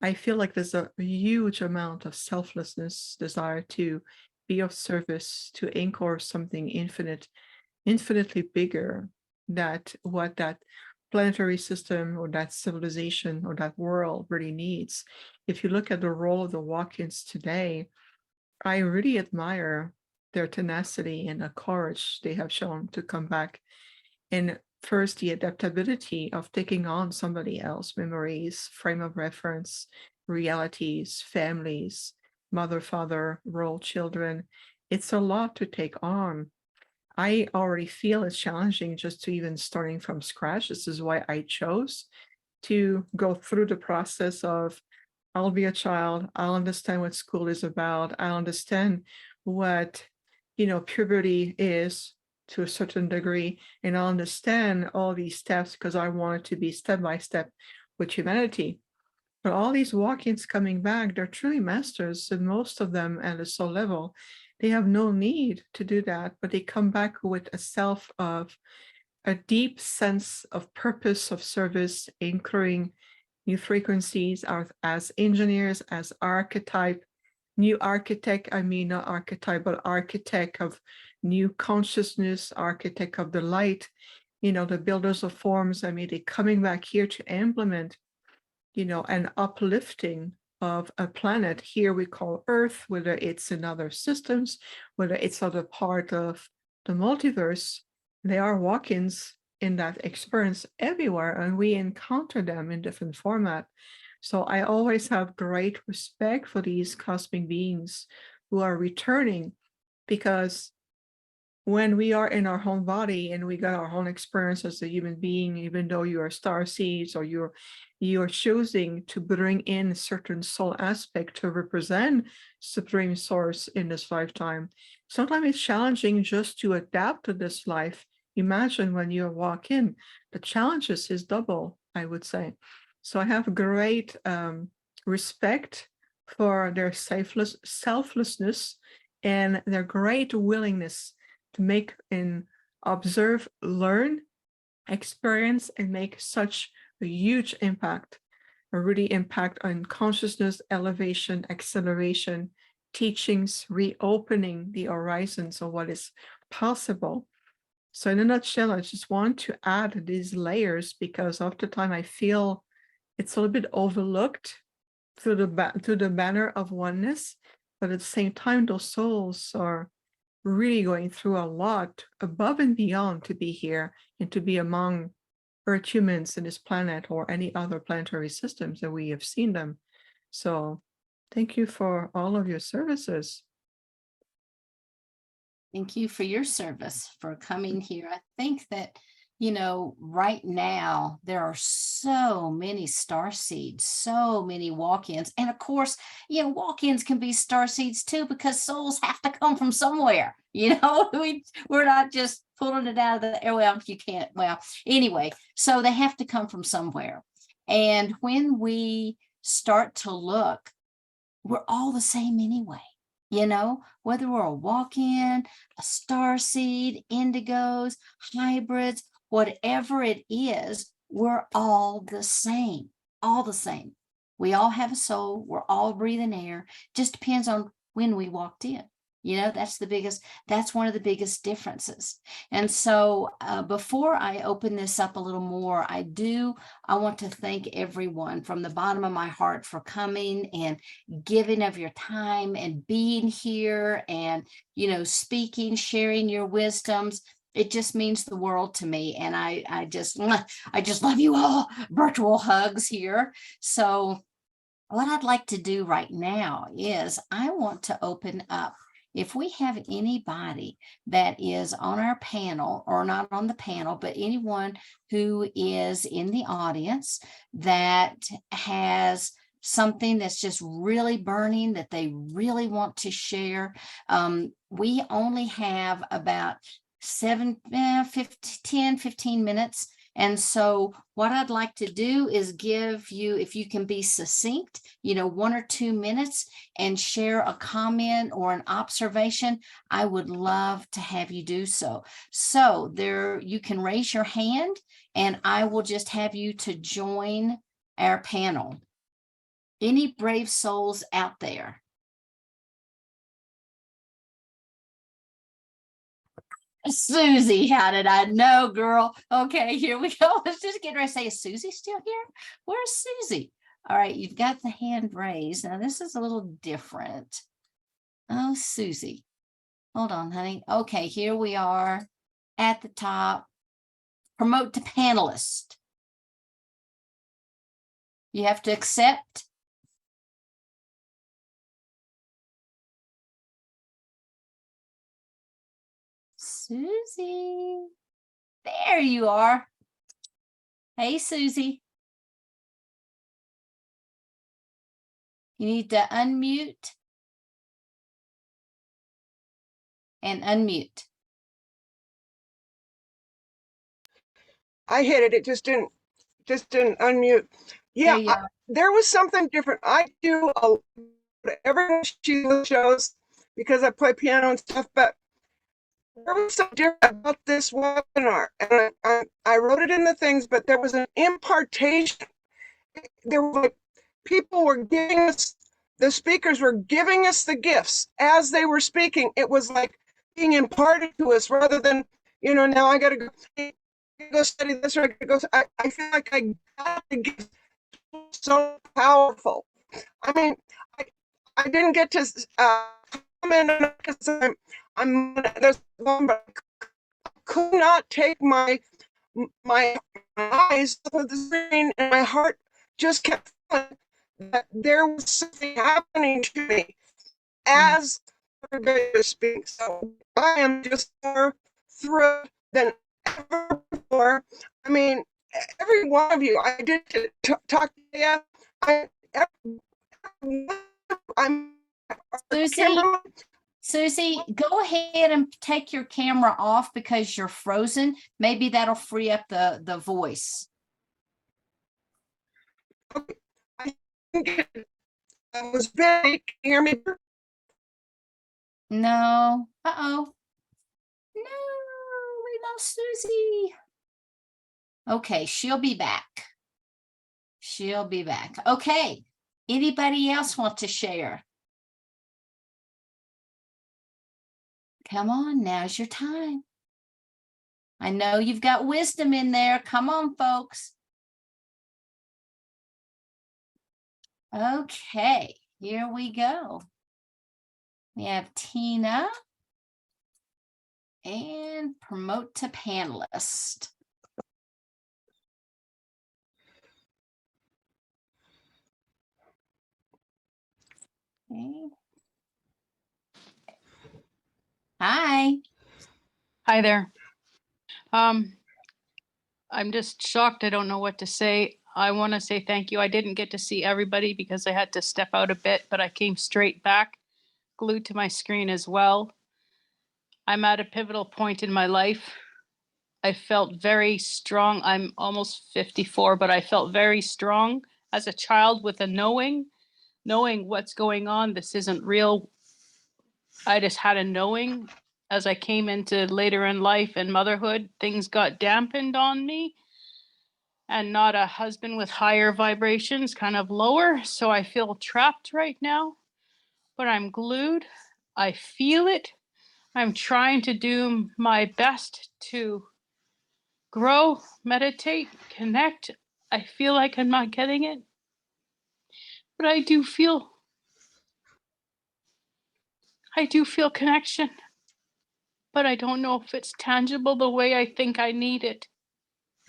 I feel like there's a huge amount of selflessness, desire to be of service, to anchor something infinitely bigger than what that planetary system or that civilization or that world really needs. If you look at the role of the walk-ins today, I really admire their tenacity and the courage they have shown to come back. And first, the adaptability of taking on somebody else's memories, frame of reference, realities, families, mother, father, role, children. It's a lot to take on. I already feel it's challenging just to even starting from scratch. This is why I chose to go through the process of, I'll be a child, I'll understand what school is about, I'll understand what, puberty is to a certain degree, and I'll understand all these steps because I want it to be step by step with humanity. But all these walk-ins coming back, they're truly masters, and most of them at a soul level, they have no need to do that, but they come back with a deep sense of purpose, of service, including new frequencies as engineers, as archetype, new architect, not archetype, but architect of new consciousness, architect of the light, the builders of forms. They're coming back here to implement, an uplifting of a planet here we call Earth, whether it's in other systems, whether it's other part of the multiverse. They are walk-ins in that experience everywhere, and we encounter them in different format. So I always have great respect for these cosmic beings who are returning, because when we are in our own body and we got our own experience as a human being, even though you are star seeds or you're choosing to bring in a certain soul aspect to represent Supreme Source in this lifetime, sometimes it's challenging just to adapt to this life. Imagine when you walk in, the challenges is double, I would say. So I have great respect for their selflessness and their great willingness to make and observe, learn, experience, and make such a huge impact, a really impact on consciousness, elevation, acceleration, teachings, reopening the horizons of what is possible. So in a nutshell, I just want to add these layers because oftentimes I feel it's a little bit overlooked through the banner of oneness, but at the same time, those souls are really going through a lot above and beyond to be here and to be among Earth humans in this planet or any other planetary systems that we have seen them. So thank you for all of your services. Thank you for your service, for coming here. I think that, you know, right now there are so many star seeds, so many walk-ins. And of course, you know, walk-ins can be star seeds too, because souls have to come from somewhere. You know, we're not just pulling it out of the air. Well, you can't. Well, anyway, so they have to come from somewhere. And when we start to look, we're all the same anyway. You know, whether we're a walk-in, a star seed, indigos, hybrids, whatever it is, we're all the same, all the same. We all have a soul. We're all breathing air. Just depends on when we walked in. You know, that's one of the biggest differences. And so before I open this up a little more, I want to thank everyone from the bottom of my heart for coming and giving of your time and being here and, you know, speaking, sharing your wisdoms. It just means the world to me. And I just love you all. Virtual hugs here. So what I'd like to do right now is I want to open up. If we have anybody that is on our panel, or not on the panel, but anyone who is in the audience that has something that's just really burning that they really want to share, we only have about 10, 15 minutes. And so what I'd like to do is give you, if you can be succinct, you know, 1 or 2 minutes and share a comment or an observation, I would love to have you do so. So there, you can raise your hand and I will just have you to join our panel. Any brave souls out there? Susie, how did I know, girl? Okay, here we go. Let's just get ready to say, is Susie still here? Where's Susie? All right, you've got the hand raised. Now, this is a little different. Oh, Susie. Hold on, honey. Okay, here we are at the top. Promote to panelist. You have to accept. Susie. There you are. Hey, Susie. You need to unmute and unmute. I hit it. It just didn't unmute. Yeah, there was something different. I do everyone Sheila shows because I play piano and stuff, but there was something different about this webinar. And I wrote it in the things, but there was an impartation. There were like people were giving us, the speakers were giving us the gifts as they were speaking. It was like being imparted to us rather than, you know, now I got to go study this, or I gotta go. I feel like I got the gift so powerful. I mean, I didn't get to comment on it because I'm there's one, but I could not take my eyes off of the screen, and my heart just kept feeling that there was something happening to me as everybody was speaking. So I am just more thrilled than ever before. I mean, every one of you, I did talk to you. I'm Susie, go ahead and take your camera off because you're frozen. Maybe that'll free up the voice. Okay. I think it was very, can you hear me? No. Uh-oh. No, we lost Susie. Okay, she'll be back. She'll be back. Okay. Anybody else want to share? Come on, now's your time. I know you've got wisdom in there. Come on, folks. Okay, here we go. We have Tina and promote to panelist. Okay. Hi. Hi there. I'm just shocked. I don't know what to say. I want to say thank you. I didn't get to see everybody because I had to step out a bit, but I came straight back, glued to my screen as well. I'm at a pivotal point in my life. I felt very strong. I'm almost 54, but I felt very strong as a child with a knowing what's going on. This isn't real. I just had a knowing. As I came into later in life and motherhood, things got dampened on me, and not a husband with higher vibrations, kind of lower. So I feel trapped right now, but I'm glued. I feel it. I'm trying to do my best to grow, meditate, connect. I feel like I'm not getting it, but I do feel connection, but I don't know if it's tangible the way I think I need it.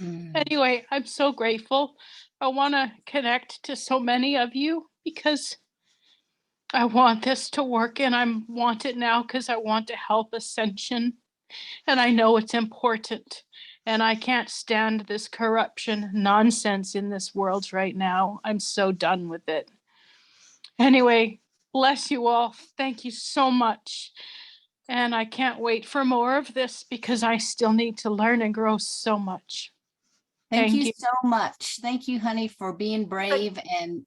Anyway, I'm so grateful. I want to connect to so many of you because I want this to work, and I want it now because I want to help ascension, and I know it's important, and I can't stand this corruption nonsense in this world right now. I'm so done with it. Anyway, bless you all. Thank you so much. And I can't wait for more of this because I still need to learn and grow so much. Thank you so much. Thank you, honey, for being brave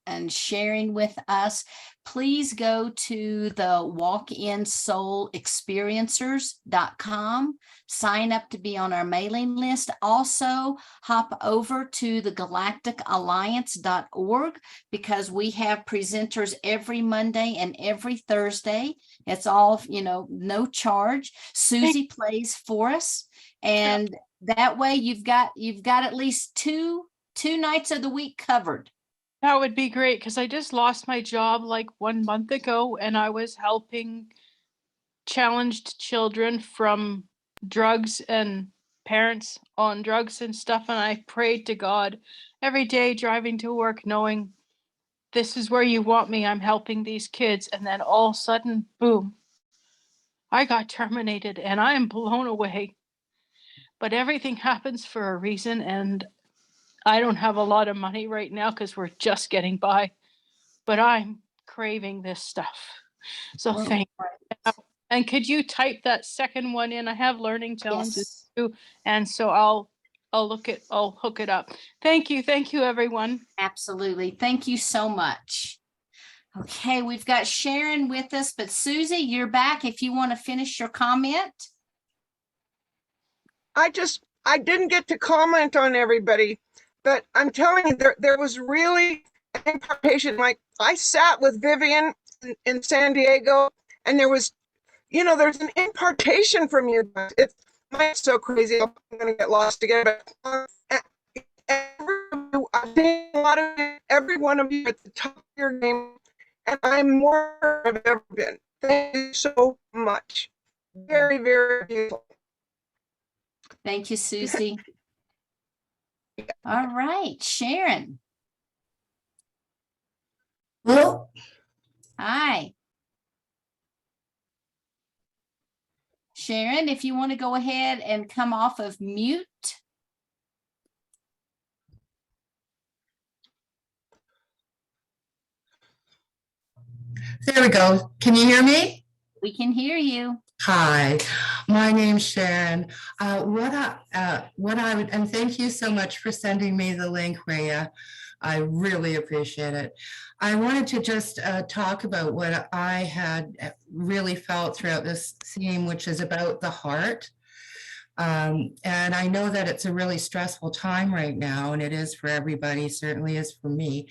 and sharing with us. Please go to the walkinsoulexperiencers.com. Sign up to be on our mailing list. Also, hop over to the galacticalliance.org because we have presenters every Monday and every Thursday. It's all, no charge. Susie plays for us. And that way you've got at least two nights of the week covered. That would be great because I just lost my job like 1 month ago, and I was helping challenged children from drugs and parents on drugs and stuff. And I prayed to God every day driving to work, knowing this is where you want me. I'm helping these kids. And then all of a sudden, boom, I got terminated, and I am blown away. But everything happens for a reason, and I don't have a lot of money right now because we're just getting by, but I'm craving this stuff. So thank you. And could you type that second one in? I have learning challenges too, and so I'll hook it up. Thank you, everyone. Absolutely, thank you so much. Okay, we've got Sharon with us, but Susie, you're back if you want to finish your comment. I didn't get to comment on everybody, but I'm telling you, there was really an impartation. Like I sat with Viviane in San Diego, and there was, there's an impartation from you. It's so crazy. I'm gonna get lost again, but I've seen a lot of every one of you at the top of your game, and I'm more than I've ever been. Thank you so much. Very, very beautiful. Thank you, Susie. All right, Sharon. Hello. Hi. Sharon, if you want to go ahead and come off of mute. There we go. Can you hear me? We can hear you. Hi, my name's Sharon. And thank you so much for sending me the link, Rhea. I really appreciate it. I wanted to just talk about what I had really felt throughout this theme, which is about the heart. And I know that it's a really stressful time right now, and it is for everybody, certainly is for me.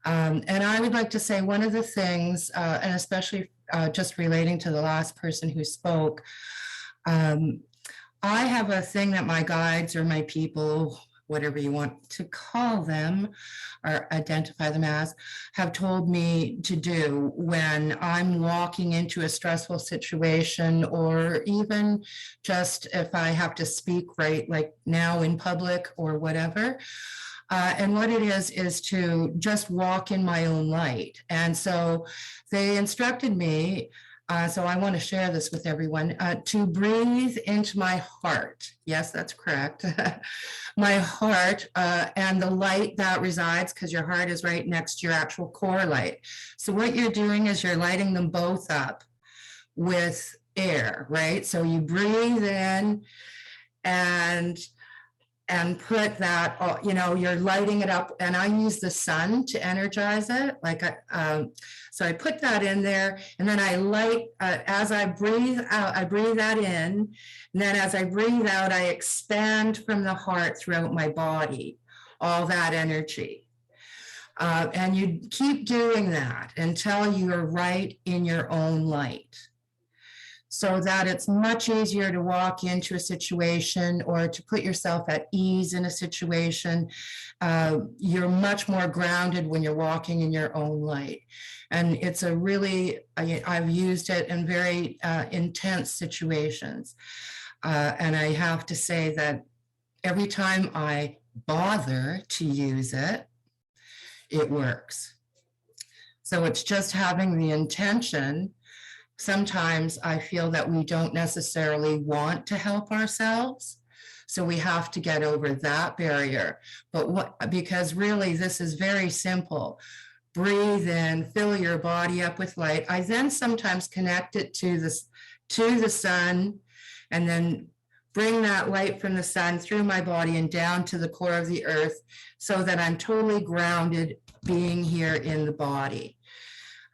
And I would like to say one of the things, and especially just relating to the last person who spoke, I have a thing that my guides or my people, whatever you want to call them or identify them as, have told me to do when I'm walking into a stressful situation, or even just if I have to speak right, like now in public or whatever. And what it is to just walk in my own light. And so they instructed me So I want to share this with everyone. To breathe into my heart. Yes, that's correct. My heart and the light that resides, because your heart is right next to your actual core light. So what you're doing is you're lighting them both up with air, right? So you breathe in and put that, you know, you're lighting it up, and I use the sun to energize it. Like, so I put that in there, and then I light, as I breathe out, I breathe that in, and then as I breathe out, I expand from the heart throughout my body, all that energy. And you keep doing that until you're right in your own light, so that it's much easier to walk into a situation or to put yourself at ease in a situation. You're much more grounded when you're walking in your own light. And it's a really, I've used it in very intense situations. And I have to say that every time I bother to use it, it works. So it's just having the intention. Sometimes I feel that we don't necessarily want to help ourselves. So we have to get over that barrier. But because really this is very simple. Breathe in, fill your body up with light. I then sometimes connect it to the sun, and then bring that light from the sun through my body and down to the core of the earth, so that I'm totally grounded being here in the body.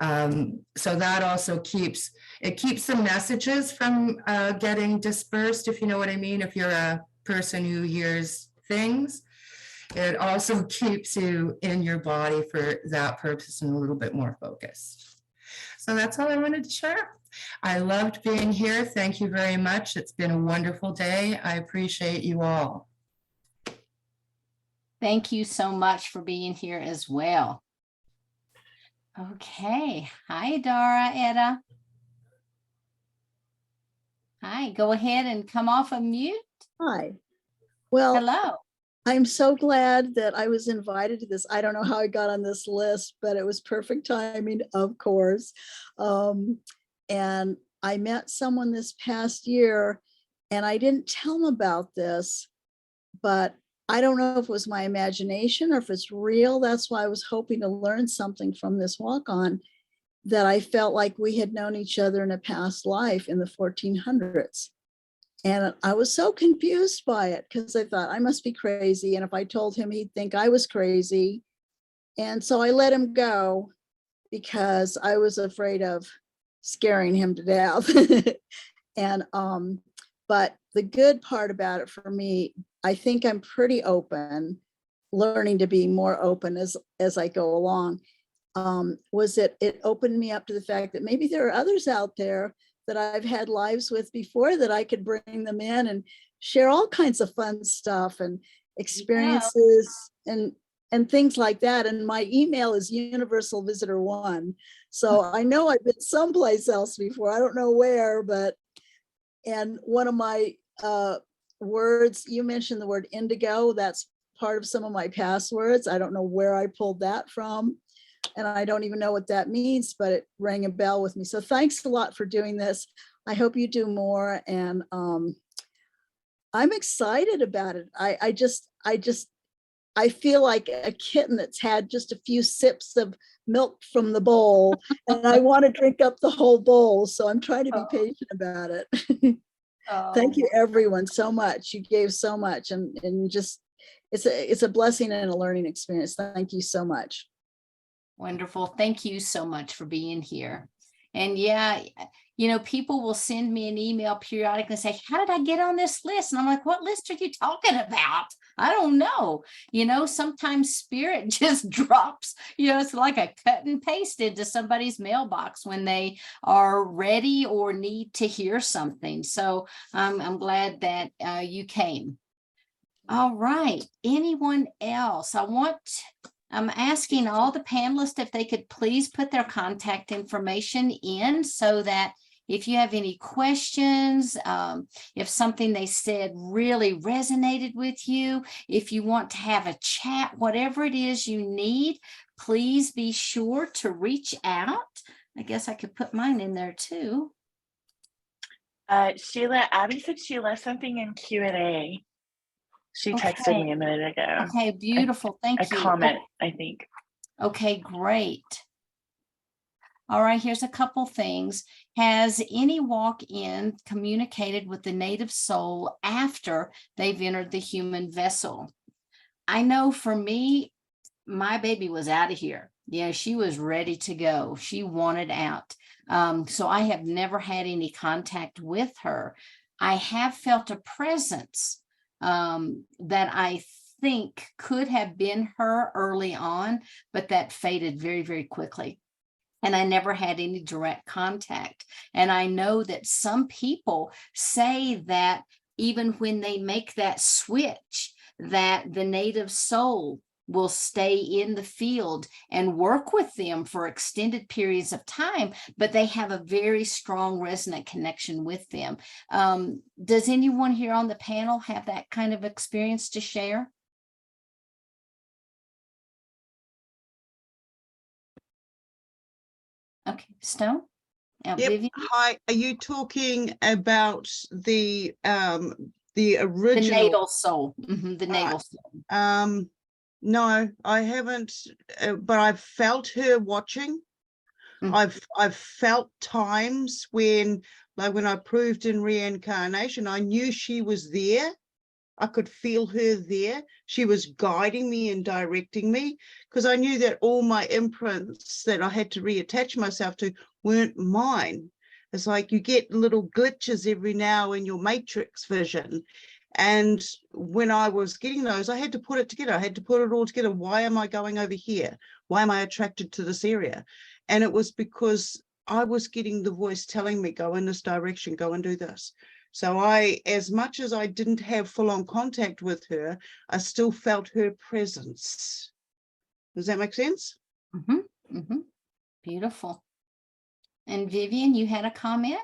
So that also keeps the messages from getting dispersed, if you know what I mean. If you're a person who hears things, it also keeps you in your body for that purpose and a little bit more focused. So that's all I wanted to share. I loved being here. Thank you very much. It's been a wonderful day. I appreciate you all. Thank you so much for being here as well. Okay. Hi, Dara, Etta. Hi, go ahead and come off of mute. Hi. Well, hello. I'm so glad that I was invited to this. I don't know how I got on this list, but it was perfect timing, of course. And I met someone this past year, and I didn't tell them about this, but I don't know if it was my imagination or if it's real. That's why I was hoping to learn something from this walk-on, that I felt like we had known each other in a past life in the 1400s. And I was so confused by it, because I thought I must be crazy. And if I told him, he'd think I was crazy. And so I let him go, because I was afraid of scaring him to death. And but the good part about it for me, I think I'm pretty open, learning to be more open as I go along, was that it opened me up to the fact that maybe there are others out there that I've had lives with before, that I could bring them in and share all kinds of fun stuff and experiences and things like that. And my email is Universal Visitor 1. So I know I've been someplace else before. I don't know where, but, and one of my words, you mentioned the word indigo. That's part of some of my passwords. I don't know where I pulled that from, and I don't even know what that means, but it rang a bell with me. So thanks a lot for doing this. I hope you do more. And I'm excited about it. I feel like a kitten that's had just a few sips of milk from the bowl, and I want to drink up the whole bowl. So I'm trying to be patient about it. Thank you, everyone, so much. You gave so much, and just it's a blessing and a learning experience. Thank you so much. Wonderful. Thank you so much for being here. And yeah, you know, people will send me an email periodically and say, how did I get on this list? And I'm like, what list are you talking about? I don't know. You know, sometimes spirit just drops, you know, it's like a cut and paste into somebody's mailbox when they are ready or need to hear something. So I'm glad that you came. All right. Anyone else? I'm asking all the panelists if they could please put their contact information in, so that if you have any questions, if something they said really resonated with you, if you want to have a chat, whatever it is you need, please be sure to reach out I guess I could put mine in there too. Sheila, Abby said she left something in Q&A. She texted Okay. me a minute ago. Okay, beautiful. Thank A you. comment, I think. Okay, great. All right, here's a couple things. Has any walk-in communicated with the native soul after they've entered the human vessel? I know for me, my baby was out of here. Yeah, she was ready to go. She wanted out. So I have never had any contact with her. I have felt a presence that I think could have been her early on, but that faded very, very quickly. And I never had any direct contact. And I know that some people say that even when they make that switch, that the native soul will stay in the field and work with them for extended periods of time, but they have a very strong resonant connection with them. Does anyone here on the panel have that kind of experience to share? Okay, Stone? Yep. Viviane? Hi, are you talking about the original? The natal soul. The natal soul. No, I haven't, but I've felt her watching. I've felt times when, like when I proved in reincarnation, I knew she was there. I could feel her there. She was guiding me and directing me, because I knew that all my imprints that I had to reattach myself to weren't mine. It's like you get little glitches every now in your matrix vision. And when I was getting those, I had to put it together. I had to put it all together. Why am I going over here? Why am I attracted to this area? And it was because I was getting the voice telling me, go in this direction, go and do this. So I, as much as I didn't have full-on contact with her, I still felt her presence. Does that make sense? Beautiful. And Viviane, you had a comment?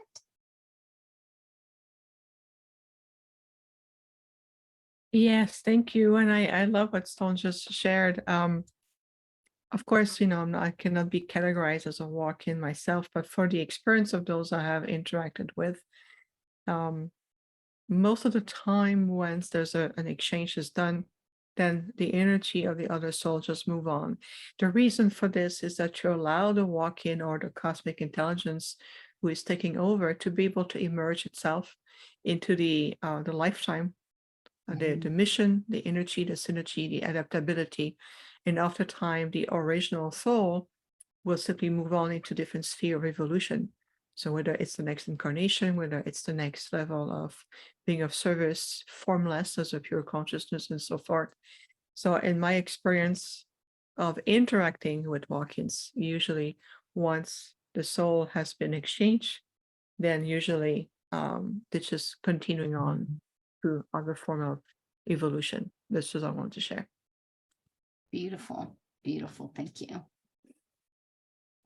Yes, thank you. And I love what Stone just shared. Of course, I cannot be categorized as a walk-in myself, but for the experience of those I have interacted with, most of the time once there's an exchange is done, then the energy of the other soul just move on. The reason for this is that you allow the walk-in or the cosmic intelligence who is taking over to be able to emerge itself into the lifetime, the mission, the energy, the synergy, the adaptability. And after time, the original soul will simply move on into different sphere of evolution. So whether it's the next incarnation, whether it's the next level of being of service, formless as a pure consciousness, and so forth. So in my experience of interacting with walk-ins, usually once the soul has been exchanged, then usually it's just continuing on through other form of evolution. That's just what I wanted to share. Beautiful, beautiful. Thank you.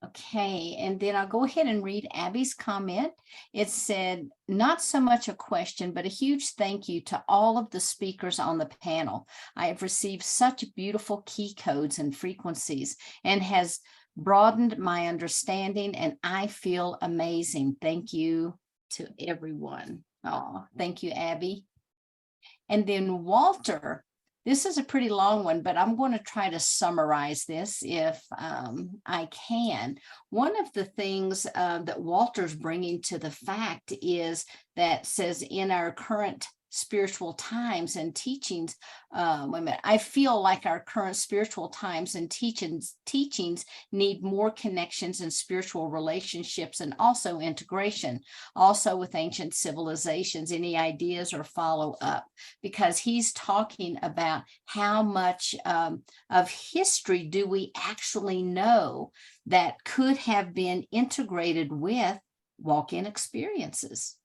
Okay, and then I'll go ahead and read Abby's comment. It said, not so much a question, but a huge thank you to all of the speakers on the panel. I have received such beautiful key codes and frequencies and has broadened my understanding, and I feel amazing. Thank you to everyone. Oh, thank you, Abby. And then Walter, this is a pretty long one, but I'm going to try to summarize this if I can. One of the things that Walter's bringing to the fact is that says in our current spiritual times and teachings, wait a minute, I feel like our current spiritual times and teachings need more connections and spiritual relationships and also integration, also with ancient civilizations. Any ideas or follow up? Because he's talking about how much of history do we actually know that could have been integrated with walk-in experiences.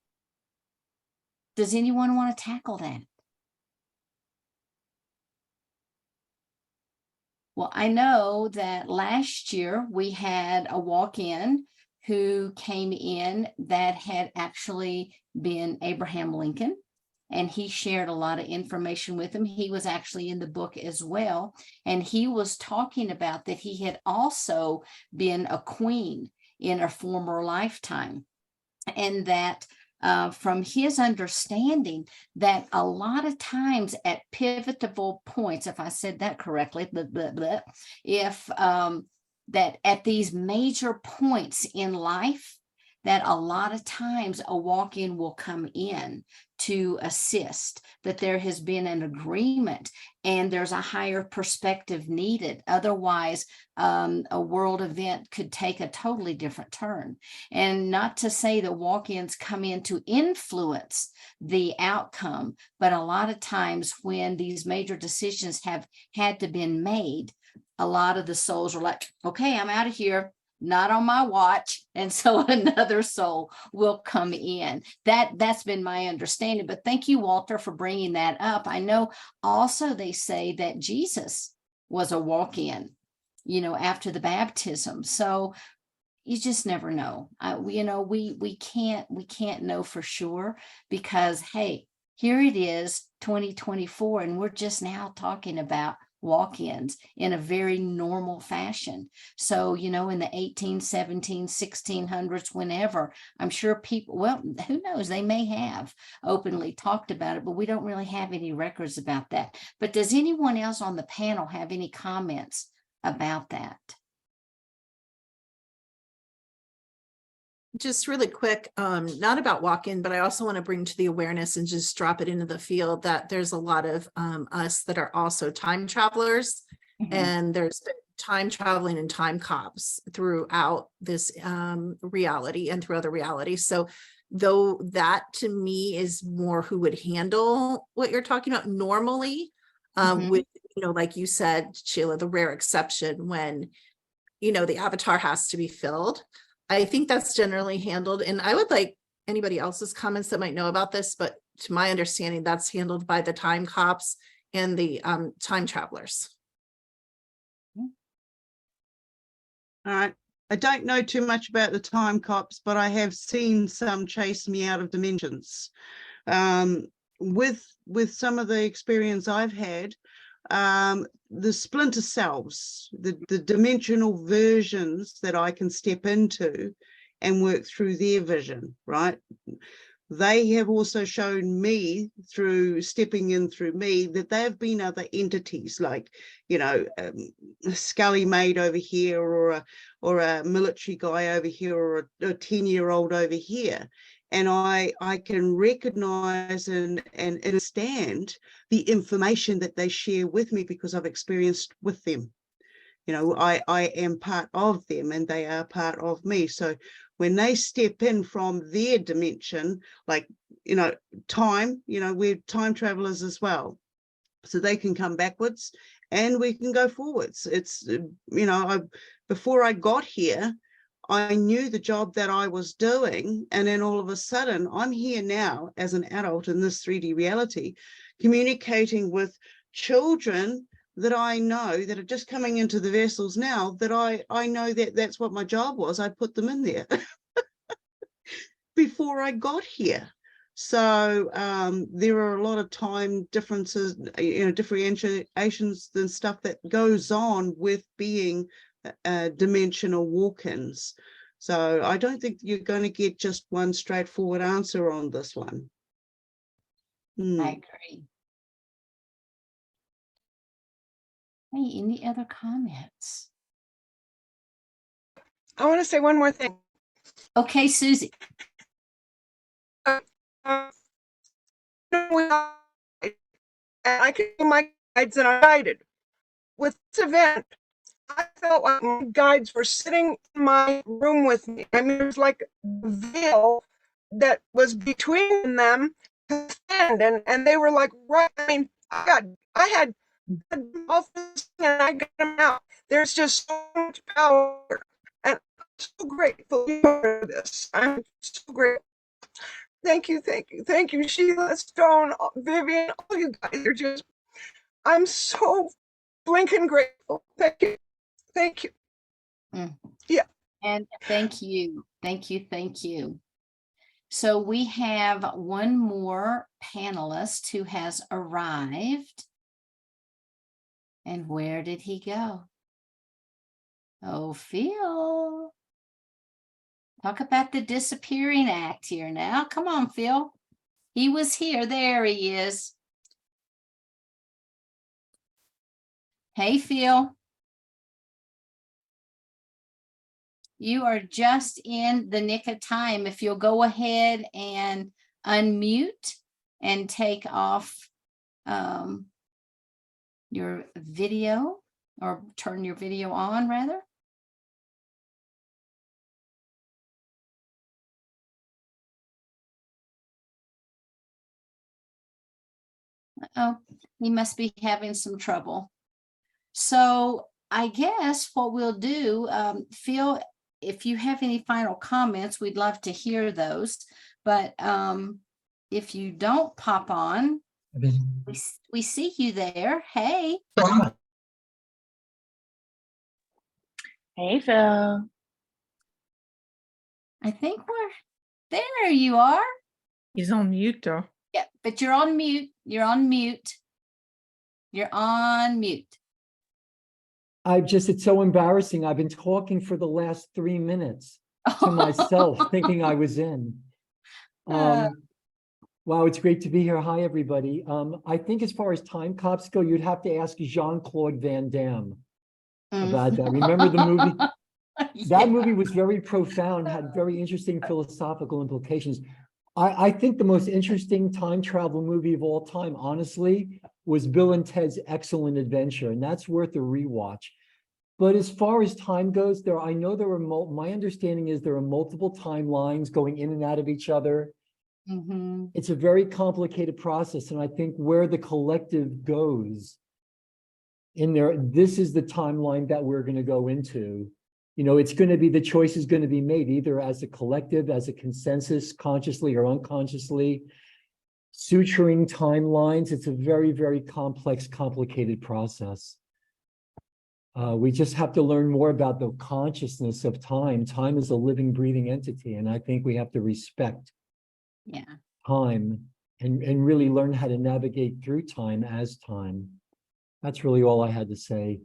Does anyone want to tackle that? Well, I know that last year we had a walk-in who came in that had actually been Abraham Lincoln, and he shared a lot of information with him. He was actually in the book as well, and he was talking about that he had also been a queen in a former lifetime. And that from his understanding, that a lot of times at pivotal points, if I said that correctly, blah, blah, blah, if that at these major points in life, that a lot of times a walk-in will come in to assist, that there has been an agreement and there's a higher perspective needed. Otherwise, a world event could take a totally different turn. And not to say that walk-ins come in to influence the outcome, but a lot of times when these major decisions have had to been made, a lot of the souls are like, okay, I'm out of here. Not on my watch. And so another soul will come in. That's been my understanding. But thank you, Walter, for bringing that up. I know also they say that Jesus was a walk-in, after the baptism. So you just never know. We can't know for sure, because, hey, here it is, 2024, and we're just now talking about walk-ins in a very normal fashion. So, in the 18, 17, 1600s, whenever, I'm sure people, well, who knows, they may have openly talked about it, but we don't really have any records about that. But does anyone else on the panel have any comments about that? Just really quick, not about walk-in, but I also want to bring to the awareness and just drop it into the field that there's a lot of us that are also time travelers, and there's been time traveling and time cops throughout this reality and through other realities. So though that to me is more who would handle what you're talking about normally, with, like you said, Sheila, the rare exception when, the avatar has to be filled. I think that's generally handled, and I would like anybody else's comments that might know about this, but to my understanding, that's handled by the time cops and the time travelers. All right. I don't know too much about the time cops, but I have seen some chase me out of dimensions. With some of the experience I've had, the splinter selves, the dimensional versions that I can step into and work through their vision, right? They have also shown me through stepping in through me that there have been other entities like, a Scully maid over here, or a military guy over here, or a 10-year-old over here. And I can recognize and understand the information that they share with me because I've experienced with them. I am part of them and they are part of me. So when they step in from their dimension, like, time, we're time travelers as well. So they can come backwards and we can go forwards. It's, before I got here, I knew the job that I was doing, and then all of a sudden I'm here now as an adult in this 3D reality, communicating with children that I know that are just coming into the vessels now, that I know that that's what my job was. I put them in there before I got here. So there are a lot of time differences, differentiations and stuff that goes on with being dimensional walk-ins. So I don't think you're going to get just one straightforward answer on this one. I agree. Hey, any other comments? I want to say one more thing. Okay, Susie. I can do my guides and I'm guided. With this event, I felt like my guides were sitting in my room with me. I mean, it was like a veil that was between them and they were like, right. I mean, I had dolphins and I got them out. There's just so much power. And I'm so grateful for this. I'm so grateful. Thank you, Sheila, Stone, Vivian, all you guys are just, I'm so blinking grateful. Thank you. Yeah. And thank you. So we have one more panelist who has arrived. And where did he go? Oh, Phil. Talk about the disappearing act here now. Come on, Phil. He was here. There he is. Hey, Phil. You are just in the nick of time. If you'll go ahead and unmute and take off your video, or turn your video on rather. Oh, he must be having some trouble. So I guess what we'll do, Phil, if you have any final comments, we'd love to hear those. But if you don't pop on, we see you there. Hey. Hey, Phil. I think we're there. You are. He's on mute though. Yeah, but you're on mute. You're on mute. You're on mute. It's so embarrassing. I've been talking for the last 3 minutes to myself, thinking I was in. Wow, it's great to be here. Hi, everybody. I think as far as time cops go, you'd have to ask Jean-Claude Van Damme about that. Remember the movie? That movie was very profound, had very interesting philosophical implications. I think the most interesting time travel movie of all time, honestly, was Bill and Ted's Excellent Adventure, and that's worth a rewatch. But as far as time goes, I know there were, my understanding is there are multiple timelines going in and out of each other. Mm-hmm. It's a very complicated process, and I think where the collective goes in there, this is the timeline that we're going to go into. You know, it's going to be, the choice is going to be made either as a collective, as a consensus, consciously or unconsciously, suturing timelines. It's a very, very complex, complicated process. We just have to learn more about the consciousness of time. Time is a living, breathing entity, and I think we have to respect time and really learn how to navigate through time as time. That's really all I had to say.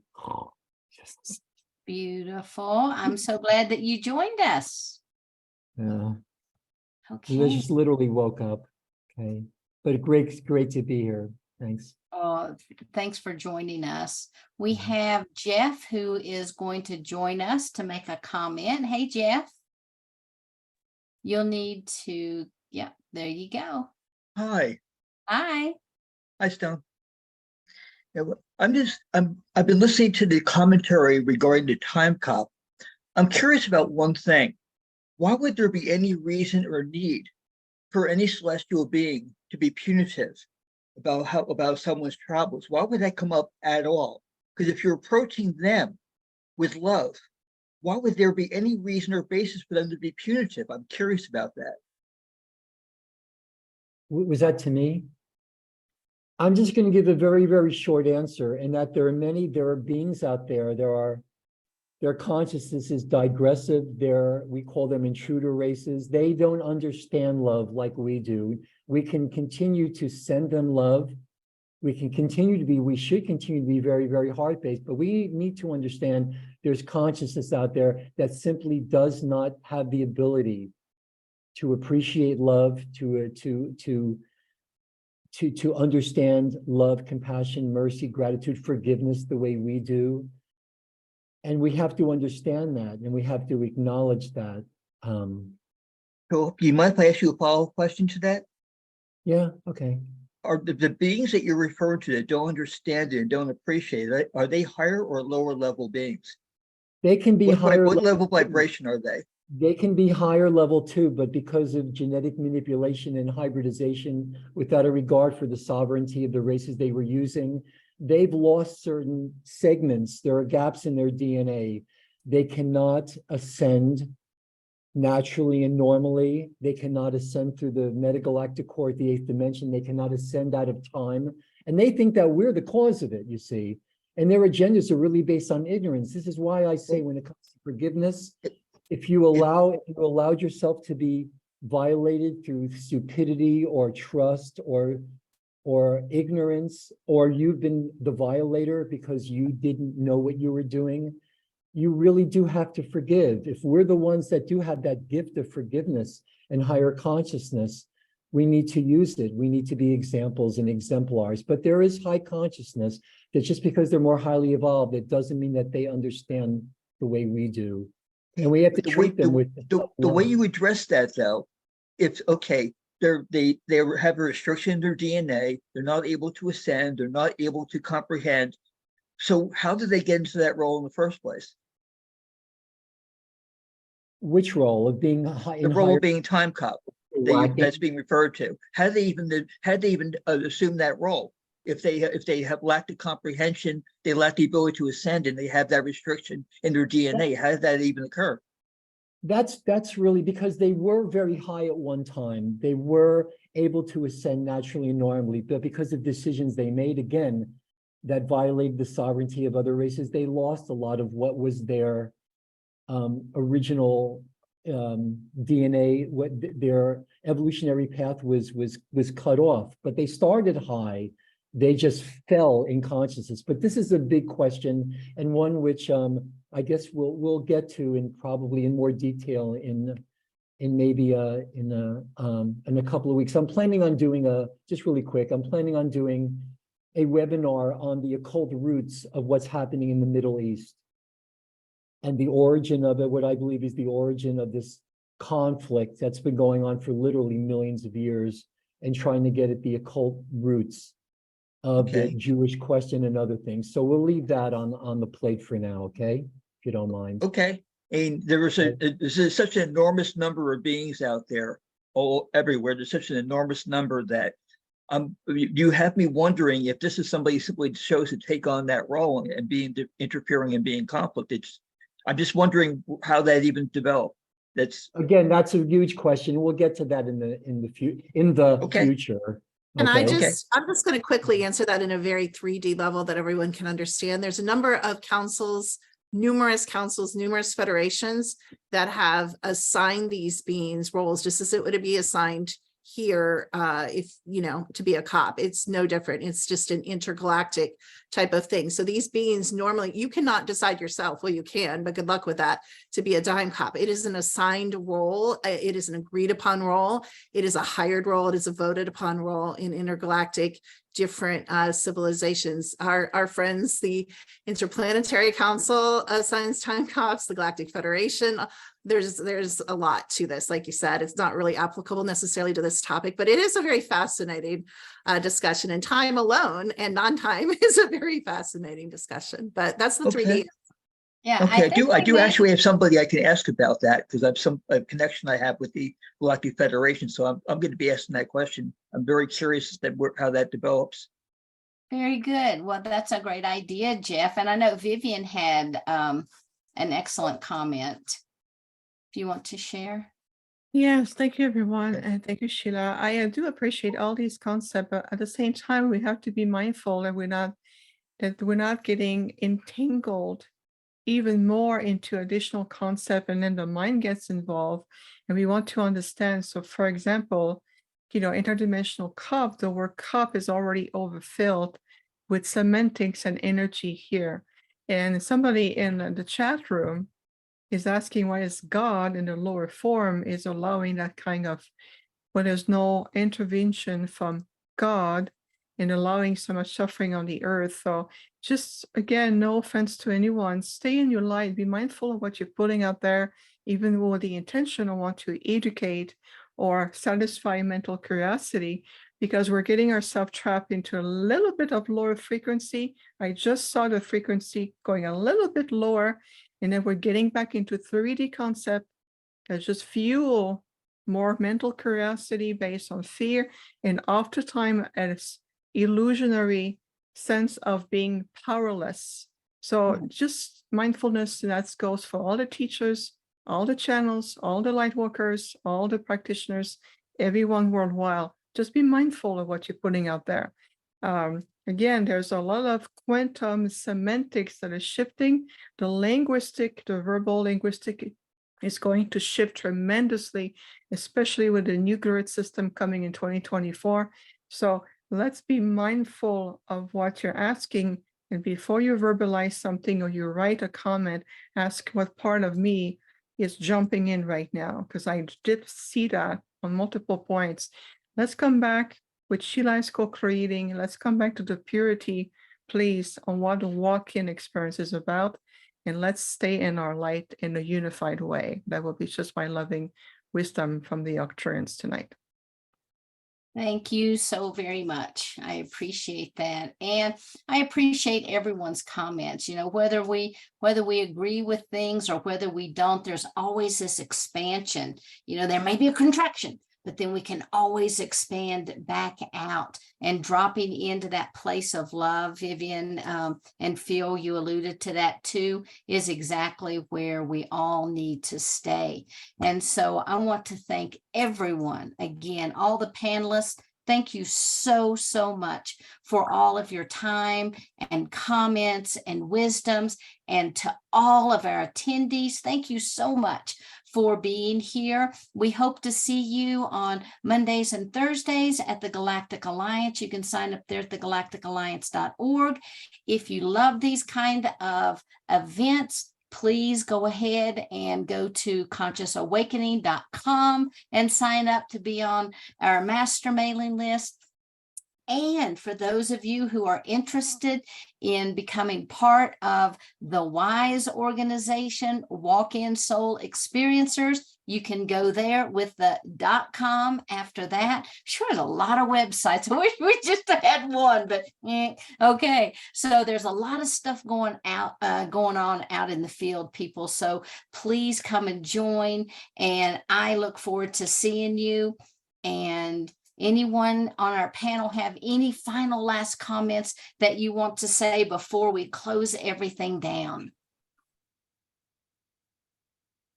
Beautiful. I'm so glad that you joined us. Yeah. Okay. I just literally woke up. Okay. But great to be here. Thanks. Thanks for joining us. We have Jeff who is going to join us to make a comment. Hey, Jeff. You'll need to, yeah, there you go. Hi. Hi. Hi, Stone. Yeah, I've been listening to the commentary regarding the time cop. I'm curious about one thing. Why would there be any reason or need for any celestial being to be punitive about someone's travels? Why would that come up at all? Because if you're approaching them with love, why would there be any reason or basis for them to be punitive? I'm curious about that. Was that to me? I'm just going to give a very, very short answer, and that there are beings out there. Their consciousness is digressive. We call them intruder races. They don't understand love like we do. We can continue to send them love. We should continue to be very, very heart-based, but we need to understand there's consciousness out there that simply does not have the ability to appreciate love, to understand love, compassion, mercy, gratitude, forgiveness the way we do. And we have to understand that, and we have to acknowledge that. So you mind if I ask you a follow-up question to that? Yeah, okay. Are the beings that you're referring to that don't understand it and don't appreciate it, are they higher or lower level beings? They can be higher. What level vibration are they? They can be higher level too, but because of genetic manipulation and hybridization, without a regard for the sovereignty of the races they were using, they've lost certain segments. There are gaps in their DNA. They cannot ascend naturally and normally. They cannot ascend through the metagalactic core, the 8th dimension. They cannot ascend out of time. And they think that we're the cause of it, you see. And their agendas are really based on ignorance. This is why I say when it comes to forgiveness, if you allowed yourself to be violated through stupidity or trust or ignorance, or you've been the violator because you didn't know what you were doing, you really do have to forgive. If we're the ones that do have that gift of forgiveness and higher consciousness, we need to use it. We need to be examples and exemplars. But there is high consciousness that just because they're more highly evolved, it doesn't mean that they understand the way we do. And we have to treat them with the way you address that, though, it's okay. They have a restriction in their DNA. They're not able to ascend. They're not able to comprehend. So how did they get into that role in the first place? Which role of being high? The role of being time cop that's being referred to. How do they even assume that role? If they have lacked the comprehension, they lack the ability to ascend, and they have that restriction in their DNA. How did that even occur? That's really because they were very high at one time. They were able to ascend naturally and normally, but because of decisions they made, again, that violated the sovereignty of other races, they lost a lot of what was their original DNA, what their evolutionary path was cut off. But they started high. They just fell in consciousness. But this is a big question, and one which I guess we'll get to in probably in more detail in maybe in a couple of weeks. I'm planning on doing just really quick. I'm planning on doing a webinar on the occult roots of what's happening in the Middle East and the origin of it, what I believe is the origin of this conflict that's been going on for literally millions of years, and trying to get at the occult roots of the Jewish question and other things. So we'll leave that on the plate for now, okay? If you don't mind. Okay. And there's such an enormous number of beings out there, all everywhere. There's such an enormous number that you have me wondering if this is somebody simply chose to take on that role and being interfering and being conflict. I'm just wondering how that even developed. That's a huge question. We'll get to that in the future. And I'm just going to quickly answer that in a very 3D level that everyone can understand. There's a number of councils, numerous federations that have assigned these beings roles, just as it would be assigned here if to be a cop. It's no different. It's just an intergalactic type of thing. So these beings, normally you cannot decide yourself. Well, you can, but good luck with that, to be a dime cop. It is an assigned role. It is an agreed upon role. It is a hired role. It is a voted upon role in intergalactic different civilizations. Our friends, the Interplanetary Council assigns time cops, the Galactic Federation. There's a lot to this. Like you said, it's not really applicable necessarily to this topic, but it is a very fascinating discussion, and time alone and non-time is a very fascinating discussion. But that's the 3D. Yeah. Okay, I do actually have somebody I can ask about that, because I have a connection I have with the Galactic Federation. So I'm going to be asking that question. I'm very curious how that develops. Very good. Well, that's a great idea, Jeff. And I know Viviane had an excellent comment. If you want to share. Yes, thank you, everyone. And thank you, Sheila. I do appreciate all these concepts, but at the same time, we have to be mindful that we're not getting entangled even more into additional concept, and then the mind gets involved, and we want to understand. So for example, interdimensional cup, the word cup is already overfilled with semantics and energy here. And somebody in the chat room is asking why is God in the lower form is allowing that kind of, when there's no intervention from God and allowing so much suffering on the earth. So just, again, no offense to anyone, stay in your light, be mindful of what you're putting out there, even with the intention of want to educate or satisfy mental curiosity, because we're getting ourselves trapped into a little bit of lower frequency. I just saw the frequency going a little bit lower, and then we're getting back into 3D concept that just fuel more mental curiosity based on fear, and oftentimes as illusionary sense of being powerless. So just mindfulness, that goes for all the teachers, all the channels, all the light workers, all the practitioners, everyone worldwide. Just be mindful of what you're putting out there. Again, there's a lot of quantum semantics that is shifting. The verbal linguistic is going to shift tremendously, especially with the new grid system coming in 2024. So let's be mindful of what you're asking And before you verbalize something or you write a comment, ask what part of me is jumping in right now, because I did see that on multiple points. Let's come back with Sheila is co-creating. Let's come back to the purity, please, on what the walk-in experience is about. And let's stay in our light in a unified way. That will be just my loving wisdom from the Octurians tonight. Thank you so very much. I appreciate that. And I appreciate everyone's comments. You know, whether we agree with things or whether we don't, there's always this expansion. You know, there may be a contraction, but then we can always expand back out, and dropping into that place of love, Viviane, and Phil, you alluded to that too, is exactly where we all need to stay. And so I want to thank everyone again, all the panelists. Thank you so, so much for all of your time and comments and wisdoms, and to all of our attendees. Thank you so much for being here. We hope to see you on Mondays and Thursdays at the Galactic Alliance. You can sign up there at thegalacticalliance.org. If you love these kind of events, please go ahead and go to consciousawakening.com and sign up to be on our master mailing list. And for those of you who are interested in becoming part of the WISE organization, Walk-In Soul Experiencers, you can go there with the .com after that. Sure, there's a lot of websites. I wish we just had one, but okay. So there's a lot of stuff going on out in the field, people. So please come and join. And I look forward to seeing you. And anyone on our panel have any final last comments that you want to say before we close everything down?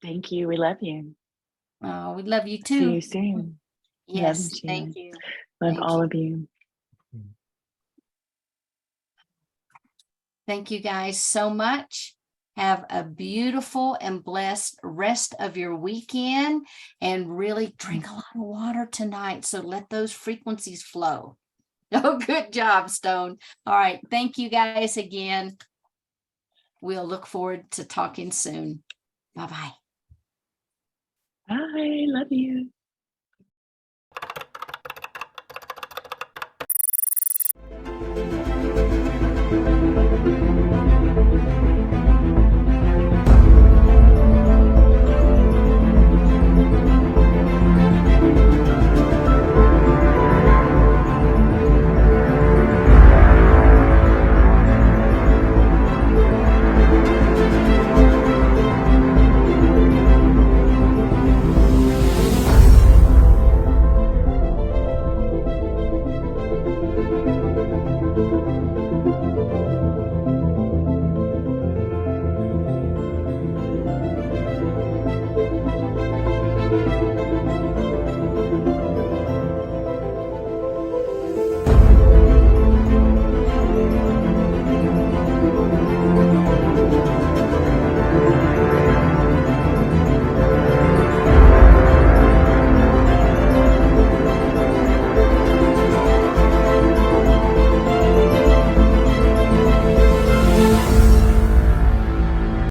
Thank you. We love you. Oh, we love you too. See you soon. Yes, thank you. Love all of you. Thank you guys so much. Have a beautiful and blessed rest of your weekend, and really drink a lot of water tonight. So let those frequencies flow. Oh, good job, Stone. All right. Thank you guys again. We'll look forward to talking soon. Bye-bye. Bye. Love you.